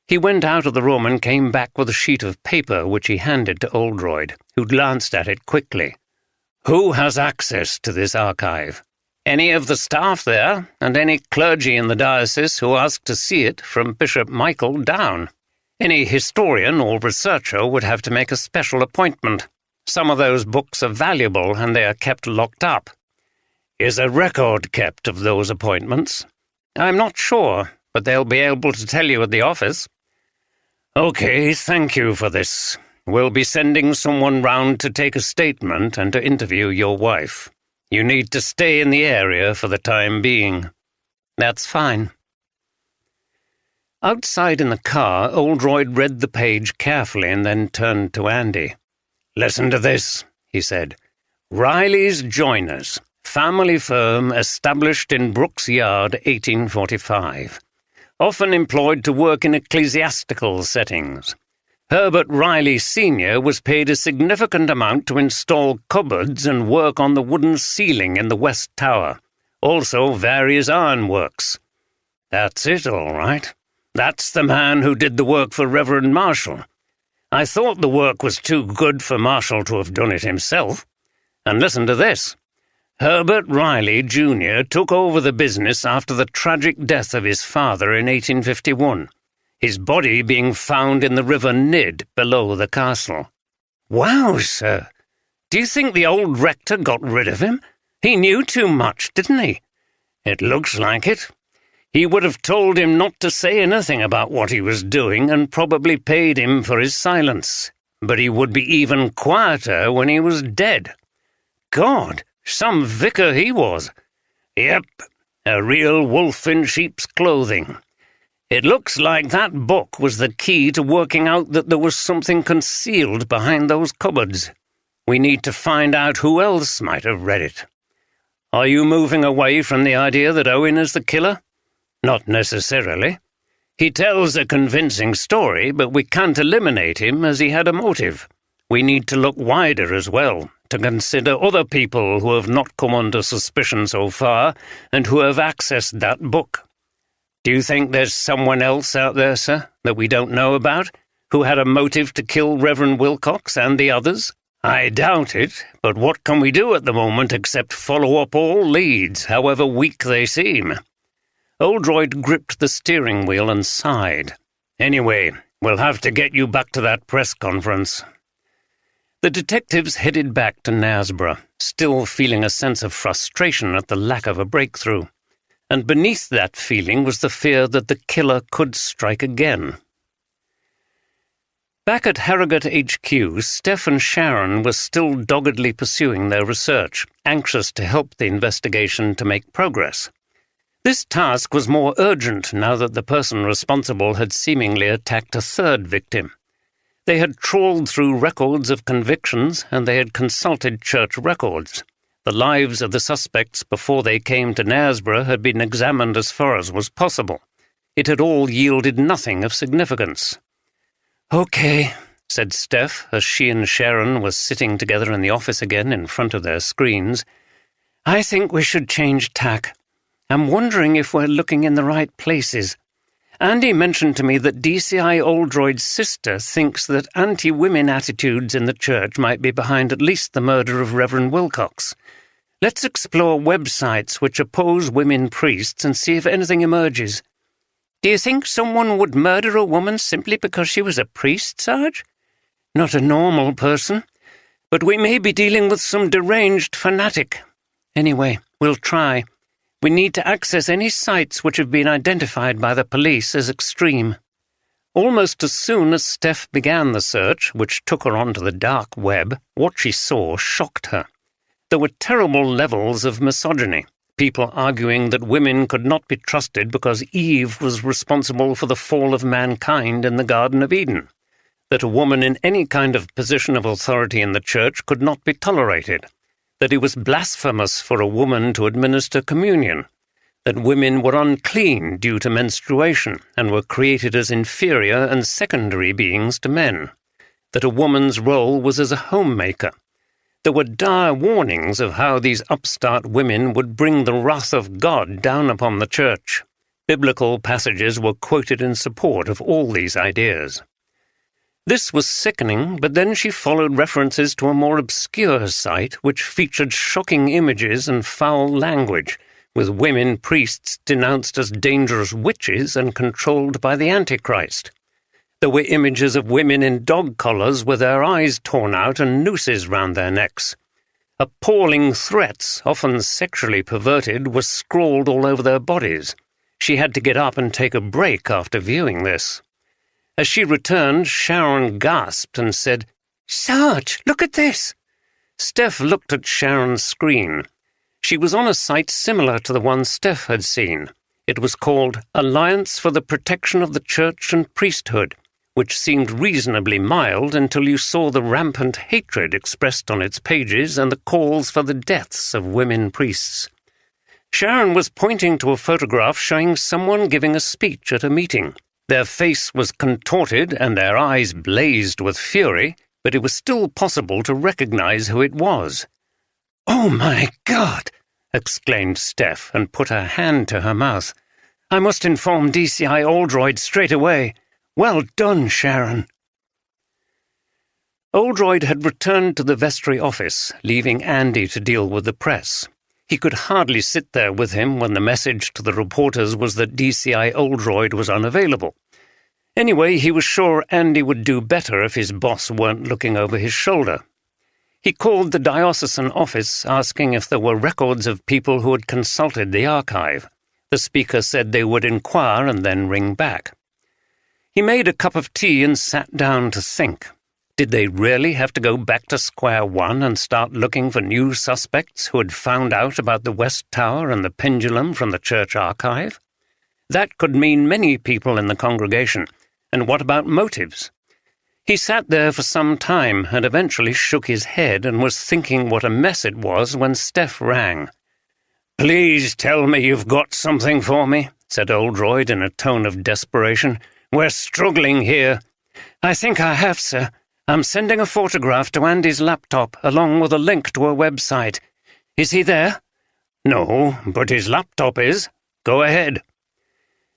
He went out of the room and came back with a sheet of paper which he handed to Oldroyd, who glanced at it quickly. "Who has access to this archive?" "Any of the staff there, and any clergy in the diocese who ask to see it, from Bishop Michael down. Any historian or researcher would have to make a special appointment. Some of those books are valuable and they are kept locked up." "Is a record kept of those appointments?" "I'm not sure, but they'll be able to tell you at the office. Okay, thank you for this. We'll be sending someone round to take a statement and to interview your wife. You need to stay in the area for the time being. That's fine. Outside in the car, Oldroyd read the page carefully and then turned to Andy. Listen to this, he said. Riley's Joiners, family firm established in Brooks Yard, 1845. Often employed to work in ecclesiastical settings. Herbert Riley Sr. was paid a significant amount to install cupboards and work on the wooden ceiling in the West Tower. Also various ironworks. That's it, all right. That's the man who did the work for Reverend Marshall. I thought the work was too good for Marshall to have done it himself. And listen to this. Herbert Riley, Jr. took over the business after the tragic death of his father in 1851, his body being found in the River Nid below the castle. Wow, sir. Do you think the old rector got rid of him? He knew too much, didn't he? It looks like it. He would have told him not to say anything about what he was doing and probably paid him for his silence. But he would be even quieter when he was dead. God, some vicar he was. Yep, a real wolf in sheep's clothing. It looks like that book was the key to working out that there was something concealed behind those cupboards. We need to find out who else might have read it. Are you moving away from the idea that Owen is the killer? Not necessarily. He tells a convincing story, but we can't eliminate him as he had a motive. We need to look wider as well, to consider other people who have not come under suspicion so far and who have accessed that book. Do you think there's someone else out there, sir, that we don't know about, who had a motive to kill Reverend Wilcox and the others? I doubt it, but what can we do at the moment except follow up all leads, however weak they seem? Oldroyd gripped the steering wheel and sighed. Anyway, we'll have to get you back to that press conference. The detectives headed back to Knaresborough, still feeling a sense of frustration at the lack of a breakthrough. And beneath that feeling was the fear that the killer could strike again. Back at Harrogate HQ, Steph and Sharon were still doggedly pursuing their research, anxious to help the investigation to make progress. This task was more urgent now that the person responsible had seemingly attacked a third victim. They had trawled through records of convictions and they had consulted church records. The lives of the suspects before they came to Knaresborough had been examined as far as was possible. It had all yielded nothing of significance. "Okay," said Steph, as she and Sharon were sitting together in the office again in front of their screens. "I think we should change tack. I'm wondering if we're looking in the right places. Andy mentioned to me that DCI Oldroyd's sister thinks that anti-women attitudes in the church might be behind at least the murder of Reverend Wilcox. Let's explore websites which oppose women priests and see if anything emerges. Do you think someone would murder a woman simply because she was a priest, Sarge? Not a normal person, but we may be dealing with some deranged fanatic. Anyway, we'll try. We need to access any sites which have been identified by the police as extreme." Almost as soon as Steph began the search, which took her onto the dark web, what she saw shocked her. There were terrible levels of misogyny, people arguing that women could not be trusted because Eve was responsible for the fall of mankind in the Garden of Eden, that a woman in any kind of position of authority in the church could not be tolerated, that it was blasphemous for a woman to administer communion, that women were unclean due to menstruation and were created as inferior and secondary beings to men, that a woman's role was as a homemaker. There were dire warnings of how these upstart women would bring the wrath of God down upon the church. Biblical passages were quoted in support of all these ideas. This was sickening, but then she followed references to a more obscure site which featured shocking images and foul language, with women priests denounced as dangerous witches and controlled by the Antichrist. There were images of women in dog collars with their eyes torn out and nooses round their necks. Appalling threats, often sexually perverted, were scrawled all over their bodies. She had to get up and take a break after viewing this. As she returned, Sharon gasped and said, "Sarge, look at this!" Steph looked at Sharon's screen. She was on a site similar to the one Steph had seen. It was called Alliance for the Protection of the Church and Priesthood, which seemed reasonably mild until you saw the rampant hatred expressed on its pages and the calls for the deaths of women priests. Sharon was pointing to a photograph showing someone giving a speech at a meeting. Their face was contorted and their eyes blazed with fury, but it was still possible to recognize who it was. "Oh, my God!" exclaimed Steph and put her hand to her mouth. "I must inform DCI Oldroyd straight away. Well done, Sharon." Oldroyd had returned to the vestry office, leaving Andy to deal with the press. He could hardly sit there with him when the message to the reporters was that DCI Oldroyd was unavailable. Anyway, he was sure Andy would do better if his boss weren't looking over his shoulder. He called the diocesan office, asking if there were records of people who had consulted the archive. The speaker said they would inquire and then ring back. He made a cup of tea and sat down to think. Did they really have to go back to square one and start looking for new suspects who had found out about the West Tower and the pendulum from the church archive? That could mean many people in the congregation. And what about motives? He sat there for some time and eventually shook his head and was thinking what a mess it was when Steph rang. "Please tell me you've got something for me," said Oldroyd in a tone of desperation. "We're struggling here." "I think I have, sir. I'm sending a photograph to Andy's laptop along with a link to a website. Is he there?" "No, but his laptop is. Go ahead."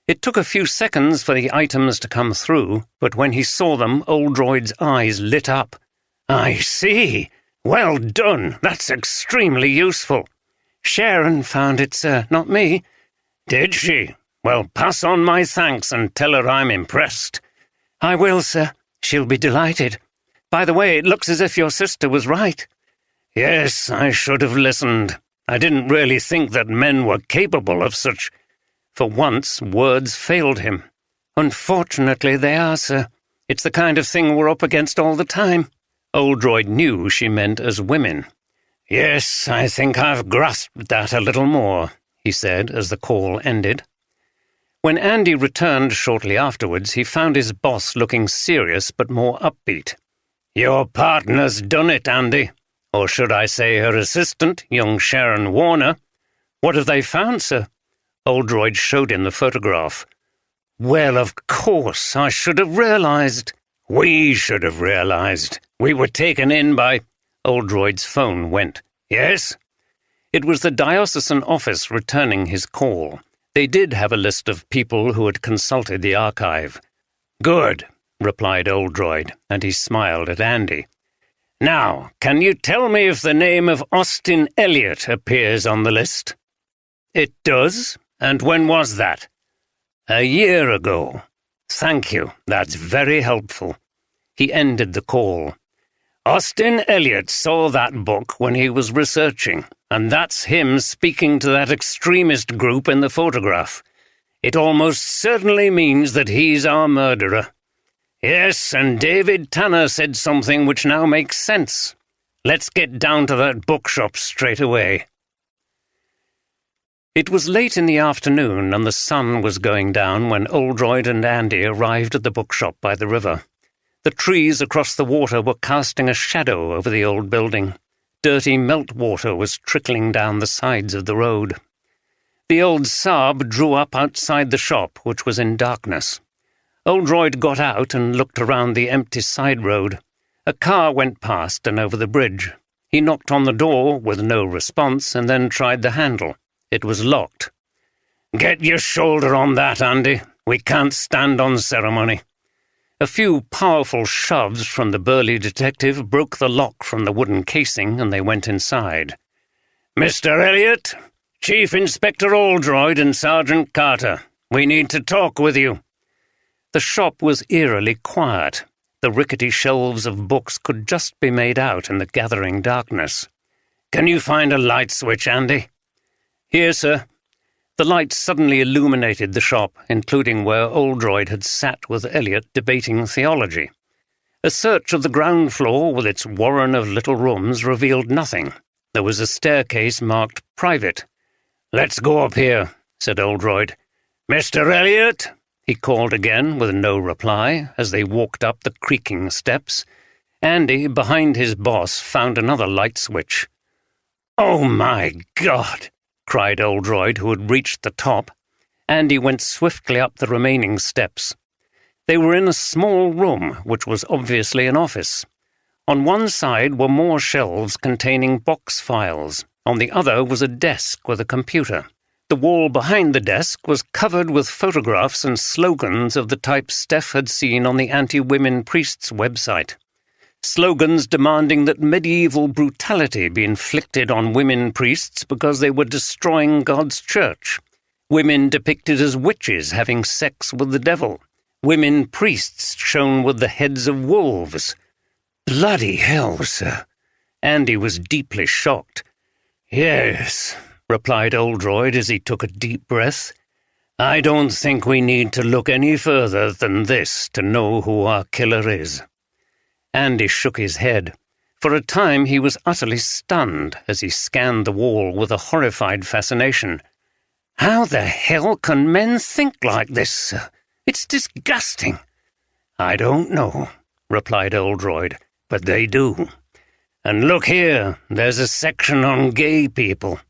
It took a few seconds for the items to come through, but when he saw them, Oldroyd's eyes lit up. "I see. Well done. That's extremely useful." "Sharon found it, sir, not me." "Did she? Well, pass on my thanks and tell her I'm impressed." "I will, sir. She'll be delighted. By the way, it looks as if your sister was right." "Yes, I should have listened. I didn't really think that men were capable of such—" For once, words failed him. "Unfortunately, they are, sir. It's the kind of thing we're up against all the time." Oldroyd knew she meant as women. "Yes, I think I've grasped that a little more," he said as the call ended. When Andy returned shortly afterwards, he found his boss looking serious but more upbeat. "Your partner's done it, Andy. Or should I say her assistant, young Sharon Warner." "What have they found, sir?" Oldroyd showed him the photograph. "Well, of course, I should have realized." "We should have realized. We were taken in by—" Oldroyd's phone went. "Yes?" It was the diocesan office returning his call. They did have a list of people who had consulted the archive. "Good," replied Oldroyd, and he smiled at Andy. "Now, can you tell me if the name of Austin Elliot appears on the list?" "It does. And when was that?" "A year ago. Thank you. That's very helpful." He ended the call. "Austin Elliot saw that book when he was researching, and that's him speaking to that extremist group in the photograph. It almost certainly means that he's our murderer. Yes, and David Tanner said something which now makes sense. Let's get down to that bookshop straight away." It was late in the afternoon and the sun was going down when Oldroyd and Andy arrived at the bookshop by the river. The trees across the water were casting a shadow over the old building. Dirty meltwater was trickling down the sides of the road. The old Saab drew up outside the shop, which was in darkness. Oldroyd got out and looked around the empty side road. A car went past and over the bridge. He knocked on the door with no response and then tried the handle. It was locked. "Get your shoulder on that, Andy. We can't stand on ceremony." A few powerful shoves from the burly detective broke the lock from the wooden casing and they went inside. "Mr. Elliot, Chief Inspector Oldroyd and Sergeant Carter, we need to talk with you." The shop was eerily quiet. The rickety shelves of books could just be made out in the gathering darkness. "Can you find a light switch, Andy?" "Here, sir." The light suddenly illuminated the shop, including where Oldroyd had sat with Eliot debating theology. A search of the ground floor with its warren of little rooms revealed nothing. There was a staircase marked private. "Let's go up here," said Oldroyd. "Mr. Eliot?" he called again with no reply as they walked up the creaking steps. Andy, behind his boss, found another light switch. "Oh, my God!" cried Oldroyd, who had reached the top. Andy went swiftly up the remaining steps. They were in a small room, which was obviously an office. On one side were more shelves containing box files. On the other was a desk with a computer. The wall behind the desk was covered with photographs and slogans of the type Steph had seen on the anti-women priests website. Slogans demanding that medieval brutality be inflicted on women priests because they were destroying God's church. Women depicted as witches having sex with the devil. Women priests shown with the heads of wolves. "Bloody hell, sir." Andy was deeply shocked. "Yes," replied Oldroyd as he took a deep breath. "I don't think we need to look any further than this to know who our killer is." Andy shook his head. For a time he was utterly stunned as he scanned the wall with a horrified fascination. "How the hell can men think like this, sir? It's disgusting." "I don't know," replied Oldroyd, "but they do. And look here, there's a section on gay people."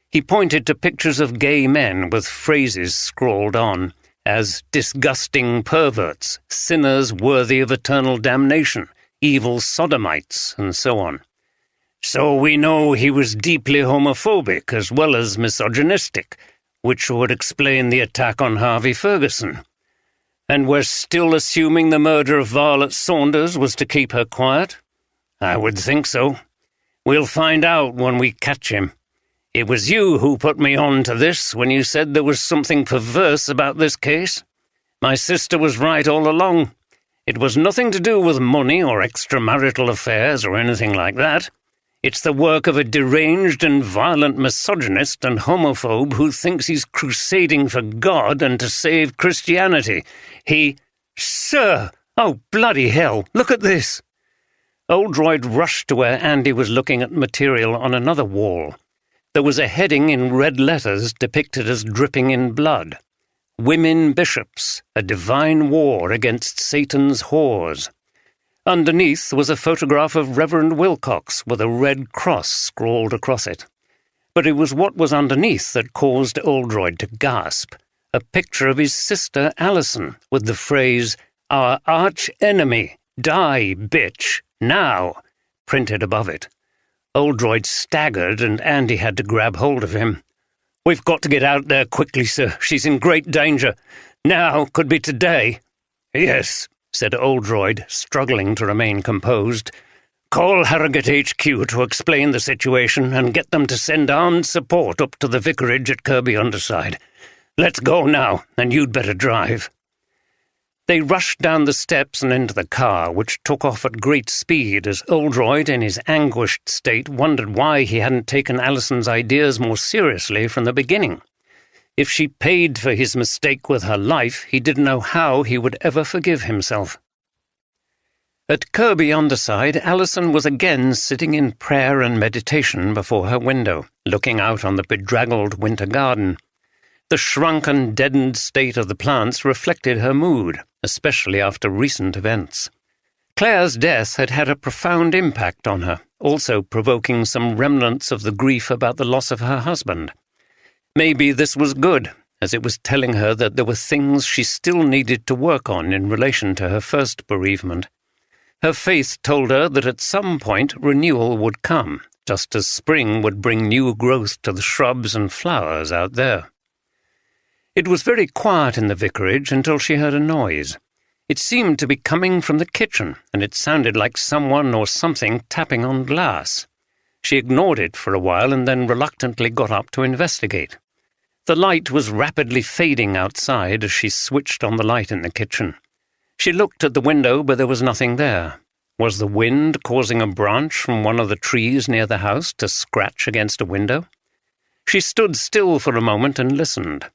He pointed to pictures of gay men with phrases scrawled on, as disgusting perverts, sinners worthy of eternal damnation, evil sodomites, and so on. "So we know he was deeply homophobic as well as misogynistic, which would explain the attack on Harvey Ferguson. And we're still assuming the murder of Violet Saunders was to keep her quiet? I would think so. We'll find out when we catch him. It was you who put me on to this when you said there was something perverse about this case. My sister was right all along. It was nothing to do with money or extramarital affairs or anything like that. It's the work of a deranged and violent misogynist and homophobe who thinks he's crusading for God and to save Christianity. He... Sir! Oh, bloody hell! Look at this! Oldroyd rushed to where Andy was looking at material on another wall. There was a heading in red letters depicted as dripping in blood. Women Bishops, a divine war against Satan's whores. Underneath was a photograph of Reverend Wilcox with a red cross scrawled across it. But it was what was underneath that caused Oldroyd to gasp. A picture of his sister Alison with the phrase, "Our arch-enemy, die, bitch, now," printed above it. Oldroyd staggered and Andy had to grab hold of him. "We've got to get out there quickly, sir. She's in great danger. Now could be today." "Yes," said Oldroyd, struggling to remain composed. "Call Harrogate HQ to explain the situation and get them to send armed support up to the vicarage at Kirby Underside. Let's go now, and you'd better drive." They rushed down the steps and into the car, which took off at great speed as Oldroyd, in his anguished state, wondered why he hadn't taken Alison's ideas more seriously from the beginning. If she paid for his mistake with her life, he didn't know how he would ever forgive himself. At Kirby Underside, Alison was again sitting in prayer and meditation before her window, looking out on the bedraggled winter garden. The shrunken, deadened state of the plants reflected her mood, especially after recent events. Claire's death had had a profound impact on her, also provoking some remnants of the grief about the loss of her husband. Maybe this was good, as it was telling her that there were things she still needed to work on in relation to her first bereavement. Her faith told her that at some point renewal would come, just as spring would bring new growth to the shrubs and flowers out there. It was very quiet in the vicarage until she heard a noise. It seemed to be coming from the kitchen, and it sounded like someone or something tapping on glass. She ignored it for a while and then reluctantly got up to investigate. The light was rapidly fading outside as she switched on the light in the kitchen. She looked at the window, but there was nothing there. Was the wind causing a branch from one of the trees near the house to scratch against a window? She stood still for a moment and listened.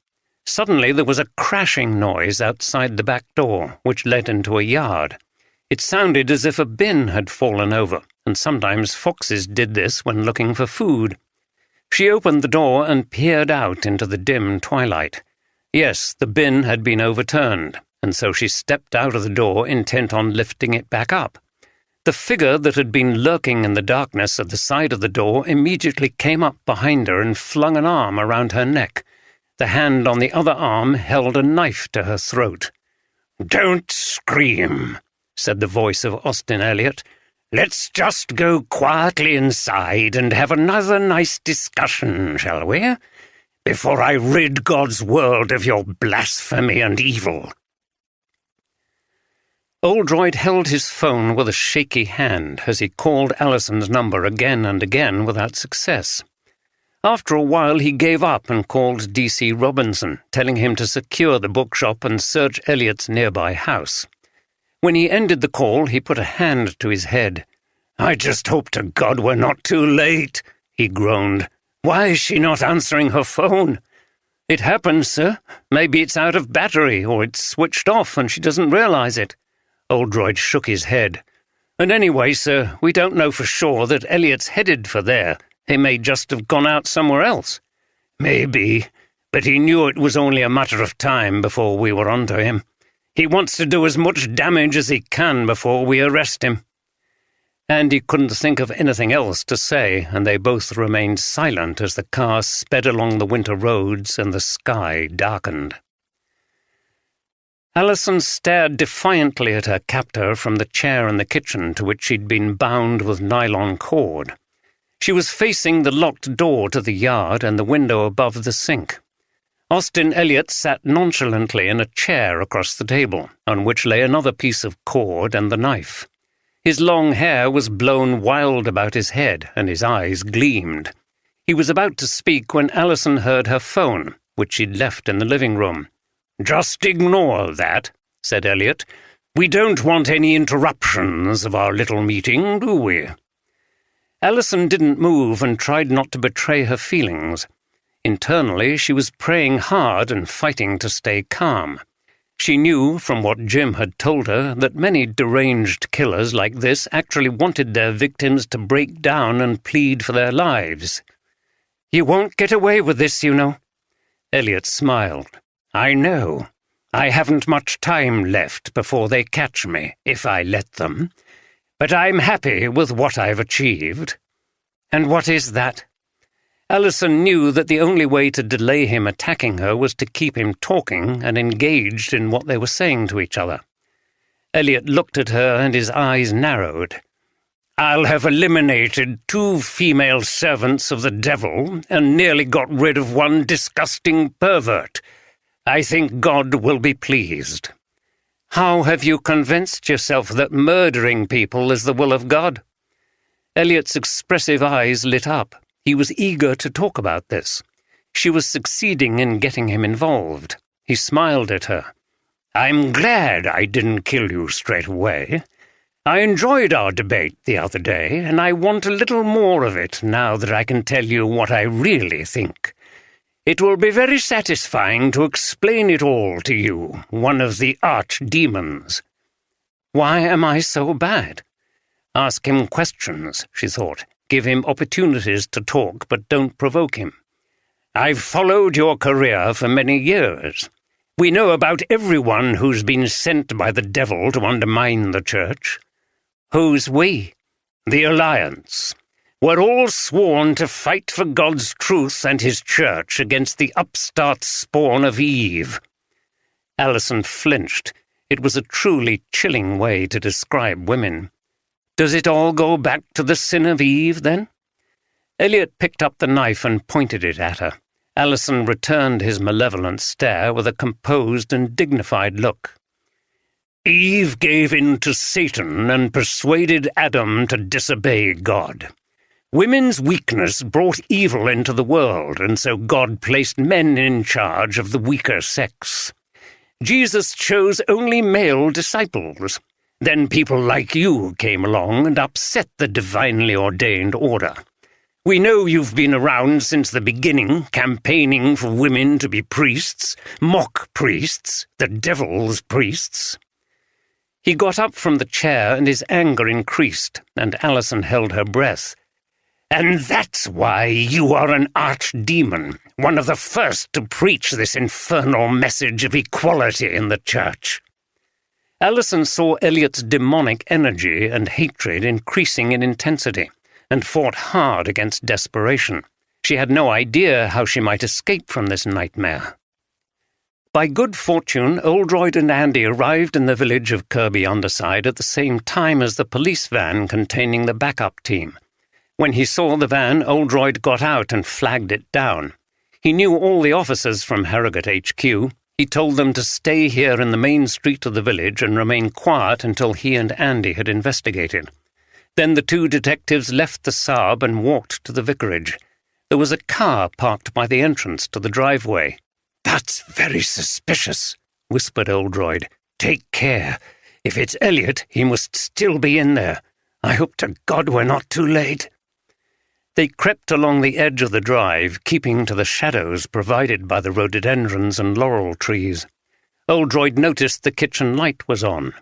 Suddenly there was a crashing noise outside the back door, which led into a yard. It sounded as if a bin had fallen over, and sometimes foxes did this when looking for food. She opened the door and peered out into the dim twilight. Yes, the bin had been overturned, and so she stepped out of the door, intent on lifting it back up. The figure that had been lurking in the darkness at the side of the door immediately came up behind her and flung an arm around her neck. The hand on the other arm held a knife to her throat. "Don't scream," said the voice of Austin Elliot. "Let's just go quietly inside and have another nice discussion, shall we? Before I rid God's world of your blasphemy and evil." Oldroyd held his phone with a shaky hand as he called Allison's number again and again without success. After a while he gave up and called D.C. Robinson, telling him to secure the bookshop and search Elliot's nearby house. When he ended the call, he put a hand to his head. "I just hope to God we're not too late," he groaned. "Why is she not answering her phone?" "It happens, sir. Maybe it's out of battery, or it's switched off and she doesn't realize it." Oldroyd shook his head. "And anyway, sir, we don't know for sure that Elliot's headed for there. He may just have gone out somewhere else." "Maybe, but he knew it was only a matter of time before we were onto him. He wants to do as much damage as he can before we arrest him." And he couldn't think of anything else to say, and they both remained silent as the car sped along the winter roads and the sky darkened. Allison stared defiantly at her captor from the chair in the kitchen to which she'd been bound with nylon cord. She was facing the locked door to the yard and the window above the sink. Austin Elliot sat nonchalantly in a chair across the table, on which lay another piece of cord and the knife. His long hair was blown wild about his head, and his eyes gleamed. He was about to speak when Allison heard her phone, which she'd left in the living room. "Just ignore that," said Elliot. "We don't want any interruptions of our little meeting, do we?" Allison didn't move and tried not to betray her feelings. Internally, she was praying hard and fighting to stay calm. She knew, from what Jim had told her, that many deranged killers like this actually wanted their victims to break down and plead for their lives. "You won't get away with this, you know." Elliot smiled. "I know. I haven't much time left before they catch me, if I let them. But I'm happy with what I've achieved." "And what is that?" Allison knew that the only way to delay him attacking her was to keep him talking and engaged in what they were saying to each other. Elliot looked at her and his eyes narrowed. "I'll have eliminated 2 female servants of the devil and nearly got rid of 1 disgusting pervert. I think God will be pleased." "How have you convinced yourself that murdering people is the will of God?" Elliot's expressive eyes lit up. He was eager to talk about this. She was succeeding in getting him involved. He smiled at her. "I'm glad I didn't kill you straight away. I enjoyed our debate the other day, and I want a little more of it now that I can tell you what I really think. It will be very satisfying to explain it all to you, one of the archdemons." "Why am I so bad?" "Ask him questions," she thought. "Give him opportunities to talk, but don't provoke him. I've followed your career for many years. We know about everyone who's been sent by the devil to undermine the church." "Who's we?" "The Alliance. We're all sworn to fight for God's truth and his church against the upstart spawn of Eve." Allison flinched. It was a truly chilling way to describe women. "Does it all go back to the sin of Eve, then?" Elliot picked up the knife and pointed it at her. Allison returned his malevolent stare with a composed and dignified look. "Eve gave in to Satan and persuaded Adam to disobey God. Women's weakness brought evil into the world, and so God placed men in charge of the weaker sex. Jesus chose only male disciples. Then people like you came along and upset the divinely ordained order. We know you've been around since the beginning, campaigning for women to be priests, mock priests, the devil's priests." He got up from the chair and his anger increased, and Alison held her breath. "And that's why you are an archdemon, one of the first to preach this infernal message of equality in the church." Alison saw Eliot's demonic energy and hatred increasing in intensity, and fought hard against desperation. She had no idea how she might escape from this nightmare. By good fortune, Oldroyd and Andy arrived in the village of Kirby-under-Side at the same time as the police van containing the backup team. When he saw the van, Oldroyd got out and flagged it down. He knew all the officers from Harrogate HQ. He told them to stay here in the main street of the village and remain quiet until he and Andy had investigated. Then the two detectives left the Saab and walked to the vicarage. There was a car parked by the entrance to the driveway. "That's very suspicious," whispered Oldroyd. "Take care. If it's Eliot, he must still be in there. I hope to God we're not too late." They crept along the edge of the drive, keeping to the shadows provided by the rhododendrons and laurel trees. Oldroyd noticed the kitchen light was on.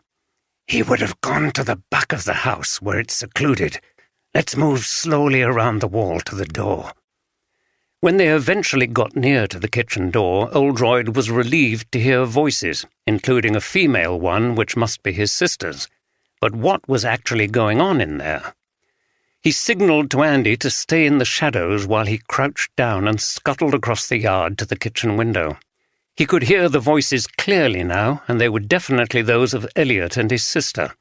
"He would have gone to the back of the house where it's secluded. Let's move slowly around the wall to the door." When they eventually got near to the kitchen door, Oldroyd was relieved to hear voices, including a female one which must be his sister's. But what was actually going on in there? He signalled to Andy to stay in the shadows while he crouched down and scuttled across the yard to the kitchen window. He could hear the voices clearly now, and they were definitely those of Eliot and his sister.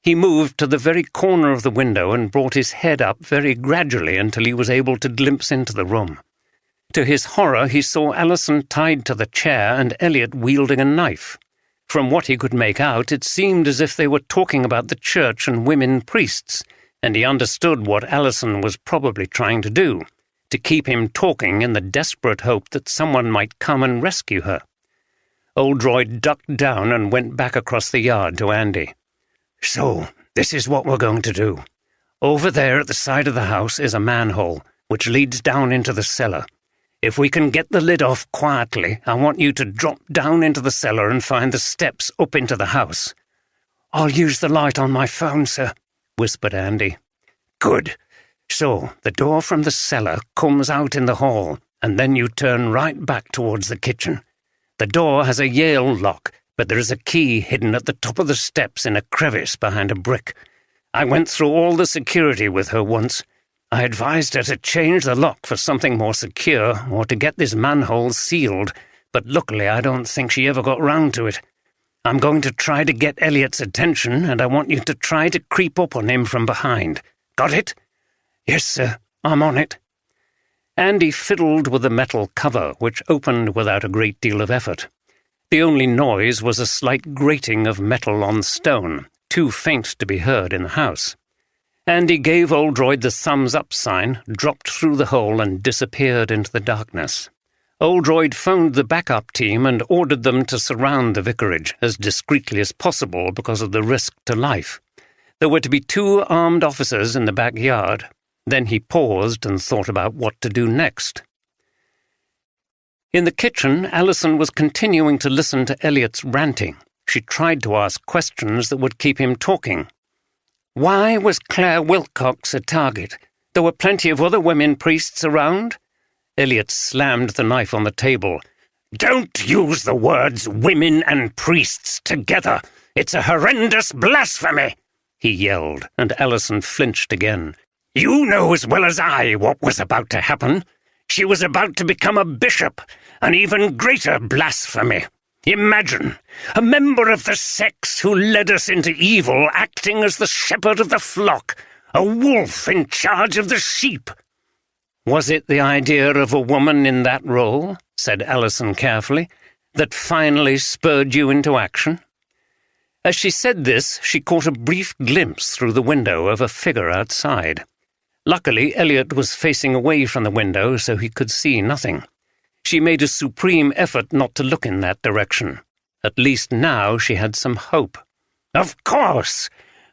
He moved to the very corner of the window and brought his head up very gradually until he was able to glimpse into the room. To his horror, he saw Alison tied to the chair and Eliot wielding a knife. From what he could make out, it seemed as if they were talking about the church and women priests, and he understood what Alison was probably trying to do, to keep him talking in the desperate hope that someone might come and rescue her. Oldroyd ducked down and went back across the yard to Andy. "So, this is what we're going to do. Over there at the side of the house is a manhole, which leads down into the cellar. If we can get the lid off quietly, I want you to drop down into the cellar and find the steps up into the house." "I'll use the light on my phone, sir," whispered Andy. "Good. So, the door from the cellar comes out in the hall, and then you turn right back towards the kitchen. The door has a Yale lock, but there is a key hidden at the top of the steps in a crevice behind a brick. I went through all the security with her once. I advised her to change the lock for something more secure or to get this manhole sealed, but luckily I don't think she ever got round to it. I'm going to try to get Eliot's attention, and I want you to try to creep up on him from behind. Got it?" "Yes, sir. I'm on it." Andy fiddled with the metal cover, which opened without a great deal of effort. The only noise was a slight grating of metal on stone, too faint to be heard in the house. Andy gave Oldroyd the thumbs-up sign, dropped through the hole and disappeared into the darkness. Oldroyd phoned the backup team and ordered them to surround the vicarage as discreetly as possible because of the risk to life. There were to be 2 armed officers in the backyard. Then he paused and thought about what to do next. In the kitchen, Alison was continuing to listen to Eliot's ranting. She tried to ask questions that would keep him talking. Why was Claire Wilcox a target? There were plenty of other women priests around. Eliot slammed the knife on the table. "Don't use the words women and priests together. It's a horrendous blasphemy," he yelled, and Alison flinched again. "You know as well as I what was about to happen. She was about to become a bishop, an even greater blasphemy. Imagine, a member of the sex who led us into evil acting as the shepherd of the flock, a wolf in charge of the sheep." "Was it the idea of a woman in that role," said Alison carefully, "that finally spurred you into action?" As she said this, she caught a brief glimpse through the window of a figure outside. Luckily, Eliot was facing away from the window, so he could see nothing. She made a supreme effort not to look in that direction. At least now she had some hope. "Of course!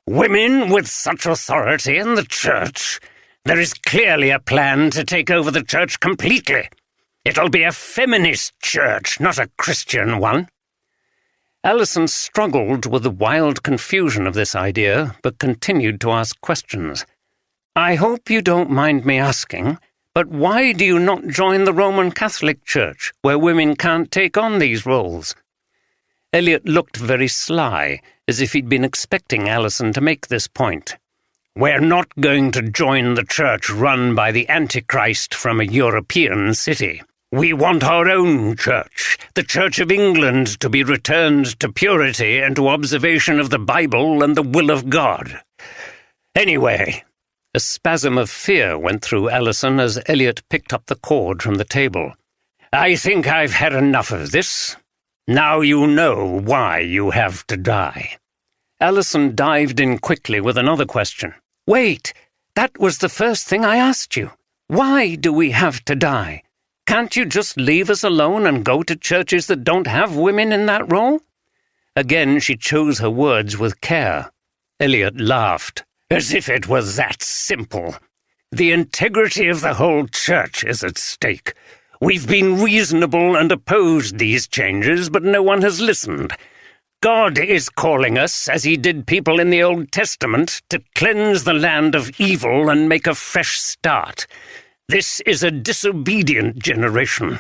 Women with such authority in the church! There is clearly a plan to take over the church completely. It'll be a feminist church, not a Christian one." Alison struggled with the wild confusion of this idea, but continued to ask questions. "I hope you don't mind me asking, but why do you not join the Roman Catholic Church, where women can't take on these roles?" Elliot looked very sly, as if he'd been expecting Alison to make this point. "We're not going to join the church run by the Antichrist from a European city. We want our own church, the Church of England, to be returned to purity and to observation of the Bible and the will of God. Anyway," a spasm of fear went through Alison as Elliot picked up the cord from the table, "I think I've had enough of this. Now you know why you have to die." Alison dived in quickly with another question. "Wait, that was the first thing I asked you. Why do we have to die? Can't you just leave us alone and go to churches that don't have women in that role?" Again she chose her words with care. Elliot laughed. "As if it was that simple. The integrity of the whole church is at stake. We've been reasonable and opposed these changes, but no one has listened. God is calling us, as he did people in the Old Testament, to cleanse the land of evil and make a fresh start. This is a disobedient generation."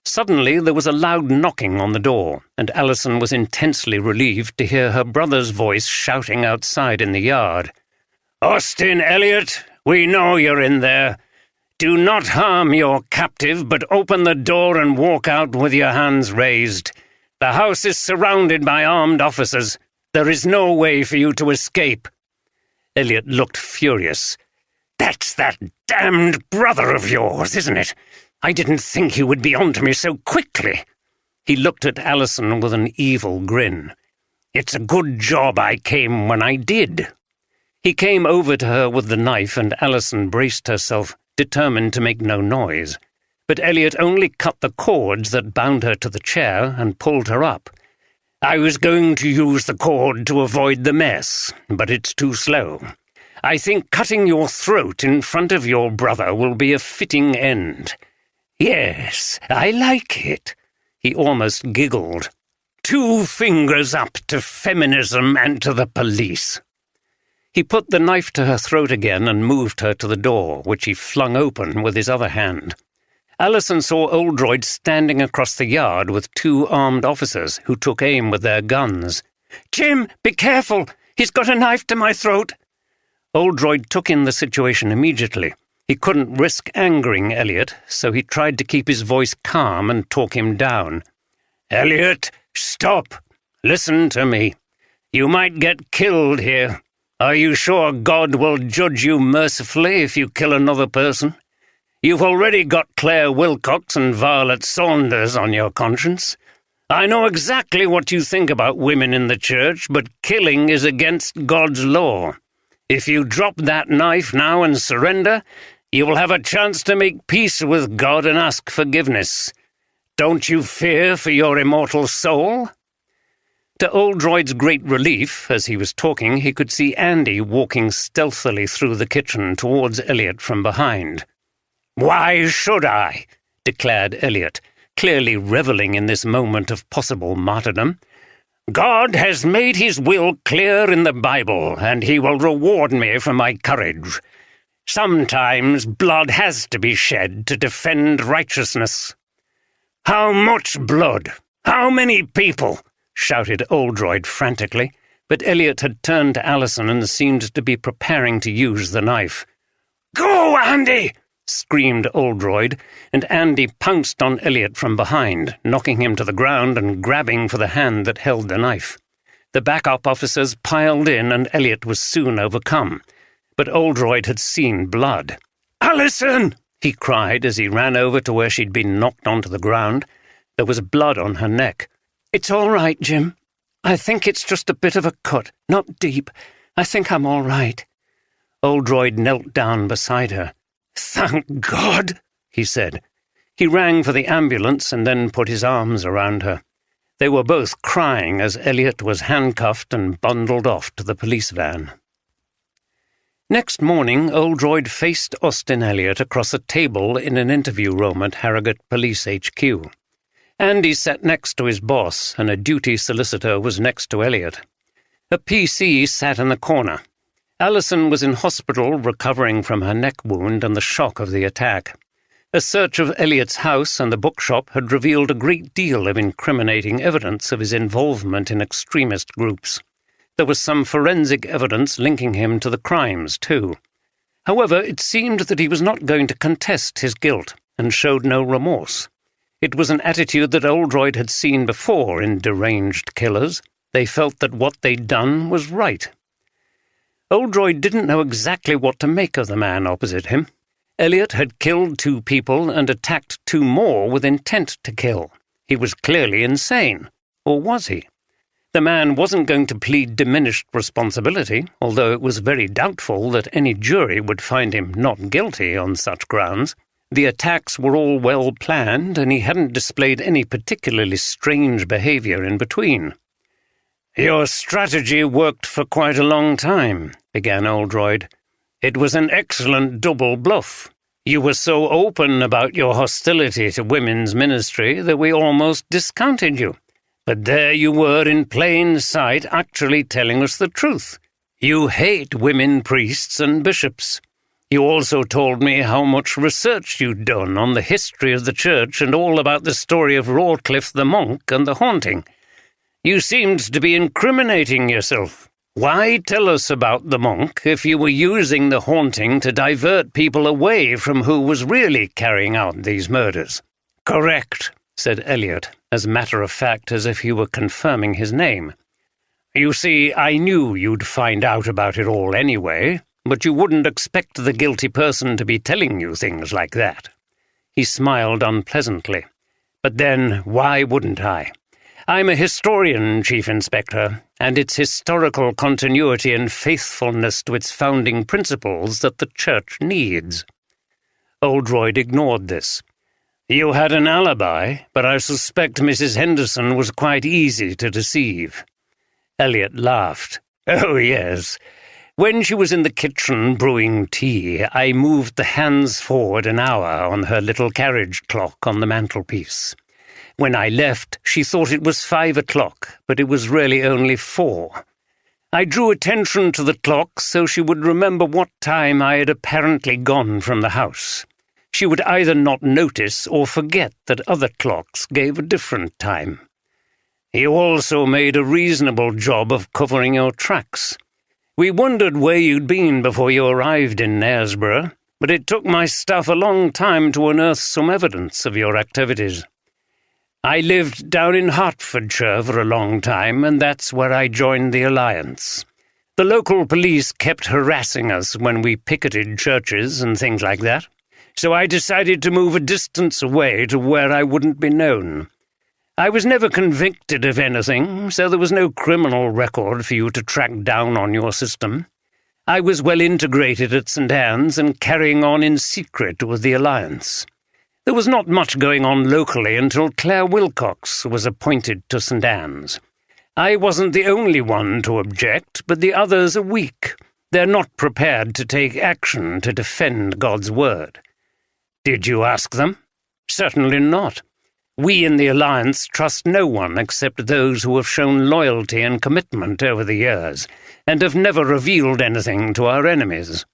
Suddenly there was a loud knocking on the door, and Alison was intensely relieved to hear her brother's voice shouting outside in the yard. "Austin Elliot, we know you're in there. Do not harm your captive, but open the door and walk out with your hands raised. The house is surrounded by armed officers. There is no way for you to escape." Elliot looked furious. "That's that damned brother of yours, isn't it? I didn't think he would be on to me so quickly." He looked at Alison with an evil grin. "It's a good job I came when I did." He came over to her with the knife, and Alison braced herself, determined to make no noise. But Elliot only cut the cords that bound her to the chair and pulled her up. "I was going to use the cord to avoid the mess, but it's too slow. I think cutting your throat in front of your brother will be a fitting end. Yes, I like it." He almost giggled. 2 fingers up to feminism and to the police." He put the knife to her throat again and moved her to the door, which he flung open with his other hand. Alison saw Oldroyd standing across the yard with 2 armed officers who took aim with their guns. "Jim, be careful! He's got a knife to my throat!" Oldroyd took in the situation immediately. He couldn't risk angering Elliot, so he tried to keep his voice calm and talk him down. "Elliot, stop! Listen to me. You might get killed here. Are you sure God will judge you mercifully if you kill another person? You've already got Claire Wilcox and Violet Saunders on your conscience. I know exactly what you think about women in the church, but killing is against God's law. If you drop that knife now and surrender, you will have a chance to make peace with God and ask forgiveness. Don't you fear for your immortal soul?" To Oldroyd's great relief, as he was talking, he could see Andy walking stealthily through the kitchen towards Elliot from behind. "Why should I?" declared Elliot, clearly reveling in this moment of possible martyrdom. "God has made his will clear in the Bible, and he will reward me for my courage. Sometimes blood has to be shed to defend righteousness." "How much blood? How many people?" shouted Oldroyd frantically, but Elliot had turned to Alison and seemed to be preparing to use the knife. "Go, Andy!" screamed Oldroyd, and Andy pounced on Elliot from behind, knocking him to the ground and grabbing for the hand that held the knife. The backup officers piled in, and Elliot was soon overcome. But Oldroyd had seen blood. "Alison!" he cried as he ran over to where she'd been knocked onto the ground. There was blood on her neck. "It's all right, Jim. I think it's just a bit of a cut, not deep. I think I'm all right." Oldroyd knelt down beside her. "Thank God," he said. He rang for the ambulance and then put his arms around her. They were both crying as Elliot was handcuffed and bundled off to the police van. Next morning, Oldroyd faced Austin Elliot across a table in an interview room at Harrogate Police HQ. Andy sat next to his boss, and a duty solicitor was next to Elliot. A PC sat in the corner. Alison was in hospital recovering from her neck wound and the shock of the attack. A search of Elliot's house and the bookshop had revealed a great deal of incriminating evidence of his involvement in extremist groups. There was some forensic evidence linking him to the crimes, too. However, it seemed that he was not going to contest his guilt, and showed no remorse. It was an attitude that Oldroyd had seen before in deranged killers. They felt that what they'd done was right. Oldroyd didn't know exactly what to make of the man opposite him. Elliot had killed 2 people and attacked 2 more with intent to kill. He was clearly insane. Or was he? The man wasn't going to plead diminished responsibility, although it was very doubtful that any jury would find him not guilty on such grounds. The attacks were all well planned, and he hadn't displayed any particularly strange behavior in between. "Your strategy worked for quite a long time," began Oldroyd. "It was an excellent double bluff. You were so open about your hostility to women's ministry that we almost discounted you. But there you were in plain sight actually telling us the truth. You hate women priests and bishops. You also told me how much research you'd done on the history of the church and all about the story of Rawcliffe the monk and the haunting. You seemed to be incriminating yourself. Why tell us about the monk if you were using the haunting to divert people away from who was really carrying out these murders?" "Correct," said Elliot, as matter-of-fact as if he were confirming his name. "You see, I knew you'd find out about it all anyway, but you wouldn't expect the guilty person to be telling you things like that." He smiled unpleasantly. "But then, why wouldn't I? I'm a historian, Chief Inspector, and it's historical continuity and faithfulness to its founding principles that the Church needs." Oldroyd ignored this. "You had an alibi, but I suspect Mrs. Henderson was quite easy to deceive." Elliot laughed. "Oh, yes. When she was in the kitchen brewing tea, I moved the hands forward an hour on her little carriage clock on the mantelpiece. When I left, she thought it was 5 o'clock, but it was really only 4. I drew attention to the clock so she would remember what time I had apparently gone from the house. She would either not notice or forget that other clocks gave a different time. You also made a reasonable job of covering your tracks. We wondered where you'd been before you arrived in Knaresborough, but it took my staff a long time to unearth some evidence of your activities. I lived down in Hertfordshire for a long time, and that's where I joined the Alliance. The local police kept harassing us when we picketed churches and things like that, so I decided to move a distance away to where I wouldn't be known. I was never convicted of anything, so there was no criminal record for you to track down on your system. I was well integrated at St. Anne's and carrying on in secret with the Alliance. There was not much going on locally until Claire Wilcox was appointed to St. Anne's. I wasn't the only one to object, but the others are weak. They're not prepared to take action to defend God's word. Did you ask them? Certainly not. We in the Alliance trust no one except those who have shown loyalty and commitment over the years, and have never revealed anything to our enemies.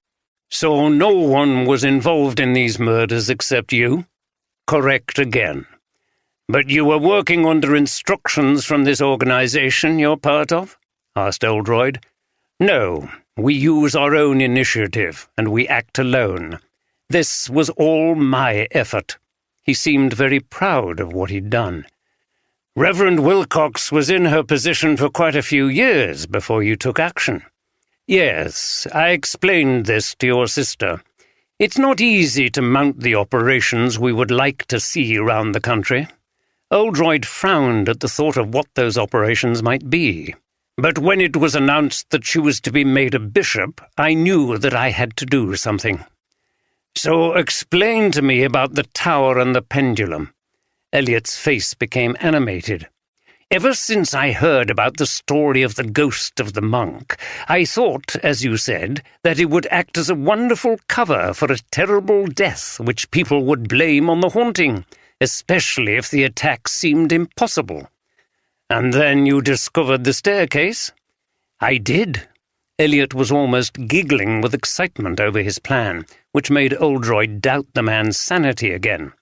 So no one was involved in these murders except you? Correct again. But you were working under instructions from this organization you're part of? Asked Oldroyd. No, we use our own initiative, and we act alone. This was all my effort. He seemed very proud of what he'd done. Reverend Wilcox was in her position for quite a few years before you took action. Yes, I explained this to your sister. It's not easy to mount the operations we would like to see around the country. Oldroyd frowned at the thought of what those operations might be. But when it was announced that she was to be made a bishop, I knew that I had to do something. So explain to me about the tower and the pendulum. Elliot's face became animated. Ever since I heard about the story of the ghost of the monk, I thought, as you said, that it would act as a wonderful cover for a terrible death which people would blame on the haunting, especially if the attack seemed impossible. And then you discovered the staircase? I did. Elliot was almost giggling with excitement over his plan, which made Oldroyd doubt the man's sanity again.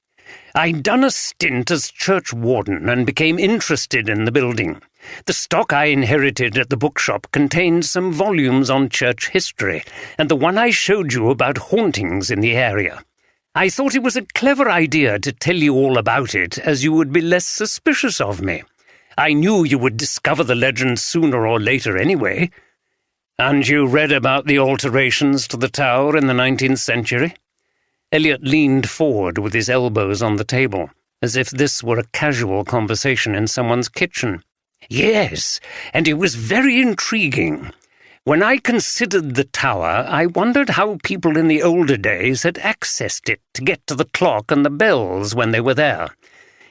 I'd done a stint as church warden and became interested in the building. The stock I inherited at the bookshop contained some volumes on church history, and the one I showed you about hauntings in the area. I thought it was a clever idea to tell you all about it, as you would be less suspicious of me. I knew you would discover the legend sooner or later anyway. And you read about the alterations to the tower in the 19th century? Elliot leaned forward with his elbows on the table, as if this were a casual conversation in someone's kitchen. Yes, and it was very intriguing. When I considered the tower, I wondered how people in the older days had accessed it to get to the clock and the bells when they were there.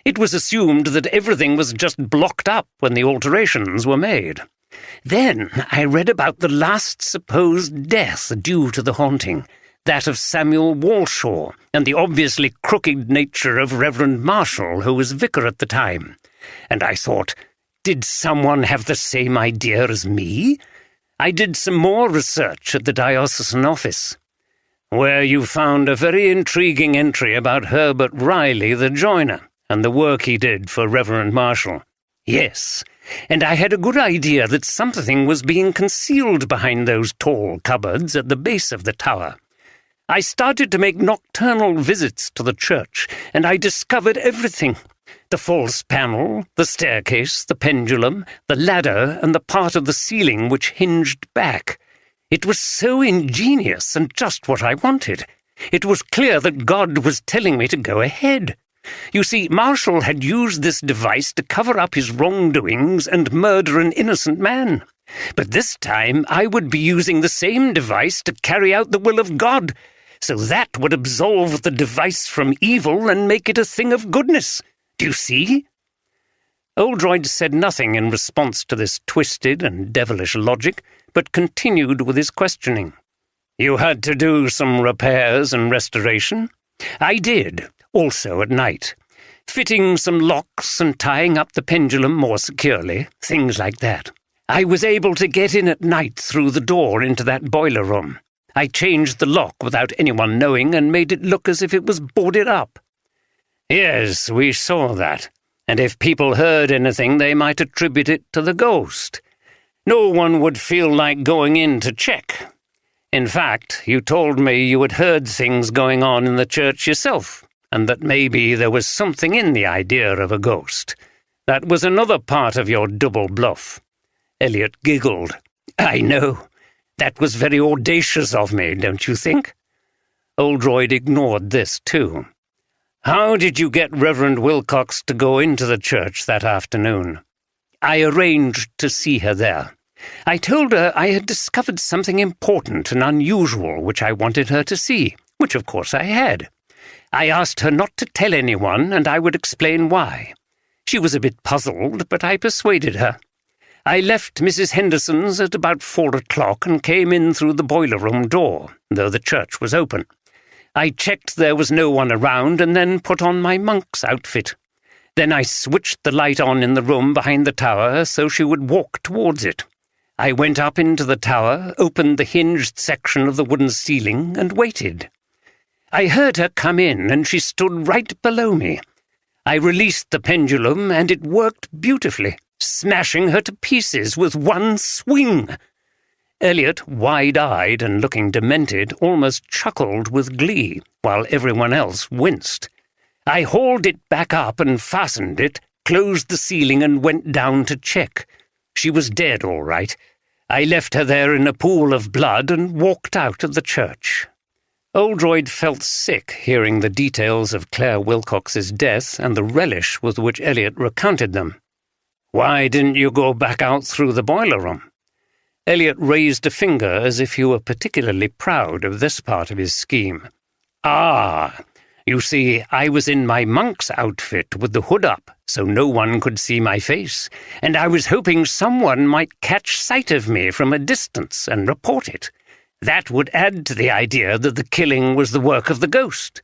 It was assumed that everything was just blocked up when the alterations were made. Then I read about the last supposed death due to the haunting, that of Samuel Walshaw, and the obviously crooked nature of Reverend Marshall, who was vicar at the time. And I thought, did someone have the same idea as me? I did some more research at the diocesan office, where you found a very intriguing entry about Herbert Riley, the joiner, and the work he did for Reverend Marshall. Yes, and I had a good idea that something was being concealed behind those tall cupboards at the base of the tower. I started to make nocturnal visits to the church, and I discovered everything. The false panel, the staircase, the pendulum, the ladder, and the part of the ceiling which hinged back. It was so ingenious and just what I wanted. It was clear that God was telling me to go ahead. You see, Marshall had used this device to cover up his wrongdoings and murder an innocent man. But this time I would be using the same device to carry out the will of God, so that would absolve the device from evil and make it a thing of goodness. Do you see? Oldroyd said nothing in response to this twisted and devilish logic, but continued with his questioning. You had to do some repairs and restoration? I did, also at night. Fitting some locks and tying up the pendulum more securely, things like that. I was able to get in at night through the door into that boiler room. I changed the lock without anyone knowing and made it look as if it was boarded up. Yes, we saw that. And if people heard anything, they might attribute it to the ghost. No one would feel like going in to check. In fact, you told me you had heard things going on in the church yourself, and that maybe there was something in the idea of a ghost. That was another part of your double bluff. Elliot giggled. I know. That was very audacious of me, don't you think? Oldroyd ignored this, too. How did you get Reverend Wilcox to go into the church that afternoon? I arranged to see her there. I told her I had discovered something important and unusual which I wanted her to see, which of course I had. I asked her not to tell anyone, and I would explain why. She was a bit puzzled, but I persuaded her. I left Mrs. Henderson's at about 4 o'clock and came in through the boiler room door, though the church was open. I checked there was no one around and then put on my monk's outfit. Then I switched the light on in the room behind the tower so she would walk towards it. I went up into the tower, opened the hinged section of the wooden ceiling, and waited. I heard her come in, and she stood right below me. I released the pendulum, and it worked beautifully, smashing her to pieces with one swing. Elliot, wide-eyed and looking demented, almost chuckled with glee, while everyone else winced. I hauled it back up and fastened it, closed the ceiling and went down to check. She was dead, all right. I left her there in a pool of blood and walked out of the church. Oldroyd felt sick hearing the details of Claire Wilcox's death and the relish with which Elliot recounted them. Why didn't you go back out through the boiler room? Elliot raised a finger as if he were particularly proud of this part of his scheme. Ah, You see, I was in my monk's outfit with the hood up, so no one could see my face, and I was hoping someone might catch sight of me from a distance and report it. That would add to the idea that the killing was the work of the ghost.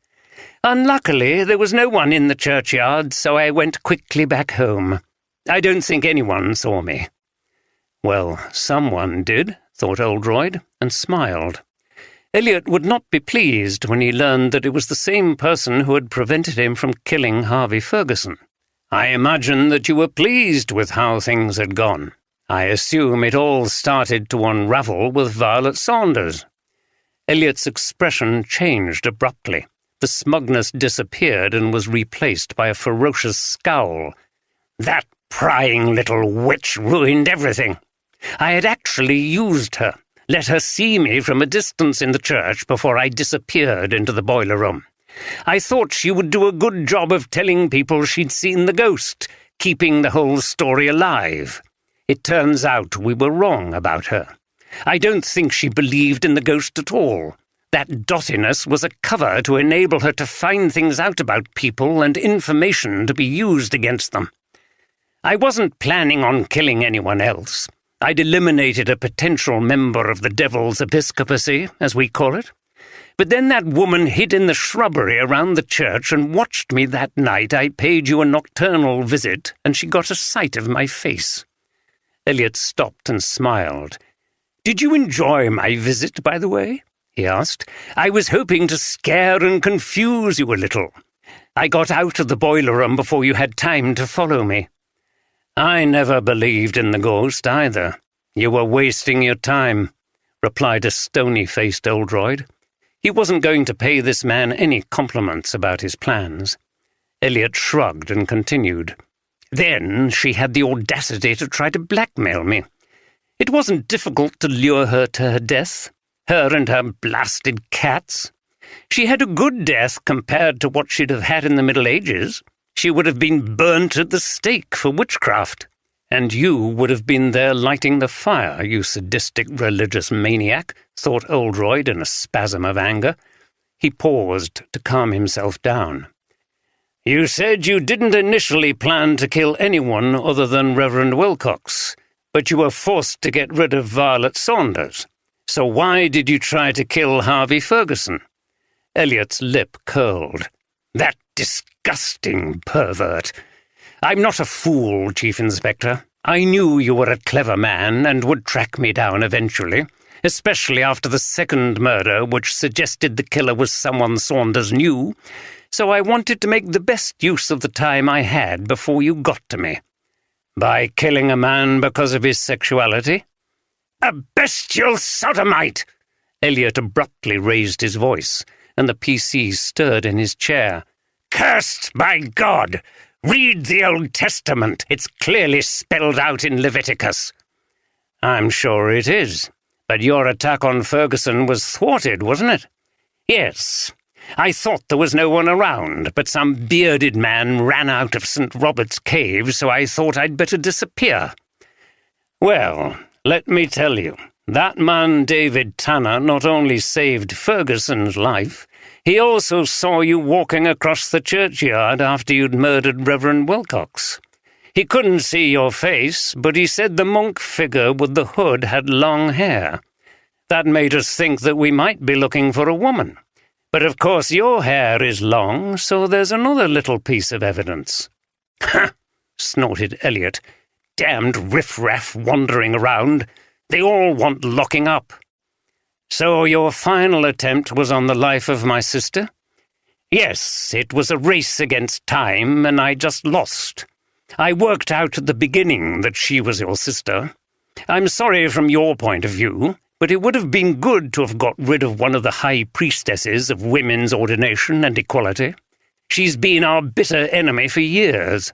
Unluckily, there was no one in the churchyard, so I went quickly back home. I don't think anyone saw me." "Well, someone did," thought Oldroyd, and smiled. Elliot would not be pleased when he learned that it was the same person who had prevented him from killing Harvey Ferguson. "I imagine that you were pleased with how things had gone. I assume it all started to unravel with Violet Saunders." Elliot's expression changed abruptly. The smugness disappeared and was replaced by a ferocious scowl. "That prying little witch ruined everything. I had actually used her, let her see me from a distance in the church before I disappeared into the boiler room. I thought she would do a good job of telling people she'd seen the ghost, keeping the whole story alive. It turns out we were wrong about her. I don't think she believed in the ghost at all. That dottiness was a cover to enable her to find things out about people and information to be used against them. I wasn't planning on killing anyone else. I'd eliminated a potential member of the devil's episcopacy, as we call it. But then that woman hid in the shrubbery around the church and watched me that night I paid you a nocturnal visit, and she got a sight of my face." Elliot stopped and smiled. "Did you enjoy my visit, by the way?" he asked. "I was hoping to scare and confuse you a little. I got out of the boiler room before you had time to follow me." "I never believed in the ghost, either. You were wasting your time," replied a stony-faced Oldroyd. He wasn't going to pay this man any compliments about his plans. Elliot shrugged and continued. "Then she had the audacity to try to blackmail me. It wasn't difficult to lure her to her death, her and her blasted cats. She had a good death compared to what she'd have had in the Middle Ages. She would have been burnt at the stake for witchcraft. And you would have been there lighting the fire, you sadistic religious maniac," thought Oldroyd in a spasm of anger. He paused to calm himself down. "You said you didn't initially plan to kill anyone other than Reverend Wilcox, but you were forced to get rid of Violet Saunders. So why did you try to kill Harvey Ferguson?" Elliot's lip curled. "That disgusting pervert. I'm not a fool, Chief Inspector. I knew you were a clever man and would track me down eventually, especially after the second murder, which suggested the killer was someone Saunders knew, so I wanted to make the best use of the time I had before you got to me." "By killing a man because of his sexuality?" "A bestial sodomite!" Elliot abruptly raised his voice, and the PC stirred in his chair. "Cursed by God! Read the Old Testament. It's clearly spelled out in Leviticus." "I'm sure it is. But your attack on Ferguson was thwarted, wasn't it?" "Yes. I thought there was no one around, but some bearded man ran out of St. Robert's Cave, so I thought I'd better disappear." "Well, let me tell you, that man David Tanner not only saved Ferguson's life, he also saw you walking across the churchyard after you'd murdered Reverend Wilcox. He couldn't see your face, but he said the monk figure with the hood had long hair. That made us think that we might be looking for a woman. But of course your hair is long, so there's another little piece of evidence." "Ha!" snorted Elliot. "Damned riffraff wandering around. They all want locking up." "So your final attempt was on the life of my sister?" "Yes, it was a race against time, and I just lost. I worked out at the beginning that she was your sister. I'm sorry from your point of view, but it would have been good to have got rid of one of the high priestesses of women's ordination and equality. She's been our bitter enemy for years."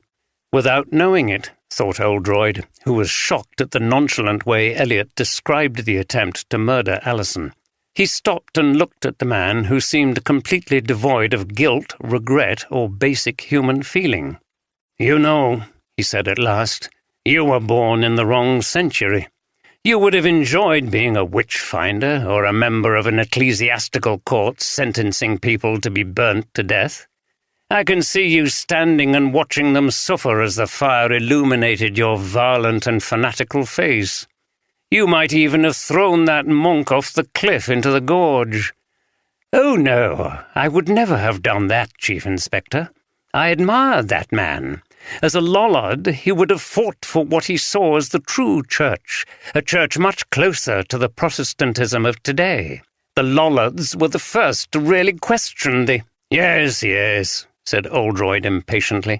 Without knowing it, thought Oldroyd, who was shocked at the nonchalant way Elliot described the attempt to murder Alison. He stopped and looked at the man, who seemed completely devoid of guilt, regret, or basic human feeling. "You know," he said at last, "you were born in the wrong century. You would have enjoyed being a witch-finder or a member of an ecclesiastical court sentencing people to be burnt to death. I can see you standing and watching them suffer as the fire illuminated your violent and fanatical face. You might even have thrown that monk off the cliff into the gorge. Oh, no, I would never have done that, Chief Inspector. I admired that man. As a Lollard, he would have fought for what he saw as the true church, a church much closer to the Protestantism of today. The Lollards were the first to really question the— Yes, said Oldroyd impatiently.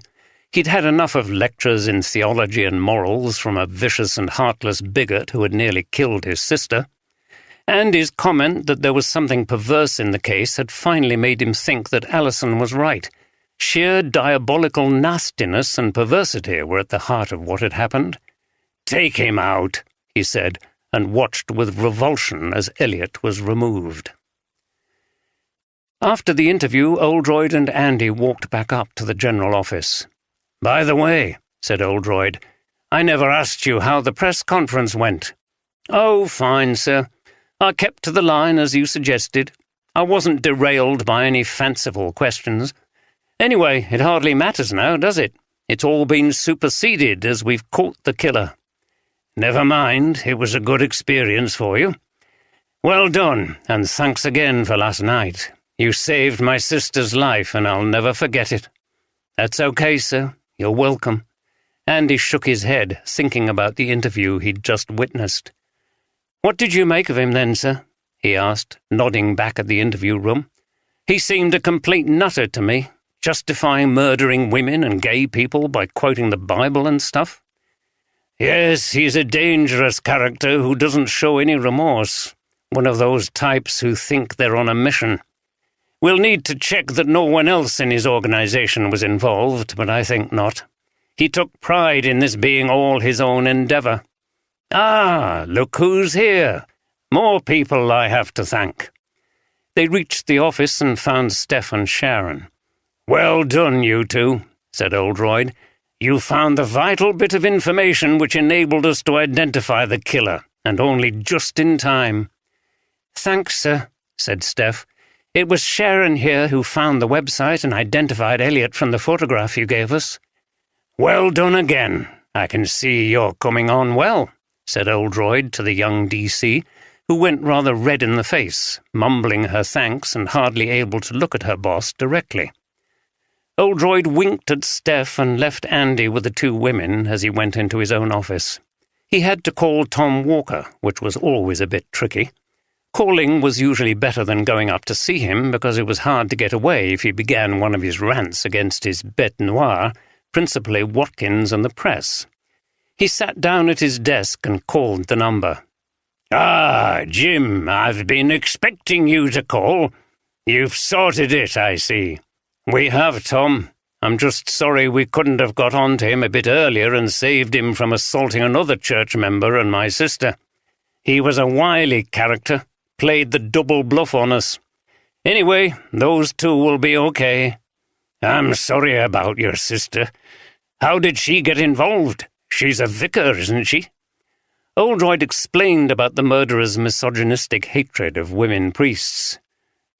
He'd had enough of lectures in theology and morals from a vicious and heartless bigot who had nearly killed his sister. And his comment that there was something perverse in the case had finally made him think that Alison was right. Sheer diabolical nastiness and perversity were at the heart of what had happened. "Take him out," he said, and watched with revulsion as Elliot was removed. After the interview, Oldroyd and Andy walked back up to the general office. "By the way," said Oldroyd, "I never asked you how the press conference went." "Oh, fine, sir. I kept to the line as you suggested. I wasn't derailed by any fanciful questions. Anyway, it hardly matters now, does it? It's all been superseded as we've caught the killer." "Never mind, it was a good experience for you." "Well done, and thanks again for last night. You saved my sister's life, and I'll never forget it." "That's okay, sir. You're welcome." Andy shook his head, thinking about the interview he'd just witnessed. "What did you make of him then, sir?" he asked, nodding back at the interview room. "He seemed a complete nutter to me, justifying murdering women and gay people by quoting the Bible and stuff." "Yes, he's a dangerous character who doesn't show any remorse. One of those types who think they're on a mission. We'll need to check that no one else in his organization was involved, but I think not. He took pride in this being all his own endeavor. Ah, look who's here. More people I have to thank." They reached the office and found Steph and Sharon. "Well done, you two," said Oldroyd. "You found the vital bit of information which enabled us to identify the killer, and only just in time." "Thanks, sir," said Steph. "It was Sharon here who found the website and identified Elliot from the photograph you gave us." "Well done again. I can see you're coming on well," said Oldroyd to the young DC, who went rather red in the face, mumbling her thanks and hardly able to look at her boss directly. Oldroyd winked at Steph and left Andy with the two women as he went into his own office. He had to call Tom Walker, which was always a bit tricky. Calling was usually better than going up to see him because it was hard to get away if he began one of his rants against his bête noire, principally Watkins and the press. He sat down at his desk and called the number. "Ah, Jim, I've been expecting you to call. You've sorted it, I see." "We have, Tom. I'm just sorry we couldn't have got on to him a bit earlier and saved him from assaulting another church member and my sister. He was a wily character, played the double bluff on us. Anyway, those two will be okay." "I'm sorry about your sister. How did she get involved? She's a vicar, isn't she?" Oldroyd explained about the murderer's misogynistic hatred of women priests.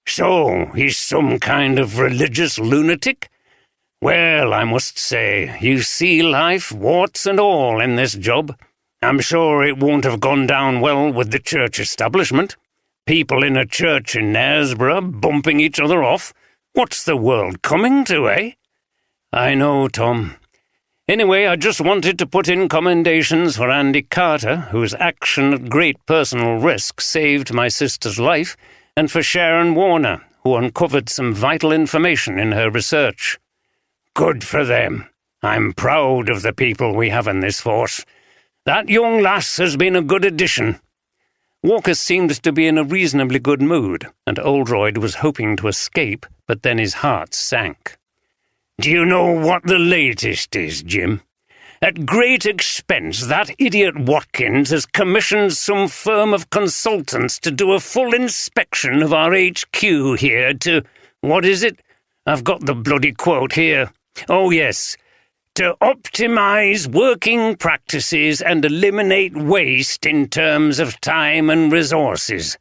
"So, he's some kind of religious lunatic? Well, I must say, you see life, warts and all, in this job. I'm sure it won't have gone down well with the church establishment. People in a church in Knaresborough bumping each other off. What's the world coming to, eh?" "I know, Tom. Anyway, I just wanted to put in commendations for Andy Carter, whose action at great personal risk saved my sister's life, and for Sharon Warner, who uncovered some vital information in her research." "Good for them. I'm proud of the people we have in this force. That young lass has been a good addition." Walker seemed to be in a reasonably good mood, and Oldroyd was hoping to escape, but then his heart sank. "Do you know what the latest is, Jim? At great expense, that idiot Watkins has commissioned some firm of consultants to do a full inspection of our HQ here to— what is it? I've got the bloody quote here. Oh, yes. to optimize working practices and eliminate waste in terms of time and resources.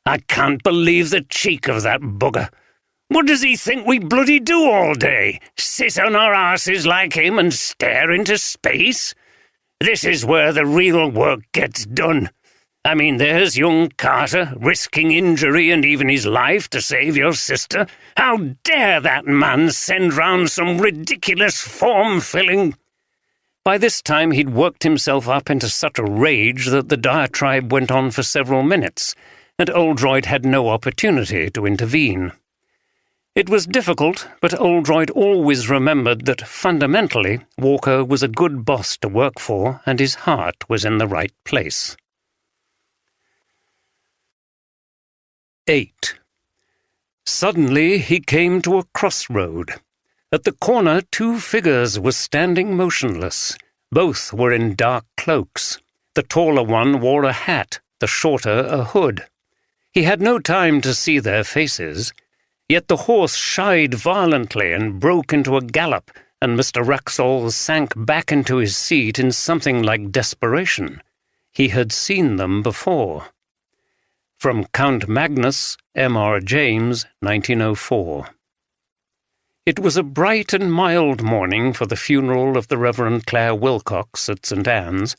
I can't believe the cheek of that bugger. What does he think we bloody do all day? Sit on our arses like him and stare into space? This is where the real work gets done. I mean, there's young Carter risking injury and even his life to save your sister. How dare that man send round some ridiculous form-filling? By this time he'd worked himself up into such a rage that the diatribe went on for several minutes, and Oldroyd had no opportunity to intervene. It was difficult, but Oldroyd always remembered that, fundamentally, Walker was a good boss to work for, and his heart was in the right place. 8. Suddenly he came to a crossroad. At the corner 2 figures were standing motionless. Both were in dark cloaks. The taller one wore a hat, the shorter a hood. He had no time to see their faces. Yet the horse shied violently and broke into a gallop, and Mr. Wraxall sank back into his seat in something like desperation. He had seen them before. From Count Magnus, M.R. James, 1904. It was a bright and mild morning for the funeral of the Reverend Clare Wilcox at St. Anne's.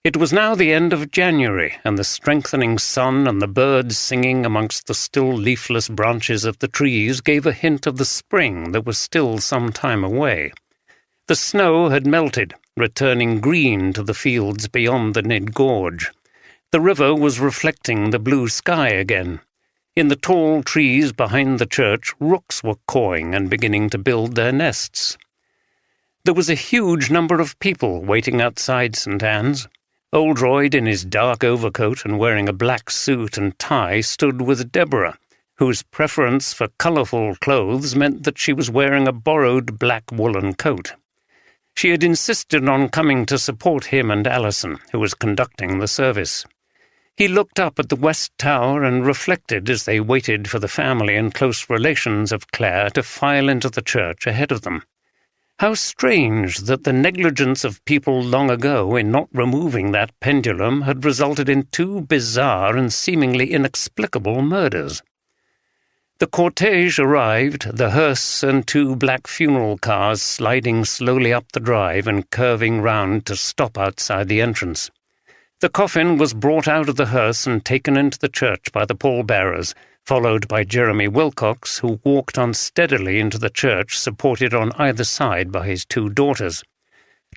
It was now the end of January, and the strengthening sun and the birds singing amongst the still leafless branches of the trees gave a hint of the spring that was still some time away. The snow had melted, returning green to the fields beyond the Nid Gorge. The river was reflecting the blue sky again. In the tall trees behind the church, rooks were cawing and beginning to build their nests. There was a huge number of people waiting outside St. Anne's. Oldroyd, in his dark overcoat and wearing a black suit and tie, stood with Deborah, whose preference for colourful clothes meant that she was wearing a borrowed black woolen coat. She had insisted on coming to support him and Alison, who was conducting the service. He looked up at the West Tower and reflected as they waited for the family and close relations of Clare to file into the church ahead of them. How strange that the negligence of people long ago in not removing that pendulum had resulted in 2 bizarre and seemingly inexplicable murders. The cortege arrived, the hearse and 2 black funeral cars sliding slowly up the drive and curving round to stop outside the entrance. The coffin was brought out of the hearse and taken into the church by the pallbearers, followed by Jeremy Wilcox, who walked unsteadily into the church, supported on either side by his 2 daughters.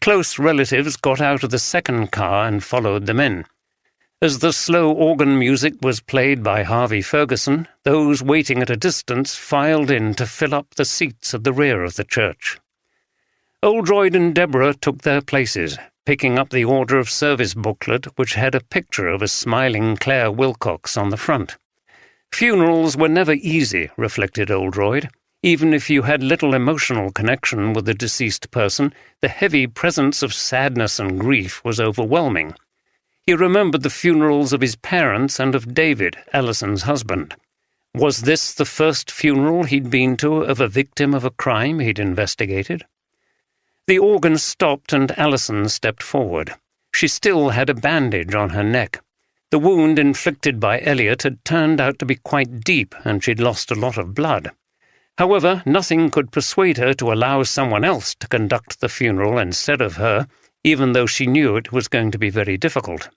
Close relatives got out of the second car and followed them in. As the slow organ music was played by Harvey Ferguson, those waiting at a distance filed in to fill up the seats at the rear of the church. Oldroyd and Deborah took their places, picking up the order of service booklet which had a picture of a smiling Clare Wilcox on the front. Funerals were never easy, reflected Oldroyd. Even if you had little emotional connection with the deceased person, the heavy presence of sadness and grief was overwhelming. He remembered the funerals of his parents and of David, Alison's husband. Was this the first funeral he'd been to of a victim of a crime he'd investigated? The organ stopped and Alison stepped forward. She still had a bandage on her neck. The wound inflicted by Elliot had turned out to be quite deep, and she'd lost a lot of blood. However, nothing could persuade her to allow someone else to conduct the funeral instead of her, even though she knew it was going to be very difficult.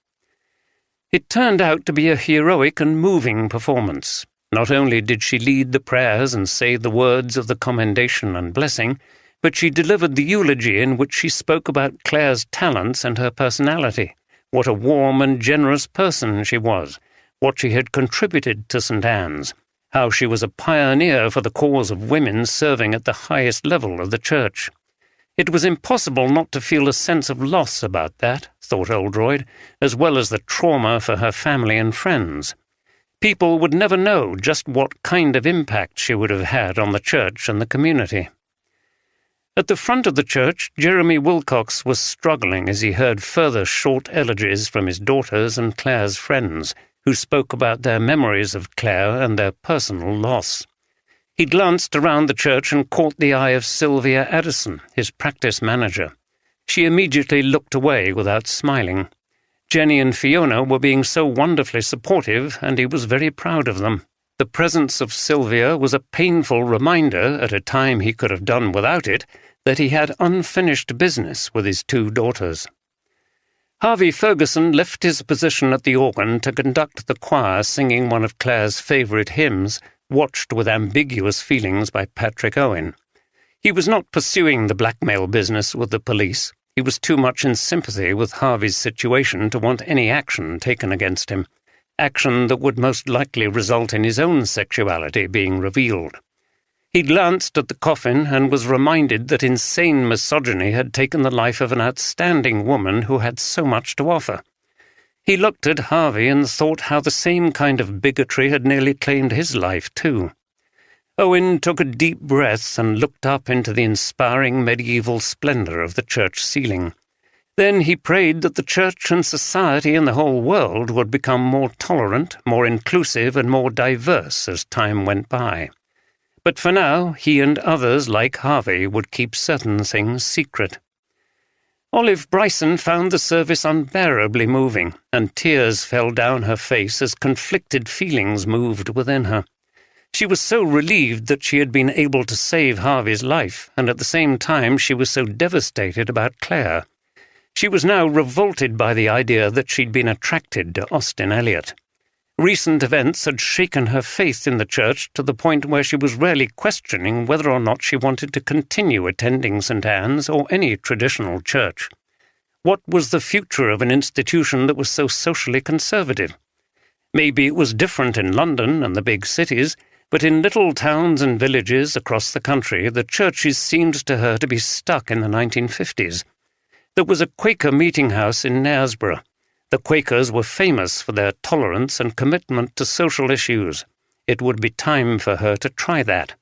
It turned out to be a heroic and moving performance. Not only did she lead the prayers and say the words of the commendation and blessing, but she delivered the eulogy in which she spoke about Clare's talents and her personality, what a warm and generous person she was, what she had contributed to St. Anne's, how she was a pioneer for the cause of women serving at the highest level of the church. It was impossible not to feel a sense of loss about that, thought Oldroyd, as well as the trauma for her family and friends. People would never know just what kind of impact she would have had on the church and the community. At the front of the church, Jeremy Wilcox was struggling as he heard further short elegies from his daughters and Clare's friends, who spoke about their memories of Clare and their personal loss. He glanced around the church and caught the eye of Sylvia Addison, his practice manager. She immediately looked away without smiling. Jenny and Fiona were being so wonderfully supportive, and he was very proud of them. The presence of Sylvia was a painful reminder, at a time he could have done without it, that he had unfinished business with his 2 daughters. Harvey Ferguson left his position at the organ to conduct the choir singing one of Clare's favourite hymns, Watched with Ambiguous Feelings by Patrick Owen. He was not pursuing the blackmail business with the police. He was too much in sympathy with Harvey's situation to want any action taken against him, action that would most likely result in his own sexuality being revealed. He glanced at the coffin and was reminded that insane misogyny had taken the life of an outstanding woman who had so much to offer. He looked at Harvey and thought how the same kind of bigotry had nearly claimed his life too. Owen took a deep breath and looked up into the inspiring medieval splendour of the church ceiling. Then he prayed that the church and society in the whole world would become more tolerant, more inclusive, and more diverse as time went by. But for now, he and others like Harvey would keep certain things secret. Olive Bryson found the service unbearably moving, and tears fell down her face as conflicted feelings moved within her. She was so relieved that she had been able to save Harvey's life, and at the same time she was so devastated about Clare. She was now revolted by the idea that she'd been attracted to Austin Elliot. Recent events had shaken her faith in the church to the point where she was rarely questioning whether or not she wanted to continue attending St. Anne's or any traditional church. What was the future of an institution that was so socially conservative? Maybe it was different in London and the big cities, but in little towns and villages across the country, the churches seemed to her to be stuck in the 1950s. There was a Quaker meeting house in Knaresborough. The Quakers were famous for their tolerance and commitment to social issues. It would be time for her to try that.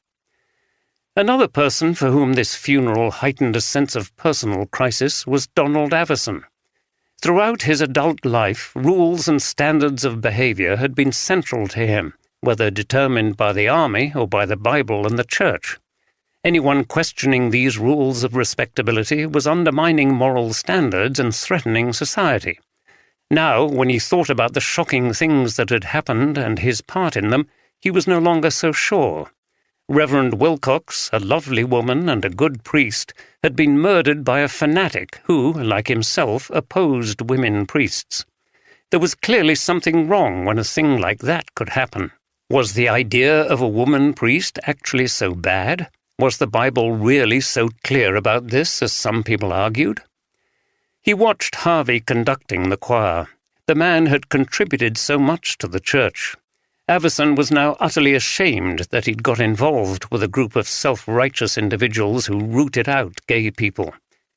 Another person for whom this funeral heightened a sense of personal crisis was Donald Avison. Throughout his adult life, rules and standards of behaviour had been central to him, whether determined by the army or by the Bible and the church. Anyone questioning these rules of respectability was undermining moral standards and threatening society. Now, when he thought about the shocking things that had happened and his part in them, he was no longer so sure. Reverend Wilcox, a lovely woman and a good priest, had been murdered by a fanatic who, like himself, opposed women priests. There was clearly something wrong when a thing like that could happen. Was the idea of a woman priest actually so bad? Was the Bible really so clear about this as some people argued? He watched Harvey conducting the choir. The man had contributed so much to the church. Avison was now utterly ashamed that he'd got involved with a group of self-righteous individuals who rooted out gay people.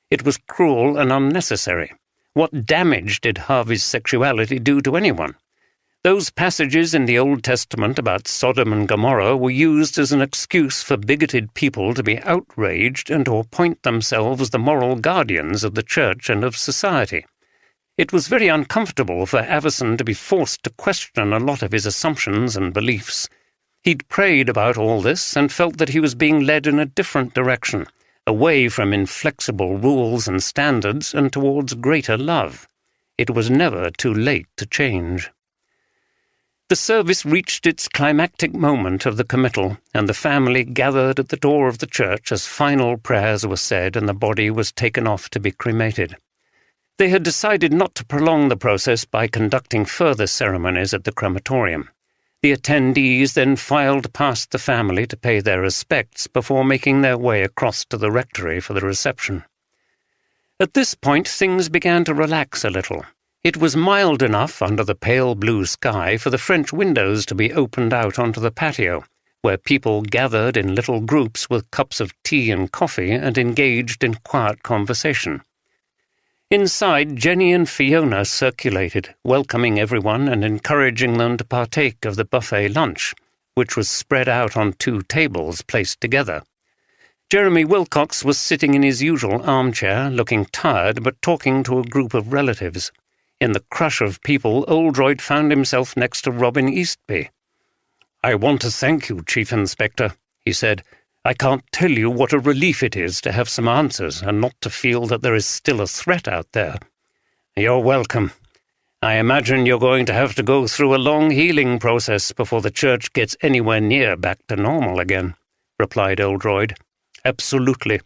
It was cruel and unnecessary. What damage did Harvey's sexuality do to anyone? Those passages in the Old Testament about Sodom and Gomorrah were used as an excuse for bigoted people to be outraged and to appoint themselves the moral guardians of the church and of society. It was very uncomfortable for Avison to be forced to question a lot of his assumptions and beliefs. He'd prayed about all this and felt that he was being led in a different direction, away from inflexible rules and standards and towards greater love. It was never too late to change. The service reached its climactic moment of the committal, and the family gathered at the door of the church as final prayers were said and the body was taken off to be cremated. They had decided not to prolong the process by conducting further ceremonies at the crematorium. The attendees then filed past the family to pay their respects before making their way across to the rectory for the reception. At this point, things began to relax a little. It was mild enough under the pale blue sky for the French windows to be opened out onto the patio, where people gathered in little groups with cups of tea and coffee and engaged in quiet conversation. Inside, Jenny and Fiona circulated, welcoming everyone and encouraging them to partake of the buffet lunch, which was spread out on 2 tables placed together. Jeremy Wilcox was sitting in his usual armchair, looking tired but talking to a group of relatives. In the crush of people, Oldroyd found himself next to Robin Eastby. "I want to thank you, Chief Inspector," he said. "I can't tell you what a relief it is to have some answers and not to feel that there is still a threat out there." "You're welcome. I imagine you're going to have to go through a long healing process before the church gets anywhere near back to normal again," replied Oldroyd. "Absolutely.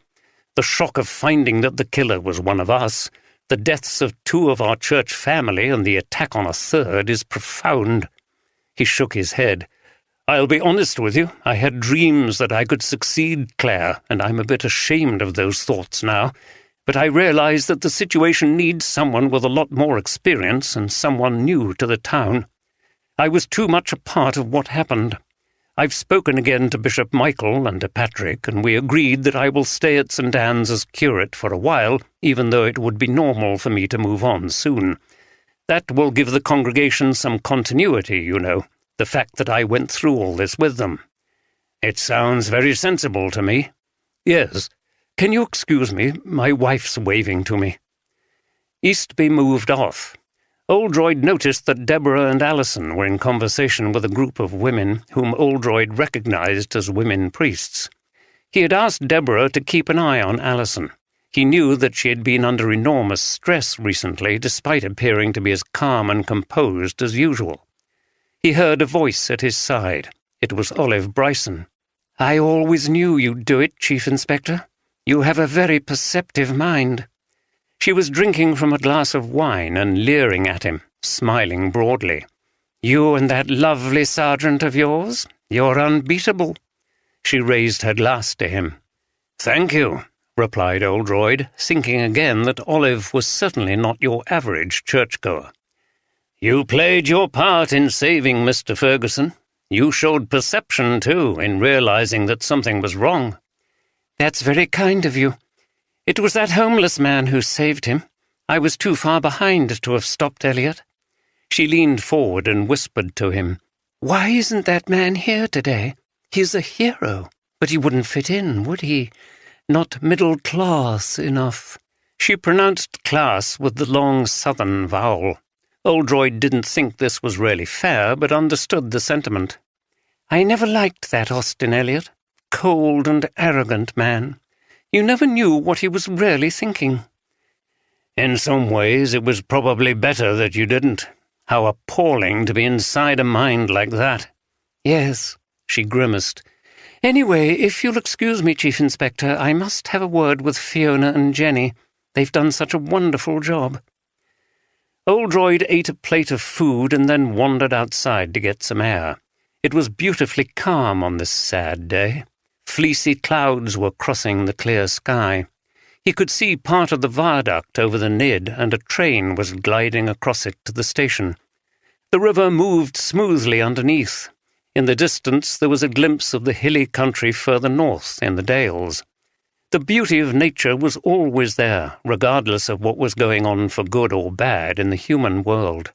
The shock of finding that the killer was one of us, the deaths of 2 of our church family and the attack on a 3rd is profound." He shook his head. "I'll be honest with you, I had dreams that I could succeed Claire, and I'm a bit ashamed of those thoughts now, but I realize that the situation needs someone with a lot more experience and someone new to the town. I was too much a part of what happened. I've spoken again to Bishop Michael and to Patrick, and we agreed that I will stay at St. Anne's as curate for a while, even though it would be normal for me to move on soon. That will give the congregation some continuity, you know, the fact that I went through all this with them." "It sounds very sensible to me." "Yes. Can you excuse me? My wife's waving to me." Eastby moved off. Oldroyd noticed that Deborah and Alison were in conversation with a group of women whom Oldroyd recognized as women priests. He had asked Deborah to keep an eye on Alison. He knew that she had been under enormous stress recently, despite appearing to be as calm and composed as usual. He heard a voice at his side. It was Olive Bryson. "I always knew you'd do it, Chief Inspector. You have a very perceptive mind." She was drinking from a glass of wine and leering at him, smiling broadly. "You and that lovely sergeant of yours? You're unbeatable." She raised her glass to him. "Thank you," replied Oldroyd, thinking again that Olive was certainly not your average churchgoer. "You played your part in saving Mr. Ferguson. You showed perception, too, in realizing that something was wrong." "That's very kind of you. It was that homeless man who saved him. I was too far behind to have stopped Elliot." She leaned forward and whispered to him, "Why isn't that man here today? He's a hero, but he wouldn't fit in, would he? Not middle class enough." She pronounced class with the long southern vowel. Oldroyd didn't think this was really fair, but understood the sentiment. "I never liked that Austin Elliot. Cold and arrogant man. You never knew what he was really thinking." "In some ways it was probably better that you didn't. How appalling to be inside a mind like that." "Yes," she grimaced. "Anyway, if you'll excuse me, Chief Inspector, I must have a word with Fiona and Jenny. They've done such a wonderful job." Oldroyd ate a plate of food and then wandered outside to get some air. It was beautifully calm on this sad day. Fleecy clouds were crossing the clear sky. He could see part of the viaduct over the Nid, and a train was gliding across it to the station. The river moved smoothly underneath. In the distance there was a glimpse of the hilly country further north in the Dales. The beauty of nature was always there, regardless of what was going on for good or bad in the human world.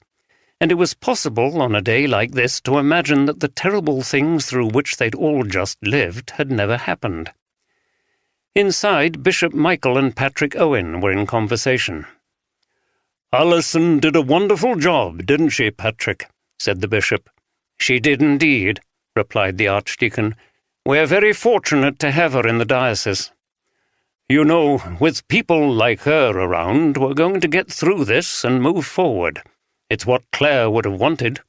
And it was possible on a day like this to imagine that the terrible things through which they'd all just lived had never happened. Inside, Bishop Michael and Patrick Owen were in conversation. "Alison did a wonderful job, didn't she, Patrick?" said the bishop. "She did indeed," replied the archdeacon. "We're very fortunate to have her in the diocese. You know, with people like her around, we're going to get through this and move forward. It's what Claire would have wanted.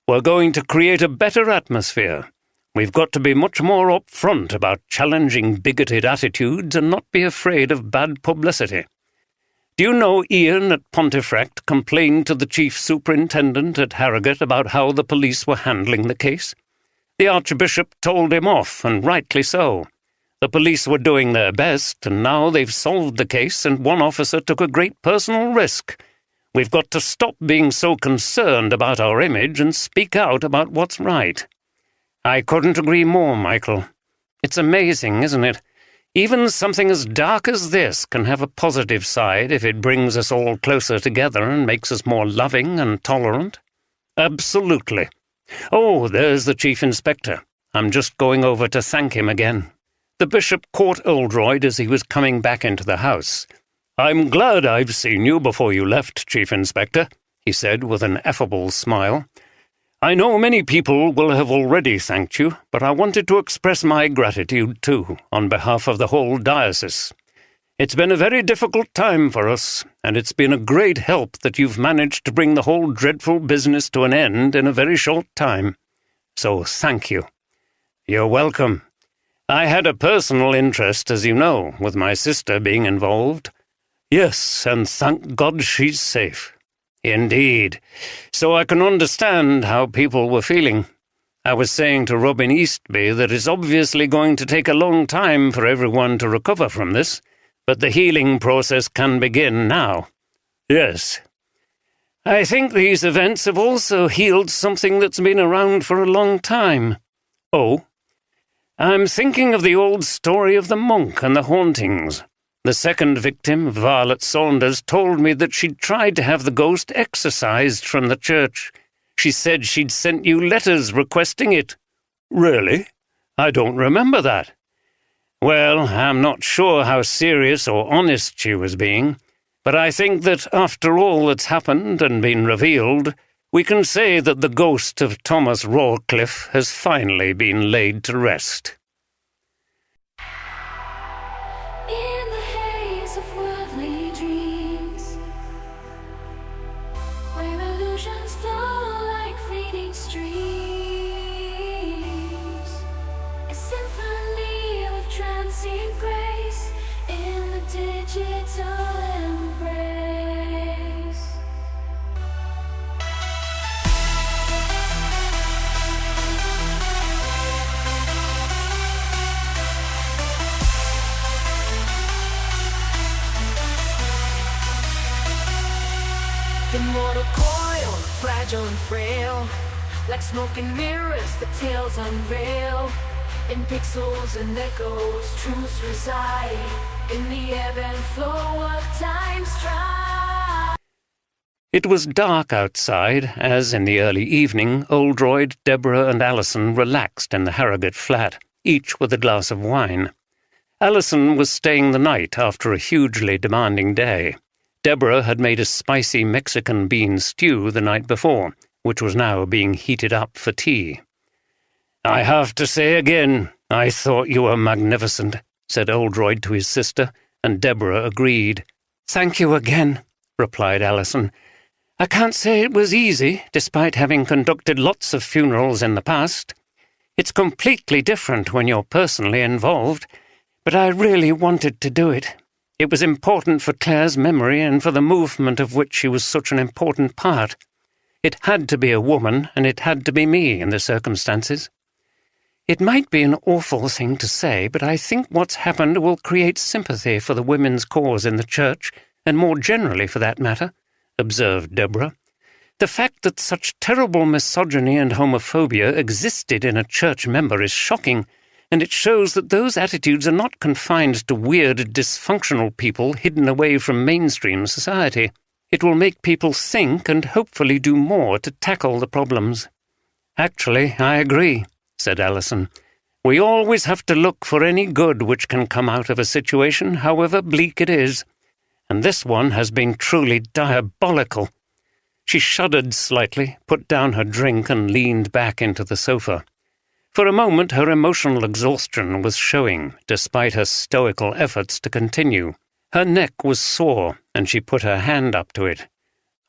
We're going to create a better atmosphere. We've got to be much more upfront about challenging bigoted attitudes and not be afraid of bad publicity. Do you know Ian at Pontefract complained to the chief superintendent at Harrogate about how the police were handling the case? The archbishop told him off, and rightly so. The police were doing their best, and now they've solved the case, and one officer took a great personal risk. We've got to stop being so concerned about our image and speak out about what's right." "I couldn't agree more, Michael. It's amazing, isn't it? Even something as dark as this can have a positive side if it brings us all closer together and makes us more loving and tolerant." "Absolutely. Oh, there's the Chief Inspector. I'm just going over to thank him again." The bishop caught Oldroyd as he was coming back into the house. "I'm glad I've seen you before you left, Chief Inspector," he said with an affable smile. I know many people will have already thanked you, but I wanted to express my gratitude too, on behalf of the whole diocese. It's been a very difficult time for us, and it's been a great help that you've managed to bring the whole dreadful business to an end in a very short time. So thank you. You're welcome. I had a personal interest, as you know, with my sister being involved. Yes, and thank God she's safe. Indeed. So I can understand how people were feeling. I was saying to Robin Eastby that it's obviously going to take a long time for everyone to recover from this, but the healing process can begin now. Yes. I think these events have also healed something that's been around for a long time. Oh? I'm thinking of the old story of the monk and the hauntings. The second victim, Violet Saunders, told me that she'd tried to have the ghost exorcised from the church. She said she'd sent you letters requesting it. Really? I don't remember that. Well, I'm not sure how serious or honest she was being, but I think that after all that's happened and been revealed, we can say that the ghost of Thomas Rawcliffe has finally been laid to rest. In the haze of worldly dreams, where illusions flow like fleeting streams, a symphony of transient grace in the digital embrace. The mortal coil, fragile and frail, like smoke and mirrors, the tales unveil. In pixels and echoes, truths reside in the ebb and flow of time's stride. It was dark outside, as in the early evening, Oldroyd, Deborah and Alison relaxed in the Harrogate flat, each with a glass of wine. Alison was staying the night after a hugely demanding day. Deborah had made a spicy Mexican bean stew the night before, which was now being heated up for tea. "I have to say again, I thought you were magnificent," said Oldroyd to his sister, and Deborah agreed. "Thank you again," replied Alison. "I can't say it was easy, despite having conducted lots of funerals in the past. It's completely different when you're personally involved, but I really wanted to do it. It was important for Claire's memory and for the movement of which she was such an important part. It had to be a woman, and it had to be me in the circumstances. It might be an awful thing to say, but I think what's happened will create sympathy for the women's cause in the church, and more generally for that matter," observed Deborah. "The fact that such terrible misogyny and homophobia existed in a church member is shocking, and it shows that those attitudes are not confined to weird, dysfunctional people hidden away from mainstream society. It will make people think and hopefully do more to tackle the problems." "Actually, I agree," said Alison. "We always have to look for any good which can come out of a situation, however bleak it is. And this one has been truly diabolical." She shuddered slightly, put down her drink and leaned back into the sofa. For a moment her emotional exhaustion was showing, despite her stoical efforts to continue. Her neck was sore, and she put her hand up to it.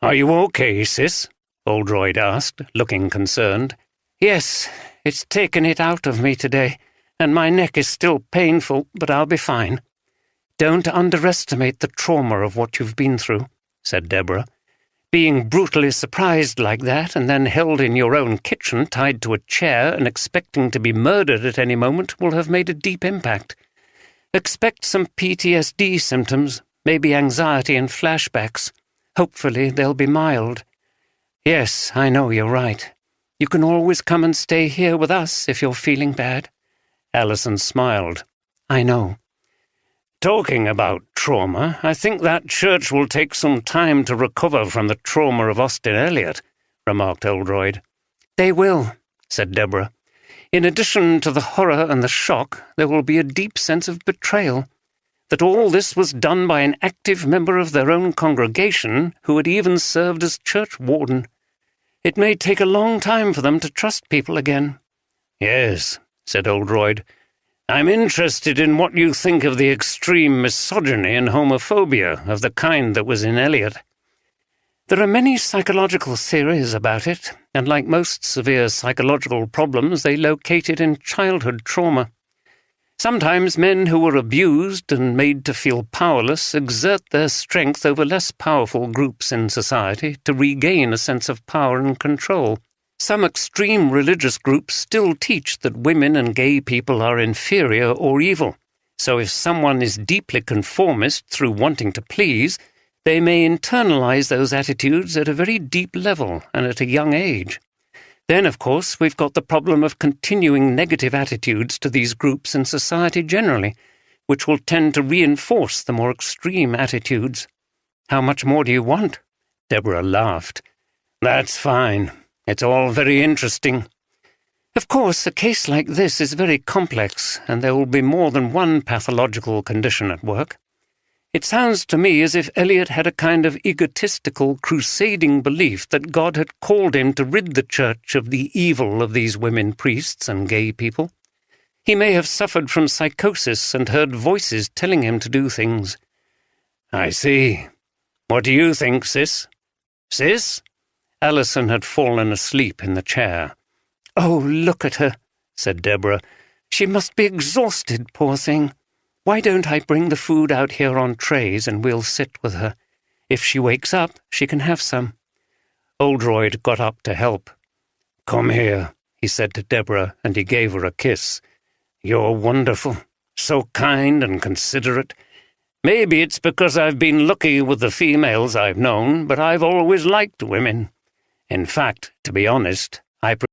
"Are you okay, sis?" Oldroyd asked, looking concerned. "Yes, it's taken it out of me today, and my neck is still painful, but I'll be fine." "Don't underestimate the trauma of what you've been through," said Deborah. "Being brutally surprised like that, and then held in your own kitchen, tied to a chair, and expecting to be murdered at any moment will have made a deep impact. Expect some PTSD symptoms, maybe anxiety and flashbacks. Hopefully they'll be mild. Yes, I know you're right. You can always come and stay here with us if you're feeling bad." Alison smiled. "I know." "Talking about trauma, I think that church will take some time to recover from the trauma of Austin Elliot," remarked Oldroyd. "They will," said Deborah. "In addition to the horror and the shock, there will be a deep sense of betrayal. That all this was done by an active member of their own congregation who had even served as church warden. It may take a long time for them to trust people again." "Yes," said Oldroyd. "I'm interested in what you think of the extreme misogyny and homophobia of the kind that was in Eliot." There are many psychological theories about it, and like most severe psychological problems, they locate it in childhood trauma. Sometimes men who were abused and made to feel powerless exert their strength over less powerful groups in society to regain a sense of power and control. Some extreme religious groups still teach that women and gay people are inferior or evil, so if someone is deeply conformist through wanting to please, they may internalize those attitudes at a very deep level and at a young age. Then, of course, we've got the problem of continuing negative attitudes to these groups in society generally, which will tend to reinforce the more extreme attitudes. How much more do you want?" Deborah laughed. "That's fine. It's all very interesting." "Of course, a case like this is very complex, and there will be more than one pathological condition at work. It sounds to me as if Eliot had a kind of egotistical, crusading belief that God had called him to rid the church of the evil of these women priests and gay people. He may have suffered from psychosis and heard voices telling him to do things." "I see. What do you think, Sis?" "Sis?" Alison had fallen asleep in the chair. "Oh, look at her," said Deborah. "She must be exhausted, poor thing. Why don't I bring the food out here on trays and we'll sit with her? If she wakes up, she can have some." Oldroyd got up to help. "Come here," he said to Deborah, and he gave her a kiss. "You're wonderful, so kind and considerate. Maybe it's because I've been lucky with the females I've known, but I've always liked women. In fact, to be honest, I